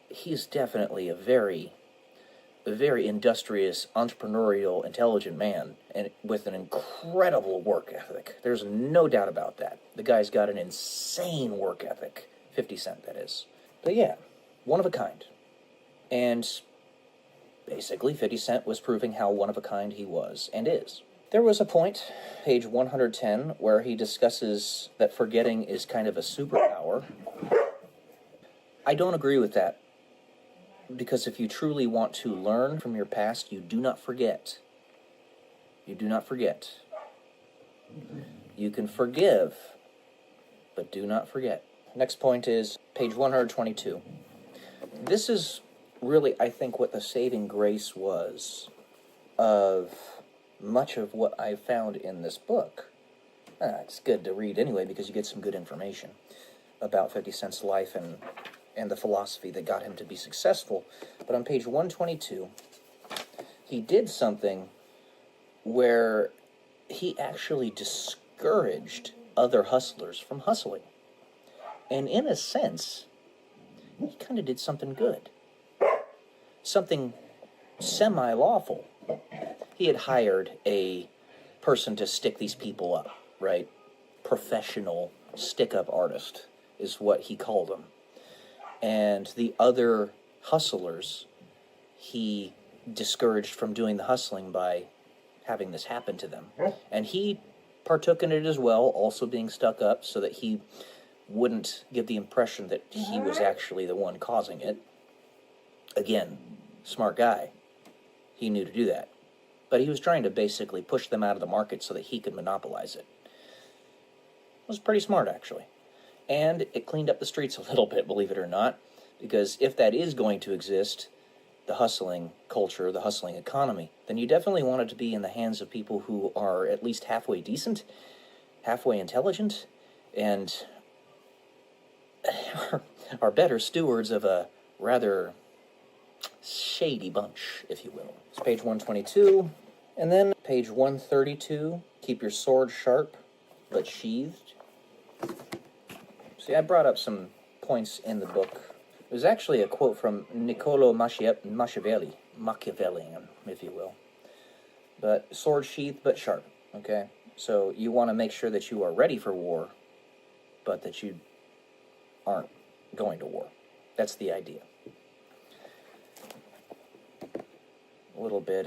S10: he's definitely a very industrious, entrepreneurial, intelligent man, and with an incredible work ethic. There's no doubt about that. The guy's got an insane work ethic. 50 Cent, that is. But yeah, one of a kind. And basically, 50 Cent was proving how one of a kind he was, and is. There was a point, page 110, where he discusses that forgetting is kind of a superpower. I don't agree with that. Because if you truly want to learn from your past, you do not forget. You do not forget. You can forgive, but do not forget. Next point is page 122. This is really, I think, what the saving grace was of much of what I found in this book. It's good to read anyway because you get some good information about 50 Cent's life and the philosophy that got him to be successful. But on page 122, he did something where he actually discouraged other hustlers from hustling. And in a sense, he kind of did something good. Something semi-lawful. He had hired a person to stick these people up, right? Professional stick-up artist is what he called them. And the other hustlers, he discouraged from doing the hustling by having this happen to them. And he partook in it as well, also being stuck up so that he wouldn't give the impression that he was actually the one causing it. Again, smart guy. He knew to do that. But he was trying to basically push them out of the market so that he could monopolize it. It was pretty smart, actually. And it cleaned up the streets a little bit, believe it or not, because if that is going to exist, the hustling culture, the hustling economy, then you definitely want it to be in the hands of people who are at least halfway decent, halfway intelligent, and are better stewards of a rather shady bunch, if you will. It's page 122, and then page 132, keep your sword sharp,
S6: but sheathed. See, I brought up some points in the book. It was actually a quote from Niccolo Machiavelli, if you will. But sword sheathed but sharp, okay? So you want to make sure that you are ready for war, but that you aren't going to war. That's the idea. A little bit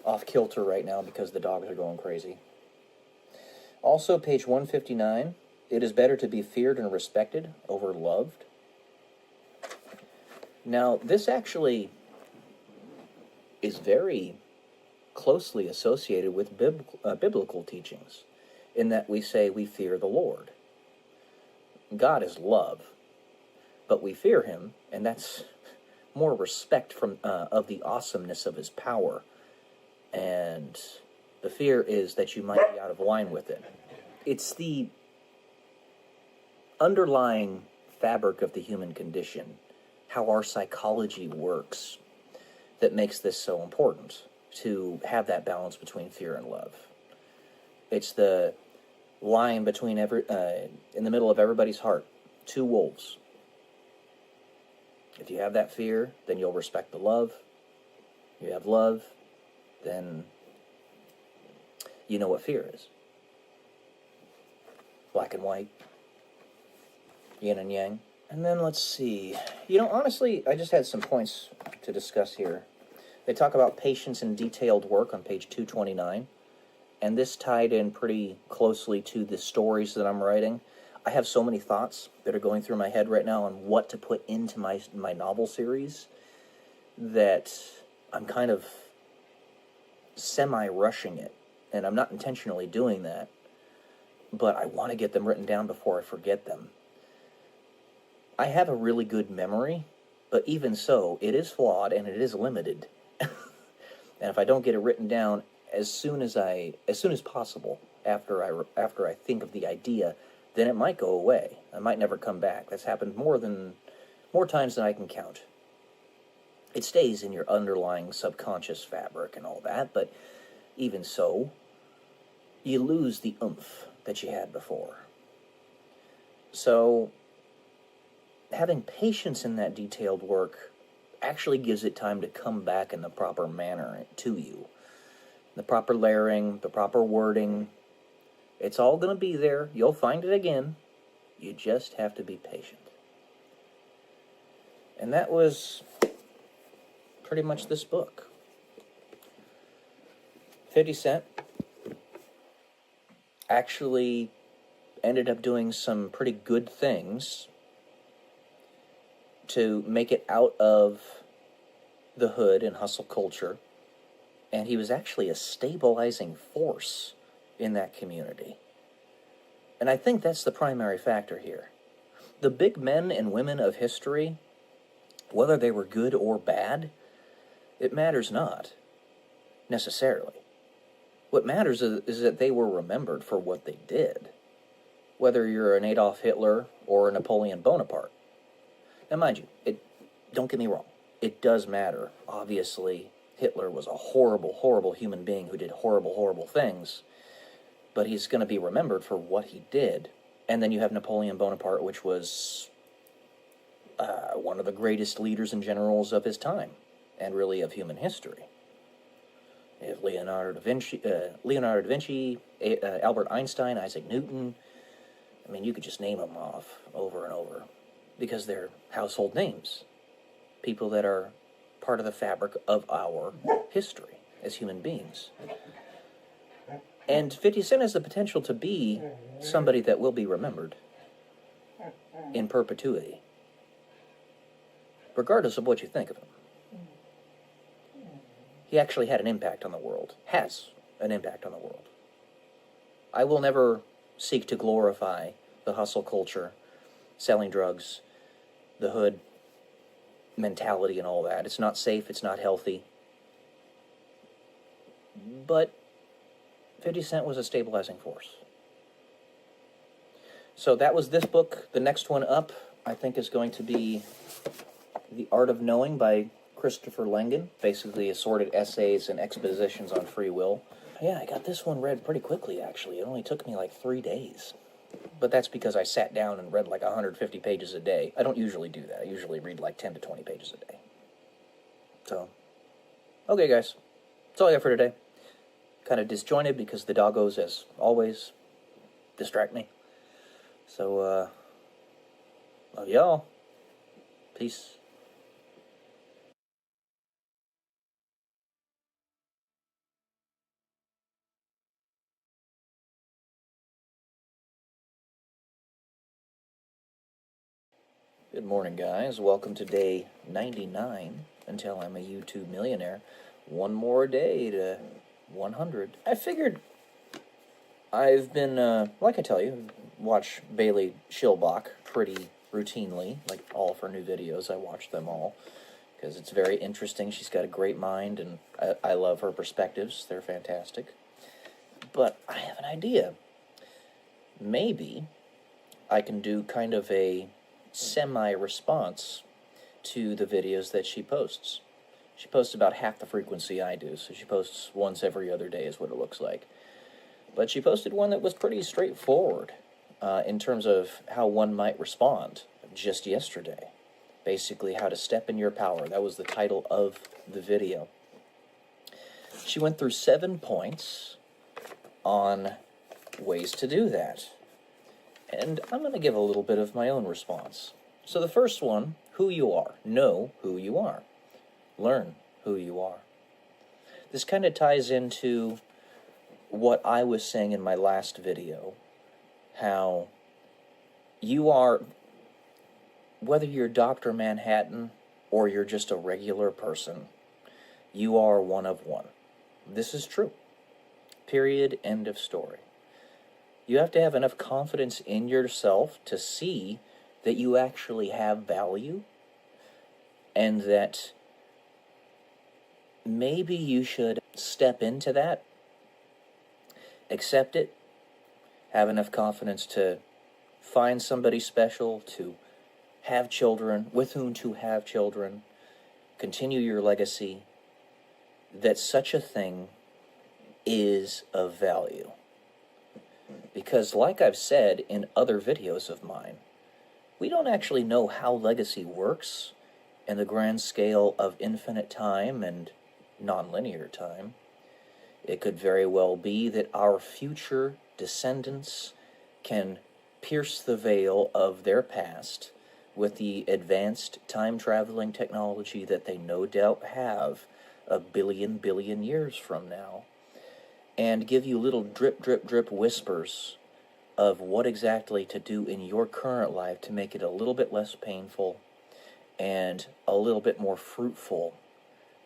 S6: off kilter right now because the dogs are going crazy. Also, page 159, it is better to be feared and respected over loved. Now, this actually is very closely associated with biblical teachings, in that we say we fear the Lord. God is love, but we fear him, and that's more respect of the awesomeness of his power, and the fear is that you might be out of line with it. It's the underlying fabric of the human condition, how our psychology works, that makes this so important, to have that balance between fear and love. It's the line between in the middle of everybody's heart, two wolves. If you have that fear, then you'll respect the love. You have love, then you know what fear is. Black and white, yin and yang. And then let's see. Honestly, I just had some points to discuss here. They talk about patience and detailed work on page 229, and this tied in pretty closely to the stories that I'm writing. I have so many thoughts that are going through my head right now on what to put into my novel series that I'm kind of semi-rushing it, and I'm not intentionally doing that, but I want to get them written down before I forget them. I have a really good memory, but even so, it is flawed and it is limited. And if I don't get it written down as soon as possible after I think of the idea, then it might go away. I might never come back. That's happened more times than I can count. It stays in your underlying subconscious fabric and all that, but even so, you lose the oomph that you had before. So, having patience in that detailed work actually gives it time to come back in the proper manner to you. The proper layering, the proper wording, it's all going to be there. You'll find it again. You just have to be patient. And that was pretty much this book. 50 Cent actually ended up doing some pretty good things to make it out of the hood and hustle culture, and he was actually a stabilizing force in that community. And I think that's the primary factor here. The big men and women of history, whether they were good or bad, it matters not, necessarily. What matters is that they were remembered for what they did, whether you're an Adolf Hitler or a Napoleon Bonaparte. Now, mind you, don't get me wrong, it does matter. Obviously, Hitler was a horrible, horrible human being who did horrible, horrible things, but he's going to be remembered for what he did. And then you have Napoleon Bonaparte, which was one of the greatest leaders and generals of his time, and really of human history. You have Leonardo da Vinci, Albert Einstein, Isaac Newton. I mean, you could just name them off over and over, because they're household names. People that are part of the fabric of our history as human beings. And 50 Cent has the potential to be somebody that will be remembered in perpetuity, regardless of what you think of him. He actually had an impact on the world, has an impact on the world. I will never seek to glorify the hustle culture, selling drugs, the hood mentality and all that. It's not safe, it's not healthy. But 50 Cent was a stabilizing force. So that was this book. The next one up, I think, is going to be The Art of Knowing by
S7: Christopher Langan, basically assorted essays and expositions on free will. Yeah, I got this one read pretty quickly, actually. It only took me like 3 days. But that's because I sat down and read like 150 pages a day. I don't usually do that. I usually read like 10 to 20 pages a day. So, okay, guys. That's all I got for today. Kind of disjointed because the doggos, as always, distract me. So, love y'all. Peace. Good morning, guys. Welcome to day 99 until I'm a YouTube millionaire. One more day to 100. I figured I've been, like I tell you, watch Bailey Schilbach pretty routinely, like all of her new videos. I watch them all because it's very interesting. She's got a great mind, and I love her perspectives. They're fantastic. But I have an idea. Maybe I can do kind of a semi-response to the videos that she posts. She posts about half the frequency I do, so she posts once every other day is what it looks like. But she posted one that was pretty straightforward in terms of how one might respond just yesterday. Basically, how to step in your power. That was the title of the video. She went through 7 points on ways to do that. And I'm going to give a little bit of my own response. So the first one, who you are. Know who you are. Learn who you are. This kind of ties into what I was saying in my last video, how you are, whether you're Dr. Manhattan or you're just a regular person, you are one of one. This is true. Period. End of story. You have to have enough confidence in yourself to see that you actually have value, and that maybe you should step into that, accept it, have enough confidence to find somebody special, to have children, with whom to have children, continue your legacy, that such a thing is of value. Because like I've said in other videos of mine, we don't actually know how legacy works in the grand scale of infinite time and nonlinear time. It could very well be that our future descendants can pierce the veil of their past with the advanced time-traveling technology that they no doubt have a billion years from now, and give you little drip, drip, drip whispers of what exactly to do in your current life to make it a little bit less painful and a little bit more fruitful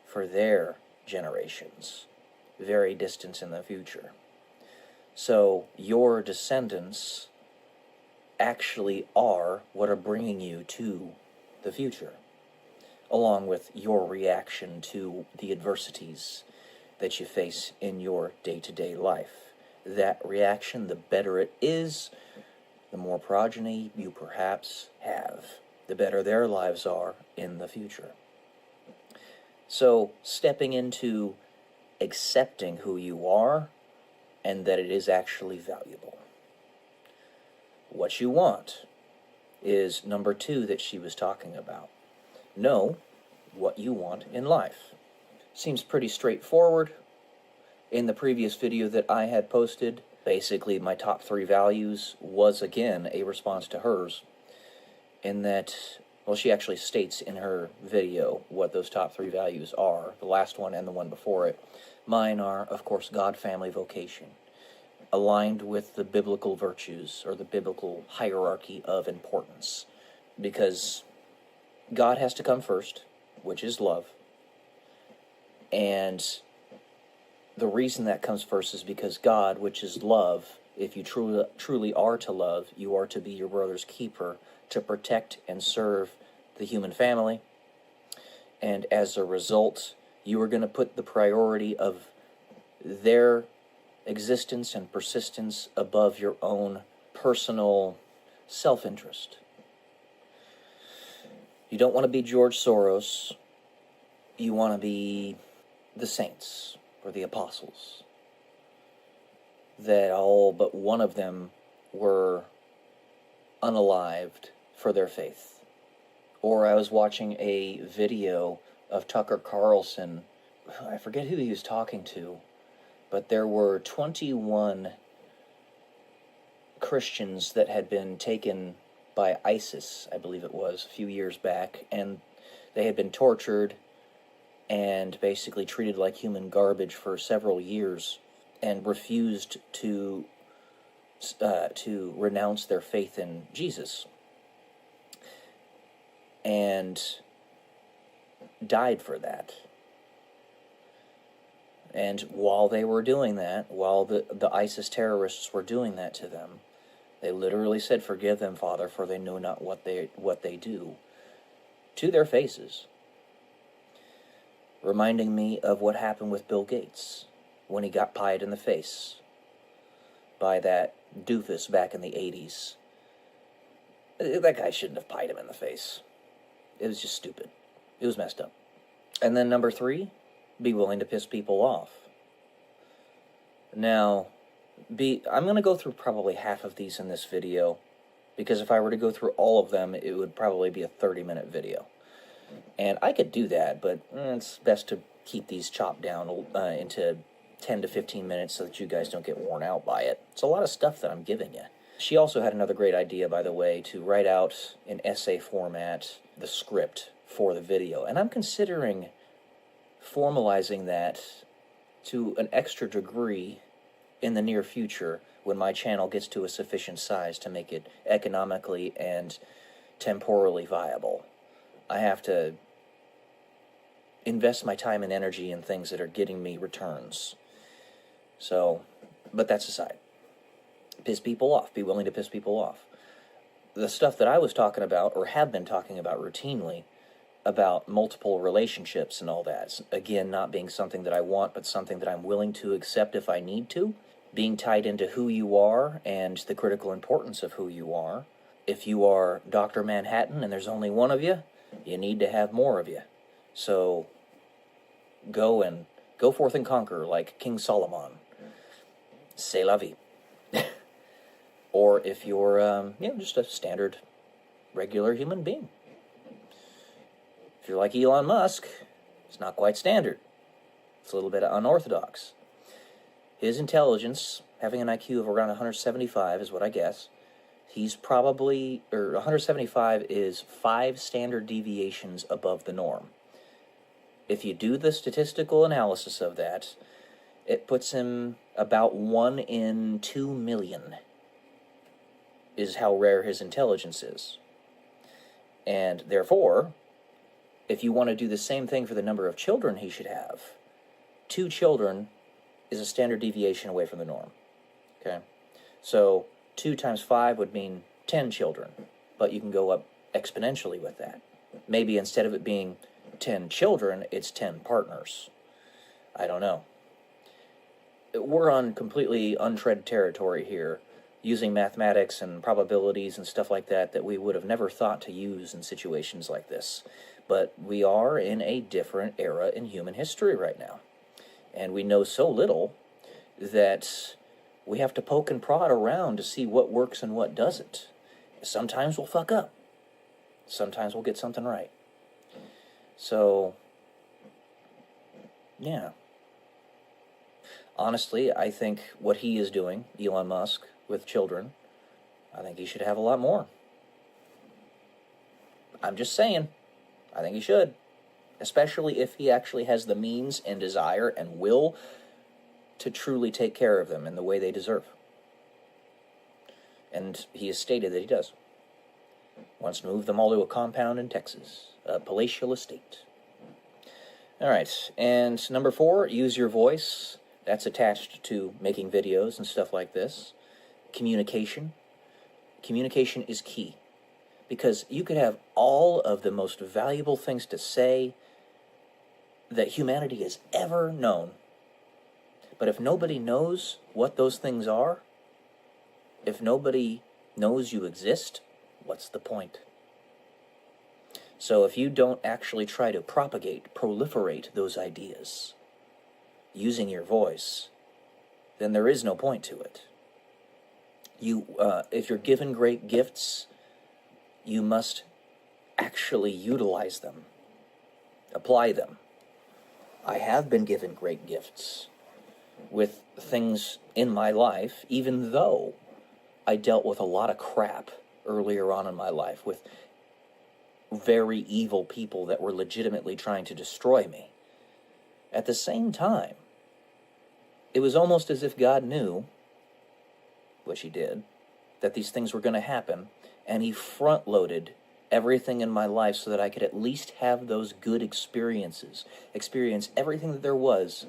S7: for their generations, very distant in the future. So your descendants actually are what are bringing you to the future, along with your reaction to the adversities that you face in your day-to-day life. That reaction, the better it is, the more progeny you perhaps have, the better their lives are in the future. So, stepping into accepting who you are and that it is actually valuable. What you want is number 2 that she was talking about. Know what you want in life. Seems pretty straightforward. In the previous video that I had posted, basically my top 3 values was again a response to hers, in that, well, she actually states in her video what those top 3 values are, the last one and the one before it. Mine are, of course, God, family, vocation, aligned with the biblical virtues or the biblical hierarchy of importance, because God has to come first, which is love. And the reason that comes first is because God, which is love, if you truly are to love, you are to be your brother's keeper, to protect and serve the human family. And as a result, you are going to put the priority of their existence and persistence above your own personal self-interest. You don't want to be George Soros
S6: you want to be the saints or the apostles, that all but one of them were unalived for their faith. Or I was watching a video of Tucker Carlson. I forget who he was talking to, but there were 21 Christians that had been taken by ISIS, I believe it was, a few years back, and they had been tortured and basically treated like human garbage for several years and refused to renounce their faith in Jesus, and died for that. And while they were doing that, while the ISIS terrorists were doing that to them, they literally said, "Forgive them, Father, for they know not what they do," to their faces. Reminding me of what happened with Bill Gates when he got pied in the face by that doofus back in the 80s. That guy shouldn't have pied him in the face. It was just stupid. It was messed up. And then number 3, be willing to piss people off. Now, I'm going to go through probably half of these in this video, because if I were to go through all of them, it would probably be a 30-minute video. And I could do that, but it's best to keep these chopped down into 10 to 15 minutes so that you guys don't get worn out by it. It's a lot of stuff that I'm giving you. She also had another great idea, by the way, to write out in essay format the script for the video. And I'm considering formalizing that to an extra degree in the near future when my channel gets to a sufficient size to make it economically and temporally viable. I have to invest my time and energy in things that are getting me returns. So, but that's aside. Piss people off. Be willing to piss people off. The stuff that I was talking about, or have been talking about routinely, about multiple relationships and all that, again, not being something that I want, but something that I'm willing to accept if I need to, being tied into who you are and the critical importance of who you are. If you are Dr. Manhattan and there's only one of you, you need to have more of you. So go forth and conquer like King Solomon. C'est la vie. Or if you're just a standard, regular human being. If you're like Elon Musk, it's not quite standard. It's a little bit unorthodox. His intelligence, having an IQ of around 175 is what I guess. He's probably, 175 is 5 standard deviations above the norm. If you do the statistical analysis of that, it puts him about 1 in 2 million is how rare his intelligence is. And therefore, if you want to do the same thing for the number of children he should have, 2 children is a standard deviation away from the norm. Okay? So 2 times 5 would mean 10 children, but you can go up exponentially with that. Maybe instead of it being 10 children, it's 10 partners. I don't know. We're on completely untread territory here, using mathematics and probabilities and stuff like that we would have never thought to use in situations like this. But we are in a different era in human history right now. And we know so little that we have to poke and prod around to see what works and what doesn't. Sometimes we'll fuck up. Sometimes we'll get something right. So, yeah. Honestly, I think what he is doing, Elon Musk, with children, I think he should have a lot more. I'm just saying. I think he should. Especially if he actually has the means and desire and will to truly take care of them in the way they deserve. And he has stated that he does. Wants to move them all to a compound in Texas, a palatial estate. All right, and number 4, use your voice. That's attached to making videos and stuff like this. Communication. Communication is key. Because you could have all of the most valuable things to say that humanity has ever known. But if nobody knows what those things are, if nobody knows you exist, what's the point?
S7: So if you don't actually try to propagate, proliferate those ideas using your voice, then there is no point to it. If you're given great gifts, you must actually utilize them, apply them. I have been given great gifts with things in my life, even though I dealt with a lot of crap earlier on in my life, with very evil people that were legitimately trying to destroy me. At the same time, it was almost as if God knew, which he did, that these things were going to happen, and he front-loaded everything in my life so that I could at least have those good experiences, experience everything that there was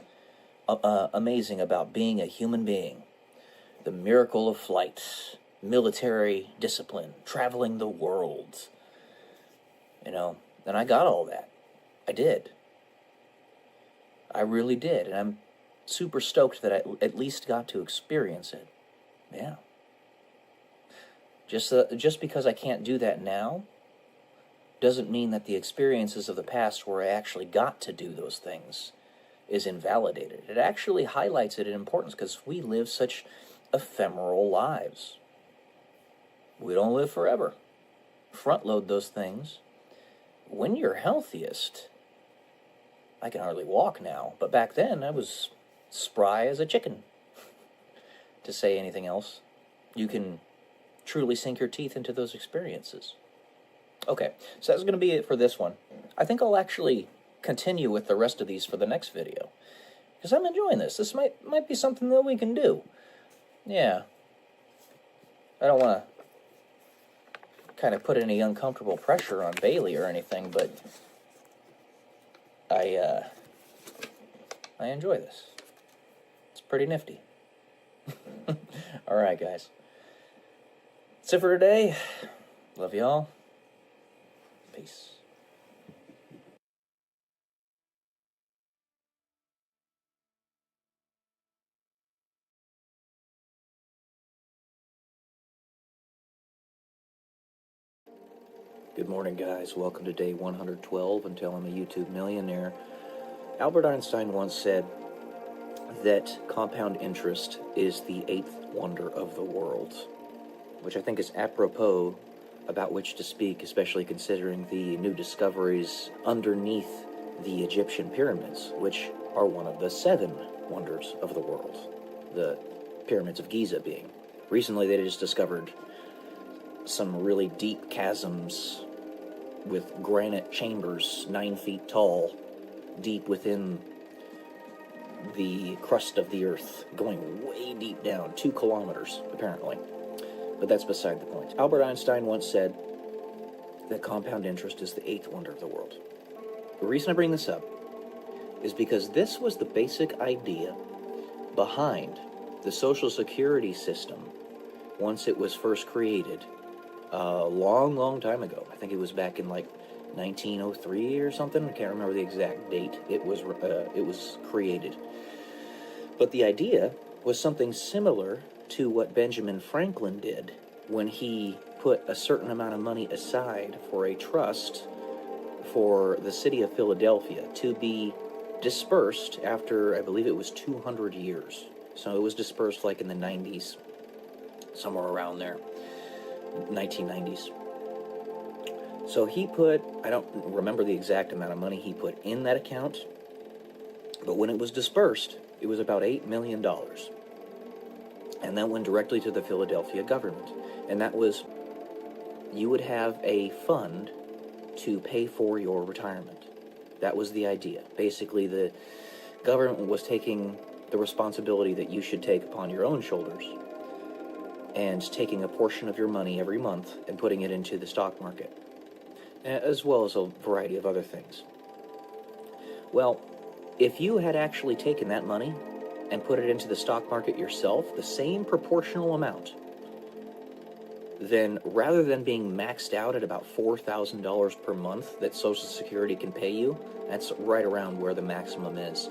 S7: amazing about being a human being. The miracle of flight, military discipline, traveling the world, and I got all that. I did. I really did, and I'm super stoked that I at least got to experience it. Yeah. Just because I can't do that now doesn't mean that the experiences of the past where I actually got to do those things is invalidated. It actually highlights it in importance because we live such ephemeral lives. We don't live forever. Front load those things. When you're healthiest, I can hardly walk now, but back then I was spry as a chicken. To say anything else, you can truly sink your teeth into those experiences. Okay, so that's going to be it for this one. I think I'll actually continue with the rest of these for the next video, because I'm enjoying this. This might be something that we can do. Yeah. I don't want to kind of put any uncomfortable pressure on Bailey or anything, but I enjoy this. It's pretty nifty. Alright, guys. That's it for today. Love y'all. Peace.
S10: Good morning, guys. Welcome to day 112 until I'm a YouTube millionaire. Albert Einstein once said that compound interest is the eighth wonder of the world, which I think is apropos about which to speak, especially considering the new discoveries underneath the Egyptian pyramids, which are one of the seven wonders of the world, the pyramids of Giza being. Recently, they just discovered some really deep chasms with granite chambers 9 feet tall, deep within the crust of the earth, going way deep down, 2 kilometers, apparently. But that's beside the point. Albert Einstein once said that compound interest is the eighth wonder of the world. The reason I bring this up is because this was the basic idea behind the Social Security system once it was first created a long, long time ago. I think it was back in like 1903 or something. I can't remember the exact date it was created. But the idea was something similar to what Benjamin Franklin did when he put a certain amount of money aside for a trust for the city of Philadelphia to be dispersed after, I believe it was 200 years. So it was dispersed like in the 90s, somewhere around there. 1990s. So he put, I don't remember the exact amount of money he put in that account, but when it was dispersed, it was about $8 million. And that went directly to the Philadelphia government. And that was, you would have a fund to pay for your retirement. That was the idea. Basically, the government was taking the responsibility that you should take upon your own shoulders and taking a portion of your money every month and putting it into the stock market, as well as a variety of other things. Well, if you had actually taken that money and put it into the stock market yourself, the same proportional amount, then rather than being maxed out at about $4,000 per month that Social Security can pay you, that's right around where the maximum is.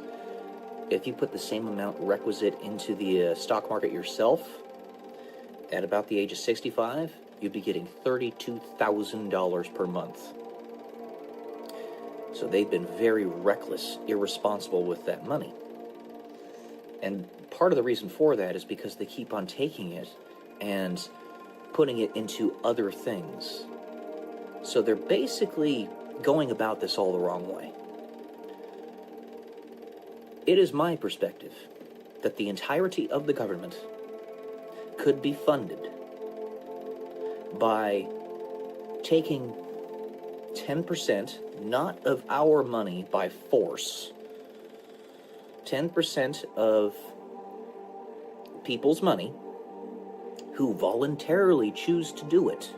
S10: If you put the same amount requisite into the stock market yourself, at about the age of 65, you'd be getting $32,000 per month. So they've been very reckless, irresponsible with that money. And part of the reason for that is because they keep on taking it and putting it into other things. So they're basically going about this all the wrong way. It is my perspective that the entirety of the government could be funded by taking 10%, not of our money by force, 10% of people's money who voluntarily choose to do it,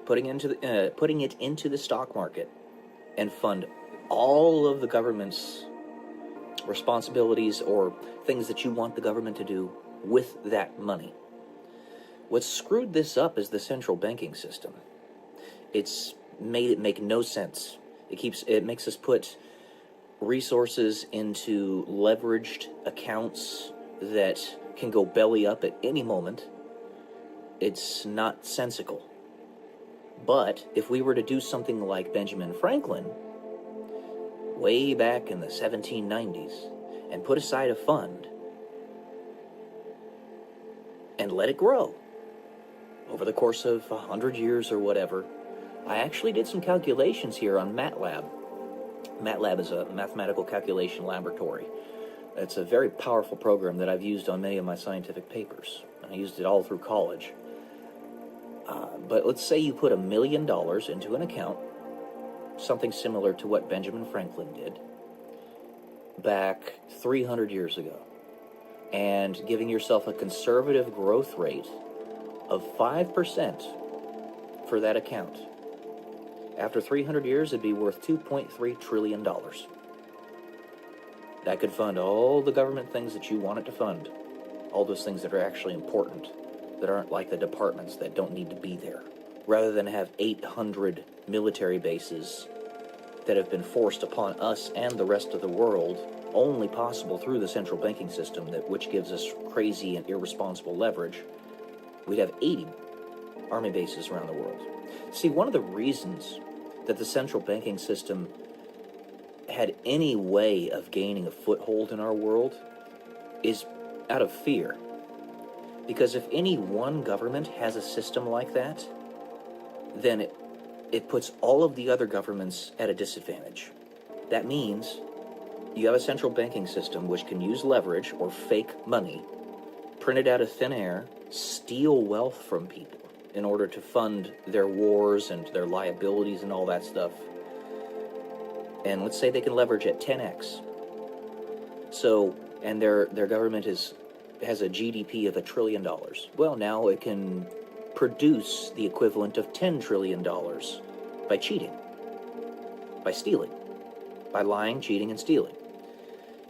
S10: putting it into the stock market, and fund all of the government's responsibilities or things that you want the government to do with that money. What's screwed this up is the central banking system. It's made it make no sense. It makes us put resources into leveraged accounts that can go belly up at any moment. It's not sensical. But if we were to do something like Benjamin Franklin, way back in the 1790s, and put aside a fund and let it grow over the course of 100 years or whatever. I actually did some calculations here on MATLAB. MATLAB is a mathematical calculation laboratory. It's a very powerful program that I've used on many of my scientific papers. I used it all through college. But let's say you put $1 million into an account, something similar to what Benjamin Franklin did back 300 years ago, and giving yourself a conservative growth rate of 5% for that account. After 300 years, it'd be worth $2.3 trillion. That could fund all the government things that you want it to fund, all those things that are actually important, that aren't like the departments that don't need to be there, rather than have 800 military bases that have been forced upon us and the rest of the world, only possible through the central banking system, which gives us crazy and irresponsible leverage. We'd have 80 army bases around the world. See, one of the reasons that the central banking system had any way of gaining a foothold in our world is out of fear. Because if any one government has a system like that, then it puts all of the other governments at a disadvantage. That means you have a central banking system which can use leverage or fake money, print it out of thin air, steal wealth from people in order to fund their wars and their liabilities and all that stuff. And let's say they can leverage at 10x. So, and their government has a GDP of $1 trillion. Well, now it can produce the equivalent of $10 trillion by cheating, by stealing, by lying, cheating, and stealing.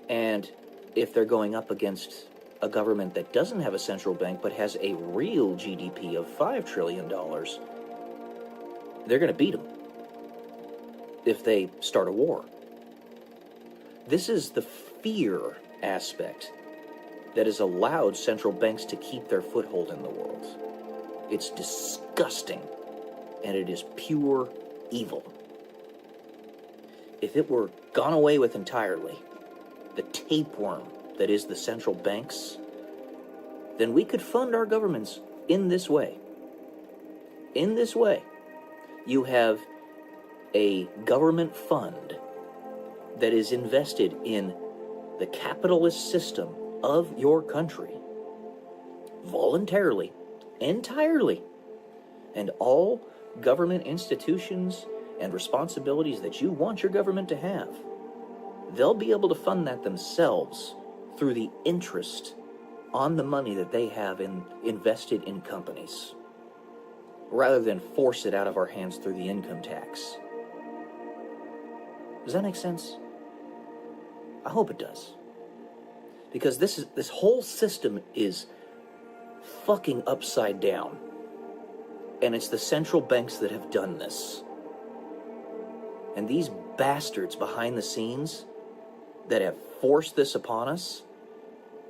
S10: And if they're going up against a government that doesn't have a central bank but has a real GDP of $5 trillion, they're going to beat them if they start a war. This is the fear aspect that has allowed central banks to keep their foothold in the world. It's disgusting, and it is pure evil. If it were gone away with entirely, the tapeworm that is the central banks, then we could fund our governments in this way. In this way, you have a government fund that is invested in the capitalist system of your country, voluntarily, entirely, and all government institutions and responsibilities that you want your government to have, they'll be able to fund that themselves through the interest on the money that they have invested in companies, rather than force it out of our hands through the income tax. Does that make sense? I hope it does. Because this whole system is fucking upside down. And it's the central banks that have done this. And these bastards behind the scenes that have forced this upon us,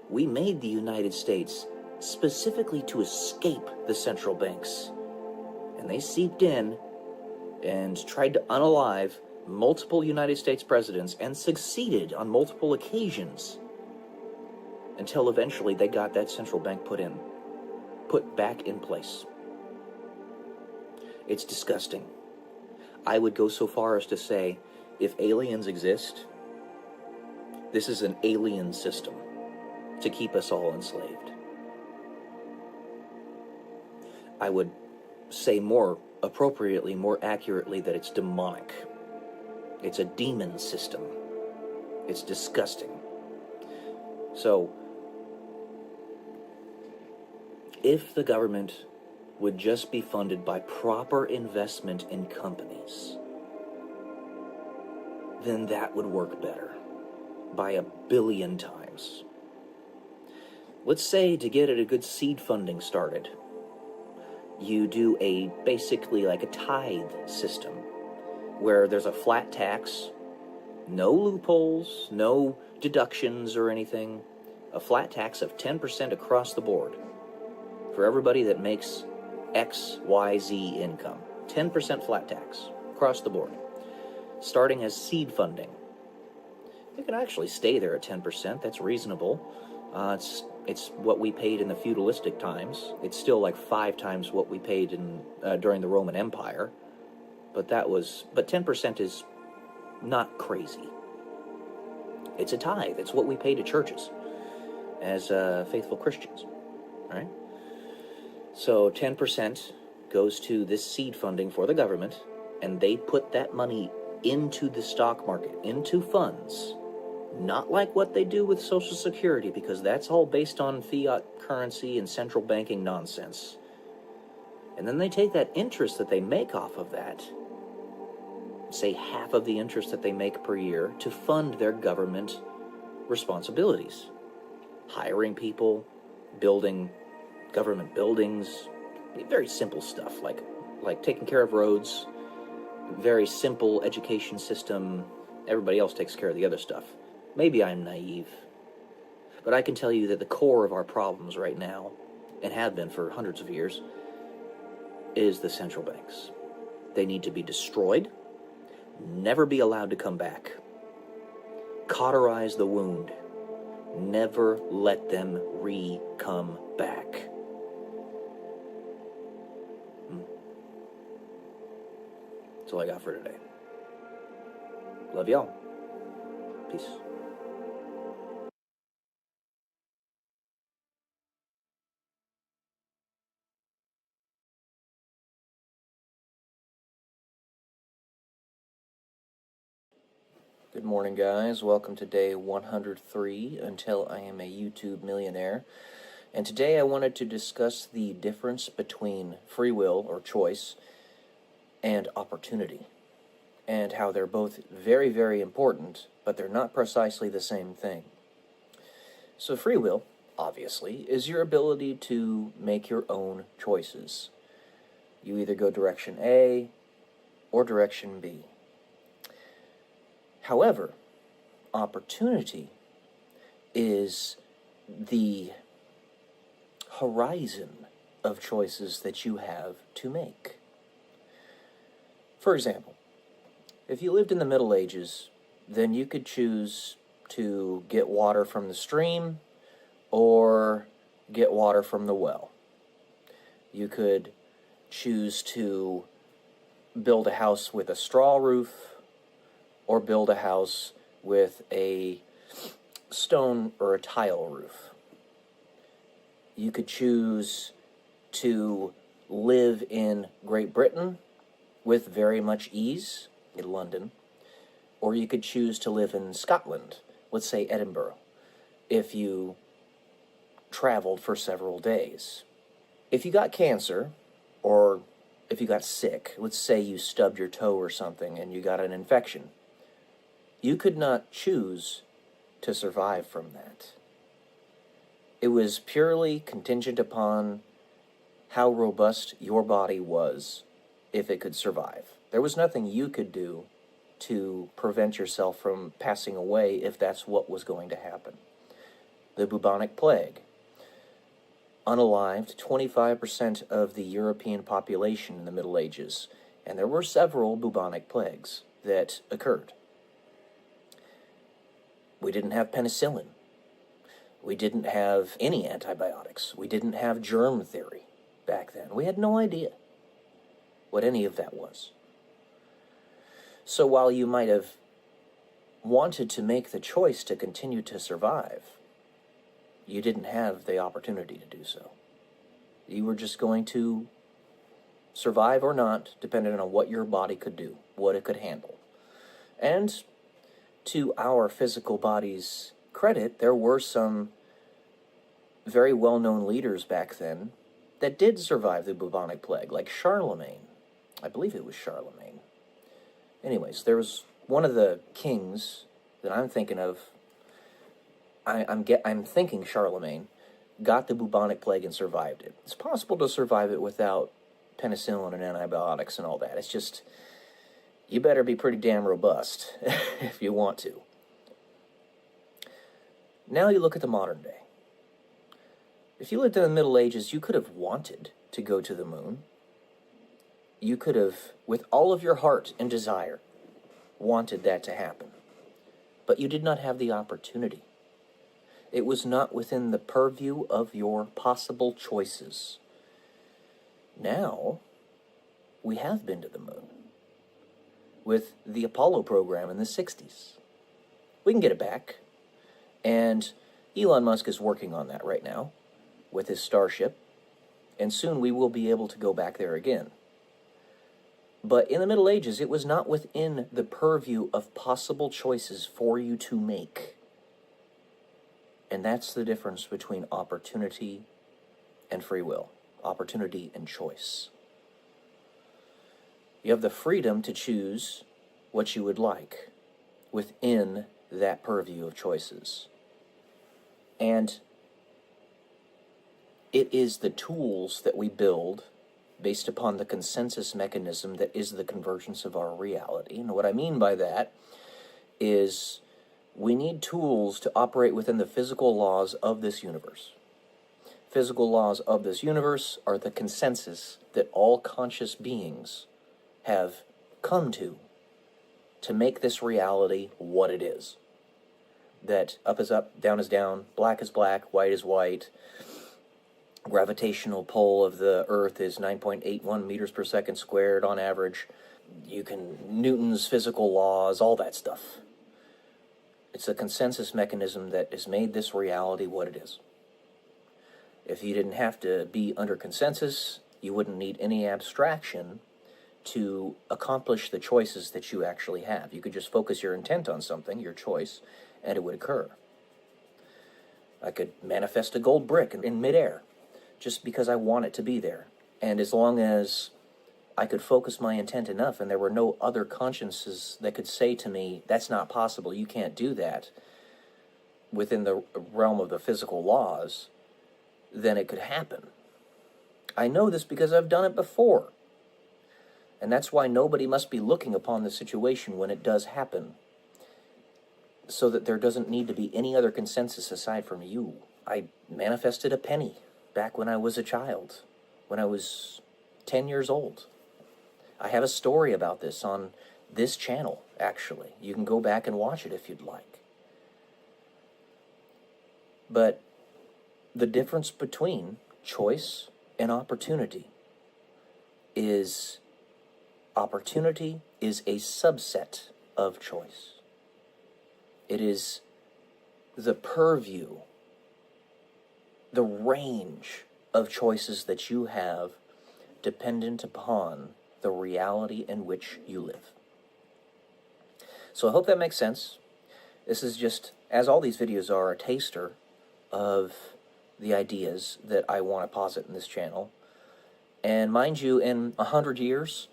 S10: we made the United States specifically to escape the central banks. And they seeped in
S6: and tried to unalive multiple United States presidents and succeeded on multiple occasions until eventually they got that central bank put back in place. It's disgusting. I would go so far as to say, if aliens exist, this is an alien system to keep us all enslaved. I would say more appropriately, more accurately, that it's demonic. It's a demon system. It's disgusting. So, if the government would just be funded by proper investment in companies, then that would work better by 1,000,000,000 times. Let's say to get a good seed funding started, you do basically like a tithe system where there's a flat tax, no loopholes, no deductions or anything, a flat tax of 10% across the board for everybody that makes X, Y, Z income. 10% flat tax across the board, starting as seed funding. You can actually stay there at 10%. That's reasonable. It's what we paid in the feudalistic times. It's still like 5 times what we paid during the Roman Empire. But 10% is not crazy. It's a tithe. It's what we pay to churches as faithful Christians, right? So 10% goes to this seed funding for the government, and they put that money into the stock market, into funds. Not like what they do with Social Security, because that's all based on fiat currency and central banking nonsense. And then they take that interest that they make off of that, say half of the interest that they make per year, to fund their government responsibilities. Hiring people, building government buildings, very simple stuff, like taking care of roads, very simple education system. Everybody else takes care of the other stuff. Maybe I'm naive, but I can tell you that the core of our problems right now, and have been for hundreds of years, is the central banks. They need to be destroyed, never be allowed to come back. Cauterize the wound. Never let them come back. That's all I got for today. Love y'all. Peace. Good morning, guys. Welcome to day 103 until I am a YouTube millionaire. And today I wanted to discuss the difference between free will or choice and opportunity, and how they're both very, very important, but they're not precisely the same thing. So free will, obviously, is your ability to make your own choices. You either go direction A or direction B. However, opportunity is the horizon of choices that you have to make. For example, if you lived in the Middle Ages, then you could choose to get water from the stream or get water from the well. You could choose to build a house with a straw roof or build a house with a stone or a tile roof. You could choose to live in Great Britain with very much ease, in London, or you could choose to live in Scotland, let's say Edinburgh, if you traveled for several days. If you got cancer, or if you got sick, let's say you stubbed your toe or something and you got an infection, you could not choose to survive from that. It was purely contingent upon how robust your body was, if it could survive. There was nothing you could do to prevent yourself from passing away if that's what was going to happen. The bubonic plague unalived 25% of the European population in the Middle Ages,
S10: And there were several bubonic plagues that occurred. We didn't have penicillin. We didn't have any antibiotics. We didn't have germ theory back then. We had no idea what any of that was. So while you might have wanted to make the choice to continue to survive, you didn't have the opportunity to do so. You were just going to survive or not, depending on what your body could do, what it could handle. And to our physical body's credit, there were some very well-known leaders back then that did survive the bubonic plague, like Charlemagne. I believe it was Charlemagne. Anyways, there was one of the kings that I'm thinking of. I'm thinking Charlemagne got the bubonic plague and survived it. It's possible to survive it without penicillin and antibiotics and all that. It's just, you better be pretty damn robust if you want to. Now you look at the modern day. If you lived in the Middle Ages, you could have wanted to go to the moon. You could have, with all of your heart and desire, wanted that to happen. But you did not have the opportunity. It was not within the purview of your possible choices. Now, we have been to the moon with the Apollo program in the 60s. We can get it back. And Elon Musk is working on that right now with his Starship. And soon we will be able to go back there again. But in the Middle Ages, it was not within the purview of possible choices for you to make. And that's the difference between opportunity and free will. Opportunity and choice. You have the freedom to choose what you would like within that purview of choices. And it is the tools that we build based upon the consensus mechanism that is the convergence of our reality. And what I mean by that is we need tools to operate within the physical laws of this universe. Physical laws of this universe are the consensus that all conscious beings have come to make this reality what it is. That up is up, down is down, black is black, white is white. Gravitational pull of the Earth is 9.81 meters per second squared on average. Newton's physical laws, all that stuff. It's a consensus mechanism that has made this reality what it is. If you didn't have to be under consensus, you wouldn't need any abstraction to accomplish the choices that you actually have. You could just focus your intent on something, your choice, and it would occur. I could manifest a gold brick in midair just because I want it to be there. And as long as I could focus my intent enough and there were no other consciences that could say to me, that's not possible, you can't do that, within the realm of the physical laws, then it could happen. I know this because I've done it before. And that's why nobody must be looking upon the situation when it does happen, so that there doesn't need to be any other consensus aside from you. I manifested a penny back when I was a child, when I was 10 years old. I have a story about this on this channel, actually. You can go back and watch it if you'd like. But the difference between choice and opportunity is opportunity is a subset of choice. It is the purview, the range of choices that you have dependent upon the reality in which you live. So I hope that makes sense. This is just, as all these videos are, a taster of the ideas that I want to posit in this channel. And mind you, in 100 years,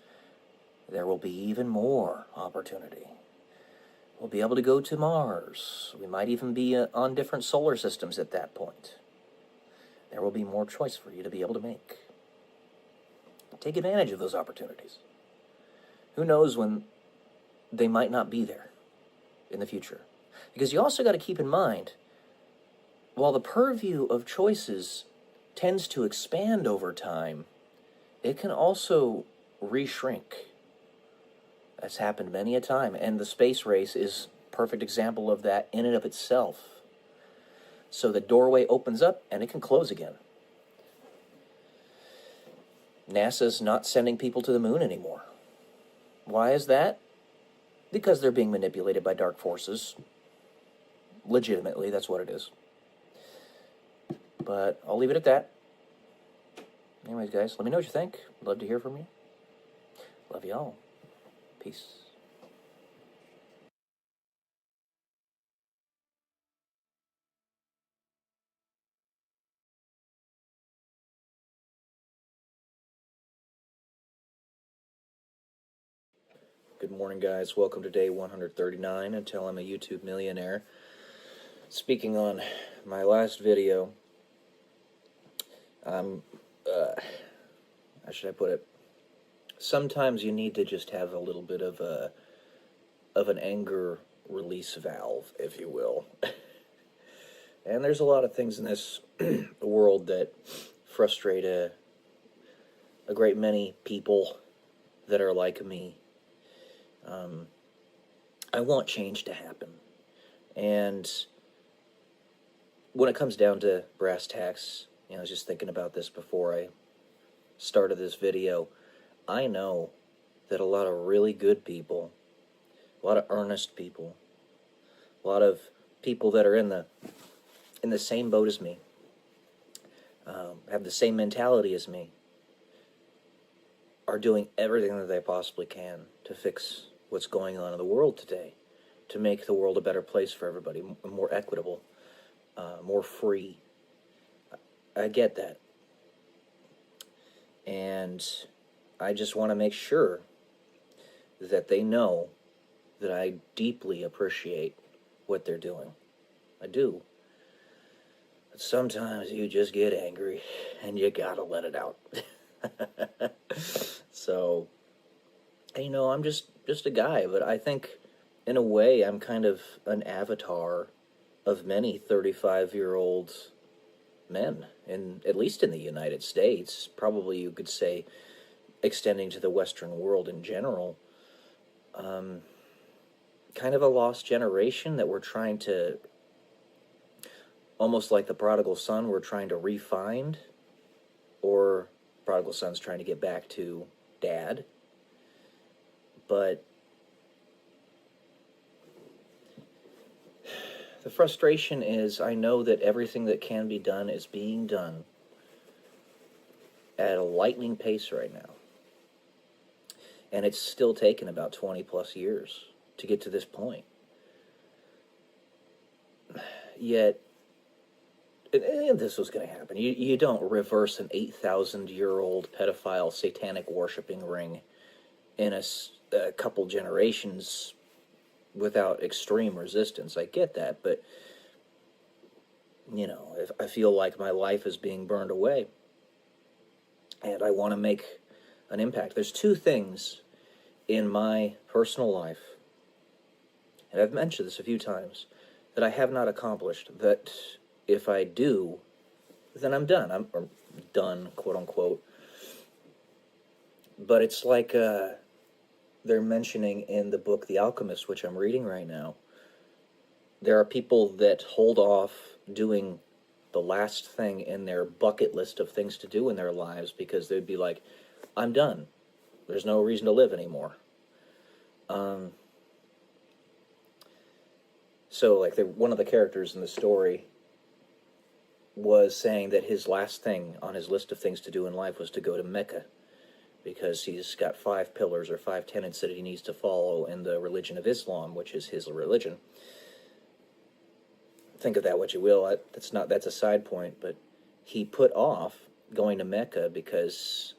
S10: there will be even more opportunity. We'll be able to go to Mars. We might even be on different solar systems at that point. There will be more choice for you to be able to make. Take advantage of those opportunities. Who knows when they might not be there in the future. Because you also got to keep in mind, while the purview of choices tends to expand over time, it can also re-shrink That's happened many a time, and the space race is a perfect example of that in and of itself. So the doorway opens up, and it can close again. NASA's not sending people to the moon anymore. Why is that? Because they're being manipulated by dark forces. Legitimately, that's what it is. But I'll leave it at that. Anyways, guys, let me know what you think. Love to hear from you. Love y'all. Peace. Good morning, guys. Welcome to day 139 until I'm a YouTube millionaire. Speaking on my last video, how should I put it? Sometimes you need to just have a little bit of an anger release valve, if you will. And there's a lot of things in this world that frustrate a great many people that are like me. I want change to happen. And when it comes down to brass tacks, I was just thinking about this before I started this video. I know that a lot of really good people, a lot of earnest people, a lot of people that are in the same boat as me, have the same mentality as me, are doing everything that they possibly can to fix what's going on in the world today, to make the world a better place for everybody, more equitable, more free. I get that. And I just want to make sure that they know that I deeply appreciate what they're doing. I do. But sometimes you just get angry and you gotta let it out. So, I'm just a guy, but I think in a way I'm kind of an avatar of many 35-year-old men, at least in the United States. Probably you could say extending to the Western world in general. Kind of a lost generation that we're trying to, almost like the prodigal son, we're trying to re-find, or prodigal son's trying to get back to dad. But the frustration is, I know that everything that can be done is being done at a lightning pace right now. And it's still taken about 20 plus years to get to this point. Yet, and this was going to happen. You don't reverse an 8,000-year-old pedophile satanic worshiping ring in a couple generations without extreme resistance. I get that, but, if I feel like my life is being burned away, and I want to make an impact. There's two things in my personal life, and I've mentioned this a few times, that I have not accomplished, that if I do, then I'm done. I'm done, quote-unquote. But it's like they're mentioning in the book The Alchemist, which I'm reading right now. There are people that hold off doing the last thing in their bucket list of things to do in their lives because they'd be like, I'm done. There's no reason to live anymore. So, like, one of the characters in the story was saying that his last thing on his list of things to do in life was to go to Mecca, because he's got 5 pillars or 5 tenets that he needs to follow in the religion of Islam, which is his religion. Think of that what you will. That's a side point, but he put off going to Mecca because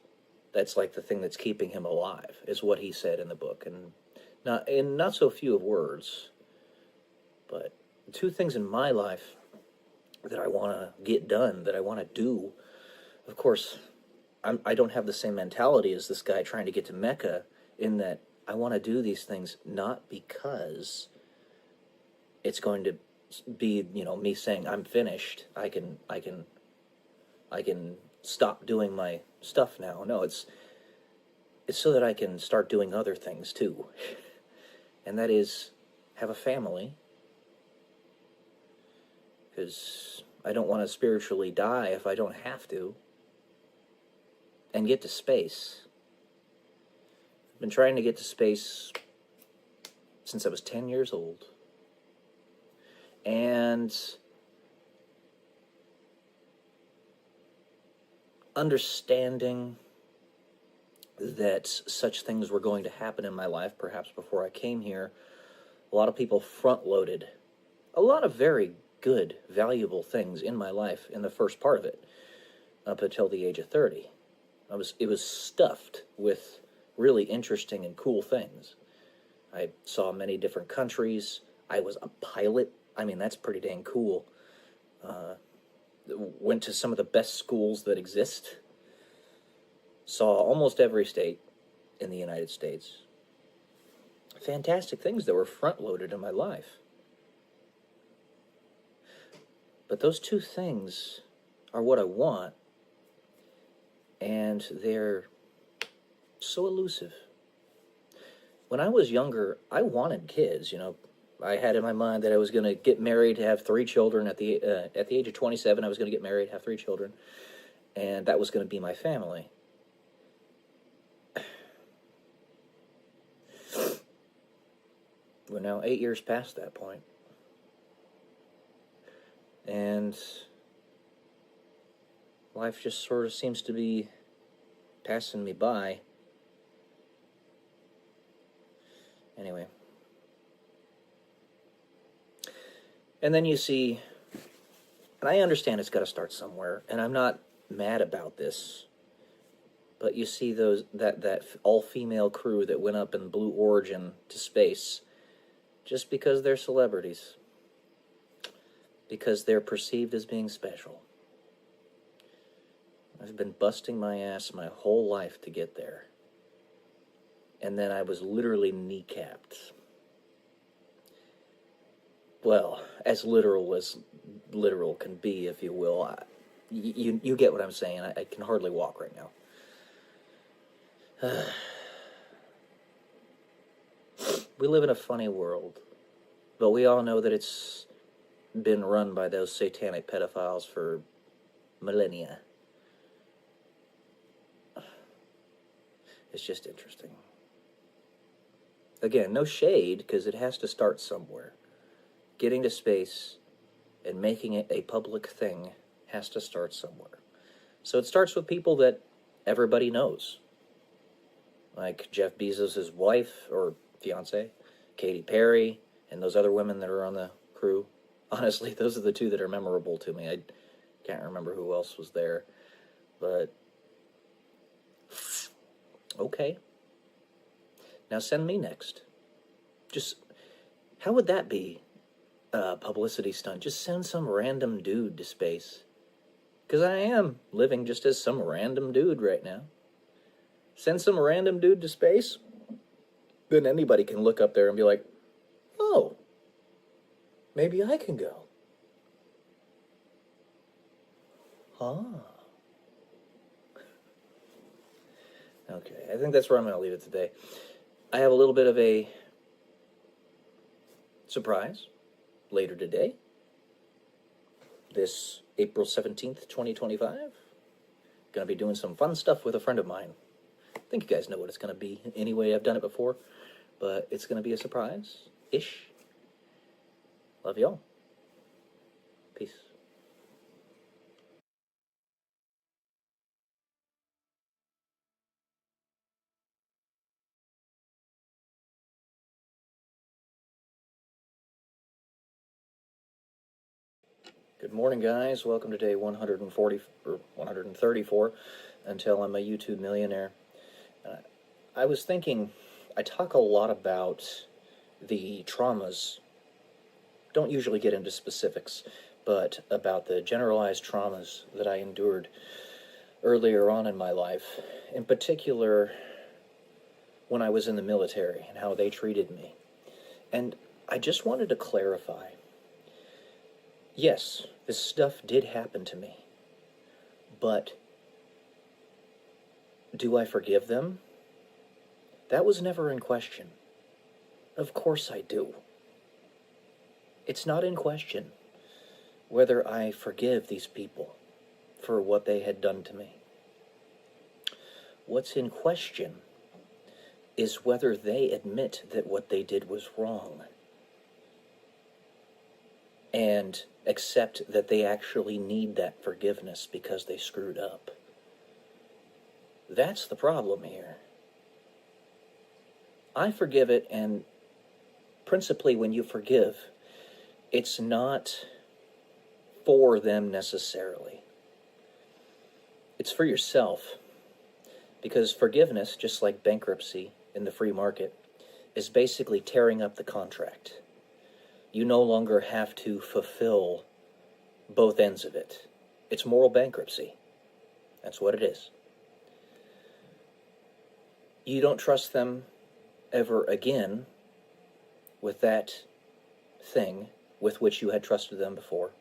S10: that's like the thing that's keeping him alive, is what he said in the book, and not so few of words. But 2 things in my life that I want to get done, that I want to do. Of course, I don't have the same mentality as this guy trying to get to Mecca, in that I want to do these things not because it's going to be, me saying I'm finished. I can stop doing my stuff now. No, it's so that I can start doing other things too. And that is have a family. Because I don't want to spiritually die if I don't have to. And get to space. I've been trying to get to space since I was 10 years old. And understanding that such things were going to happen in my life, perhaps before I came here, a lot of people front-loaded a lot of very good, valuable things in my life in the first part of it, up until the age of 30. It was stuffed with really interesting and cool things. I saw many different countries. I was a pilot. I mean, that's pretty dang cool. Went to some of the best schools that exist. Saw almost every state in the United States. Fantastic things that were front-loaded in my life. But those two things are what I want, and they're so elusive. When I was younger, I wanted kids, I had in my mind that I was going to get married, have 3 children. At the age of 27, I was going to get married, have 3 children, and that was going to be my family. We're now 8 years past that point. And life just sort of seems to be passing me by. Anyway. And then you see, and I understand it's got to start somewhere, and I'm not mad about this, but you see that all-female crew that went up in Blue Origin to space just because they're celebrities. Because they're perceived as being special. I've been busting my ass my whole life to get there. And then I was literally kneecapped. Well, as literal can be, if you will. You get what I'm saying. I can hardly walk right now. We live in a funny world. But we all know that it's been run by those satanic pedophiles for millennia. It's just interesting. Again, no shade, because it has to start somewhere. Getting to space and making it a public thing has to start somewhere. So it starts with people that everybody knows. Like Jeff Bezos' wife, or fiance, Katy Perry, and those other women that are on the crew. Honestly, those are the 2 that are memorable to me. I can't remember who else was there. But, okay. Now send me next. Just, how would that be a publicity stunt? Just send some random dude to space. Because I am living just as some random dude right now. Send some random dude to space. Then anybody can look up there and be like, oh, maybe I can go. Okay, I think that's where I'm going to leave it today. I have a little bit of a surprise later today. This April 17th, 2025. Going to be doing some fun stuff with a friend of mine. I think you guys know what it's going to be. Anyway, I've done it before, but it's going to be a surprise-ish. Love y'all. Peace. Good morning, guys. Welcome to day 140 or 134 until I'm a YouTube millionaire. I was thinking, I talk a lot about the traumas. Don't usually get into specifics, but about the generalized traumas that I endured earlier on in my life, in particular when I was in the military and how they treated me. And I just wanted to clarify. Yes, this stuff did happen to me, but do I forgive them? That was never in question. Of course I do. It's not in question whether I forgive these people for what they had done to me. What's in question is whether they admit that what they did was wrong and accept that they actually need that forgiveness because they screwed up. That's the problem here. I forgive it, and principally when you forgive, it's not for them necessarily. It's for yourself. Because forgiveness, just like bankruptcy in the free market, is basically tearing up the contract. You no longer have to fulfill both ends of it. It's moral bankruptcy. That's what it is. You don't trust them ever again with that thing with which you had trusted them before.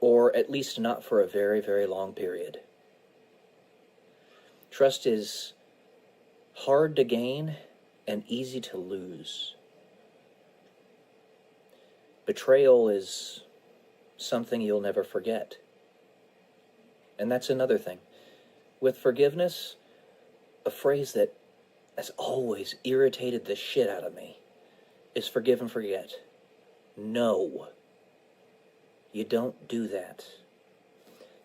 S10: Or at least not for a very, very long period. Trust is hard to gain and easy to lose. Betrayal is something you'll never forget. And that's another thing. With forgiveness, a phrase that has always irritated the shit out of me is forgive and forget. No. You don't do that.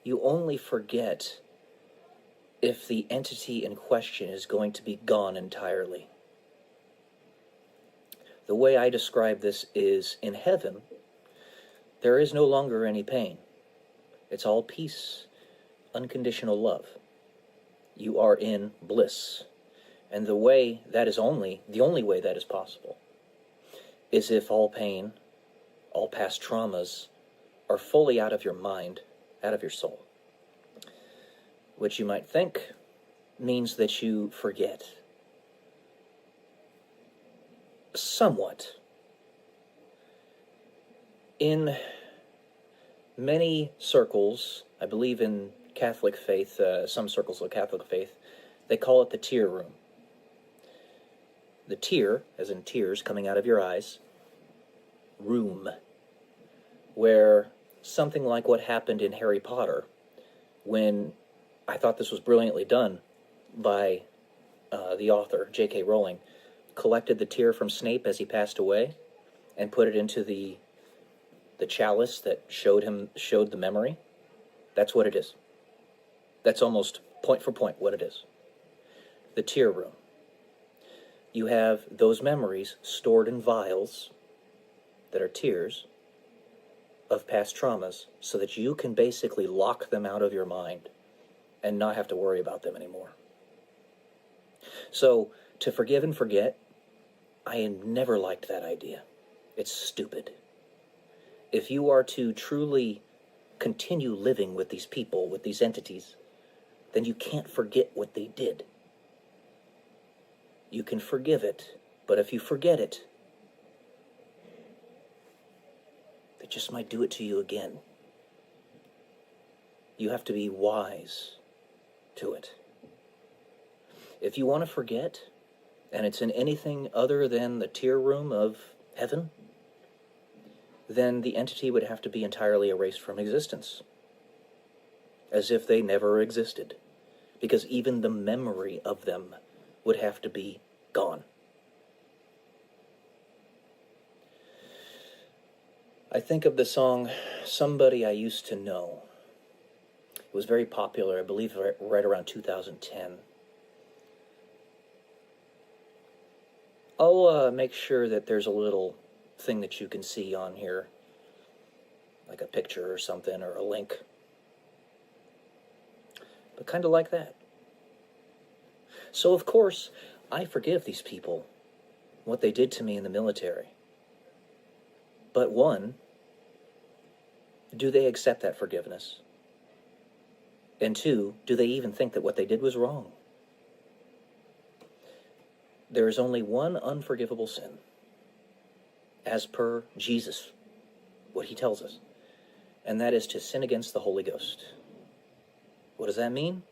S10: You only forget if the entity in question is going to be gone entirely. The way I describe this is, in heaven, there is no longer any pain. It's all peace, unconditional love. You are in bliss. And the way that is the only way that is possible, is if all pain, all past traumas, are fully out of your mind, out of your soul. Which you might think means that you forget. Somewhat. In many circles, I believe in Catholic faith, some circles of Catholic faith, they call it the tear room. The tear, as in tears coming out of your eyes, room, where something like what happened in Harry Potter, when I thought this was brilliantly done by the author, J.K. Rowling, collected the tear from Snape as he passed away and put it into the chalice that showed the memory. That's what it is. That's almost point for point what it is. The tear room. You have those memories stored in vials that are tears of past traumas so that you can basically lock them out of your mind and not have to worry about them anymore. So, to forgive and forget, I never liked that idea. It's stupid. If you are to truly continue living with these people, with these entities, then you can't forget what they did. You can forgive it, but if you forget it, they just might do it to you again. You have to be wise to it. If you want to forget, and it's in anything other than the tear room of heaven, then the entity would have to be entirely erased from existence, as if they never existed, because even the memory of them would have to be gone. I think of the song, Somebody I Used to Know. It was very popular, I believe, right around 2010. I'll make sure that there's a little thing that you can see on here, like a picture or something, or a link. But kind of like that. So, of course, I forgive these people, what they did to me in the military. But one, do they accept that forgiveness? And two, do they even think that what they did was wrong? There is only one unforgivable sin, as per Jesus, what he tells us, and that is to sin against the Holy Ghost. What does that mean?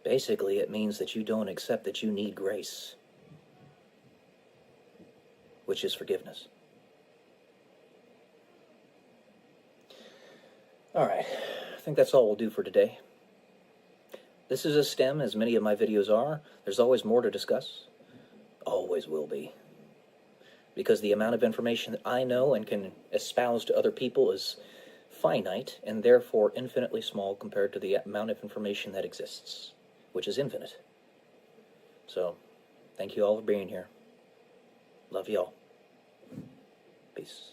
S7: Basically, it means that you don't accept that you need grace, which is forgiveness. Alright, I think that's all we'll do for today. This is a STEM, as many of my videos are. There's always more to discuss. Always will be. Because the amount of information that I know and can espouse to other people is finite, and therefore infinitely small compared to the amount of information that exists, which is infinite. So, thank you all for being here. Love you all. Peace.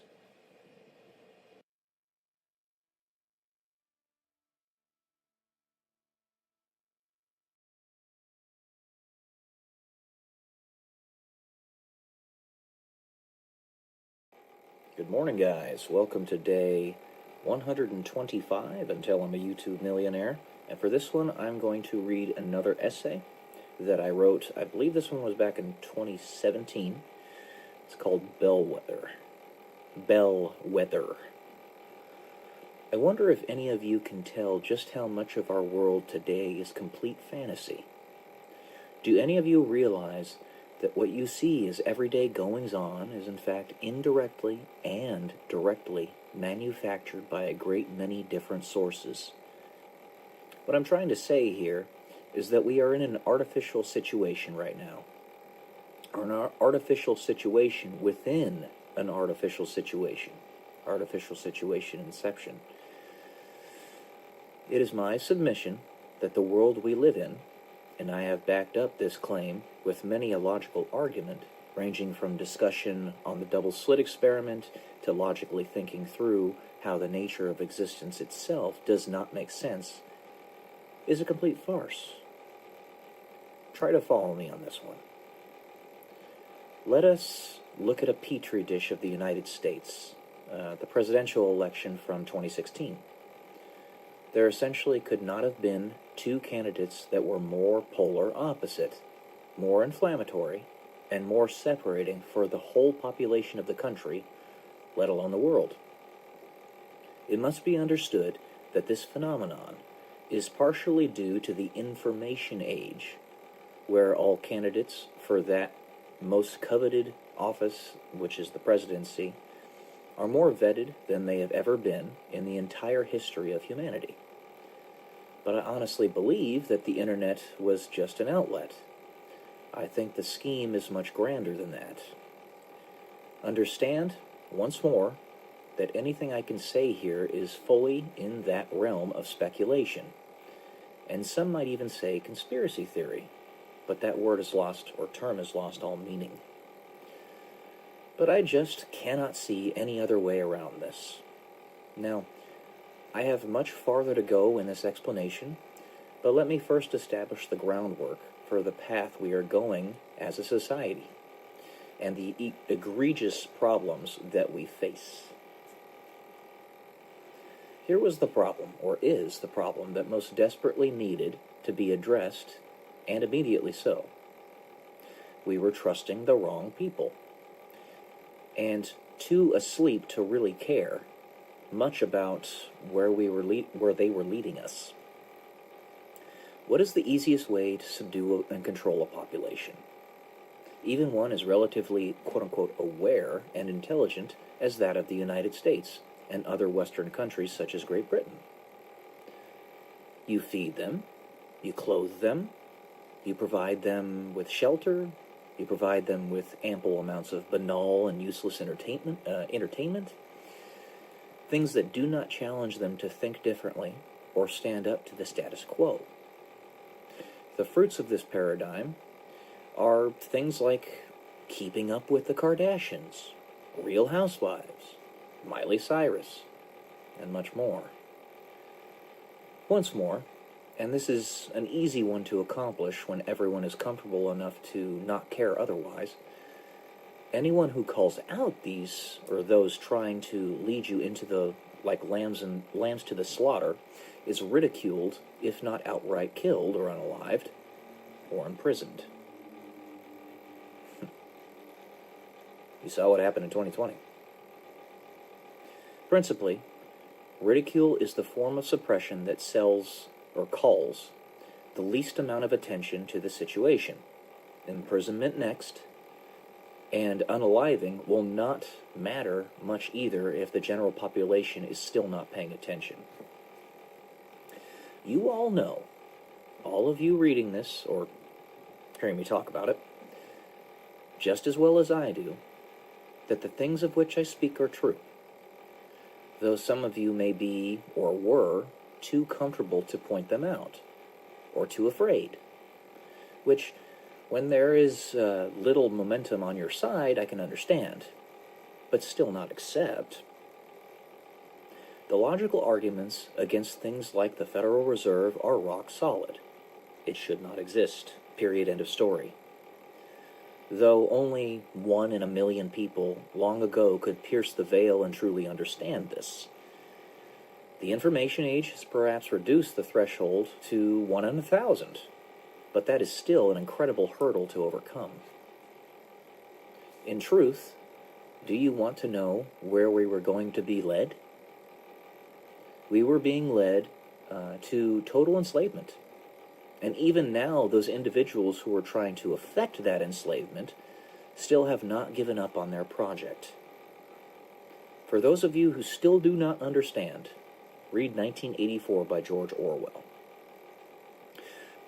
S7: Good morning, guys. Welcome to day 125 until I'm a YouTube millionaire. And for this one, I'm going to read another essay that I wrote. I believe this one was back in 2017. It's called Bellwether. Bellwether. I wonder if any of you can tell just how much of our world today is complete fantasy. Do any of you realize that what you see as everyday goings-on is in fact indirectly and directly manufactured by a great many different sources? What I'm trying to say here is that we are in an artificial situation right now, or an artificial situation within an artificial situation inception. It is my submission that the world we live in, and I have backed up this claim with many a logical argument, ranging from discussion on the double slit experiment to logically thinking through how the nature of existence itself does not make sense, is a complete farce. Try to follow me on this one. Let us look at a petri dish of the United States, the presidential election from 2016. There essentially could not have been two candidates that were more polar opposite, more inflammatory, and more separating for the whole population of the country, let alone the world. It must be understood that this phenomenon is partially due to the information age, where all candidates for that most coveted office, which is the presidency, are more vetted than they have ever been in the entire history of humanity. But I honestly believe that the internet was just an outlet. I think the scheme is much grander than that. Understand, once more, that anything I can say here is fully in that realm of speculation, and some might even say conspiracy theory, but that word is lost, or term is lost all meaning. But I just cannot see any other way around this. Now, I have much farther to go in this explanation, but let me first establish the groundwork for the path we are going as a society, and the egregious problems that we face. Here was the problem, or is the problem, that most desperately needed to be addressed, and immediately so. We were trusting the wrong people, and too asleep to really care much about where they were leading us. What is the easiest way to subdue and control a population? Even one as relatively, quote-unquote, aware and intelligent as that of the United States and other Western countries such as Great Britain. You feed them, you clothe them, you provide them with shelter, you provide them with ample amounts of banal and useless entertainment, things that do not challenge them to think differently or stand up to the status quo. The fruits of this paradigm are things like Keeping Up with the Kardashians, Real Housewives, Miley Cyrus, and much more. Once more, and this is an easy one to accomplish when everyone is comfortable enough to not care otherwise, anyone who calls out these, or those trying to lead you into the, like lambs to the slaughter, is ridiculed, if not outright killed or unalived, or imprisoned. You saw what happened in 2020. Principally, ridicule is the form of suppression that sells, or calls,
S10: the least amount of attention to the situation. Imprisonment next, and unaliving will not matter much either if the general population is still not paying attention. You all know, all of you reading this, or hearing me talk about it, just as well as I do, that the things of which I speak are true, though some of you may be, or were, too comfortable to point them out, or too afraid, which, when there is little momentum on your side, I can understand, but still not accept. The logical arguments against things like the Federal Reserve are rock solid. It should not exist. Period. End of story. Though only 1 in a million people long ago could pierce the veil and truly understand this. The information age has perhaps reduced the threshold to 1 in 1,000, but that is still an incredible hurdle to overcome. In truth, do you want to know where we were going to be led? We were being led to total enslavement. And even now, those individuals who are trying to effect that enslavement still have not given up on their project. For those of you who still do not understand, read 1984 by George Orwell.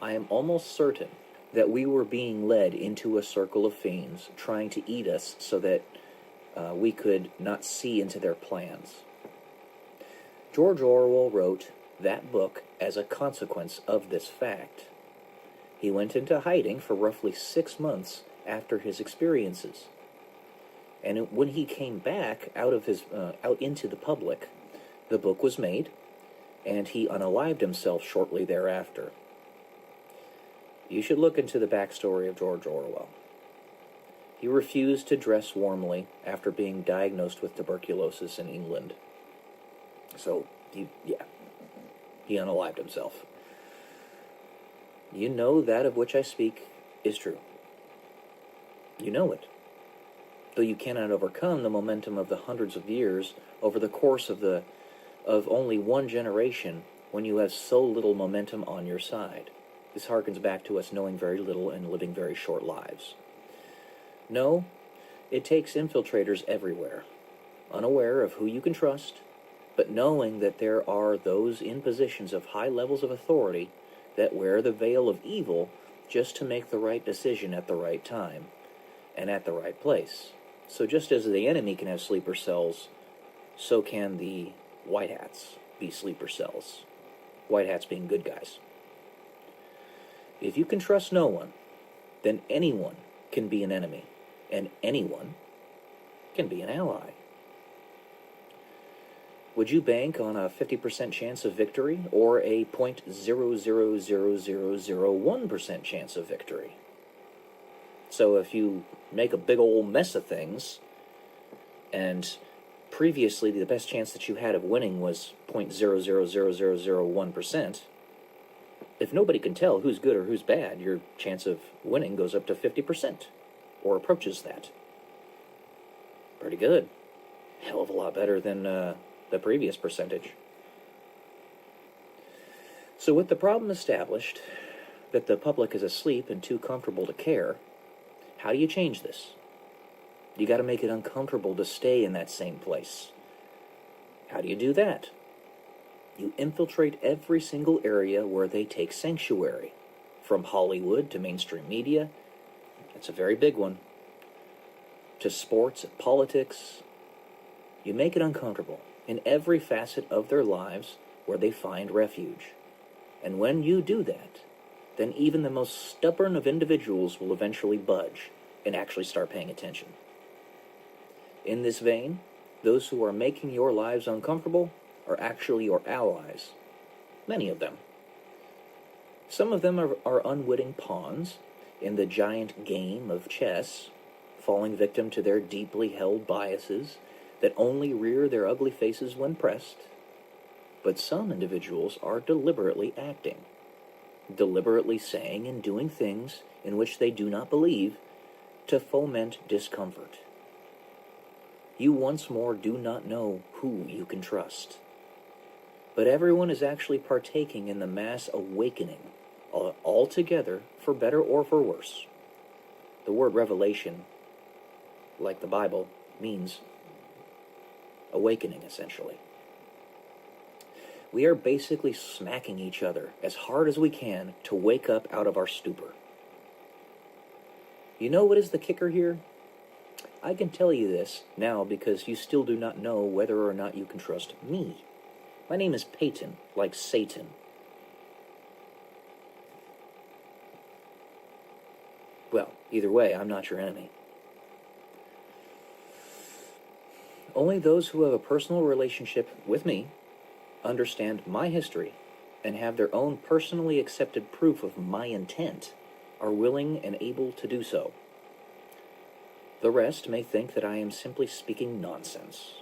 S10: I am almost certain that we were being led into a circle of fiends trying to eat us so that we could not see into their plans. George Orwell wrote that book as a consequence of this fact. He went into hiding for roughly 6 months after his experiences. And when he came back out into the public, the book was made, and he unalived himself shortly thereafter. You should look into the backstory of George Orwell. He refused to dress warmly after being diagnosed with tuberculosis in England. So, he unalived himself. You know that of which I speak is true. You know it. Though you cannot overcome the momentum of the hundreds of years over the course of only one generation when you have so little momentum on your side. This harkens back to us knowing very little and living very short lives. No, it takes infiltrators everywhere, unaware of who you can trust, but knowing that there are those in positions of high levels of authority that wear the veil of evil just to make the right decision at the right time and at the right place. So just as the enemy can have sleeper cells, so can the white hats be sleeper cells. White hats being good guys. If you can trust no one, then anyone can be an enemy, and anyone can be an ally. Would you bank on a 50% chance of victory or a 0.000001% chance of victory? So if you make a big old mess of things, and previously the best chance that you had of winning was 0.000001%, if nobody can tell who's good or who's bad, your chance of winning goes up to 50%, or approaches that. Pretty good. Hell of a lot better than the previous percentage. So with the problem established, that the public is asleep and too comfortable to care, how do you change this? You got to make it uncomfortable to stay in that same place. How do you do that? You infiltrate every single area where they take sanctuary, from Hollywood to mainstream media. That's a very big one. To sports and politics. You make it uncomfortable in every facet of their lives where they find refuge. And when you do that, then even the most stubborn of individuals will eventually budge and actually start paying attention. In this vein, those who are making your lives uncomfortable are actually your allies. Many of them. Some of them are unwitting pawns in the giant game of chess, falling victim to their deeply held biases that only rear their ugly faces when pressed. But some individuals are deliberately acting, deliberately saying and doing things in which they do not believe to foment discomfort. You once more do not know who you can trust. But everyone is actually partaking in the mass awakening all together, for better or for worse. The word revelation, like the Bible, means awakening, essentially. We are basically smacking each other as hard as we can to wake up out of our stupor. You know what is the kicker here? I can tell you this now because you still do not know whether or not you can trust me. My name is Peyton, like Satan. Well, either way, I'm not your enemy. Only those who have a personal relationship with me, understand my history, and have their own personally accepted proof of my intent are willing and able to do so. The rest may think that I am simply speaking nonsense.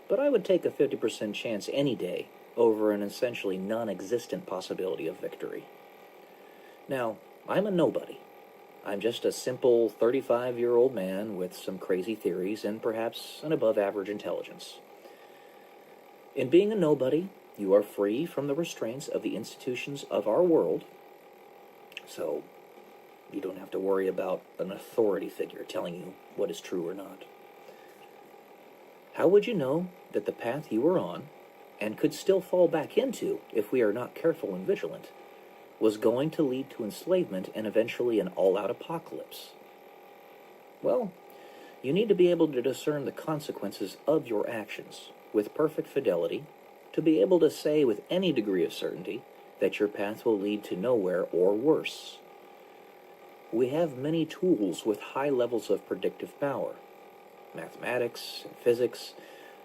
S10: But I would take a 50% chance any day over an essentially non-existent possibility of victory. Now, I'm a nobody. I'm just a simple 35-year-old man with some crazy theories and perhaps an above-average intelligence. In being a nobody, you are free from the restraints of the institutions of our world, so you don't have to worry about an authority figure telling you what is true or not. How would you know that the path you are on, and could still fall back into if we are not careful and vigilant, was going to lead to enslavement and eventually an all-out apocalypse? Well, you need to be able to discern the consequences of your actions with perfect fidelity to be able to say with any degree of certainty that your path will lead to nowhere or worse. We have many tools with high levels of predictive power. Mathematics and physics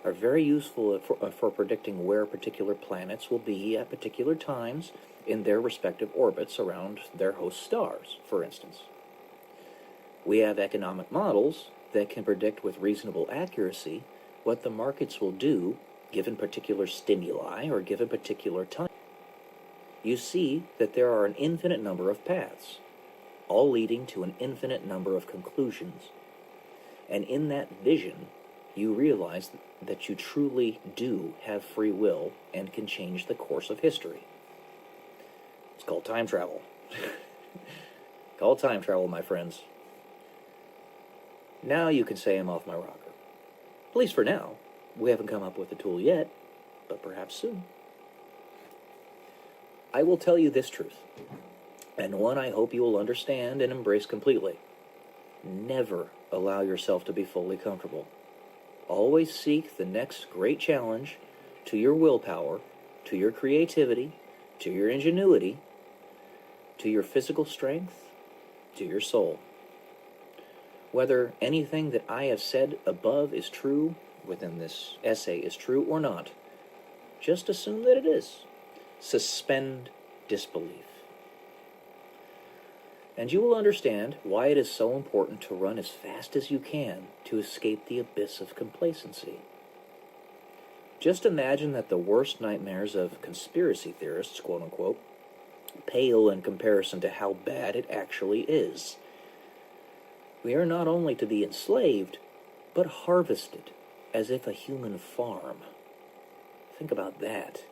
S10: are very useful for predicting where particular planets will be at particular times in their respective orbits around their host stars, for instance. We have economic models that can predict with reasonable accuracy what the markets will do given particular stimuli or given particular time. You see that there are an infinite number of paths, all leading to an infinite number of conclusions. And in that vision, you realize that you truly do have free will and can change the course of history. It's called time travel. Called time travel, my friends. Now you can say I'm off my rocker. At least for now. We haven't come up with a tool yet, but perhaps soon. I will tell you this truth, and one I hope you will understand and embrace completely. Never allow yourself to be fully comfortable. Always seek the next great challenge to your willpower, to your creativity, to your ingenuity, to your physical strength, to your soul. Whether anything that I have said above is true, within this essay is true or not, just assume that it is. Suspend disbelief. And you will understand why it is so important to run as fast as you can to escape the abyss of complacency. Just imagine that the worst nightmares of conspiracy theorists, quote-unquote, pale in comparison to how bad it actually is. We are not only to be enslaved, but harvested as if a human farm. Think about that.